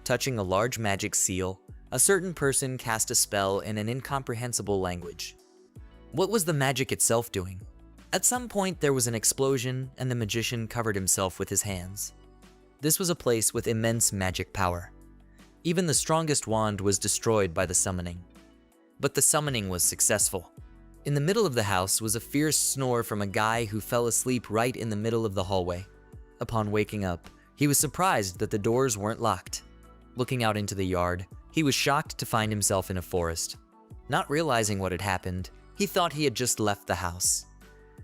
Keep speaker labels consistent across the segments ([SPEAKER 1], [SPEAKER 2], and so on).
[SPEAKER 1] touching a large magic seal, a certain person cast a spell in an incomprehensible language. What was the magic itself doing? At some point there was an explosion and the magician covered himself with his hands. This was a place with immense magic power. Even the strongest wand was destroyed by the summoning. But the summoning was successful. In the middle of the house was a fierce snore from a guy who fell asleep right in the middle of the hallway. Upon waking up, he was surprised that the doors weren't locked. Looking out into the yard, he was shocked to find himself in a forest. Not realizing what had happened, he thought he had just left the house.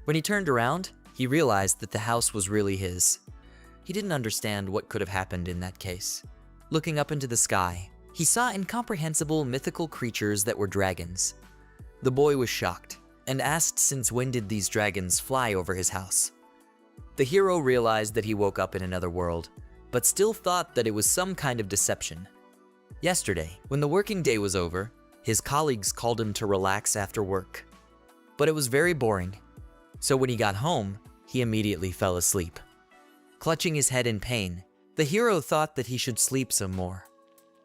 [SPEAKER 1] When he turned around, he realized that the house was really his. He didn't understand what could have happened in that case. Looking up into the sky, he saw incomprehensible mythical creatures that were dragons. The boy was shocked and asked since when did these dragons fly over his house. The hero realized that he woke up in another world, but still thought that it was some kind of deception. Yesterday, when the working day was over, his colleagues called him to relax after work. But it was very boring. So when he got home, he immediately fell asleep. Clutching his head in pain, the hero thought that he should sleep some more.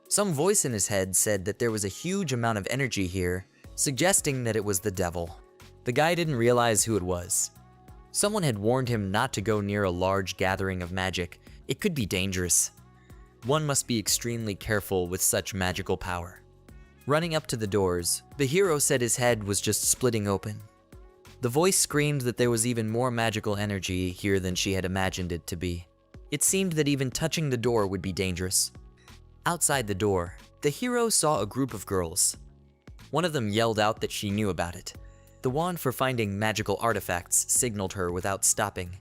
[SPEAKER 1] Some voice in his head said that there was a huge amount of energy here, suggesting that it was the devil. The guy didn't realize who it was. Someone had warned him not to go near a large gathering of magic. It could be dangerous. One must be extremely careful with such magical power. Running up to the doors, the hero said his head was just splitting open. The voice screamed that there was even more magical energy here than she had imagined it to be. It seemed that even touching the door would be dangerous. Outside the door, the hero saw a group of girls. One of them yelled out that she knew about it. The wand for finding magical artifacts signaled her without stopping.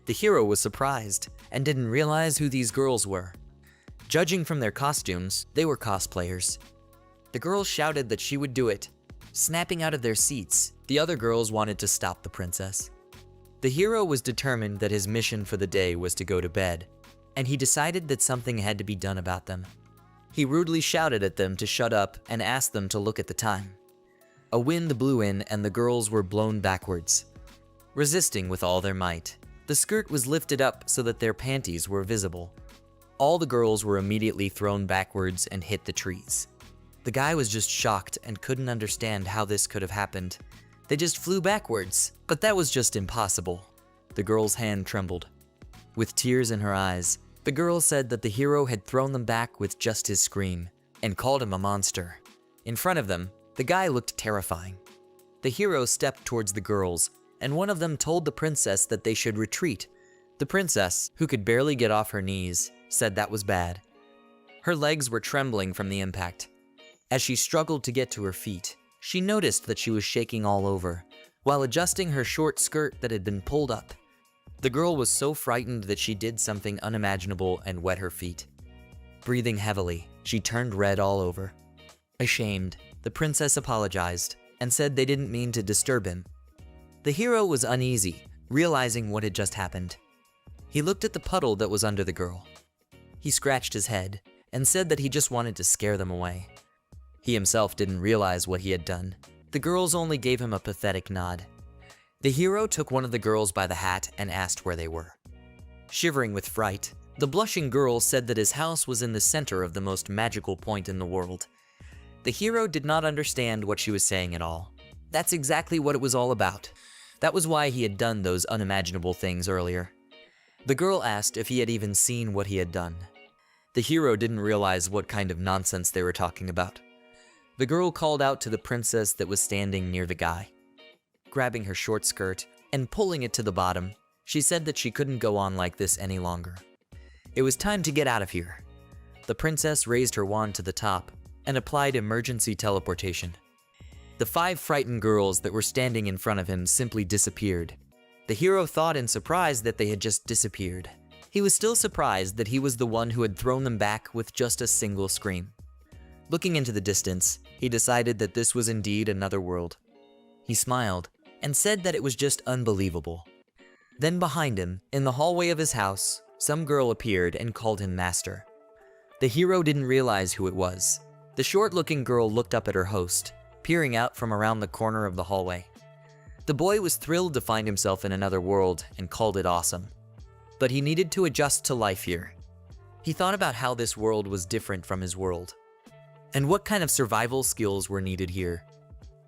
[SPEAKER 1] The hero was surprised and didn't realize who these girls were. Judging from their costumes, they were cosplayers. The girls shouted that she would do it. Snapping out of their seats, the other girls wanted to stop the princess. The hero was determined that his mission for the day was to go to bed, and he decided that something had to be done about them. He rudely shouted at them to shut up and asked them to look at the time. A wind blew in and the girls were blown backwards. Resisting with all their might, the skirt was lifted up so that their panties were visible. All the girls were immediately thrown backwards and hit the trees. The guy was just shocked and couldn't understand how this could have happened. They just flew backwards, but that was just impossible. The girl's hand trembled. With tears in her eyes, the girl said that the hero had thrown them back with just his scream, and called him a monster. In front of them, the guy looked terrifying. The hero stepped towards the girls, and one of them told the princess that they should retreat. The princess, who could barely get off her knees, said that was bad. Her legs were trembling from the impact. As she struggled to get to her feet, she noticed that she was shaking all over, while adjusting her short skirt that had been pulled up. The girl was so frightened that she did something unimaginable and wet her feet. Breathing heavily, she turned red all over. Ashamed, the princess apologized and said they didn't mean to disturb him. The hero was uneasy, realizing what had just happened. He looked at the puddle that was under the girl. He scratched his head and said that he just wanted to scare them away. He himself didn't realize what he had done. The girls only gave him a pathetic nod. The hero took one of the girls by the hat and asked where they were. Shivering with fright, the blushing girl said that his house was in the center of the most magical point in the world. The hero did not understand what she was saying at all. That's exactly what it was all about. That was why he had done those unimaginable things earlier. The girl asked if he had even seen what he had done. The hero didn't realize what kind of nonsense they were talking about. The girl called out to the princess that was standing near the guy. Grabbing her short skirt and pulling it to the bottom, she said that she couldn't go on like this any longer. It was time to get out of here. The princess raised her wand to the top and applied emergency teleportation. The 5 frightened girls that were standing in front of him simply disappeared. The hero thought in surprise that they had just disappeared. He was still surprised that he was the one who had thrown them back with just a single scream. Looking into the distance, he decided that this was indeed another world. He smiled and said that it was just unbelievable. Then behind him, in the hallway of his house, some girl appeared and called him master. The hero didn't realize who it was. The short-looking girl looked up at her host, peering out from around the corner of the hallway. The boy was thrilled to find himself in another world and called it awesome. But he needed to adjust to life here. He thought about how this world was different from his world, and what kind of survival skills were needed here.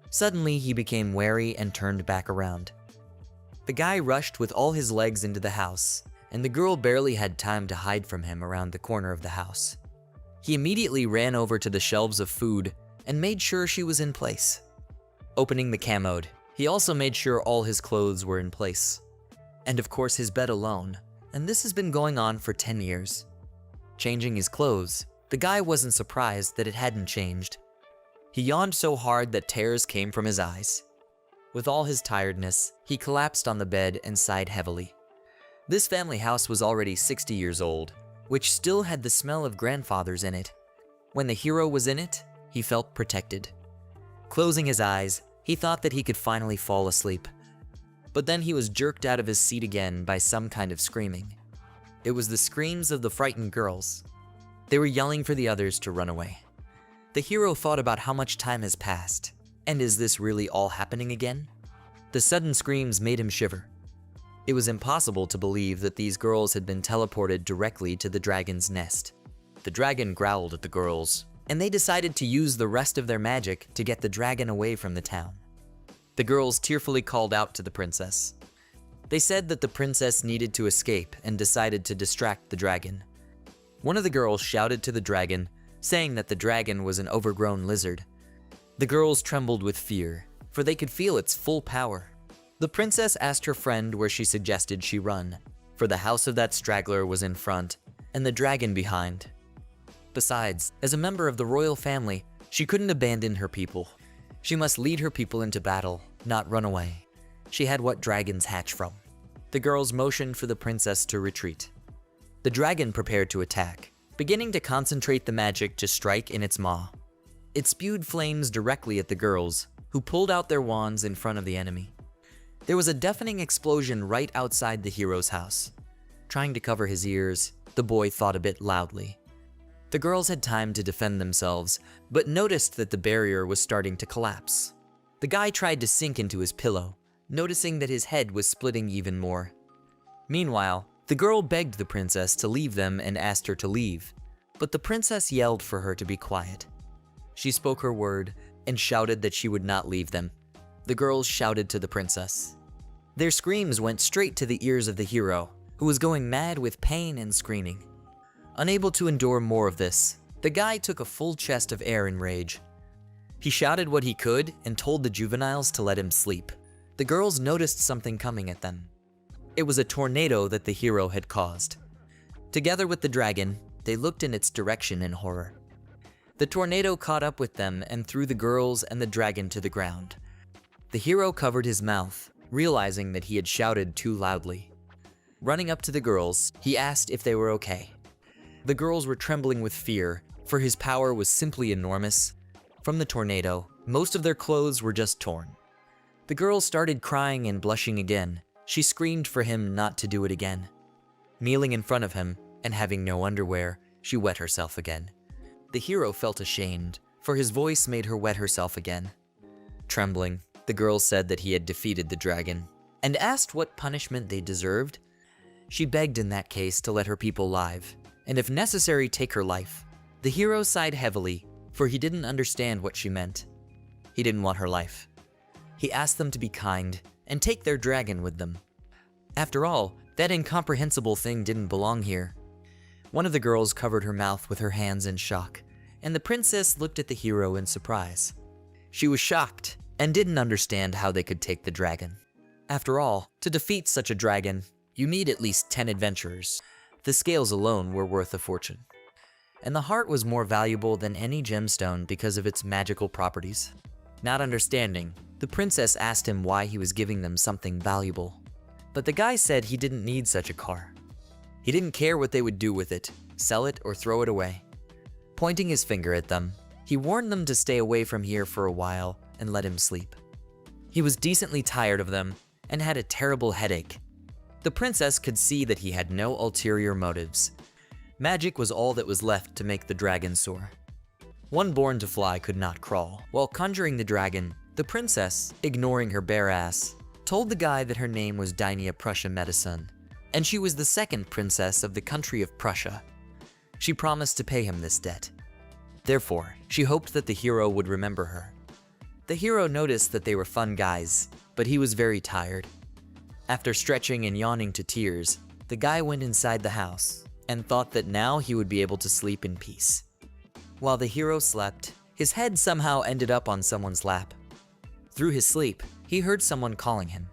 [SPEAKER 1] Suddenly, he became wary and turned back around. The guy rushed with all his legs into the house, and the girl barely had time to hide from him around the corner of the house. He immediately ran over to the shelves of food and made sure she was in place. Opening the commode, he also made sure all his clothes were in place. And of course his bed alone, and this has been going on for 10 years. Changing his clothes, the guy wasn't surprised that it hadn't changed. He yawned so hard that tears came from his eyes. With all his tiredness, he collapsed on the bed and sighed heavily. This family house was already 60 years old, which still had the smell of grandfathers in it. When the hero was in it, he felt protected. Closing his eyes, he thought that he could finally fall asleep. But then he was jerked out of his seat again by some kind of screaming. It was the screams of the frightened girls. They were yelling for the others to run away. The hero thought about how much time has passed, and is this really all happening again? The sudden screams made him shiver. It was impossible to believe that these girls had been teleported directly to the dragon's nest. The dragon growled at the girls, and they decided to use the rest of their magic to get the dragon away from the town. The girls tearfully called out to the princess. They said that the princess needed to escape and decided to distract the dragon. One of the girls shouted to the dragon, saying that the dragon was an overgrown lizard. The girls trembled with fear, for they could feel its full power. The princess asked her friend where she suggested she run, for the house of that straggler was in front, and the dragon behind. Besides, as a member of the royal family, she couldn't abandon her people. She must lead her people into battle, not run away. She had what dragons hatch from. The girls motioned for the princess to retreat. The dragon prepared to attack, beginning to concentrate the magic to strike in its maw. It spewed flames directly at the girls, who pulled out their wands in front of the enemy. There was a deafening explosion right outside the hero's house. Trying to cover his ears, the boy thought a bit loudly. The girls had time to defend themselves, but noticed that the barrier was starting to collapse. The guy tried to sink into his pillow, noticing that his head was splitting even more. Meanwhile, the girl begged the princess to leave them and asked her to leave, but the princess yelled for her to be quiet. She spoke her word and shouted that she would not leave them. The girls shouted to the princess. Their screams went straight to the ears of the hero, who was going mad with pain and screaming. Unable to endure more of this, the guy took a full chest of air in rage. He shouted what he could and told the juveniles to let him sleep. The girls noticed something coming at them. It was a tornado that the hero had caused. Together with the dragon, they looked in its direction in horror. The tornado caught up with them and threw the girls and the dragon to the ground. The hero covered his mouth, realizing that he had shouted too loudly. Running up to the girls, he asked if they were okay. The girls were trembling with fear, for his power was simply enormous. From the tornado, most of their clothes were just torn. The girl started crying and blushing again. She screamed for him not to do it again. Kneeling in front of him, and having no underwear, she wet herself again. The hero felt ashamed, for his voice made her wet herself again. Trembling, the girl said that he had defeated the dragon, and asked what punishment they deserved. She begged in that case to let her people live, and if necessary take her life. The hero sighed heavily, for he didn't understand what she meant. He didn't want her life. He asked them to be kind, and take their dragon with them. After all, that incomprehensible thing didn't belong here. One of the girls covered her mouth with her hands in shock, and the princess looked at the hero in surprise. She was shocked, and didn't understand how they could take the dragon. After all, to defeat such a dragon, you need at least 10 adventurers. The scales alone were worth a fortune. And the heart was more valuable than any gemstone because of its magical properties. Not understanding, the princess asked him why he was giving them something valuable. But the guy said he didn't need such a car. He didn't care what they would do with it, sell it or throw it away. Pointing his finger at them, he warned them to stay away from here for a while and let him sleep. He was decently tired of them and had a terrible headache. The princess could see that he had no ulterior motives. Magic was all that was left to make the dragon soar. One born to fly could not crawl. While conjuring the dragon, the princess, ignoring her bare ass, told the guy that her name was Dynia Prussia Medicine, and she was the second princess of the country of Prussia. She promised to pay him this debt. Therefore, she hoped that the hero would remember her. The hero noticed that they were fun guys, but he was very tired. After stretching and yawning to tears, the guy went inside the house and thought that now he would be able to sleep in peace. While the hero slept, his head somehow ended up on someone's lap. Through his sleep, he heard someone calling him.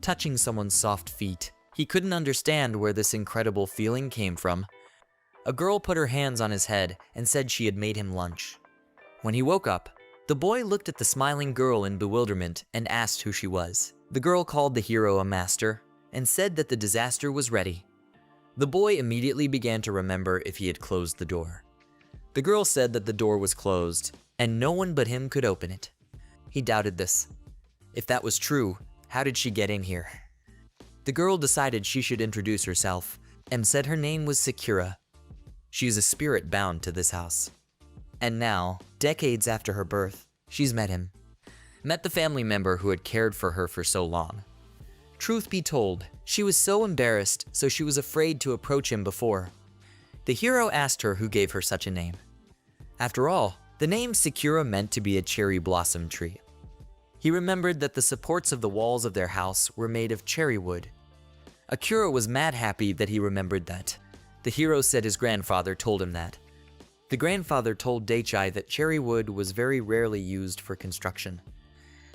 [SPEAKER 1] Touching someone's soft feet, he couldn't understand where this incredible feeling came from. A girl put her hands on his head and said she had made him lunch. When he woke up, the boy looked at the smiling girl in bewilderment and asked who she was. The girl called the hero a master and said that the disaster was ready. The boy immediately began to remember if he had closed the door. The girl said that the door was closed and no one but him could open it. He doubted this. If that was true, how did she get in here? The girl decided she should introduce herself and said her name was Sakura. She is a spirit bound to this house. And now, decades after her birth, she's met him. Met the family member who had cared for her for so long. Truth be told, she was so embarrassed, so she was afraid to approach him before. The hero asked her who gave her such a name. After all, the name Sakura meant to be a cherry blossom tree. He remembered that the supports of the walls of their house were made of cherry wood. Akira was mad happy that he remembered that. The hero said his grandfather told him that. The grandfather told dake that cherry wood was very rarely used for construction.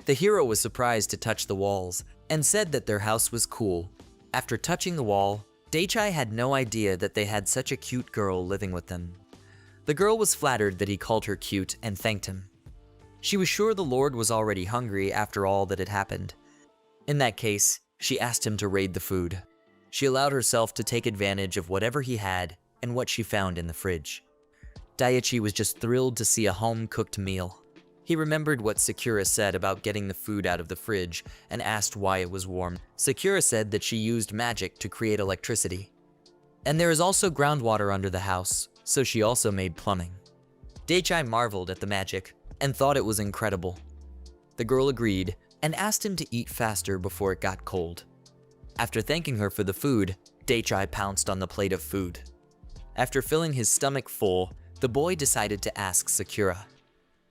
[SPEAKER 1] The hero was surprised to touch the walls and said that their house was cool. After touching the wall, dake had no idea that they had such a cute girl living with them. The girl was flattered that he called her cute and thanked him. She was sure the Lord was already hungry after all that had happened. In that case, she asked him to raid the food. She allowed herself to take advantage of whatever he had and what she found in the fridge. Daichi was just thrilled to see a home-cooked meal. He remembered what Sakura said about getting the food out of the fridge and asked why it was warm. Sakura said that she used magic to create electricity. And there is also groundwater under the house, so she also made plumbing. Dake marveled at the magic and thought it was incredible. The girl agreed and asked him to eat faster before it got cold. After thanking her for the food, dake pounced on the plate of food. After filling his stomach full, the boy decided to ask Sakura.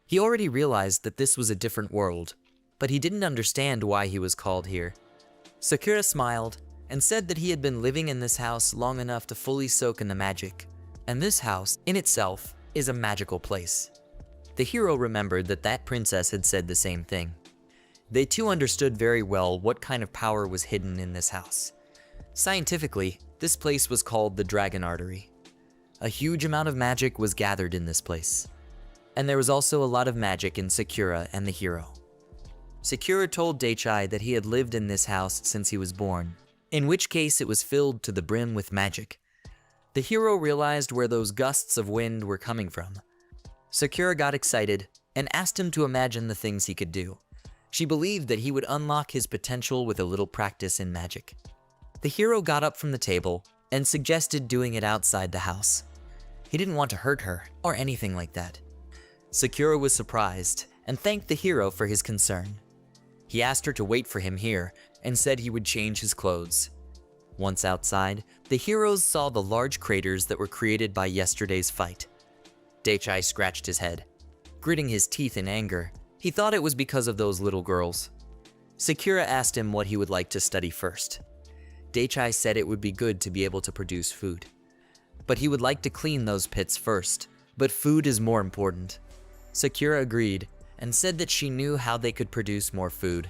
[SPEAKER 1] He already realized that this was a different world, but he didn't understand why he was called here. Sakura smiled and said that he had been living in this house long enough to fully soak in the magic, and this house, in itself, is a magical place. The hero remembered that that princess had said the same thing. They too understood very well what kind of power was hidden in this house. Scientifically, this place was called the Dragon Artery. A huge amount of magic was gathered in this place. And there was also a lot of magic in Sakura and the hero. Sakura told dake that he had lived in this house since he was born, in which case it was filled to the brim with magic. The hero realized where those gusts of wind were coming from. Sakura got excited and asked him to imagine the things he could do. She believed that he would unlock his potential with a little practice in magic. The hero got up from the table and suggested doing it outside the house. He didn't want to hurt her or anything like that. Sakura was surprised and thanked the hero for his concern. He asked her to wait for him here and said he would change his clothes. Once outside, the heroes saw the large craters that were created by yesterday's fight. Dake scratched his head. Gritting his teeth in anger, he thought it was because of those little girls. Sakura asked him what he would like to study first. Dake said it would be good to be able to produce food. But he would like to clean those pits first, but food is more important. Sakura agreed and said that she knew how they could produce more food.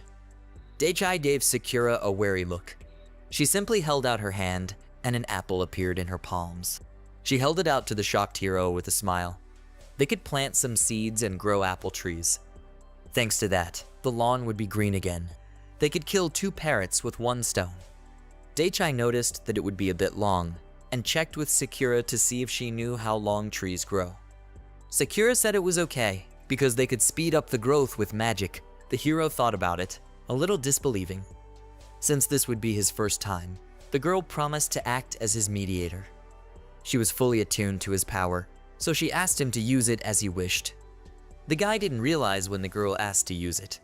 [SPEAKER 1] Dake gave Sakura a wary look. She simply held out her hand and an apple appeared in her palms. She held it out to the shocked hero with a smile. They could plant some seeds and grow apple trees. Thanks to that, the lawn would be green again. They could kill 2 parrots with 1 stone. Dake noticed that it would be a bit long and checked with Sakura to see if she knew how long trees grow. Sakura said it was okay because they could speed up the growth with magic. The hero thought about it, a little disbelieving. Since this would be his first time, the girl promised to act as his mediator. She was fully attuned to his power, so she asked him to use it as he wished. The guy didn't realize when the girl asked to use it.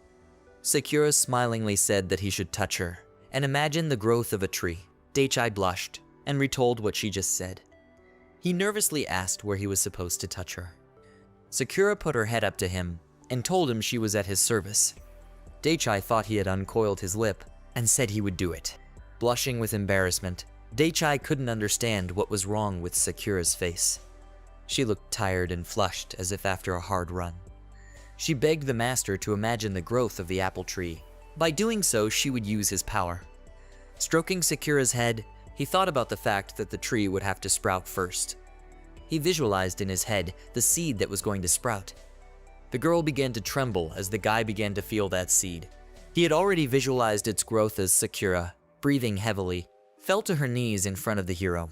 [SPEAKER 1] Sakura smilingly said that he should touch her and imagine the growth of a tree. Dake blushed and retold what she just said. He nervously asked where he was supposed to touch her. Sakura put her head up to him and told him she was at his service. Daichai thought he had uncoiled his lip and said he would do it. Blushing with embarrassment, Daichai couldn't understand what was wrong with Sakura's face. She looked tired and flushed as if after a hard run. She begged the master to imagine the growth of the apple tree. By doing so, she would use his power. Stroking Sakura's head, he thought about the fact that the tree would have to sprout first. He visualized in his head the seed that was going to sprout. The girl began to tremble as the guy began to feel that seed. He had already visualized its growth as Sakura, breathing heavily, fell to her knees in front of the hero.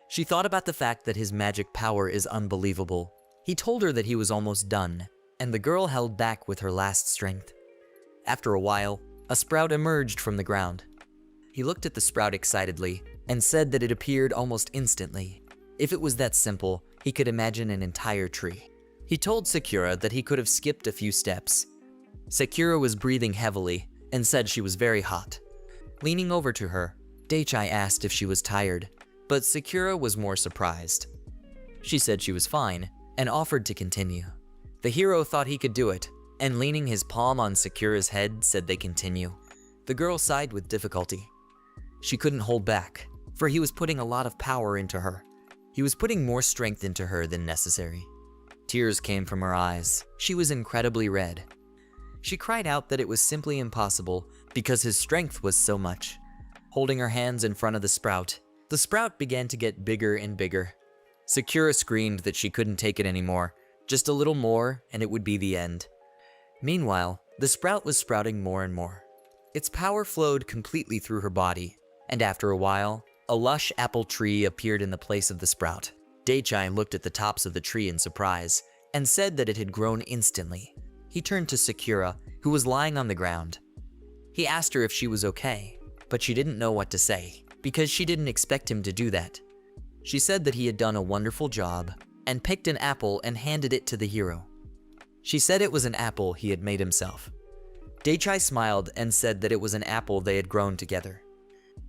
[SPEAKER 1] She thought about the fact that his magic power is unbelievable. He told her that he was almost done, and the girl held back with her last strength. After a while, a sprout emerged from the ground. He looked at the sprout excitedly and said that it appeared almost instantly. If it was that simple, he could imagine an entire tree. He told Sakura that he could have skipped a few steps. Sakura was breathing heavily and said she was very hot. Leaning over to her, Daichai asked if she was tired, but Sakura was more surprised. She said she was fine and offered to continue. The hero thought he could do it, and leaning his palm on Sakura's head said they continue. The girl sighed with difficulty. She couldn't hold back, for he was putting a lot of power into her. He was putting more strength into her than necessary. Tears came from her eyes. She was incredibly red. She cried out that it was simply impossible because his strength was so much. Holding her hands in front of the sprout began to get bigger and bigger. Sakura screamed that she couldn't take it anymore. Just a little more and it would be the end. Meanwhile, the sprout was sprouting more and more. Its power flowed completely through her body, and after a while, a lush apple tree appeared in the place of the sprout. Daichai looked at the tops of the tree in surprise and said that it had grown instantly. He turned to Sakura, who was lying on the ground. He asked her if she was okay, but she didn't know what to say because she didn't expect him to do that. She said that he had done a wonderful job and picked an apple and handed it to the hero. She said it was an apple he had made himself. Daichai smiled and said that it was an apple they had grown together.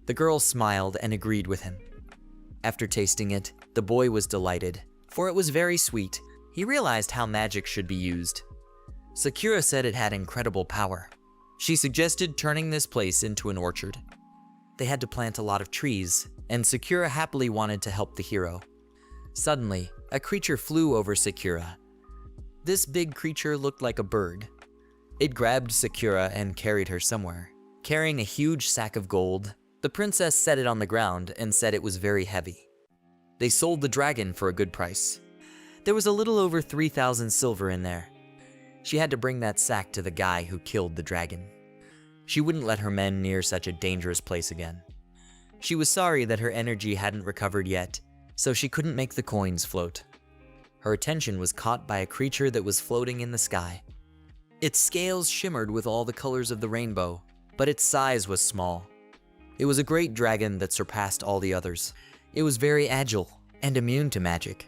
[SPEAKER 1] The girl smiled and agreed with him. After tasting it, the boy was delighted, for it was very sweet. He realized how magic should be used. Sakura said it had incredible power. She suggested turning this place into an orchard. They had to plant a lot of trees, and Sakura happily wanted to help the hero. Suddenly, a creature flew over Sakura. This big creature looked like a bird. It grabbed Sakura and carried her somewhere. Carrying a huge sack of gold, the princess set it on the ground and said it was very heavy. They sold the dragon for a good price. There was a little over 3,000 silver in there. She had to bring that sack to the guy who killed the dragon. She wouldn't let her men near such a dangerous place again. She was sorry that her energy hadn't recovered yet, so she couldn't make the coins float. Her attention was caught by a creature that was floating in the sky. Its scales shimmered with all the colors of the rainbow, but its size was small. It was a great dragon that surpassed all the others. It was very agile and immune to magic.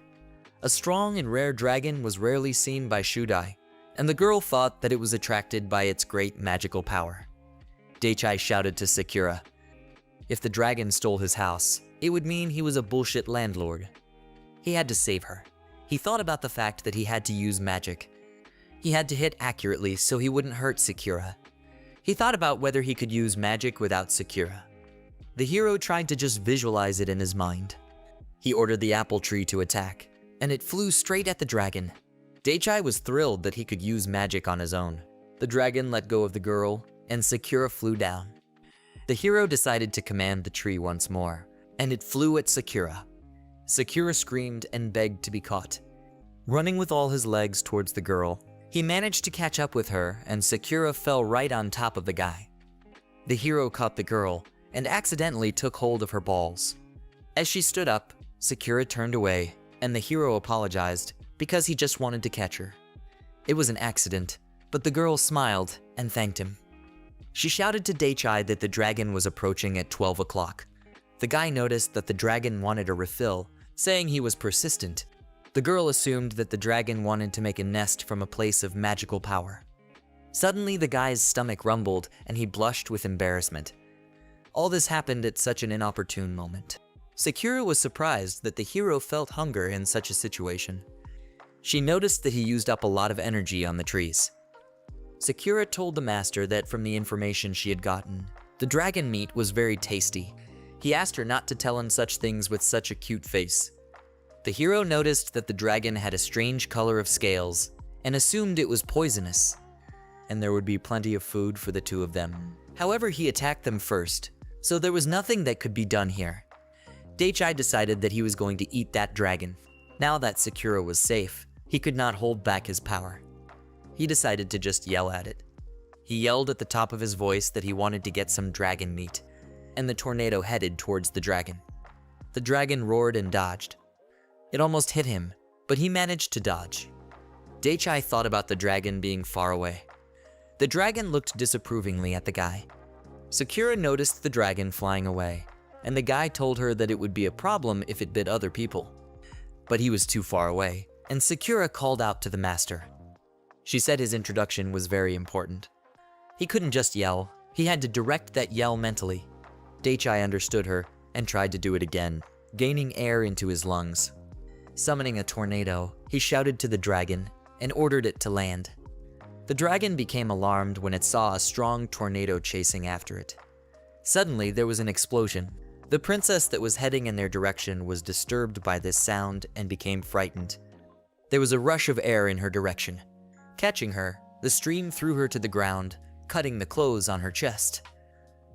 [SPEAKER 1] A strong and rare dragon was rarely seen by Shudai, and the girl thought that it was attracted by its great magical power. Daichai shouted to Sakura. If the dragon stole his house, it would mean he was a bullshit landlord. He had to save her. He thought about the fact that he had to use magic. He had to hit accurately so he wouldn't hurt Sakura. He thought about whether he could use magic without Sakura. The hero tried to just visualize it in his mind. He ordered the apple tree to attack, and it flew straight at the dragon. Daichai was thrilled that he could use magic on his own. The dragon let go of the girl, and Sakura flew down. The hero decided to command the tree once more, and it flew at Sakura. Sakura screamed and begged to be caught. Running with all his legs towards the girl, he managed to catch up with her, and Sakura fell right on top of the guy. The hero caught the girl and accidentally took hold of her balls. As she stood up, Sakura turned away, and the hero apologized because he just wanted to catch her. It was an accident, but the girl smiled and thanked him. She shouted to Daichai that the dragon was approaching at 12 o'clock. The guy noticed that the dragon wanted a refill, saying he was persistent. The girl assumed that the dragon wanted to make a nest from a place of magical power. Suddenly, the guy's stomach rumbled and he blushed with embarrassment. All this happened at such an inopportune moment. Sakura was surprised that the hero felt hunger in such a situation. She noticed that he used up a lot of energy on the trees. Sakura told the master that from the information she had gotten, the dragon meat was very tasty. He asked her not to tell him such things with such a cute face. The hero noticed that the dragon had a strange color of scales and assumed it was poisonous, and there would be plenty of food for the two of them. However, he attacked them first, so there was nothing that could be done here. Dake decided that he was going to eat that dragon. Now that Sakura was safe, he could not hold back his power. He decided to just yell at it. He yelled at the top of his voice that he wanted to get some dragon meat, and the tornado headed towards the dragon. The dragon roared and dodged. It almost hit him, but he managed to dodge. Dake thought about the dragon being far away. The dragon looked disapprovingly at the guy. Sakura noticed the dragon flying away, and the guy told her that it would be a problem if it bit other people. But he was too far away, and Sakura called out to the master. She said his introduction was very important. He couldn't just yell, he had to direct that yell mentally. Dake understood her and tried to do it again, gaining air into his lungs. Summoning a tornado, he shouted to the dragon and ordered it to land. The dragon became alarmed when it saw a strong tornado chasing after it. Suddenly, there was an explosion. The princess that was heading in their direction was disturbed by this sound and became frightened. There was a rush of air in her direction. Catching her, the stream threw her to the ground, cutting the clothes on her chest.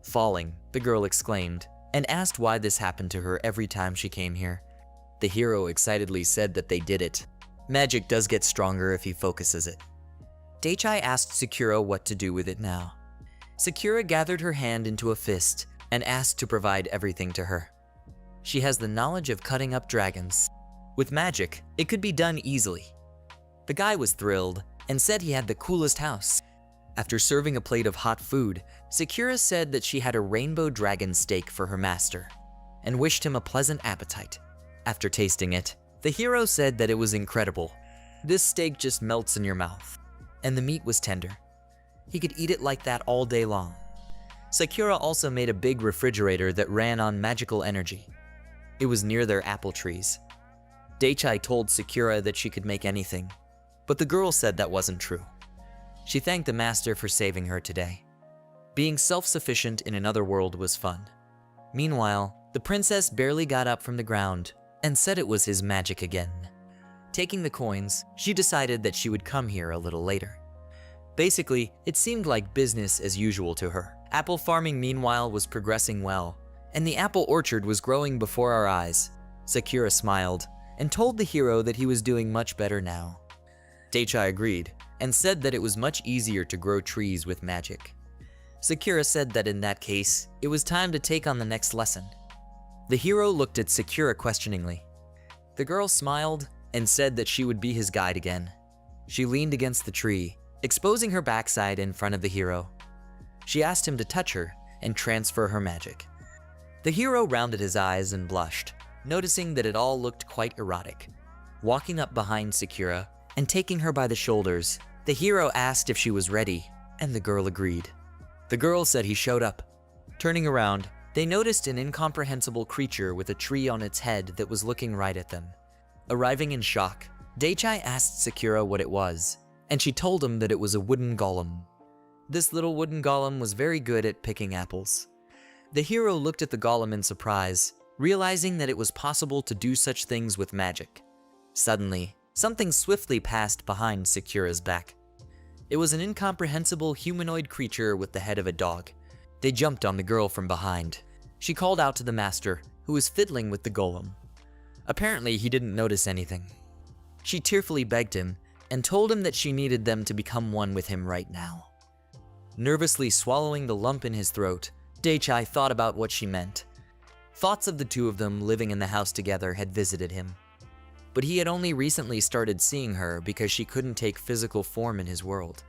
[SPEAKER 1] Falling, the girl exclaimed, and asked why this happened to her every time she came here. The hero excitedly said that they did it. Magic does get stronger if he focuses it. Dake asked Sakura what to do with it now. Sakura gathered her hand into a fist and asked to provide everything to her. She has the knowledge of cutting up dragons. With magic, it could be done easily. The guy was thrilled and said he had the coolest house. After serving a plate of hot food, Sakura said that she had a rainbow dragon steak for her master and wished him a pleasant appetite. After tasting it, the hero said that it was incredible. This steak just melts in your mouth, and the meat was tender. He could eat it like that all day long. Sakura also made a big refrigerator that ran on magical energy. It was near their apple trees. Dake told Sakura that she could make anything, but the girl said that wasn't true. She thanked the master for saving her today. Being self-sufficient in another world was fun. Meanwhile, the princess barely got up from the ground and said it was his magic again. Taking the coins, she decided that she would come here a little later. Basically, it seemed like business as usual to her. Apple farming, meanwhile, was progressing well, and the apple orchard was growing before our eyes. Sakura smiled and told the hero that he was doing much better now. Dake agreed and said that it was much easier to grow trees with magic. Sakura said that in that case, it was time to take on the next lesson. The hero looked at Sakura questioningly. The girl smiled and said that she would be his guide again. She leaned against the tree, exposing her backside in front of the hero. She asked him to touch her and transfer her magic. The hero rounded his eyes and blushed, noticing that it all looked quite erotic. Walking up behind Sakura and taking her by the shoulders, the hero asked if she was ready, and the girl agreed. The girl said he showed up. Turning around, they noticed an incomprehensible creature with a tree on its head that was looking right at them. Arriving in shock, Dake asked Sakura what it was, and she told him that it was a wooden golem. This little wooden golem was very good at picking apples. The hero looked at the golem in surprise, realizing that it was possible to do such things with magic. Suddenly, something swiftly passed behind Sakura's back. It was an incomprehensible humanoid creature with the head of a dog. They jumped on the girl from behind. She called out to the master, who was fiddling with the golem. Apparently, he didn't notice anything. She tearfully begged him and told him that she needed them to become one with him right now. Nervously swallowing the lump in his throat, Dake thought about what she meant. Thoughts of the two of them living in the house together had visited him. But he had only recently started seeing her because she couldn't take physical form in his world.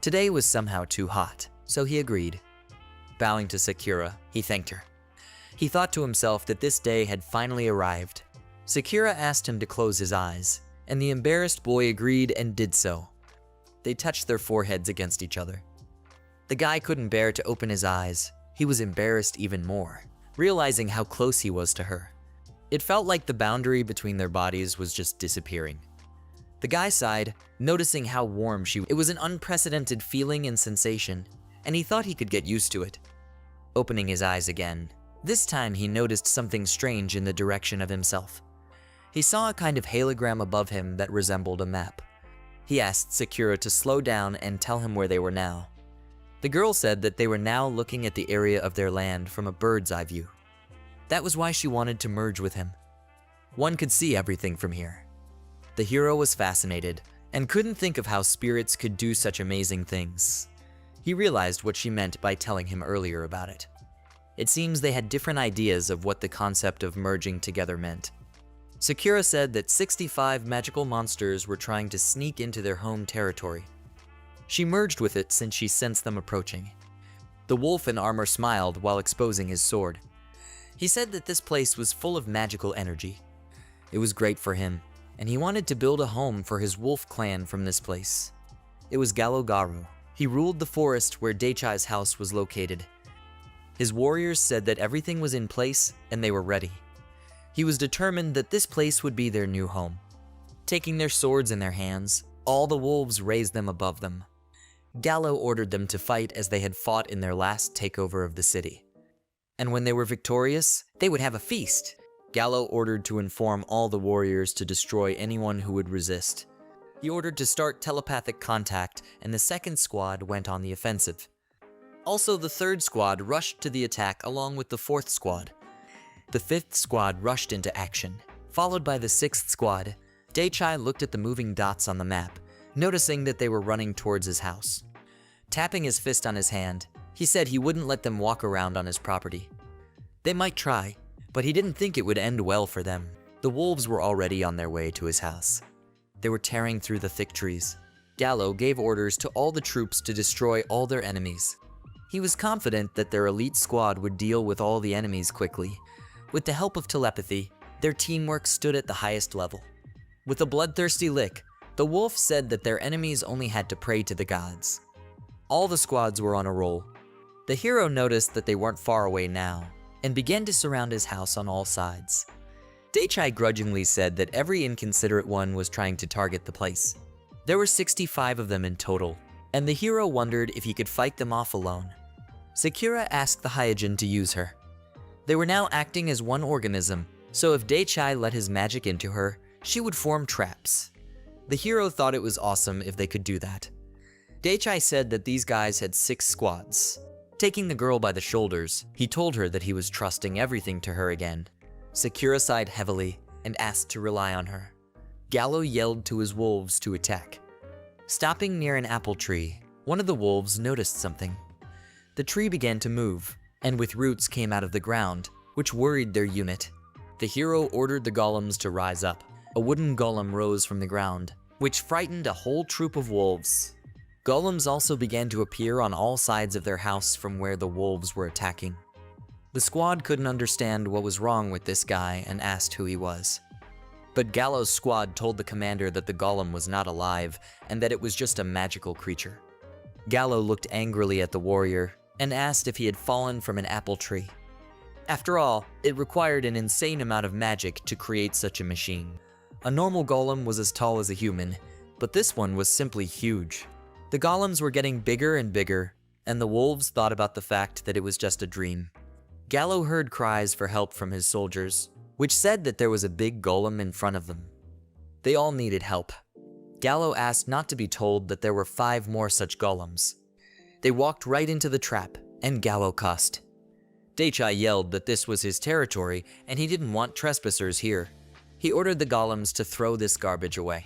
[SPEAKER 1] Today was somehow too hot, so he agreed. Bowing to Sakura, he thanked her. He thought to himself that this day had finally arrived. Sakura asked him to close his eyes, and the embarrassed boy agreed and did so. They touched their foreheads against each other. The guy couldn't bear to open his eyes. He was embarrassed even more, realizing how close he was to her. It felt like the boundary between their bodies was just disappearing. The guy sighed, noticing how warm she was. It was an unprecedented feeling and sensation, and he thought he could get used to it. Opening his eyes again, this time he noticed something strange in the direction of himself. He saw a kind of hologram above him that resembled a map. He asked Sakura to slow down and tell him where they were now. The girl said that they were now looking at the area of their land from a bird's eye view. That was why she wanted to merge with him. One could see everything from here. The hero was fascinated and couldn't think of how spirits could do such amazing things. He realized what she meant by telling him earlier about it. It seems they had different ideas of what the concept of merging together meant. Sakura said that 65 magical monsters were trying to sneak into their home territory. She merged with it since she sensed them approaching. The wolf in armor smiled while exposing his sword. He said that this place was full of magical energy. It was great for him, and he wanted to build a home for his wolf clan from this place. It was Gallo-Garu. He ruled the forest where Daichai's house was located. His warriors said that everything was in place and they were ready. He was determined that this place would be their new home. Taking their swords in their hands, all the wolves raised them above them. Gallo ordered them to fight as they had fought in their last takeover of the city. And when they were victorious, they would have a feast. Gallo ordered to inform all the warriors to destroy anyone who would resist. He ordered to start telepathic contact, and the second squad went on the offensive. Also, the third squad rushed to the attack along with the fourth squad. The fifth squad rushed into action, followed by the sixth squad. Daichai looked at the moving dots on the map, noticing that they were running towards his house. Tapping his fist on his hand, he said he wouldn't let them walk around on his property. They might try, but he didn't think it would end well for them. The wolves were already on their way to his house. They were tearing through the thick trees. Gallo gave orders to all the troops to destroy all their enemies. He was confident that their elite squad would deal with all the enemies quickly. With the help of telepathy, their teamwork stood at the highest level. With a bloodthirsty lick, the wolf said that their enemies only had to pray to the gods. All the squads were on a roll. The hero noticed that they weren't far away now, and began to surround his house on all sides. Daichai grudgingly said that every inconsiderate one was trying to target the place. There were 65 of them in total, and the hero wondered if he could fight them off alone. Sakura asked the Hyojin to use her. They were now acting as one organism, so if Daichai let his magic into her, she would form traps. The hero thought it was awesome if they could do that. Daichai said that these guys had 6 squads. Taking the girl by the shoulders, he told her that he was trusting everything to her again. Sakura sighed heavily and asked to rely on her. Gallo yelled to his wolves to attack. Stopping near an apple tree, one of the wolves noticed something. The tree began to move, and with roots came out of the ground, which worried their unit. The hero ordered the golems to rise up. A wooden golem rose from the ground, which frightened a whole troop of wolves. Golems also began to appear on all sides of their house from where the wolves were attacking. The squad couldn't understand what was wrong with this guy and asked who he was. But Gallo's squad told the commander that the golem was not alive and that it was just a magical creature. Gallo looked angrily at the warrior and asked if he had fallen from an apple tree. After all, it required an insane amount of magic to create such a machine. A normal golem was as tall as a human, but this one was simply huge. The golems were getting bigger and bigger, and the wolves thought about the fact that it was just a dream. Gallo heard cries for help from his soldiers, which said that there was a big golem in front of them. They all needed help. Gallo asked not to be told that there were 5 more such golems. They walked right into the trap, and Gallo cussed. Daichai yelled that this was his territory and he didn't want trespassers here. He ordered the golems to throw this garbage away.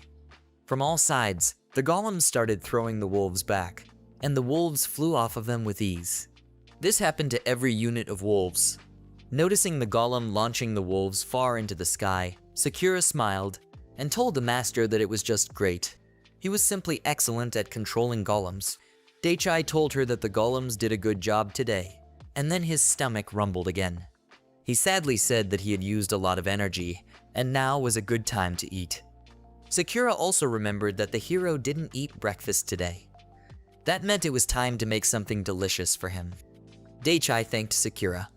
[SPEAKER 1] From all sides, the golems started throwing the wolves back, and the wolves flew off of them with ease. This happened to every unit of wolves. Noticing the golem launching the wolves far into the sky, Sakura smiled and told the master that it was just great. He was simply excellent at controlling golems. Daichai told her that the golems did a good job today, and then his stomach rumbled again. He sadly said that he had used a lot of energy, and now was a good time to eat. Sakura also remembered that the hero didn't eat breakfast today. That meant it was time to make something delicious for him. Daichai thanked Sakura.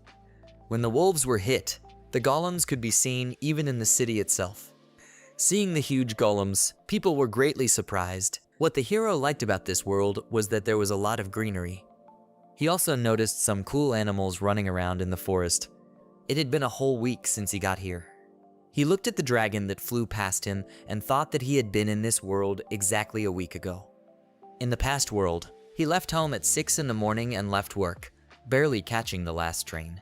[SPEAKER 1] When the wolves were hit, The golems could be seen even in the city itself. Seeing the huge golems, people were greatly surprised. What the hero liked about this world was that there was a lot of greenery. He also noticed some cool animals running around in the forest. It had been a whole week since he got here. He looked at the dragon that flew past him and thought that he had been in this world exactly a week ago. In the past world, he left home at 6 in the morning and left work, barely catching the last train.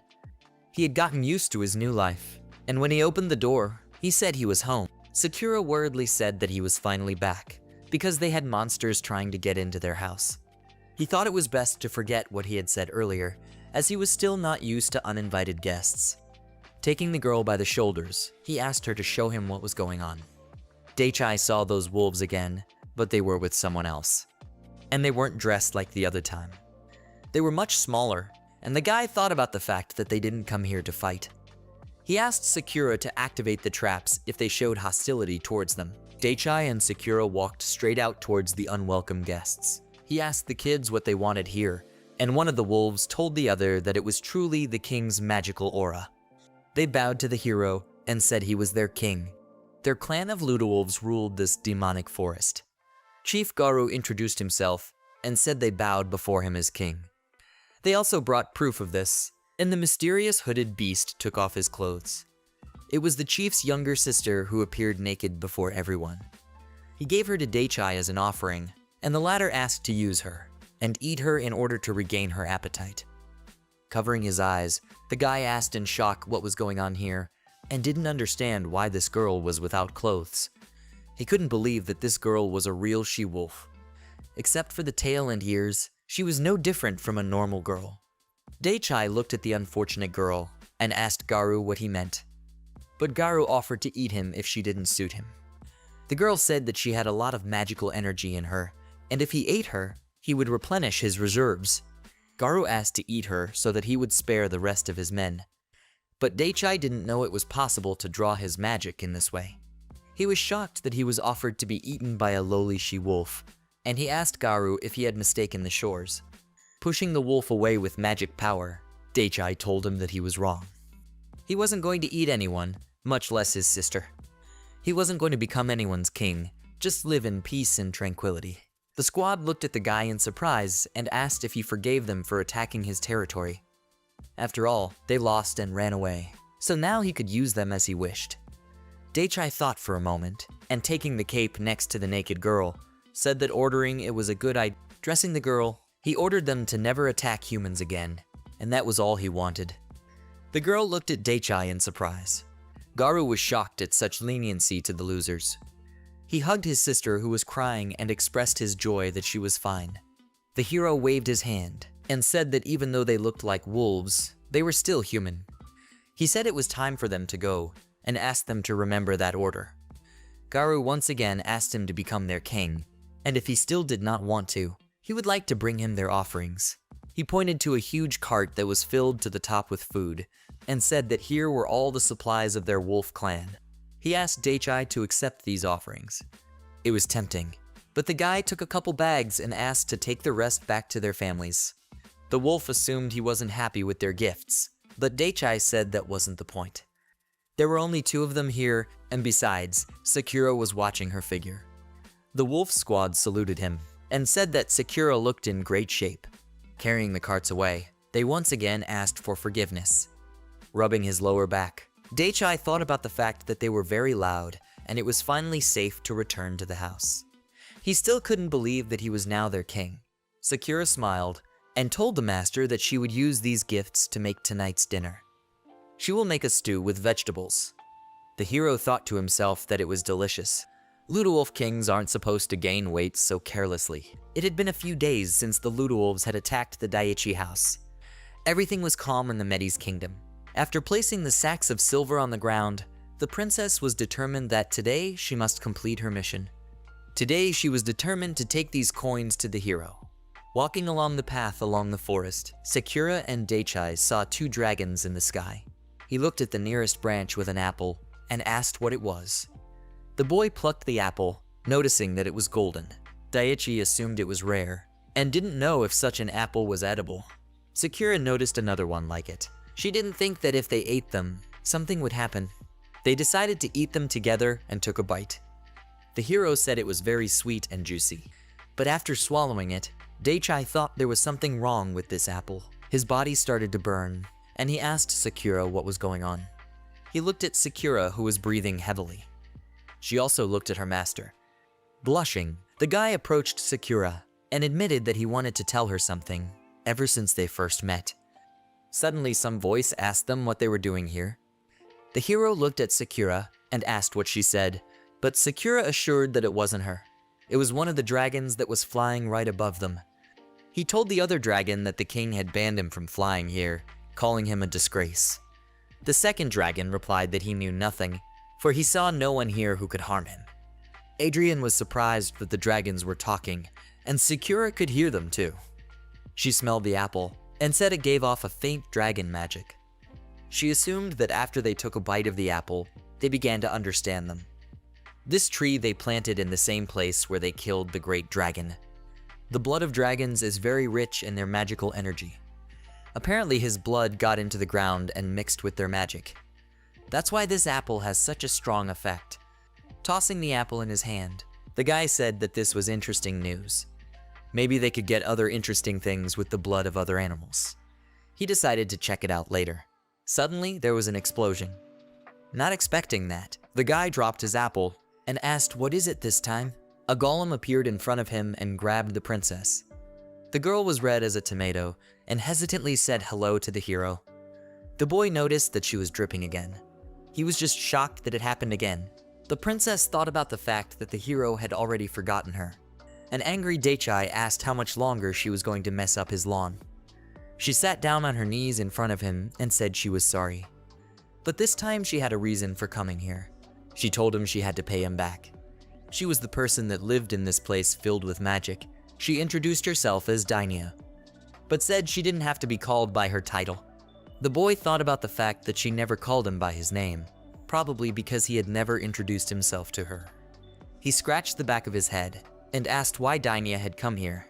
[SPEAKER 1] He had gotten used to his new life, and when he opened the door, he said he was home. Sakura worriedly said that he was finally back, because they had monsters trying to get into their house. He thought it was best to forget what he had said earlier, as he was still not used to uninvited guests. Taking the girl by the shoulders, he asked her to show him what was going on. Daichai saw those wolves again, but they were with someone else. And they weren't dressed like the other time. They were much smaller, and the guy thought about the fact that they didn't come here to fight. He asked Sakura to activate the traps if they showed hostility towards them. Daichai and Sakura walked straight out towards the unwelcome guests. He asked the kids what they wanted here, and one of the wolves told the other that it was truly the king's magical aura. They bowed to the hero and said he was their king. Their clan of Ludowolves ruled this demonic forest. Chief Garu introduced himself and said they bowed before him as king. They also brought proof of this, and the mysterious hooded beast took off his clothes. It was the chief's younger sister who appeared naked before everyone. He gave her to Daichai as an offering, and the latter asked to use her and eat her in order to regain her appetite. Covering his eyes, the guy asked in shock what was going on here and didn't understand why this girl was without clothes. He couldn't believe that this girl was a real she-wolf. Except for the tail and ears, she was no different from a normal girl. Daichai looked at the unfortunate girl and asked Garu what he meant. But Garu offered to eat him if she didn't suit him. The girl said that she had a lot of magical energy in her, and if he ate her, he would replenish his reserves. Garu asked to eat her so that he would spare the rest of his men. But Daichai didn't know it was possible to draw his magic in this way. He was shocked that he was offered to be eaten by a lowly she-wolf, and he asked Garu if he had mistaken the shores. Pushing the wolf away with magic power, Daichai told him that he was wrong. He wasn't going to eat anyone, much less his sister. He wasn't going to become anyone's king, just live in peace and tranquility. The squad looked at the guy in surprise and asked if he forgave them for attacking his territory. After all, they lost and ran away, so now he could use them as he wished. Daichai thought for a moment, and taking the cape next to the naked girl, said that ordering it was a good idea. Dressing the girl, he ordered them to never attack humans again, and that was all he wanted. The girl looked at Daichai in surprise. Garu was shocked at such leniency to the losers. He hugged his sister who was crying and expressed his joy that she was fine. The hero waved his hand and said that even though they looked like wolves, they were still human. He said it was time for them to go and asked them to remember that order. Garu once again asked him to become their king, and if he still did not want to, he would like to bring him their offerings. He pointed to a huge cart that was filled to the top with food and said that here were all the supplies of their wolf clan. He asked Daichai to accept these offerings. It was tempting, but the guy took a couple bags and asked to take the rest back to their families. The wolf assumed he wasn't happy with their gifts, but Daichai said that wasn't the point. There were only 2 of them here, and besides, Sakura was watching her figure. The wolf squad saluted him and said that Sakura looked in great shape. Carrying the carts away, they once again asked for forgiveness. Rubbing his lower back, Daichai thought about the fact that they were very loud and it was finally safe to return to the house. He still couldn't believe that he was now their king. Sakura smiled and told the master that she would use these gifts to make tonight's dinner. She will make a stew with vegetables. The hero thought to himself that it was delicious. Ludowolf kings aren't supposed to gain weight so carelessly. It had been a few days since the Ludowolves had attacked the Daiichi house. Everything was calm in the Medes kingdom. After placing the sacks of silver on the ground, the princess was determined that today she must complete her mission. Today she was determined to take these coins to the hero. Walking along the path along the forest, Sakura and Daichai saw 2 dragons in the sky. He looked at the nearest branch with an apple and asked what it was. The boy plucked the apple, noticing that it was golden. Daiichi assumed it was rare and didn't know if such an apple was edible. Sakura noticed another one like it. She didn't think that if they ate them, something would happen. They decided to eat them together and took a bite. The hero said it was very sweet and juicy, but after swallowing it, Daichai thought there was something wrong with this apple. His body started to burn, and he asked Sakura what was going on. He looked at Sakura, who was breathing heavily. She also looked at her master. Blushing, the guy approached Sakura and admitted that he wanted to tell her something ever since they first met. Suddenly, some voice asked them what they were doing here. The hero looked at Sakura and asked what she said, but Sakura assured that it wasn't her. It was one of the dragons that was flying right above them. He told the other dragon that the king had banned him from flying here, calling him a disgrace. The second dragon replied that he knew nothing, for he saw no one here who could harm him. Adrian was surprised that the dragons were talking, and Sakura could hear them too. She smelled the apple and said it gave off a faint dragon magic. She assumed that after they took a bite of the apple, they began to understand them. This tree they planted in the same place where they killed the great dragon. The blood of dragons is very rich in their magical energy. Apparently his blood got into the ground and mixed with their magic. That's why this apple has such a strong effect. Tossing the apple in his hand, the guy said that this was interesting news. Maybe they could get other interesting things with the blood of other animals. He decided to check it out later. Suddenly, there was an explosion. Not expecting that, the guy dropped his apple and asked, "What is it this time?" A golem appeared in front of him and grabbed the princess. The girl was red as a tomato and hesitantly said hello to the hero. The boy noticed that she was dripping again. He was just shocked that it happened again. The princess thought about the fact that the hero had already forgotten her. An angry Daichai asked how much longer she was going to mess up his lawn. She sat down on her knees in front of him and said she was sorry. But this time she had a reason for coming here. She told him she had to pay him back. She was the person that lived in this place filled with magic. She introduced herself as Dainya, but said she didn't have to be called by her title. The boy thought about the fact that she never called him by his name, probably because he had never introduced himself to her. He scratched the back of his head and asked why Dainya had come here.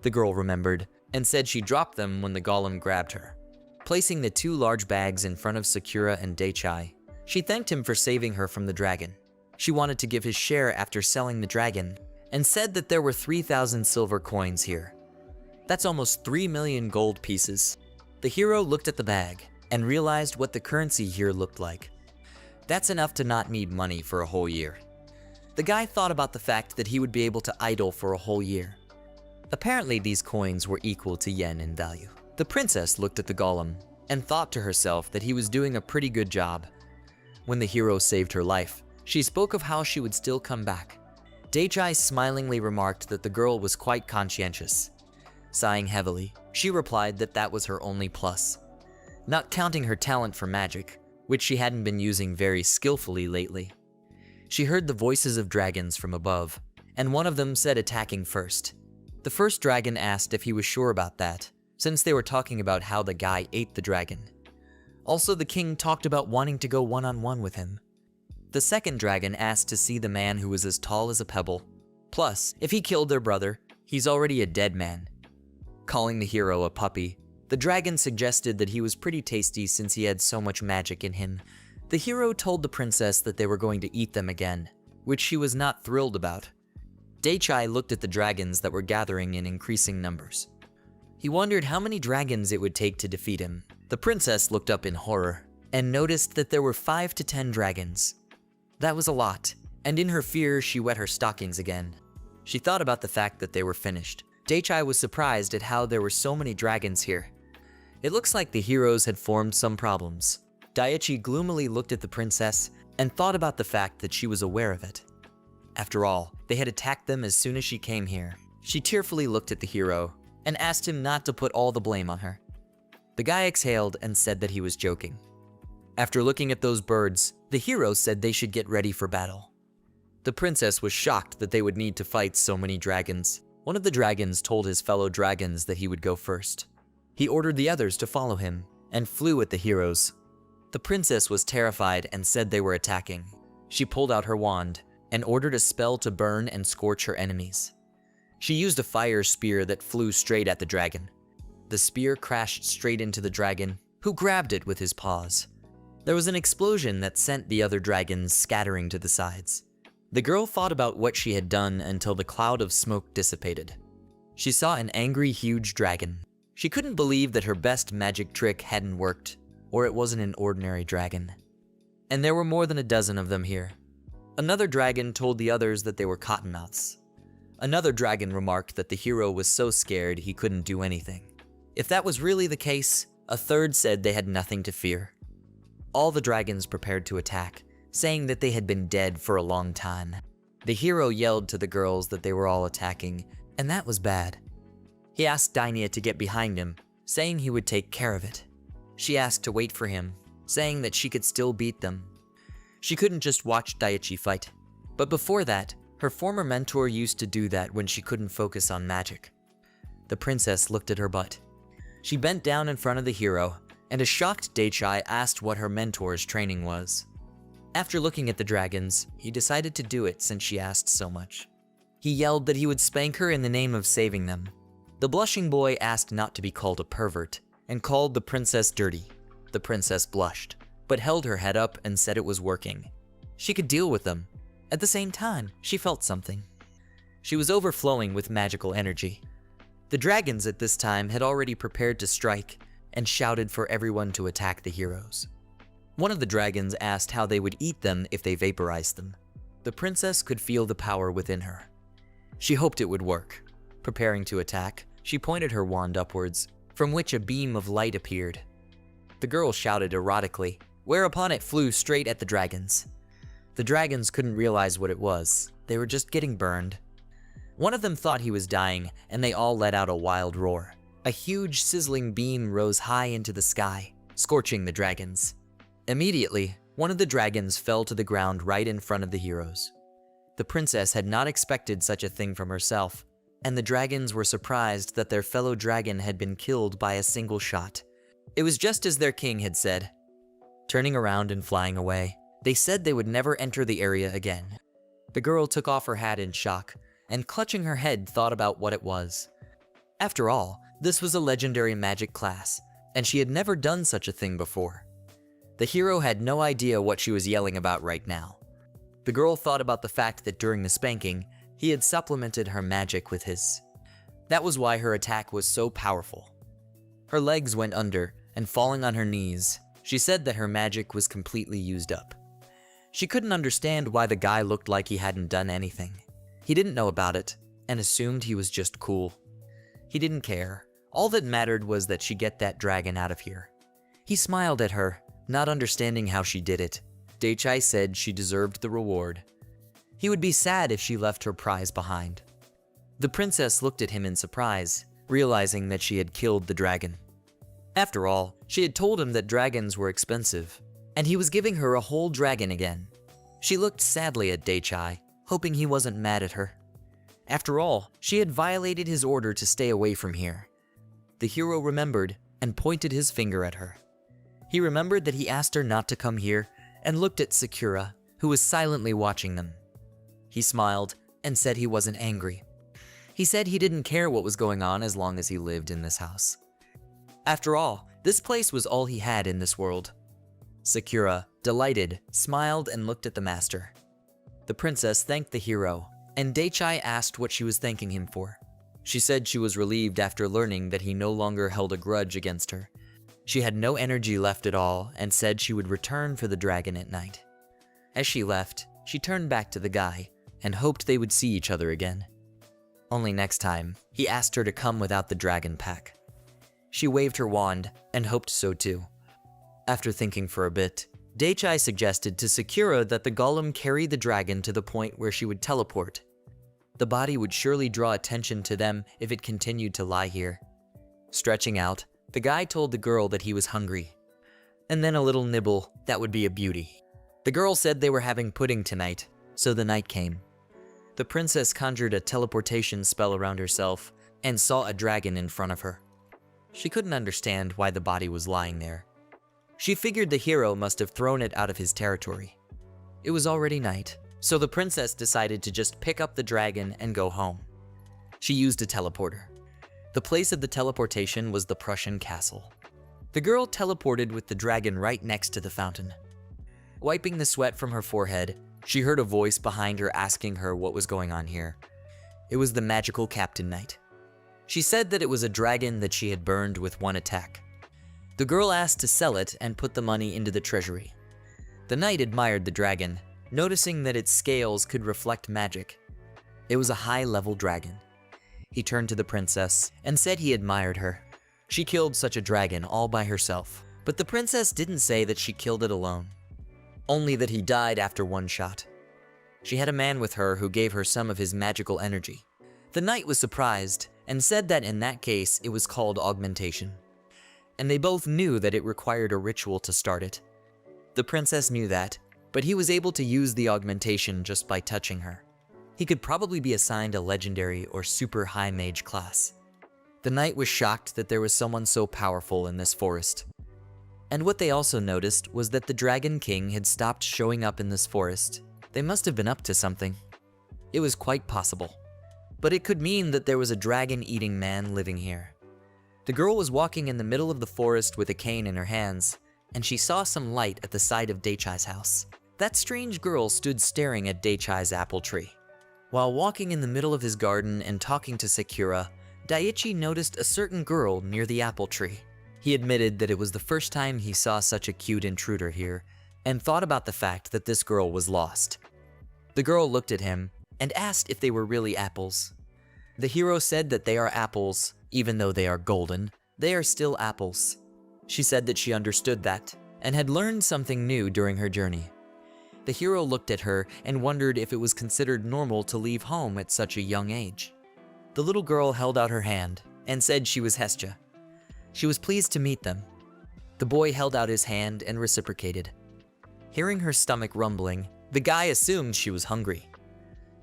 [SPEAKER 1] The girl remembered and said she dropped them when the golem grabbed her. Placing the two large bags in front of Sakura and Daichai, she thanked him for saving her from the dragon. She wanted to give his share after selling the dragon and said that there were 3,000 silver coins here. That's almost 3 million gold pieces. The hero looked at the bag and realized what the currency here looked like. That's enough to not need money for a whole year. The guy thought about the fact that he would be able to idle for a whole year. Apparently these coins were equal to yen in value. The princess looked at the golem and thought to herself that he was doing a pretty good job. When the hero saved her life, she spoke of how she would still come back. Daichai smilingly remarked that the girl was quite conscientious. Sighing heavily, she replied that that was her only plus. Not counting her talent for magic, which she hadn't been using very skillfully lately. She heard the voices of dragons from above, and one of them said attacking first. The first dragon asked if he was sure about that, since they were talking about how the guy ate the dragon. Also, the king talked about wanting to go one-on-one with him. The second dragon asked to see the man who was as tall as a pebble. Plus, if he killed their brother, he's already a dead man. Calling the hero a puppy, the dragon suggested that he was pretty tasty since he had so much magic in him. The hero told the princess that they were going to eat them again, which she was not thrilled about. Daichai looked at the dragons that were gathering in increasing numbers. He wondered how many dragons it would take to defeat him. The princess looked up in horror and noticed that there were 5 to 10 dragons. That was a lot, and in her fear, she wet her stockings again. She thought about the fact that they were finished. Daichai was surprised at how there were so many dragons here. It looks like the heroes had formed some problems. Daichi gloomily looked at the princess and thought about the fact that she was aware of it. After all, they had attacked them as soon as she came here. She tearfully looked at the hero and asked him not to put all the blame on her. The guy exhaled and said that he was joking. After looking at those birds, the hero said they should get ready for battle. The princess was shocked that they would need to fight so many dragons. One of the dragons told his fellow dragons that he would go first. He ordered the others to follow him and flew at the heroes. The princess was terrified and said they were attacking. She pulled out her wand and ordered a spell to burn and scorch her enemies. She used a fire spear that flew straight at the dragon. The spear crashed straight into the dragon, who grabbed it with his paws. There was an explosion that sent the other dragons scattering to the sides. The girl thought about what she had done until the cloud of smoke dissipated. She saw an angry, huge dragon. She couldn't believe that her best magic trick hadn't worked, or it wasn't an ordinary dragon. And there were more than a dozen of them here. Another dragon told the others that they were cottonmouths. Another dragon remarked that the hero was so scared he couldn't do anything. If that was really the case, a third said they had nothing to fear. All the dragons prepared to attack, saying that they had been dead for a long time. The hero yelled to the girls that they were all attacking, and that was bad. He asked Dainya to get behind him, saying he would take care of it. She asked to wait for him, saying that she could still beat them. She couldn't just watch Daichi fight, but before that, her former mentor used to do that when she couldn't focus on magic. The princess looked at her butt. She bent down in front of the hero, and a shocked Daichi asked what her mentor's training was. After looking at the dragons, he decided to do it since she asked so much. He yelled that he would spank her in the name of saving them. The blushing boy asked not to be called a pervert, and called the princess dirty. The princess blushed, but held her head up and said it was working. She could deal with them. At the same time, she felt something. She was overflowing with magical energy. The dragons at this time had already prepared to strike, and shouted for everyone to attack the heroes. One of the dragons asked how they would eat them if they vaporized them. The princess could feel the power within her. She hoped it would work. Preparing to attack, she pointed her wand upwards, from which a beam of light appeared. The girl shouted erotically, whereupon it flew straight at the dragons. The dragons couldn't realize what it was. They were just getting burned. One of them thought he was dying, and they all let out a wild roar. A huge sizzling beam rose high into the sky, scorching the dragons. Immediately, one of the dragons fell to the ground right in front of the heroes. The princess had not expected such a thing from herself, and the dragons were surprised that their fellow dragon had been killed by a single shot. It was just as their king had said. Turning around and flying away, they said they would never enter the area again. The girl took off her hat in shock, and clutching her head thought about what it was. After all, this was a legendary magic class, and she had never done such a thing before. The hero had no idea what she was yelling about right now. The girl thought about the fact that during the spanking, he had supplemented her magic with his. That was why her attack was so powerful. Her legs went under, and falling on her knees, she said that her magic was completely used up. She couldn't understand why the guy looked like he hadn't done anything. He didn't know about it, and assumed he was just cool. He didn't care. All that mattered was that she get that dragon out of here. He smiled at her, not understanding how she did it. Daichi said she deserved the reward. He would be sad if she left her prize behind. The princess looked at him in surprise, realizing that she had killed the dragon. After all, she had told him that dragons were expensive, and he was giving her a whole dragon again. She looked sadly at Daichi, hoping he wasn't mad at her. After all, she had violated his order to stay away from here. The hero remembered and pointed his finger at her. He remembered that he asked her not to come here and looked at Sakura, who was silently watching them. He smiled and said he wasn't angry. He said he didn't care what was going on as long as he lived in this house. After all, this place was all he had in this world. Sakura, delighted, smiled and looked at the master. The princess thanked the hero, and Daichi asked what she was thanking him for. She said she was relieved after learning that he no longer held a grudge against her. She had no energy left at all and said she would return for the dragon at night. As she left, she turned back to the guy and hoped they would see each other again. Only next time, he asked her to come without the dragon pack. She waved her wand and hoped so too. After thinking for a bit, Daichi suggested to Sakura that the golem carry the dragon to the point where she would teleport. The body would surely draw attention to them if it continued to lie here. Stretching out, the guy told the girl that he was hungry. And then a little nibble, that would be a beauty. The girl said they were having pudding tonight, so the night came. The princess conjured a teleportation spell around herself and saw a dragon in front of her. She couldn't understand why the body was lying there. She figured the hero must have thrown it out of his territory. It was already night, so the princess decided to just pick up the dragon and go home. She used a teleporter. The place of the teleportation was the Prussian castle. The girl teleported with the dragon right next to the fountain. Wiping the sweat from her forehead, she heard a voice behind her asking her what was going on here. It was the magical Captain Knight. She said that it was a dragon that she had burned with one attack. The girl asked to sell it and put the money into the treasury. The knight admired the dragon, noticing that its scales could reflect magic. It was a high-level dragon. He turned to the princess and said he admired her. She killed such a dragon all by herself, but the princess didn't say that she killed it alone, only that he died after one shot. She had a man with her who gave her some of his magical energy. The knight was surprised and said that in that case it was called augmentation, and they both knew that it required a ritual to start it. The princess knew that, but he was able to use the augmentation just by touching her. He could probably be assigned a legendary or super high mage class. The knight was shocked that there was someone so powerful in this forest. And what they also noticed was that the Dragon King had stopped showing up in this forest. They must have been up to something. It was quite possible. But it could mean that there was a dragon-eating man living here. The girl was walking in the middle of the forest with a cane in her hands, and she saw some light at the side of Daichai's house. That strange girl stood staring at Daichai's apple tree. While walking in the middle of his garden and talking to Sakura, Daichi noticed a certain girl near the apple tree. He admitted that it was the first time he saw such a cute intruder here, and thought about the fact that this girl was lost. The girl looked at him and asked if they were really apples. The hero said that they are apples, even though they are golden, they are still apples. She said that she understood that, and had learned something new during her journey. The hero looked at her and wondered if it was considered normal to leave home at such a young age. The little girl held out her hand and said she was Hestia. She was pleased to meet them. The boy held out his hand and reciprocated. Hearing her stomach rumbling, the guy assumed she was hungry.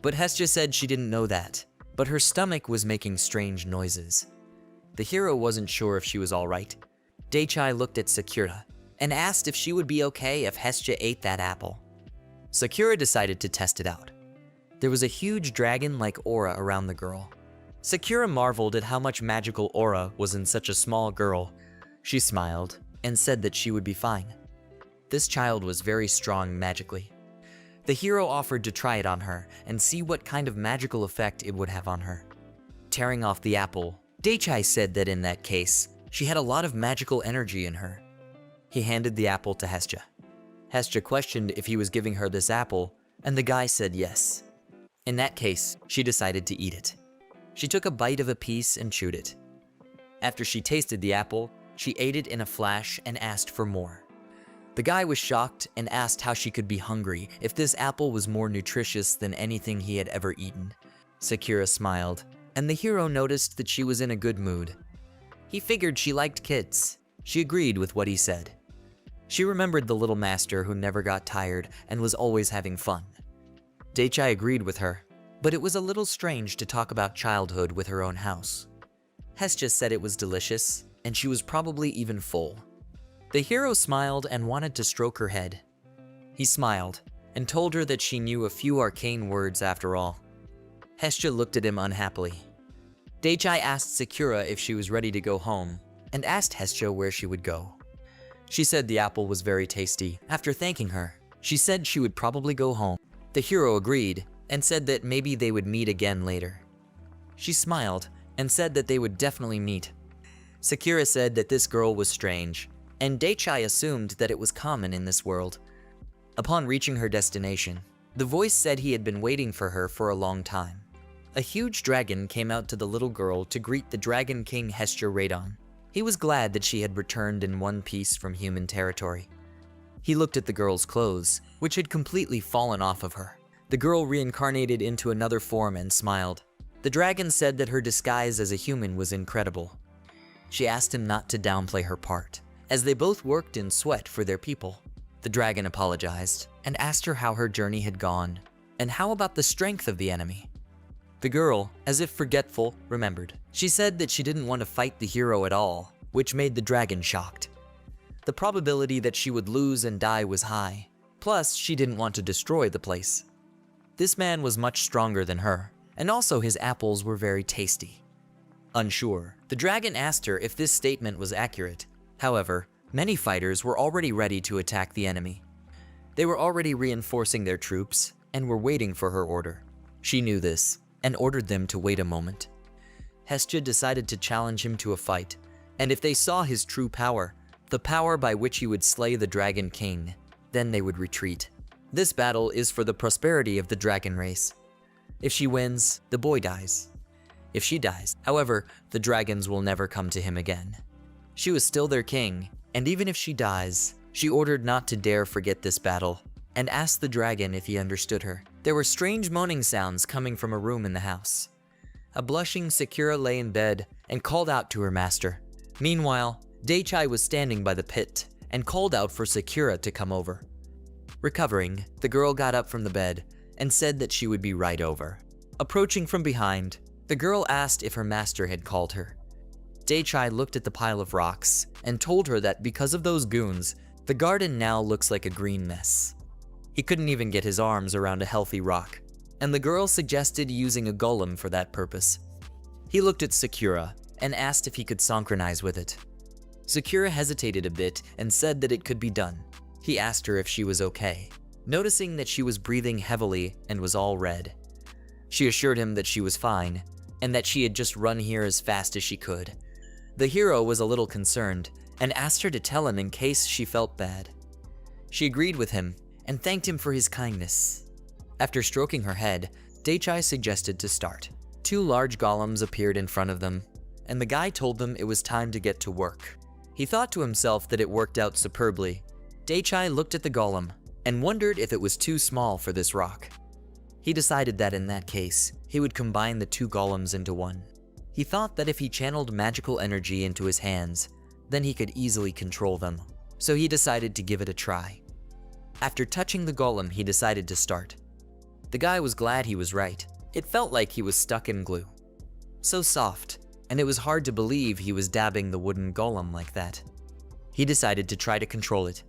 [SPEAKER 1] But Hestia said she didn't know that, but her stomach was making strange noises. The hero wasn't sure if she was alright. Daichai looked at Sakura and asked if she would be okay if Hestia ate that apple. Sakura decided to test it out. There was a huge dragon-like aura around the girl. Sakura marveled at how much magical aura was in such a small girl. She smiled and said that she would be fine. This child was very strong magically. The hero offered to try it on her and see what kind of magical effect it would have on her. Tearing off the apple, Daichai said that in that case, she had a lot of magical energy in her. He handed the apple to Hestia. Hestia questioned if he was giving her this apple, and the guy said yes. In that case, she decided to eat it. She took a bite of a piece and chewed it. After she tasted the apple, she ate it in a flash and asked for more. The guy was shocked and asked how she could be hungry if this apple was more nutritious than anything he had ever eaten. Sakura smiled, and the hero noticed that she was in a good mood. He figured she liked kids. She agreed with what he said. She remembered the little master who never got tired and was always having fun. Daichai agreed with her, but it was a little strange to talk about childhood with her own house. Hestia said it was delicious, and she was probably even full. The hero smiled and wanted to stroke her head. He smiled and told her that she knew a few arcane words after all. Hestia looked at him unhappily. Daichai asked Sakura if she was ready to go home, and asked Hestia where she would go. She said the apple was very tasty. After thanking her, she said she would probably go home. The hero agreed, and said that maybe they would meet again later. She smiled, and said that they would definitely meet. Sakura said that this girl was strange, and Daichai assumed that it was common in this world. Upon reaching her destination, the voice said he had been waiting for her for a long time. A huge dragon came out to the little girl to greet the Dragon King Hestia Radon. He was glad that she had returned in one piece from human territory. He looked at the girl's clothes, which had completely fallen off of her. The girl reincarnated into another form and smiled. The dragon said that her disguise as a human was incredible. She asked him not to downplay her part, as they both worked in sweat for their people. The dragon apologized and asked her how her journey had gone, and how about the strength of the enemy. The girl, as if forgetful, remembered. She said that she didn't want to fight the hero at all, which made the dragon shocked. The probability that she would lose and die was high, plus she didn't want to destroy the place. This man was much stronger than her, and also his apples were very tasty. Unsure, the dragon asked her if this statement was accurate. However, many fighters were already ready to attack the enemy. They were already reinforcing their troops and were waiting for her order. She knew this and ordered them to wait a moment. Hestia decided to challenge him to a fight, and if they saw his true power, the power by which he would slay the Dragon King, then they would retreat. This battle is for the prosperity of the dragon race. If she wins, the boy dies. If she dies, however, the dragons will never come to him again. She was still their king, and even if she dies, she ordered not to dare forget this battle, and asked the dragon if he understood her. There were strange moaning sounds coming from a room in the house. A blushing Sakura lay in bed and called out to her master. Meanwhile, Daichai was standing by the pit and called out for Sakura to come over. Recovering, the girl got up from the bed and said that she would be right over. Approaching from behind, the girl asked if her master had called her. Daichai looked at the pile of rocks and told her that because of those goons, the garden now looks like a green mess. He couldn't even get his arms around a healthy rock, and the girl suggested using a golem for that purpose. He looked at Sakura and asked if he could synchronize with it. Sakura hesitated a bit and said that it could be done. He asked her if she was okay, noticing that she was breathing heavily and was all red. She assured him that she was fine, and that she had just run here as fast as she could. The hero was a little concerned and asked her to tell him in case she felt bad. She agreed with him and thanked him for his kindness. After stroking her head, Daichai suggested to start. 2 large golems appeared in front of them, and the guy told them it was time to get to work. He thought to himself that it worked out superbly. Daichai looked at the golem and wondered if it was too small for this rock. He decided that in that case, he would combine the 2 golems into one. He thought that if he channeled magical energy into his hands, then he could easily control them, so he decided to give it a try. After touching the golem, he decided to start. The guy was glad he was right. It felt like he was stuck in glue. So soft, and it was hard to believe he was dabbing the wooden golem like that. He decided to try to control it.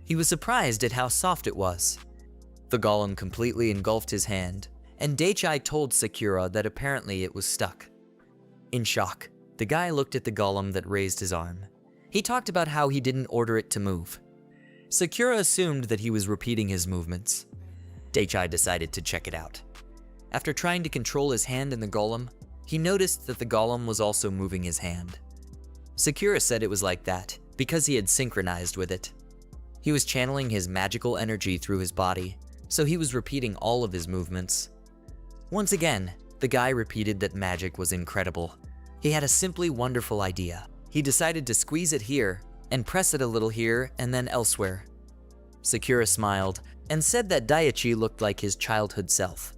[SPEAKER 1] He was surprised at how soft it was. The golem completely engulfed his hand, and Daichai told Sakura that apparently it was stuck. In shock, the guy looked at the golem that raised his arm. He talked about how he didn't order it to move. Sakura assumed that he was repeating his movements. Daichai decided to check it out. After trying to control his hand in the golem, he noticed that the golem was also moving his hand. Sakura said it was like that because he had synchronized with it. He was channeling his magical energy through his body, so he was repeating all of his movements. Once again, the guy repeated that magic was incredible. He had a simply wonderful idea. He decided to squeeze it here and press it a little here and then elsewhere. Sakura smiled and said that Daichi looked like his childhood self.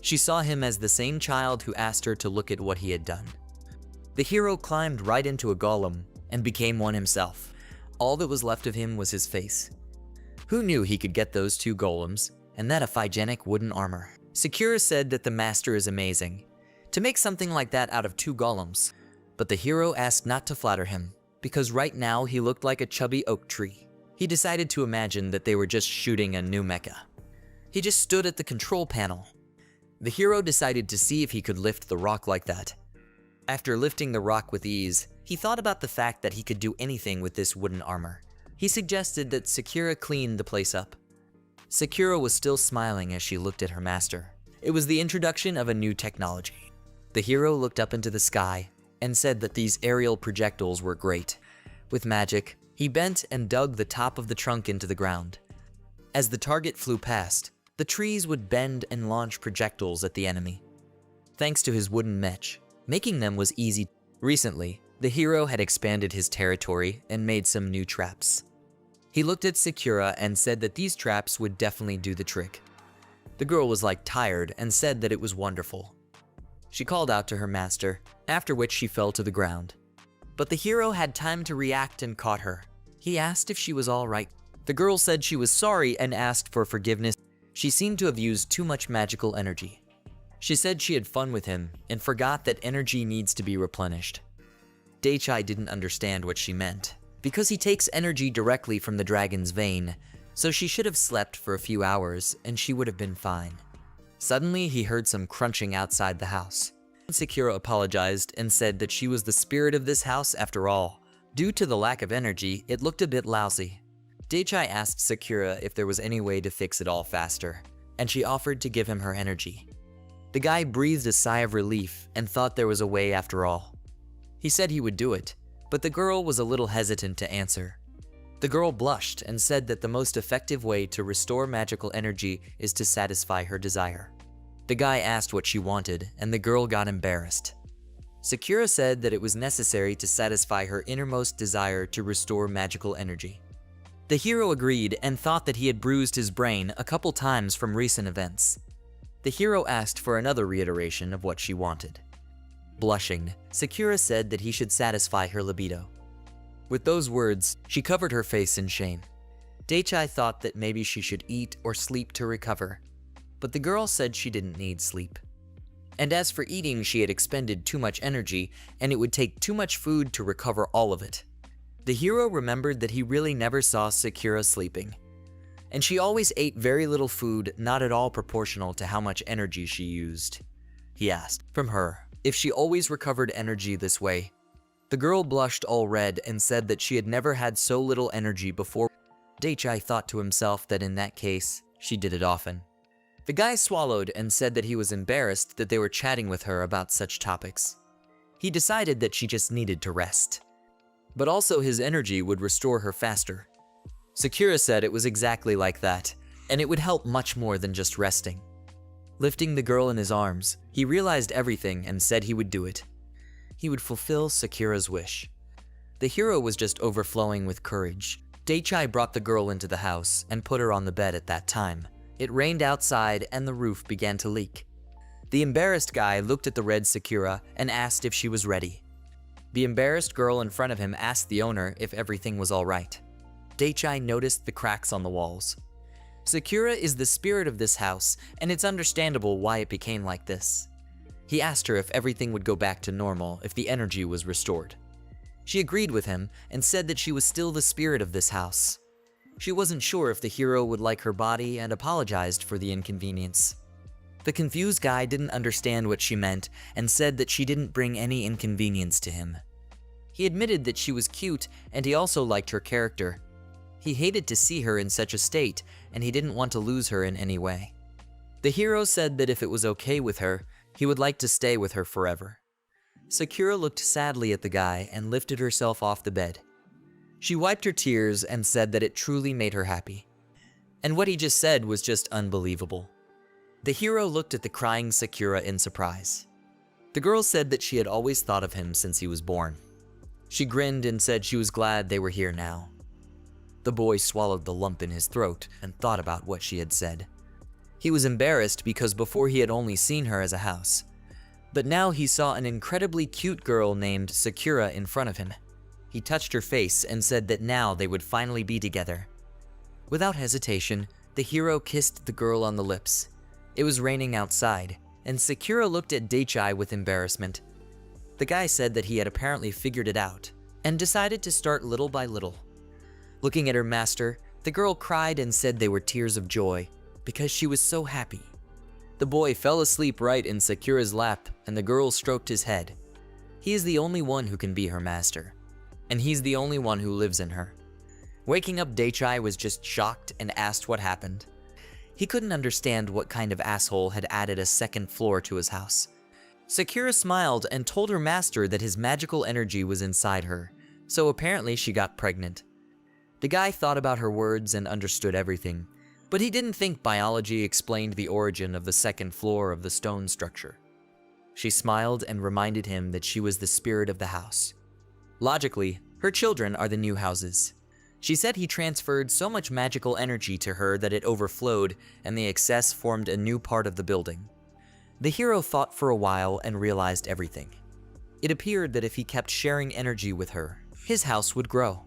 [SPEAKER 1] She saw him as the same child who asked her to look at what he had done. The hero climbed right into a golem and became one himself. All that was left of him was his face. Who knew he could get those 2 golems, and that a phygenic wooden armor? Sakura said that the master is amazing, to make something like that out of 2 golems, but the hero asked not to flatter him, because right now he looked like a chubby oak tree. He decided to imagine that they were just shooting a new mecha. He just stood at the control panel. The hero decided to see if he could lift the rock like that. After lifting the rock with ease, he thought about the fact that he could do anything with this wooden armor. He suggested that Sakura clean the place up. Sakura was still smiling as she looked at her master. It was the introduction of a new technology. The hero looked up into the sky and said that these aerial projectiles were great. With magic, he bent and dug the top of the trunk into the ground. As the target flew past, the trees would bend and launch projectiles at the enemy. Thanks to his wooden mech, making them was easy. Recently, the hero had expanded his territory and made some new traps. He looked at Sakura and said that these traps would definitely do the trick. The girl was tired and said that it was wonderful. She called out to her master, after which she fell to the ground. But the hero had time to react and caught her. He asked if she was all right. The girl said she was sorry and asked for forgiveness. She seemed to have used too much magical energy. She said she had fun with him and forgot that energy needs to be replenished. Daichai didn't understand what she meant, because he takes energy directly from the dragon's vein, so she should have slept for a few hours and she would have been fine. Suddenly, he heard some crunching outside the house. Sakura apologized and said that she was the spirit of this house after all, Due to the lack of energy, it looked a bit lousy. Daichai asked Sakura if there was any way to fix it all faster, and she offered to give him her energy. The guy breathed a sigh of relief and thought there was a way after all. He said he would do it, but the girl was a little hesitant to answer. The girl blushed and said that the most effective way to restore magical energy is to satisfy her desire. The guy asked what she wanted, and the girl got embarrassed. Sakura said that it was necessary to satisfy her innermost desire to restore magical energy. The hero agreed and thought that he had bruised his brain a couple times from recent events. The hero asked for another reiteration of what she wanted. Blushing, Sakura said that he should satisfy her libido. With those words, she covered her face in shame. Daichai thought that maybe she should eat or sleep to recover, but the girl said she didn't need sleep. And as for eating, she had expended too much energy, and it would take too much food to recover all of it. The hero remembered that he really never saw Sakura sleeping, and she always ate very little food, not at all proportional to how much energy she used. He asked from her if she always recovered energy this way. The girl blushed all red and said that she had never had so little energy before. Daichai thought to himself that in that case, she did it often. The guy swallowed and said that he was embarrassed that they were chatting with her about such topics. He decided that she just needed to rest, but also his energy would restore her faster. Sakura said it was exactly like that, and it would help much more than just resting. Lifting the girl in his arms, he realized everything and said he would do it. He would fulfill Sakura's wish. The hero was just overflowing with courage. Daichai brought the girl into the house and put her on the bed at that time. It rained outside and the roof began to leak. The embarrassed guy looked at the red Sakura and asked if she was ready. The embarrassed girl in front of him asked the owner if everything was all right. Daichai noticed the cracks on the walls. Sakura is the spirit of this house, and it's understandable why it became like this. He asked her if everything would go back to normal if the energy was restored. She agreed with him and said that she was still the spirit of this house. She wasn't sure if the hero would like her body and apologized for the inconvenience. The confused guy didn't understand what she meant and said that she didn't bring any inconvenience to him. He admitted that she was cute and he also liked her character. He hated to see her in such a state and he didn't want to lose her in any way. The hero said that if it was okay with her, he would like to stay with her forever. Sakura looked sadly at the guy and lifted herself off the bed. She wiped her tears and said that it truly made her happy. And what he just said was just unbelievable. The hero looked at the crying Sakura in surprise. The girl said that she had always thought of him since he was born. She grinned and said she was glad they were here now. The boy swallowed the lump in his throat and thought about what she had said. He was embarrassed because before he had only seen her as a house. But now he saw an incredibly cute girl named Sakura in front of him. He touched her face and said that now they would finally be together. Without hesitation, the hero kissed the girl on the lips. It was raining outside, and Sakura looked at Daichai with embarrassment. The guy said that he had apparently figured it out, and decided to start little by little. Looking at her master, the girl cried and said they were tears of joy, because she was so happy. The boy fell asleep right in Sakura's lap, and the girl stroked his head. He is the only one who can be her master, and he's the only one who lives in her. Waking up, Daichai was just shocked and asked what happened. He couldn't understand what kind of asshole had added a second floor to his house. Sakura smiled and told her master that his magical energy was inside her, so apparently she got pregnant. The guy thought about her words and understood everything, but he didn't think biology explained the origin of the second floor of the stone structure. She smiled and reminded him that she was the spirit of the house. Logically, her children are the new houses. She said he transferred so much magical energy to her that it overflowed and the excess formed a new part of the building. The hero thought for a while and realized everything. It appeared that if he kept sharing energy with her, his house would grow.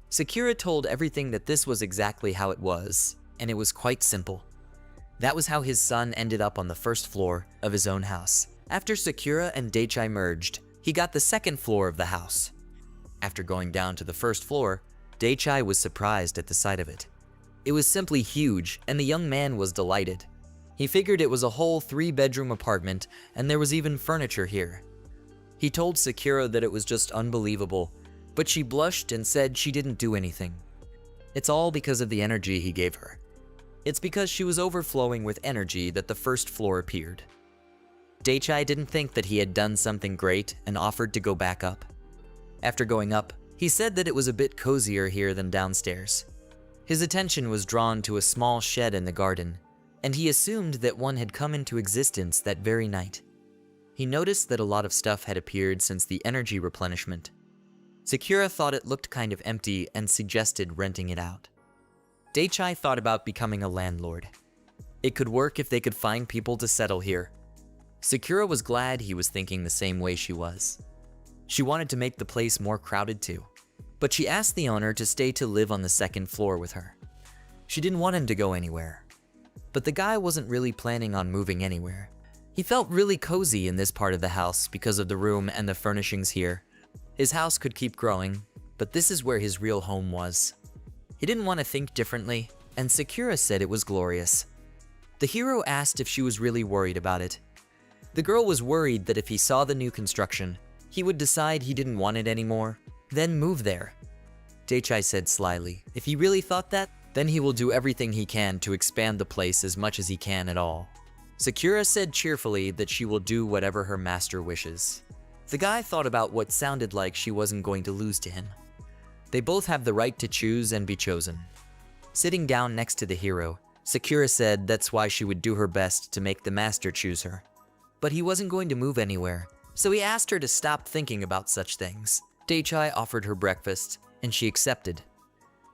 [SPEAKER 1] Sakura told everything that this was exactly how it was, and it was quite simple. That was how his son ended up on the first floor of his own house. After Sakura and Daichai merged, he got the second floor of the house. After going down to the first floor, Daichai was surprised at the sight of it. It was simply huge, and the young man was delighted. He figured it was a whole 3-bedroom apartment, and there was even furniture here. He told Sakura that it was just unbelievable, but she blushed and said she didn't do anything. It's all because of the energy he gave her. It's because she was overflowing with energy that the first floor appeared. Dake didn't think that he had done something great and offered to go back up. After going up, he said that it was a bit cozier here than downstairs. His attention was drawn to a small shed in the garden, and he assumed that one had come into existence that very night. He noticed that a lot of stuff had appeared since the energy replenishment. Sakura thought it looked kind of empty and suggested renting it out. Dake thought about becoming a landlord. It could work if they could find people to settle here. Sakura was glad he was thinking the same way she was. She wanted to make the place more crowded too, but she asked the owner to stay to live on the second floor with her. She didn't want him to go anywhere. But the guy wasn't really planning on moving anywhere. He felt really cozy in this part of the house because of the room and the furnishings here. His house could keep growing, but this is where his real home was. He didn't want to think differently, and Sakura said it was glorious. The hero asked if she was really worried about it. The girl was worried that if he saw the new construction, he would decide he didn't want it anymore, then move there. Dake said slyly, if he really thought that, then he will do everything he can to expand the place as much as he can at all. Sakura said cheerfully that she will do whatever her master wishes. The guy thought about what sounded like she wasn't going to lose to him. They both have the right to choose and be chosen. Sitting down next to the hero, Sakura said that's why she would do her best to make the master choose her. But he wasn't going to move anywhere, so he asked her to stop thinking about such things. Dake offered her breakfast, and she accepted.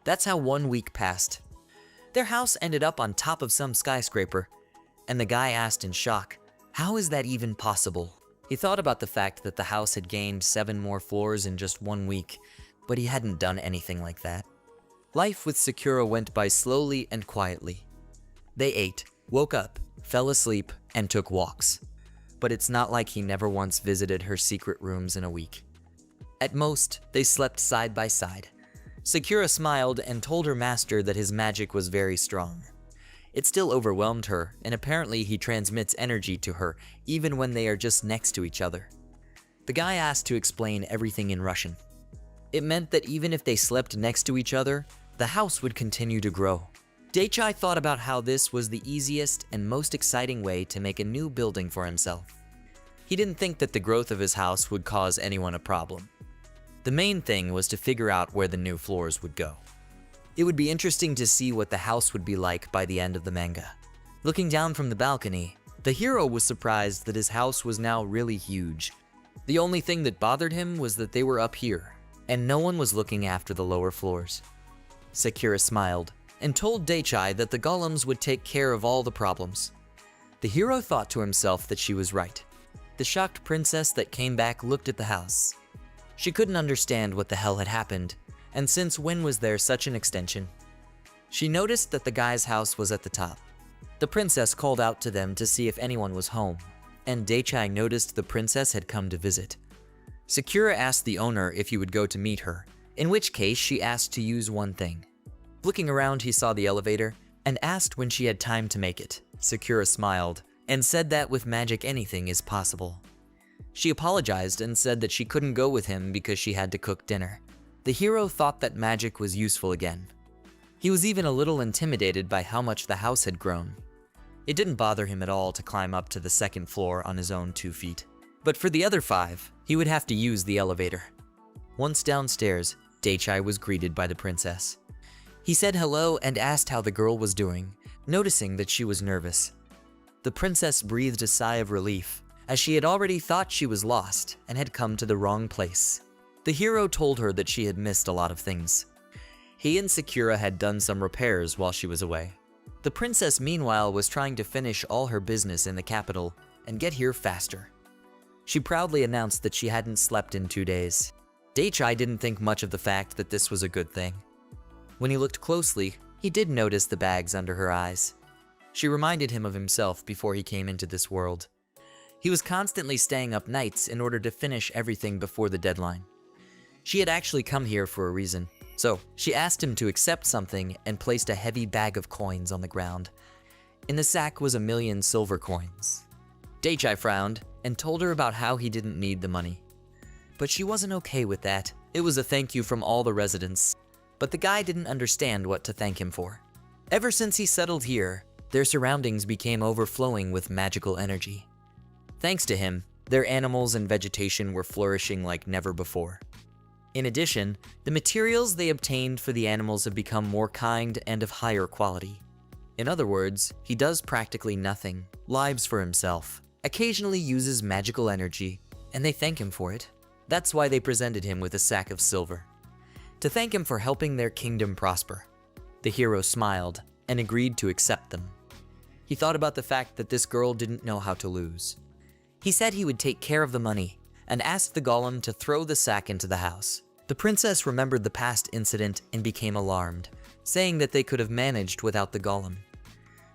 [SPEAKER 1] That's how 1 week passed. Their house ended up on top of some skyscraper, and the guy asked in shock, how is that even possible? He thought about the fact that the house had gained 7 more floors in just 1 week, but he hadn't done anything like that. Life with Sakura went by slowly and quietly. They ate, woke up, fell asleep, and took walks. But it's not like he never once visited her secret rooms in a week. At most, they slept side by side. Sakura smiled and told her master that his magic was very strong. It still overwhelmed her, and apparently he transmits energy to her even when they are just next to each other. The guy asked to explain everything in Russian. It meant that even if they slept next to each other, the house would continue to grow. Dake thought about how this was the easiest and most exciting way to make a new building for himself. He didn't think that the growth of his house would cause anyone a problem. The main thing was to figure out where the new floors would go. It would be interesting to see what the house would be like by the end of the manga. Looking down from the balcony, the hero was surprised that his house was now really huge. The only thing that bothered him was that they were up here, and no one was looking after the lower floors. Sakura smiled and told Dake that the golems would take care of all the problems. The hero thought to himself that she was right. The shocked princess that came back looked at the house. She couldn't understand what the hell had happened, and since when was there such an extension? She noticed that the guy's house was at the top. The princess called out to them to see if anyone was home, and Dake noticed the princess had come to visit. Sakura asked the owner if he would go to meet her, in which case she asked to use one thing. Looking around, he saw the elevator and asked when she had time to make it. Sakura smiled and said that with magic anything is possible. She apologized and said that she couldn't go with him because she had to cook dinner. The hero thought that magic was useful again. He was even a little intimidated by how much the house had grown. It didn't bother him at all to climb up to the second floor on his own 2 feet. But for the other 5, he would have to use the elevator. Once downstairs, Dake was greeted by the princess. He said hello and asked how the girl was doing, noticing that she was nervous. The princess breathed a sigh of relief, as she had already thought she was lost and had come to the wrong place. The hero told her that she had missed a lot of things. He and Sakura had done some repairs while she was away. The princess, meanwhile, was trying to finish all her business in the capital and get here faster. She proudly announced that she hadn't slept in 2 days. Dake didn't think much of the fact that this was a good thing. When he looked closely, he did notice the bags under her eyes. She reminded him of himself before he came into this world. He was constantly staying up nights in order to finish everything before the deadline. She had actually come here for a reason, so she asked him to accept something and placed a heavy bag of coins on the ground. In the sack was 1,000,000 silver coins. Dake frowned and told her about how he didn't need the money. But she wasn't okay with that, It was a thank you from all the residents, but the guy didn't understand what to thank him for. Ever since he settled here, their surroundings became overflowing with magical energy. Thanks to him, their animals and vegetation were flourishing like never before. In addition, the materials they obtained for the animals have become more kind and of higher quality. In other words, he does practically nothing, lives for himself, occasionally uses magical energy, and they thank him for it. That's why they presented him with a sack of silver, to thank him for helping their kingdom prosper. The hero smiled and agreed to accept them. He thought about the fact that this girl didn't know how to lose. He said he would take care of the money and asked the golem to throw the sack into the house. The princess remembered the past incident and became alarmed, saying that they could have managed without the golem.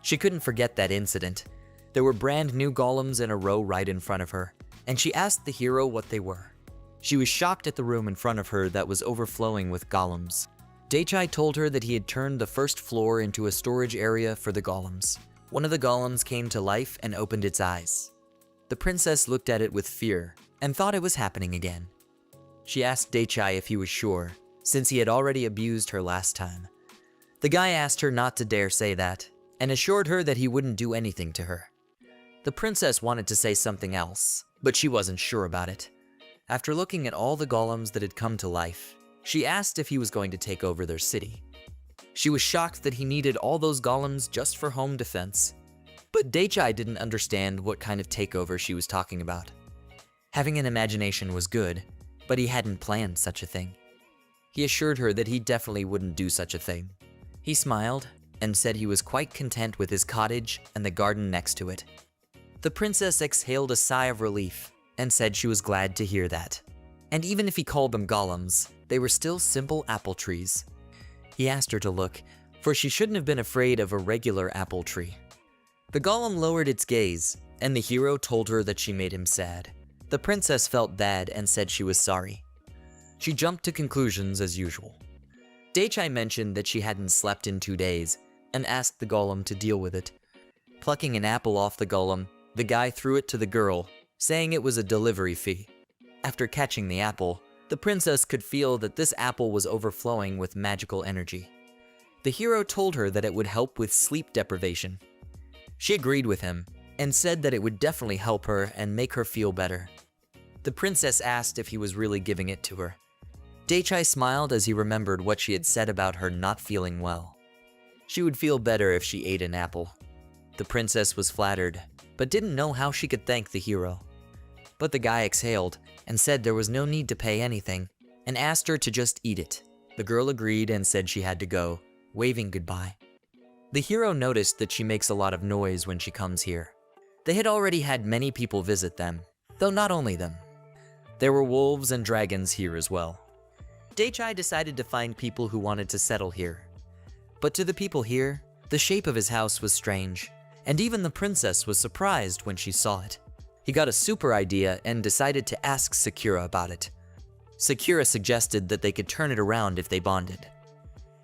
[SPEAKER 1] She couldn't forget that incident. There were brand new golems in a row right in front of her, and she asked the hero what they were. She was shocked at the room in front of her that was overflowing with golems. Dake told her that he had turned the first floor into a storage area for the golems. One of the golems came to life and opened its eyes. The princess looked at it with fear and thought it was happening again. She asked Dake if he was sure, since he had already abused her last time. The guy asked her not to dare say that, and assured her that he wouldn't do anything to her. The princess wanted to say something else, but she wasn't sure about it. After looking at all the golems that had come to life, she asked if he was going to take over their city. She was shocked that he needed all those golems just for home defense. But Dake didn't understand what kind of takeover she was talking about. Having an imagination was good, but he hadn't planned such a thing. He assured her that he definitely wouldn't do such a thing. He smiled and said he was quite content with his cottage and the garden next to it. The princess exhaled a sigh of relief and said she was glad to hear that. And even if he called them golems, they were still simple apple trees. He asked her to look, for she shouldn't have been afraid of a regular apple tree. The golem lowered its gaze, and the hero told her that she made him sad. The princess felt bad and said she was sorry. She jumped to conclusions as usual. Dake mentioned that she hadn't slept in 2 days, and asked the golem to deal with it. Plucking an apple off the golem, the guy threw it to the girl, saying it was a delivery fee. After catching the apple, the princess could feel that this apple was overflowing with magical energy. The hero told her that it would help with sleep deprivation. She agreed with him, and said that it would definitely help her and make her feel better. The princess asked if he was really giving it to her. Dake smiled as he remembered what she had said about her not feeling well. She would feel better if she ate an apple. The princess was flattered, but didn't know how she could thank the hero. But the guy exhaled and said there was no need to pay anything, and asked her to just eat it. The girl agreed and said she had to go, waving goodbye. The hero noticed that she makes a lot of noise when she comes here. They had already had many people visit them, though not only them. There were wolves and dragons here as well. Dake decided to find people who wanted to settle here. But to the people here, the shape of his house was strange, and even the princess was surprised when she saw it. He got a super idea and decided to ask Sakura about it. Sakura suggested that they could turn it around if they bonded.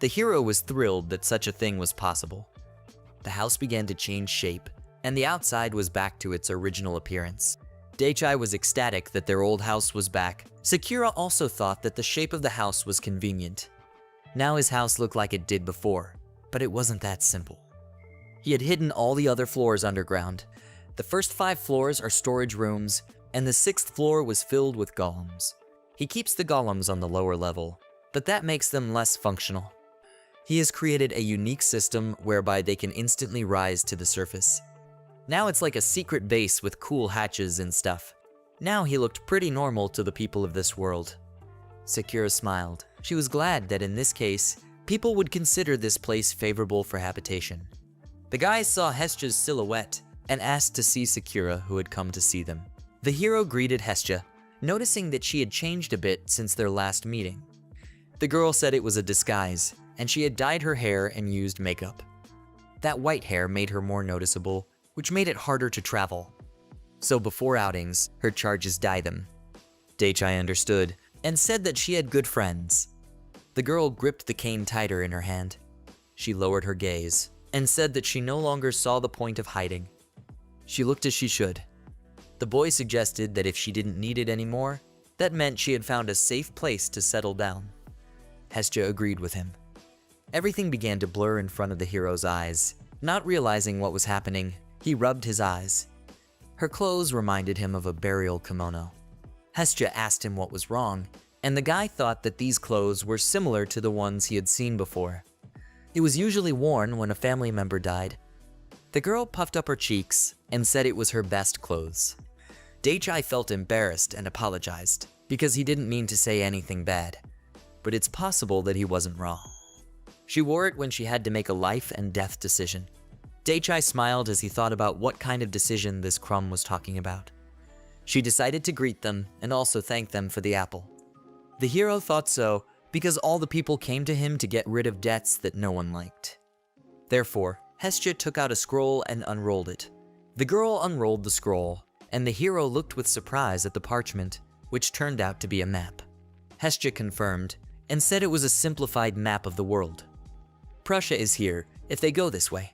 [SPEAKER 1] The hero was thrilled that such a thing was possible. The house began to change shape, and the outside was back to its original appearance. Dake was ecstatic that their old house was back. Sakura also thought that the shape of the house was convenient. Now his house looked like it did before, but it wasn't that simple. He had hidden all the other floors underground. The first 5 floors are storage rooms, and the 6th floor was filled with golems. He keeps the golems on the lower level, but that makes them less functional. He has created a unique system whereby they can instantly rise to the surface. Now it's like a secret base with cool hatches and stuff. Now he looked pretty normal to the people of this world. Sakura smiled. She was glad that in this case, people would consider this place favorable for habitation. The guys saw Hesja's silhouette and asked to see Sakura, who had come to see them. The hero greeted Hesja, noticing that she had changed a bit since their last meeting. The girl said it was a disguise, and she had dyed her hair and used makeup. That white hair made her more noticeable, which made it harder to travel. So before outings, her charges dye them. Dake understood, and said that she had good friends. The girl gripped the cane tighter in her hand. She lowered her gaze, and said that she no longer saw the point of hiding. She looked as she should. The boy suggested that if she didn't need it anymore, That meant she had found a safe place to settle down. Hestia agreed with him. Everything began to blur in front of the hero's eyes. Not realizing what was happening, he rubbed his eyes. Her clothes reminded him of a burial kimono. Hestia asked him what was wrong, and the guy thought that these clothes were similar to the ones he had seen before. It was usually worn when a family member died. The girl puffed up her cheeks and said it was her best clothes. Dake felt embarrassed and apologized, because he didn't mean to say anything bad. But it's possible that he wasn't wrong. She wore it when she had to make a life and death decision. Dake smiled as he thought about what kind of decision this crumb was talking about. She decided to greet them and also thank them for the apple. The hero thought so because all the people came to him to get rid of debts that no one liked. Therefore, Hestia took out a scroll and unrolled it. The girl unrolled the scroll, and the hero looked with surprise at the parchment, which turned out to be a map. Hestia confirmed and said it was a simplified map of the world. Prussia is here if they go this way.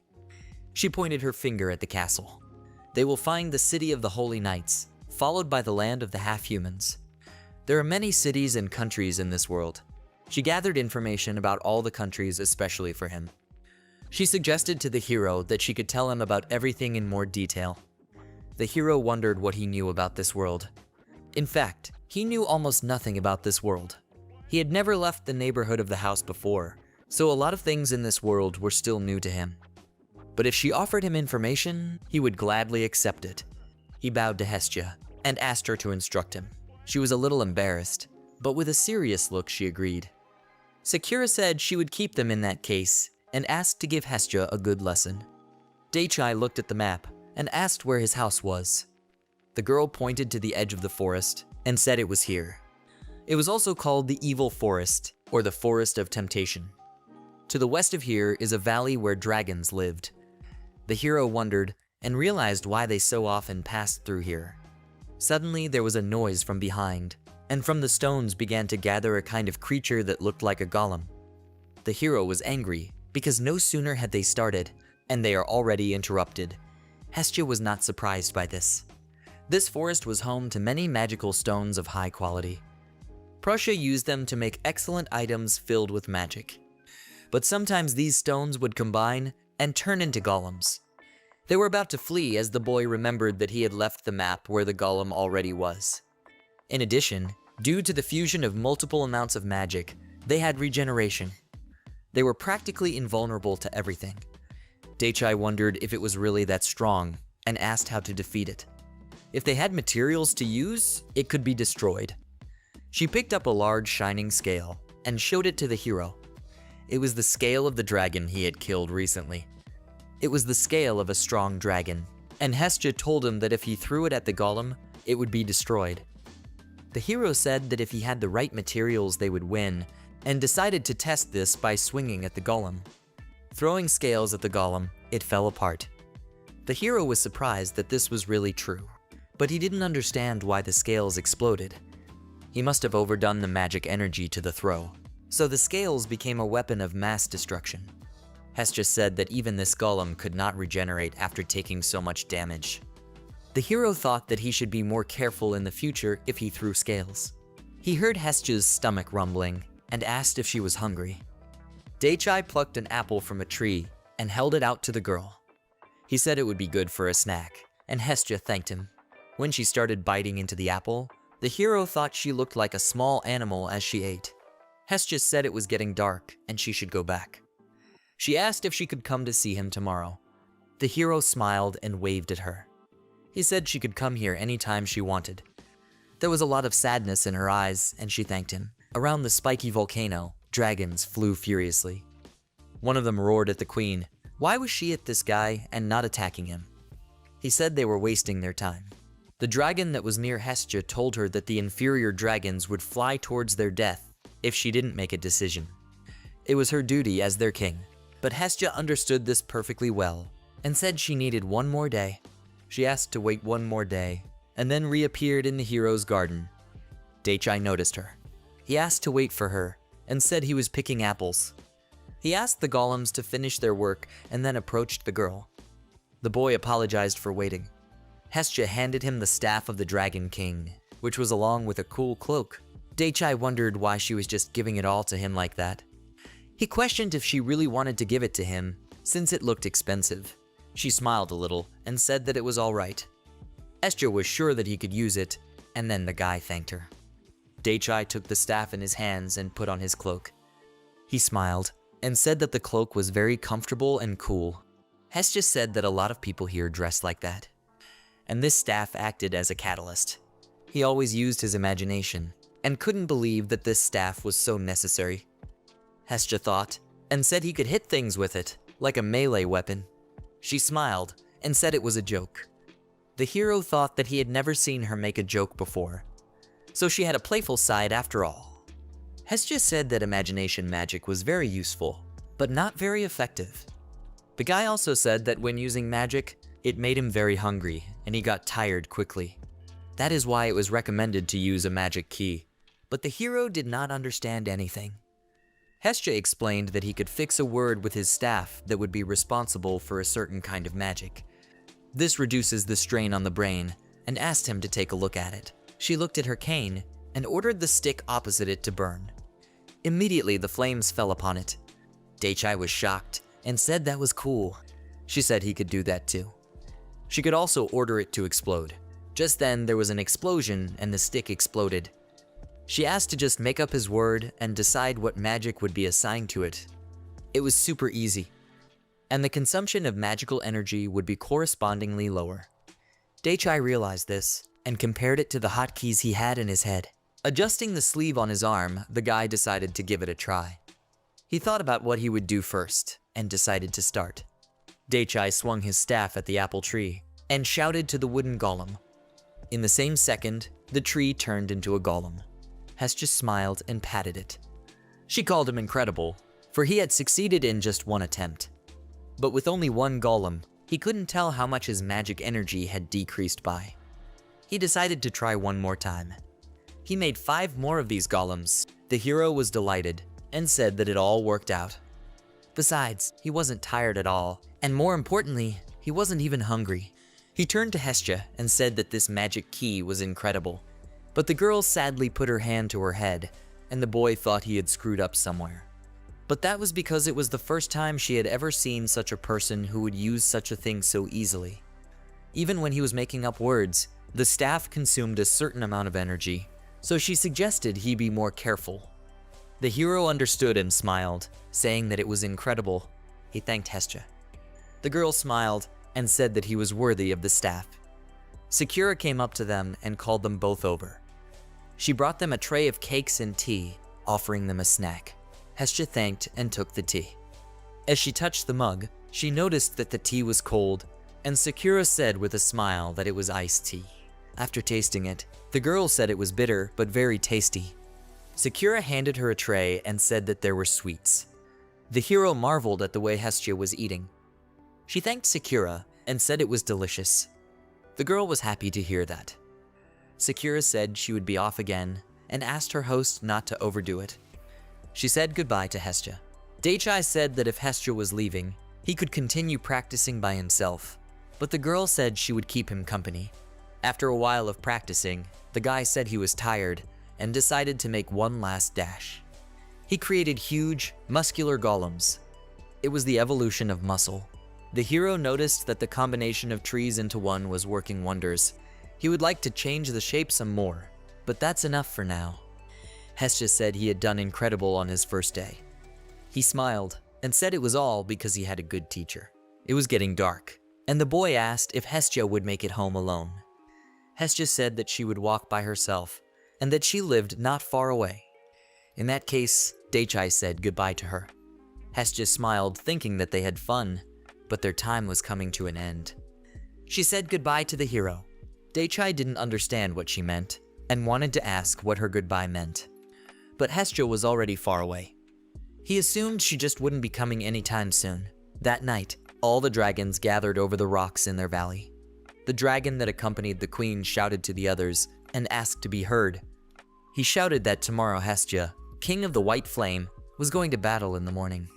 [SPEAKER 1] She pointed her finger at the castle. They will find the city of the Holy Knights, followed by the land of the half-humans. There are many cities and countries in this world. She gathered information about all the countries especially for him. She suggested to the hero that she could tell him about everything in more detail. The hero wondered what he knew about this world. In fact, he knew almost nothing about this world. He had never left the neighborhood of the house before, so a lot of things in this world were still new to him. But if she offered him information, he would gladly accept it. He bowed to Hestia and asked her to instruct him. She was a little embarrassed, but with a serious look she agreed. Sakura said she would keep them in that case and asked to give Hestia a good lesson. Dake looked at the map and asked where his house was. The girl pointed to the edge of the forest and said it was here. It was also called the Evil Forest, or the Forest of Temptation. To the west of here is a valley where dragons lived. The hero wondered and realized why they so often passed through here. Suddenly there was a noise from behind, and from the stones began to gather a kind of creature that looked like a golem. The hero was angry, because no sooner had they started, and they are already interrupted. Hestia was not surprised by this. This forest was home to many magical stones of high quality. Prussia used them to make excellent items filled with magic. But sometimes these stones would combine and turn into golems. They were about to flee as the boy remembered that he had left the map where the golem already was. In addition, due to the fusion of multiple amounts of magic, they had regeneration. They were practically invulnerable to everything. Dake wondered if it was really that strong and asked how to defeat it. If they had materials to use, it could be destroyed. She picked up a large shining scale and showed it to the hero. It was the scale of the dragon he had killed recently. It was the scale of a strong dragon, and Hestia told him that if he threw it at the golem, it would be destroyed. The hero said that if he had the right materials they would win, and decided to test this by swinging at the golem. Throwing scales at the golem, it fell apart. The hero was surprised that this was really true, but he didn't understand why the scales exploded. He must have overdone the magic energy to the throw, so the scales became a weapon of mass destruction. Hestia said that even this golem could not regenerate after taking so much damage. The hero thought that he should be more careful in the future if he threw scales. He heard Hestia's stomach rumbling and asked if she was hungry. Dake plucked an apple from a tree and held it out to the girl. He said it would be good for a snack, and Hestia thanked him. When she started biting into the apple, the hero thought she looked like a small animal as she ate. Hestia said it was getting dark and she should go back. She asked if she could come to see him tomorrow. The hero smiled and waved at her. He said she could come here anytime she wanted. There was a lot of sadness in her eyes, and she thanked him. Around the spiky volcano, dragons flew furiously. One of them roared at the queen. Why was she at this guy and not attacking him? He said they were wasting their time. The dragon that was near Hestia told her that the inferior dragons would fly towards their death if she didn't make a decision. It was her duty as their king. But Hestia understood this perfectly well and said she needed one more day. She asked to wait one more day and then reappeared in the hero's garden. Dake noticed her. He asked to wait for her and said he was picking apples. He asked the golems to finish their work and then approached the girl. The boy apologized for waiting. Hestia handed him the staff of the Dragon King. which was along with a cool cloak. Daichai wondered why she was just giving it all to him like that. He questioned if she really wanted to give it to him, since it looked expensive. She smiled a little and said that it was alright. Hestia was sure that he could use it, and then the guy thanked her. Daichai took the staff in his hands and put on his cloak. He smiled and said that the cloak was very comfortable and cool. Hestia said that a lot of people here dress like that. And this staff acted as a catalyst. He always used his imagination and couldn't believe that this staff was so necessary. Hestia thought and said he could hit things with it, like a melee weapon. She smiled and said it was a joke. The hero thought that he had never seen her make a joke before, so she had a playful side after all. Hestia said that imagination magic was very useful, but not very effective. The guy also said that when using magic, it made him very hungry and he got tired quickly. That is why it was recommended to use a magic key, but the hero did not understand anything. Hestia explained that he could fix a word with his staff that would be responsible for a certain kind of magic. This reduces the strain on the brain, and asked him to take a look at it. She looked at her cane and ordered the stick opposite it to burn. Immediately the flames fell upon it. Daichai was shocked and said that was cool. She said he could do that too. She could also order it to explode. Just then there was an explosion and the stick exploded. She asked to just make up his word and decide what magic would be assigned to it. It was super easy, and the consumption of magical energy would be correspondingly lower. Daichai realized this and compared it to the hotkeys he had in his head. Adjusting the sleeve on his arm, the guy decided to give it a try. He thought about what he would do first and decided to start. Daichai swung his staff at the apple tree and shouted to the wooden golem. In the same second, the tree turned into a golem. Hestia smiled and patted it. She called him incredible, for he had succeeded in just one attempt. But with only one golem, he couldn't tell how much his magic energy had decreased by. He decided to try one more time. He made 5 more of these golems. The hero was delighted and said that it all worked out. Besides, he wasn't tired at all, and more importantly, he wasn't even hungry. He turned to Hestia and said that this magic key was incredible. But the girl sadly put her hand to her head, and the boy thought he had screwed up somewhere. But that was because it was the first time she had ever seen such a person who would use such a thing so easily. Even when he was making up words, the staff consumed a certain amount of energy, so she suggested he be more careful. The hero understood and smiled, saying that it was incredible. He thanked Hestia. The girl smiled and said that he was worthy of the staff. Sakura came up to them and called them both over. She brought them a tray of cakes and tea, offering them a snack. Hestia thanked and took the tea. As she touched the mug, she noticed that the tea was cold, and Sakura said with a smile that it was iced tea. After tasting it, the girl said it was bitter but very tasty. Sakura handed her a tray and said that there were sweets. The hero marveled at the way Hestia was eating. She thanked Sakura and said it was delicious. The girl was happy to hear that. Sakura said she would be off again and asked her host not to overdo it. She said goodbye to Hestia. Daichai said that if Hestia was leaving, he could continue practicing by himself, but the girl said she would keep him company. After a while of practicing, the guy said he was tired and decided to make one last dash. He created huge, muscular golems. It was the evolution of muscle. The hero noticed that the combination of trees into one was working wonders. He would like to change the shape some more, but that's enough for now. Hestia said he had done incredible on his first day. He smiled and said it was all because he had a good teacher. It was getting dark, and the boy asked if Hestia would make it home alone. Hestia said that she would walk by herself and that she lived not far away. In that case, Daichai said goodbye to her. Hestia smiled, thinking that they had fun, but their time was coming to an end. She said goodbye to the hero. Daichai didn't understand what she meant and wanted to ask what her goodbye meant. But Hestia was already far away. He assumed she just wouldn't be coming anytime soon. That night, all the dragons gathered over the rocks in their valley. The dragon that accompanied the queen shouted to the others and asked to be heard. He shouted that tomorrow Hestia, king of the White Flame, was going to battle in the morning.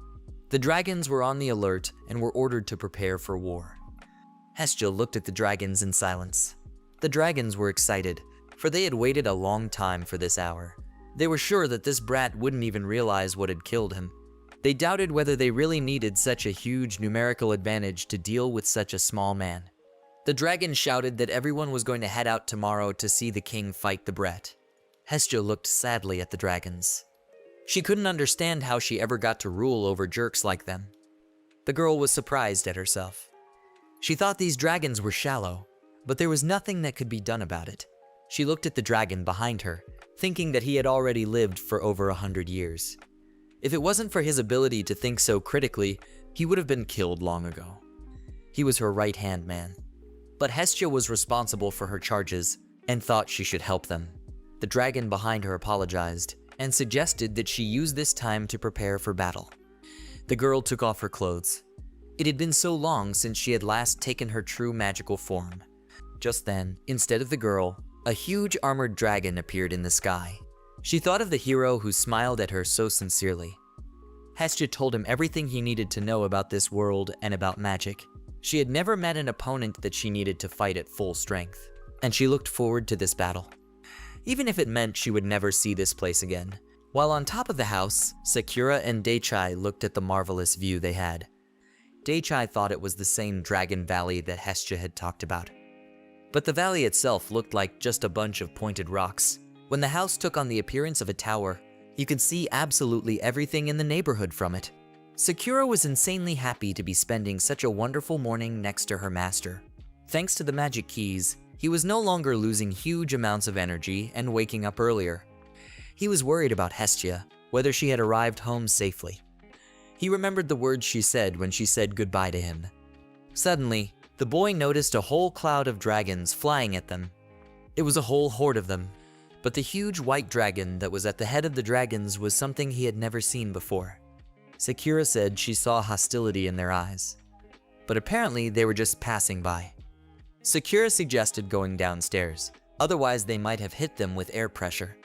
[SPEAKER 1] The dragons were on the alert and were ordered to prepare for war. Hestia looked at the dragons in silence. The dragons were excited. for they had waited a long time for this hour. They were sure that this brat wouldn't even realize what had killed him. They doubted whether they really needed such a huge numerical advantage to deal with such a small man. The dragon shouted that everyone was going to head out tomorrow to see the king fight the brat. Hestia looked sadly at the dragons. She couldn't understand how she ever got to rule over jerks like them. The girl was surprised at herself. She thought these dragons were shallow, but there was nothing that could be done about it. She looked at the dragon behind her, thinking that he had already lived for over 100 years. If it wasn't for his ability to think so critically, he would have been killed long ago. He was her right-hand man. But Hestia was responsible for her charges and thought she should help them. The dragon behind her apologized and suggested that she use this time to prepare for battle. The girl took off her clothes. It had been so long since she had last taken her true magical form. Just then, instead of the girl, a huge armored dragon appeared in the sky. She thought of the hero who smiled at her so sincerely. Hestia told him everything he needed to know about this world and about magic. She had never met an opponent that she needed to fight at full strength, and she looked forward to this battle. Even if it meant she would never see this place again. While on top of the house, Sakura and dake looked at the marvelous view they had. dake thought it was the same Dragon Valley that Hestia had talked about. But the valley itself looked like just a bunch of pointed rocks. When the house took on the appearance of a tower, you could see absolutely everything in the neighborhood from it. Sakura was insanely happy to be spending such a wonderful morning next to her master. Thanks to the magic keys, he was no longer losing huge amounts of energy and waking up earlier. He was worried about Hestia, whether she had arrived home safely. He remembered the words she said when she said goodbye to him. Suddenly, the boy noticed a whole cloud of dragons flying at them. It was a whole horde of them, but the huge white dragon that was at the head of the dragons was something he had never seen before. Sakura said she saw hostility in their eyes, but apparently they were just passing by. Sakura suggested going downstairs, otherwise they might have hit them with air pressure.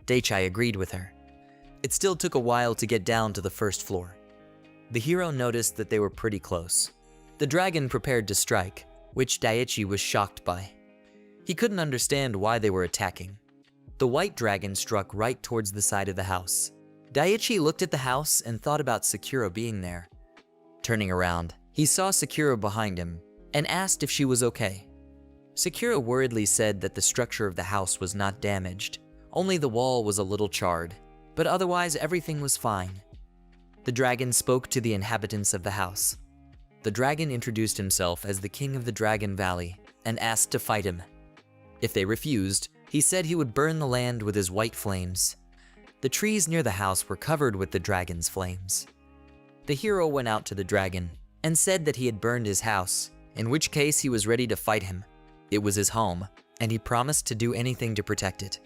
[SPEAKER 1] dake agreed with her. It still took a while to get down to the first floor. The hero noticed that they were pretty close. The dragon prepared to strike, which dake was shocked by. He couldn't understand why they were attacking. The white dragon struck right towards the side of the house. dake looked at the house and thought about Sakura being there. Turning around, he saw Sakura behind him and asked if she was okay. Sakura worriedly said that the structure of the house was not damaged, only the wall was a little charred, but otherwise everything was fine. The dragon spoke to the inhabitants of the house. The dragon introduced himself as the king of the Dragon Valley and asked to fight him. If they refused, he said he would burn the land with his white flames. The trees near the house were covered with the dragon's flames. The hero went out to the dragon and said that he had burned his house, in which case he was ready to fight him. It was his home, and he promised to do anything to protect it.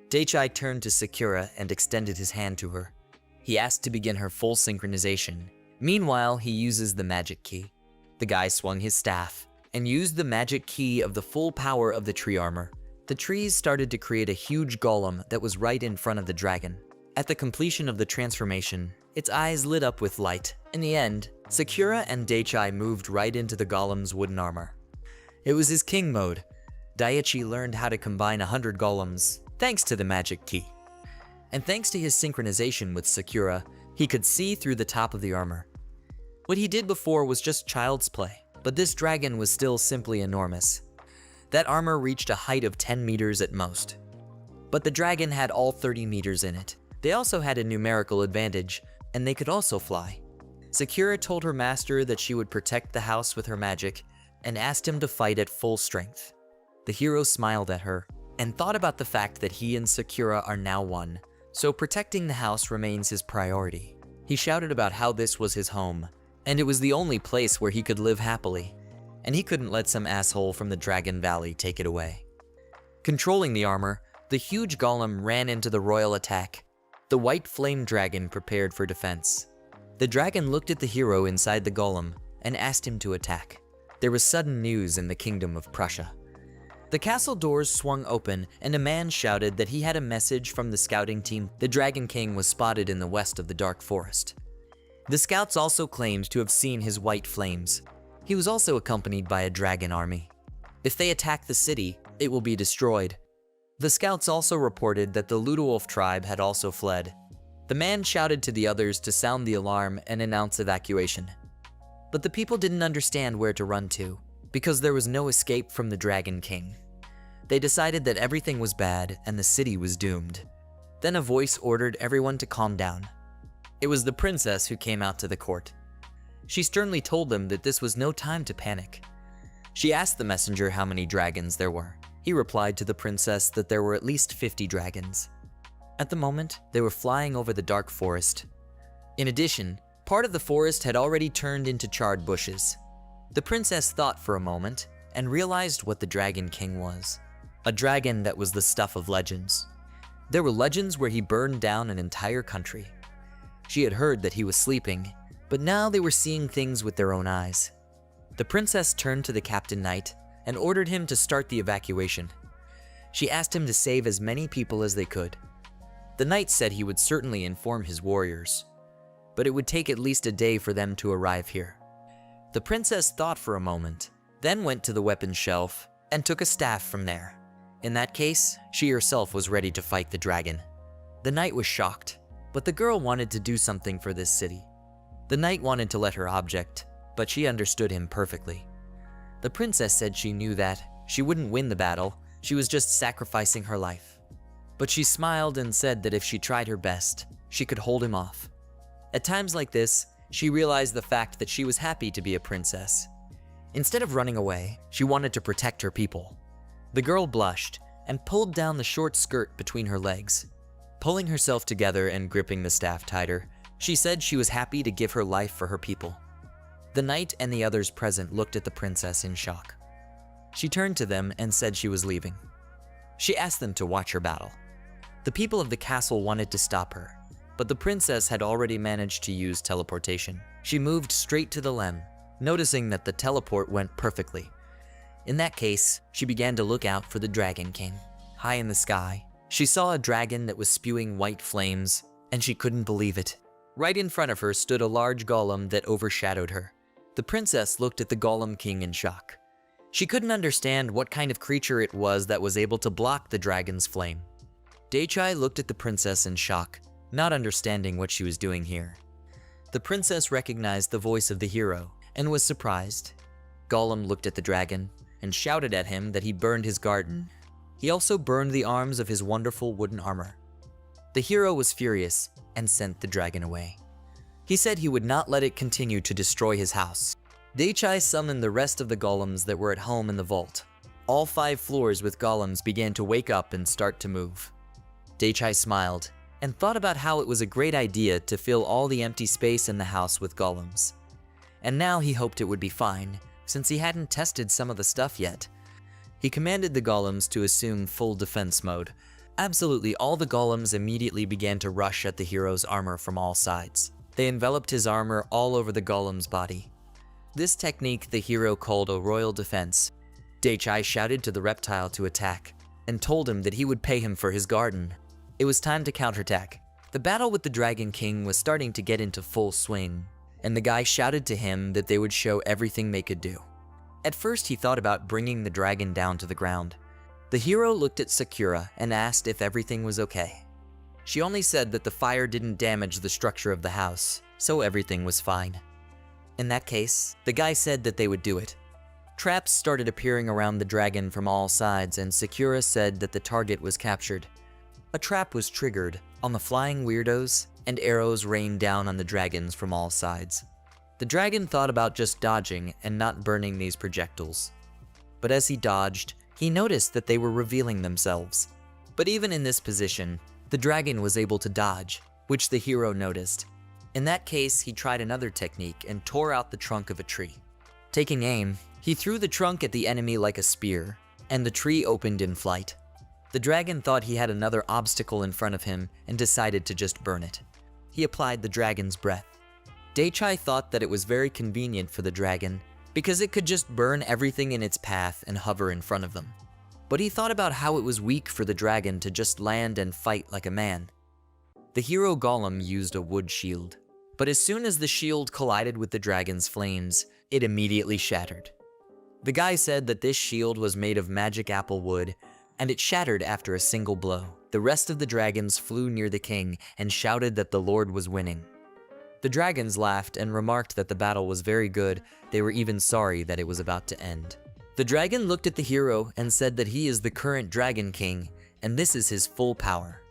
[SPEAKER 1] dake turned to Sakura and extended his hand to her. He asked to begin her full synchronization. Meanwhile, he uses the magic key. The guy swung his staff and used the magic key of the full power of the tree armor. The trees started to create a huge golem that was right in front of the dragon. At the completion of the transformation, its eyes lit up with light. In the end, Sakura and dake moved right into the golem's wooden armor. It was his king mode. dake learned how to combine 100 golems, thanks to the magic key. And thanks to his synchronization with Sakura, he could see through the top of the armor. What he did before was just child's play, but this dragon was still simply enormous. That armor reached a height of 10 meters at most. But the dragon had all 30 meters in it. They also had a numerical advantage, and they could also fly. Sakura told her master that she would protect the house with her magic, and asked him to fight at full strength. The hero smiled at her, and thought about the fact that he and Sakura are now one, so protecting the house remains his priority. He shouted about how this was his home, and it was the only place where he could live happily, and he couldn't let some asshole from the Dragon Valley take it away. Controlling the armor, the huge golem ran into the royal attack. The white flame dragon prepared for defense. The dragon looked at the hero inside the golem and asked him to attack. There was sudden news in the kingdom of Prussia. The castle doors swung open and a man shouted that he had a message from the scouting team. The Dragon King was spotted in the west of the dark forest. The scouts also claimed to have seen his white flames. He was also accompanied by a dragon army. If they attack the city, it will be destroyed. The scouts also reported that the Ludewolf tribe had also fled. The man shouted to the others to sound the alarm and announce evacuation. But the people didn't understand where to run to, because there was no escape from the Dragon King. They decided that everything was bad and the city was doomed. Then a voice ordered everyone to calm down. It was the princess who came out to the court. She sternly told them that this was no time to panic. She asked the messenger how many dragons there were. He replied to the princess that there were at least 50 dragons. At the moment, they were flying over the dark forest. In addition, part of the forest had already turned into charred bushes. The princess thought for a moment and realized what the Dragon King was. A dragon that was the stuff of legends. There were legends where he burned down an entire country. She had heard that he was sleeping, but now they were seeing things with their own eyes. The princess turned to the Captain Knight and ordered him to start the evacuation. She asked him to save as many people as they could. The knight said he would certainly inform his warriors, but it would take at least a day for them to arrive here. The princess thought for a moment, then went to the weapons shelf and took a staff from there. In that case, she herself was ready to fight the dragon. The knight was shocked, but the girl wanted to do something for this city. The knight wanted to let her object, but she understood him perfectly. The princess said she knew that she wouldn't win the battle, she was just sacrificing her life. But she smiled and said that if she tried her best, she could hold him off. At times like this, she realized the fact that she was happy to be a princess. Instead of running away, she wanted to protect her people. The girl blushed and pulled down the short skirt between her legs. Pulling herself together and gripping the staff tighter, she said she was happy to give her life for her people. The knight and the others present looked at the princess in shock. She turned to them and said she was leaving. She asked them to watch her battle. The people of the castle wanted to stop her, but the princess had already managed to use teleportation. She moved straight to the lem, noticing that the teleport went perfectly. In that case, she began to look out for the Dragon King. High in the sky, she saw a dragon that was spewing white flames, and she couldn't believe it. Right in front of her stood a large golem that overshadowed her. The princess looked at the Golem King in shock. She couldn't understand what kind of creature it was that was able to block the dragon's flame. Dake looked at the princess in shock, not understanding what she was doing here. The princess recognized the voice of the hero and was surprised. Golem looked at the dragon and shouted at him that he burned his garden. He also burned the arms of his wonderful wooden armor. The hero was furious and sent the dragon away. He said he would not let it continue to destroy his house. Dake summoned the rest of the golems that were at home in the vault. All 5 floors with golems began to wake up and start to move. Dake smiled and thought about how it was a great idea to fill all the empty space in the house with golems. And now he hoped it would be fine, since he hadn't tested some of the stuff yet. He commanded the golems to assume full defense mode. Absolutely all the golems immediately began to rush at the hero's armor from all sides. They enveloped his armor all over the golem's body. This technique the hero called a royal defense. Dake shouted to the reptile to attack, and told him that he would pay him for his garden. It was time to counterattack. The battle with the Dragon King was starting to get into full swing, and the guy shouted to him that they would show everything they could do. At first he thought about bringing the dragon down to the ground. The hero looked at Sakura and asked if everything was okay. She only said that the fire didn't damage the structure of the house, so everything was fine. In that case, the guy said that they would do it. Traps started appearing around the dragon from all sides, and Sakura said that the target was captured. A trap was triggered on the flying weirdos, and arrows rained down on the dragons from all sides. The dragon thought about just dodging and not burning these projectiles. But as he dodged, he noticed that they were revealing themselves. But even in this position, the dragon was able to dodge, which the hero noticed. In that case, he tried another technique and tore out the trunk of a tree. Taking aim, he threw the trunk at the enemy like a spear, and the tree opened in flight. The dragon thought he had another obstacle in front of him and decided to just burn it. He applied the dragon's breath. Dake thought that it was very convenient for the dragon because it could just burn everything in its path and hover in front of them. But he thought about how it was weak for the dragon to just land and fight like a man. The hero golem used a wood shield, but as soon as the shield collided with the dragon's flames, it immediately shattered. The guy said that this shield was made of magic apple wood, and it shattered after a single blow. The rest of the dragons flew near the king and shouted that the lord was winning. The dragons laughed and remarked that the battle was very good. They were even sorry that it was about to end. The dragon looked at the hero and said that he is the current dragon king, and this is his full power.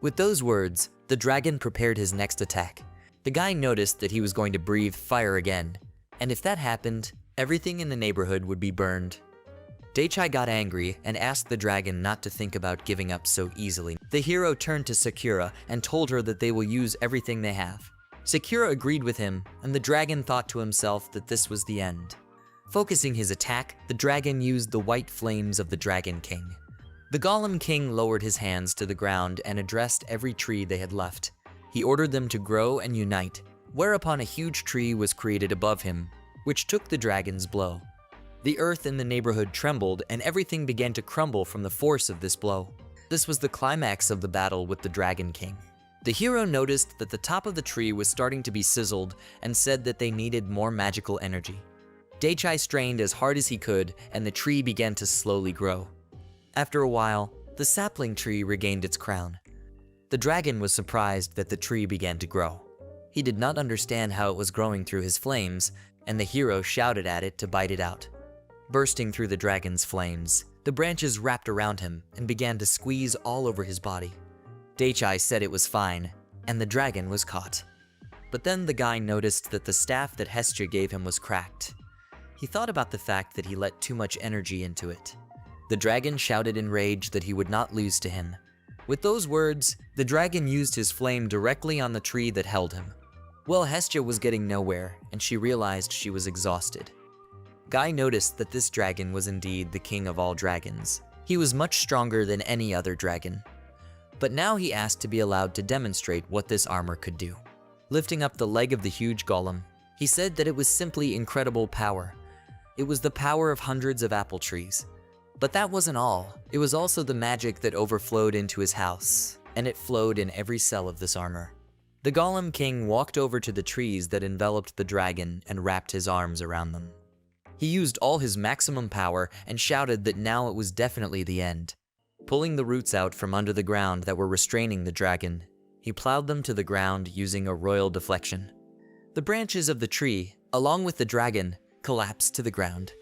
[SPEAKER 1] With those words, the dragon prepared his next attack. The guy noticed that he was going to breathe fire again, and if that happened, everything in the neighborhood would be burned. Dake got angry and asked the dragon not to think about giving up so easily. The hero turned to Sakura and told her that they will use everything they have. Sakura agreed with him, and the dragon thought to himself that this was the end. Focusing his attack, the dragon used the white flames of the Dragon King. The Golem King lowered his hands to the ground and addressed every tree they had left. He ordered them to grow and unite, whereupon a huge tree was created above him, which took the dragon's blow. The earth in the neighborhood trembled and everything began to crumble from the force of this blow. This was the climax of the battle with the Dragon King. The hero noticed that the top of the tree was starting to be sizzled and said that they needed more magical energy. Dake strained as hard as he could and the tree began to slowly grow. After a while, the sapling tree regained its crown. The dragon was surprised that the tree began to grow. He did not understand how it was growing through his flames, and the hero shouted at it to bite it out. Bursting through the dragon's flames, the branches wrapped around him and began to squeeze all over his body. Dake said it was fine, and the dragon was caught. But then the guy noticed that the staff that Hestia gave him was cracked. He thought about the fact that he let too much energy into it. The dragon shouted in rage that he would not lose to him. With those words, the dragon used his flame directly on the tree that held him. Well, Hestia was getting nowhere, and she realized she was exhausted. Guy noticed that this dragon was indeed the king of all dragons. He was much stronger than any other dragon. But now he asked to be allowed to demonstrate what this armor could do. Lifting up the leg of the huge golem, he said that it was simply incredible power. It was the power of hundreds of apple trees. But that wasn't all. It was also the magic that overflowed into his house, and it flowed in every cell of this armor. The Golem King walked over to the trees that enveloped the dragon and wrapped his arms around them. He used all his maximum power and shouted that now it was definitely the end. Pulling the roots out from under the ground that were restraining the dragon, he plowed them to the ground using a royal deflection. The branches of the tree, along with the dragon, collapsed to the ground.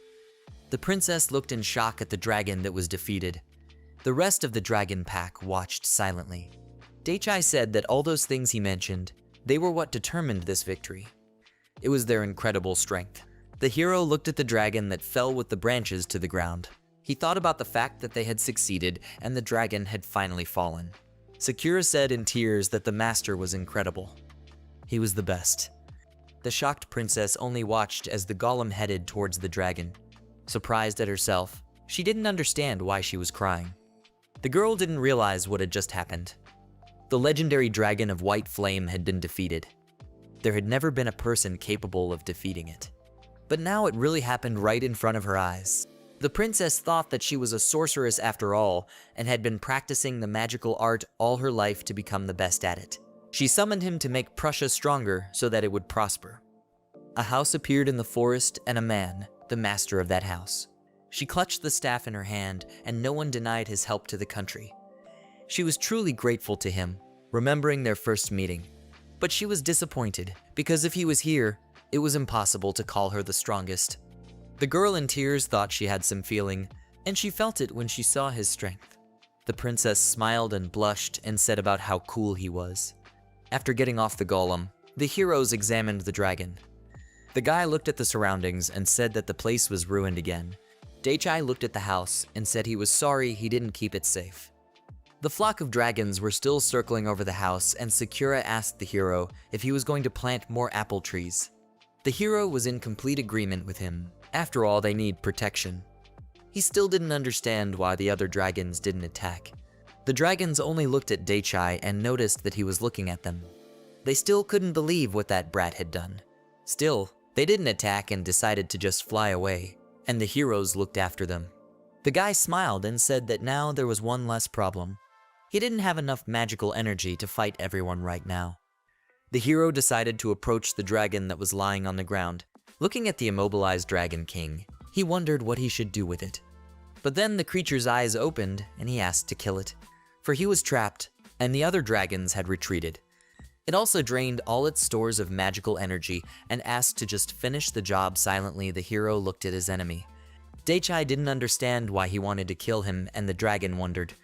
[SPEAKER 1] The princess looked in shock at the dragon that was defeated. The rest of the dragon pack watched silently. Dake said that all those things he mentioned, they were what determined this victory. It was their incredible strength. The hero looked at the dragon that fell with the branches to the ground. He thought about the fact that they had succeeded and the dragon had finally fallen. Sakura said in tears that the master was incredible. He was the best. The shocked princess only watched as the golem headed towards the dragon. Surprised at herself, she didn't understand why she was crying. The girl didn't realize what had just happened. The legendary dragon of white flame had been defeated. There had never been a person capable of defeating it. But now it really happened right in front of her eyes. The princess thought that she was a sorceress after all, and had been practicing the magical art all her life to become the best at it. She summoned him to make Prussia stronger so that it would prosper. A house appeared in the forest and a man, the master of that house. She clutched the staff in her hand, and no one denied his help to the country. She was truly grateful to him, remembering their first meeting. But she was disappointed, because if he was here, it was impossible to call her the strongest. The girl in tears thought she had some feeling, and she felt it when she saw his strength. The princess smiled and blushed and said about how cool he was. After getting off the golem, the heroes examined the dragon. The guy looked at the surroundings and said that the place was ruined again. Dake looked at the house and said he was sorry he didn't keep it safe. The flock of dragons were still circling over the house, and Sakura asked the hero if he was going to plant more apple trees. The hero was in complete agreement with him. After all, they need protection. He still didn't understand why the other dragons didn't attack. The dragons only looked at Dake and noticed that he was looking at them. They still couldn't believe what that brat had done. Still, they didn't attack and decided to just fly away, and the heroes looked after them. The guy smiled and said that now there was one less problem. He didn't have enough magical energy to fight everyone right now. The hero decided to approach the dragon that was lying on the ground. Looking at the immobilized Dragon King, he wondered what he should do with it. But then the creature's eyes opened and he asked to kill it, for he was trapped and the other dragons had retreated. It also drained all its stores of magical energy and asked to just finish the job silently. The hero looked at his enemy. Daichai didn't understand why he wanted to kill him, and the dragon wondered.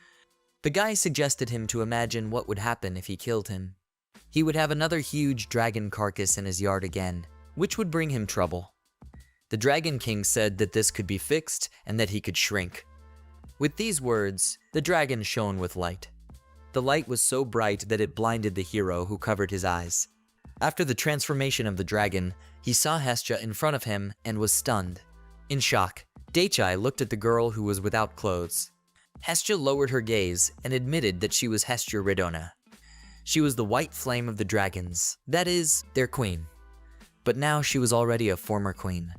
[SPEAKER 1] The guy suggested him to imagine what would happen if he killed him. He would have another huge dragon carcass in his yard again, which would bring him trouble. The Dragon King said that this could be fixed and that he could shrink. With these words, the dragon shone with light. The light was so bright that it blinded the hero, who covered his eyes. After the transformation of the dragon, he saw Hestia in front of him and was stunned. In shock, Daichai looked at the girl who was without clothes. Hestia lowered her gaze and admitted that she was Hestia Redona. She was the white flame of the dragons, that is, their queen. But now she was already a former queen.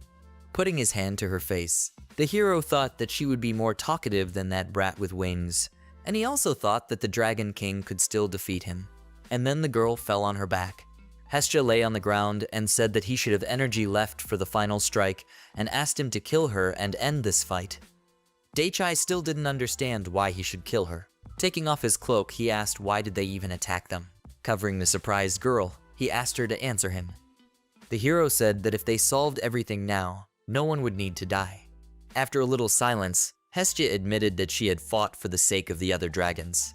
[SPEAKER 1] Putting his hand to her face, the hero thought that she would be more talkative than that brat with wings, and he also thought that the Dragon King could still defeat him. And then the girl fell on her back. Hestia lay on the ground and said that he should have energy left for the final strike and asked him to kill her and end this fight. Daichai still didn't understand why he should kill her. Taking off his cloak, he asked why did they even attack them. Covering the surprised girl, he asked her to answer him. The hero said that if they solved everything now, no one would need to die. After a little silence, Hestia admitted that she had fought for the sake of the other dragons.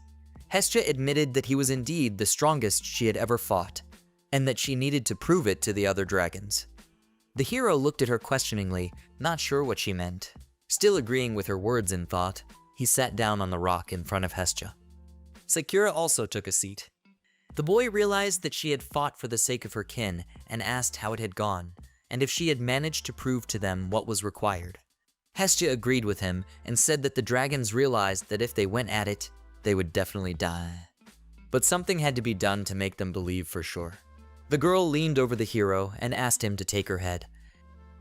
[SPEAKER 1] Hestia admitted that he was indeed the strongest she had ever fought, and that she needed to prove it to the other dragons. The hero looked at her questioningly, not sure what she meant. Still agreeing with her words in thought, he sat down on the rock in front of Hestia. Sakura also took a seat. The boy realized that she had fought for the sake of her kin and asked how it had gone, and if she had managed to prove to them what was required. Hestia agreed with him and said that the dragons realized that if they went at it, they would definitely die. But something had to be done to make them believe for sure. The girl leaned over the hero and asked him to take her head.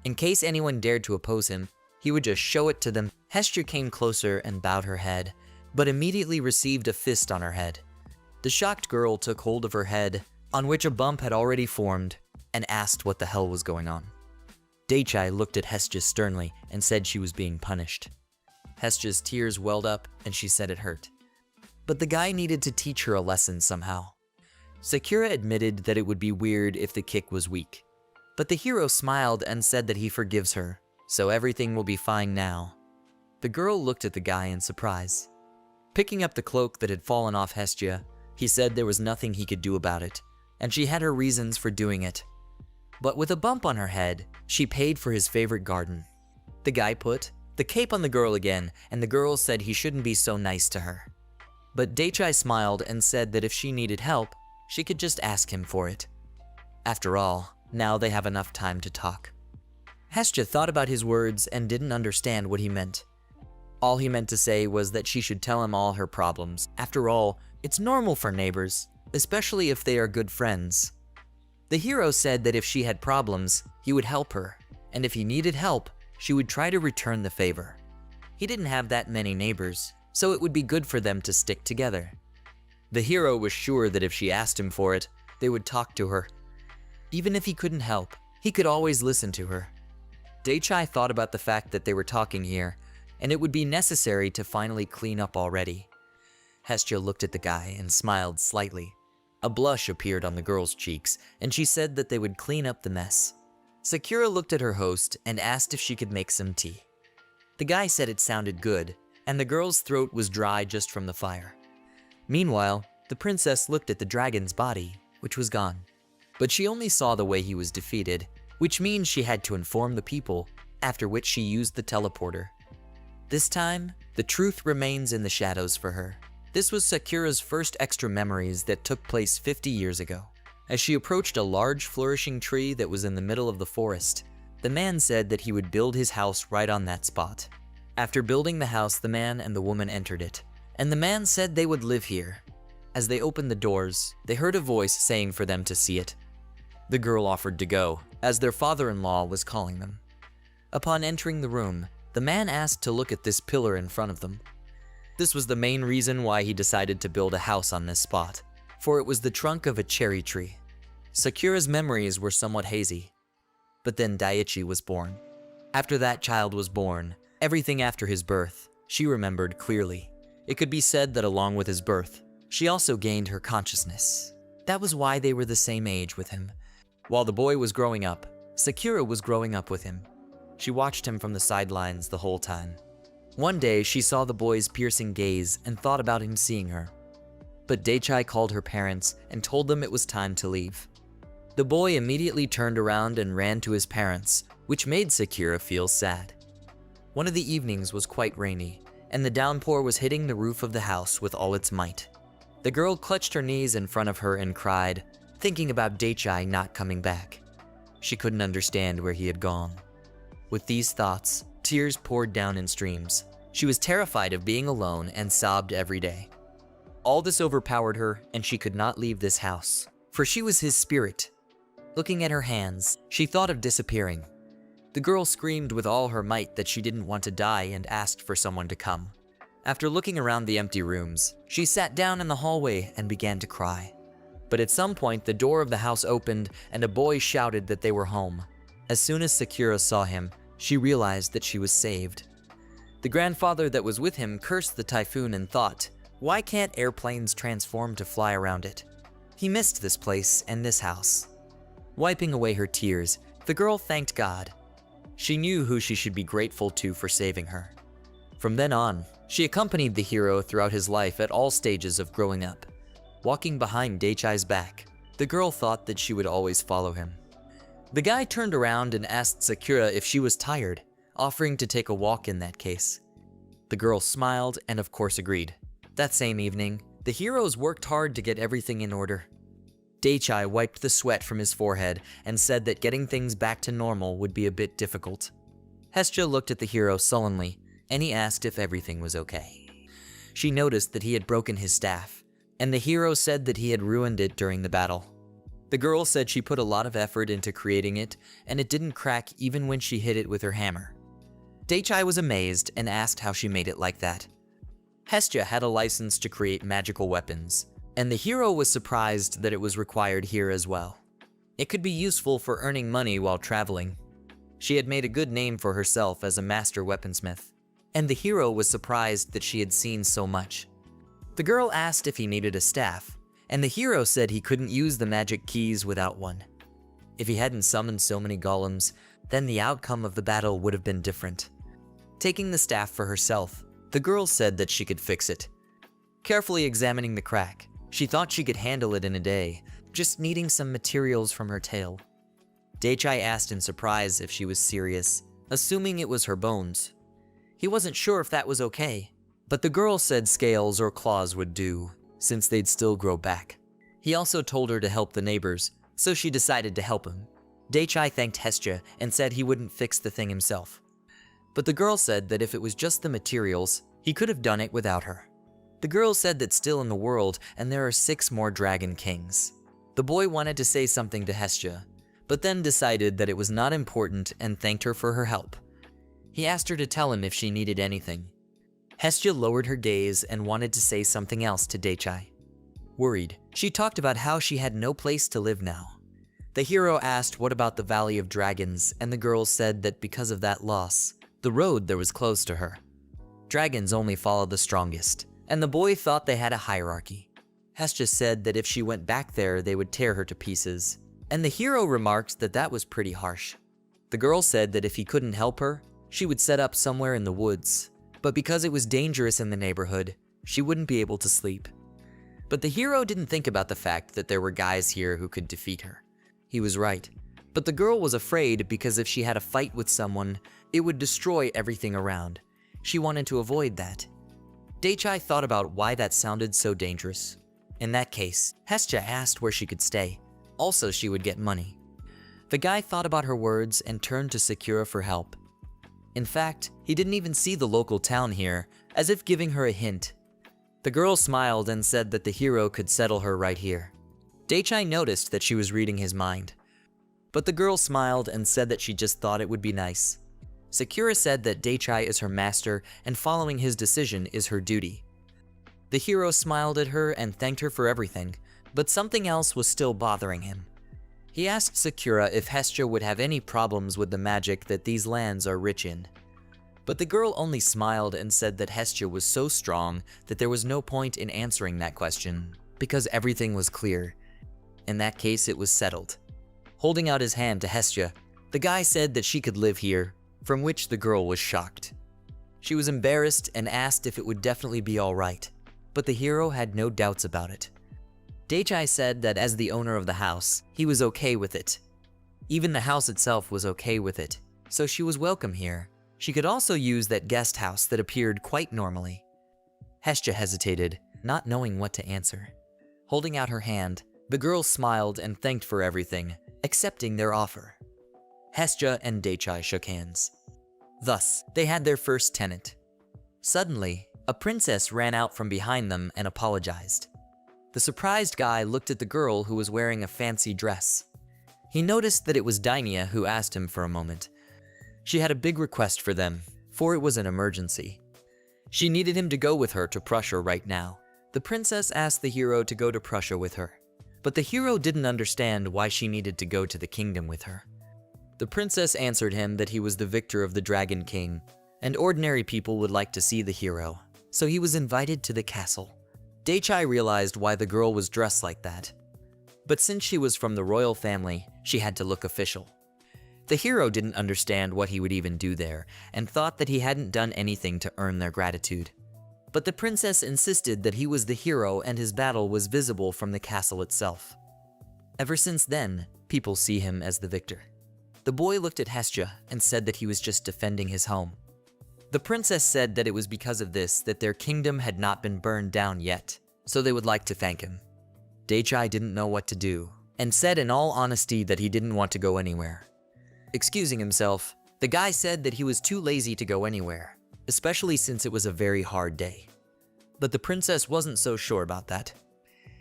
[SPEAKER 1] In case anyone dared to oppose him, he would just show it to them. Hestia came closer and bowed her head, but immediately received a fist on her head. The shocked girl took hold of her head, on which a bump had already formed, and asked what the hell was going on. Daichai looked at Hestia sternly and said she was being punished. Hestia's tears welled up and she said it hurt. But the guy needed to teach her a lesson somehow. Sakura admitted that it would be weird if the kick was weak. But the hero smiled and said that he forgives her, so everything will be fine now. The girl looked at the guy in surprise. Picking up the cloak that had fallen off Hestia, he said there was nothing he could do about it, and she had her reasons for doing it. But with a bump on her head, she paid for his favorite garden. The guy put the cape on the girl again, and the girl said he shouldn't be so nice to her. But Daichai smiled and said that if she needed help, she could just ask him for it. After all, now they have enough time to talk. Hestia thought about his words and didn't understand what he meant. All he meant to say was that she should tell him all her problems. After all, it's normal for neighbors, especially if they are good friends. The hero said that if she had problems, he would help her, and if he needed help, she would try to return the favor. He didn't have that many neighbors, so it would be good for them to stick together. The hero was sure that if she asked him for it, they would talk to her. Even if he couldn't help, he could always listen to her. Daichai thought about the fact that they were talking here, and it would be necessary to finally clean up already. Hestia looked at the guy and smiled slightly. A blush appeared on the girl's cheeks, and she said that they would clean up the mess. Sakura looked at her host and asked if she could make some tea. The guy said it sounded good, and the girl's throat was dry just from the fire. Meanwhile, the princess looked at the dragon's body, which was gone. But she only saw the way he was defeated, which means she had to inform the people, after which she used the teleporter. This time, the truth remains in the shadows for her. This was Sakura's first extra memories that took place 50 years ago. As she approached a large flourishing tree that was in the middle of the forest, the man said that he would build his house right on that spot. After building the house, the man and the woman entered it, and the man said they would live here. As they opened the doors, they heard a voice saying for them to see it. The girl offered to go, as their father-in-law was calling them. Upon entering the room, the man asked to look at this pillar in front of them. This was the main reason why he decided to build a house on this spot, for it was the trunk of a cherry tree. Sakura's memories were somewhat hazy, but then Daichi was born. After that child was born, everything after his birth, She remembered clearly. It could be said that along with his birth, she also gained her consciousness. That was why they were the same age with him. While the boy was growing up, Sakura was growing up with him. She watched him from the sidelines the whole time. One day, she saw the boy's piercing gaze and thought about him seeing her. But Daichai called her parents and told them it was time to leave. The boy immediately turned around and ran to his parents, which made Sakura feel sad. One of the evenings was quite rainy, and the downpour was hitting the roof of the house with all its might. The girl clutched her knees in front of her and cried, thinking about Daichai not coming back. She couldn't understand where he had gone. With these thoughts, tears poured down in streams. She was terrified of being alone and sobbed every day. All this overpowered her, and she could not leave this house, for she was his spirit. Looking at her hands, she thought of disappearing. The girl screamed with all her might that she didn't want to die and asked for someone to come. After looking around the empty rooms, she sat down in the hallway and began to cry. But at some point, the door of the house opened and a boy shouted that they were home. As soon as Sakura saw him, she realized that she was saved. The grandfather that was with him cursed the typhoon and thought, why can't airplanes transform to fly around it? He missed this place and this house. Wiping away her tears, the girl thanked God. She knew who she should be grateful to for saving her. From then on, she accompanied the hero throughout his life at all stages of growing up. Walking behind Daichai's back, the girl thought that she would always follow him. The guy turned around and asked Sakura if she was tired, offering to take a walk in that case. The girl smiled and of course agreed. That same evening, the heroes worked hard to get everything in order. Daichai wiped the sweat from his forehead and said that getting things back to normal would be a bit difficult. Hestia looked at the hero sullenly, and he asked if everything was okay. She noticed that he had broken his staff, and the hero said that he had ruined it during the battle. The girl said she put a lot of effort into creating it, and it didn't crack even when she hit it with her hammer. Daichai was amazed and asked how she made it like that. Hestia had a license to create magical weapons, and the hero was surprised that it was required here as well. It could be useful for earning money while traveling. She had made a good name for herself as a master weaponsmith, and the hero was surprised that she had seen so much. The girl asked if he needed a staff, and the hero said he couldn't use the magic keys without one. If he hadn't summoned so many golems, then the outcome of the battle would have been different. Taking the staff for herself, the girl said that she could fix it. Carefully examining the crack, she thought she could handle it in a day, just needing some materials from her tail. Daichai asked in surprise if she was serious, assuming it was her bones. He wasn't sure if that was okay, but the girl said scales or claws would do, since they'd still grow back. He also told her to help the neighbors, so she decided to help him. Daichai thanked Hestia and said he wouldn't fix the thing himself. But the girl said that if it was just the materials, he could have done it without her. The girl said that still in the world, and there are 6 more dragon kings. The boy wanted to say something to Hestia, but then decided that it was not important and thanked her for her help. He asked her to tell him if she needed anything. Hestia lowered her gaze and wanted to say something else to Daichai. Worried, she talked about how she had no place to live now. The hero asked what about the Valley of Dragons, and the girl said that because of that loss, the road there was closed to her. Dragons only follow the strongest, and the boy thought they had a hierarchy. Hestia said that if she went back there, they would tear her to pieces, and the hero remarked that that was pretty harsh. The girl said that if he couldn't help her, she would set up somewhere in the woods, but because it was dangerous in the neighborhood, she wouldn't be able to sleep. But the hero didn't think about the fact that there were guys here who could defeat her. He was right, but the girl was afraid because if she had a fight with someone, it would destroy everything around. She wanted to avoid that. Daichai thought about why that sounded so dangerous. In that case, Hestia asked where she could stay. Also, she would get money. The guy thought about her words and turned to Sakura for help. In fact, he didn't even see the local town here, as if giving her a hint. The girl smiled and said that the hero could settle her right here. Daichai noticed that she was reading his mind. But the girl smiled and said that she just thought it would be nice. Sakura said that Daichai is her master and following his decision is her duty. The hero smiled at her and thanked her for everything, but something else was still bothering him. He asked Sakura if Hestia would have any problems with the magic that these lands are rich in. But the girl only smiled and said that Hestia was so strong that there was no point in answering that question, because everything was clear. In that case, it was settled. Holding out his hand to Hestia, the guy said that she could live here, from which the girl was shocked. She was embarrassed and asked if it would definitely be alright, but the hero had no doubts about it. Dake said that as the owner of the house, he was okay with it. Even the house itself was okay with it, so she was welcome here. She could also use that guest house that appeared quite normally. Hestia hesitated, not knowing what to answer. Holding out her hand, the girl smiled and thanked for everything, accepting their offer. Hestia and Dake shook hands. Thus, they had their first tenant. Suddenly, a princess ran out from behind them and apologized. The surprised guy looked at the girl who was wearing a fancy dress. He noticed that it was Daimya who asked him for a moment. She had a big request for them, for it was an emergency. She needed him to go with her to Prussia right now. The princess asked the hero to go to Prussia with her, but the hero didn't understand why she needed to go to the kingdom with her. The princess answered him that he was the victor of the Dragon King, and ordinary people would like to see the hero, so he was invited to the castle. Dake realized why the girl was dressed like that, but since she was from the royal family, she had to look official. The hero didn't understand what he would even do there, and thought that he hadn't done anything to earn their gratitude. But the princess insisted that he was the hero and his battle was visible from the castle itself. Ever since then, people see him as the victor. The boy looked at Hestia and said that he was just defending his home. The princess said that it was because of this that their kingdom had not been burned down yet, so they would like to thank him. Dake didn't know what to do, and said in all honesty that he didn't want to go anywhere. Excusing himself, the guy said that he was too lazy to go anywhere, especially since it was a very hard day. But the princess wasn't so sure about that.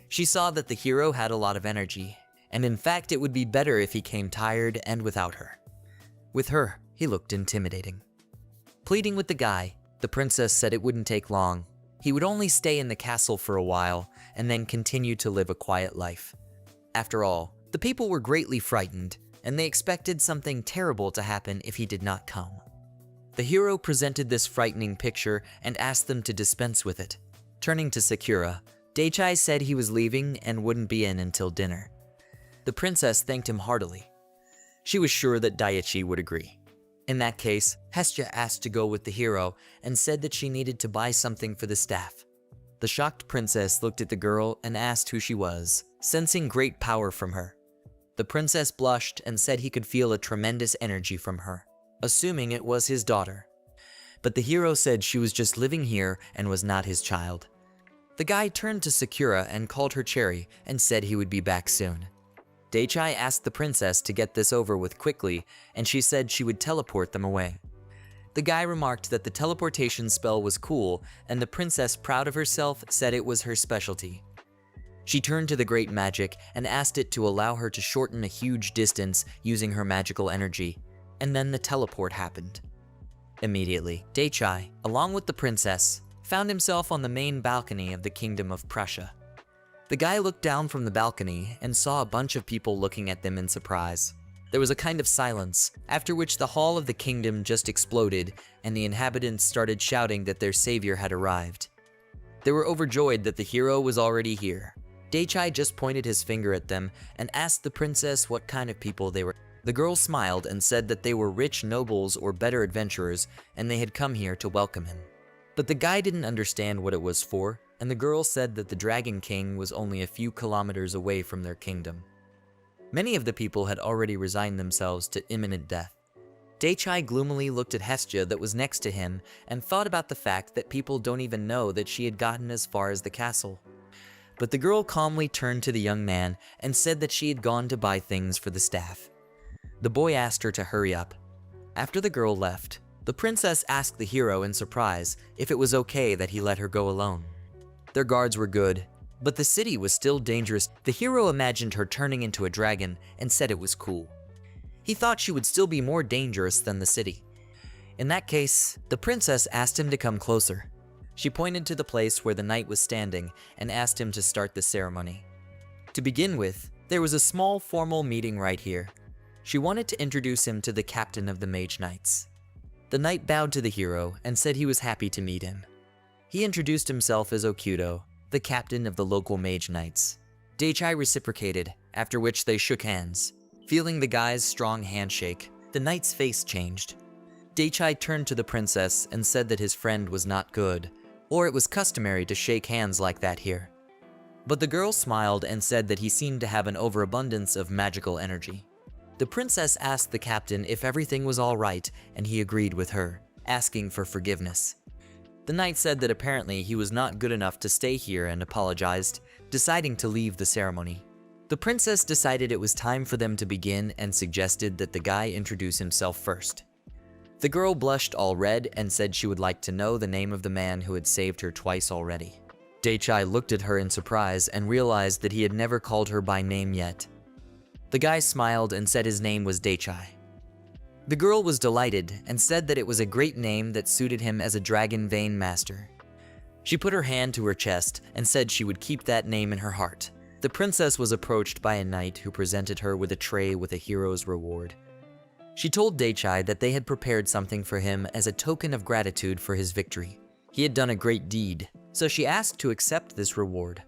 [SPEAKER 1] She saw that the hero had a lot of energy, and in fact it would be better if he came tired and without her. With her, he looked intimidating. Pleading with the guy, the princess said it wouldn't take long. He would only stay in the castle for a while, and then continue to live a quiet life. After all, the people were greatly frightened, and they expected something terrible to happen if he did not come. The hero presented this frightening picture and asked them to dispense with it. Turning to Sakura, Dake said he was leaving and wouldn't be in until dinner. The princess thanked him heartily. She was sure that Daichi would agree. In that case, Hestia asked to go with the hero and said that she needed to buy something for the staff. The shocked princess looked at the girl and asked who she was, sensing great power from her. The princess blushed and said he could feel a tremendous energy from her, assuming it was his daughter. But the hero said she was just living here and was not his child. The guy turned to Sakura and called her Cherry and said he would be back soon. Dake asked the princess to get this over with quickly, and she said she would teleport them away. The guy remarked that the teleportation spell was cool, and the princess, proud of herself, said it was her specialty. She turned to the great magic and asked it to allow her to shorten a huge distance using her magical energy, and then the teleport happened. Immediately, Dake, along with the princess, found himself on the main balcony of the Kingdom of Prussia. The guy looked down from the balcony and saw a bunch of people looking at them in surprise. There was a kind of silence, after which the hall of the kingdom just exploded and the inhabitants started shouting that their savior had arrived. They were overjoyed that the hero was already here. Dake just pointed his finger at them and asked the princess what kind of people they were. The girl smiled and said that they were rich nobles or better adventurers and they had come here to welcome him. But the guy didn't understand what it was for, and the girl said that the Dragon King was only a few kilometers away from their kingdom. Many of the people had already resigned themselves to imminent death. Dake gloomily looked at Hestia that was next to him and thought about the fact that people don't even know that she had gotten as far as the castle. But the girl calmly turned to the young man and said that she had gone to buy things for the staff. The boy asked her to hurry up. After the girl left, the princess asked the hero in surprise if it was okay that he let her go alone. Their guards were good, but the city was still dangerous. The hero imagined her turning into a dragon and said it was cool. He thought she would still be more dangerous than the city. In that case, the princess asked him to come closer. She pointed to the place where the knight was standing and asked him to start the ceremony. To begin with, there was a small formal meeting right here. She wanted to introduce him to the captain of the Mage Knights. The knight bowed to the hero and said he was happy to meet him. He introduced himself as Okudo, the captain of the local mage knights. Daichai reciprocated, after which they shook hands. Feeling the guy's strong handshake, the knight's face changed. Daichai turned to the princess and said that his friend was not good, or it was customary to shake hands like that here. But the girl smiled and said that he seemed to have an overabundance of magical energy. The princess asked the captain if everything was all right, and he agreed with her, asking for forgiveness. The knight said that apparently he was not good enough to stay here and apologized, deciding to leave the ceremony. The princess decided it was time for them to begin and suggested that the guy introduce himself first. The girl blushed all red and said she would like to know the name of the man who had saved her twice already. Daichai looked at her in surprise and realized that he had never called her by name yet. The guy smiled and said his name was Daichai. The girl was delighted and said that it was a great name that suited him as a dragon vein master. She put her hand to her chest and said she would keep that name in her heart. The princess was approached by a knight who presented her with a tray with a hero's reward. She told Daichai that they had prepared something for him as a token of gratitude for his victory. He had done a great deed, so she asked to accept this reward.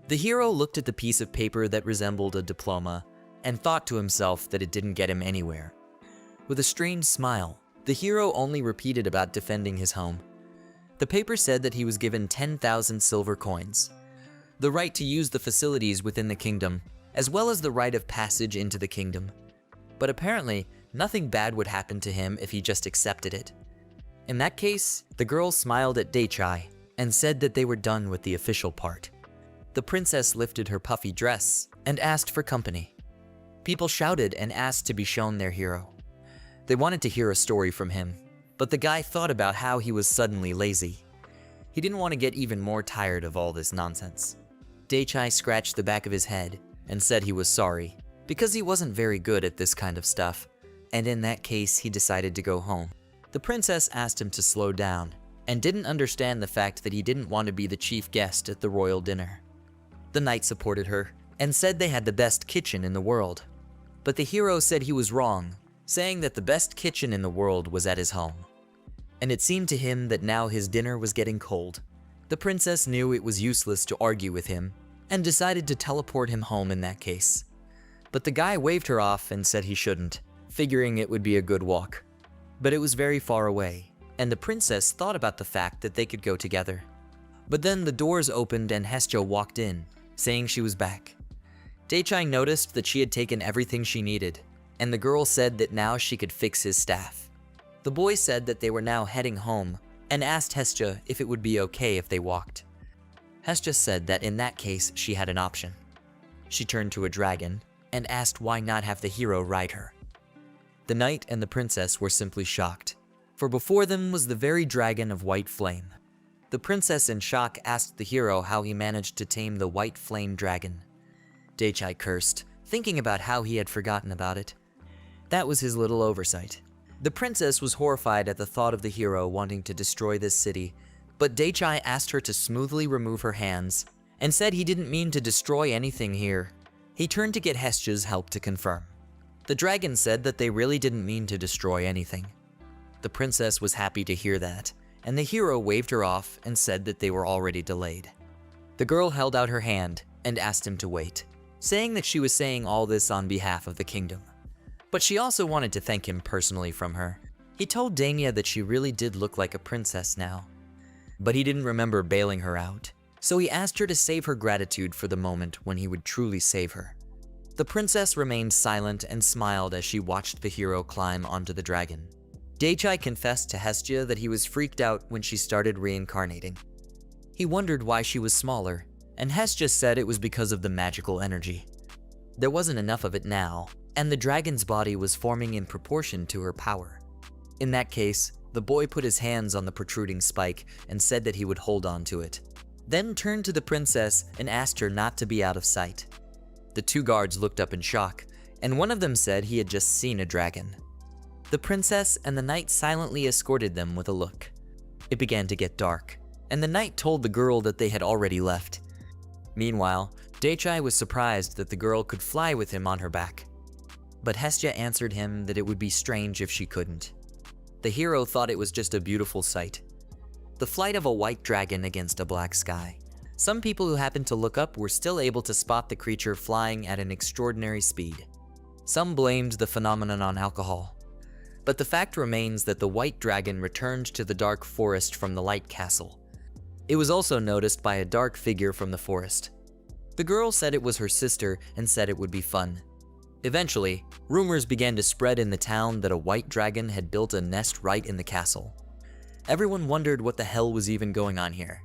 [SPEAKER 1] The hero looked at the piece of paper that resembled a diploma and thought to himself that it didn't get him anywhere. With a strange smile, the hero only repeated about defending his home. The paper said that he was given 10,000 silver coins, the right to use the facilities within the kingdom, as well as the right of passage into the kingdom. But apparently, nothing bad would happen to him if he just accepted it. In that case, the girl smiled at Daichai and said that they were done with the official part. The princess lifted her puffy dress and asked for company. People shouted and asked to be shown their hero. They wanted to hear a story from him, but the guy thought about how he was suddenly lazy. He didn't want to get even more tired of all this nonsense. Daichai scratched the back of his head and said he was sorry, because he wasn't very good at this kind of stuff, and in that case he decided to go home. The princess asked him to slow down, and didn't understand the fact that he didn't want to be the chief guest at the royal dinner. The knight supported her, and said they had the best kitchen in the world. But the hero said he was wrong, saying that the best kitchen in the world was at his home. And it seemed to him that now his dinner was getting cold. The princess knew it was useless to argue with him, and decided to teleport him home in that case. But the guy waved her off and said he shouldn't, figuring it would be a good walk. But it was very far away, and the princess thought about the fact that they could go together. But then the doors opened and Hestia walked in, saying she was back. Daichai noticed that she had taken everything she needed, and the girl said that now she could fix his staff. The boy said that they were now heading home, and asked Hestia if it would be okay if they walked. Hestia said that in that case she had an option. She turned to a dragon, and asked why not have the hero ride her. The knight and the princess were simply shocked, for before them was the very dragon of white flame. The princess in shock asked the hero how he managed to tame the white flame dragon. Daichai cursed, thinking about how he had forgotten about it. That was his little oversight. The princess was horrified at the thought of the hero wanting to destroy this city, but Daichai asked her to smoothly remove her hands, and said he didn't mean to destroy anything here. He turned to get Hestia's help to confirm. The dragon said that they really didn't mean to destroy anything. The princess was happy to hear that, and the hero waved her off and said that they were already delayed. The girl held out her hand and asked him to wait, saying that she was saying all this on behalf of the kingdom. But she also wanted to thank him personally from her. He told Dania that she really did look like a princess now. But he didn't remember bailing her out, so he asked her to save her gratitude for the moment when he would truly save her. The princess remained silent and smiled as she watched the hero climb onto the dragon. Daichai confessed to Hestia that he was freaked out when she started reincarnating. He wondered why she was smaller, and Hestia said it was because of the magical energy. There wasn't enough of it now, and the dragon's body was forming in proportion to her power. In that case, the boy put his hands on the protruding spike and said that he would hold on to it, then turned to the princess and asked her not to be out of sight. The two guards looked up in shock, and one of them said he had just seen a dragon. The princess and the knight silently escorted them with a look. It began to get dark, and the knight told the girl that they had already left. Meanwhile, Daichai was surprised that the girl could fly with him on her back. But Hestia answered him that it would be strange if she couldn't. The hero thought it was just a beautiful sight. The flight of a white dragon against a black sky. Some people who happened to look up were still able to spot the creature flying at an extraordinary speed. Some blamed the phenomenon on alcohol. But the fact remains that the white dragon returned to the dark forest from the light castle. It was also noticed by a dark figure from the forest. The girl said it was her sister and said it would be fun. Eventually, rumors began to spread in the town that a white dragon had built a nest right in the castle. Everyone wondered what the hell was even going on here.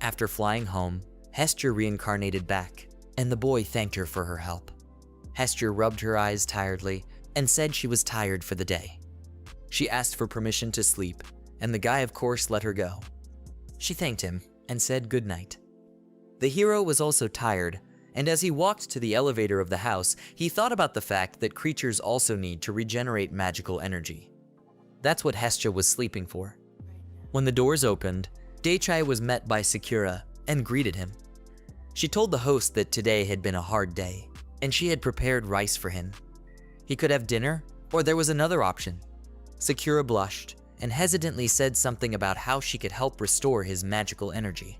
[SPEAKER 1] After flying home, Hestia reincarnated back, and the boy thanked her for her help. Hestia rubbed her eyes tiredly and said she was tired for the day. She asked for permission to sleep, and the guy of course let her go. She thanked him and said goodnight. The hero was also tired, and as he walked to the elevator of the house, he thought about the fact that creatures also need to regenerate magical energy. That's what Hestia was sleeping for. When the doors opened, Daichai was met by Sakura and greeted him. She told the host that today had been a hard day, and she had prepared rice for him. He could have dinner, or there was another option. Sakura blushed and hesitantly said something about how she could help restore his magical energy.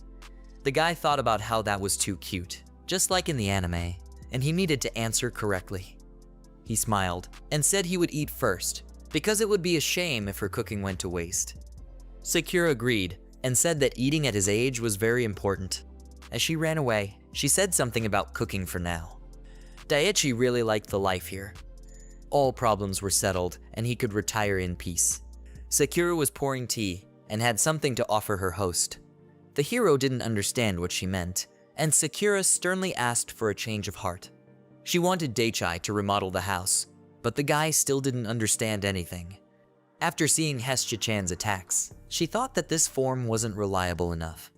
[SPEAKER 1] The guy thought about how that was too cute, just like in the anime, and he needed to answer correctly. He smiled and said he would eat first, because it would be a shame if her cooking went to waste. Sakura agreed and said that eating at his age was very important. As she ran away, she said something about cooking for now. Daichi really liked the life here. All problems were settled and he could retire in peace. Sakura was pouring tea and had something to offer her host. The hero didn't understand what she meant, and Sakura sternly asked for a change of heart. She wanted Daichai to remodel the house, but the guy still didn't understand anything. After seeing Hestia-chan's attacks, she thought that this form wasn't reliable enough.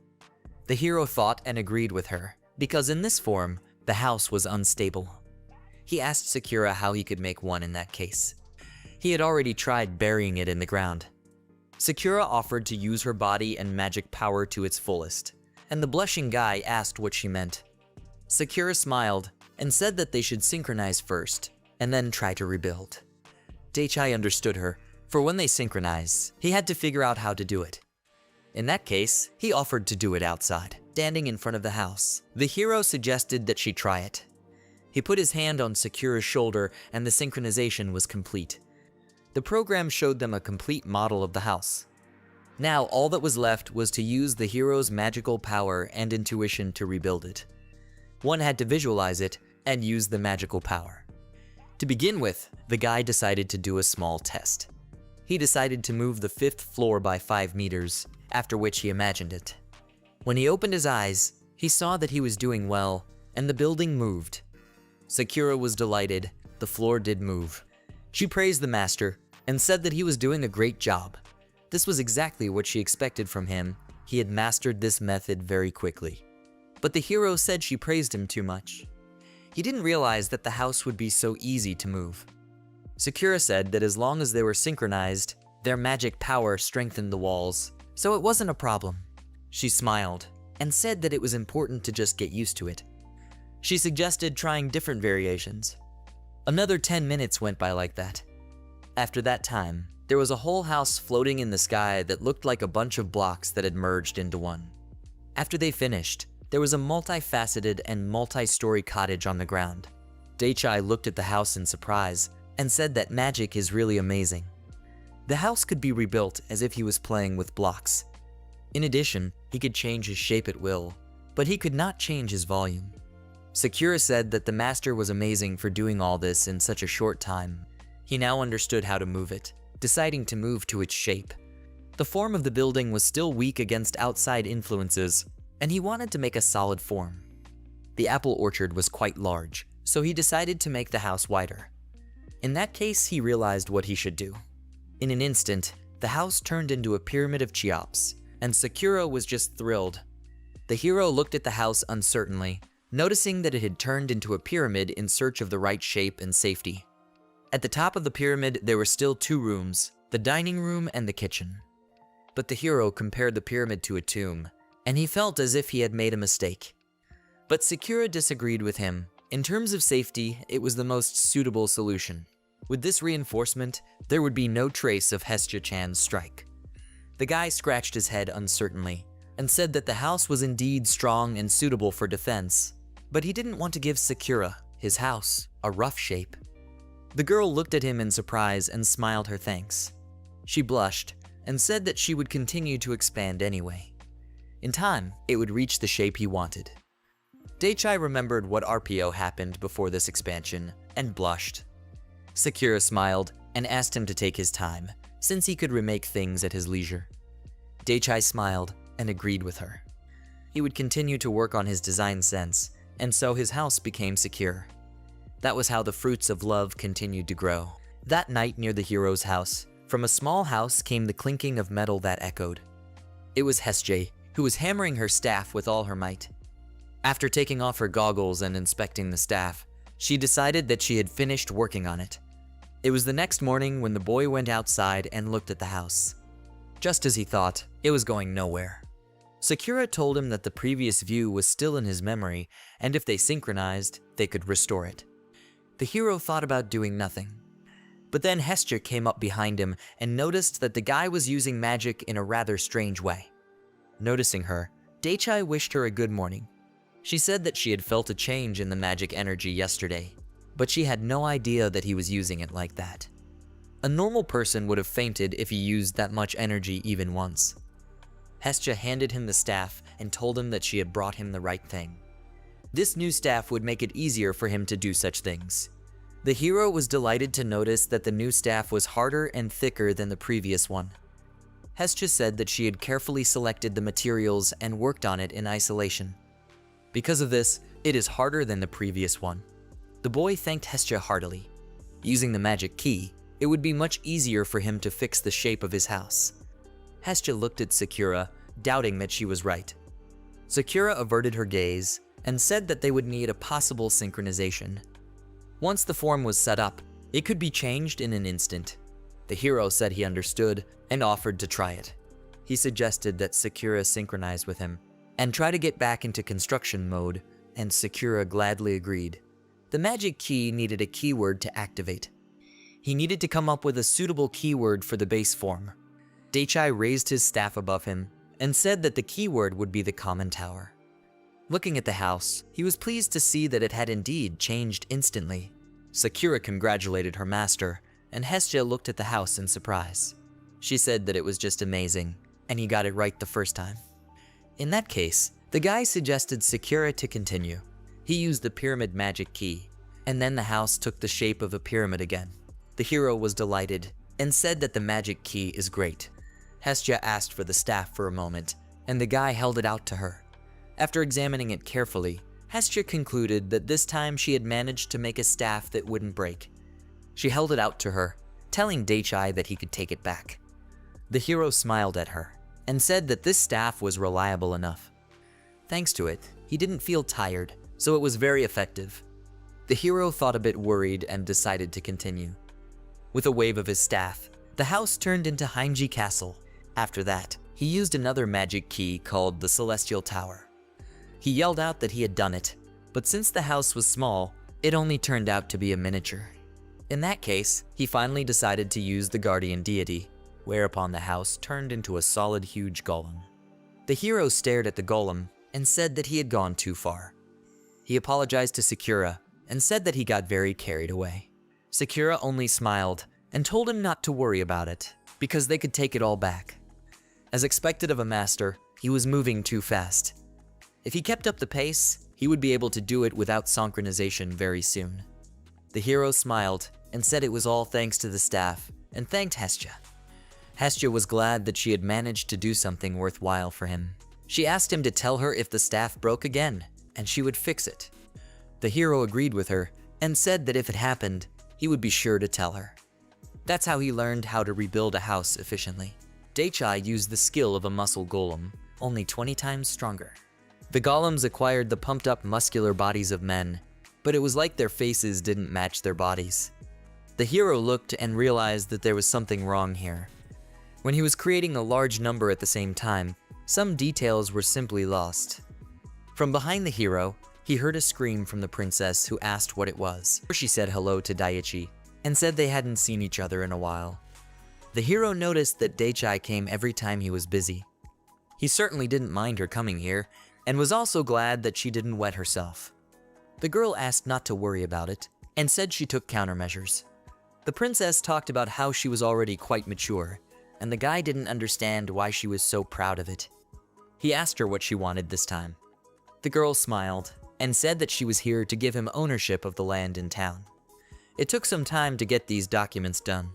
[SPEAKER 1] The hero thought and agreed with her, because in this form, the house was unstable. He asked Sakura how he could make one in that case. He had already tried burying it in the ground. Sakura offered to use her body and magic power to its fullest, and the blushing guy asked what she meant. Sakura smiled and said that they should synchronize first, and then try to rebuild. Daichai understood her, for when they synchronize, he had to figure out how to do it. In that case, he offered to do it outside, standing in front of the house. The hero suggested that she try it. He put his hand on Sakura's shoulder and the synchronization was complete. The program showed them a complete model of the house. Now all that was left was to use the hero's magical power and intuition to rebuild it. One had to visualize it and use the magical power. To begin with, the guy decided to do a small test. He decided to move the 5th floor by 5 meters, after which he imagined it. When he opened his eyes, he saw that he was doing well, and the building moved. Sakura was delighted. The floor did move. She praised the master and said that he was doing a great job. This was exactly what she expected from him. He had mastered this method very quickly. But the hero said she praised him too much. He didn't realize that the house would be so easy to move. Sakura said that as long as they were synchronized, their magic power strengthened the walls, so it wasn't a problem. She smiled and said that it was important to just get used to it. She suggested trying different variations. Another 10 minutes went by like that. After that time, there was a whole house floating in the sky that looked like a bunch of blocks that had merged into one. After they finished, there was a multifaceted and multi-story cottage on the ground. Daichai looked at the house in surprise and said that magic is really amazing. The house could be rebuilt as if he was playing with blocks. In addition, he could change his shape at will, but he could not change his volume. Sakura said that the master was amazing for doing all this in such a short time. He now understood how to move it, deciding to move to its shape. The form of the building was still weak against outside influences, and he wanted to make a solid form. The apple orchard was quite large, so he decided to make the house wider. In that case, he realized what he should do. In an instant, the house turned into a pyramid of Cheops, and Sakura was just thrilled. The hero looked at the house uncertainly, noticing that it had turned into a pyramid in search of the right shape and safety. At the top of the pyramid, there were still 2 rooms, the dining room and the kitchen. But the hero compared the pyramid to a tomb, and he felt as if he had made a mistake. But Sakura disagreed with him. In terms of safety, it was the most suitable solution. With this reinforcement, there would be no trace of Hestia-chan's strike. The guy scratched his head uncertainly and said that the house was indeed strong and suitable for defense, but he didn't want to give Sakura, his house, a rough shape. The girl looked at him in surprise and smiled her thanks. She blushed and said that she would continue to expand anyway. In time, it would reach the shape he wanted. Dake remembered what RPO happened before this expansion and blushed. Sakura smiled and asked him to take his time, since he could remake things at his leisure. Dake smiled and agreed with her. He would continue to work on his design sense, and so his house became secure. That was how the fruits of love continued to grow. That night near the hero's house, from a small house came the clinking of metal that echoed. It was Hestia, who was hammering her staff with all her might. After taking off her goggles and inspecting the staff, she decided that she had finished working on it. It was the next morning when the boy went outside and looked at the house. Just as he thought, it was going nowhere. Sakura told him that the previous view was still in his memory, and if they synchronized, they could restore it. The hero thought about doing nothing. But then Hestia came up behind him and noticed that the guy was using magic in a rather strange way. Noticing her, Dake wished her a good morning. She said that she had felt a change in the magic energy yesterday, but she had no idea that he was using it like that. A normal person would have fainted if he used that much energy even once. Hestia handed him the staff and told him that she had brought him the right thing. This new staff would make it easier for him to do such things. The hero was delighted to notice that the new staff was harder and thicker than the previous one. Hestia said that she had carefully selected the materials and worked on it in isolation. Because of this, it is harder than the previous one. The boy thanked Hestia heartily. Using the magic key, it would be much easier for him to fix the shape of his house. Hestia looked at Sakura, doubting that she was right. Sakura averted her gaze and said that they would need a possible synchronization. Once the form was set up, it could be changed in an instant. The hero said he understood and offered to try it. He suggested that Sakura synchronize with him and try to get back into construction mode, and Sakura gladly agreed. The magic key needed a keyword to activate. He needed to come up with a suitable keyword for the base form. Dake raised his staff above him and said that the keyword would be the common tower. Looking at the house, he was pleased to see that it had indeed changed instantly. Sakura congratulated her master, and Hestia looked at the house in surprise. She said that it was just amazing, and he got it right the first time. In that case, the guy suggested Sakura to continue. He used the pyramid magic key, and then the house took the shape of a pyramid again. The hero was delighted and said that the magic key is great. Hestia asked for the staff for a moment, and the guy held it out to her. After examining it carefully, Hestia concluded that this time she had managed to make a staff that wouldn't break. She held it out to her, telling Dake that he could take it back. The hero smiled at her and said that this staff was reliable enough. Thanks to it, he didn't feel tired, so it was very effective. The hero thought a bit worried and decided to continue. With a wave of his staff, the house turned into Hainji Castle. After that, he used another magic key called the Celestial Tower. He yelled out that he had done it, but since the house was small, it only turned out to be a miniature. In that case, he finally decided to use the guardian deity, whereupon the house turned into a solid huge golem. The hero stared at the golem and said that he had gone too far. He apologized to Sakura and said that he got very carried away. Sakura only smiled and told him not to worry about it, because they could take it all back. As expected of a master, he was moving too fast. If he kept up the pace, he would be able to do it without synchronization very soon. The hero smiled and said it was all thanks to the staff, and thanked Hestia. Hestia was glad that she had managed to do something worthwhile for him. She asked him to tell her if the staff broke again, and she would fix it. The hero agreed with her and said that if it happened, he would be sure to tell her. That's how he learned how to rebuild a house efficiently. Dake used the skill of a muscle golem, only 20 times stronger. The golems acquired the pumped-up muscular bodies of men, but it was like their faces didn't match their bodies. The hero looked and realized that there was something wrong here. When he was creating a large number at the same time, some details were simply lost. From behind the hero, he heard a scream from the princess, who asked what it was. She said hello to Daichi. and said they hadn't seen each other in a while. The hero noticed that Dake came every time he was busy. He certainly didn't mind her coming here, and was also glad that she didn't wet herself. The girl asked not to worry about it, and said she took countermeasures. The princess talked about how she was already quite mature, and the guy didn't understand why she was so proud of it. He asked her what she wanted this time. The girl smiled, and said that she was here to give him ownership of the land in town. It took some time to get these documents done.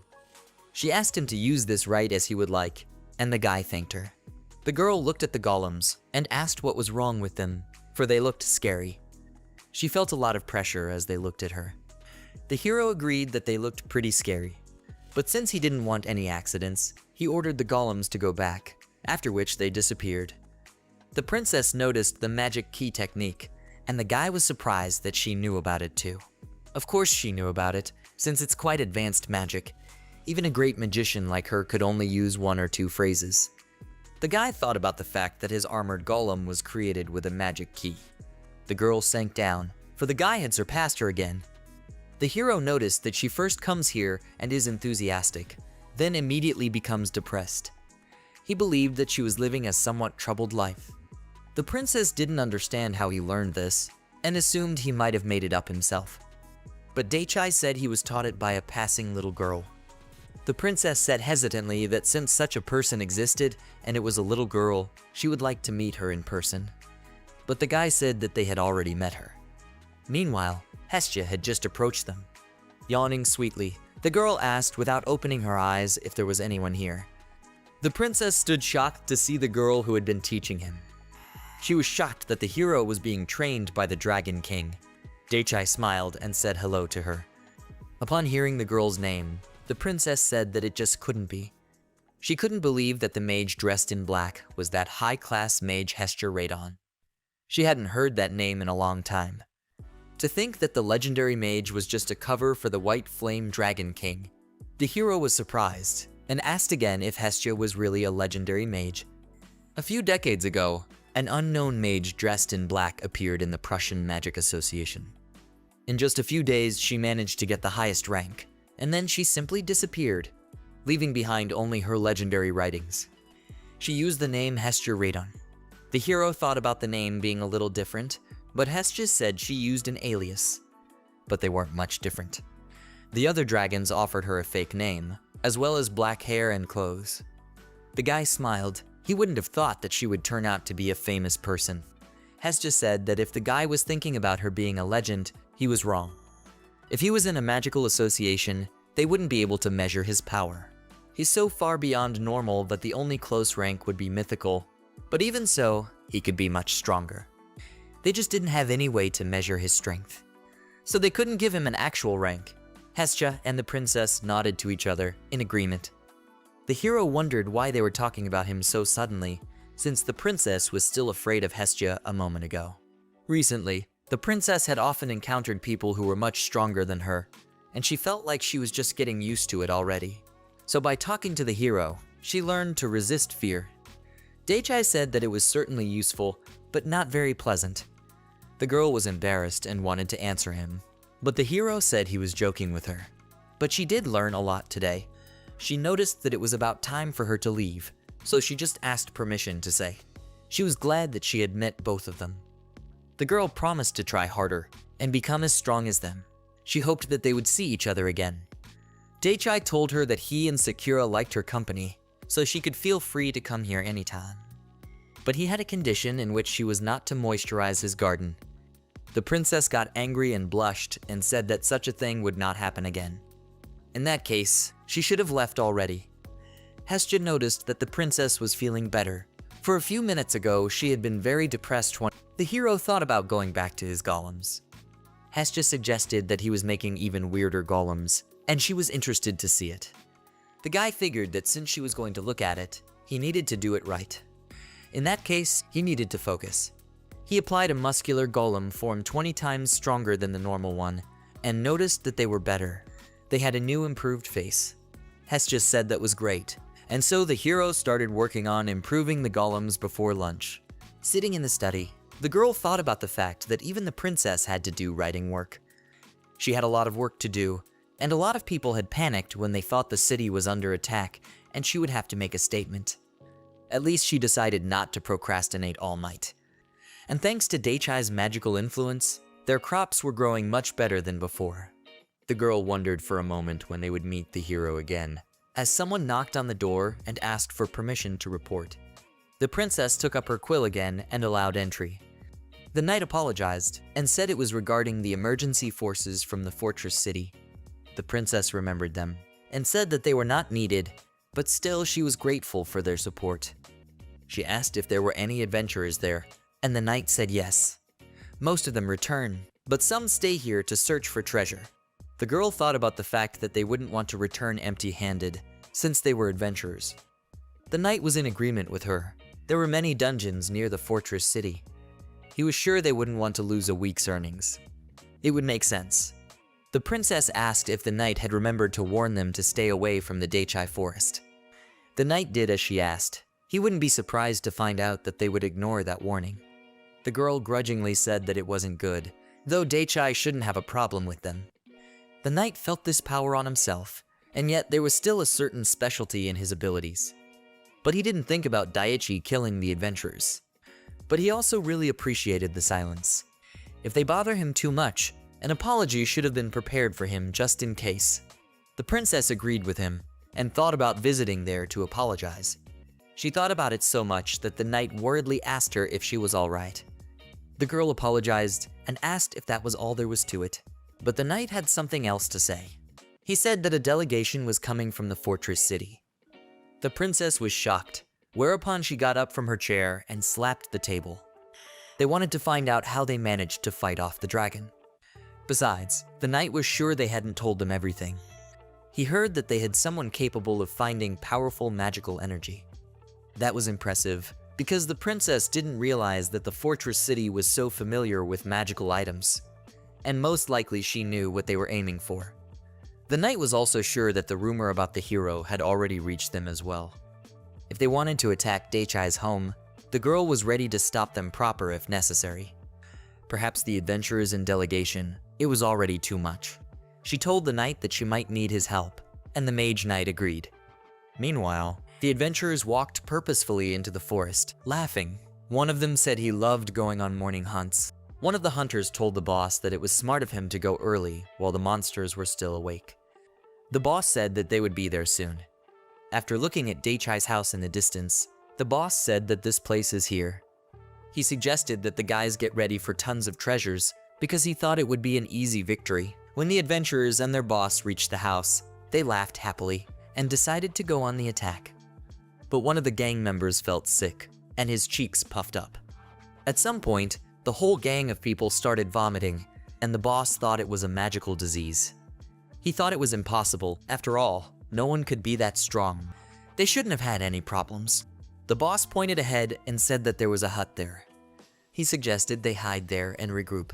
[SPEAKER 1] She asked him to use this right as he would like, and the guy thanked her. The girl looked at the golems and asked what was wrong with them, for they looked scary. She felt a lot of pressure as they looked at her. The hero agreed that they looked pretty scary, but since he didn't want any accidents, he ordered the golems to go back, after which they disappeared. The princess noticed the magic key technique, and the guy was surprised that she knew about it too. Of course she knew about it, since it's quite advanced magic. Even a great magician like her could only use 1 or 2 phrases. The guy thought about the fact that his armored golem was created with a magic key. The girl sank down, for the guy had surpassed her again. The hero noticed that she first comes here and is enthusiastic, then immediately becomes depressed. He believed that she was living a somewhat troubled life. The princess didn't understand how he learned this, and assumed he might have made it up himself. But Dake said he was taught it by a passing little girl. The princess said hesitantly that since such a person existed and it was a little girl, she would like to meet her in person. But the guy said that they had already met her. Meanwhile, Hestia had just approached them. Yawning sweetly, the girl asked without opening her eyes if there was anyone here. The princess stood shocked to see the girl who had been teaching him. She was shocked that the hero was being trained by the Dragon King. Dake smiled and said hello to her. Upon hearing the girl's name, the princess said that it just couldn't be. She couldn't believe that the mage dressed in black was that high-class mage Hestia Radon. She hadn't heard that name in a long time. To think that the legendary mage was just a cover for the White Flame Dragon King. The hero was surprised, and asked again if Hestia was really a legendary mage. A few decades ago, an unknown mage dressed in black appeared in the Prussian Magic Association. In just a few days, she managed to get the highest rank, and then she simply disappeared, leaving behind only her legendary writings. She used the name Hestia Radon. The hero thought about the name being a little different, but Hestia said she used an alias. But they weren't much different. The other dragons offered her a fake name, as well as black hair and clothes. The guy smiled. He wouldn't have thought that she would turn out to be a famous person. Hestia said that if the guy was thinking about her being a legend, he was wrong. If he was in a magical association, they wouldn't be able to measure his power. He's so far beyond normal that the only close rank would be mythical, but even so, he could be much stronger. They just didn't have any way to measure his strength. So they couldn't give him an actual rank. Hestia and the princess nodded to each other in agreement. The hero wondered why they were talking about him so suddenly, since the princess was still afraid of Hestia a moment ago. Recently, the princess had often encountered people who were much stronger than her, and she felt like she was just getting used to it already. So by talking to the hero, she learned to resist fear. Dake said that it was certainly useful, but not very pleasant. The girl was embarrassed and wanted to answer him, but the hero said he was joking with her. But she did learn a lot today. She noticed that it was about time for her to leave, so she just asked permission to say. She was glad that she had met both of them. The girl promised to try harder and become as strong as them. She hoped that they would see each other again. Dake told her that he and Sakura liked her company, so she could feel free to come here anytime. But he had a condition in which she was not to moisturize his garden. The princess got angry and blushed and said that such a thing would not happen again. In that case, she should have left already. Hestia noticed that the princess was feeling better. For a few minutes ago, she had been very depressed when the hero thought about going back to his golems. Hestia suggested that he was making even weirder golems, and she was interested to see it. The guy figured that since she was going to look at it, he needed to do it right. In that case, he needed to focus. He applied a muscular golem form 20 times stronger than the normal one, and noticed that they were better. They had a new improved face. Hestia said that was great, and so the hero started working on improving the golems before lunch. Sitting in the study, the girl thought about the fact that even the princess had to do writing work. She had a lot of work to do, and a lot of people had panicked when they thought the city was under attack and she would have to make a statement. At least she decided not to procrastinate all night. And thanks to Daichai's magical influence, their crops were growing much better than before. The girl wondered for a moment when they would meet the hero again, as someone knocked on the door and asked for permission to report. The princess took up her quill again and allowed entry. The knight apologized and said it was regarding the emergency forces from the fortress city. The princess remembered them and said that they were not needed, but still she was grateful for their support. She asked if there were any adventurers there, and the knight said yes. Most of them return, but some stay here to search for treasure. The girl thought about the fact that they wouldn't want to return empty-handed, since they were adventurers. The knight was in agreement with her. There were many dungeons near the fortress city. He was sure they wouldn't want to lose a week's earnings. It would make sense. The princess asked if the knight had remembered to warn them to stay away from the Daichai forest. The knight did as she asked. He wouldn't be surprised to find out that they would ignore that warning. The girl grudgingly said that it wasn't good, though Daichai shouldn't have a problem with them. The knight felt this power on himself, and yet there was still a certain specialty in his abilities. But he didn't think about Daichi killing the adventurers. But he also really appreciated the silence. If they bother him too much, an apology should have been prepared for him just in case. The princess agreed with him, and thought about visiting there to apologize. She thought about it so much that the knight worriedly asked her if she was alright. The girl apologized and asked if that was all there was to it, but the knight had something else to say. He said that a delegation was coming from the fortress city. The princess was shocked, whereupon she got up from her chair and slapped the table. They wanted to find out how they managed to fight off the dragon. Besides, the knight was sure they hadn't told them everything. He heard that they had someone capable of finding powerful magical energy. That was impressive, because the princess didn't realize that the fortress city was so familiar with magical items, and most likely she knew what they were aiming for. The knight was also sure that the rumor about the hero had already reached them as well. If they wanted to attack Daichai's home, the girl was ready to stop them proper if necessary. Perhaps the adventurers in delegation, it was already too much. She told the knight that she might need his help, and the mage knight agreed. Meanwhile, the adventurers walked purposefully into the forest, laughing. One of them said he loved going on morning hunts. One of the hunters told the boss that it was smart of him to go early while the monsters were still awake. The boss said that they would be there soon. After looking at Daichai's house in the distance, the boss said that this place is here. He suggested that the guys get ready for tons of treasures because he thought it would be an easy victory. When the adventurers and their boss reached the house, they laughed happily and decided to go on the attack. But one of the gang members felt sick, and his cheeks puffed up. At some point, the whole gang of people started vomiting, and the boss thought it was a magical disease. He thought it was impossible. After all, no one could be that strong. They shouldn't have had any problems. The boss pointed ahead and said that there was a hut there. He suggested they hide there and regroup.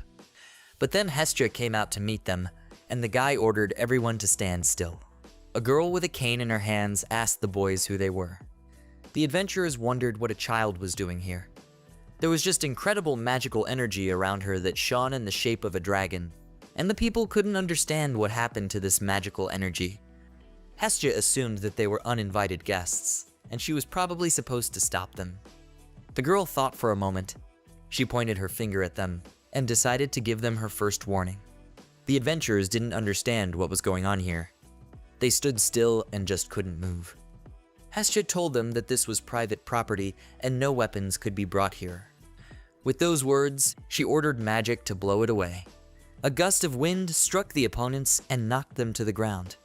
[SPEAKER 1] But then Hestia came out to meet them, and the guy ordered everyone to stand still. A girl with a cane in her hands asked the boys who they were. The adventurers wondered what a child was doing here. There was just incredible magical energy around her that shone in the shape of a dragon, and the people couldn't understand what happened to this magical energy. Hestia assumed that they were uninvited guests, and she was probably supposed to stop them. The girl thought for a moment. She pointed her finger at them and decided to give them her first warning. The adventurers didn't understand what was going on here. They stood still and just couldn't move. Hestia told them that this was private property and no weapons could be brought here. With those words, she ordered magic to blow it away. A gust of wind struck the opponents and knocked them to the ground.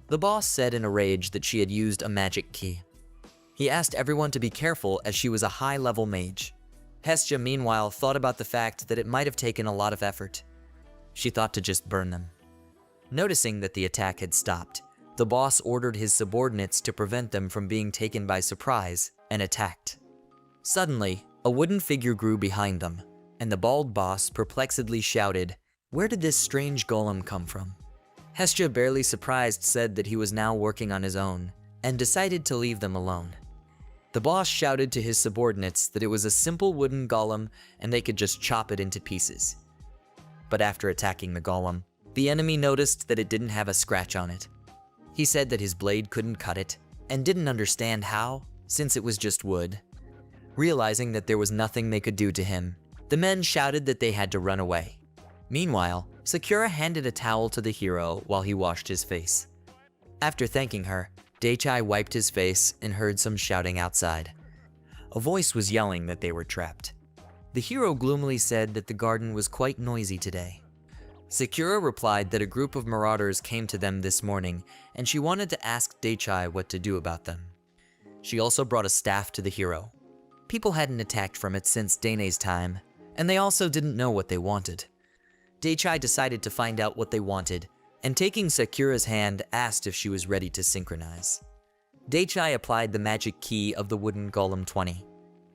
[SPEAKER 1] The boss said in a rage that she had used a magic key. He asked everyone to be careful as she was a high-level mage. Hestia, meanwhile, thought about the fact that it might have taken a lot of effort. She thought to just burn them. Noticing that the attack had stopped, the boss ordered his subordinates to prevent them from being taken by surprise and attacked. Suddenly, a wooden figure grew behind them, and the bald boss perplexedly shouted, "Where did this strange golem come from?" Hestia, barely surprised, said that he was now working on his own, and decided to leave them alone. The boss shouted to his subordinates that it was a simple wooden golem and they could just chop it into pieces. But after attacking the golem, The enemy noticed that it didn't have a scratch on it. He said that his blade couldn't cut it, and didn't understand how, since it was just wood. Realizing that there was nothing they could do to him, the men shouted that they had to run away. Meanwhile, Sakura handed a towel to the hero while he washed his face. After thanking her, Daichai wiped his face and heard some shouting outside. A voice was yelling that they were trapped. The hero gloomily said that the garden was quite noisy today. Sakura replied that a group of marauders came to them this morning, and she wanted to ask Daichai what to do about them. She also brought a staff to the hero. People hadn't attacked from it since Dane's time, and they also didn't know what they wanted. Daichai decided to find out what they wanted, and taking Sakura's hand, asked if she was ready to synchronize. Daichai applied the magic key of the wooden golem 20.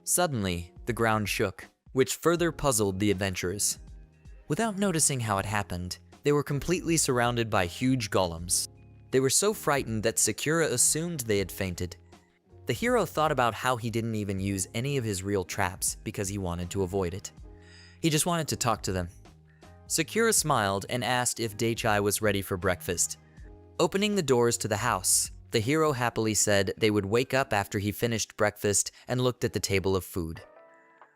[SPEAKER 1] Suddenly, the ground shook, which further puzzled the adventurers. Without noticing how it happened, they were completely surrounded by huge golems. They were so frightened that Sakura assumed they had fainted. The hero thought about how he didn't even use any of his real traps because he wanted to avoid it. He just wanted to talk to them. Sakura smiled and asked if Daichai was ready for breakfast. Opening the doors to the house, the hero happily said they would wake up after he finished breakfast and looked at the table of food.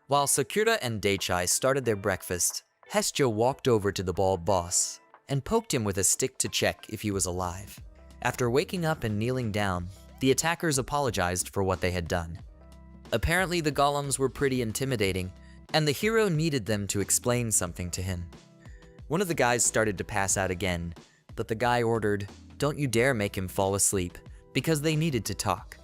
[SPEAKER 1] While Sakura and Daichai started their breakfast, Hestia walked over to the bald boss and poked him with a stick to check if he was alive. After waking up and kneeling down, the attackers apologized for what they had done. Apparently the golems were pretty intimidating, and the hero needed them to explain something to him. One of the guys started to pass out again, but the guy ordered, "Don't you dare make him fall asleep," because they needed to talk.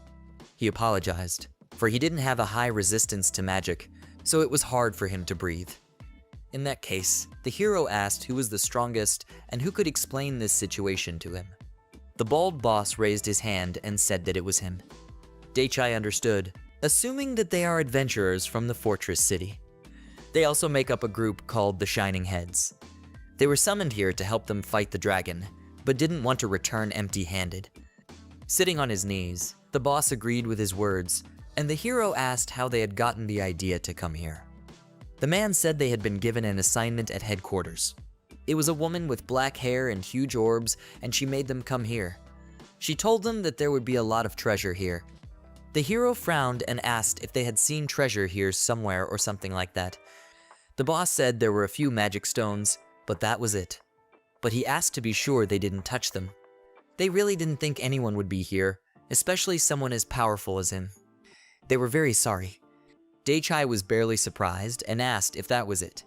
[SPEAKER 1] He apologized, for he didn't have a high resistance to magic, so it was hard for him to breathe. In that case, the hero asked who was the strongest and who could explain this situation to him. The bald boss raised his hand and said that it was him. Daichai understood, assuming that they are adventurers from the fortress city. They also make up a group called the Shining Heads. They were summoned here to help them fight the dragon, but didn't want to return empty-handed. Sitting on his knees, the boss agreed with his words, and the hero asked how they had gotten the idea to come here. The man said they had been given an assignment at headquarters. It was a woman with black hair and huge orbs, and she made them come here. She told them that there would be a lot of treasure here. The hero frowned and asked if they had seen treasure here somewhere or something like that. The boss said there were a few magic stones, but that was it. But he asked to be sure they didn't touch them. They really didn't think anyone would be here, especially someone as powerful as him. They were very sorry. Daichai was barely surprised and asked if that was it.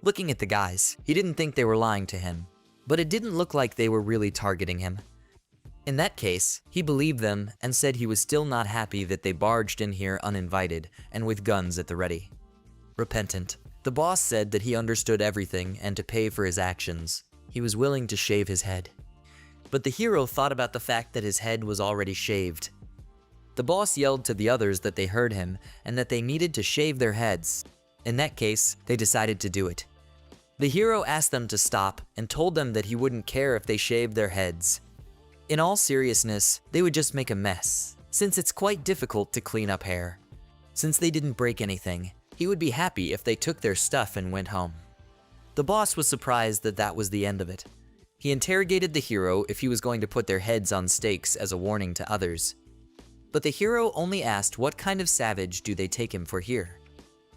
[SPEAKER 1] Looking at the guys, he didn't think they were lying to him, but it didn't look like they were really targeting him. In that case, he believed them and said he was still not happy that they barged in here uninvited and with guns at the ready. Repentant, the boss said that he understood everything and to pay for his actions, he was willing to shave his head. But the hero thought about the fact that his head was already shaved. The boss yelled to the others that they heard him and that they needed to shave their heads. In that case, they decided to do it. The hero asked them to stop and told them that he wouldn't care if they shaved their heads. In all seriousness, they would just make a mess, since it's quite difficult to clean up hair. Since they didn't break anything, he would be happy if they took their stuff and went home. The boss was surprised that that was the end of it. He interrogated the hero if he was going to put their heads on stakes as a warning to others. But the hero only asked what kind of savage do they take him for here.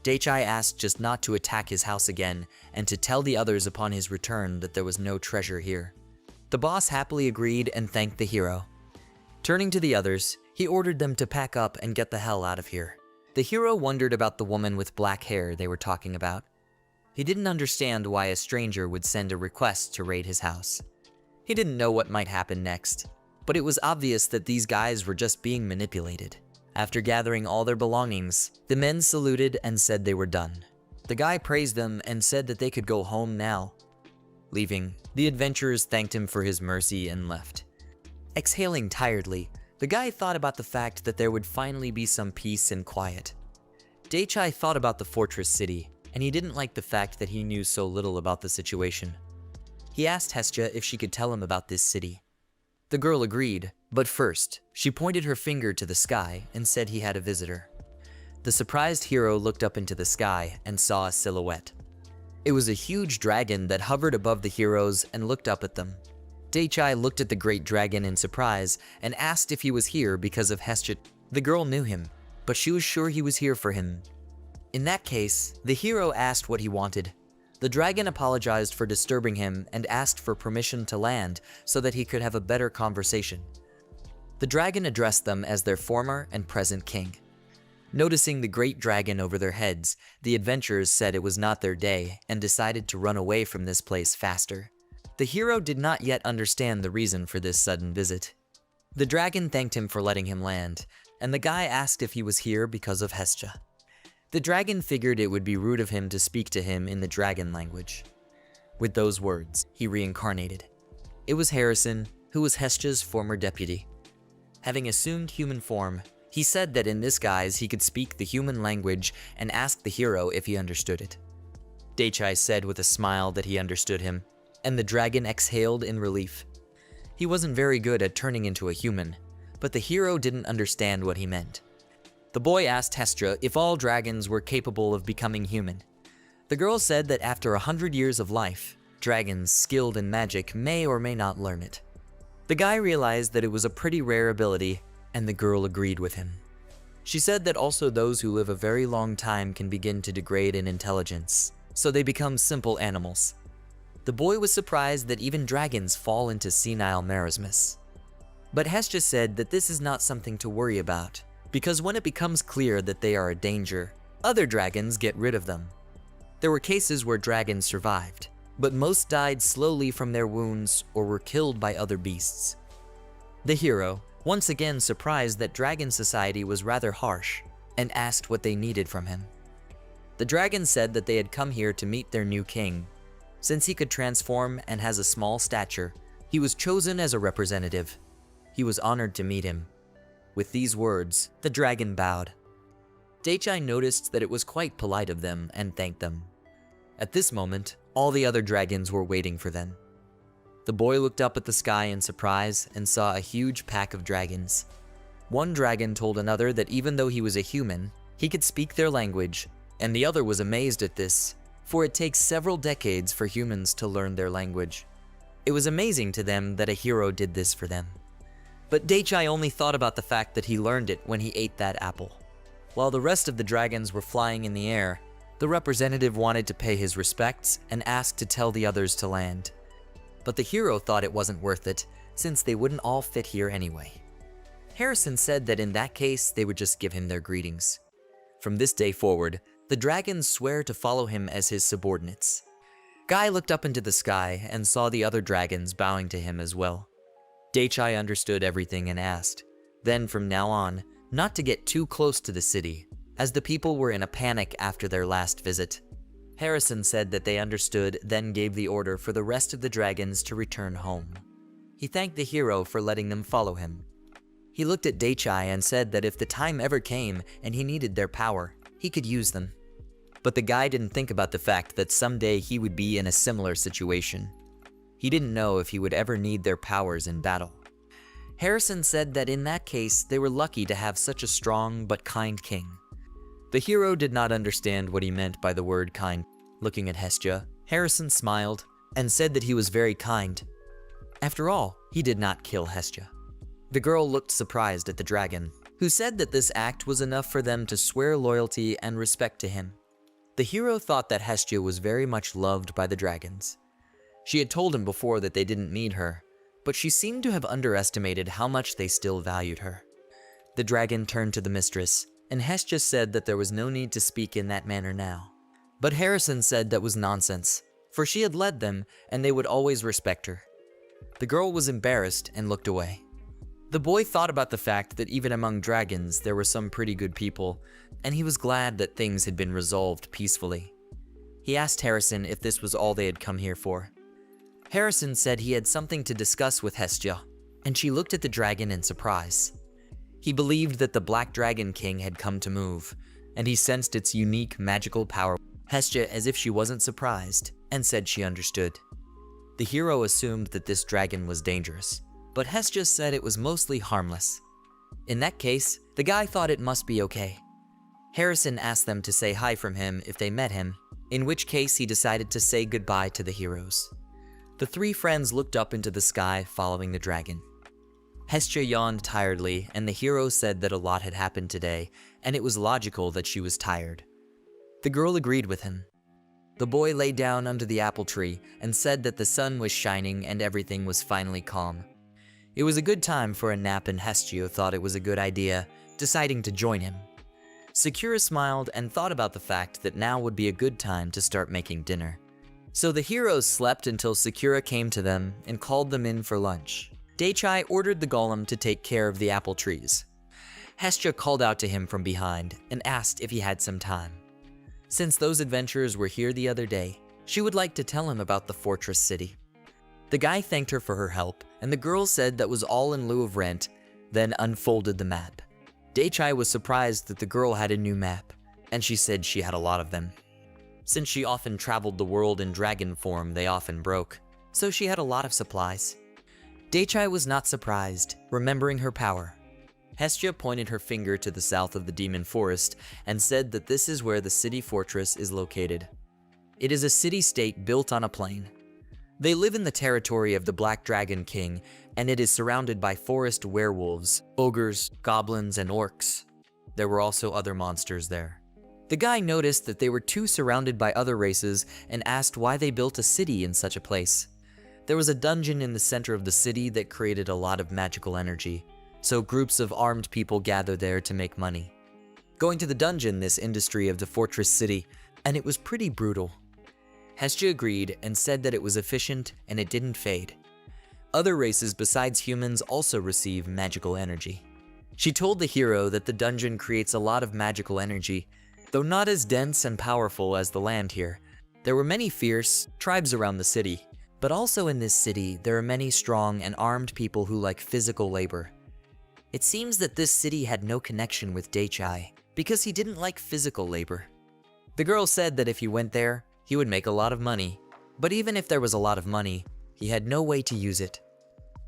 [SPEAKER 1] Daichai asked just not to attack his house again and to tell the others upon his return that there was no treasure here. The boss happily agreed and thanked the hero. Turning to the others, he ordered them to pack up and get the hell out of here. The hero wondered about the woman with black hair they were talking about. He didn't understand why a stranger would send a request to raid his house. He didn't know what might happen next, but it was obvious that these guys were just being manipulated. After gathering all their belongings, the men saluted and said they were done. The guy praised them and said that they could go home now. Leaving, the adventurers thanked him for his mercy and left. Exhaling tiredly, the guy thought about the fact that there would finally be some peace and quiet. Daichai thought about the fortress city, and he didn't like the fact that he knew so little about the situation. He asked Hestia if she could tell him about this city. The girl agreed, but first, she pointed her finger to the sky and said he had a visitor. The surprised hero looked up into the sky and saw a silhouette. It was a huge dragon that hovered above the heroes and looked up at them. Dake looked at the great dragon in surprise and asked if he was here because of Hestia. The girl knew him, but she was sure he was here for him. In that case, the hero asked what he wanted. The dragon apologized for disturbing him and asked for permission to land so that he could have a better conversation. The dragon addressed them as their former and present king. Noticing the great dragon over their heads, the adventurers said it was not their day and decided to run away from this place faster. The hero did not yet understand the reason for this sudden visit. The dragon thanked him for letting him land, and the guy asked if he was here because of Hestia. The dragon figured it would be rude of him to speak to him in the dragon language. With those words, he reincarnated. It was Harrison, who was Hestia's former deputy. Having assumed human form, he said that in this guise he could speak the human language and asked the hero if he understood it. Dake said with a smile that he understood him, and the dragon exhaled in relief. He wasn't very good at turning into a human, but the hero didn't understand what he meant. The boy asked Hestia if all dragons were capable of becoming human. The girl said that after 100 years of life, dragons skilled in magic may or may not learn it. The guy realized that it was a pretty rare ability, and the girl agreed with him. She said that also those who live a very long time can begin to degrade in intelligence, so they become simple animals. The boy was surprised that even dragons fall into senile marasmus. But Hestia said that this is not something to worry about, because when it becomes clear that they are a danger, other dragons get rid of them. There were cases where dragons survived, but most died slowly from their wounds or were killed by other beasts. The hero, once again surprised that dragon society was rather harsh, and asked what they needed from him. The dragon said that they had come here to meet their new king. Since he could transform and has a small stature, he was chosen as a representative. He was honored to meet him. With these words, the dragon bowed. Dake noticed that it was quite polite of them and thanked them. At this moment, all the other dragons were waiting for them. The boy looked up at the sky in surprise and saw a huge pack of dragons. One dragon told another that even though he was a human, he could speak their language, and the other was amazed at this, for it takes several decades for humans to learn their language. It was amazing to them that a hero did this for them. But Dake only thought about the fact that he learned it when he ate that apple. While the rest of the dragons were flying in the air, the representative wanted to pay his respects and asked to tell the others to land. But the hero thought it wasn't worth it, since they wouldn't all fit here anyway. Harrison said that in that case, they would just give him their greetings. From this day forward, the dragons swear to follow him as his subordinates. Guy looked up into the sky and saw the other dragons bowing to him as well. Dake understood everything and asked, then from now on, not to get too close to the city, as the people were in a panic after their last visit. Harrison said that they understood, then gave the order for the rest of the dragons to return home. He thanked the hero for letting them follow him. He looked at Dake and said that if the time ever came and he needed their power, he could use them. But the guy didn't think about the fact that someday he would be in a similar situation. He didn't know if he would ever need their powers in battle. Harrison said that in that case, they were lucky to have such a strong but kind king. The hero did not understand what he meant by the word kind. Looking at Hestia, Harrison smiled and said that he was very kind. After all, he did not kill Hestia. The girl looked surprised at the dragon, who said that this act was enough for them to swear loyalty and respect to him. The hero thought that Hestia was very much loved by the dragons. She had told him before that they didn't need her, but she seemed to have underestimated how much they still valued her. The dragon turned to the mistress, and Hestia said that there was no need to speak in that manner now. But Harrison said that was nonsense, for she had led them and they would always respect her. The girl was embarrassed and looked away. The boy thought about the fact that even among dragons there were some pretty good people, and he was glad that things had been resolved peacefully. He asked Harrison if this was all they had come here for. Harrison said he had something to discuss with Hestia, and she looked at the dragon in surprise. He believed that the Black Dragon King had come to move, and he sensed its unique magical power. Hestia as if she wasn't surprised, and said she understood. The hero assumed that this dragon was dangerous, but Hestia said it was mostly harmless. In that case, the guy thought it must be okay. Harrison asked them to say hi from him if they met him, in which case he decided to say goodbye to the heroes. The three friends looked up into the sky following the dragon. Hestia yawned tiredly, and the hero said that a lot had happened today, and it was logical that she was tired. The girl agreed with him. The boy lay down under the apple tree and said that the sun was shining and everything was finally calm. It was a good time for a nap, and Hestia thought it was a good idea, deciding to join him. Sakura smiled and thought about the fact that now would be a good time to start making dinner. So the heroes slept until Sakura came to them and called them in for lunch. Daichai ordered the golem to take care of the apple trees. Hestia called out to him from behind and asked if he had some time. Since those adventurers were here the other day, she would like to tell him about the fortress city. The guy thanked her for her help, and the girl said that was all in lieu of rent, then unfolded the map. Daichai was surprised that the girl had a new map, and she said she had a lot of them. Since she often traveled the world in dragon form, they often broke, so she had a lot of supplies. Daichai was not surprised, remembering her power. Hestia pointed her finger to the south of the demon forest and said that this is where the city fortress is located. It is a city-state built on a plain. They live in the territory of the Black Dragon King, and it is surrounded by forest werewolves, ogres, goblins, and orcs. There were also other monsters there. The guy noticed that they were too surrounded by other races and asked why they built a city in such a place. There was a dungeon in the center of the city that created a lot of magical energy, so groups of armed people gathered there to make money. Going to the dungeon, this industry of the fortress city, and it was pretty brutal. Hestia agreed and said that it was efficient and it didn't fade. Other races besides humans also receive magical energy. She told the hero that the dungeon creates a lot of magical energy, though not as dense and powerful as the land here. There were many fierce tribes around the city, but also in this city there are many strong and armed people who like physical labor. It seems that this city had no connection with Daichai because he didn't like physical labor. The girl said that if he went there, he would make a lot of money, but even if there was a lot of money, he had no way to use it.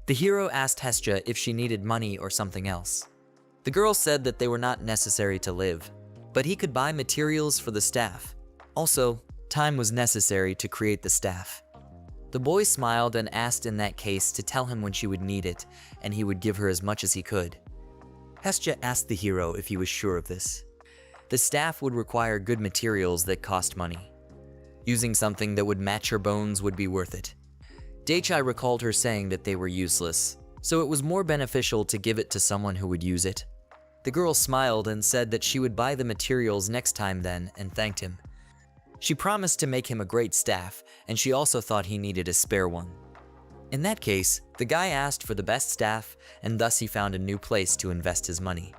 [SPEAKER 1] The hero asked Hestia if she needed money or something else. The girl said that they were not necessary to live, but he could buy materials for the staff. Also, time was necessary to create the staff. The boy smiled and asked in that case to tell him when she would need it, and he would give her as much as he could. Hestia asked the hero if he was sure of this. The staff would require good materials that cost money. Using something that would match her bones would be worth it. Daichai recalled her saying that they were useless, so it was more beneficial to give it to someone who would use it. The girl smiled and said that she would buy the materials next time then and thanked him. She promised to make him a great staff, and she also thought he needed a spare one. In that case, the guy asked for the best staff, and thus he found a new place to invest his money.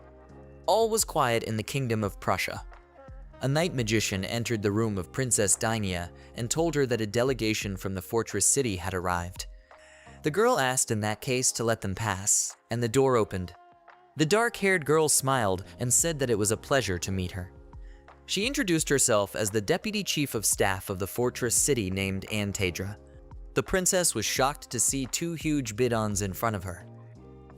[SPEAKER 1] All was quiet in the kingdom of Prussia. A night magician entered the room of Princess Dainia and told her that a delegation from the fortress city had arrived. The girl asked in that case to let them pass, and the door opened. The dark-haired girl smiled and said that it was a pleasure to meet her. She introduced herself as the deputy chief of staff of the fortress city named Antedra. The princess was shocked to see two huge bidons in front of her.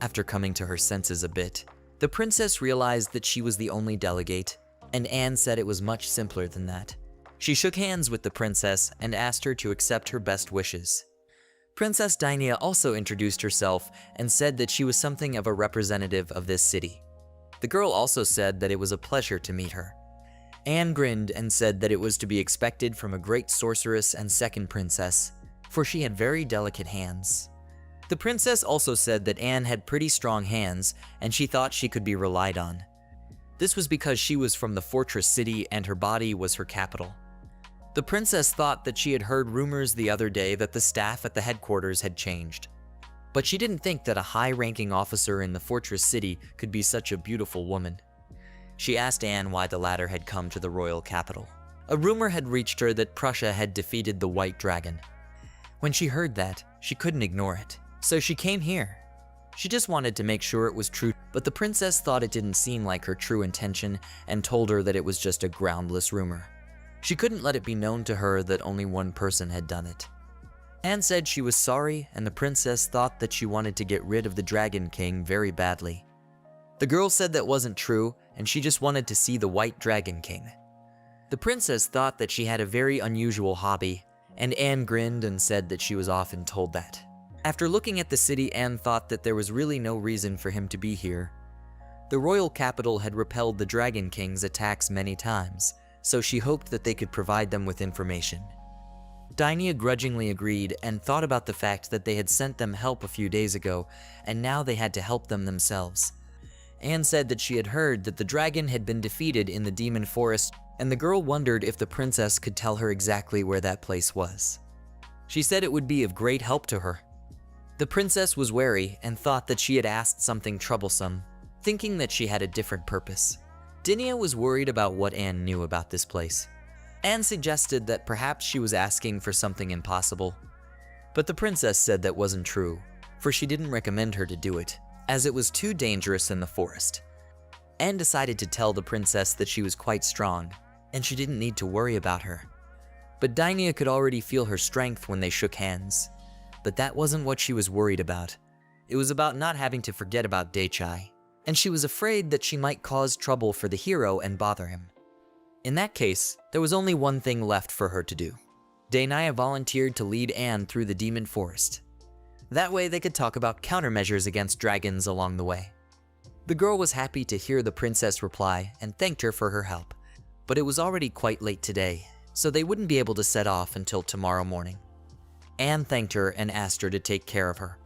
[SPEAKER 1] After coming to her senses a bit, the princess realized that she was the only delegate, and Anne said it was much simpler than that. She shook hands with the princess and asked her to accept her best wishes. Princess Dainia also introduced herself and said that she was something of a representative of this city. The girl also said that it was a pleasure to meet her. Anne grinned and said that it was to be expected from a great sorceress and second princess, for she had very delicate hands. The princess also said that Anne had pretty strong hands and she thought she could be relied on. This was because she was from the fortress city and her body was her capital. The princess thought that she had heard rumors the other day that the staff at the headquarters had changed. But she didn't think that a high-ranking officer in the fortress city could be such a beautiful woman. She asked Anne why the latter had come to the royal capital. A rumor had reached her that Prussia had defeated the White Dragon. When she heard that, she couldn't ignore it, so she came here. She just wanted to make sure it was true, but the princess thought it didn't seem like her true intention and told her that it was just a groundless rumor. She couldn't let it be known to her that only one person had done it. Anne said she was sorry, and the princess thought that she wanted to get rid of the Dragon King very badly. The girl said that wasn't true, and she just wanted to see the White Dragon King. The princess thought that she had a very unusual hobby, and Anne grinned and said that she was often told that. After looking at the city, Anne thought that there was really no reason for him to be here. The royal capital had repelled the Dragon King's attacks many times, so she hoped that they could provide them with information. Dainia grudgingly agreed and thought about the fact that they had sent them help a few days ago, and now they had to help them themselves. Anne said that she had heard that the dragon had been defeated in the demon forest, and the girl wondered if the princess could tell her exactly where that place was. She said it would be of great help to her. The princess was wary and thought that she had asked something troublesome, thinking that she had a different purpose. Dainia was worried about what Anne knew about this place. Anne suggested that perhaps she was asking for something impossible, but the princess said that wasn't true, for she didn't recommend her to do it, as it was too dangerous in the forest. Anne decided to tell the princess that she was quite strong, and she didn't need to worry about her. But Dainia could already feel her strength when they shook hands. But that wasn't what she was worried about. It was about not having to forget about dake, and she was afraid that she might cause trouble for the hero and bother him. In that case, there was only one thing left for her to do. Dainia volunteered to lead Anne through the demon forest. That way they could talk about countermeasures against dragons along the way. The girl was happy to hear the princess reply and thanked her for her help, but it was already quite late today, so they wouldn't be able to set off until tomorrow morning. Anne thanked her and asked her to take care of her.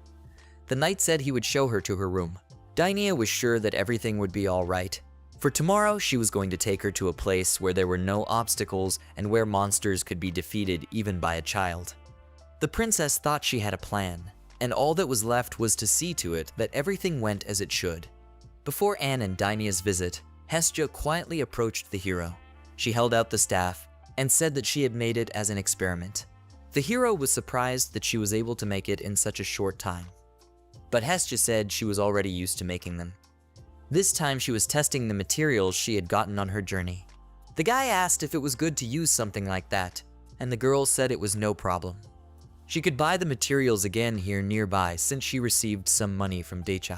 [SPEAKER 1] The knight said he would show her to her room. Dainia was sure that everything would be all right. For tomorrow, she was going to take her to a place where there were no obstacles and where monsters could be defeated even by a child. The princess thought she had a plan, and all that was left was to see to it that everything went as it should. Before Anne and Dainia's visit, Hestia quietly approached the hero. She held out the staff and said that she had made it as an experiment. The hero was surprised that she was able to make it in such a short time. But Hestia said she was already used to making them. This time she was testing the materials she had gotten on her journey. The guy asked if it was good to use something like that, and the girl said it was no problem. She could buy the materials again here nearby since she received some money from dake.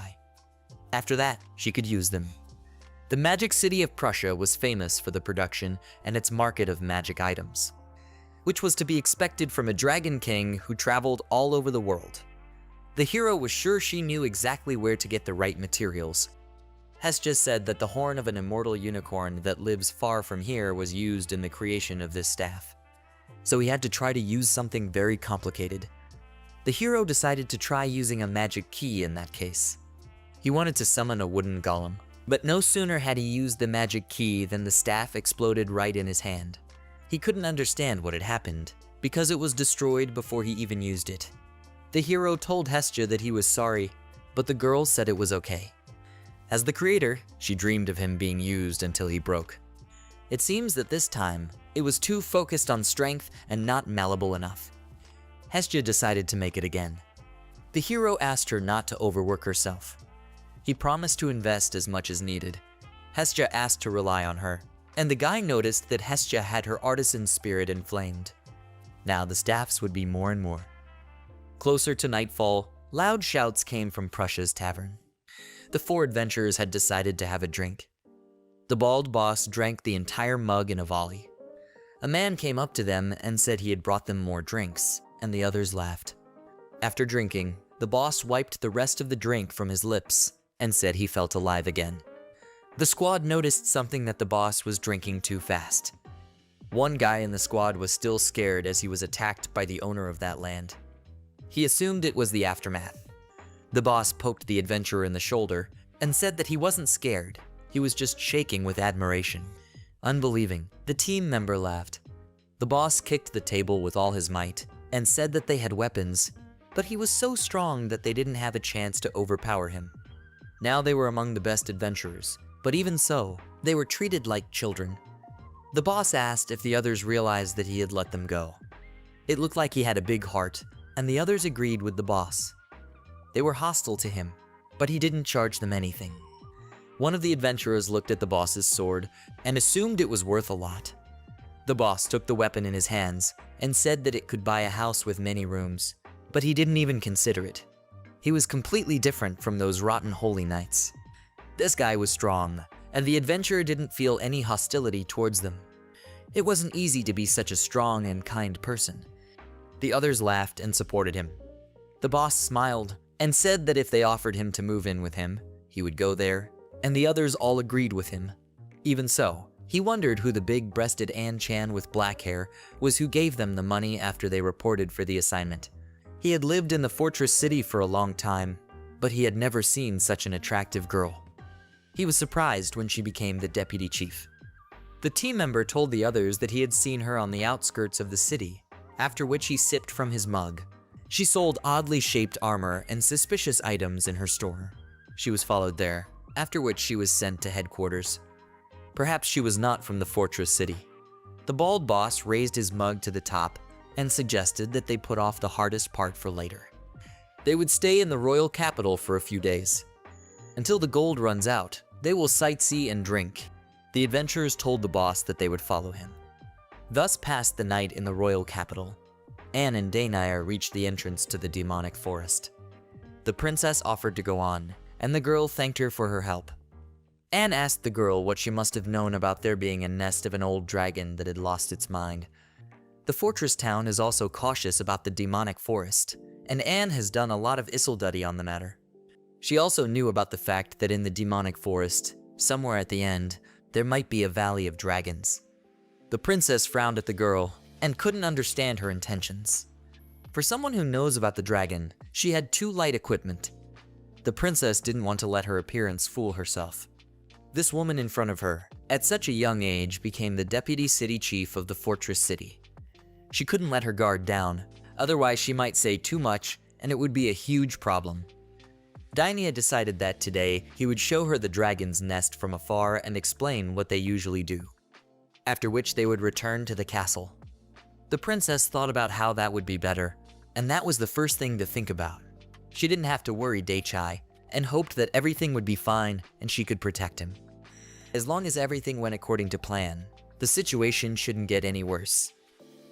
[SPEAKER 1] After that, she could use them. The magic city of Prussia was famous for the production and its market of magic items, which was to be expected from a dragon king who traveled all over the world. The hero was sure she knew exactly where to get the right materials. Hestia said that the horn of an immortal unicorn that lives far from here was used in the creation of this staff, so he had to try to use something very complicated. The hero decided to try using a magic key in that case. He wanted to summon a wooden golem, but no sooner had he used the magic key than the staff exploded right in his hand. He couldn't understand what had happened, because it was destroyed before he even used it. The hero told Hestia that he was sorry, but the girl said it was okay. As the creator, she dreamed of him being used until he broke. It seems that this time, it was too focused on strength and not malleable enough. Hestia decided to make it again. The hero asked her not to overwork herself. He promised to invest as much as needed. Hestia asked to rely on her, and the guy noticed that Hestia had her artisan spirit inflamed. Now the staffs would be more and more. Closer to nightfall, loud shouts came from Prussia's tavern. The four adventurers had decided to have a drink. The bald boss drank the entire mug in a volley. A man came up to them and said he had brought them more drinks, and the others laughed. After drinking, the boss wiped the rest of the drink from his lips and said he felt alive again. The squad noticed something, that the boss was drinking too fast. One guy in the squad was still scared as he was attacked by the owner of that land. He assumed it was the aftermath. The boss poked the adventurer in the shoulder and said that he wasn't scared, he was just shaking with admiration. Unbelieving, the team member laughed. The boss kicked the table with all his might and said that they had weapons, but he was so strong that they didn't have a chance to overpower him. Now they were among the best adventurers, but even so, they were treated like children. The boss asked if the others realized that he had let them go. It looked like he had a big heart, and the others agreed with the boss. They were hostile to him, but he didn't charge them anything. One of the adventurers looked at the boss's sword and assumed it was worth a lot. The boss took the weapon in his hands and said that it could buy a house with many rooms, but he didn't even consider it. He was completely different from those rotten holy knights. This guy was strong, and the adventurer didn't feel any hostility towards them. It wasn't easy to be such a strong and kind person. The others laughed and supported him. The boss smiled and said that if they offered him to move in with him, he would go there, and the others all agreed with him. Even so, he wondered who the big-breasted An-chan with black hair was who gave them the money after they reported for the assignment. He had lived in the fortress city for a long time, but he had never seen such an attractive girl. He was surprised when she became the deputy chief. The team member told the others that he had seen her on the outskirts of the city, after which he sipped from his mug. She sold oddly shaped armor and suspicious items in her store. She was followed there, after which she was sent to headquarters. Perhaps she was not from the fortress city. The bald boss raised his mug to the top and suggested that they put off the hardest part for later. They would stay in the royal capital for a few days. Until the gold runs out, they will sightsee and drink. The adventurers told the boss that they would follow him. Thus passed the night in the royal capital. Anne and Daenair reached the entrance to the demonic forest. The princess offered to go on, and the girl thanked her for her help. Anne asked the girl what she must have known about there being a nest of an old dragon that had lost its mind. The fortress town is also cautious about the demonic forest, and Anne has done a lot of Isekai'd on the matter. She also knew about the fact that in the demonic forest, somewhere at the end, there might be a valley of dragons. The princess frowned at the girl and couldn't understand her intentions. For someone who knows about the dragon, she had too light equipment. The princess didn't want to let her appearance fool herself. This woman in front of her, at such a young age, became the deputy city chief of the fortress city. She couldn't let her guard down, otherwise she might say too much and it would be a huge problem. Daenair decided that today he would show her the dragon's nest from afar and explain what they usually do, after which they would return to the castle. The princess thought about how that would be better, and that was the first thing to think about. She didn't have to worry Daichai, and hoped that everything would be fine and she could protect him. As long as everything went according to plan, the situation shouldn't get any worse.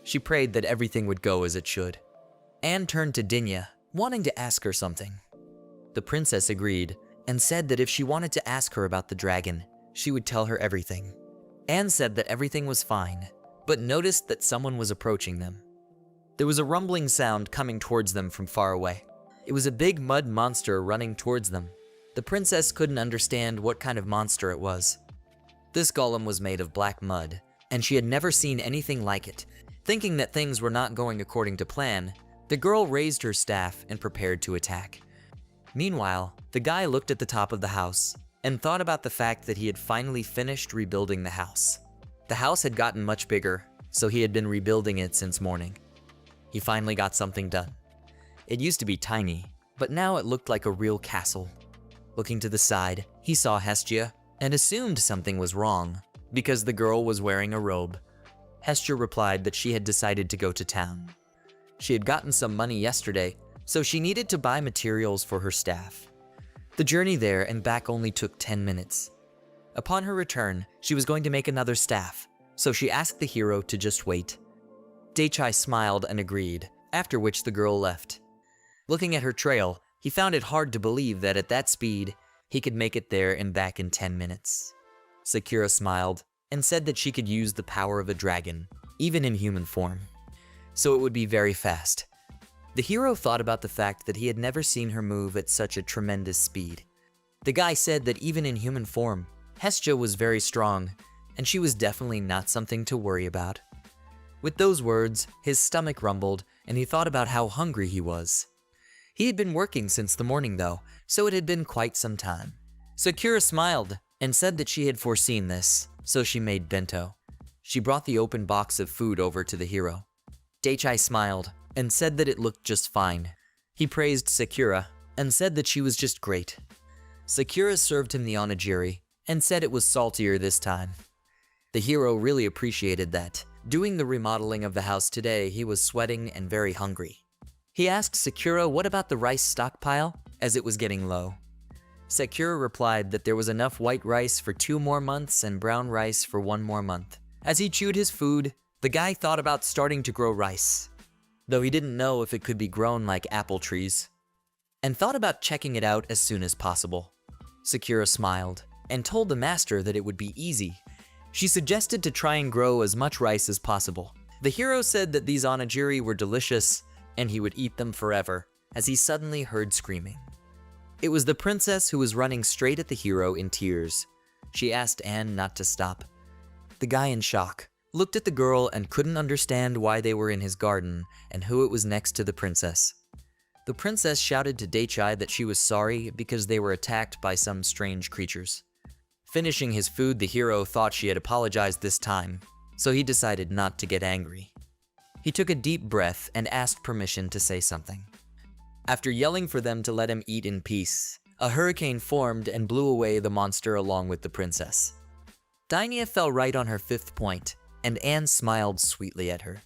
[SPEAKER 1] She prayed that everything would go as it should. Anne turned to Dinya, wanting to ask her something. The princess agreed, and said that if she wanted to ask her about the dragon, she would tell her everything. Anne said that everything was fine, but noticed that someone was approaching them. There was a rumbling sound coming towards them from far away. It was a big mud monster running towards them. The princess couldn't understand what kind of monster it was. This golem was made of black mud, and she had never seen anything like it. Thinking that things were not going according to plan, the girl raised her staff and prepared to attack. Meanwhile, the guy looked at the top of the house and thought about the fact that he had finally finished rebuilding the house. The house had gotten much bigger, so he had been rebuilding it since morning. He finally got something done. It used to be tiny, but now it looked like a real castle. Looking to the side, he saw Hestia and assumed something was wrong because the girl was wearing a robe. Hestia replied that she had decided to go to town. She had gotten some money yesterday, so she needed to buy materials for her staff. The journey there and back only took 10 minutes. Upon her return, she was going to make another staff, so she asked the hero to just wait. Daichai smiled and agreed, after which the girl left. Looking at her trail, he found it hard to believe that at that speed, he could make it there and back in 10 minutes. Sakura smiled and said that she could use the power of a dragon, even in human form, so it would be very fast. The hero thought about the fact that he had never seen her move at such a tremendous speed. The guy said that even in human form, Hestia was very strong, and she was definitely not something to worry about. With those words, his stomach rumbled, and he thought about how hungry he was. He had been working since the morning though, so it had been quite some time. Sakura smiled and said that she had foreseen this, so she made bento. She brought the open box of food over to the hero. Daichai smiled and said that it looked just fine. He praised Sakura and said that she was just great. Sakura served him the onigiri and said it was saltier this time. The hero really appreciated that. Doing the remodeling of the house today, he was sweating and very hungry. He asked Sakura what about the rice stockpile, as it was getting low. Sakura replied that there was enough white rice for 2 more months and brown rice for 1 more month. As he chewed his food, the guy thought about starting to grow rice, though he didn't know if it could be grown like apple trees, and thought about checking it out as soon as possible. Sakura smiled and told the master that it would be easy, She suggested to try and grow as much rice as possible. The hero said that these onigiri were delicious and he would eat them forever, as he suddenly heard screaming. It was the princess who was running straight at the hero in tears. She asked Anne not to stop. The guy, in shock, looked at the girl and couldn't understand why they were in his garden and who it was next to the princess. The princess shouted to dake that she was sorry because they were attacked by some strange creatures. Finishing his food, the hero thought she had apologized this time, so he decided not to get angry. He took a deep breath and asked permission to say something. After yelling for them to let him eat in peace, a hurricane formed and blew away the monster along with the princess. Dainia fell right on her 5th point, and Anne smiled sweetly at her.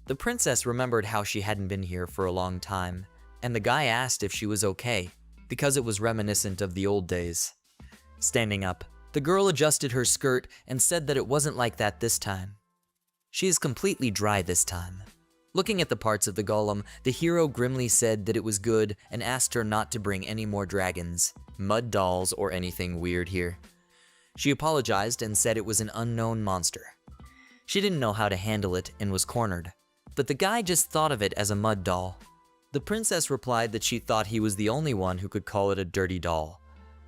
[SPEAKER 1] The princess remembered how she hadn't been here for a long time, and the guy asked if she was okay, because it was reminiscent of the old days. Standing up, the girl adjusted her skirt and said that it wasn't like that this time. She is completely dry this time. Looking at the parts of the golem, the hero grimly said that it was good and asked her not to bring any more dragons, mud dolls, or anything weird here. She apologized and said it was an unknown monster. She didn't know how to handle it and was cornered, but the guy just thought of it as a mud doll. The princess replied that she thought he was the only one who could call it a dirty doll,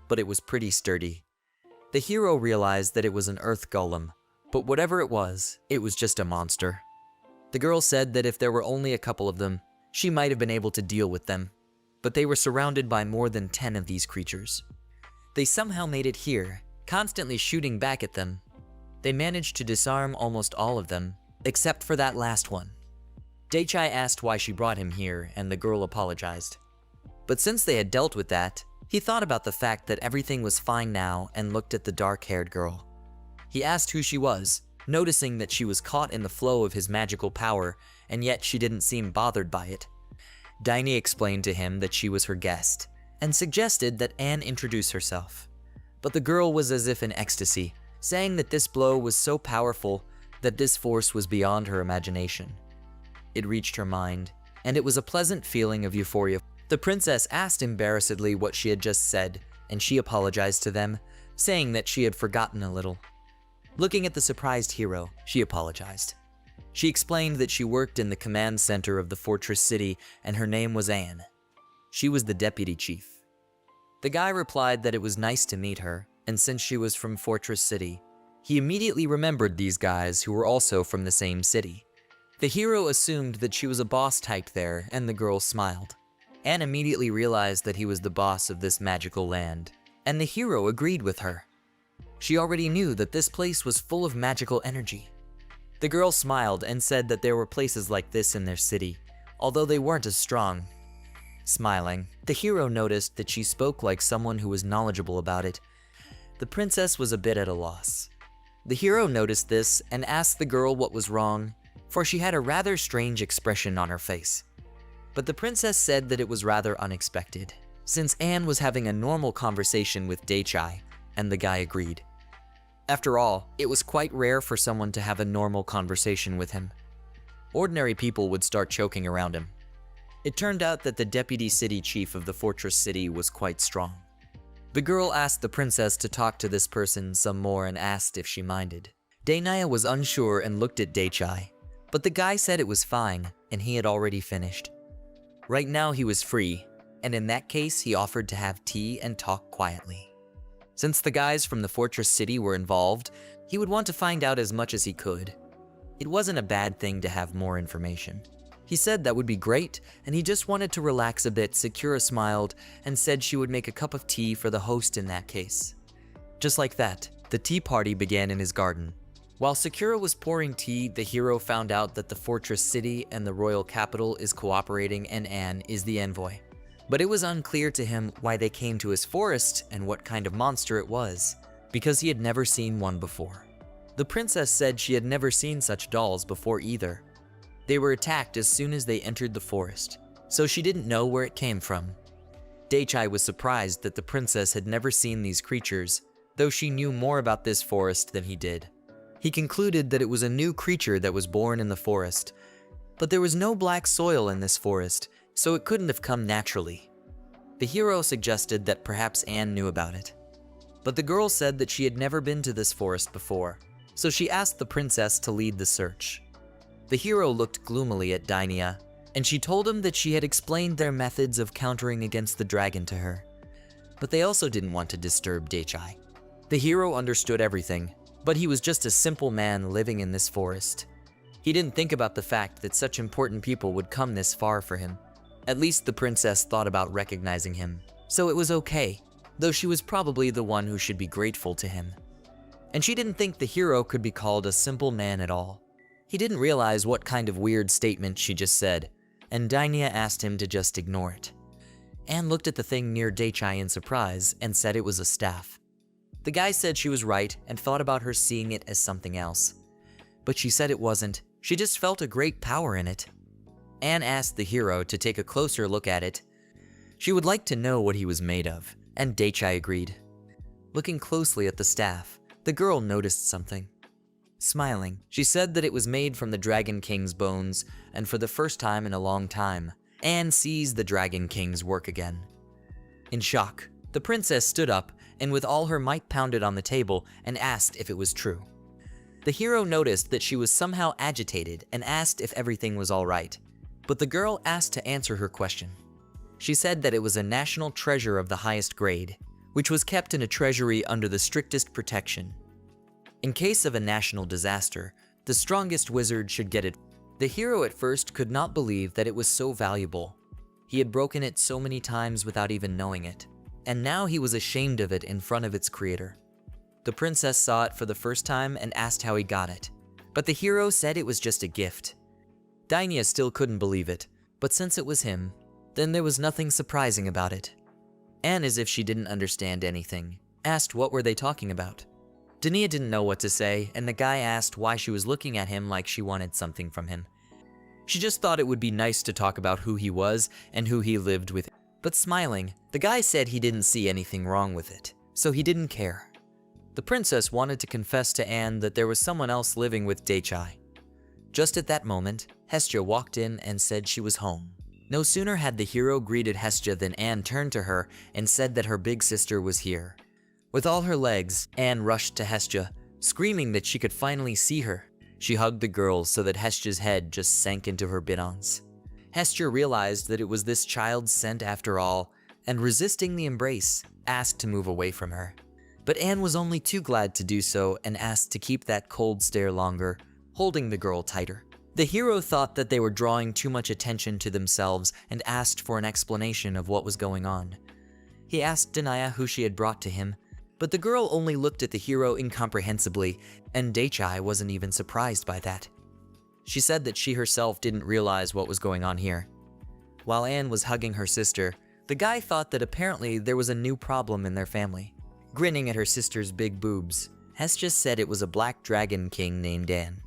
[SPEAKER 1] but it was pretty sturdy. The hero realized that it was an earth golem, but whatever it was just a monster. The girl said that if there were only a couple of them, she might have been able to deal with them, but they were surrounded by more than 10 of these creatures. They somehow made it here, constantly shooting back at them. They managed to disarm almost all of them, except for that last one. Dake asked why she brought him here, and the girl apologized. But since they had dealt with that, he thought about the fact that everything was fine now and looked at the dark-haired girl. He asked who she was, noticing that she was caught in the flow of his magical power, and yet she didn't seem bothered by it. Dainia explained to him that she was her guest, and suggested that Anne introduce herself. But the girl was as if in ecstasy, saying that this blow was so powerful that this force was beyond her imagination. It reached her mind, and it was a pleasant feeling of euphoria. The princess asked embarrassedly what she had just said, and she apologized to them, saying that she had forgotten a little. Looking at the surprised hero, she apologized. She explained that she worked in the command center of the fortress city and her name was Anne. She was the deputy chief. The guy replied that it was nice to meet her, and since she was from Fortress City, he immediately remembered these guys who were also from the same city. The hero assumed that she was a boss type there, and the girl smiled. Anne immediately realized that he was the boss of this magical land, and the hero agreed with her. She already knew that this place was full of magical energy. The girl smiled and said that there were places like this in their city, although they weren't as strong. Smiling, the hero noticed that she spoke like someone who was knowledgeable about it. The princess was a bit at a loss. The hero noticed this and asked the girl what was wrong, for she had a rather strange expression on her face. But the princess said that it was rather unexpected, since Anne was having a normal conversation with dake, and the guy agreed. After all, it was quite rare for someone to have a normal conversation with him. Ordinary people would start choking around him. It turned out that the deputy city chief of the fortress city was quite strong. The girl asked the princess to talk to this person some more and asked if she minded. Dainia was unsure and looked at dake, but the guy said it was fine and he had already finished. Right now he was free, and in that case he offered to have tea and talk quietly. Since the guys from the fortress city were involved, he would want to find out as much as he could. It wasn't a bad thing to have more information. He said that would be great, and he just wanted to relax a bit. Sakura smiled and said she would make a cup of tea for the host in that case. Just like that, the tea party began in his garden. While Sakura was pouring tea, the hero found out that the fortress city and the royal capital is cooperating and Anne is the envoy. But it was unclear to him why they came to his forest and what kind of monster it was, because he had never seen one before. The princess said she had never seen such dolls before either. They were attacked as soon as they entered the forest, so she didn't know where it came from. Dake was surprised that the princess had never seen these creatures, though she knew more about this forest than he did. He concluded that it was a new creature that was born in the forest, but there was no black soil in this forest, so it couldn't have come naturally. The hero suggested that perhaps Anne knew about it. But the girl said that she had never been to this forest before, so she asked the princess to lead the search. The hero looked gloomily at Dainya, and she told him that she had explained their methods of countering against the dragon to her. But they also didn't want to disturb dake. The hero understood everything, but he was just a simple man living in this forest. He didn't think about the fact that such important people would come this far for him. At least the princess thought about recognizing him, so it was okay, though she was probably the one who should be grateful to him. And she didn't think the hero could be called a simple man at all. He didn't realize what kind of weird statement she just said, and Dainya asked him to just ignore it. Anne looked at the thing near dake in surprise and said it was a staff. The guy said she was right and thought about her seeing it as something else. But she said it wasn't, she just felt a great power in it. Anne asked the hero to take a closer look at it. She would like to know what he was made of, and dake agreed. Looking closely at the staff, the girl noticed something. Smiling, she said that it was made from the Dragon King's bones, and for the first time in a long time, Anne sees the Dragon King's work again. In shock, the princess stood up and with all her might pounded on the table and asked if it was true. The hero noticed that she was somehow agitated and asked if everything was all right, but the girl asked to answer her question. She said that it was a national treasure of the highest grade, which was kept in a treasury under the strictest protection. In case of a national disaster, the strongest wizard should get it. The hero at first could not believe that it was so valuable. He had broken it so many times without even knowing it, and now he was ashamed of it in front of its creator. The princess saw it for the first time and asked how he got it, but the hero said it was just a gift. Dainya still couldn't believe it, but since it was him, then there was nothing surprising about it. Anne, as if she didn't understand anything, asked what were they talking about. Dainya didn't know what to say, and the guy asked why she was looking at him like she wanted something from him. She just thought it would be nice to talk about who he was and who he lived with. But smiling, the guy said he didn't see anything wrong with it, so he didn't care. The princess wanted to confess to Anne that there was someone else living with dake. Just at that moment, Hestia walked in and said she was home. No sooner had the hero greeted Hestia than Anne turned to her and said that her big sister was here. With all her legs, Anne rushed to Hestia, screaming that she could finally see her. She hugged the girl so that Hestia's head just sank into her bidons. Hestia realized that it was this child's scent after all, and resisting the embrace, asked to move away from her. But Anne was only too glad to do so and asked to keep that cold stare longer, holding the girl tighter. The hero thought that they were drawing too much attention to themselves and asked for an explanation of what was going on. He asked Dainya who she had brought to him, but the girl only looked at the hero incomprehensibly, and dake wasn't even surprised by that. She said that she herself didn't realize what was going on here. While Anne was hugging her sister, the guy thought that apparently there was a new problem in their family. Grinning at her sister's big boobs, Hestia said it was a black dragon king named Anne.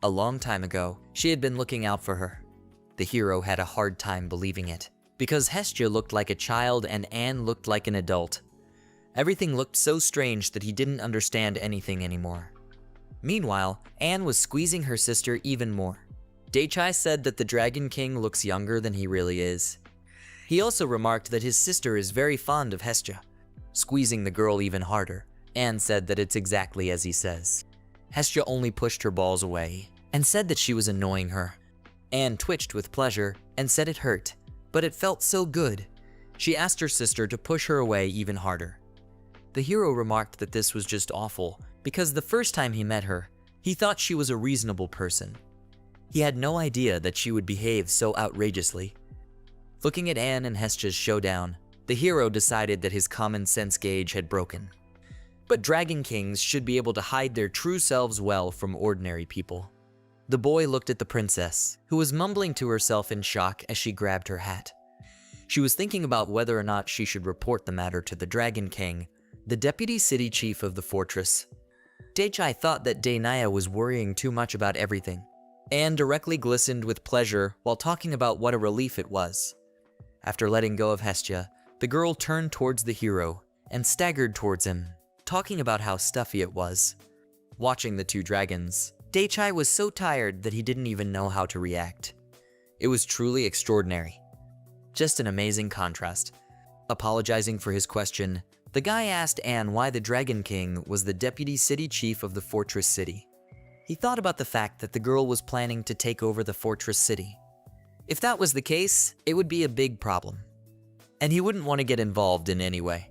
[SPEAKER 1] A long time ago, she had been looking out for her. The hero had a hard time believing it, because Hestia looked like a child and Anne looked like an adult. Everything looked so strange that he didn't understand anything anymore. Meanwhile, Anne was squeezing her sister even more. dake said that the Dragon King looks younger than he really is. He also remarked that his sister is very fond of Hestia. Squeezing the girl even harder, Anne said that it's exactly as he says. Hestia only pushed her balls away and said that she was annoying her. Anne twitched with pleasure and said it hurt, but it felt so good. She asked her sister to push her away even harder. The hero remarked that this was just awful, because the first time he met her, he thought she was a reasonable person. He had no idea that she would behave so outrageously. Looking at Anne and Hestia's showdown, the hero decided that his common sense gauge had broken. But Dragon Kings should be able to hide their true selves well from ordinary people. The boy looked at the princess, who was mumbling to herself in shock as she grabbed her hat. She was thinking about whether or not she should report the matter to the Dragon King, the deputy city chief of the fortress. dake thought that Dainya was worrying too much about everything. Anne directly glistened with pleasure while talking about what a relief it was. After letting go of Hestia, the girl turned towards the hero and staggered towards him, talking about how stuffy it was. Watching the two dragons, dake was so tired that he didn't even know how to react. It was truly extraordinary. Just an amazing contrast. Apologizing for his question, The guy asked Anne why the Dragon King was the deputy city chief of the fortress city. He thought about the fact that the girl was planning to take over the fortress city. If that was the case, it would be a big problem, and he wouldn't want to get involved in any way.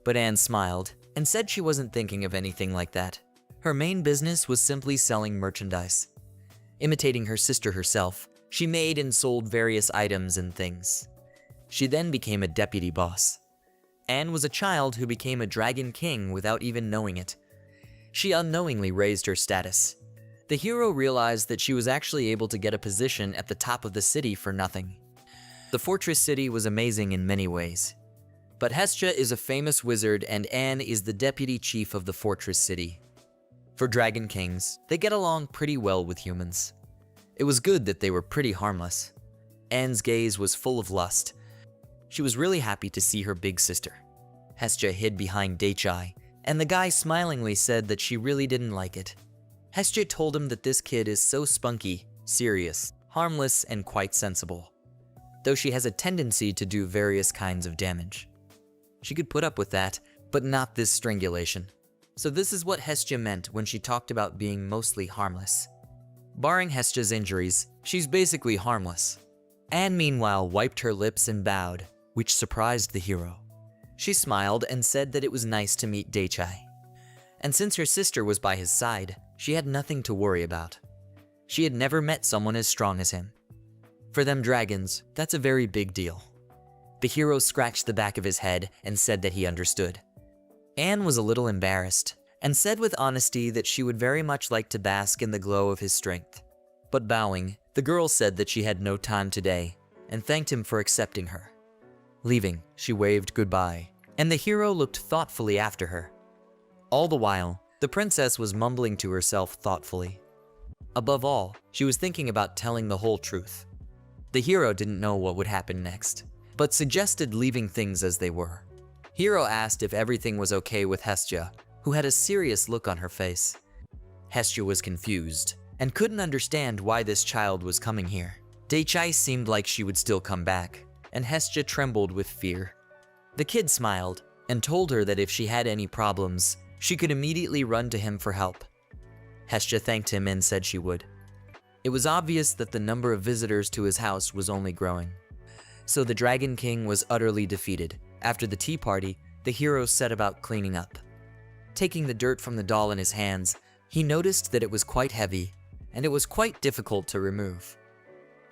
[SPEAKER 1] But Anne smiled and said she wasn't thinking of anything like that. Her main business was simply selling merchandise. Imitating her sister herself, she made and sold various items and things. She then became a deputy boss. Anne was a child who became a Dragon King without even knowing it. She unknowingly raised her status. The hero realized that she was actually able to get a position at the top of the city for nothing. The fortress city was amazing in many ways. But Hestia is a famous wizard and Anne is the deputy chief of the fortress city. For Dragon Kings, they get along pretty well with humans. It was good that they were pretty harmless. Anne's gaze was full of lust. She was really happy to see her big sister. Hestia hid behind dake, and the guy smilingly said that she really didn't like it. Hestia told him that this kid is so spunky, serious, harmless, and quite sensible, though she has a tendency to do various kinds of damage. She could put up with that, but not this strangulation. So this is what Hestia meant when she talked about being mostly harmless. Barring Hestia's injuries, she's basically harmless. Anne meanwhile wiped her lips and bowed, which surprised the hero. She smiled and said that it was nice to meet dake. And since her sister was by his side, she had nothing to worry about. She had never met someone as strong as him. For them dragons, that's a very big deal. The hero scratched the back of his head and said that he understood. Anne was a little embarrassed and said with honesty that she would very much like to bask in the glow of his strength. But bowing, the girl said that she had no time today and thanked him for accepting her. Leaving, she waved goodbye, and the hero looked thoughtfully after her. All the while, the princess was mumbling to herself thoughtfully. Above all, she was thinking about telling the whole truth. The hero didn't know what would happen next, but suggested leaving things as they were. Hero asked if everything was okay with Hestia, who had a serious look on her face. Hestia was confused and couldn't understand why this child was coming here. dake seemed like she would still come back, and Hestia trembled with fear. The kid smiled and told her that if she had any problems, she could immediately run to him for help. Hestia thanked him and said she would. It was obvious that the number of visitors to his house was only growing. So the Dragon King was utterly defeated. After the tea party, the hero set about cleaning up. Taking the dirt from the doll in his hands, he noticed that it was quite heavy, and it was quite difficult to remove.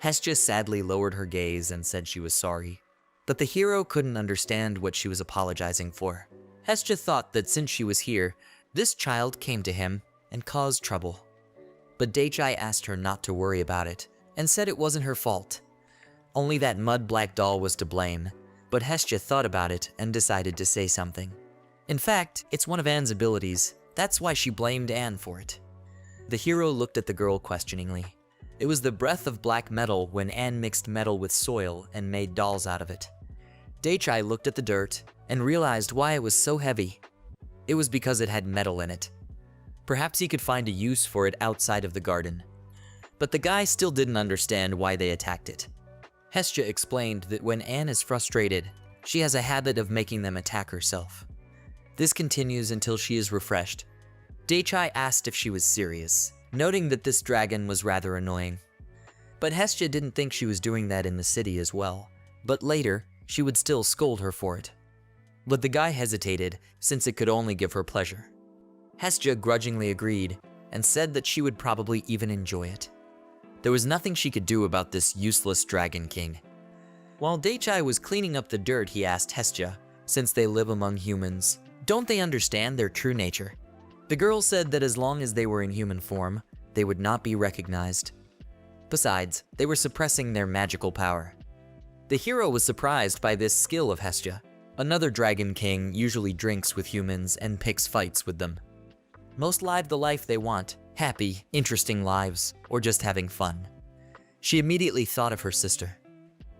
[SPEAKER 1] Hestia sadly lowered her gaze and said she was sorry, but the hero couldn't understand what she was apologizing for. Hestia thought that since she was here, this child came to him and caused trouble. But dake asked her not to worry about it, and said it wasn't her fault. Only that mud-black doll was to blame, but Hestia thought about it and decided to say something. In fact, it's one of Anne's abilities. That's why she blamed Anne for it. The hero looked at the girl questioningly. It was the breath of black metal when Anne mixed metal with soil and made dolls out of it. dake looked at the dirt and realized why it was so heavy. It was because it had metal in it. Perhaps he could find a use for it outside of the garden. But the guy still didn't understand why they attacked it. Hestia explained that when Anne is frustrated, she has a habit of making them attack herself. This continues until she is refreshed. dake asked if she was serious, noting that this dragon was rather annoying. But Hestia didn't think she was doing that in the city as well, but later, she would still scold her for it. But the guy hesitated, since it could only give her pleasure. Hestia grudgingly agreed, and said that she would probably even enjoy it. There was nothing she could do about this useless Dragon King. While dake was cleaning up the dirt, he asked Hestia, since they live among humans, don't they understand their true nature? The girl said that as long as they were in human form, they would not be recognized. Besides, they were suppressing their magical power. The hero was surprised by this skill of Hestia. Another Dragon King usually drinks with humans and picks fights with them. Most live the life they want, happy, interesting lives, or just having fun. She immediately thought of her sister.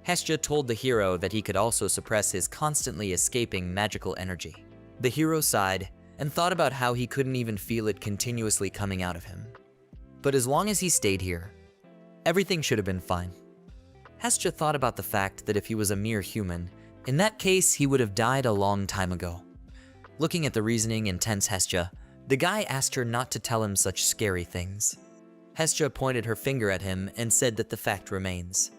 [SPEAKER 1] Hestia told the hero that he could also suppress his constantly escaping magical energy. The hero sighed and thought about how he couldn't even feel it continuously coming out of him. But as long as he stayed here, everything should have been fine. Hestia thought about the fact that if he was a mere human, in that case he would have died a long time ago. Looking at the reasoning and tense Hestia, the guy asked her not to tell him such scary things. Hestia pointed her finger at him and said that the fact remains.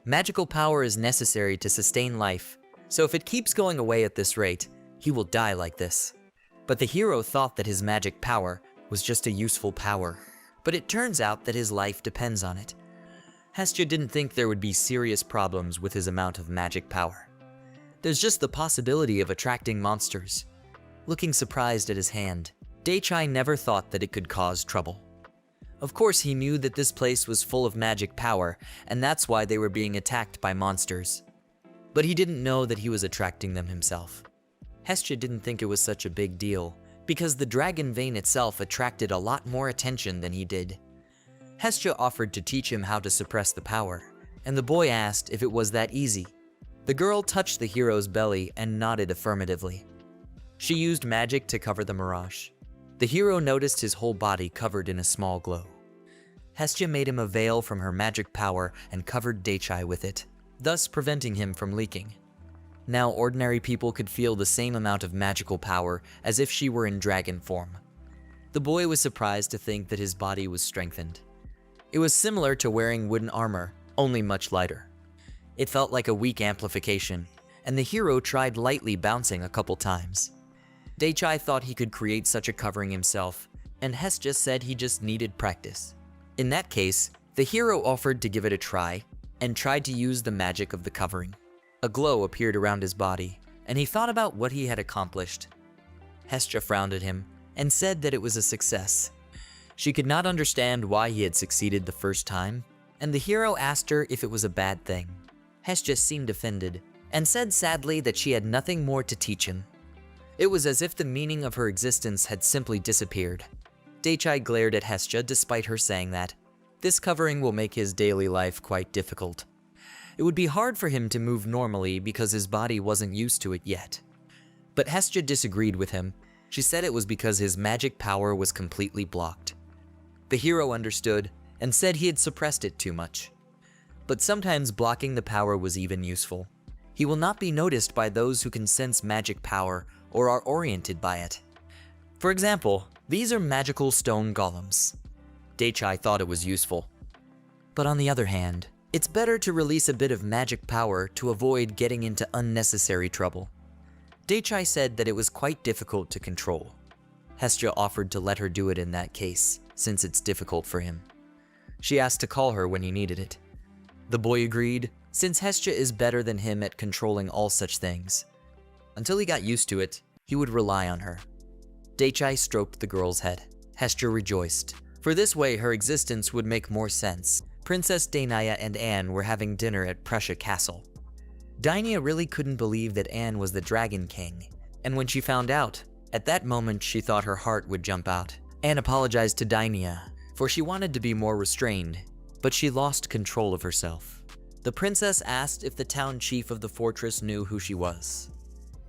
[SPEAKER 1] Magical power is necessary to sustain life, so if it keeps going away at this rate, he will die like this. But the hero thought that his magic power was just a useful power, but it turns out that his life depends on it. Hestia didn't think there would be serious problems with his amount of magic power. There's just the possibility of attracting monsters. Looking surprised at his hand, Daichai never thought that it could cause trouble. Of course, he knew that this place was full of magic power, and that's why they were being attacked by monsters. But he didn't know that he was attracting them himself. Hestia didn't think it was such a big deal, because the dragon vein itself attracted a lot more attention than he did. Hestia offered to teach him how to suppress the power, and the boy asked if it was that easy. The girl touched the hero's belly and nodded affirmatively. She used magic to cover the mirage. The hero noticed his whole body covered in a small glow. Hestia made him a veil from her magic power and covered Daichai with it, thus preventing him from leaking. Now ordinary people could feel the same amount of magical power as if she were in dragon form. The boy was surprised to think that his body was strengthened. It was similar to wearing wooden armor, only much lighter. It felt like a weak amplification, and the hero tried lightly bouncing a couple times. Daichai thought he could create such a covering himself, and Hestia said he just needed practice. In that case, the hero offered to give it a try, and tried to use the magic of the covering. A glow appeared around his body, and he thought about what he had accomplished. Hestia frowned at him, and said that it was a success. She could not understand why he had succeeded the first time, and the hero asked her if it was a bad thing. Hestia seemed offended, and said sadly that she had nothing more to teach him. It was as if the meaning of her existence had simply disappeared. Daichai glared at Hestia despite her saying that. This covering will make his daily life quite difficult. It would be hard for him to move normally because his body wasn't used to it yet. But Hestia disagreed with him. She said it was because his magic power was completely blocked. The hero understood and said he had suppressed it too much. But sometimes blocking the power was even useful. He will not be noticed by those who can sense magic power or are oriented by it. For example, these are magical stone golems. Daichai thought it was useful. But on the other hand, it's better to release a bit of magic power to avoid getting into unnecessary trouble. Daichai said that it was quite difficult to control. Hestia offered to let her do it in that case, since it's difficult for him. She asked to call her when he needed it. The boy agreed, since Hestia is better than him at controlling all such things. Until he got used to it, he would rely on her. Daichai stroked the girl's head. Hestia rejoiced, for this way her existence would make more sense. Princess Dainaya and Anne were having dinner at Prussia Castle. Dainaya really couldn't believe that Anne was the Dragon King, and when she found out, at that moment she thought her heart would jump out. Anne apologized to Dainaya, for she wanted to be more restrained, but she lost control of herself. The princess asked if the town chief of the fortress knew who she was.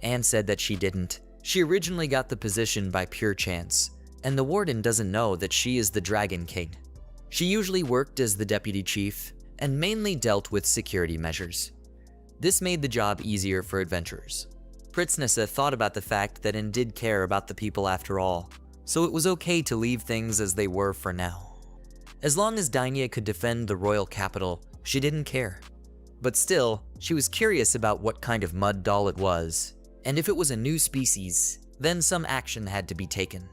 [SPEAKER 1] Anne said that she didn't. She originally got the position by pure chance, and the warden doesn't know that she is the Dragon King. She usually worked as the deputy chief, and mainly dealt with security measures. This made the job easier for adventurers. Pritznessa thought about the fact that Anne did care about the people after all, so it was okay to leave things as they were for now. As long as Dainaya could defend the royal capital, she didn't care. But still, she was curious about what kind of mud doll it was, and if it was a new species, then some action had to be taken.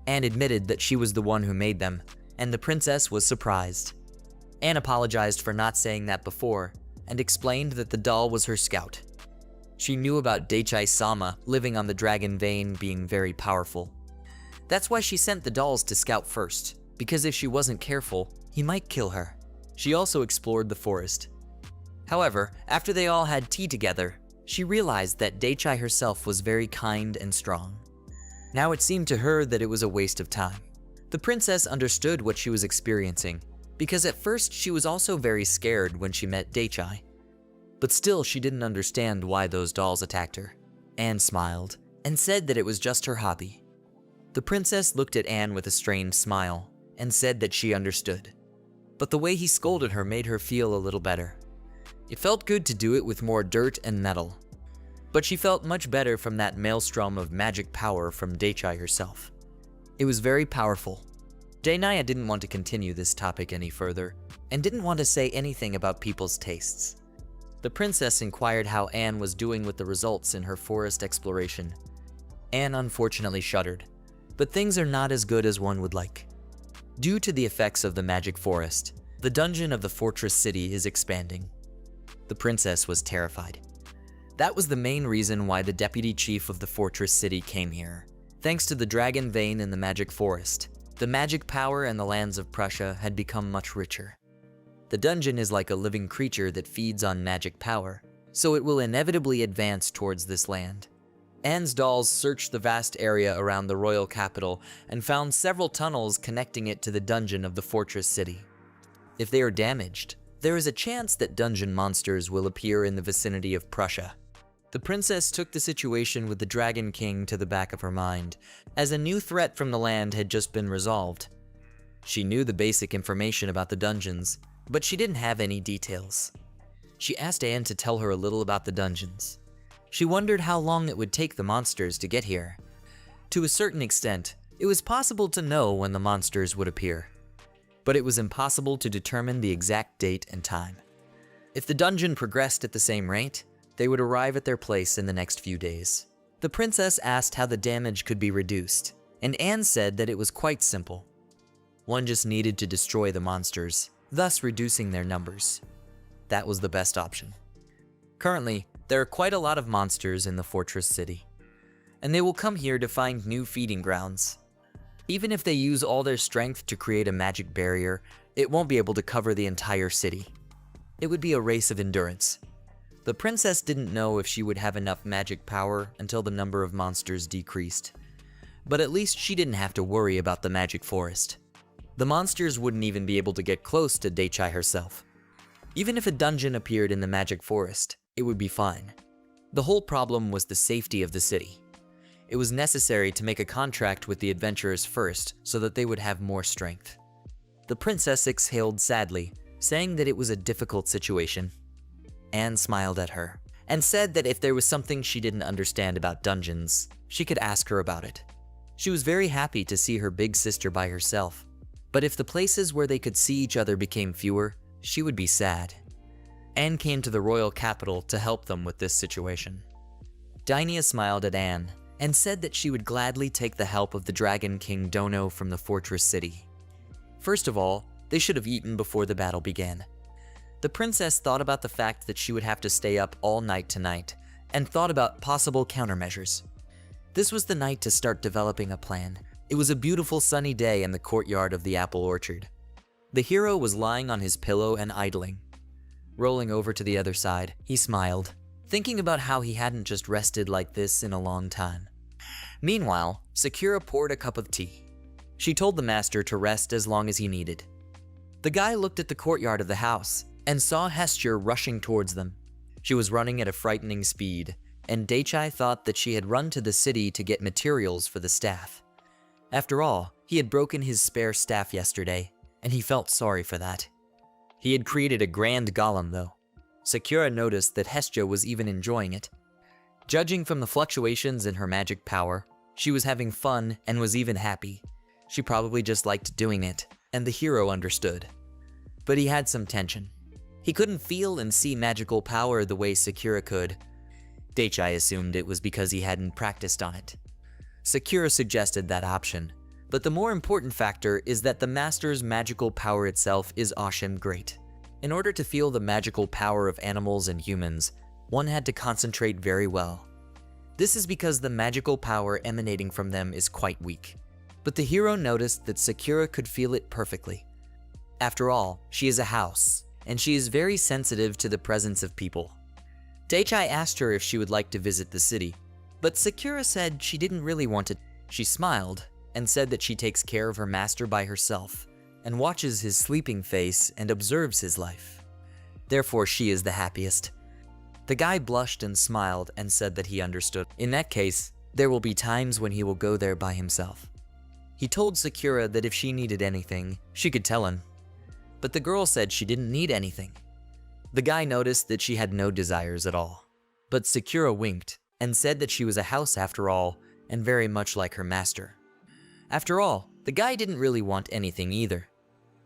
[SPEAKER 1] Anne admitted that she was the one who made them, and the princess was surprised. Anne apologized for not saying that before, and explained that the doll was her scout. She knew about Daichai-sama living on the dragon vein being very powerful. That's why she sent the dolls to scout first, because if she wasn't careful, he might kill her. She also explored the forest. However, after they all had tea together, she realized that Daichai herself was very kind and strong. Now it seemed to her that it was a waste of time. The princess understood what she was experiencing, because at first she was also very scared when she met Daichai. But still she didn't understand why those dolls attacked her. Anne smiled, and said that it was just her hobby. The princess looked at Anne with a strained smile, and said that she understood. But the way he scolded her made her feel a little better. It felt good to do it with more dirt and metal. but she felt much better from that maelstrom of magic power from dake herself. It was very powerful. Dainaya didn't want to continue this topic any further, and didn't want to say anything about people's tastes. The princess inquired how Anne was doing with the results in her forest exploration. Anne unfortunately shuddered, but things are not as good as one would like. Due to the effects of the magic forest, the dungeon of the fortress city is expanding. The princess was terrified. That was the main reason why the deputy chief of the fortress city came here. Thanks to the dragon vein in the magic forest, the magic power and the lands of Prussia had become much richer. The dungeon is like a living creature that feeds on magic power, so it will inevitably advance towards this land. Anne's dolls searched the vast area around the royal capital and found several tunnels connecting it to the dungeon of the fortress city. If they are damaged, there is a chance that dungeon monsters will appear in the vicinity of Prussia. The princess took the situation with the Dragon King to the back of her mind, as a new threat from the land had just been resolved. She knew the basic information about the dungeons, but she didn't have any details. She asked Anne to tell her a little about the dungeons. She wondered how long it would take the monsters to get here. To a certain extent, it was possible to know when the monsters would appear, but it was impossible to determine the exact date and time. If the dungeon progressed at the same rate, they would arrive at their place in the next few days. The princess asked how the damage could be reduced, and Anne said that it was quite simple. One just needed to destroy the monsters, thus reducing their numbers. That was the best option. Currently, there are quite a lot of monsters in the fortress city, and they will come here to find new feeding grounds. Even if they use all their strength to create a magic barrier, it won't be able to cover the entire city. It would be a race of endurance. The princess didn't know if she would have enough magic power until the number of monsters decreased, but at least she didn't have to worry about the magic forest. The monsters wouldn't even be able to get close to dake herself. Even if a dungeon appeared in the magic forest, it would be fine. The whole problem was the safety of the city. It was necessary to make a contract with the adventurers first so that they would have more strength. The princess exhaled sadly, saying that it was a difficult situation. Anne smiled at her and said that if there was something she didn't understand about dungeons, she could ask her about it. She was very happy to see her big sister by herself, but if the places where they could see each other became fewer, she would be sad. Anne came to the royal capital to help them with this situation. Dainaya smiled at Anne and said that she would gladly take the help of the Dragon King Dono from the fortress city. First of all, they should have eaten before the battle began. The princess thought about the fact that she would have to stay up all night tonight, and thought about possible countermeasures. This was the night to start developing a plan. It was a beautiful sunny day in the courtyard of the apple orchard. The hero was lying on his pillow and idling. Rolling over to the other side, he smiled, thinking about how he hadn't just rested like this in a long time. Meanwhile, Sakura poured a cup of tea. She told the master to rest as long as he needed. The guy looked at the courtyard of the house and saw Hestia rushing towards them. She was running at a frightening speed, and dake thought that she had run to the city to get materials for the staff. After all, he had broken his spare staff yesterday, and he felt sorry for that. He had created a grand golem though. Sakura noticed that Hestia was even enjoying it. Judging from the fluctuations in her magic power, she was having fun and was even happy. She probably just liked doing it, and the hero understood. But he had some tension. He couldn't feel and see magical power the way Sakura could. Dake assumed it was because he hadn't practiced on it. Sakura suggested that option, but the more important factor is that the master's magical power itself is awesome great. In order to feel the magical power of animals and humans, one had to concentrate very well. This is because the magical power emanating from them is quite weak. But the hero noticed that Sakura could feel it perfectly. After all, she is a house, and she is very sensitive to the presence of people. Dake asked her if she would like to visit the city, but Sakura said she didn't really want to. She smiled and said that she takes care of her master by herself and watches his sleeping face and observes his life. Therefore, she is the happiest. The guy blushed and smiled and said that he understood. In that case, there will be times when he will go there by himself. He told Sakura that if she needed anything, she could tell him. But the girl said she didn't need anything. The guy noticed that she had no desires at all. But Sakura winked and said that she was a house after all and very much like her master. After all, the guy didn't really want anything either.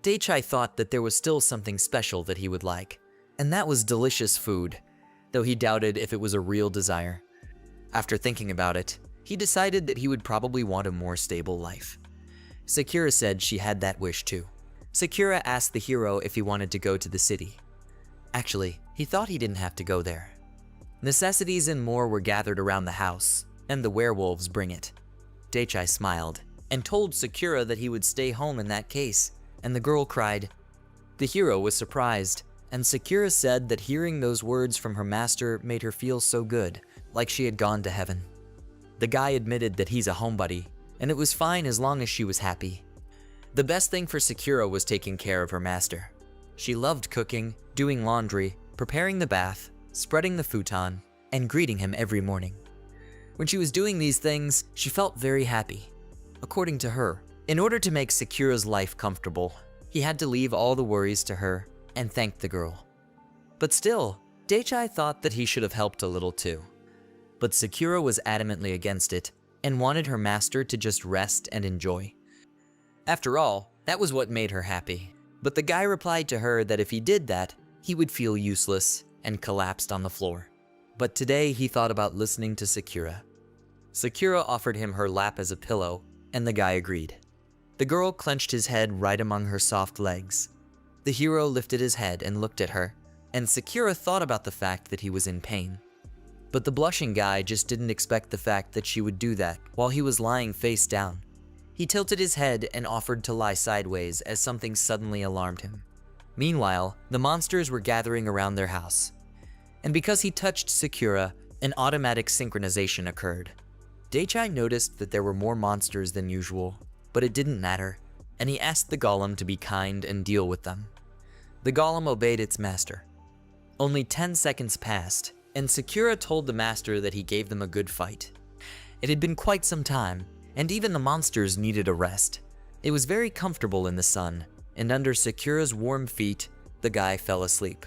[SPEAKER 1] Daichai thought that there was still something special that he would like, and that was delicious food, though he doubted if it was a real desire. After thinking about it, he decided that he would probably want a more stable life. Sakura said she had that wish too. Sakura asked the hero if he wanted to go to the city. Actually, he thought he didn't have to go there. Necessities and more were gathered around the house, and the werewolves bring it. Daichai smiled and told Sakura that he would stay home in that case, and the girl cried. The hero was surprised, and Sakura said that hearing those words from her master made her feel so good, like she had gone to heaven. The guy admitted that he's a homebody, and it was fine as long as she was happy. The best thing for Sakura was taking care of her master. She loved cooking, doing laundry, preparing the bath, spreading the futon, and greeting him every morning. When she was doing these things, she felt very happy. According to her, in order to make Sakura's life comfortable, he had to leave all the worries to her and thank the girl. But still, Daichai thought that he should have helped a little too. But Sakura was adamantly against it and wanted her master to just rest and enjoy. After all, that was what made her happy. But the guy replied to her that if he did that, he would feel useless and collapsed on the floor. But today he thought about listening to Sakura. Sakura offered him her lap as a pillow, and the guy agreed. The girl clenched his head right among her soft legs. The hero lifted his head and looked at her, and Sakura thought about the fact that he was in pain. But the blushing guy just didn't expect the fact that she would do that while he was lying face down. He tilted his head and offered to lie sideways as something suddenly alarmed him. Meanwhile, the monsters were gathering around their house. And because he touched Sakura, an automatic synchronization occurred. Daichai noticed that there were more monsters than usual, but it didn't matter, and he asked the golem to be kind and deal with them. The golem obeyed its master. Only 10 seconds passed, and Sakura told the master that he gave them a good fight. It had been quite some time, and even the monsters needed a rest. It was very comfortable in the sun, and under Sakura's warm feet, the guy fell asleep.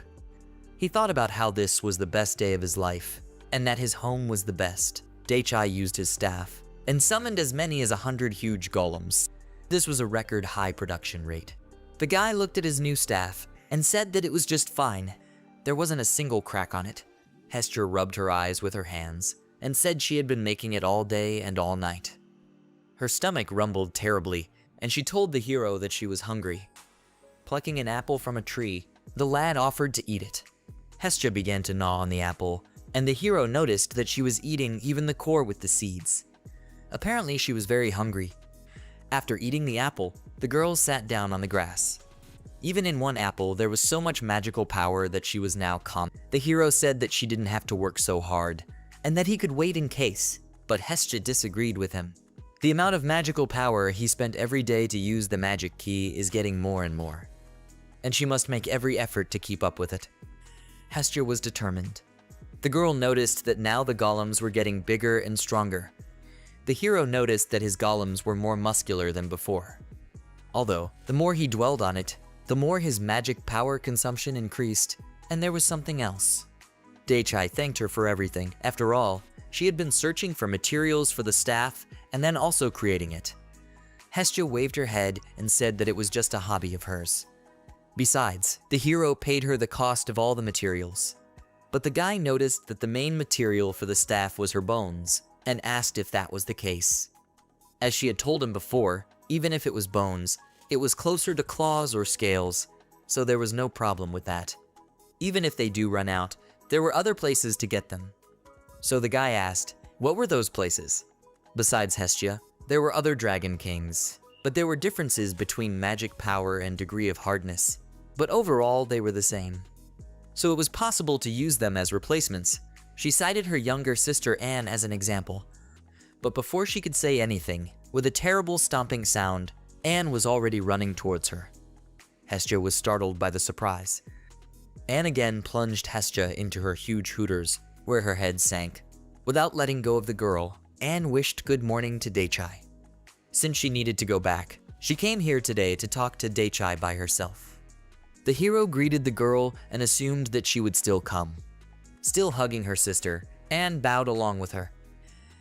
[SPEAKER 1] He thought about how this was the best day of his life, and that his home was the best. Daichai used his staff, and summoned as many as 100 huge golems. This was a record high production rate. The guy looked at his new staff, and said that it was just fine. There wasn't a single crack on it. Hestia rubbed her eyes with her hands, and said she had been making it all day and all night. Her stomach rumbled terribly, and she told the hero that she was hungry. Plucking an apple from a tree, the lad offered to eat it. Hestia began to gnaw on the apple, and the hero noticed that she was eating even the core with the seeds. Apparently, she was very hungry. After eating the apple, the girls sat down on the grass. Even in one apple, there was so much magical power that she was now calm. The hero said that she didn't have to work so hard, and that he could wait in case, but Hestia disagreed with him. The amount of magical power he spent every day to use the magic key is getting more and more, and she must make every effort to keep up with it. Hestia was determined. The girl noticed that now the golems were getting bigger and stronger. The hero noticed that his golems were more muscular than before. Although, the more he dwelled on it, the more his magic power consumption increased, and there was something else. Daichai thanked her for everything. After all, she had been searching for materials for the staff and then also creating it. Hestia waved her head and said that it was just a hobby of hers. Besides, the hero paid her the cost of all the materials. But the guy noticed that the main material for the staff was her bones, and asked if that was the case. As she had told him before, even if it was bones, it was closer to claws or scales, so there was no problem with that. Even if they do run out, there were other places to get them. So the guy asked, what were those places? Besides Hestia, there were other dragon kings, but there were differences between magic power and degree of hardness, but overall they were the same. So it was possible to use them as replacements. She cited her younger sister Anne as an example. But before she could say anything, with a terrible stomping sound, Anne was already running towards her. Hestia was startled by the surprise. Anne again plunged Hestia into her huge hooters, where her head sank. Without letting go of the girl, Anne wished good morning to Daichai. Since she needed to go back, she came here today to talk to Daichai by herself. The hero greeted the girl and assumed that she would still come. Still hugging her sister, Anne bowed along with her.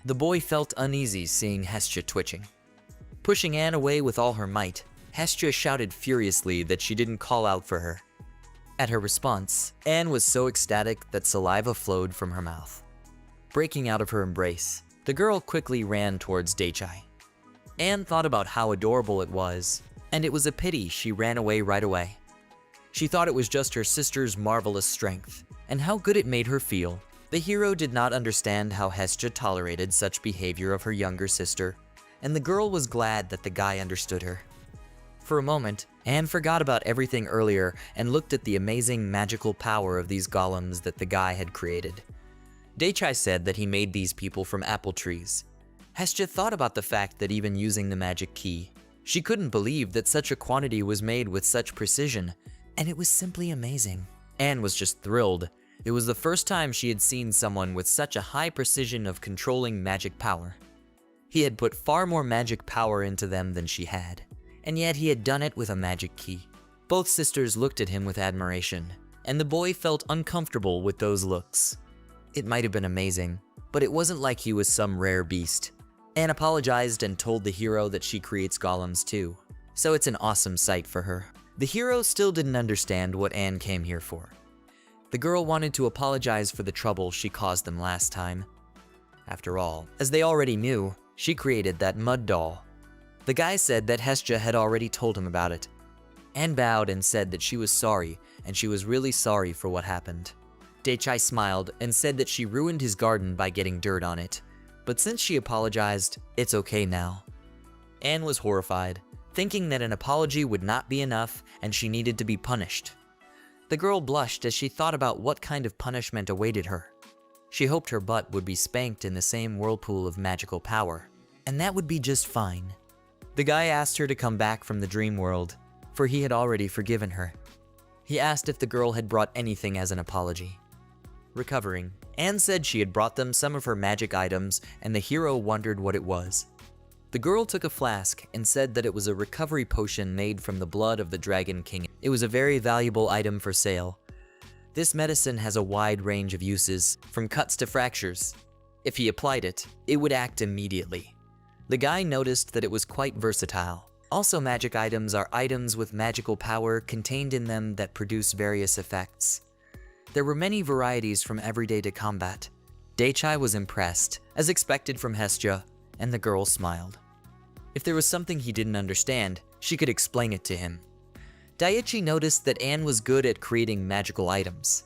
[SPEAKER 1] The boy felt uneasy seeing Hestia twitching. Pushing Anne away with all her might, Hestia shouted furiously that she didn't call out for her. At her response, Anne was so ecstatic that saliva flowed from her mouth. Breaking out of her embrace, the girl quickly ran towards dake. Anne thought about how adorable it was, and it was a pity she ran away right away. She thought it was just her sister's marvelous strength, and how good it made her feel. The hero did not understand how Hestia tolerated such behavior of her younger sister, and the girl was glad that the guy understood her. For a moment, Anne forgot about everything earlier and looked at the amazing magical power of these golems that the guy had created. Dake said that he made these people from apple trees. Hestia thought about the fact that even using the magic key, she couldn't believe that such a quantity was made with such precision, and it was simply amazing. Anne was just thrilled. It was the first time she had seen someone with such a high precision of controlling magic power. He had put far more magic power into them than she had, and yet he had done it with a magic key. Both sisters looked at him with admiration, and the boy felt uncomfortable with those looks. It might have been amazing, but it wasn't like he was some rare beast. Anne apologized and told the hero that she creates golems too, so it's an awesome sight for her. The hero still didn't understand what Anne came here for. The girl wanted to apologize for the trouble she caused them last time. After all, as they already knew, she created that mud doll. The guy said that Hestia had already told him about it. Anne bowed and said that she was sorry, and she was really sorry for what happened. Dake smiled and said that she ruined his garden by getting dirt on it, but since she apologized, it's okay now. Anne was horrified, thinking that an apology would not be enough and she needed to be punished. The girl blushed as she thought about what kind of punishment awaited her. She hoped her butt would be spanked in the same whirlpool of magical power, and that would be just fine. The guy asked her to come back from the dream world, for he had already forgiven her. He asked if the girl had brought anything as an apology. Recovering, Anne said she had brought them some of her magic items, and the hero wondered what it was. The girl took a flask and said that it was a recovery potion made from the blood of the Dragon King. It was a very valuable item for sale. This medicine has a wide range of uses, from cuts to fractures. If he applied it, it would act immediately. The guy noticed that it was quite versatile. Also, magic items are items with magical power contained in them that produce various effects. There were many varieties from everyday to combat. Dake was impressed, as expected from Hestia, and the girl smiled. If there was something he didn't understand, she could explain it to him. Daichi noticed that Anne was good at creating magical items.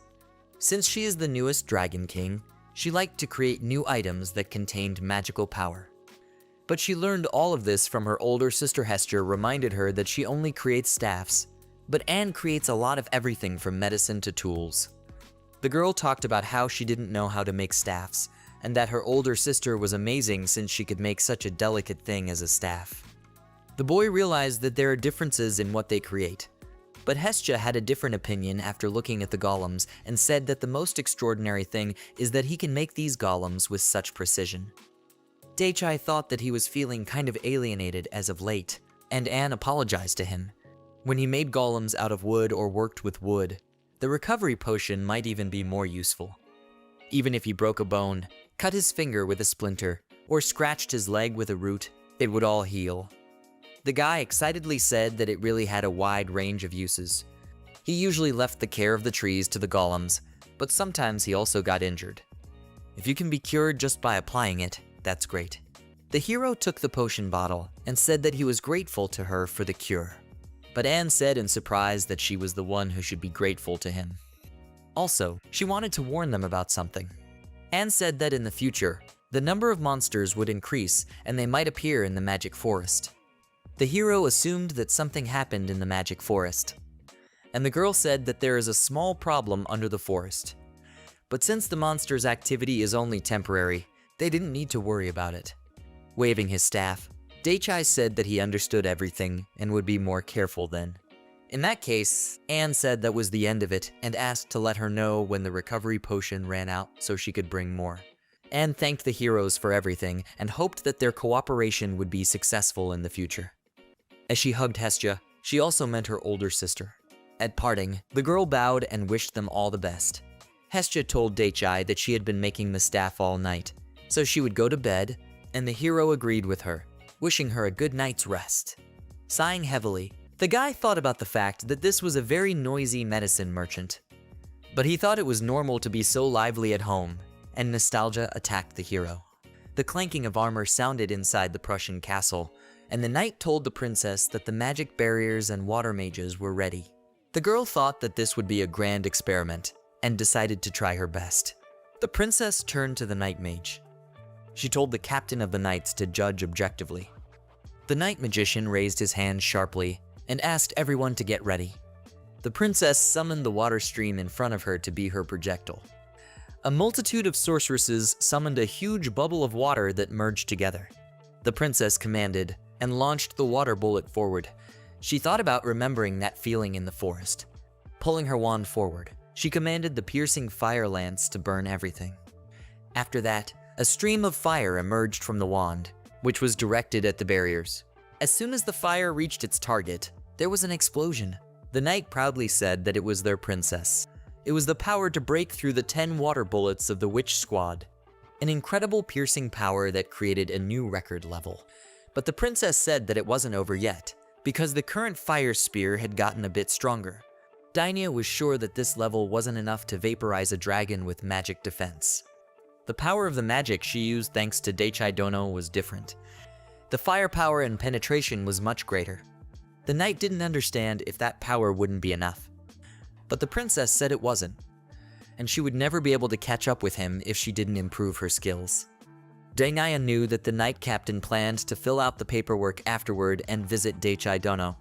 [SPEAKER 1] Since she is the newest Dragon King, she liked to create new items that contained magical power. But she learned all of this from her older sister Hestia reminded her that she only creates staffs, but Anne creates a lot of everything from medicine to tools. The girl talked about how she didn't know how to make staffs, and that her older sister was amazing since she could make such a delicate thing as a staff. The boy realized that there are differences in what they create, but Hestia had a different opinion after looking at the golems and said that the most extraordinary thing is that he can make these golems with such precision. Dake thought that he was feeling kind of alienated as of late, and Anne apologized to him. When he made golems out of wood or worked with wood, the recovery potion might even be more useful. Even if he broke a bone, cut his finger with a splinter, or scratched his leg with a root, it would all heal. The guy excitedly said that it really had a wide range of uses. He usually left the care of the trees to the golems, but sometimes he also got injured. If you can be cured just by applying it, that's great. The hero took the potion bottle and said that he was grateful to her for the cure. But Anne said in surprise that she was the one who should be grateful to him. Also, she wanted to warn them about something. Anne said that in the future, the number of monsters would increase and they might appear in the magic forest. The hero assumed that something happened in the magic forest. And the girl said that there is a small problem under the forest. But since the monster's activity is only temporary, they didn't need to worry about it. Waving his staff, Dake said that he understood everything and would be more careful then. In that case, Anne said that was the end of it and asked to let her know when the recovery potion ran out so she could bring more. Anne thanked the heroes for everything and hoped that their cooperation would be successful in the future. As she hugged Hestia, she also meant her older sister. At parting, the girl bowed and wished them all the best. Hestia told Daichai that she had been making the staff all night, so she would go to bed, and the hero agreed with her, wishing her a good night's rest. Sighing heavily, the guy thought about the fact that this was a very noisy medicine merchant. But he thought it was normal to be so lively at home, and nostalgia attacked the hero. The clanking of armor sounded inside the Prussian castle, and the knight told the princess that the magic barriers and water mages were ready. The girl thought that this would be a grand experiment, and decided to try her best. The princess turned to the night mage. She told the captain of the knights to judge objectively. The night magician raised his hand sharply and asked everyone to get ready. The princess summoned the water stream in front of her to be her projectile. A multitude of sorceresses summoned a huge bubble of water that merged together. The princess commanded and launched the water bullet forward. She thought about remembering that feeling in the forest. Pulling her wand forward, she commanded the piercing fire lance to burn everything. After that, a stream of fire emerged from the wand, which was directed at the barriers. As soon as the fire reached its target, there was an explosion. The knight proudly said that it was their princess. It was the power to break through the 10 water bullets of the witch squad, an incredible piercing power that created a new record level. But the princess said that it wasn't over yet, because the current fire spear had gotten a bit stronger. Dainya was sure that this level wasn't enough to vaporize a dragon with magic defense. The power of the magic she used thanks to Daichai Dono was different. The firepower and penetration was much greater. The knight didn't understand if that power wouldn't be enough. But the princess said it wasn't, and she would never be able to catch up with him if she didn't improve her skills. Dainya knew that the knight captain planned to fill out the paperwork afterward and visit Daichai Dono.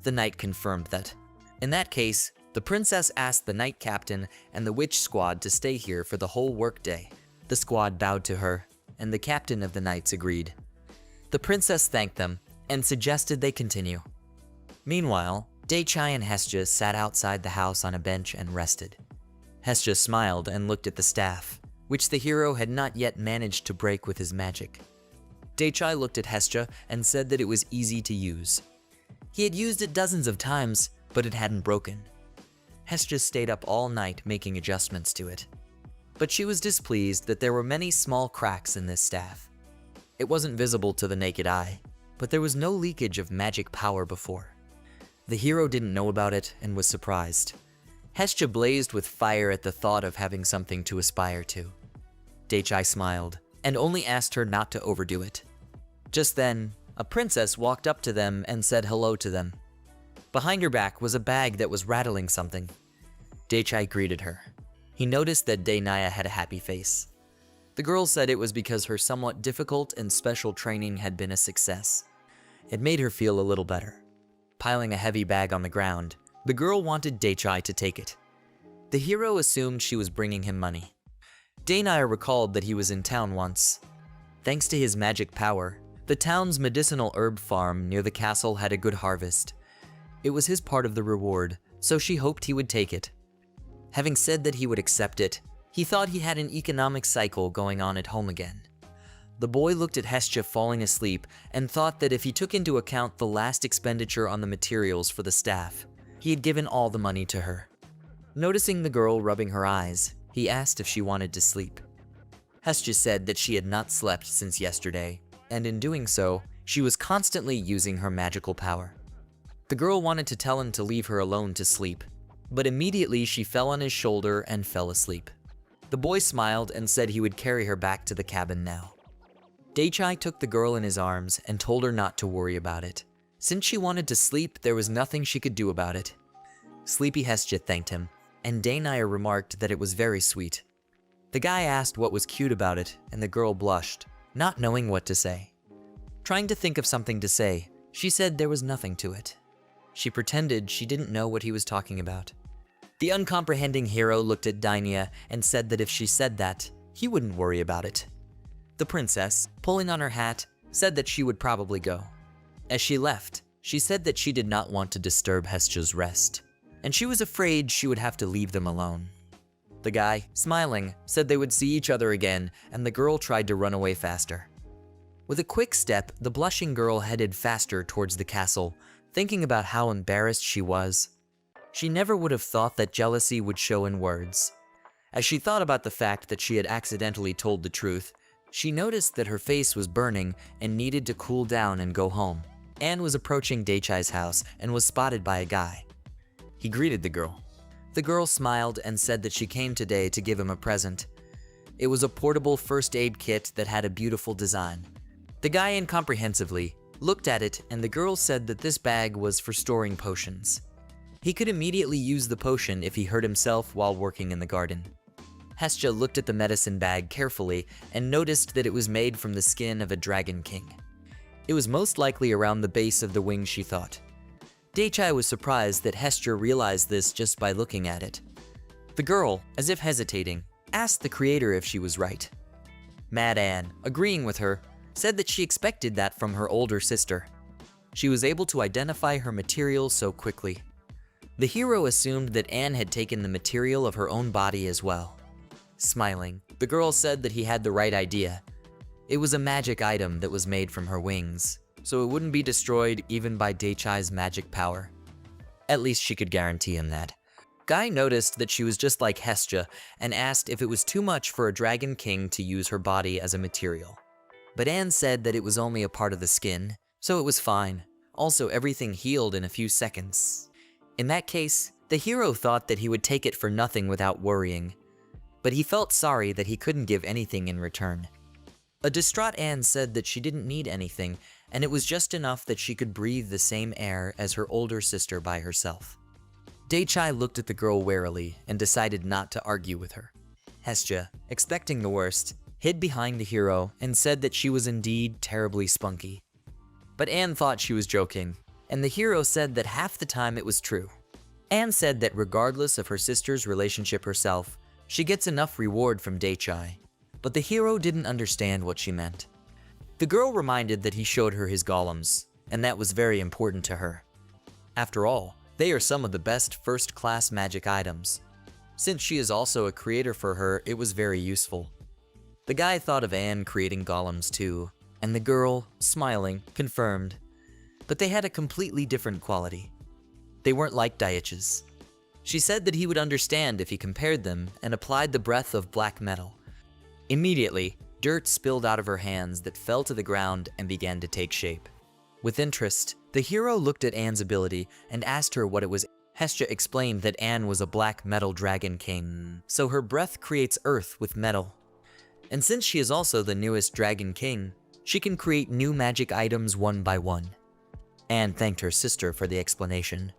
[SPEAKER 1] The knight confirmed that. In that case, the princess asked the knight captain and the witch squad to stay here for the whole workday. The squad bowed to her, and the captain of the knights agreed. The princess thanked them and suggested they continue. Meanwhile, Daichai and Hestia sat outside the house on a bench and rested. Hestia smiled and looked at the staff, which the hero had not yet managed to break with his magic. Daichai looked at Hestia and said that it was easy to use. He had used it dozens of times, but it hadn't broken. Hestia stayed up all night making adjustments to it. But she was displeased that there were many small cracks in this staff. It wasn't visible to the naked eye, but there was no leakage of magic power before. The hero didn't know about it and was surprised. Hestia blazed with fire at the thought of having something to aspire to. Daichai smiled and only asked her not to overdo it. Just then, a princess walked up to them and said hello to them. Behind her back was a bag that was rattling something. Daichai greeted her. He noticed that Dainya had a happy face. The girl said it was because her somewhat difficult and special training had been a success. It made her feel a little better. Piling a heavy bag on the ground, the girl wanted Daichai to take it. The hero assumed she was bringing him money. Dainya recalled that he was in town once. Thanks to his magic power, the town's medicinal herb farm near the castle had a good harvest. It was his part of the reward, so she hoped he would take it. Having said that he would accept it, he thought he had an economic cycle going on at home again. The boy looked at Hestia falling asleep and thought that if he took into account the last expenditure on the materials for the staff, he had given all the money to her. Noticing the girl rubbing her eyes, he asked if she wanted to sleep. Hestia said that she had not slept since yesterday, and in doing so, she was constantly using her magical power. The girl wanted to tell him to leave her alone to sleep, but immediately she fell on his shoulder and fell asleep. The boy smiled and said he would carry her back to the cabin now. Daichai took the girl in his arms and told her not to worry about it. Since she wanted to sleep, there was nothing she could do about it. Sleepy Hestia thanked him, and Dainya remarked that it was very sweet. The guy asked what was cute about it, and the girl blushed, not knowing what to say. Trying to think of something to say, she said there was nothing to it. She pretended she didn't know what he was talking about. The uncomprehending hero looked at Dainya and said that if she said that, he wouldn't worry about it. The princess, pulling on her hat, said that she would probably go. As she left, she said that she did not want to disturb Hestia's rest, and she was afraid she would have to leave them alone. The guy, smiling, said they would see each other again, and the girl tried to run away faster. With a quick step, the blushing girl headed faster towards the castle, thinking about how embarrassed she was. She never would have thought that jealousy would show in words. As she thought about the fact that she had accidentally told the truth, she noticed that her face was burning and needed to cool down and go home. Anne was approaching Daichai's house and was spotted by a guy. He greeted the girl. The girl smiled and said that she came today to give him a present. It was a portable first aid kit that had a beautiful design. The guy incomprehensively looked at it, and the girl said that this bag was for storing potions. He could immediately use the potion if he hurt himself while working in the garden. Hestia looked at the medicine bag carefully and noticed that it was made from the skin of a dragon king. It was most likely around the base of the wing, she thought. Daichai was surprised that Hestia realized this just by looking at it. The girl, as if hesitating, asked the creator if she was right. Mad Anne, agreeing with her, said that she expected that from her older sister. She was able to identify her material so quickly. The hero assumed that Anne had taken the material of her own body as well. Smiling, the girl said that he had the right idea. It was a magic item that was made from her wings, so it wouldn't be destroyed even by Daichai's magic power. At least she could guarantee him that. Guy noticed that she was just like Hestia and asked if it was too much for a dragon king to use her body as a material. But Anne said that it was only a part of the skin, so it was fine. Also, everything healed in a few seconds. In that case, the hero thought that he would take it for nothing without worrying. But he felt sorry that he couldn't give anything in return. A distraught Anne said that she didn't need anything, and it was just enough that she could breathe the same air as her older sister by herself. Daichai looked at the girl warily and decided not to argue with her. Hestia, expecting the worst, hid behind the hero and said that she was indeed terribly spunky. But Anne thought she was joking, and the hero said that half the time it was true. Anne said that regardless of her sister's relationship herself, she gets enough reward from Daichai, but the hero didn't understand what she meant. The girl reminded that he showed her his golems, and that was very important to her. After all, they are some of the best first-class magic items. Since she is also a creator for her, it was very useful. The guy thought of Anne creating golems too, and the girl, smiling, confirmed. But they had a completely different quality. They weren't like Daichai's. She said that he would understand if he compared them and applied the breath of black metal. Immediately, dirt spilled out of her hands that fell to the ground and began to take shape. With interest, the hero looked at Anne's ability and asked her what it was. Hestia explained that Anne was a black metal dragon king, so her breath creates earth with metal. And since she is also the newest dragon king, she can create new magic items one by one. Anne thanked her sister for the explanation.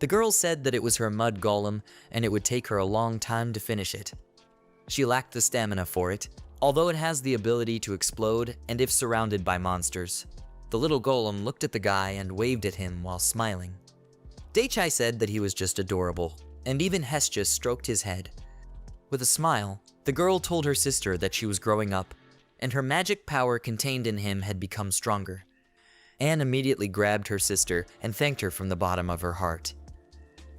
[SPEAKER 1] The girl said that it was her mud golem and it would take her a long time to finish it. She lacked the stamina for it, although it has the ability to explode and if surrounded by monsters. The little golem looked at the guy and waved at him while smiling. Daichai said that he was just adorable, and even Hestia stroked his head. With a smile, the girl told her sister that she was growing up, and her magic power contained in him had become stronger. Anne immediately grabbed her sister and thanked her from the bottom of her heart.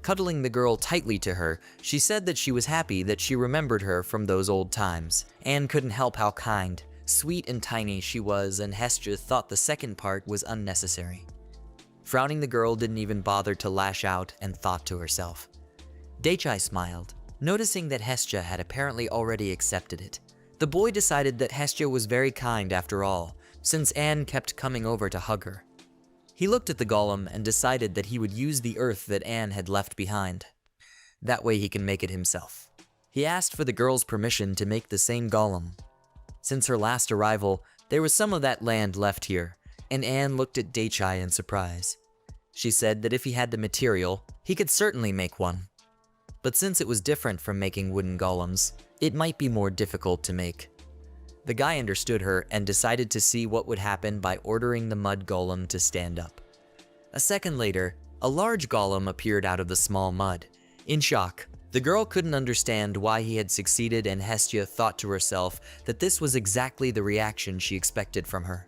[SPEAKER 1] Cuddling the girl tightly to her, she said that she was happy that she remembered her from those old times. Anne couldn't help how kind, sweet and tiny she was, and Hestia thought the second part was unnecessary. Frowning, the girl didn't even bother to lash out and thought to herself. Daichai smiled, noticing that Hestia had apparently already accepted it. The boy decided that Hestia was very kind after all, since Anne kept coming over to hug her. He looked at the golem and decided that he would use the earth that Anne had left behind. That way he can make it himself. He asked for the girl's permission to make the same golem. Since her last arrival, there was some of that land left here, and Anne looked at Daichai in surprise. She said that if he had the material, he could certainly make one. But since it was different from making wooden golems, it might be more difficult to make. The guy understood her and decided to see what would happen by ordering the mud golem to stand up. A second later, a large golem appeared out of the small mud. In shock, the girl couldn't understand why he had succeeded, and Hestia thought to herself that this was exactly the reaction she expected from her.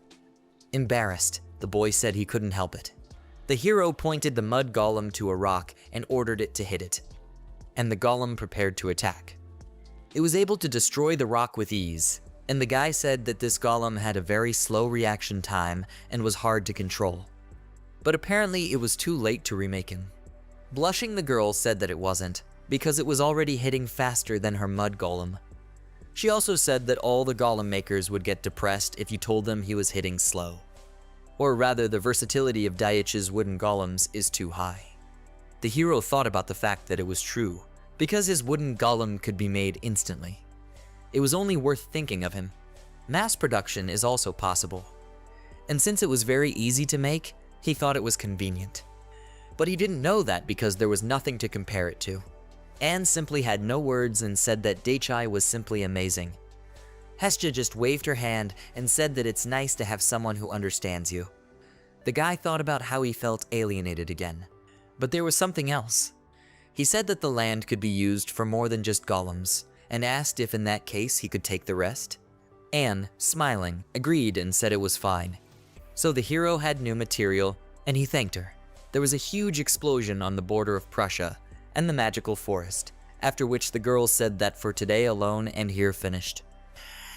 [SPEAKER 1] Embarrassed, the boy said he couldn't help it. The hero pointed the mud golem to a rock and ordered it to hit it, and the golem prepared to attack. It was able to destroy the rock with ease, and the guy said that this golem had a very slow reaction time and was hard to control. But apparently it was too late to remake him. Blushing, the girl said that it wasn't, because it was already hitting faster than her mud golem. She also said that all the golem makers would get depressed if you told them he was hitting slow. Or rather, the versatility of Daiichi's wooden golems is too high. The hero thought about the fact that it was true, because his wooden golem could be made instantly. It was only worth thinking of him. Mass production is also possible. And since it was very easy to make, he thought it was convenient. But he didn't know that because there was nothing to compare it to. Anne simply had no words and said that Daichi was simply amazing. Hestia just waved her hand and said that it's nice to have someone who understands you. The guy thought about how he felt alienated again. But there was something else. He said that the land could be used for more than just golems, and asked if in that case he could take the rest. Anne, smiling, agreed and said it was fine. So the hero had new material, and he thanked her. There was a huge explosion on the border of Prussia and the magical forest, after which the girl said that for today alone and here finished.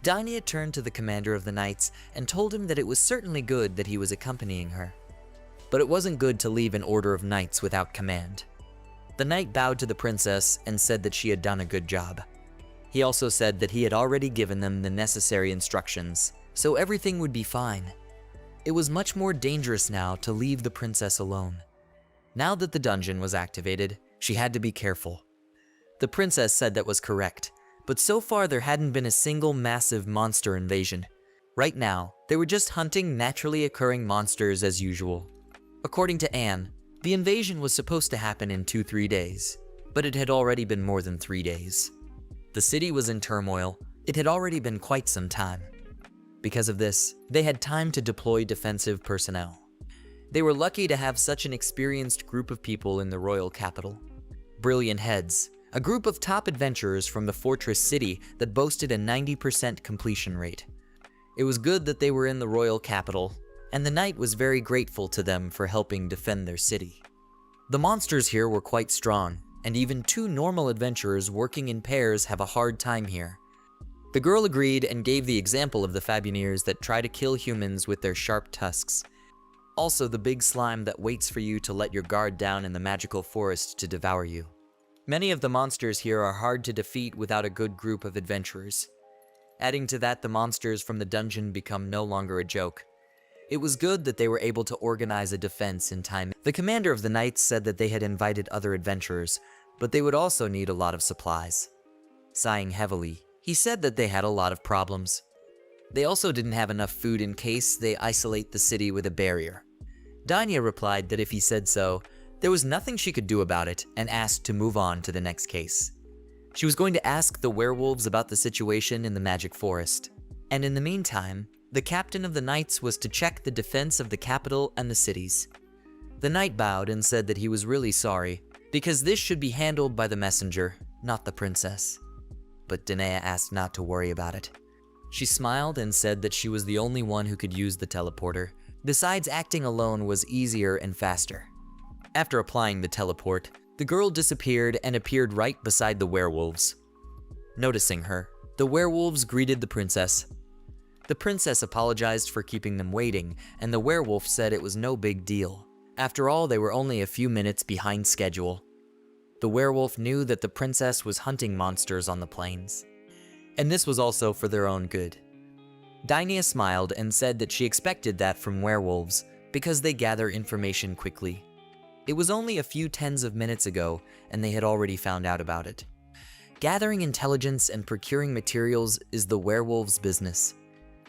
[SPEAKER 1] Dainia turned to the commander of the knights and told him that it was certainly good that he was accompanying her. But it wasn't good to leave an order of knights without command. The knight bowed to the princess and said that she had done a good job. He also said that he had already given them the necessary instructions, so everything would be fine. It was much more dangerous now to leave the princess alone. Now that the dungeon was activated, she had to be careful. The princess said that was correct, but so far there hadn't been a single massive monster invasion. Right now, they were just hunting naturally occurring monsters as usual. According to Anne, the invasion was supposed to happen in 2-3 days, but it had already been more than 3 days. The city was in turmoil. It had already been quite some time. Because of this, they had time to deploy defensive personnel. They were lucky to have such an experienced group of people in the royal capital. Brilliant Heads, a group of top adventurers from the fortress city that boasted a 90% completion rate. It was good that they were in the royal capital, and the knight was very grateful to them for helping defend their city. The monsters here were quite strong, and even 2 normal adventurers working in pairs have a hard time here. The girl agreed and gave the example of the Fabuneers that try to kill humans with their sharp tusks. Also the big slime that waits for you to let your guard down in the magical forest to devour you. Many of the monsters here are hard to defeat without a good group of adventurers. Adding to that, the monsters from the dungeon become no longer a joke. It was good that they were able to organize a defense in time. The commander of the knights said that they had invited other adventurers, but they would also need a lot of supplies. Sighing heavily, he said that they had a lot of problems. They also didn't have enough food in case they isolate the city with a barrier. Dainia replied that if he said so, there was nothing she could do about it and asked to move on to the next case. She was going to ask the werewolves about the situation in the magic forest. And in the meantime, the captain of the knights was to check the defense of the capital and the cities. The knight bowed and said that he was really sorry, because this should be handled by the messenger, not the princess. But Danae asked not to worry about it. She smiled and said that she was the only one who could use the teleporter. Besides, acting alone was easier and faster. After applying the teleport, the girl disappeared and appeared right beside the werewolves. Noticing her, the werewolves greeted the princess. The princess apologized for keeping them waiting, and the werewolf said it was no big deal. After all, they were only a few minutes behind schedule. The werewolf knew that the princess was hunting monsters on the plains, and this was also for their own good. Dainia smiled and said that she expected that from werewolves because they gather information quickly. It was only a few tens of minutes ago, and they had already found out about it. Gathering intelligence and procuring materials is the werewolf's business.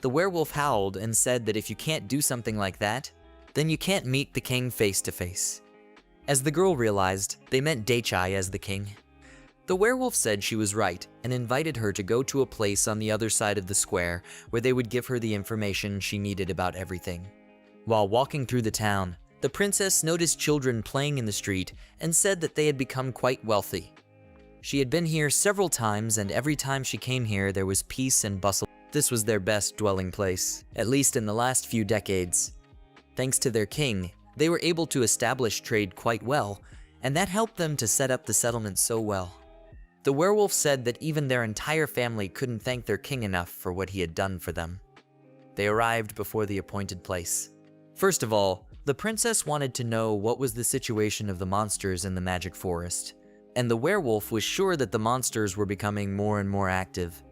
[SPEAKER 1] The werewolf howled and said that if you can't do something like that, then you can't meet the king face to face. As the girl realized, they meant Daichi as the king. The werewolf said she was right and invited her to go to a place on the other side of the square where they would give her the information she needed about everything. While walking through the town, the princess noticed children playing in the street and said that they had become quite wealthy. She had been here several times, and every time she came here there was peace and bustle. This was their best dwelling place, at least in the last few decades. Thanks to their king, they were able to establish trade quite well, and that helped them to set up the settlement so well. The werewolf said that even their entire family couldn't thank their king enough for what he had done for them. They arrived before the appointed place. First of all, the princess wanted to know what was the situation of the monsters in the magic forest, and the werewolf was sure that the monsters were becoming more and more active.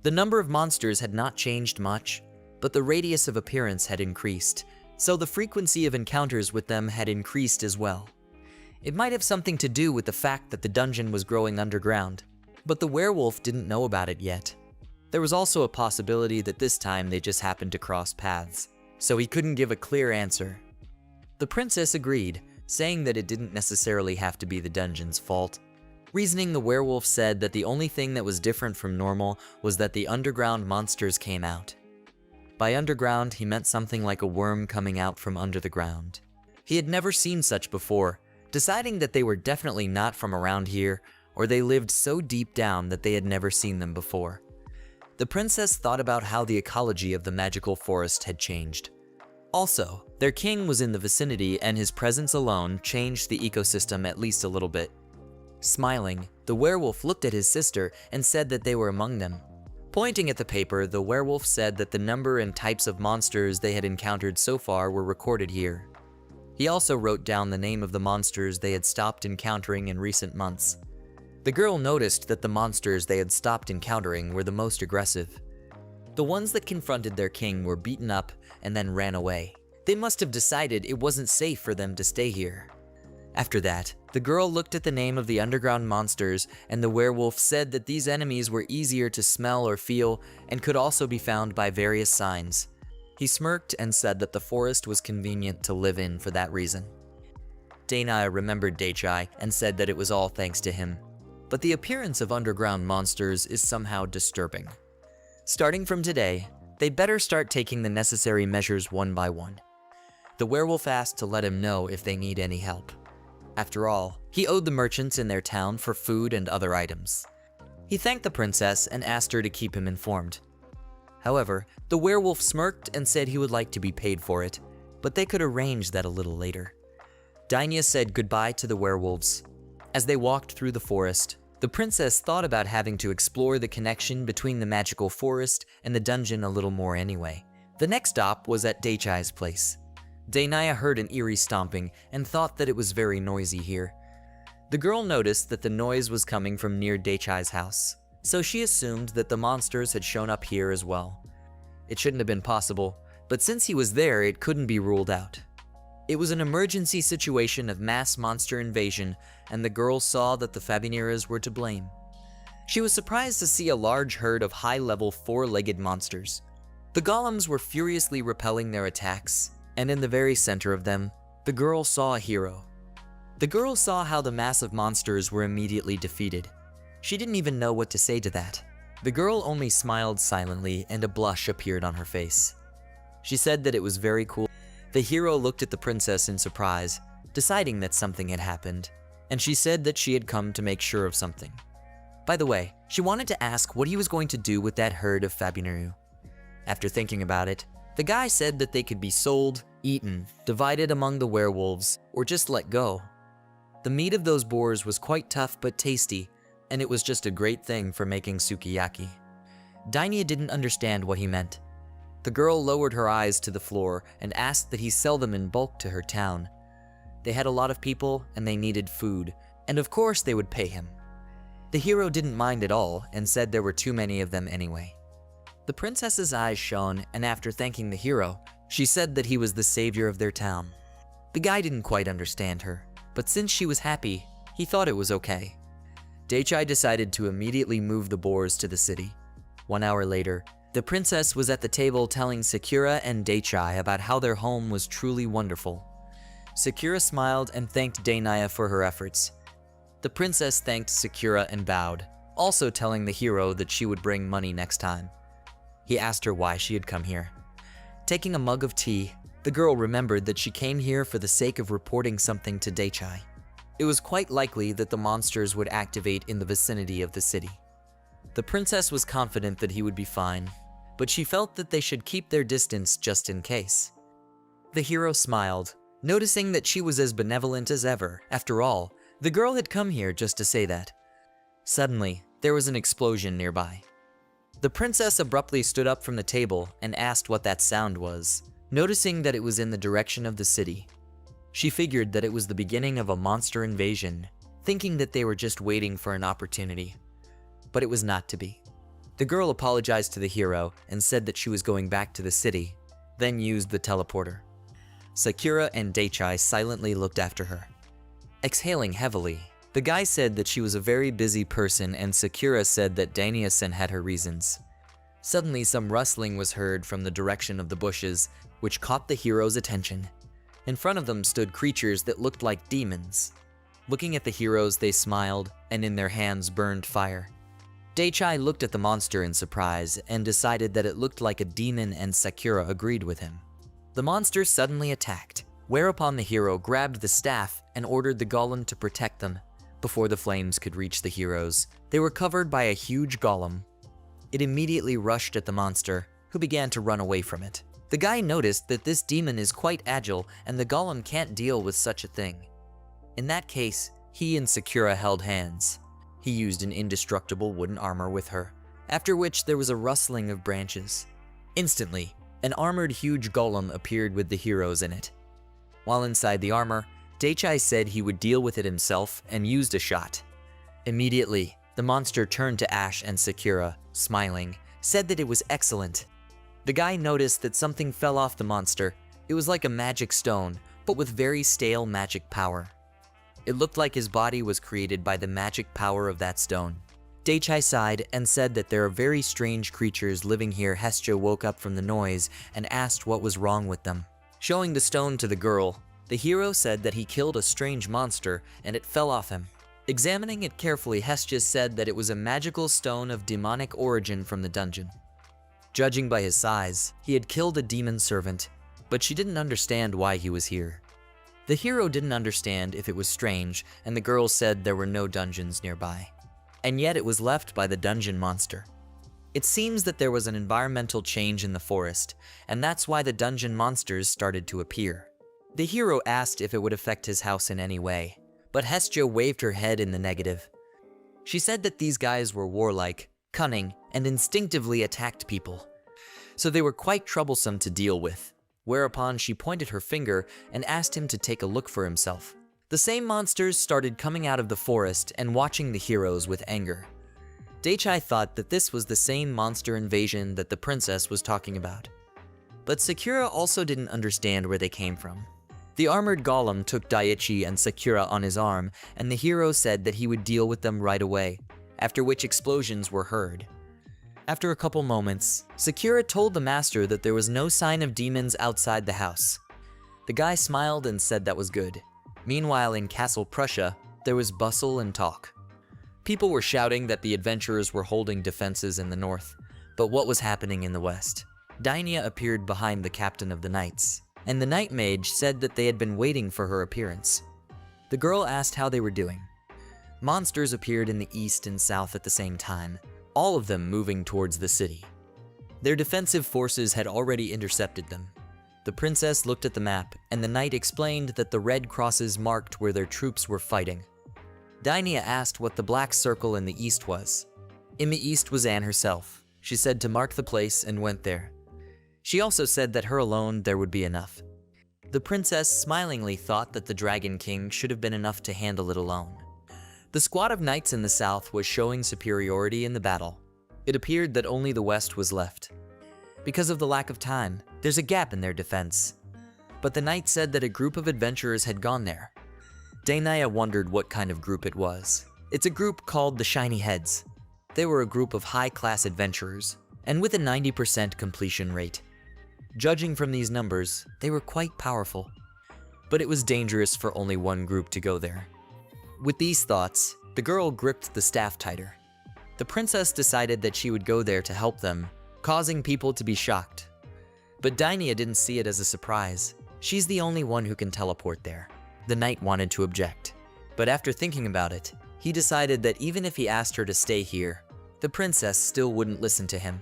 [SPEAKER 1] The number of monsters had not changed much, but the radius of appearance had increased, so the frequency of encounters with them had increased as well. It might have something to do with the fact that the dungeon was growing underground, but the werewolf didn't know about it yet. There was also a possibility that this time they just happened to cross paths, so he couldn't give a clear answer. The princess agreed, saying that it didn't necessarily have to be the dungeon's fault. Reasoning, the werewolf said that the only thing that was different from normal was that the underground monsters came out. By underground, he meant something like a worm coming out from under the ground. He had never seen such before, deciding that they were definitely not from around here, or they lived so deep down that they had never seen them before. The princess thought about how the ecology of the magical forest had changed. Also, their king was in the vicinity, and his presence alone changed the ecosystem at least a little bit. Smiling, the werewolf looked at his sister and said that they were among them. Pointing at the paper, the werewolf said that the number and types of monsters they had encountered so far were recorded here. He also wrote down the name of the monsters they had stopped encountering in recent months. The girl noticed that the monsters they had stopped encountering were the most aggressive. The ones that confronted their king were beaten up and then ran away. They must have decided it wasn't safe for them to stay here. After that, the girl looked at the name of the underground monsters, and the werewolf said that these enemies were easier to smell or feel and could also be found by various signs. He smirked and said that the forest was convenient to live in for that reason. Dana remembered dake and said that it was all thanks to him. But the appearance of underground monsters is somehow disturbing. Starting from today, they better start taking the necessary measures one by one. The werewolf asked to let him know if they need any help. After all, he owed the merchants in their town for food and other items. He thanked the princess and asked her to keep him informed. However, the werewolf smirked and said he would like to be paid for it, but they could arrange that a little later. Dainya said goodbye to the werewolves. As they walked through the forest, the princess thought about having to explore the connection between the magical forest and the dungeon a little more anyway. The next stop was at Daichai's place. Dainaya heard an eerie stomping and thought that it was very noisy here. The girl noticed that the noise was coming from near Daichai's house, so she assumed that the monsters had shown up here as well. It shouldn't have been possible, but since he was there, it couldn't be ruled out. It was an emergency situation of mass monster invasion, and the girl saw that the Fabineras were to blame. She was surprised to see a large herd of high-level four-legged monsters. The golems were furiously repelling their attacks, and in the very center of them, the girl saw a hero. The girl saw how the massive monsters were immediately defeated. She didn't even know what to say to that. The girl only smiled silently, and a blush appeared on her face. She said that it was very cool. The hero looked at the princess in surprise, deciding that something had happened, and she said that she had come to make sure of something. By the way, she wanted to ask what he was going to do with that herd of Fabineru. After thinking about it, the guy said that they could be sold, eaten, divided among the werewolves, or just let go. The meat of those boars was quite tough but tasty, and it was just a great thing for making sukiyaki. Dainya didn't understand what he meant. The girl lowered her eyes to the floor and asked that he sell them in bulk to her town. They had a lot of people and they needed food, and of course they would pay him. The hero didn't mind at all and said there were too many of them anyway. The princess's eyes shone, and after thanking the hero, she said that he was the savior of their town. The guy didn't quite understand her, but since she was happy, he thought it was okay. Daichai decided to immediately move the boars to the city. 1 hour later, the princess was at the table telling Sakura and Daichai about how their home was truly wonderful. Sakura smiled and thanked Dainaya for her efforts. The princess thanked Sakura and bowed, also telling the hero that she would bring money next time. He asked her why she had come here. Taking a mug of tea, the girl remembered that she came here for the sake of reporting something to Daichai. It was quite likely that the monsters would activate in the vicinity of the city. The princess was confident that he would be fine, but she felt that they should keep their distance just in case. The hero smiled, noticing that she was as benevolent as ever. After all, the girl had come here just to say that. Suddenly, there was an explosion nearby. The princess abruptly stood up from the table and asked what that sound was, noticing that it was in the direction of the city. She figured that it was the beginning of a monster invasion, thinking that they were just waiting for an opportunity. But it was not to be. The girl apologized to the hero and said that she was going back to the city, then used the teleporter. Sakura and Daichai silently looked after her. Exhaling heavily, the guy said that she was a very busy person, and Sakura said that Dainiya-sen had her reasons. Suddenly, some rustling was heard from the direction of the bushes, which caught the hero's attention. In front of them stood creatures that looked like demons. Looking at the heroes, they smiled, and in their hands burned fire. Daichai looked at the monster in surprise and decided that it looked like a demon, and Sakura agreed with him. The monster suddenly attacked, whereupon the hero grabbed the staff and ordered the golem to protect them. Before the flames could reach the heroes, they were covered by a huge golem. It immediately rushed at the monster, who began to run away from it. The guy noticed that this demon is quite agile and the golem can't deal with such a thing. In that case, he and Sakura held hands. He used an indestructible wooden armor with her, after which there was a rustling of branches. Instantly, an armored huge golem appeared with the heroes in it. While inside the armor, Daichai said he would deal with it himself and used a shot. Immediately, the monster turned to Ash, and Sakura, smiling, said that it was excellent. The guy noticed that something fell off the monster. It was like a magic stone, but with very stale magic power. It looked like his body was created by the magic power of that stone. Daichai sighed and said that there are very strange creatures living here. Hestia woke up from the noise and asked what was wrong with them. Showing the stone to the girl, the hero said that he killed a strange monster and it fell off him. Examining it carefully, Hestia said that it was a magical stone of demonic origin from the dungeon. Judging by his size, he had killed a demon servant, but she didn't understand why he was here. The hero didn't understand if it was strange, and the girl said there were no dungeons nearby. And yet it was left by the dungeon monster. It seems that there was an environmental change in the forest, and that's why the dungeon monsters started to appear. The hero asked if it would affect his house in any way, but Hestia waved her head in the negative. She said that these guys were warlike, cunning, and instinctively attacked people, so they were quite troublesome to deal with, whereupon she pointed her finger and asked him to take a look for himself. The same monsters started coming out of the forest and watching the heroes with anger. Daichai thought that this was the same monster invasion that the princess was talking about. But Sakura also didn't understand where they came from. The armored golem took Daichi and Sakura on his arm, and the hero said that he would deal with them right away, after which explosions were heard. After a couple moments, Sakura told the master that there was no sign of demons outside the house. The guy smiled and said that was good. Meanwhile, in Castle Prussia, there was bustle and talk. People were shouting that the adventurers were holding defenses in the north, but what was happening in the west? Dainiya appeared behind the captain of the knights, and the night mage said that they had been waiting for her appearance. The girl asked how they were doing. Monsters appeared in the east and south at the same time, all of them moving towards the city. Their defensive forces had already intercepted them. The princess looked at the map, and the knight explained that the red crosses marked where their troops were fighting. Dainiya asked what the black circle in the east was. In the east was Anne herself. She said to mark the place and went there. She also said that her alone there would be enough. The princess smilingly thought that the Dragon King should have been enough to handle it alone. The squad of knights in the south was showing superiority in the battle. It appeared that only the west was left. Because of the lack of time, there's a gap in their defense. But the knight said that a group of adventurers had gone there. Dainiya wondered what kind of group it was. It's a group called the Shiny Heads. They were a group of high-class adventurers, and with a 90% completion rate. Judging from these numbers, they were quite powerful. But it was dangerous for only one group to go there. With these thoughts, the girl gripped the staff tighter. The princess decided that she would go there to help them, causing people to be shocked. But Dainiya didn't see it as a surprise. She's the only one who can teleport there. The knight wanted to object, but after thinking about it, he decided that even if he asked her to stay here, the princess still wouldn't listen to him.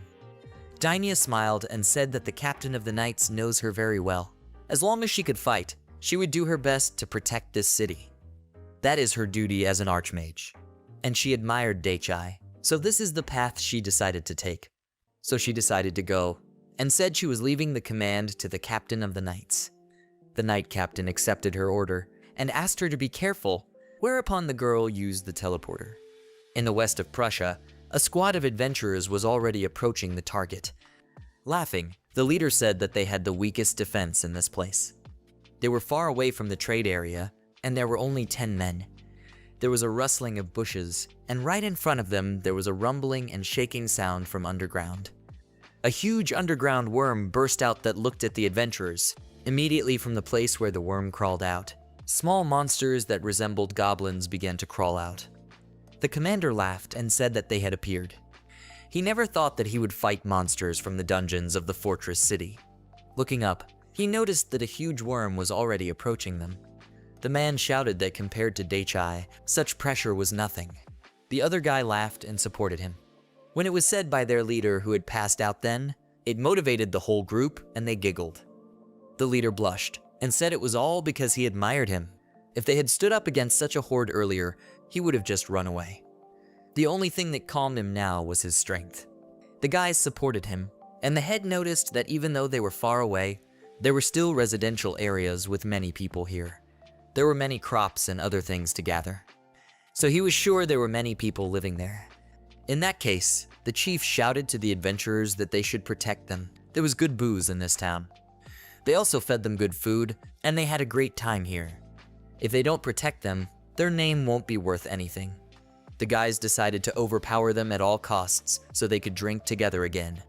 [SPEAKER 1] Dainiya smiled and said that the captain of the knights knows her very well. As long as she could fight, she would do her best to protect this city. That is her duty as an archmage. And she admired Daichai, so this is the path she decided to take. So she decided to go, and said she was leaving the command to the captain of the knights. The knight captain accepted her order, and asked her to be careful, whereupon the girl used the teleporter. In the west of Prussia, a squad of adventurers was already approaching the target. Laughing, the leader said that they had the weakest defense in this place. They were far away from the trade area, and there were only 10 men. There was a rustling of bushes, and right in front of them there was a rumbling and shaking sound from underground. A huge underground worm burst out that looked at the adventurers. Immediately from the place where the worm crawled out, small monsters that resembled goblins began to crawl out. The commander laughed and said that they had appeared. He never thought that he would fight monsters from the dungeons of the fortress city. Looking up, he noticed that a huge worm was already approaching them. The man shouted that compared to dake, such pressure was nothing. The other guy laughed and supported him. When it was said by their leader who had passed out then, it motivated the whole group and they giggled. The leader blushed and said it was all because he admired him. If they had stood up against such a horde earlier, he would have just run away. The only thing that calmed him now was his strength. The guys supported him, and the head noticed that even though they were far away, there were still residential areas with many people here. There were many crops and other things to gather. So he was sure there were many people living there. In that case, the chief shouted to the adventurers that they should protect them. There was good booze in this town. They also fed them good food, and they had a great time here. If they don't protect them, their name won't be worth anything. The guys decided to overpower them at all costs so they could drink together again.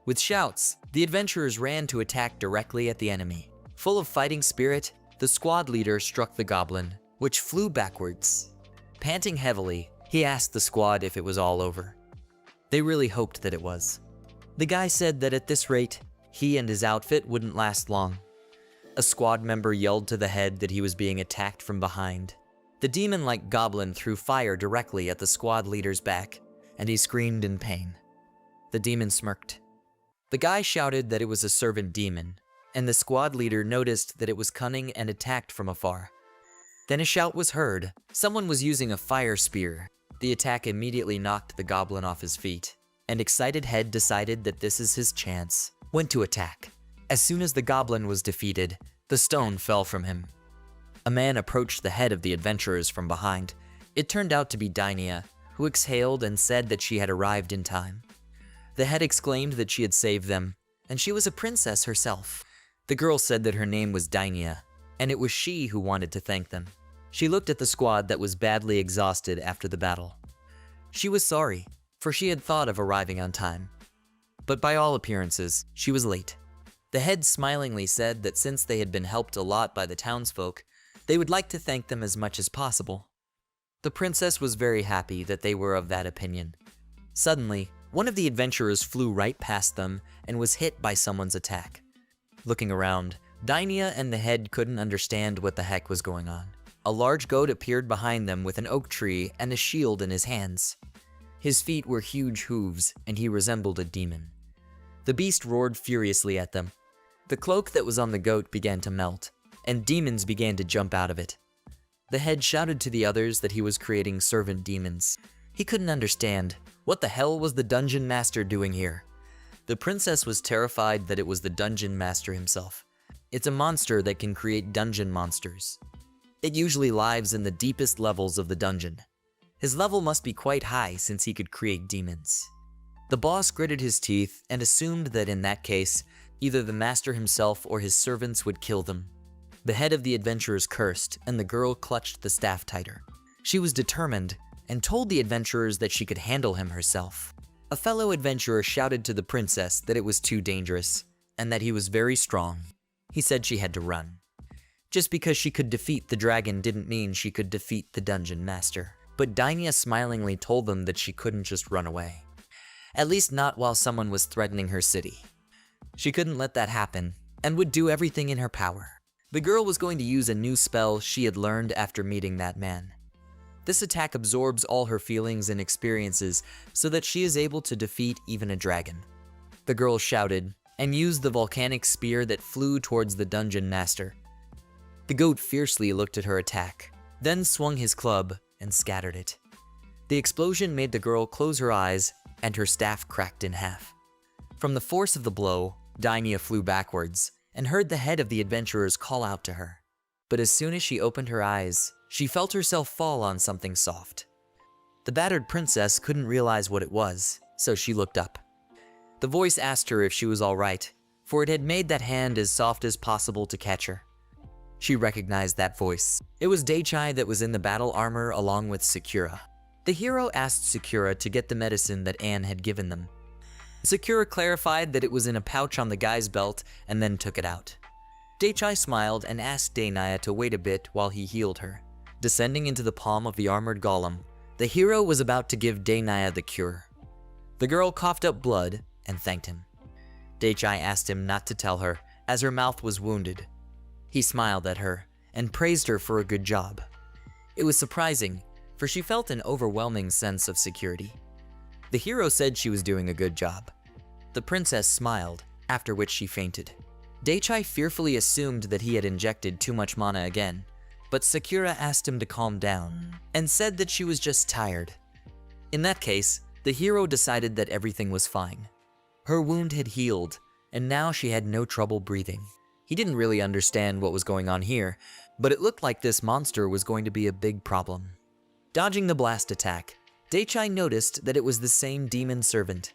[SPEAKER 1] With shouts, the adventurers ran to attack directly at the enemy. Full of fighting spirit, the squad leader struck the goblin, which flew backwards. Panting heavily, he asked the squad if it was all over. They really hoped that it was. The guy said that at this rate, he and his outfit wouldn't last long. A squad member yelled to the head that he was being attacked from behind. The demon-like goblin threw fire directly at the squad leader's back, and he screamed in pain. The demon smirked. The guy shouted that it was a servant demon, and the squad leader noticed that it was cunning and attacked from afar. Then a shout was heard. Someone was using a fire spear. The attack immediately knocked the goblin off his feet, and excited head decided that this is his chance, went to attack. As soon as the goblin was defeated, the stone fell from him. A man approached the head of the adventurers from behind. It turned out to be Dainia, who exhaled and said that she had arrived in time. The head exclaimed that she had saved them, and she was a princess herself. The girl said that her name was Dainia, and it was she who wanted to thank them. She looked at the squad that was badly exhausted after the battle. She was sorry, for she had thought of arriving on time. But by all appearances, she was late. The head smilingly said that since they had been helped a lot by the townsfolk, they would like to thank them as much as possible. The princess was very happy that they were of that opinion. Suddenly, one of the adventurers flew right past them and was hit by someone's attack. Looking around, Dainia and the head couldn't understand what the heck was going on. A large goat appeared behind them with an oak tree and a shield in his hands. His feet were huge hooves, and he resembled a demon. The beast roared furiously at them. The cloak that was on the goat began to melt, and demons began to jump out of it. The head shouted to the others that he was creating servant demons. He couldn't understand. What the hell was the dungeon master doing here? The princess was terrified that it was the dungeon master himself. It's a monster that can create dungeon monsters. It usually lives in the deepest levels of the dungeon. His level must be quite high since he could create demons. The boss gritted his teeth and assumed that in that case, either the master himself or his servants would kill them. The head of the adventurers cursed, and the girl clutched the staff tighter. She was determined, and told the adventurers that she could handle him herself. A fellow adventurer shouted to the princess that it was too dangerous, and that he was very strong. He said she had to run. Just because she could defeat the dragon didn't mean she could defeat the dungeon master. But Dainia smilingly told them that she couldn't just run away. At least not while someone was threatening her city. She couldn't let that happen, and would do everything in her power. The girl was going to use a new spell she had learned after meeting that man. This attack absorbs all her feelings and experiences so that she is able to defeat even a dragon. The girl shouted, and used the volcanic spear that flew towards the dungeon master. The goat fiercely looked at her attack, then swung his club and scattered it. The explosion made the girl close her eyes, and her staff cracked in half. From the force of the blow, Dainia flew backwards, and heard the head of the adventurers call out to her. But as soon as she opened her eyes, she felt herself fall on something soft. The battered princess couldn't realize what it was, so she looked up. The voice asked her if she was all right, for it had made that hand as soft as possible to catch her. She recognized that voice. It was Daichai that was in the battle armor along with Sakura. The hero asked Sakura to get the medicine that Anne had given them. Sakura clarified that it was in a pouch on the guy's belt and then took it out. Daichai smiled and asked Dainaya to wait a bit while he healed her. Descending into the palm of the armored golem, the hero was about to give Dainaya the cure. The girl coughed up blood and thanked him. Daichai asked him not to tell her, as her mouth was wounded. He smiled at her and praised her for a good job. It was surprising, for she felt an overwhelming sense of security. The hero said she was doing a good job. The princess smiled, after which she fainted. Daichai fearfully assumed that he had injected too much mana again, but Sakura asked him to calm down and said that she was just tired. In that case, the hero decided that everything was fine. Her wound had healed, and now she had no trouble breathing. He didn't really understand what was going on here, but it looked like this monster was going to be a big problem. Dodging the blast attack, Daichai noticed that it was the same demon servant.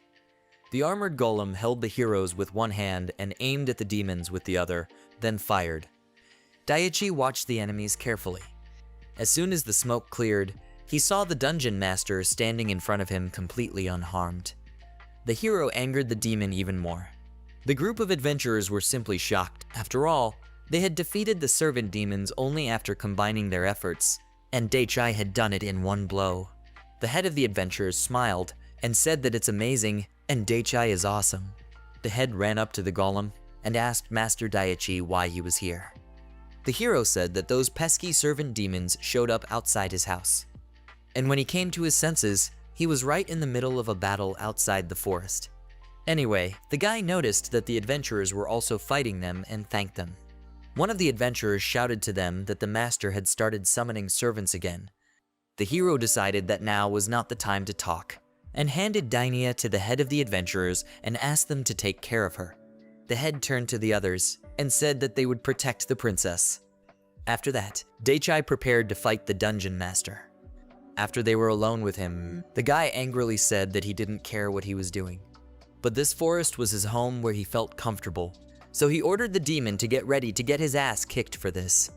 [SPEAKER 1] The armored golem held the heroes with one hand and aimed at the demons with the other, then fired. Daichi watched the enemies carefully. As soon as the smoke cleared, he saw the dungeon master standing in front of him completely unharmed. The hero angered the demon even more. The group of adventurers were simply shocked. After all, they had defeated the servant demons only after combining their efforts, and Daichai had done it in one blow. The head of the adventurers smiled and said that it's amazing and Daichai is awesome. The head ran up to the golem and asked Master Daichi why he was here. The hero said that those pesky servant demons showed up outside his house. And when he came to his senses, he was right in the middle of a battle outside the forest. Anyway, the guy noticed that the adventurers were also fighting them and thanked them. One of the adventurers shouted to them that the master had started summoning servants again. The hero decided that now was not the time to talk, and handed Dainaya to the head of the adventurers and asked them to take care of her. The head turned to the others and said that they would protect the princess. After that, Daichai prepared to fight the dungeon master. After they were alone with him, the guy angrily said that he didn't care what he was doing. But this forest was his home where he felt comfortable, so he ordered the demon to get ready to get his ass kicked for this.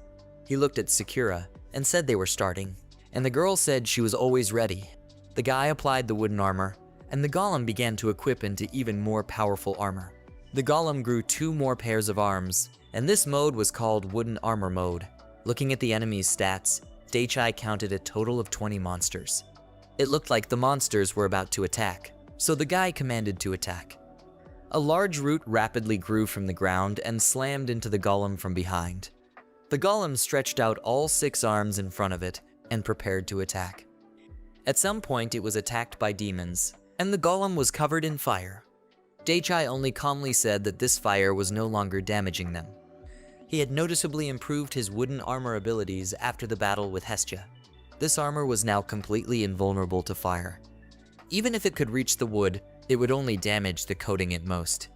[SPEAKER 1] He looked at Sakura and said they were starting, and the girl said she was always ready. The guy applied the wooden armor, and the golem began to equip into even more powerful armor. The golem grew 2 more pairs of arms, and this mode was called Wooden Armor Mode. Looking at the enemy's stats, Daichai counted a total of 20 monsters. It looked like the monsters were about to attack, so the guy commanded to attack. A large root rapidly grew from the ground and slammed into the golem from behind. The golem stretched out all 6 arms in front of it and prepared to attack. At some point it was attacked by demons, and the golem was covered in fire. Daichai only calmly said that this fire was no longer damaging them. He had noticeably improved his wooden armor abilities after the battle with Hestia. This armor was now completely invulnerable to fire. Even if it could reach the wood, it would only damage the coating at most.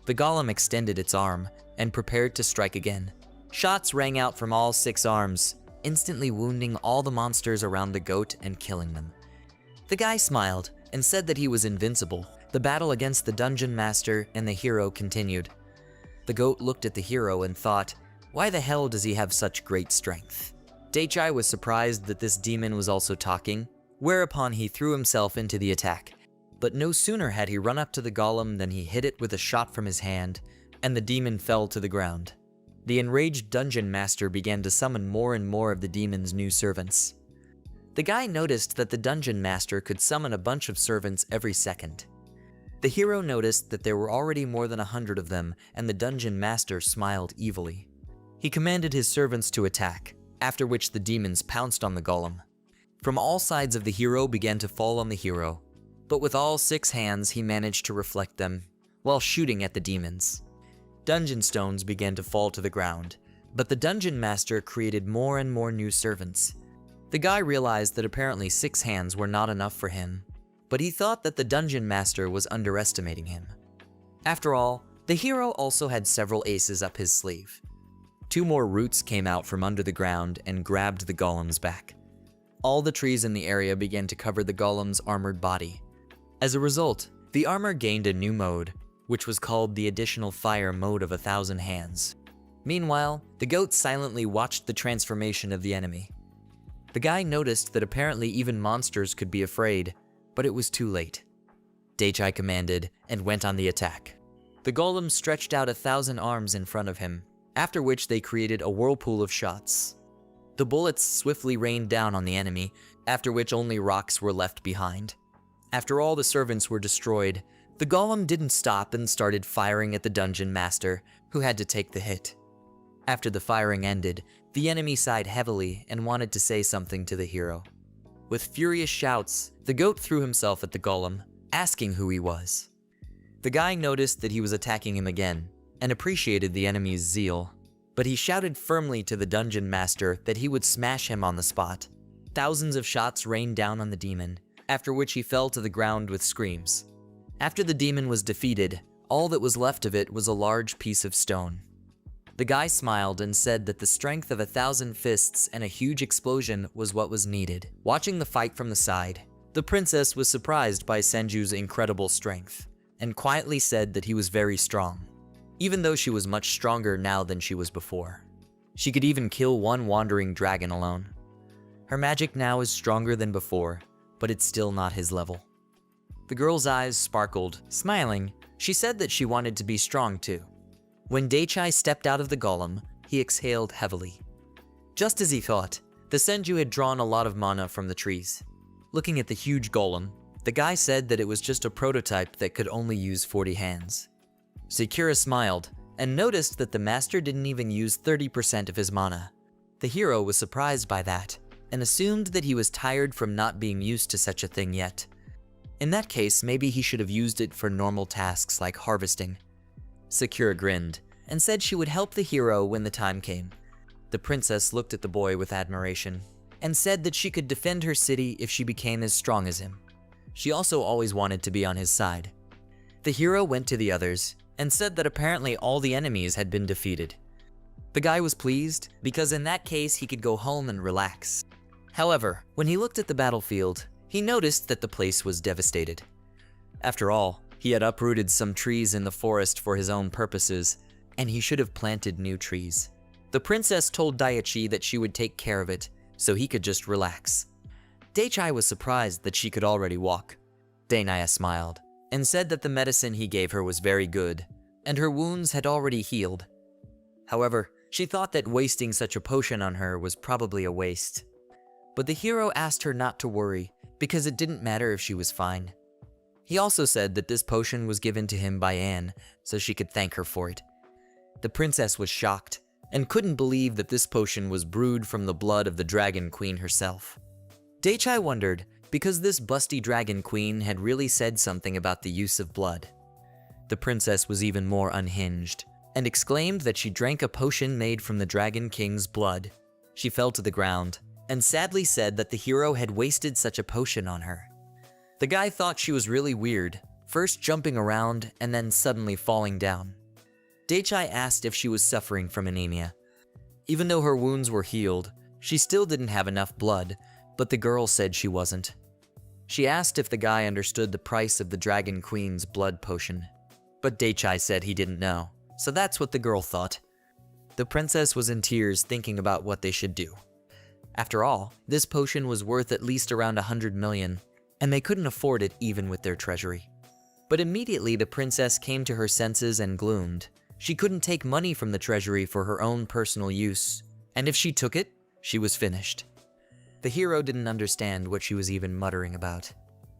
[SPEAKER 1] The golem extended its arm and prepared to strike again. Shots rang out from all 6 arms, instantly wounding all the monsters around the goat and killing them. The guy smiled and said that he was invincible. The battle against the dungeon master and the hero continued. The goat looked at the hero and thought, why the hell does he have such great strength? Daichai was surprised that this demon was also talking, whereupon he threw himself into the attack. But no sooner had he run up to the golem than he hit it with a shot from his hand, and the demon fell to the ground. The enraged dungeon master began to summon more and more of the demon's new servants. The guy noticed that the dungeon master could summon a bunch of servants every second. The hero noticed that there were already more than 100 of them, and the dungeon master smiled evilly. He commanded his servants to attack, after which the demons pounced on the golem. From all sides of the hero began to fall on the hero, but with all 6 hands he managed to reflect them, while shooting at the demons. Dungeon stones began to fall to the ground, but the dungeon master created more and more new servants. The guy realized that apparently 6 hands were not enough for him, but he thought that the dungeon master was underestimating him. After all, the hero also had several aces up his sleeve. 2 more roots came out from under the ground and grabbed the golem's back. All the trees in the area began to cover the golem's armored body. As a result, the armor gained a new mode, which was called the additional fire mode of 1,000 hands. Meanwhile, the goat silently watched the transformation of the enemy. The guy noticed that apparently even monsters could be afraid, but it was too late. Dake commanded and went on the attack. The golem stretched out 1,000 arms in front of him, after which they created a whirlpool of shots. The bullets swiftly rained down on the enemy, after which only rocks were left behind. After all the servants were destroyed, the golem didn't stop and started firing at the dungeon master, who had to take the hit. After the firing ended, the enemy sighed heavily and wanted to say something to the hero. With furious shouts, the goat threw himself at the golem, asking who he was. The guy noticed that he was attacking him again, and appreciated the enemy's zeal, but he shouted firmly to the dungeon master that he would smash him on the spot. Thousands of shots rained down on the demon, after which he fell to the ground with screams. After the demon was defeated, all that was left of it was a large piece of stone. The guy smiled and said that the strength of 1,000 fists and a huge explosion was what was needed. Watching the fight from the side, the princess was surprised by Senju's incredible strength, and quietly said that he was very strong, even though she was much stronger now than she was before. She could even kill one wandering dragon alone. Her magic now is stronger than before, but it's still not his level. The girl's eyes sparkled. Smiling, she said that she wanted to be strong too. When Dake stepped out of the golem, he exhaled heavily. Just as he thought, the Senju had drawn a lot of mana from the trees. Looking at the huge golem, the guy said that it was just a prototype that could only use 40 hands. Sakura smiled and noticed that the master didn't even use 30% of his mana. The hero was surprised by that and assumed that he was tired from not being used to such a thing yet. In that case, maybe he should have used it for normal tasks like harvesting. Sakura grinned and said she would help the hero when the time came. The princess looked at the boy with admiration and said that she could defend her city if she became as strong as him. She also always wanted to be on his side. The hero went to the others and said that apparently all the enemies had been defeated. The guy was pleased because in that case he could go home and relax. However, when he looked at the battlefield, he noticed that the place was devastated. After all, he had uprooted some trees in the forest for his own purposes, and he should have planted new trees. The princess told Daichi that she would take care of it, so he could just relax. Daichi was surprised that she could already walk. Dainaya smiled and said that the medicine he gave her was very good, and her wounds had already healed. However, she thought that wasting such a potion on her was probably a waste. But the hero asked her not to worry, because it didn't matter if she was fine. He also said that this potion was given to him by Anne, so she could thank her for it. The princess was shocked, and couldn't believe that this potion was brewed from the blood of the Dragon Queen herself. Daichi wondered, because this busty Dragon Queen had really said something about the use of blood. The princess was even more unhinged, and exclaimed that she drank a potion made from the Dragon King's blood. She fell to the ground, and sadly said that the hero had wasted such a potion on her. The guy thought she was really weird, first jumping around and then suddenly falling down. Daichi asked if she was suffering from anemia. Even though her wounds were healed, she still didn't have enough blood, but the girl said she wasn't. She asked if the guy understood the price of the Dragon Queen's blood potion, but Daichi said he didn't know, so that's what the girl thought. The princess was in tears thinking about what they should do. After all, this potion was worth at least around 100 million, and they couldn't afford it even with their treasury. But immediately the princess came to her senses and gloomed. She couldn't take money from the treasury for her own personal use, and if she took it, she was finished. The hero didn't understand what she was even muttering about.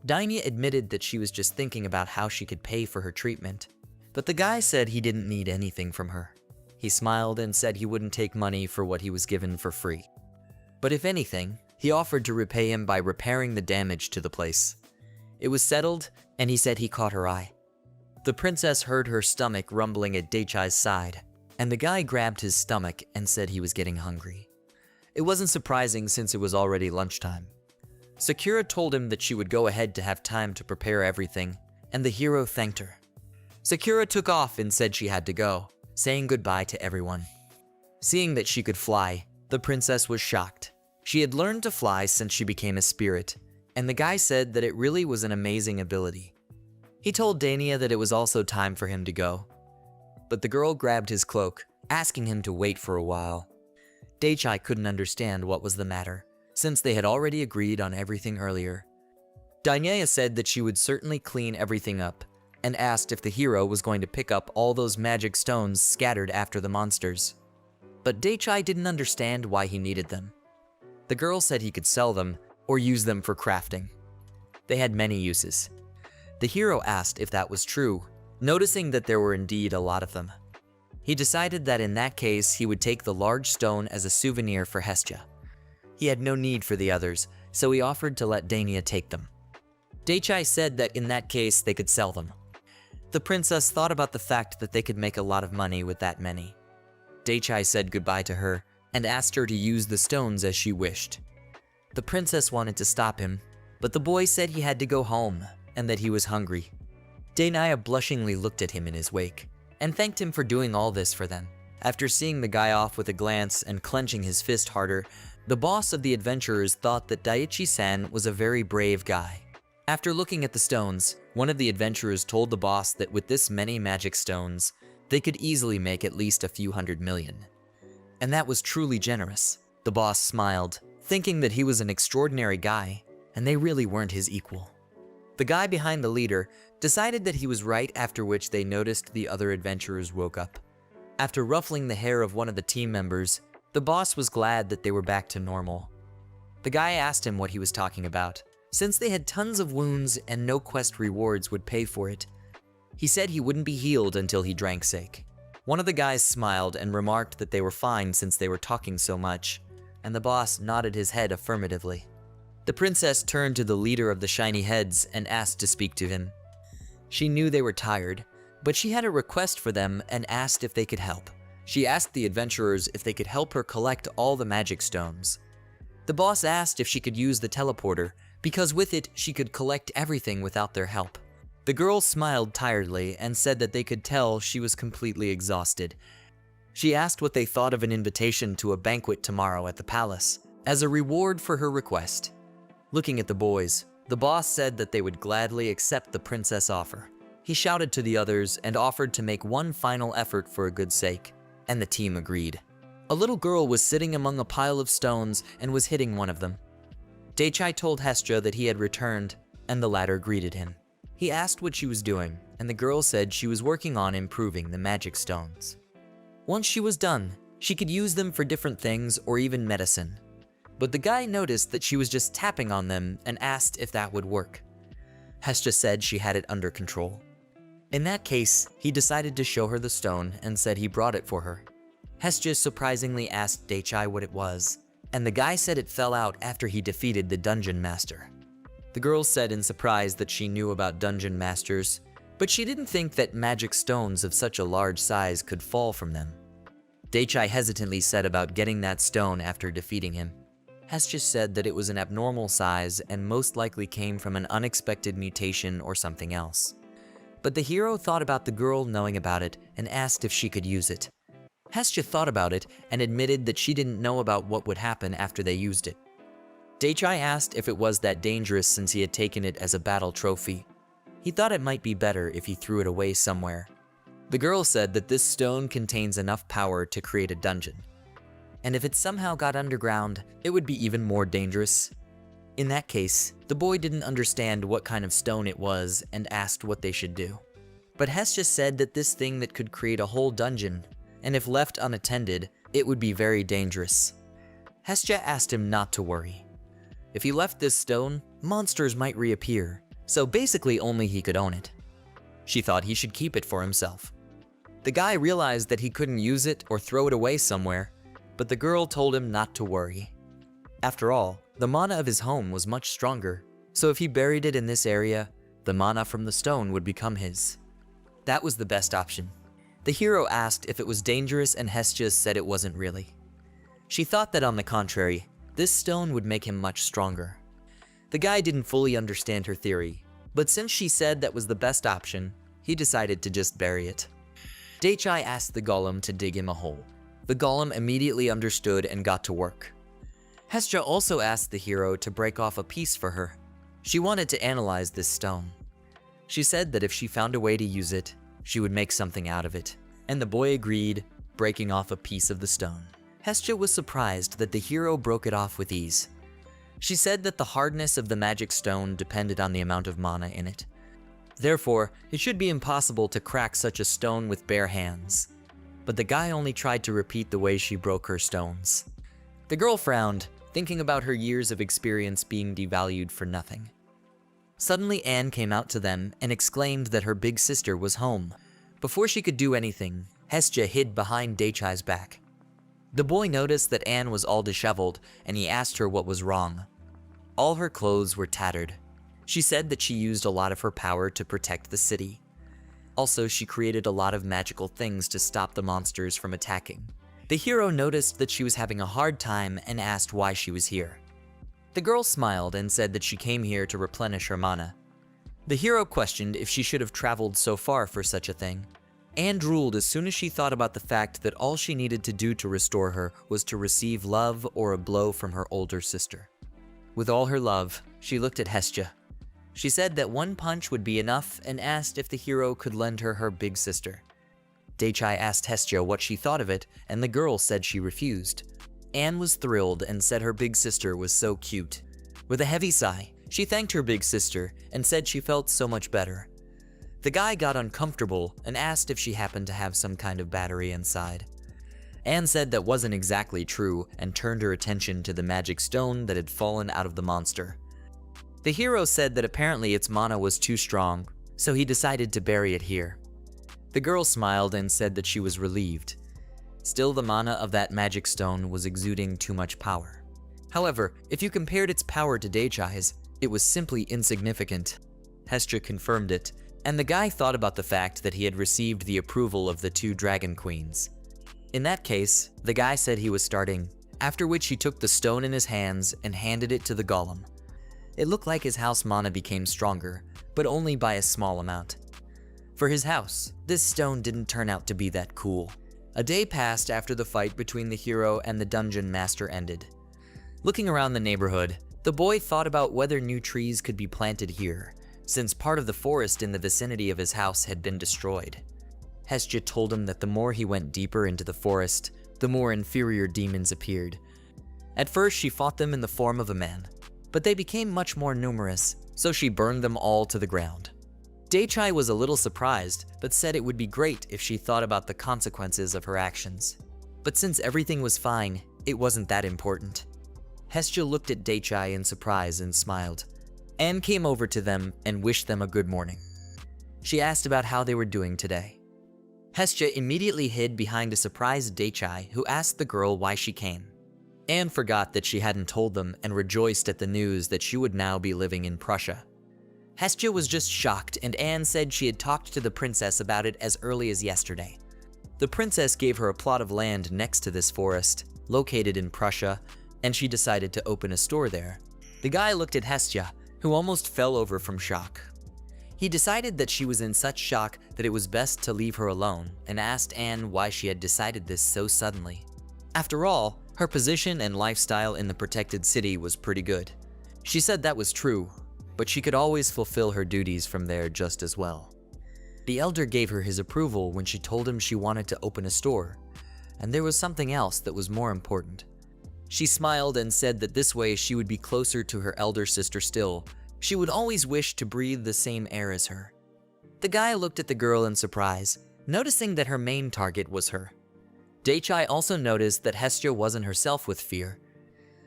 [SPEAKER 1] Dainaya admitted that she was just thinking about how she could pay for her treatment, but the guy said he didn't need anything from her. He smiled and said he wouldn't take money for what he was given for free. But if anything, he offered to repay him by repairing the damage to the place. It was settled, and he said he caught her eye. The princess heard her stomach rumbling at Daichi's side, and the guy grabbed his stomach and said he was getting hungry. It wasn't surprising since it was already lunchtime. Sakura told him that she would go ahead to have time to prepare everything, and the hero thanked her. Sakura took off and said she had to go, saying goodbye to everyone. Seeing that she could fly, the princess was shocked. She had learned to fly since she became a spirit, and the guy said that it really was an amazing ability. He told Dania that it was also time for him to go, but the girl grabbed his cloak, asking him to wait for a while. Daichai couldn't understand what was the matter, since they had already agreed on everything earlier. Dania said that she would certainly clean everything up, and asked if the hero was going to pick up all those magic stones scattered after the monsters. But Daichai didn't understand why he needed them. The girl said he could sell them or use them for crafting. They had many uses. The hero asked if that was true, noticing that there were indeed a lot of them. He decided that in that case he would take the large stone as a souvenir for Hestia. He had no need for the others, so he offered to let Dania take them. Daichai said that in that case they could sell them. The princess thought about the fact that they could make a lot of money with that many. Daichai said goodbye to her and asked her to use the stones as she wished. The princess wanted to stop him, but the boy said he had to go home and that he was hungry. Dania blushingly looked at him in his wake and thanked him for doing all this for them. After seeing the guy off with a glance and clenching his fist harder, the boss of the adventurers thought that Daichi-san was a very brave guy. After looking at the stones, one of the adventurers told the boss that with this many magic stones, they could easily make at least a few hundred million. And that was truly generous. The boss smiled, thinking that he was an extraordinary guy, and they really weren't his equal. The guy behind the leader decided that he was right, after which they noticed the other adventurers woke up. After ruffling the hair of one of the team members, the boss was glad that they were back to normal. The guy asked him what he was talking about, since they had tons of wounds and no quest rewards would pay for it. He said he wouldn't be healed until he drank sake. One of the guys smiled and remarked that they were fine since they were talking so much, and the boss nodded his head affirmatively. The princess turned to the leader of the shiny heads and asked to speak to him. She knew they were tired, but she had a request for them and asked if they could help. She asked the adventurers if they could help her collect all the magic stones. The boss asked if she could use the teleporter, because with it she could collect everything without their help. The girl smiled tiredly and said that they could tell she was completely exhausted. She asked what they thought of an invitation to a banquet tomorrow at the palace, as a reward for her request. Looking at the boys, the boss said that they would gladly accept the princess' offer. He shouted to the others and offered to make one final effort for a good sake, and the team agreed. A little girl was sitting among a pile of stones and was hitting one of them. Daichai told Hestia that he had returned, and the latter greeted him. He asked what she was doing, and the girl said she was working on improving the magic stones. Once she was done, she could use them for different things or even medicine. But the guy noticed that she was just tapping on them and asked if that would work. Hestia said she had it under control. In that case, he decided to show her the stone and said he brought it for her. Hestia surprisingly asked Daichai what it was, and the guy said it fell out after he defeated the dungeon master. The girl said in surprise that she knew about dungeon masters, but she didn't think that magic stones of such a large size could fall from them. Daichai hesitantly said about getting that stone after defeating him. Hestia said that it was an abnormal size and most likely came from an unexpected mutation or something else. But the hero thought about the girl knowing about it and asked if she could use it. Hestia thought about it and admitted that she didn't know about what would happen after they used it. Daichai asked if it was that dangerous since he had taken it as a battle trophy. He thought it might be better if he threw it away somewhere. The girl said that this stone contains enough power to create a dungeon, and if it somehow got underground, it would be even more dangerous. In that case, the boy didn't understand what kind of stone it was and asked what they should do. But Hestia said that this thing that could create a whole dungeon, and if left unattended, it would be very dangerous. Hestia asked him not to worry. If he left this stone, monsters might reappear, so basically only he could own it. She thought he should keep it for himself. The guy realized that he couldn't use it or throw it away somewhere, but the girl told him not to worry. After all, the mana of his home was much stronger, so if he buried it in this area, the mana from the stone would become his. That was the best option. The hero asked if it was dangerous and Hestia said it wasn't really. She thought that on the contrary, this stone would make him much stronger. The guy didn't fully understand her theory, but since she said that was the best option, he decided to just bury it. Daichai asked the golem to dig him a hole. The golem immediately understood and got to work. Hestia also asked the hero to break off a piece for her. She wanted to analyze this stone. She said that if she found a way to use it, she would make something out of it, and the boy agreed, breaking off a piece of the stone. Hestia was surprised that the hero broke it off with ease. She said that the hardness of the magic stone depended on the amount of mana in it. Therefore, it should be impossible to crack such a stone with bare hands. But the guy only tried to repeat the way she broke her stones. The girl frowned, thinking about her years of experience being devalued for nothing. Suddenly Anne came out to them and exclaimed that her big sister was home. Before she could do anything, Hestia hid behind Daichai's back. The boy noticed that Anne was all disheveled, and he asked her what was wrong. All her clothes were tattered. She said that she used a lot of her power to protect the city. Also, she created a lot of magical things to stop the monsters from attacking. The hero noticed that she was having a hard time and asked why she was here. The girl smiled and said that she came here to replenish her mana. The hero questioned if she should have traveled so far for such a thing. Anne drooled as soon as she thought about the fact that all she needed to do to restore her was to receive love or a blow from her older sister. With all her love, she looked at Hestia. She said that one punch would be enough and asked if the hero could lend her her big sister. Daichai asked Hestia what she thought of it, and the girl said she refused. Anne was thrilled and said her big sister was so cute. With a heavy sigh, she thanked her big sister and said she felt so much better. The guy got uncomfortable and asked if she happened to have some kind of battery inside. Anne said that wasn't exactly true and turned her attention to the magic stone that had fallen out of the monster. The hero said that apparently its mana was too strong, so he decided to bury it here. The girl smiled and said that she was relieved. Still, the mana of that magic stone was exuding too much power. However, if you compared its power to Daichai's, it was simply insignificant. Hestia confirmed it, and the guy thought about the fact that he had received the approval of the two dragon queens. In that case, the guy said he was starting, after which he took the stone in his hands and handed it to the golem. It looked like his house mana became stronger, but only by a small amount. For his house, this stone didn't turn out to be that cool. A day passed after the fight between the hero and the dungeon master ended. Looking around the neighborhood, the boy thought about whether new trees could be planted here, since part of the forest in the vicinity of his house had been destroyed. Hestia told him that the more he went deeper into the forest, the more inferior demons appeared. At first, she fought them in the form of a man, but they became much more numerous, so she burned them all to the ground. Daichai was a little surprised, but said it would be great if she thought about the consequences of her actions. But since everything was fine, it wasn't that important. Hestia looked at Daichai in surprise and smiled. Anne came over to them and wished them a good morning. She asked about how they were doing today. Hestia immediately hid behind a surprised Daichai, who asked the girl why she came. Anne forgot that she hadn't told them and rejoiced at the news that she would now be living in Prussia. Hestia was just shocked, and Anne said she had talked to the princess about it as early as yesterday. The princess gave her a plot of land next to this forest, located in Prussia, and she decided to open a store there. The guy looked at Hestia, who almost fell over from shock. He decided that she was in such shock that it was best to leave her alone, and asked Anne why she had decided this so suddenly. After all, her position and lifestyle in the protected city was pretty good. She said that was true, but she could always fulfill her duties from there just as well. The elder gave her his approval when she told him she wanted to open a store, and there was something else that was more important. She smiled and said that this way she would be closer to her elder sister still. She would always wish to breathe the same air as her. The guy looked at the girl in surprise, noticing that her main target was her. Daichai also noticed that Hestia wasn't herself with fear,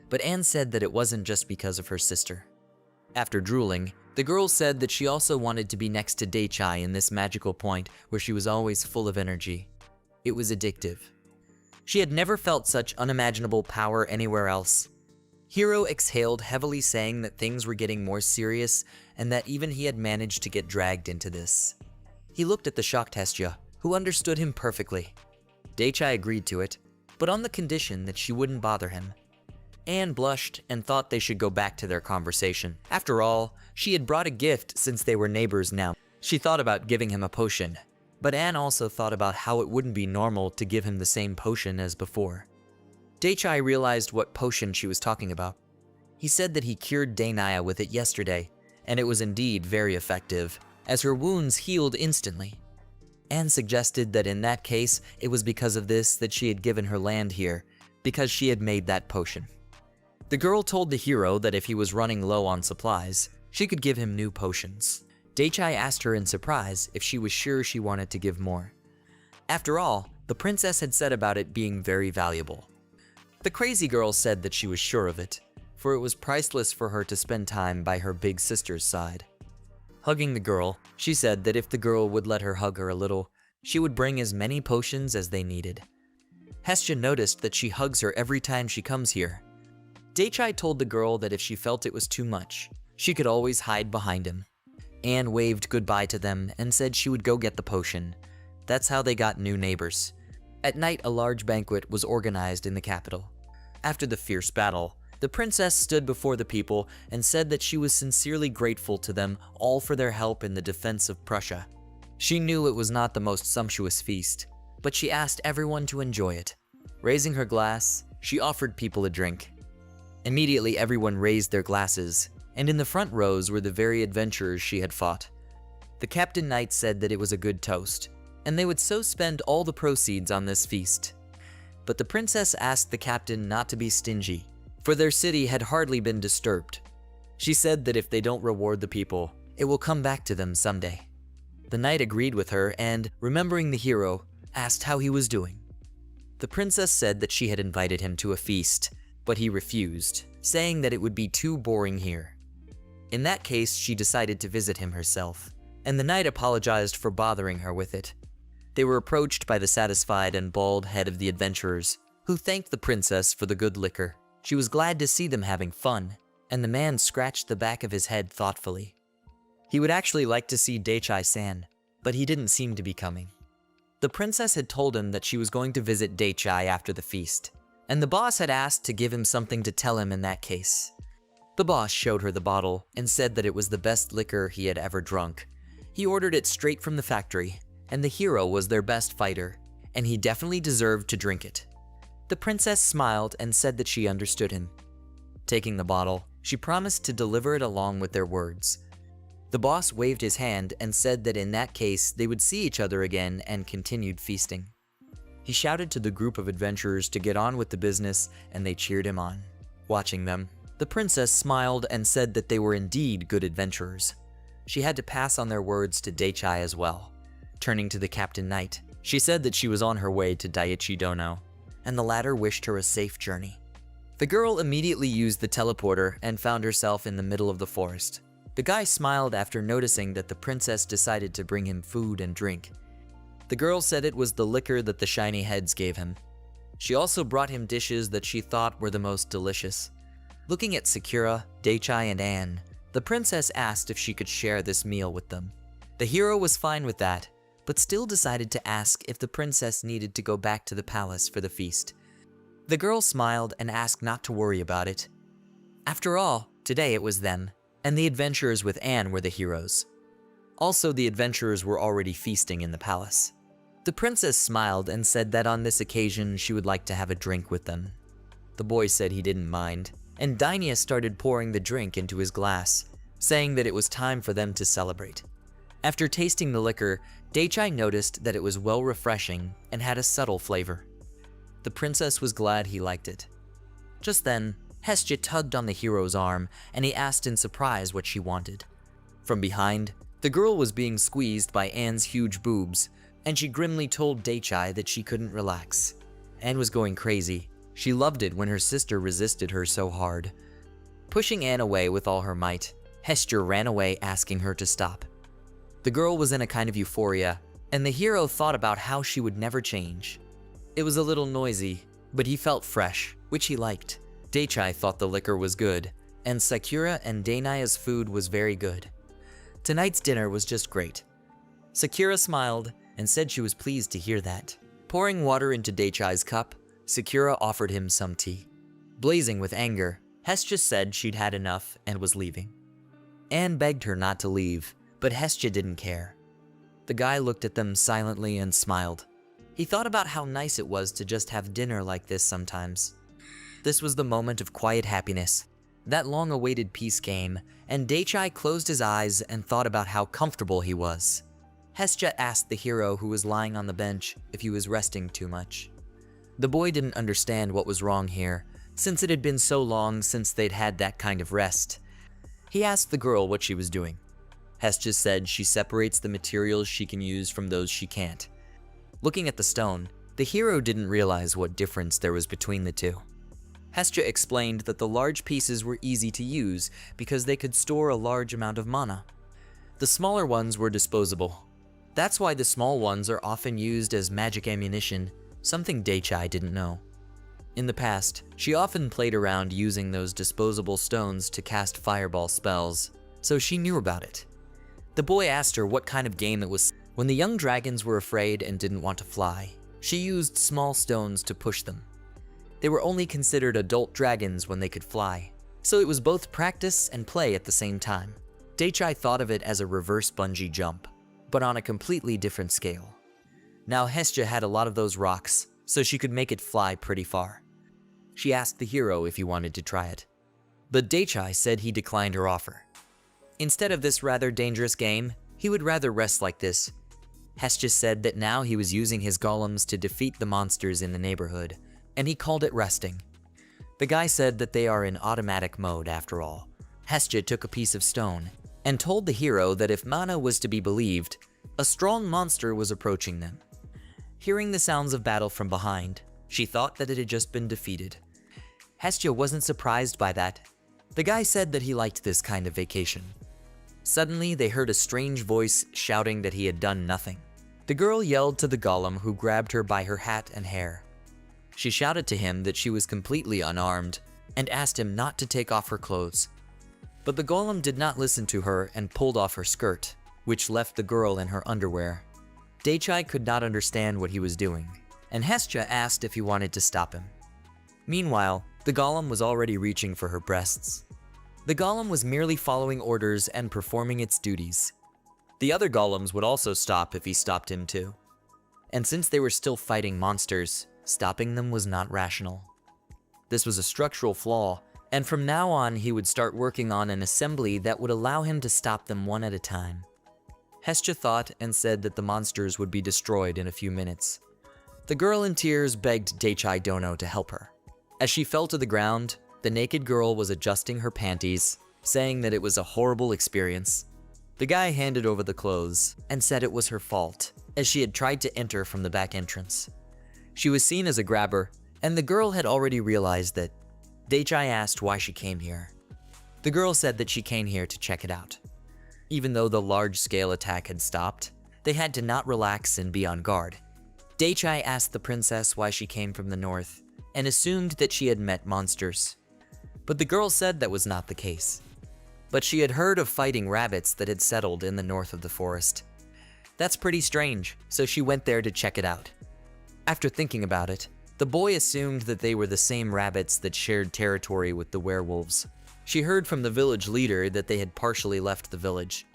[SPEAKER 1] but Anne said that it wasn't just because of her sister. After drooling, the girl said that she also wanted to be next to Daichai in this magical point where she was always full of energy. It was addictive. She had never felt such unimaginable power anywhere else. Hero exhaled heavily, saying that things were getting more serious and that even he had managed to get dragged into this. He looked at the shocked Hestia, who understood him perfectly. Daichai agreed to it, but on the condition that she wouldn't bother him. Anne blushed and thought they should go back to their conversation. After all, she had brought a gift since they were neighbors now. She thought about giving him a potion. But Anne also thought about how it wouldn't be normal to give him the same potion as before. Daichai realized what potion she was talking about. He said that he cured Dainaya with it yesterday, and it was indeed very effective, as her wounds healed instantly. Anne suggested that in that case, it was because of this that she had given her land here, because she had made that potion. The girl told the hero that if he was running low on supplies, she could give him new potions. Daichai asked her in surprise if she was sure she wanted to give more. After all, the princess had said about it being very valuable. The crazy girl said that she was sure of it, for it was priceless for her to spend time by her big sister's side. Hugging the girl, she said that if the girl would let her hug her a little, she would bring as many potions as they needed. Hestia noticed that she hugs her every time she comes here. Daichai told the girl that if she felt it was too much, she could always hide behind him. Anne waved goodbye to them and said she would go get the potion. That's how they got new neighbors. At night, a large banquet was organized in the capital. After the fierce battle, the princess stood before the people and said that she was sincerely grateful to them all for their help in the defense of Prussia. She knew it was not the most sumptuous feast, but she asked everyone to enjoy it. Raising her glass, she offered people a drink. Immediately, everyone raised their glasses, and in the front rows were the very adventurers she had fought. The captain knight said that it was a good toast, and they would so spend all the proceeds on this feast. But the princess asked the captain not to be stingy, for their city had hardly been disturbed. She said that if they don't reward the people, it will come back to them someday. The knight agreed with her and, remembering the hero, asked how he was doing. The princess said that she had invited him to a feast, but he refused, saying that it would be too boring here. In that case, she decided to visit him herself, and the knight apologized for bothering her with it. They were approached by the satisfied and bald head of the adventurers, who thanked the princess for the good liquor. She was glad to see them having fun, and the man scratched the back of his head thoughtfully. He would actually like to see Daichai-san, but he didn't seem to be coming. The princess had told him that she was going to visit Daichai after the feast, and the boss had asked to give him something to tell him in that case. The boss showed her the bottle and said that it was the best liquor he had ever drunk. He ordered it straight from the factory, and the hero was their best fighter, and he definitely deserved to drink it. The princess smiled and said that she understood him. Taking the bottle, she promised to deliver it along with their words. The boss waved his hand and said that in that case they would see each other again and continued feasting. He shouted to the group of adventurers to get on with the business, and they cheered him on. Watching them, the princess smiled and said that they were indeed good adventurers. She had to pass on their words to Daichai as well. Turning to the captain knight, she said that she was on her way to Daiichi Dono, and the latter wished her a safe journey. The girl immediately used the teleporter and found herself in the middle of the forest. The guy smiled after noticing that the princess decided to bring him food and drink. The girl said it was the liquor that the shiny heads gave him. She also brought him dishes that she thought were the most delicious. Looking at Sakura, Daichai, and Anne, the princess asked if she could share this meal with them. The hero was fine with that, but still decided to ask if the princess needed to go back to the palace for the feast. The girl smiled and asked not to worry about it. After all, today it was them, and the adventurers with Anne were the heroes. Also, the adventurers were already feasting in the palace. The princess smiled and said that on this occasion she would like to have a drink with them. The boy said he didn't mind, and Dainia started pouring the drink into his glass, saying that it was time for them to celebrate. After tasting the liquor, Daichai noticed that it was well refreshing and had a subtle flavor. The princess was glad he liked it. Just then, Hestia tugged on the hero's arm, and he asked in surprise what she wanted. From behind, the girl was being squeezed by Anne's huge boobs, and she grimly told Daichai that she couldn't relax. Anne was going crazy. She loved it when her sister resisted her so hard. Pushing Anne away with all her might, Hestia ran away asking her to stop. The girl was in a kind of euphoria, and the hero thought about how she would never change. It was a little noisy, but he felt fresh, which he liked. Daichai thought the liquor was good, and Sakura and Dainaya's food was very good. Tonight's dinner was just great. Sakura smiled and said she was pleased to hear that. Pouring water into Daichai's cup, Sakura offered him some tea. Blazing with anger, Hestia said she'd had enough and was leaving. Anne begged her not to leave, but Hestia didn't care. The guy looked at them silently and smiled. He thought about how nice it was to just have dinner like this sometimes. This was the moment of quiet happiness, that long-awaited peace game, and Daichai closed his eyes and thought about how comfortable he was. Hestia asked the hero who was lying on the bench if he was resting too much. The boy didn't understand what was wrong here, since it had been so long since they'd had that kind of rest. He asked the girl what she was doing. Hestia said she separates the materials she can use from those she can't. Looking at the stone, the hero didn't realize what difference there was between the two. Hestia explained that the large pieces were easy to use because they could store a large amount of mana. The smaller ones were disposable. That's why the small ones are often used as magic ammunition, something Daichai didn't know. In the past, she often played around using those disposable stones to cast fireball spells, so she knew about it. The boy asked her what kind of game it was. When the young dragons were afraid and didn't want to fly, she used small stones to push them. They were only considered adult dragons when they could fly, so it was both practice and play at the same time. Daichai thought of it as a reverse bungee jump, but on a completely different scale. Now Hestia had a lot of those rocks, so she could make it fly pretty far. She asked the hero if he wanted to try it, but Daichai said he declined her offer. Instead of this rather dangerous game, he would rather rest like this. Hestia said that now he was using his golems to defeat the monsters in the neighborhood, and he called it resting. The guy said that they are in automatic mode after all. Hestia took a piece of stone and told the hero that if Mana was to be believed, a strong monster was approaching them. Hearing the sounds of battle from behind, she thought that it had just been defeated. Hestia wasn't surprised by that. The guy said that he liked this kind of vacation. Suddenly, they heard a strange voice shouting that he had done nothing. The girl yelled to the golem who grabbed her by her hat and hair. She shouted to him that she was completely unarmed and asked him not to take off her clothes. But the golem did not listen to her and pulled off her skirt, which left the girl in her underwear. Daichai could not understand what he was doing, and Hestia asked if he wanted to stop him. Meanwhile, the golem was already reaching for her breasts. The golem was merely following orders and performing its duties. The other golems would also stop if he stopped him too. And since they were still fighting monsters, stopping them was not rational. This was a structural flaw, and from now on he would start working on an assembly that would allow him to stop them one at a time. Hestia thought and said that the monsters would be destroyed in a few minutes. The girl in tears begged Daichai Dono to help her. As she fell to the ground, the naked girl was adjusting her panties, saying that it was a horrible experience. The guy handed over the clothes and said it was her fault, as she had tried to enter from the back entrance. She was seen as a grabber, and the girl had already realized that. Daichai asked why she came here. The girl said that she came here to check it out. Even though the large-scale attack had stopped, they had to not relax and be on guard. Daichai asked the princess why she came from the north, and assumed that she had met monsters. But the girl said that was not the case. But she had heard of fighting rabbits that had settled in the north of the forest. That's pretty strange, so she went there to check it out. After thinking about it, the boy assumed that they were the same rabbits that shared territory with the werewolves. She heard from the village leader that they had partially left the village.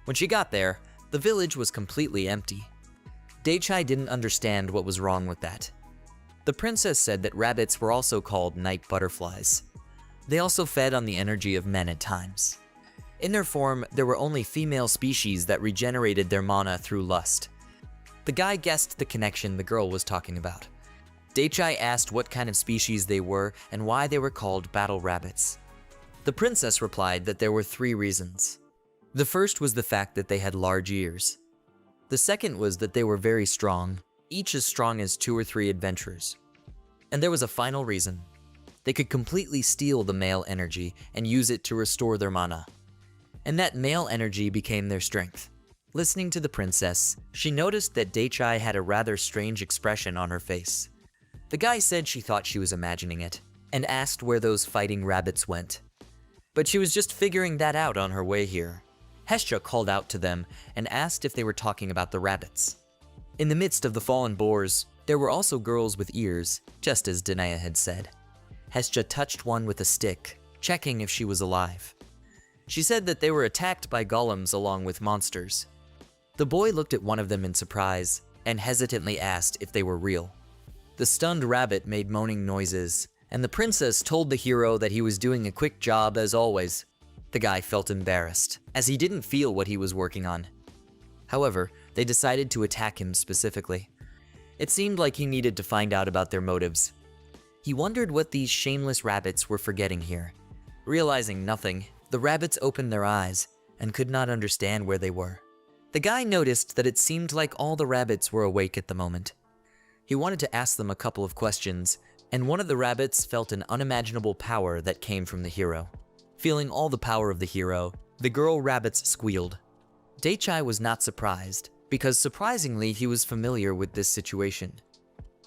[SPEAKER 1] When she got there, the village was completely empty. Daichai didn't understand what was wrong with that. The princess said that rabbits were also called night butterflies. They also fed on the energy of men at times. In their form, there were only female species that regenerated their mana through lust. The guy guessed the connection the girl was talking about. Daichai asked what kind of species they were and why they were called battle rabbits. The princess replied that there were 3 reasons. The first was the fact that they had large ears. The second was that they were very strong, each as strong as 2 or 3 adventurers. And there was a final reason. They could completely steal the male energy and use it to restore their mana. And that male energy became their strength. Listening to the princess, she noticed that Daichai had a rather strange expression on her face. The guy said she thought she was imagining it, and asked where those fighting rabbits went. But she was just figuring that out on her way here. Hestia called out to them and asked if they were talking about the rabbits. In the midst of the fallen boars, there were also girls with ears, just as Danae had said. Hestia touched one with a stick, checking if she was alive. She said that they were attacked by golems along with monsters. The boy looked at one of them in surprise and hesitantly asked if they were real. The stunned rabbit made moaning noises, and the princess told the hero that he was doing a quick job as always. The guy felt embarrassed, as he didn't feel what he was working on. However, they decided to attack him specifically. It seemed like he needed to find out about their motives. He wondered what these shameless rabbits were forgetting here. Realizing nothing, the rabbits opened their eyes and could not understand where they were. The guy noticed that it seemed like all the rabbits were awake at the moment. He wanted to ask them a couple of questions, and one of the rabbits felt an unimaginable power that came from the hero. Feeling all the power of the hero, the girl rabbits squealed. Daichai was not surprised, because surprisingly he was familiar with this situation.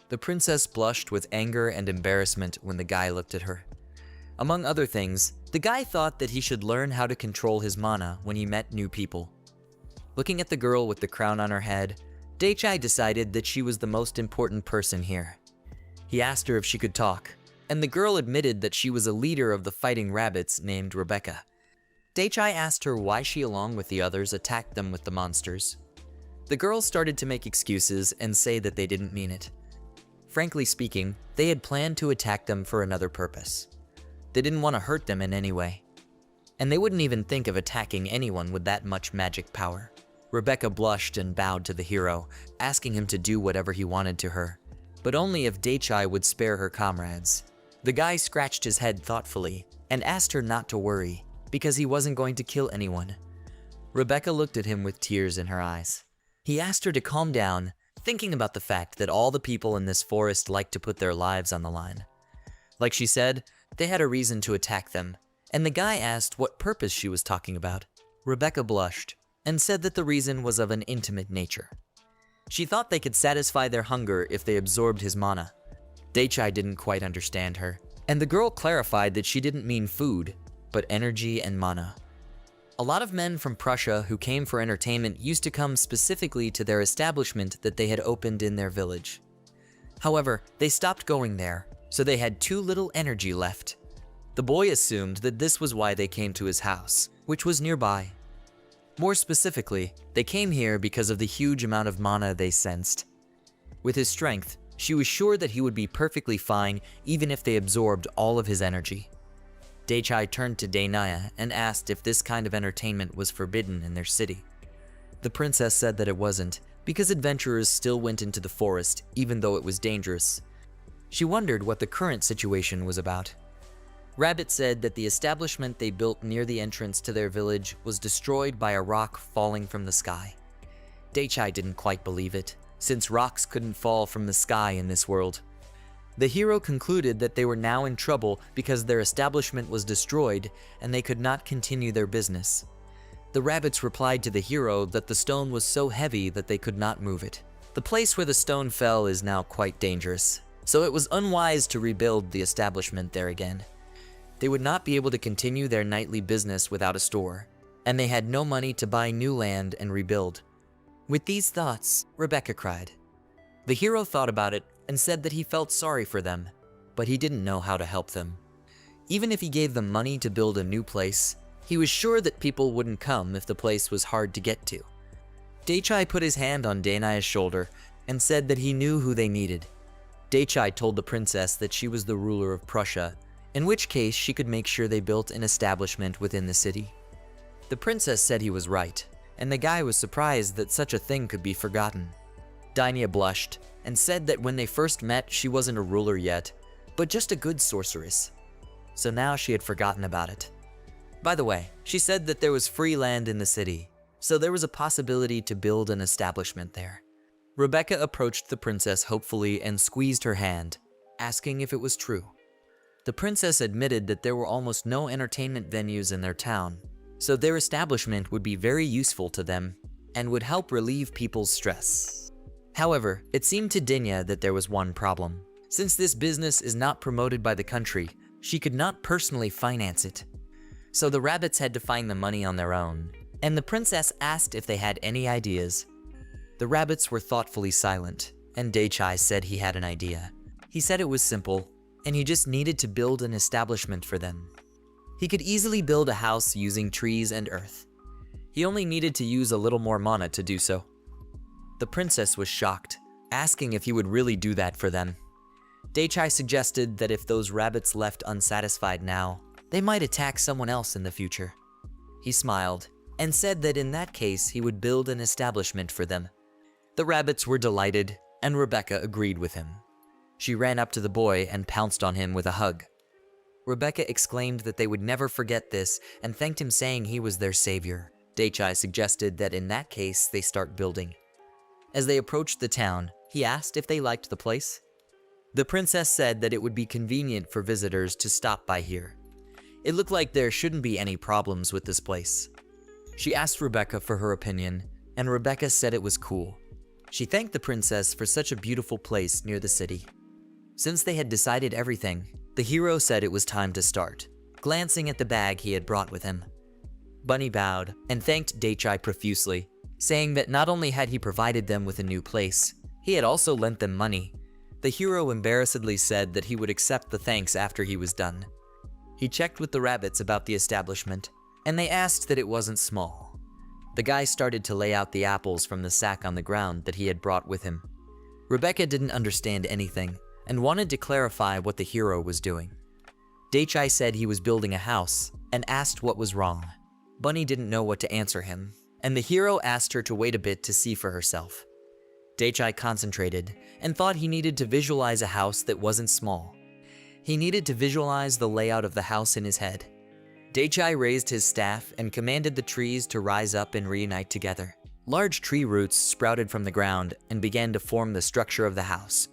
[SPEAKER 1] The princess blushed with anger and embarrassment when the guy looked at her. Among other things, the guy thought that he should learn how to control his mana when he met new people. Looking at the girl with the crown on her head, Daichai decided that she was the most important person here. He asked her if she could talk, and the girl admitted that she was a leader of the fighting rabbits named Rebecca. Daichai asked her why she, along with the others, attacked them with the monsters. The girl started to make excuses and say that they didn't mean it. Frankly speaking, they had planned to attack them for another purpose. They didn't want to hurt them in any way. And they wouldn't even think of attacking anyone with that much magic power. Rebecca blushed and bowed to the hero, asking him to do whatever he wanted to her, but only if Daichai would spare her comrades. The guy scratched his head thoughtfully and asked her not to worry, because he wasn't going to kill anyone. Rebecca looked at him with tears in her eyes. He asked her to calm down, thinking about the fact that all the people in this forest like to put their lives on the line. Like she said, they had a reason to attack them, and the guy asked what purpose she was talking about. Rebecca blushed and said that the reason was of an intimate nature. She thought they could satisfy their hunger if they absorbed his mana. Daichai didn't quite understand her, and the girl clarified that she didn't mean food, but energy and mana. A lot of men from Prussia who came for entertainment used to come specifically to their establishment that they had opened in their village. However, they stopped going there, so they had too little energy left. The boy assumed that this was why they came to his house, which was nearby. More specifically, they came here because of the huge amount of mana they sensed. With his strength, she was sure that he would be perfectly fine even if they absorbed all of his energy. Daichai turned to Dainaya and asked if this kind of entertainment was forbidden in their city. The princess said that it wasn't, because adventurers still went into the forest even though it was dangerous. She wondered what the current situation was about. Rabbit said that the establishment they built near the entrance to their village was destroyed by a rock falling from the sky. Daichai didn't quite believe it, since rocks couldn't fall from the sky in this world. The hero concluded that they were now in trouble because their establishment was destroyed and they could not continue their business. The rabbits replied to the hero that the stone was so heavy that they could not move it. The place where the stone fell is now quite dangerous, so it was unwise to rebuild the establishment there again. They would not be able to continue their nightly business without a store, and they had no money to buy new land and rebuild. With these thoughts, Rebecca cried. The hero thought about it and said that he felt sorry for them, but he didn't know how to help them. Even if he gave them money to build a new place, he was sure that people wouldn't come if the place was hard to get to. Daichai put his hand on Dainaya's shoulder and said that he knew who they needed. Daichai told the princess that she was the ruler of Prussia, in which case she could make sure they built an establishment within the city. The princess said he was right, and the guy was surprised that such a thing could be forgotten. Dainaya blushed and said that when they first met she wasn't a ruler yet, but just a good sorceress. So now she had forgotten about it. By the way, she said that there was free land in the city, so there was a possibility to build an establishment there. Rebecca approached the princess hopefully and squeezed her hand, asking if it was true. The princess admitted that there were almost no entertainment venues in their town, so their establishment would be very useful to them and would help relieve people's stress. However, it seemed to Dinya that there was one problem. Since this business is not promoted by the country, she could not personally finance it. So the rabbits had to find the money on their own, and the princess asked if they had any ideas. The rabbits were thoughtfully silent, and Daichai said he had an idea. He said it was simple, and he just needed to build an establishment for them. He could easily build a house using trees and earth. He only needed to use a little more mana to do so. The princess was shocked, asking if he would really do that for them. Dake suggested that if those rabbits left unsatisfied now, they might attack someone else in the future. He smiled and said that in that case he would build an establishment for them. The rabbits were delighted, and Rebecca agreed with him. She ran up to the boy and pounced on him with a hug. Rebecca exclaimed that they would never forget this and thanked him, saying he was their savior. Dake suggested that in that case they start building. As they approached the town, he asked if they liked the place. The princess said that it would be convenient for visitors to stop by here. It looked like there shouldn't be any problems with this place. She asked Rebecca for her opinion, and Rebecca said it was cool. She thanked the princess for such a beautiful place near the city. Since they had decided everything, the hero said it was time to start, glancing at the bag he had brought with him. Bunny bowed and thanked Dake profusely, saying that not only had he provided them with a new place, he had also lent them money. The hero embarrassedly said that he would accept the thanks after he was done. He checked with the rabbits about the establishment, and they asked that it wasn't small. The guy started to lay out the apples from the sack on the ground that he had brought with him. Rebecca didn't understand anything and wanted to clarify what the hero was doing. Dake said he was building a house and asked what was wrong. Bunny didn't know what to answer him, and the hero asked her to wait a bit to see for herself. Dake concentrated and thought he needed to visualize a house that wasn't small. He needed to visualize the layout of the house in his head. Dake raised his staff and commanded the trees to rise up and reunite together. Large tree roots sprouted from the ground and began to form the structure of the house.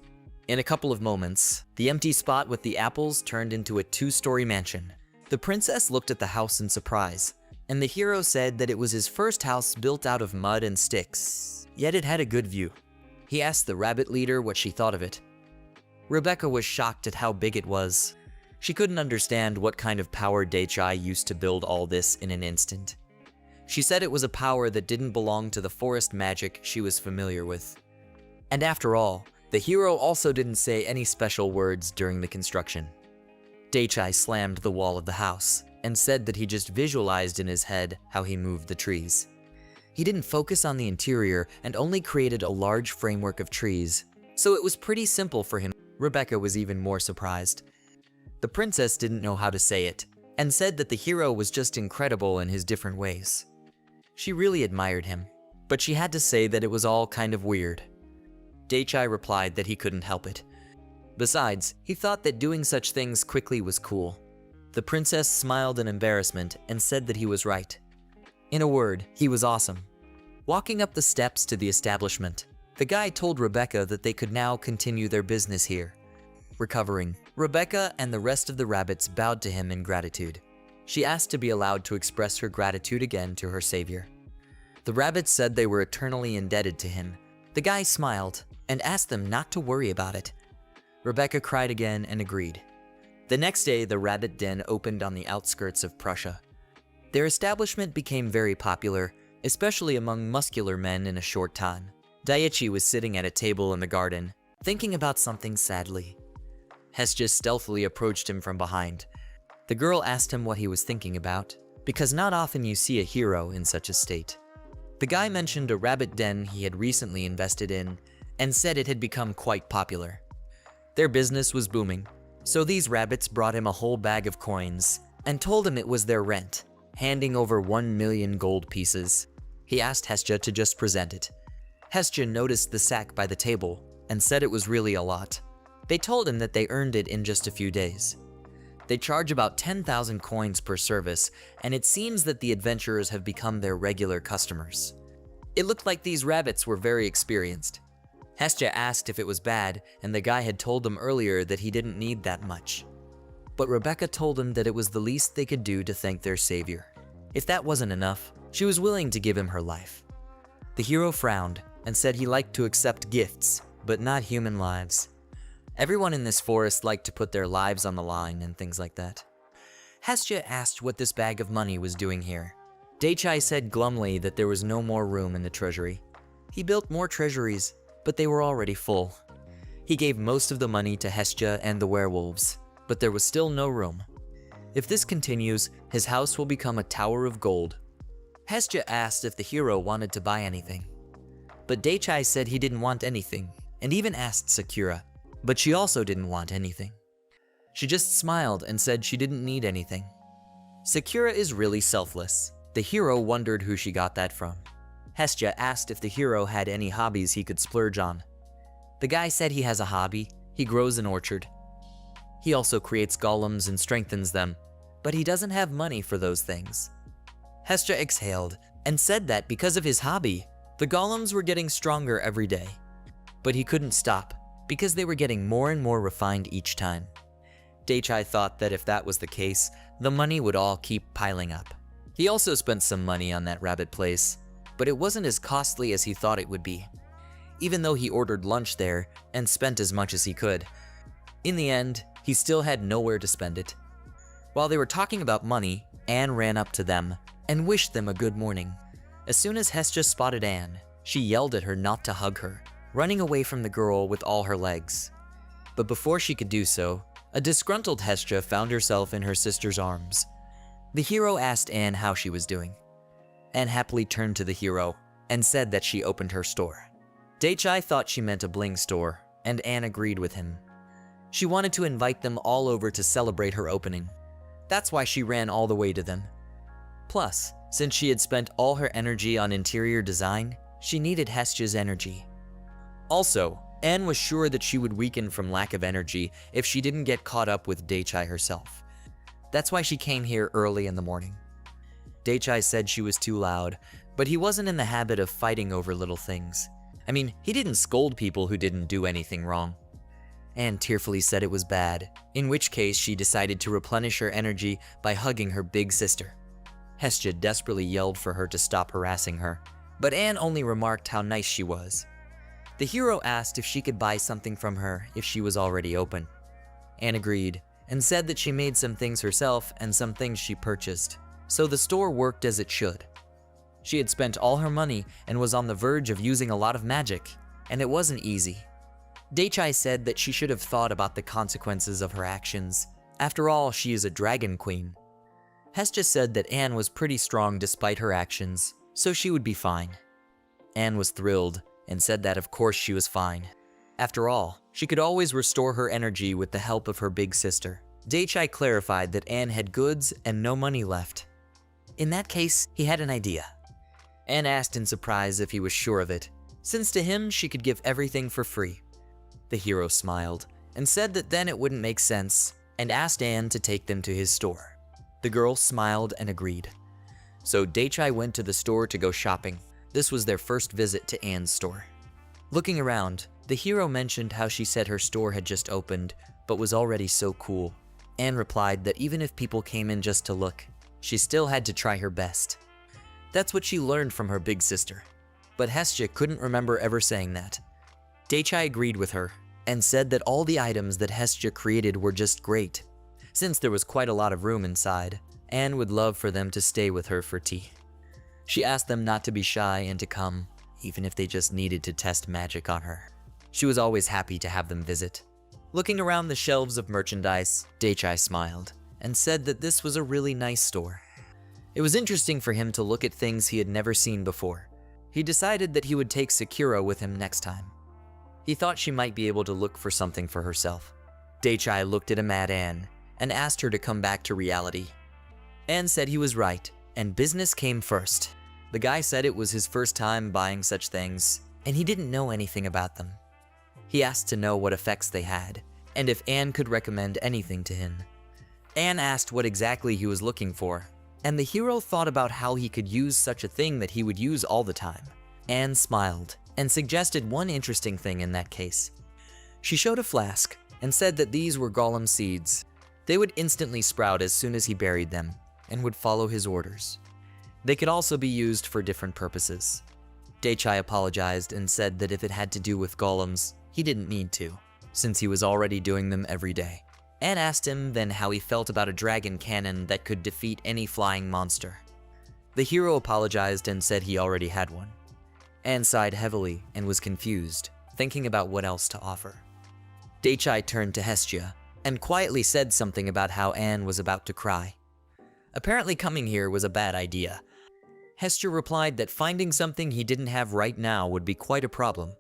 [SPEAKER 1] In a couple of moments, the empty spot with the apples turned into a 2-story mansion. The princess looked at the house in surprise, and the hero said that it was his first house built out of mud and sticks, yet it had a good view. He asked the rabbit leader what she thought of it. Rebecca was shocked at how big it was. She couldn't understand what kind of power Dake used to build all this in an instant. She said it was a power that didn't belong to the forest magic she was familiar with. And after all, the hero also didn't say any special words during the construction. Dake slammed the wall of the house and said that he just visualized in his head how he moved the trees. He didn't focus on the interior and only created a large framework of trees, so it was pretty simple for him. Rebecca was even more surprised. The princess didn't know how to say it, and said that the hero was just incredible in his different ways. She really admired him, but she had to say that it was all kind of weird. Dake replied that he couldn't help it. Besides, he thought that doing such things quickly was cool. The princess smiled in embarrassment and said that he was right. In a word, he was awesome. Walking up the steps to the establishment, the guy told Rebecca that they could now continue their business here. Recovering, Rebecca and the rest of the rabbits bowed to him in gratitude. She asked to be allowed to express her gratitude again to her savior. The rabbits said they were eternally indebted to him. The guy smiled and asked them not to worry about it. Rebecca cried again and agreed. The next day, the rabbit den opened on the outskirts of Prussia. Their establishment became very popular, especially among muscular men in a short time. Daichi was sitting at a table in the garden, thinking about something sadly. Hestia stealthily approached him from behind. The girl asked him what he was thinking about, because not often you see a hero in such a state. The guy mentioned a rabbit den he had recently invested in, and said it had become quite popular. Their business was booming, so these rabbits brought him a whole bag of coins, and told him it was their rent, handing over 1 million gold pieces. He asked Hestia to just present it. Hestia noticed the sack by the table, and said it was really a lot. They told him that they earned it in just a few days. They charge about 10,000 coins per service, and it seems that the adventurers have become their regular customers. It looked like these rabbits were very experienced. Hestia asked if it was bad, and the guy had told them earlier that he didn't need that much. But Rebecca told him that it was the least they could do to thank their savior. If that wasn't enough, she was willing to give him her life. The hero frowned and said he liked to accept gifts, but not human lives. Everyone in this forest liked to put their lives on the line and things like that. Hestia asked what this bag of money was doing here. Dake said glumly that there was no more room in the treasury. He built more treasuries, but they were already full. He gave most of the money to Hestia and the werewolves, but there was still no room. If this continues, his house will become a tower of gold. Hestia asked if the hero wanted to buy anything, but Daichai said he didn't want anything, and even asked Sakura, but she also didn't want anything. She just smiled and said she didn't need anything. Sakura is really selfless. The hero wondered who she got that from. Hestia asked if the hero had any hobbies he could splurge on. The guy said he has a hobby. He grows an orchard. He also creates golems and strengthens them, but he doesn't have money for those things. Hestia exhaled and said that because of his hobby, the golems were getting stronger every day. But he couldn't stop because they were getting more and more refined each time. Daichai thought that if that was the case, the money would all keep piling up. He also spent some money on that rabbit place, but it wasn't as costly as he thought it would be, even though he ordered lunch there and spent as much as he could. In the end, he still had nowhere to spend it. While they were talking about money, Anne ran up to them and wished them a good morning. As soon as Hestia spotted Anne, she yelled at her not to hug her, running away from the girl with all her legs. But before she could do so, a disgruntled Hestia found herself in her sister's arms. The hero asked Anne how she was doing. Anne happily turned to the hero and said that she opened her store. Daichai thought she meant a bling store, and Anne agreed with him. She wanted to invite them all over to celebrate her opening. That's why she ran all the way to them. Plus, since she had spent all her energy on interior design, she needed Hestia's energy. Also, Anne was sure that she would weaken from lack of energy if she didn't get caught up with Daichai herself. That's why she came here early in the morning. Daichai said she was too loud, but he wasn't in the habit of fighting over little things. I mean, he didn't scold people who didn't do anything wrong. Anne tearfully said it was bad, in which case she decided to replenish her energy by hugging her big sister. Hestia desperately yelled for her to stop harassing her, but Anne only remarked how nice she was. The hero asked if she could buy something from her if she was already open. Anne agreed and said that she made some things herself and some things she purchased, so the store worked as it should. She had spent all her money and was on the verge of using a lot of magic, and it wasn't easy. Daichai said that she should have thought about the consequences of her actions. After all, she is a dragon queen. Hestia said that Anne was pretty strong despite her actions, so she would be fine. Anne was thrilled and said that of course she was fine. After all, she could always restore her energy with the help of her big sister. Daichai clarified that Anne had goods and no money left. In that case, he had an idea. Anne asked in surprise if he was sure of it, since to him she could give everything for free. The hero smiled and said that then it wouldn't make sense, and asked Anne to take them to his store. The girl smiled and agreed. So Daichai went to the store to go shopping. This was their first visit to Anne's store. Looking around, the hero mentioned how she said her store had just opened, but was already so cool. Anne replied that even if people came in just to look, she still had to try her best. That's what she learned from her big sister. But Hestia couldn't remember ever saying that. Daichai agreed with her and said that all the items that Hestia created were just great. Since there was quite a lot of room inside, Anne would love for them to stay with her for tea. She asked them not to be shy and to come, even if they just needed to test magic on her. She was always happy to have them visit. Looking around the shelves of merchandise, Daichai smiled and said that this was a really nice store. It was interesting for him to look at things he had never seen before. He decided that he would take Sakura with him next time. He thought she might be able to look for something for herself. Daichai looked at a mad Anne and asked her to come back to reality. Anne said he was right, and business came first. The guy said it was his first time buying such things, and he didn't know anything about them. He asked to know what effects they had, and if Anne could recommend anything to him. Anne asked what exactly he was looking for, and the hero thought about how he could use such a thing that he would use all the time. Anne smiled and suggested one interesting thing in that case. She showed a flask and said that these were golem seeds. They would instantly sprout as soon as he buried them and would follow his orders. They could also be used for different purposes. Daichai apologized and said that if it had to do with golems, he didn't need to, since he was already doing them every day. Anne asked him then how he felt about a dragon cannon that could defeat any flying monster. The hero apologized and said he already had one. Anne sighed heavily and was confused, thinking about what else to offer. Daichai turned to Hestia and quietly said something about how Anne was about to cry. Apparently coming here was a bad idea. Hester replied that finding something he didn't have right now would be quite a problem.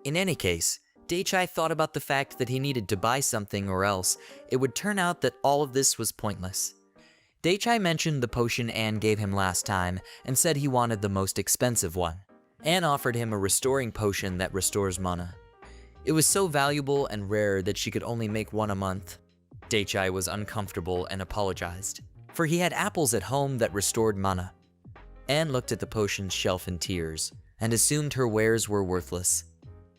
[SPEAKER 1] In any case, Daichai thought about the fact that he needed to buy something or else it would turn out that all of this was pointless. Daichai mentioned the potion Anne gave him last time and said he wanted the most expensive one. Anne offered him a restoring potion that restores mana. It was so valuable and rare that she could only make one a month. Daichai was uncomfortable and apologized, for he had apples at home that restored mana. Anne looked at the potion's shelf in tears and assumed her wares were worthless.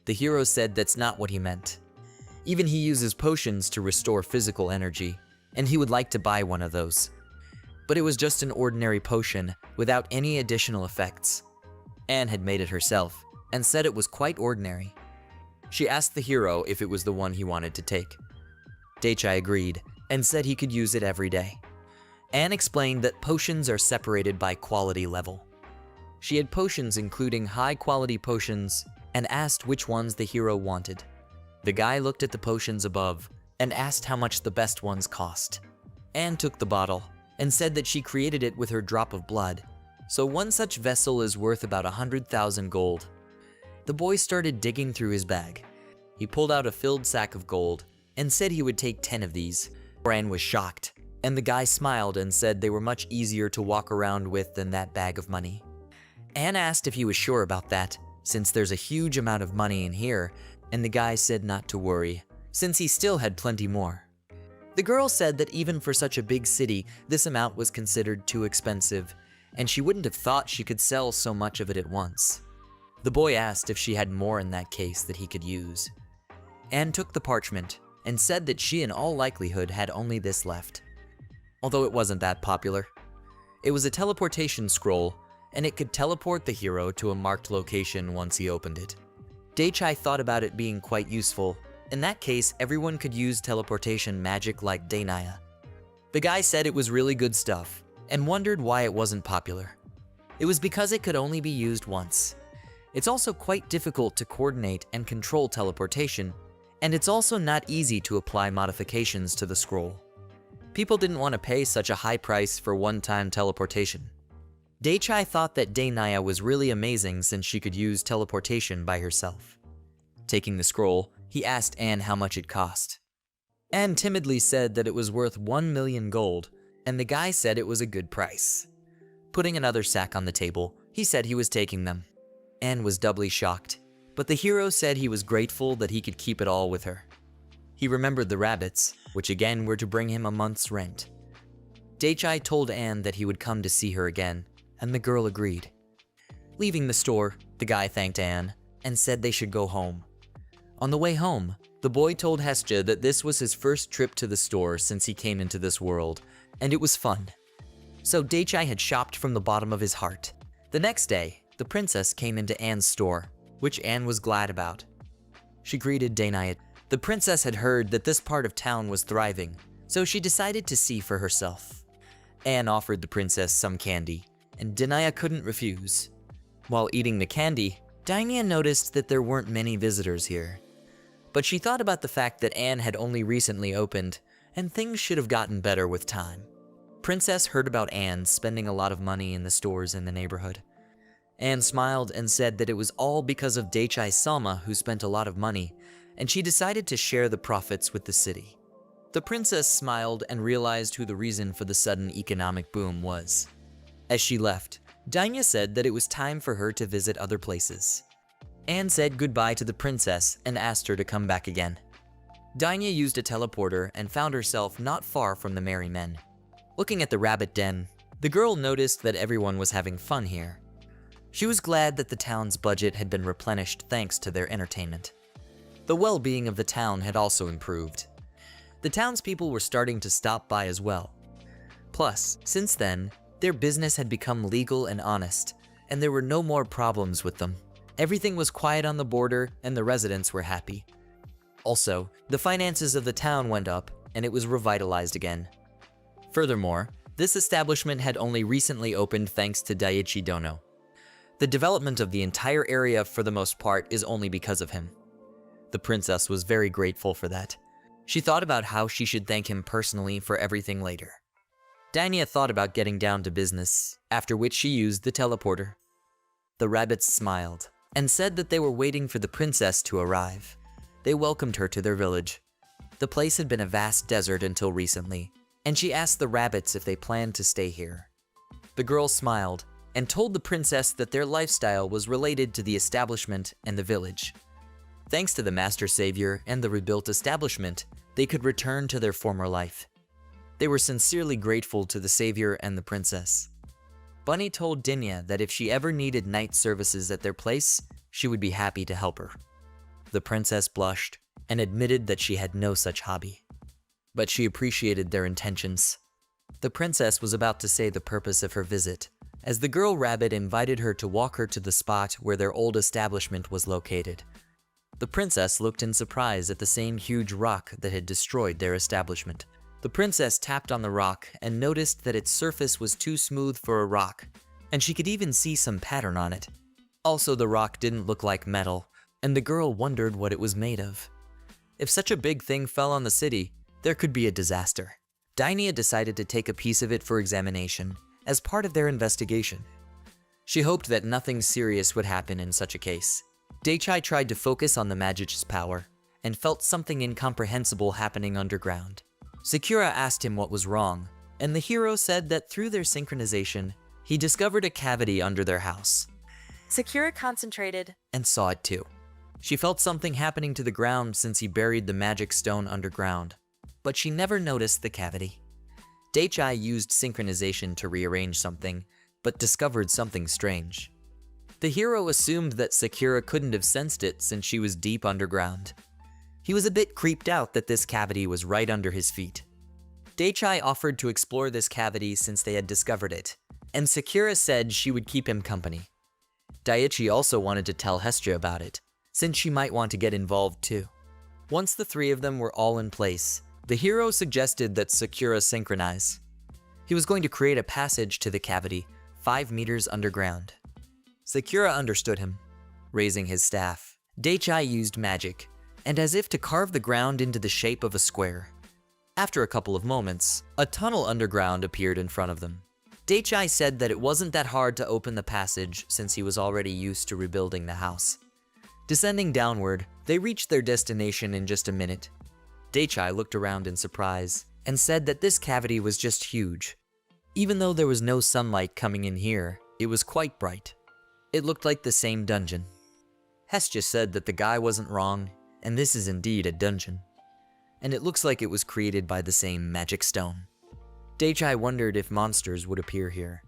[SPEAKER 1] The hero said that's not what he meant. Even he uses potions to restore physical energy, and he would like to buy one of those. But it was just an ordinary potion without any additional effects. Anne had made it herself and said it was quite ordinary. She asked the hero if it was the one he wanted to take. Daichai agreed and said he could use it every day. Anne explained that potions are separated by quality level. She had potions including high-quality potions and asked which ones the hero wanted. The guy looked at the potions above and asked how much the best ones cost. Anne took the bottle and said that she created it with her drop of blood, so one such vessel is worth about 100,000 gold. The boy started digging through his bag. He pulled out a filled sack of gold and said he would take 10 of these. Anne was shocked, and the guy smiled and said they were much easier to walk around with than that bag of money. Anne asked if he was sure about that, since there's a huge amount of money in here, and the guy said not to worry, since he still had plenty more. The girl said that even for such a big city, this amount was considered too expensive, and she wouldn't have thought she could sell so much of it at once. The boy asked if she had more in that case that he could use. Anne took the parchment and said that she in all likelihood had only this left. Although it wasn't that popular. It was a teleportation scroll, and it could teleport the hero to a marked location once he opened it. Daichai thought about it being quite useful. In that case, everyone could use teleportation magic like Dainaya. The guy said it was really good stuff, and wondered why it wasn't popular. It was because it could only be used once. It's also quite difficult to coordinate and control teleportation, and it's also not easy to apply modifications to the scroll. People didn't want to pay such a high price for one-time teleportation. Daichai thought that Dainaya was really amazing since she could use teleportation by herself. Taking the scroll, he asked Anne how much it cost. Anne timidly said that it was worth 1 million gold, and the guy said it was a good price. Putting another sack on the table, he said he was taking them. Anne was doubly shocked, but the hero said he was grateful that he could keep it all with her. He remembered the rabbits, which again were to bring him a month's rent. Daichai told Anne that he would come to see her again, and the girl agreed. Leaving the store, the guy thanked Anne and said they should go home. On the way home, the boy told Hestia that this was his first trip to the store since he came into this world, and it was fun. So Daichai had shopped from the bottom of his heart. The next day, the princess came into Anne's store, which Anne was glad about. She greeted Dainaya. The princess had heard that this part of town was thriving, so she decided to see for herself. Anne offered the princess some candy, and Dainaya couldn't refuse. While eating the candy, Dainaya noticed that there weren't many visitors here. But she thought about the fact that Anne had only recently opened, and things should have gotten better with time. Princess heard about Anne spending a lot of money in the stores in the neighborhood. Anne smiled and said that it was all because of Daichai Sama who spent a lot of money, and she decided to share the profits with the city. The princess smiled and realized who the reason for the sudden economic boom was. As she left, Dainaya said that it was time for her to visit other places. Anne said goodbye to the princess and asked her to come back again. Dainaya used a teleporter and found herself not far from the merry men. Looking at the rabbit den, the girl noticed that everyone was having fun here. She was glad that the town's budget had been replenished thanks to their entertainment. The well-being of the town had also improved. The townspeople were starting to stop by as well. Plus, since then, their business had become legal and honest, and there were no more problems with them. Everything was quiet on the border, and the residents were happy. Also, the finances of the town went up, and it was revitalized again. Furthermore, this establishment had only recently opened thanks to Daiichi Dono. The development of the entire area for the most part is only because of him. The princess was very grateful for that. She thought about how she should thank him personally for everything later. Danya thought about getting down to business, after which she used the teleporter. The rabbits smiled and said that they were waiting for the princess to arrive. They welcomed her to their village. The place had been a vast desert until recently, and she asked the rabbits if they planned to stay here. The girl smiled and told the princess that their lifestyle was related to the establishment and the village. Thanks to the Master Savior and the rebuilt establishment, they could return to their former life. They were sincerely grateful to the Savior and the princess. Bunny told Dinya that if she ever needed night services at their place, she would be happy to help her. The princess blushed and admitted that she had no such hobby, but she appreciated their intentions. The princess was about to say the purpose of her visit, as the girl rabbit invited her to walk her to the spot where their old establishment was located. The princess looked in surprise at the same huge rock that had destroyed their establishment. The princess tapped on the rock and noticed that its surface was too smooth for a rock, and she could even see some pattern on it. Also, the rock didn't look like metal, and the girl wondered what it was made of. If such a big thing fell on the city, there could be a disaster. Danya decided to take a piece of it for examination as part of their investigation. She hoped that nothing serious would happen in such a case. Daichai tried to focus on the magic's power and felt something incomprehensible happening underground. Sakura asked him what was wrong, and the hero said that through their synchronization, he discovered a cavity under their house.
[SPEAKER 2] Sakura concentrated
[SPEAKER 1] And saw it too. She felt something happening to the ground since he buried the magic stone underground, but she never noticed the cavity. Daichai used synchronization to rearrange something, but discovered something strange. The hero assumed that Sakura couldn't have sensed it since she was deep underground. He was a bit creeped out that this cavity was right under his feet. Daichai offered to explore this cavity since they had discovered it, and Sakura said she would keep him company. Daichi also wanted to tell Hestia about it, since she might want to get involved too. Once the three of them were all in place, the hero suggested that Sakura synchronize. He was going to create a passage to the cavity 5 meters underground. Sakura understood him, raising his staff. Daichai used magic, and as if to carve the ground into the shape of a square. After a couple of moments, a tunnel underground appeared in front of them. Daichai said that it wasn't that hard to open the passage since he was already used to rebuilding the house. Descending downward, they reached their destination in just a minute. Daichai looked around in surprise and said that this cavity was just huge. Even though there was no sunlight coming in here, it was quite bright. It looked like the same dungeon. Hestia said that the guy wasn't wrong, and this is indeed a dungeon. And it looks like it was created by the same magic stone. Daichai wondered if monsters would appear here.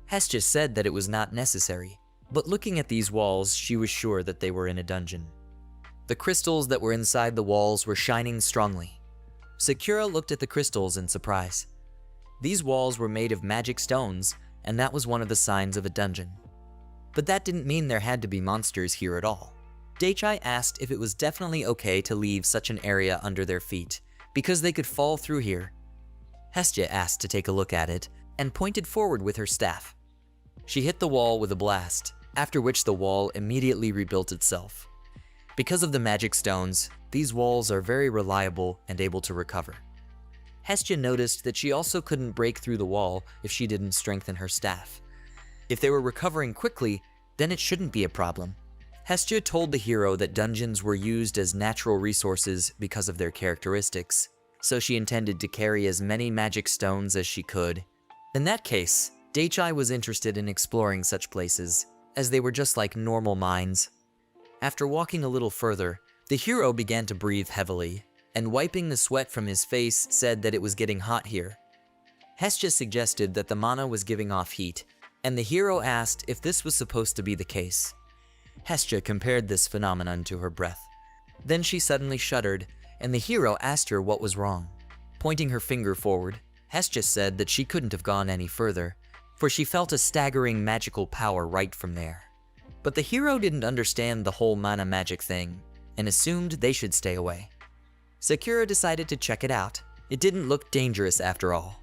[SPEAKER 1] Hestia said that it was not necessary, but looking at these walls, she was sure that they were in a dungeon. The crystals that were inside the walls were shining strongly. Sakura looked at the crystals in surprise. These walls were made of magic stones, and that was one of the signs of a dungeon. But that didn't mean there had to be monsters here at all. Daichai asked if it was definitely okay to leave such an area under their feet, because they could fall through here. Hestia asked to take a look at it, and pointed forward with her staff. She hit the wall with a blast, after which the wall immediately rebuilt itself. Because of the magic stones, these walls are very reliable and able to recover. Hestia noticed that she also couldn't break through the wall if she didn't strengthen her staff. If they were recovering quickly, then it shouldn't be a problem. Hestia told the hero that dungeons were used as natural resources because of their characteristics, so she intended to carry as many magic stones as she could. In that case, Daichai was interested in exploring such places, as they were just like normal mines. After walking a little further, the hero began to breathe heavily, and wiping the sweat from his face said that it was getting hot here. Hestia suggested that the mana was giving off heat, and the hero asked if this was supposed to be the case. Hestia compared this phenomenon to her breath. Then she suddenly shuddered, and the hero asked her what was wrong. Pointing her finger forward, Hestia said that she couldn't have gone any further, for she felt a staggering magical power right from there. But the hero didn't understand the whole mana magic thing, and assumed they should stay away. Sakura decided to check it out. It didn't look dangerous after all.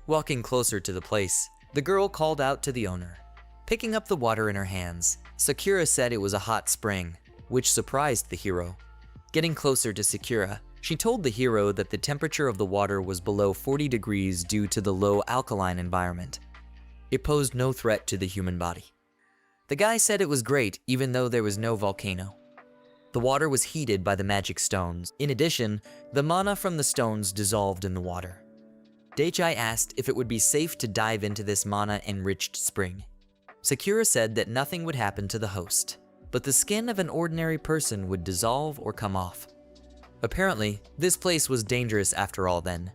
[SPEAKER 1] Walking closer to the place, the girl called out to the owner. Picking up the water in her hands, Sakura said it was a hot spring, which surprised the hero. Getting closer to Sakura, She told the hero that the temperature of the water was below 40 degrees due to the low alkaline environment. It posed no threat to the human body. The guy said it was great even though there was no volcano. The water was heated by the magic stones. In addition, the mana from the stones dissolved in the water. Dake asked if it would be safe to dive into this mana-enriched spring. Sakura said that nothing would happen to the host, but the skin of an ordinary person would dissolve or come off. Apparently, this place was dangerous after all then.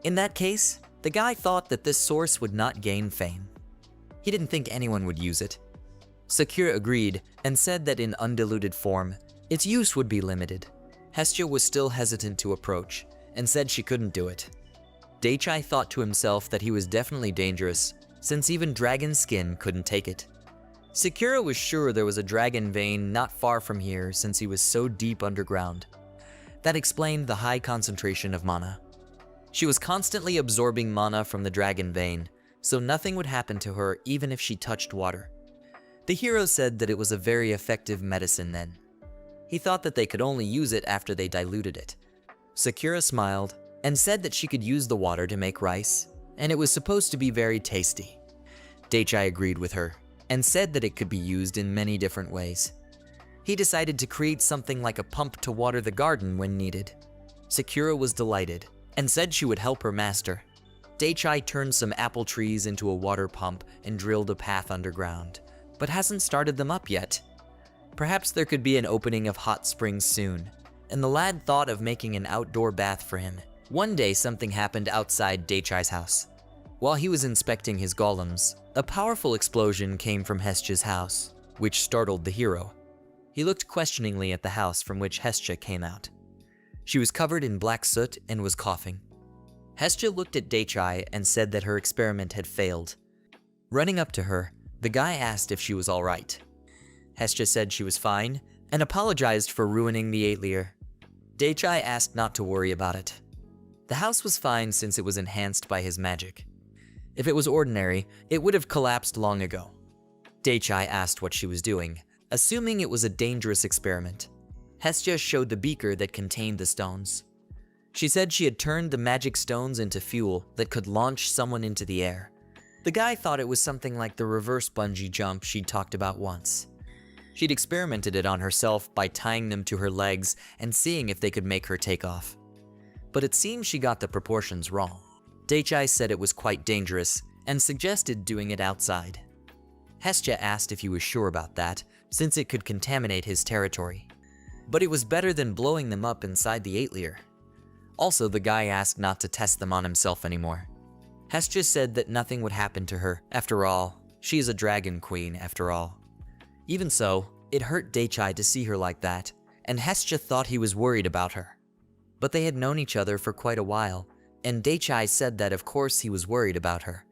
[SPEAKER 1] In that case, the guy thought that this source would not gain fame. He didn't think anyone would use it. Sakura agreed and said that in undiluted form, its use would be limited. Hestia was still hesitant to approach and said she couldn't do it. Dake thought to himself that he was definitely dangerous, since even dragon skin couldn't take it. Sakura was sure there was a dragon vein not far from here since he was so deep underground. That explained the high concentration of mana. She was constantly absorbing mana from the dragon vein, so nothing would happen to her even if she touched water. The hero said that it was a very effective medicine then. He thought that they could only use it after they diluted it. Sakura smiled and said that she could use the water to make rice, and it was supposed to be very tasty. Dake agreed with her and said that it could be used in many different ways. He decided to create something like a pump to water the garden when needed. Sakura was delighted and said she would help her master. Dake turned some apple trees into a water pump and drilled a path underground, but hasn't started them up yet. Perhaps there could be an opening of hot springs soon, and the lad thought of making an outdoor bath for him. One day something happened outside Dake's house. While he was inspecting his golems, a powerful explosion came from Hestia's house, which startled the hero. He looked questioningly at the house from which Hestia came out. She was covered in black soot and was coughing. Hestia looked at Dake and said that her experiment had failed. Running up to her, the guy asked if she was all right. Hestia said she was fine and apologized for ruining the atelier. Dake asked not to worry about it. The house was fine since it was enhanced by his magic. If it was ordinary, it would have collapsed long ago. Dake asked what she was doing, assuming it was a dangerous experiment. Hestia showed the beaker that contained the stones. She said she had turned the magic stones into fuel that could launch someone into the air. The guy thought it was something like the reverse bungee jump she'd talked about once. She'd experimented it on herself by tying them to her legs and seeing if they could make her take off. But it seems she got the proportions wrong. Dake said it was quite dangerous and suggested doing it outside. Hestia asked if he was sure about that, since it could contaminate his territory. But it was better than blowing them up inside the atelier. Also, the guy asked not to test them on himself anymore. Hestia said that nothing would happen to her. After all, she is a dragon queen after all. Even so, it hurt Dake to see her like that, and Hestia thought he was worried about her. But they had known each other for quite a while, and Dake said that of course he was worried about her.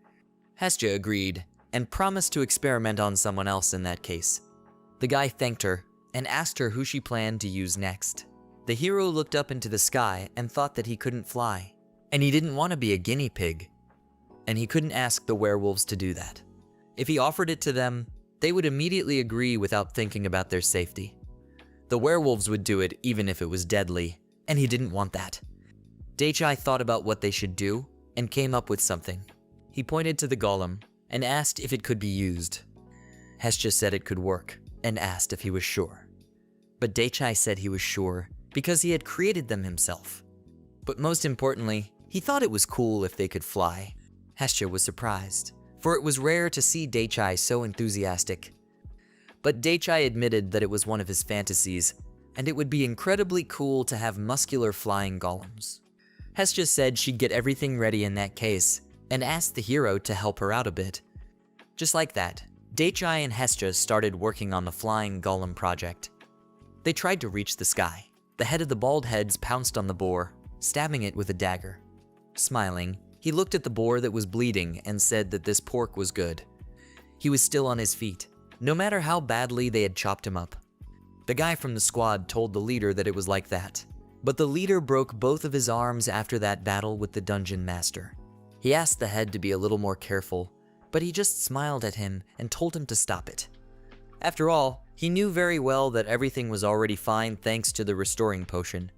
[SPEAKER 1] Hestia agreed, and promised to experiment on someone else in that case. The guy thanked her, and asked her who she planned to use next. The hero looked up into the sky and thought that he couldn't fly, and he didn't want to be a guinea pig. And he couldn't ask the werewolves to do that. If he offered it to them, they would immediately agree without thinking about their safety. The werewolves would do it even if it was deadly, and he didn't want that. Dake thought about what they should do and came up with something. He pointed to the golem and asked if it could be used. Hestia said it could work and asked if he was sure. But Dake said he was sure because he had created them himself. But most importantly, he thought it was cool if they could fly. Hestia was surprised, for it was rare to see Dake so enthusiastic. But Dake admitted that it was one of his fantasies, and it would be incredibly cool to have muscular flying golems. Hestia said she'd get everything ready in that case, and asked the hero to help her out a bit. Just like that, Dake and Hestia started working on the flying golem project. They tried to reach the sky. The head of the bald heads pounced on the boar, stabbing it with a dagger. Smiling, he looked at the boar that was bleeding and said that this pork was good. He was still on his feet, no matter how badly they had chopped him up. The guy from the squad told the leader that it was like that, but the leader broke both of his arms after that battle with the dungeon master. He asked the head to be a little more careful, but he just smiled at him and told him to stop it. After all, he knew very well that everything was already fine thanks to the restoring potion.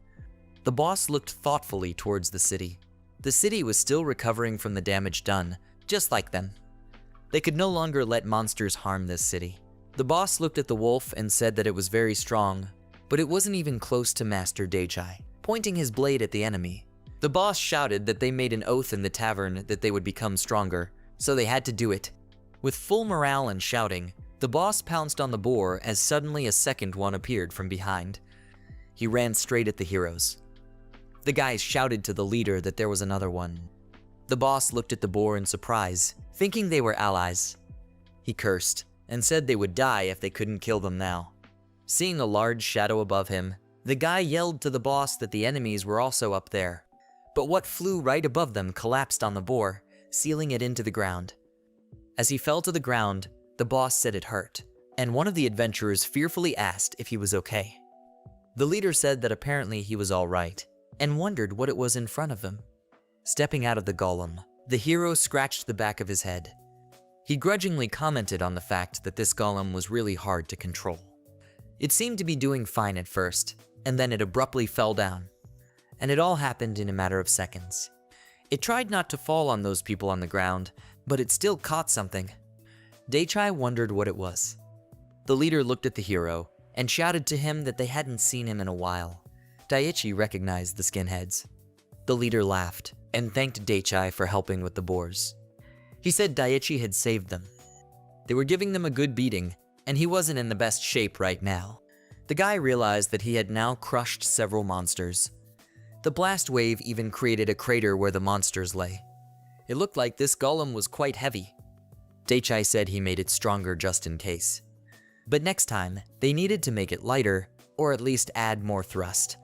[SPEAKER 1] The boss looked thoughtfully towards the city. The city was still recovering from the damage done, just like them. They could no longer let monsters harm this city. The boss looked at the wolf and said that it was very strong, but it wasn't even close to Master dake, pointing his blade at the enemy. The boss shouted that they made an oath in the tavern that they would become stronger, so they had to do it. With full morale and shouting, the boss pounced on the boar as suddenly a second one appeared from behind. He ran straight at the heroes. The guys shouted to the leader that there was another one. The boss looked at the boar in surprise, thinking they were allies. He cursed and said they would die if they couldn't kill them now. Seeing a large shadow above him, the guy yelled to the boss that the enemies were also up there. But what flew right above them collapsed on the boar, sealing it into the ground. As he fell to the ground, the boss said it hurt, and one of the adventurers fearfully asked if he was okay. The leader said that apparently he was all right, and wondered what it was in front of him. Stepping out of the golem, the hero scratched the back of his head. He grudgingly commented on the fact that this golem was really hard to control. It seemed to be doing fine at first, and then it abruptly fell down. And it all happened in a matter of seconds. It tried not to fall on those people on the ground, but it still caught something. dake wondered what it was. The leader looked at the hero and shouted to him that they hadn't seen him in a while. Daichi recognized the skinheads. The leader laughed and thanked dake for helping with the boars. He said Daichi had saved them. They were giving them a good beating, and he wasn't in the best shape right now. The guy realized that he had now crushed several monsters. The blast wave even created a crater where the monsters lay. It looked like this golem was quite heavy. dake said he made it stronger just in case. But next time, they needed to make it lighter, or at least add more thrust.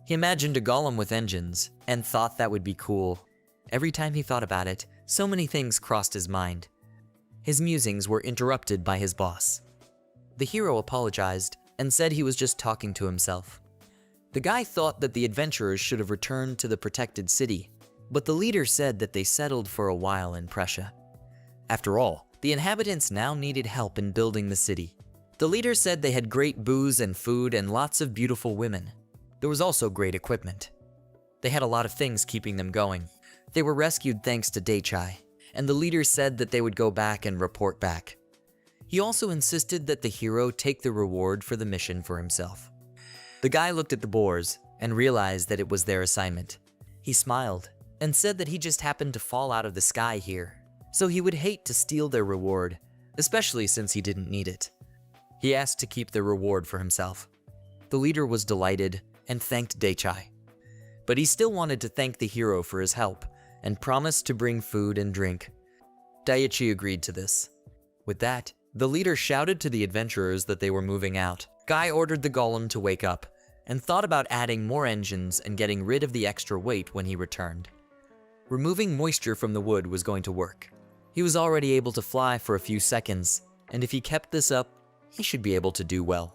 [SPEAKER 1] He imagined a golem with engines, and thought that would be cool. Every time he thought about it, so many things crossed his mind. His musings were interrupted by his boss. The hero apologized and said he was just talking to himself. The guy thought that the adventurers should have returned to the protected city, but the leader said that they settled for a while in Prussia. After all, the inhabitants now needed help in building the city. The leader said they had great booze and food and lots of beautiful women. There was also great equipment. They had a lot of things keeping them going. They were rescued thanks to dake, and the leader said that they would go back and report back. He also insisted that the hero take the reward for the mission for himself. The guy looked at the boars and realized that it was their assignment. He smiled and said that he just happened to fall out of the sky here, so he would hate to steal their reward, especially since he didn't need it. He asked to keep the reward for himself. The leader was delighted and thanked dake, but he still wanted to thank the hero for his help and promised to bring food and drink. Daichi agreed to this. With that, the leader shouted to the adventurers that they were moving out. Guy ordered the golem to wake up and thought about adding more engines and getting rid of the extra weight when he returned. Removing moisture from the wood was going to work. He was already able to fly for a few seconds, and if he kept this up, he should be able to do well.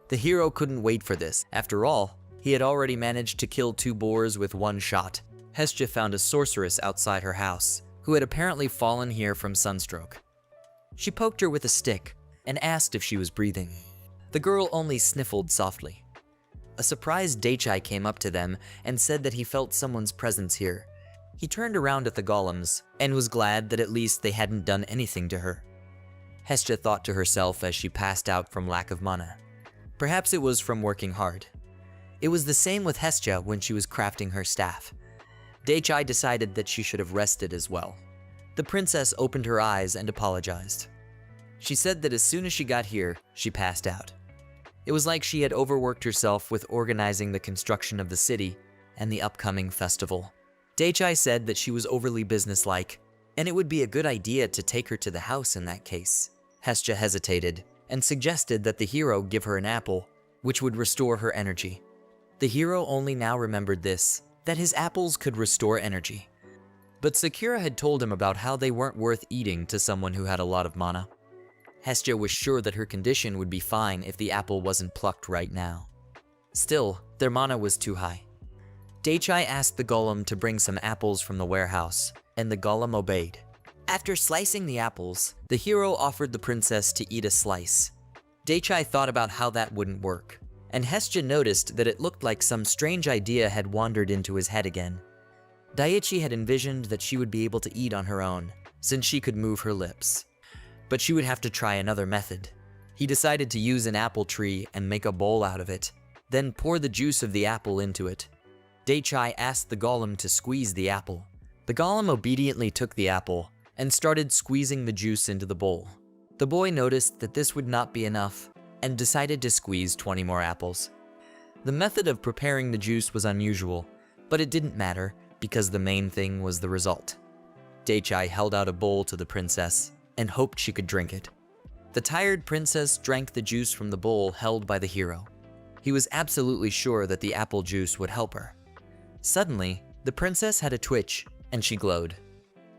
[SPEAKER 1] The hero couldn't wait for this. After all, he had already managed to kill 2 boars with 1 shot. Hestia found a sorceress outside her house, who had apparently fallen here from sunstroke. She poked her with a stick and asked if she was breathing. The girl only sniffled softly. A surprised dake came up to them and said that he felt someone's presence here. He turned around at the golems and was glad that at least they hadn't done anything to her. Hestia thought to herself as she passed out from lack of mana. Perhaps it was from working hard. It was the same with Hestia when she was crafting her staff. dake decided that she should have rested as well. The princess opened her eyes and apologized. She said that as soon as she got here, she passed out. It was like she had overworked herself with organizing the construction of the city and the upcoming festival. dake said that she was overly businesslike, and it would be a good idea to take her to the house in that case. Hestia hesitated and suggested that the hero give her an apple, which would restore her energy. The hero only now remembered this, that his apples could restore energy. But Sakura had told him about how they weren't worth eating to someone who had a lot of mana. Hestia was sure that her condition would be fine if the apple wasn't plucked right now. Still, their mana was too high. dake asked the golem to bring some apples from the warehouse, and the golem obeyed. After slicing the apples, the hero offered the princess to eat a slice. dake thought about how that wouldn't work, and Hestia noticed that it looked like some strange idea had wandered into his head again. Daichi had envisioned that she would be able to eat on her own, since she could move her lips. But she would have to try another method. He decided to use an apple tree and make a bowl out of it, then pour the juice of the apple into it. Daichi asked the golem to squeeze the apple. The golem obediently took the apple and started squeezing the juice into the bowl. The boy noticed that this would not be enough and decided to squeeze 20 more apples. The method of preparing the juice was unusual, but it didn't matter because the main thing was the result. Daichi held out a bowl to the princess and hoped she could drink it. The tired princess drank the juice from the bowl held by the hero. He was absolutely sure that the apple juice would help her. Suddenly, the princess had a twitch and she glowed.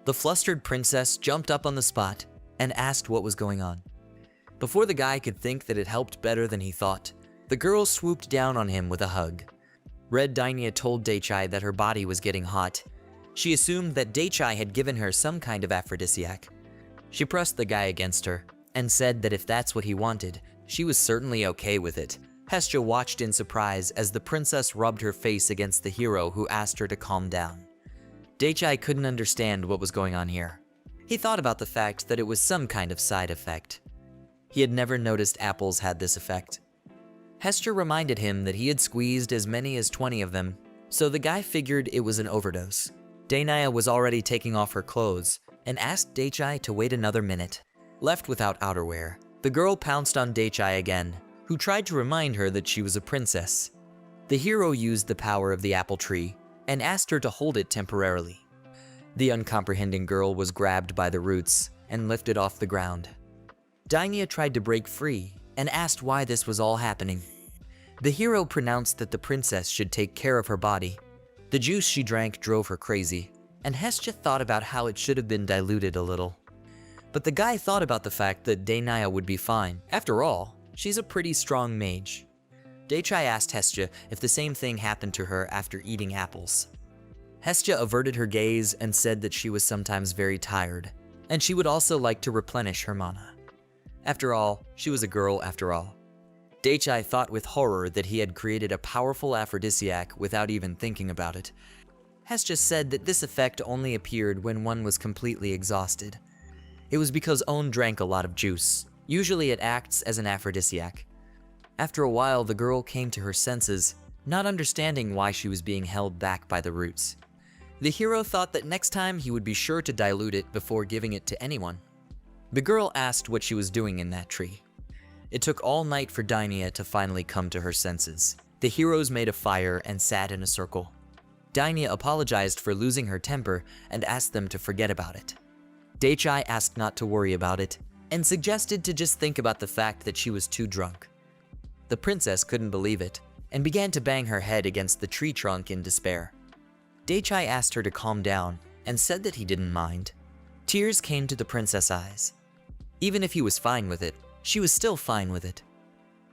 [SPEAKER 1] The flustered princess jumped up on the spot and asked what was going on. Before the guy could think that it helped better than he thought, the girl swooped down on him with a hug. Red Dainya told Daichi that her body was getting hot. She assumed that Daichi had given her some kind of aphrodisiac. She pressed the guy against her and said that if that's what he wanted, she was certainly okay with it. Hestia watched in surprise as the princess rubbed her face against the hero who asked her to calm down. Daichi couldn't understand what was going on here. He thought about the fact that it was some kind of side effect. He had never noticed apples had this effect. Hestia reminded him that he had squeezed as many as 20 of them, so the guy figured it was an overdose. Dainya was already taking off her clothes and asked Daichi to wait another minute. Left without outerwear, the girl pounced on Daichi again, who tried to remind her that she was a princess. The hero used the power of the apple tree and asked her to hold it temporarily. The uncomprehending girl was grabbed by the roots and lifted off the ground. Dainya tried to break free and asked why this was all happening. The hero pronounced that the princess should take care of her body. The juice she drank drove her crazy, and Hestia thought about how it should have been diluted a little. But the guy thought about the fact that Dainya would be fine. After all, she's a pretty strong mage. Daichi asked Hestia if the same thing happened to her after eating apples. Hestia averted her gaze and said that she was sometimes very tired, and she would also like to replenish her mana. After all, she was a girl after all. Daichi thought with horror that he had created a powerful aphrodisiac without even thinking about it. Hestia said that this effect only appeared when one was completely exhausted. It was because Own drank a lot of juice. Usually it acts as an aphrodisiac. After a while, the girl came to her senses, not understanding why she was being held back by the roots. The hero thought that next time he would be sure to dilute it before giving it to anyone. The girl asked what she was doing in that tree. It took all night for Dainya to finally come to her senses. The heroes made a fire and sat in a circle. Dainya apologized for losing her temper and asked them to forget about it. Daichi asked not to worry about it and suggested to just think about the fact that she was too drunk. The princess couldn't believe it and began to bang her head against the tree trunk in despair. Daichi asked her to calm down and said that he didn't mind. Tears came to the princess' eyes. Even if he was fine with it, she was still fine with it.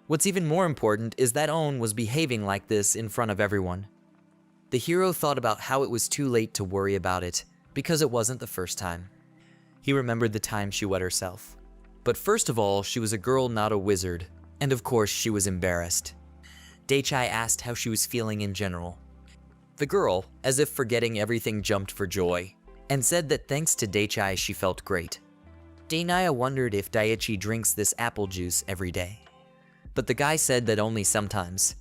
[SPEAKER 1] What's even more important is that Own was behaving like this in front of everyone. The hero thought about how it was too late to worry about it because it wasn't the first time. He remembered the time she wet herself. But first of all, she was a girl, not a wizard, and of course she was embarrassed. Daichi asked how she was feeling in general. The girl, as if forgetting everything, jumped for joy and said that thanks to Daichi she felt great. Dainya wondered if Daichi drinks this apple juice every day. But the guy said that only sometimes.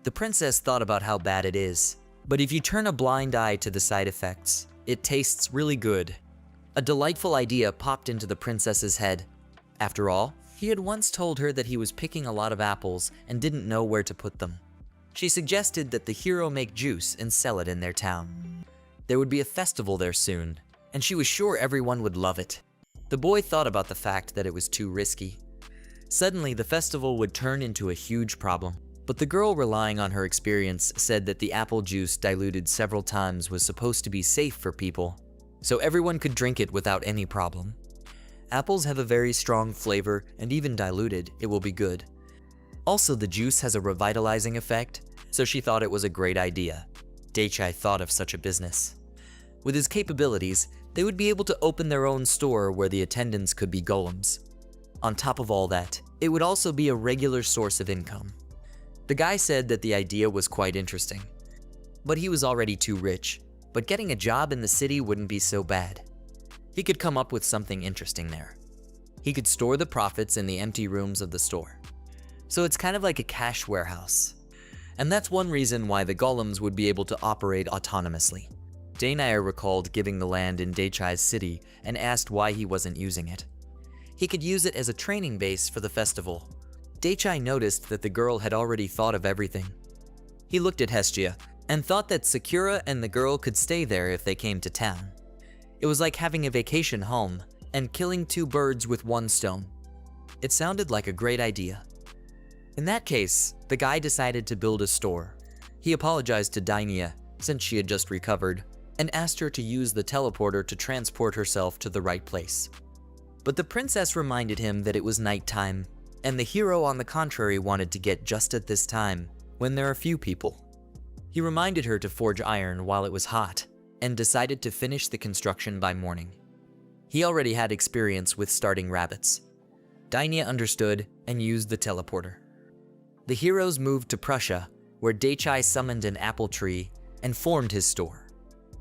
[SPEAKER 1] The princess thought about how bad it is, but if you turn a blind eye to the side effects, it tastes really good. A delightful idea popped into the princess's head. After all, he had once told her that he was picking a lot of apples and didn't know where to put them. She suggested that the hero make juice and sell it in their town. There would be a festival there soon, and she was sure everyone would love it. The boy thought about the fact that it was too risky. Suddenly, the festival would turn into a huge problem. But the girl, relying on her experience, said that the apple juice diluted several times was supposed to be safe for people, so everyone could drink it without any problem. Apples have a very strong flavor, and even diluted, it will be good. Also, the juice has a revitalizing effect, so she thought it was a great idea. Daichi thought of such a business. With his capabilities, they would be able to open their own store where the attendants could be golems. On top of all that, it would also be a regular source of income. The guy said that the idea was quite interesting, but he was already too rich, but getting a job in the city wouldn't be so bad. He could come up with something interesting there. He could store the profits in the empty rooms of the store. So it's kind of like a cash warehouse. And that's one reason why the golems would be able to operate autonomously. Daenair recalled giving the land in Daichai's city and asked why he wasn't using it. He could use it as a training base for the festival. Daichai noticed that the girl had already thought of everything. He looked at Hestia and thought that Sakura and the girl could stay there if they came to town. It was like having a vacation home and killing two birds with one stone. It sounded like a great idea. In that case, the guy decided to build a store. He apologized to Daenair, since she had just recovered, and asked her to use the teleporter to transport herself to the right place. But the princess reminded him that it was nighttime, and the hero on the contrary wanted to get just at this time, when there are few people. He reminded her to forge iron while it was hot, and decided to finish the construction by morning. He already had experience with starting rabbits. Daenair understood and used the teleporter. The heroes moved to Prussia, where Daichai summoned an apple tree and formed his store.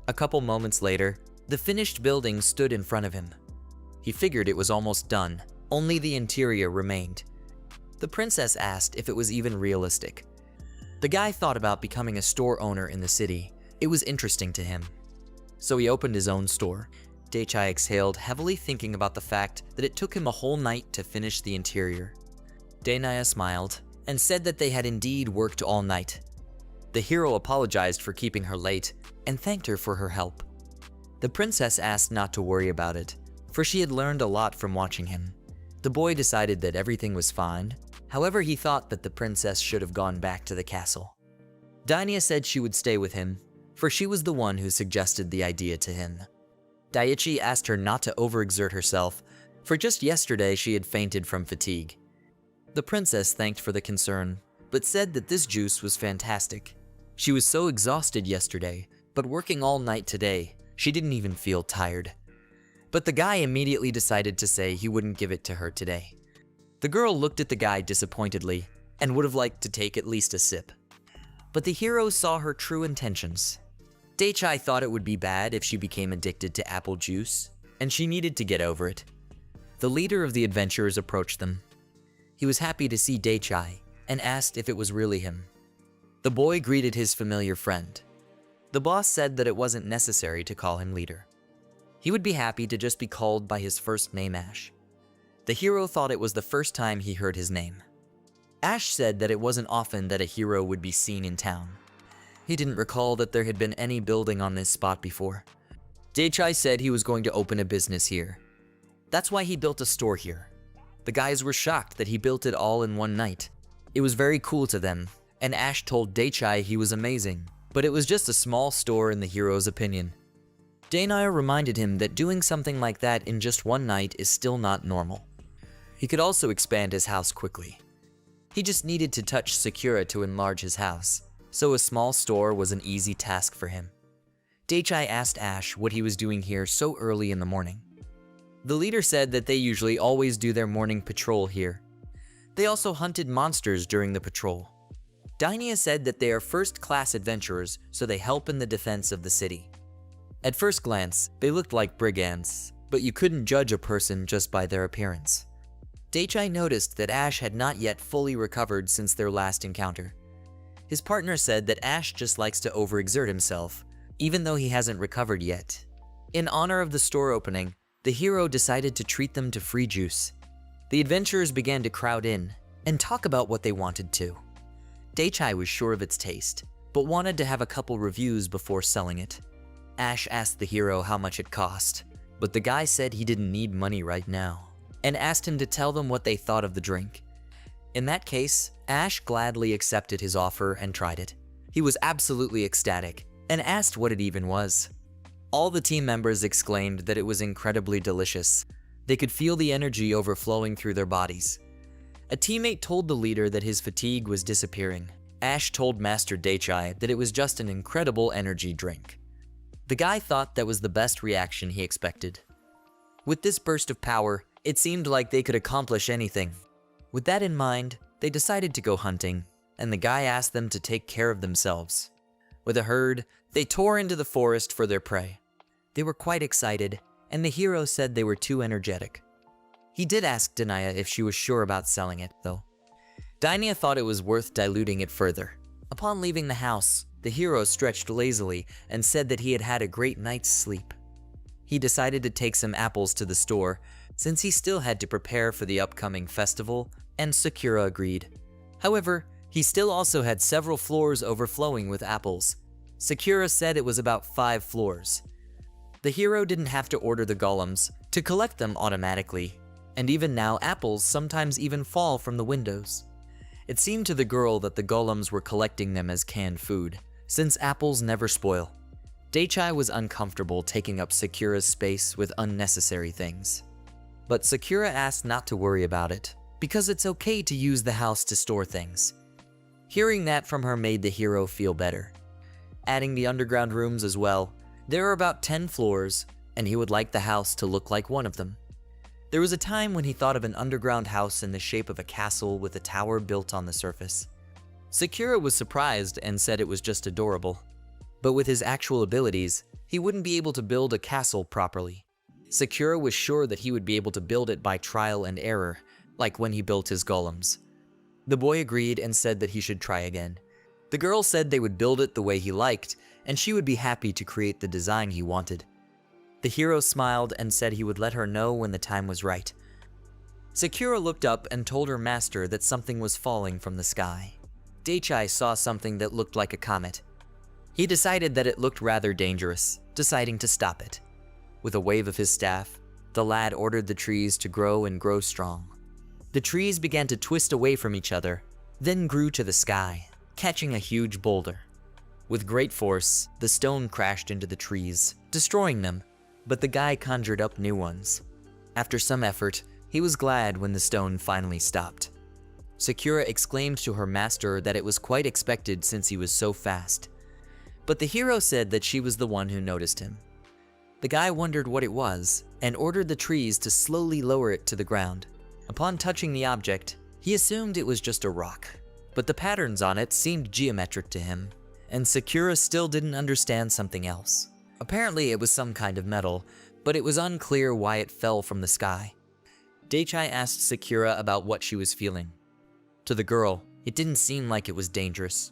[SPEAKER 1] A couple moments later, the finished building stood in front of him. He figured it was almost done, only the interior remained. The princess asked if it was even realistic. The guy thought about becoming a store owner in the city. It was interesting to him. So he opened his own store. Daichai exhaled, heavily thinking about the fact that it took him a whole night to finish the interior. Daenair smiled and said that they had indeed worked all night. The hero apologized for keeping her late and thanked her for her help. The princess asked not to worry about it, for she had learned a lot from watching him. The boy decided that everything was fine. However, he thought that the princess should have gone back to the castle. Daenair said she would stay with him, for she was the one who suggested the idea to him. Daichi asked her not to overexert herself, for just yesterday she had fainted from fatigue. The princess thanked for the concern, but said that this juice was fantastic. She was so exhausted yesterday, but working all night today, she didn't even feel tired. But the guy immediately decided to say he wouldn't give it to her today. The girl looked at the guy disappointedly and would have liked to take at least a sip. But the hero saw her true intentions. Daichai thought it would be bad if she became addicted to apple juice, and she needed to get over it. The leader of the adventurers approached them. He was happy to see Daichai and asked if it was really him. The boy greeted his familiar friend. The boss said that it wasn't necessary to call him leader. He would be happy to just be called by his first name, Ash. The hero thought it was the first time he heard his name. Ash said that it wasn't often that a hero would be seen in town. He didn't recall that there had been any building on this spot before. Daichai said he was going to open a business here. That's why he built a store here. The guys were shocked that he built it all in one night. It was very cool to them, and Ash told Daichai he was amazing, but it was just a small store in the hero's opinion. Daenair reminded him that doing something like that in just one night is still not normal. He could also expand his house quickly. He just needed to touch Sakura to enlarge his house, so a small store was an easy task for him. Daichai asked Ash what he was doing here so early in the morning. The leader said that they usually always do their morning patrol here. They also hunted monsters during the patrol. Daenair said that they are first-class adventurers, so they help in the defense of the city. At first glance, they looked like brigands, but you couldn't judge a person just by their appearance. Daichai noticed that Ash had not yet fully recovered since their last encounter. His partner said that Ash just likes to overexert himself, even though he hasn't recovered yet. In honor of the store opening, the hero decided to treat them to free juice. The adventurers began to crowd in and talk about what they wanted to. Daichai was sure of its taste, but wanted to have a couple reviews before selling it. Ash asked the hero how much it cost, but the guy said he didn't need money right now, and asked him to tell them what they thought of the drink. In that case, Ash gladly accepted his offer and tried it. He was absolutely ecstatic, and asked what it even was. All the team members exclaimed that it was incredibly delicious. They could feel the energy overflowing through their bodies. A teammate told the leader that his fatigue was disappearing. Ash told Master Daichai that it was just an incredible energy drink. The guy thought that was the best reaction he expected. With this burst of power, it seemed like they could accomplish anything. With that in mind, they decided to go hunting, and the guy asked them to take care of themselves. With a herd, they tore into the forest for their prey. They were quite excited, and the hero said they were too energetic. He did ask Denia if she was sure about selling it, though. Denia thought it was worth diluting it further. Upon leaving the house, the hero stretched lazily and said that he had had a great night's sleep. He decided to take some apples to the store, since he still had to prepare for the upcoming festival, and Sakura agreed. However, he still also had several floors overflowing with apples. Sakura said it was about 5 floors. The hero didn't have to order the golems to collect them automatically, and even now apples sometimes even fall from the windows. It seemed to the girl that the golems were collecting them as canned food, since apples never spoil. Daichai was uncomfortable taking up Sakura's space with unnecessary things. But Sakura asked not to worry about it, because it's okay to use the house to store things. Hearing that from her made the hero feel better. Adding the underground rooms as well, there are about 10 floors, and he would like the house to look like one of them. There was a time when he thought of an underground house in the shape of a castle with a tower built on the surface. Sakura was surprised and said it was just adorable. But with his actual abilities, he wouldn't be able to build a castle properly. Sakura was sure that he would be able to build it by trial and error, like when he built his golems. The boy agreed and said that he should try again. The girl said they would build it the way he liked, and she would be happy to create the design he wanted. The hero smiled and said he would let her know when the time was right. Sakura looked up and told her master that something was falling from the sky. Daichai saw something that looked like a comet. He decided that it looked rather dangerous, deciding to stop it. With a wave of his staff, the lad ordered the trees to grow and grow strong. The trees began to twist away from each other, then grew to the sky, catching a huge boulder. With great force, the stone crashed into the trees, destroying them, but the guy conjured up new ones. After some effort, he was glad when the stone finally stopped. Sakura exclaimed to her master that it was quite expected since he was so fast. But the hero said that she was the one who noticed him. The guy wondered what it was and ordered the trees to slowly lower it to the ground. Upon touching the object, he assumed it was just a rock, but the patterns on it seemed geometric to him, and Sakura still didn't understand something else. Apparently it was some kind of metal, but it was unclear why it fell from the sky. Daichai asked Sakura about what she was feeling. To the girl, it didn't seem like it was dangerous.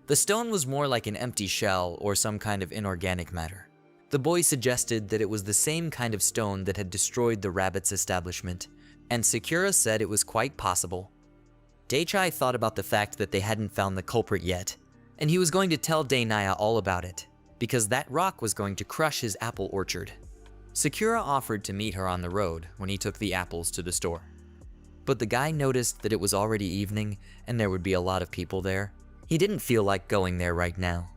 [SPEAKER 1] The stone was more like an empty shell or some kind of inorganic matter. The boy suggested that it was the same kind of stone that had destroyed the rabbit's establishment, and Sakura said it was quite possible. Daichai thought about the fact that they hadn't found the culprit yet, and he was going to tell Denia all about it, because that rock was going to crush his apple orchard. Sakura offered to meet her on the road when he took the apples to the store. But the guy noticed that it was already evening and there would be a lot of people there. He didn't feel like going there right now.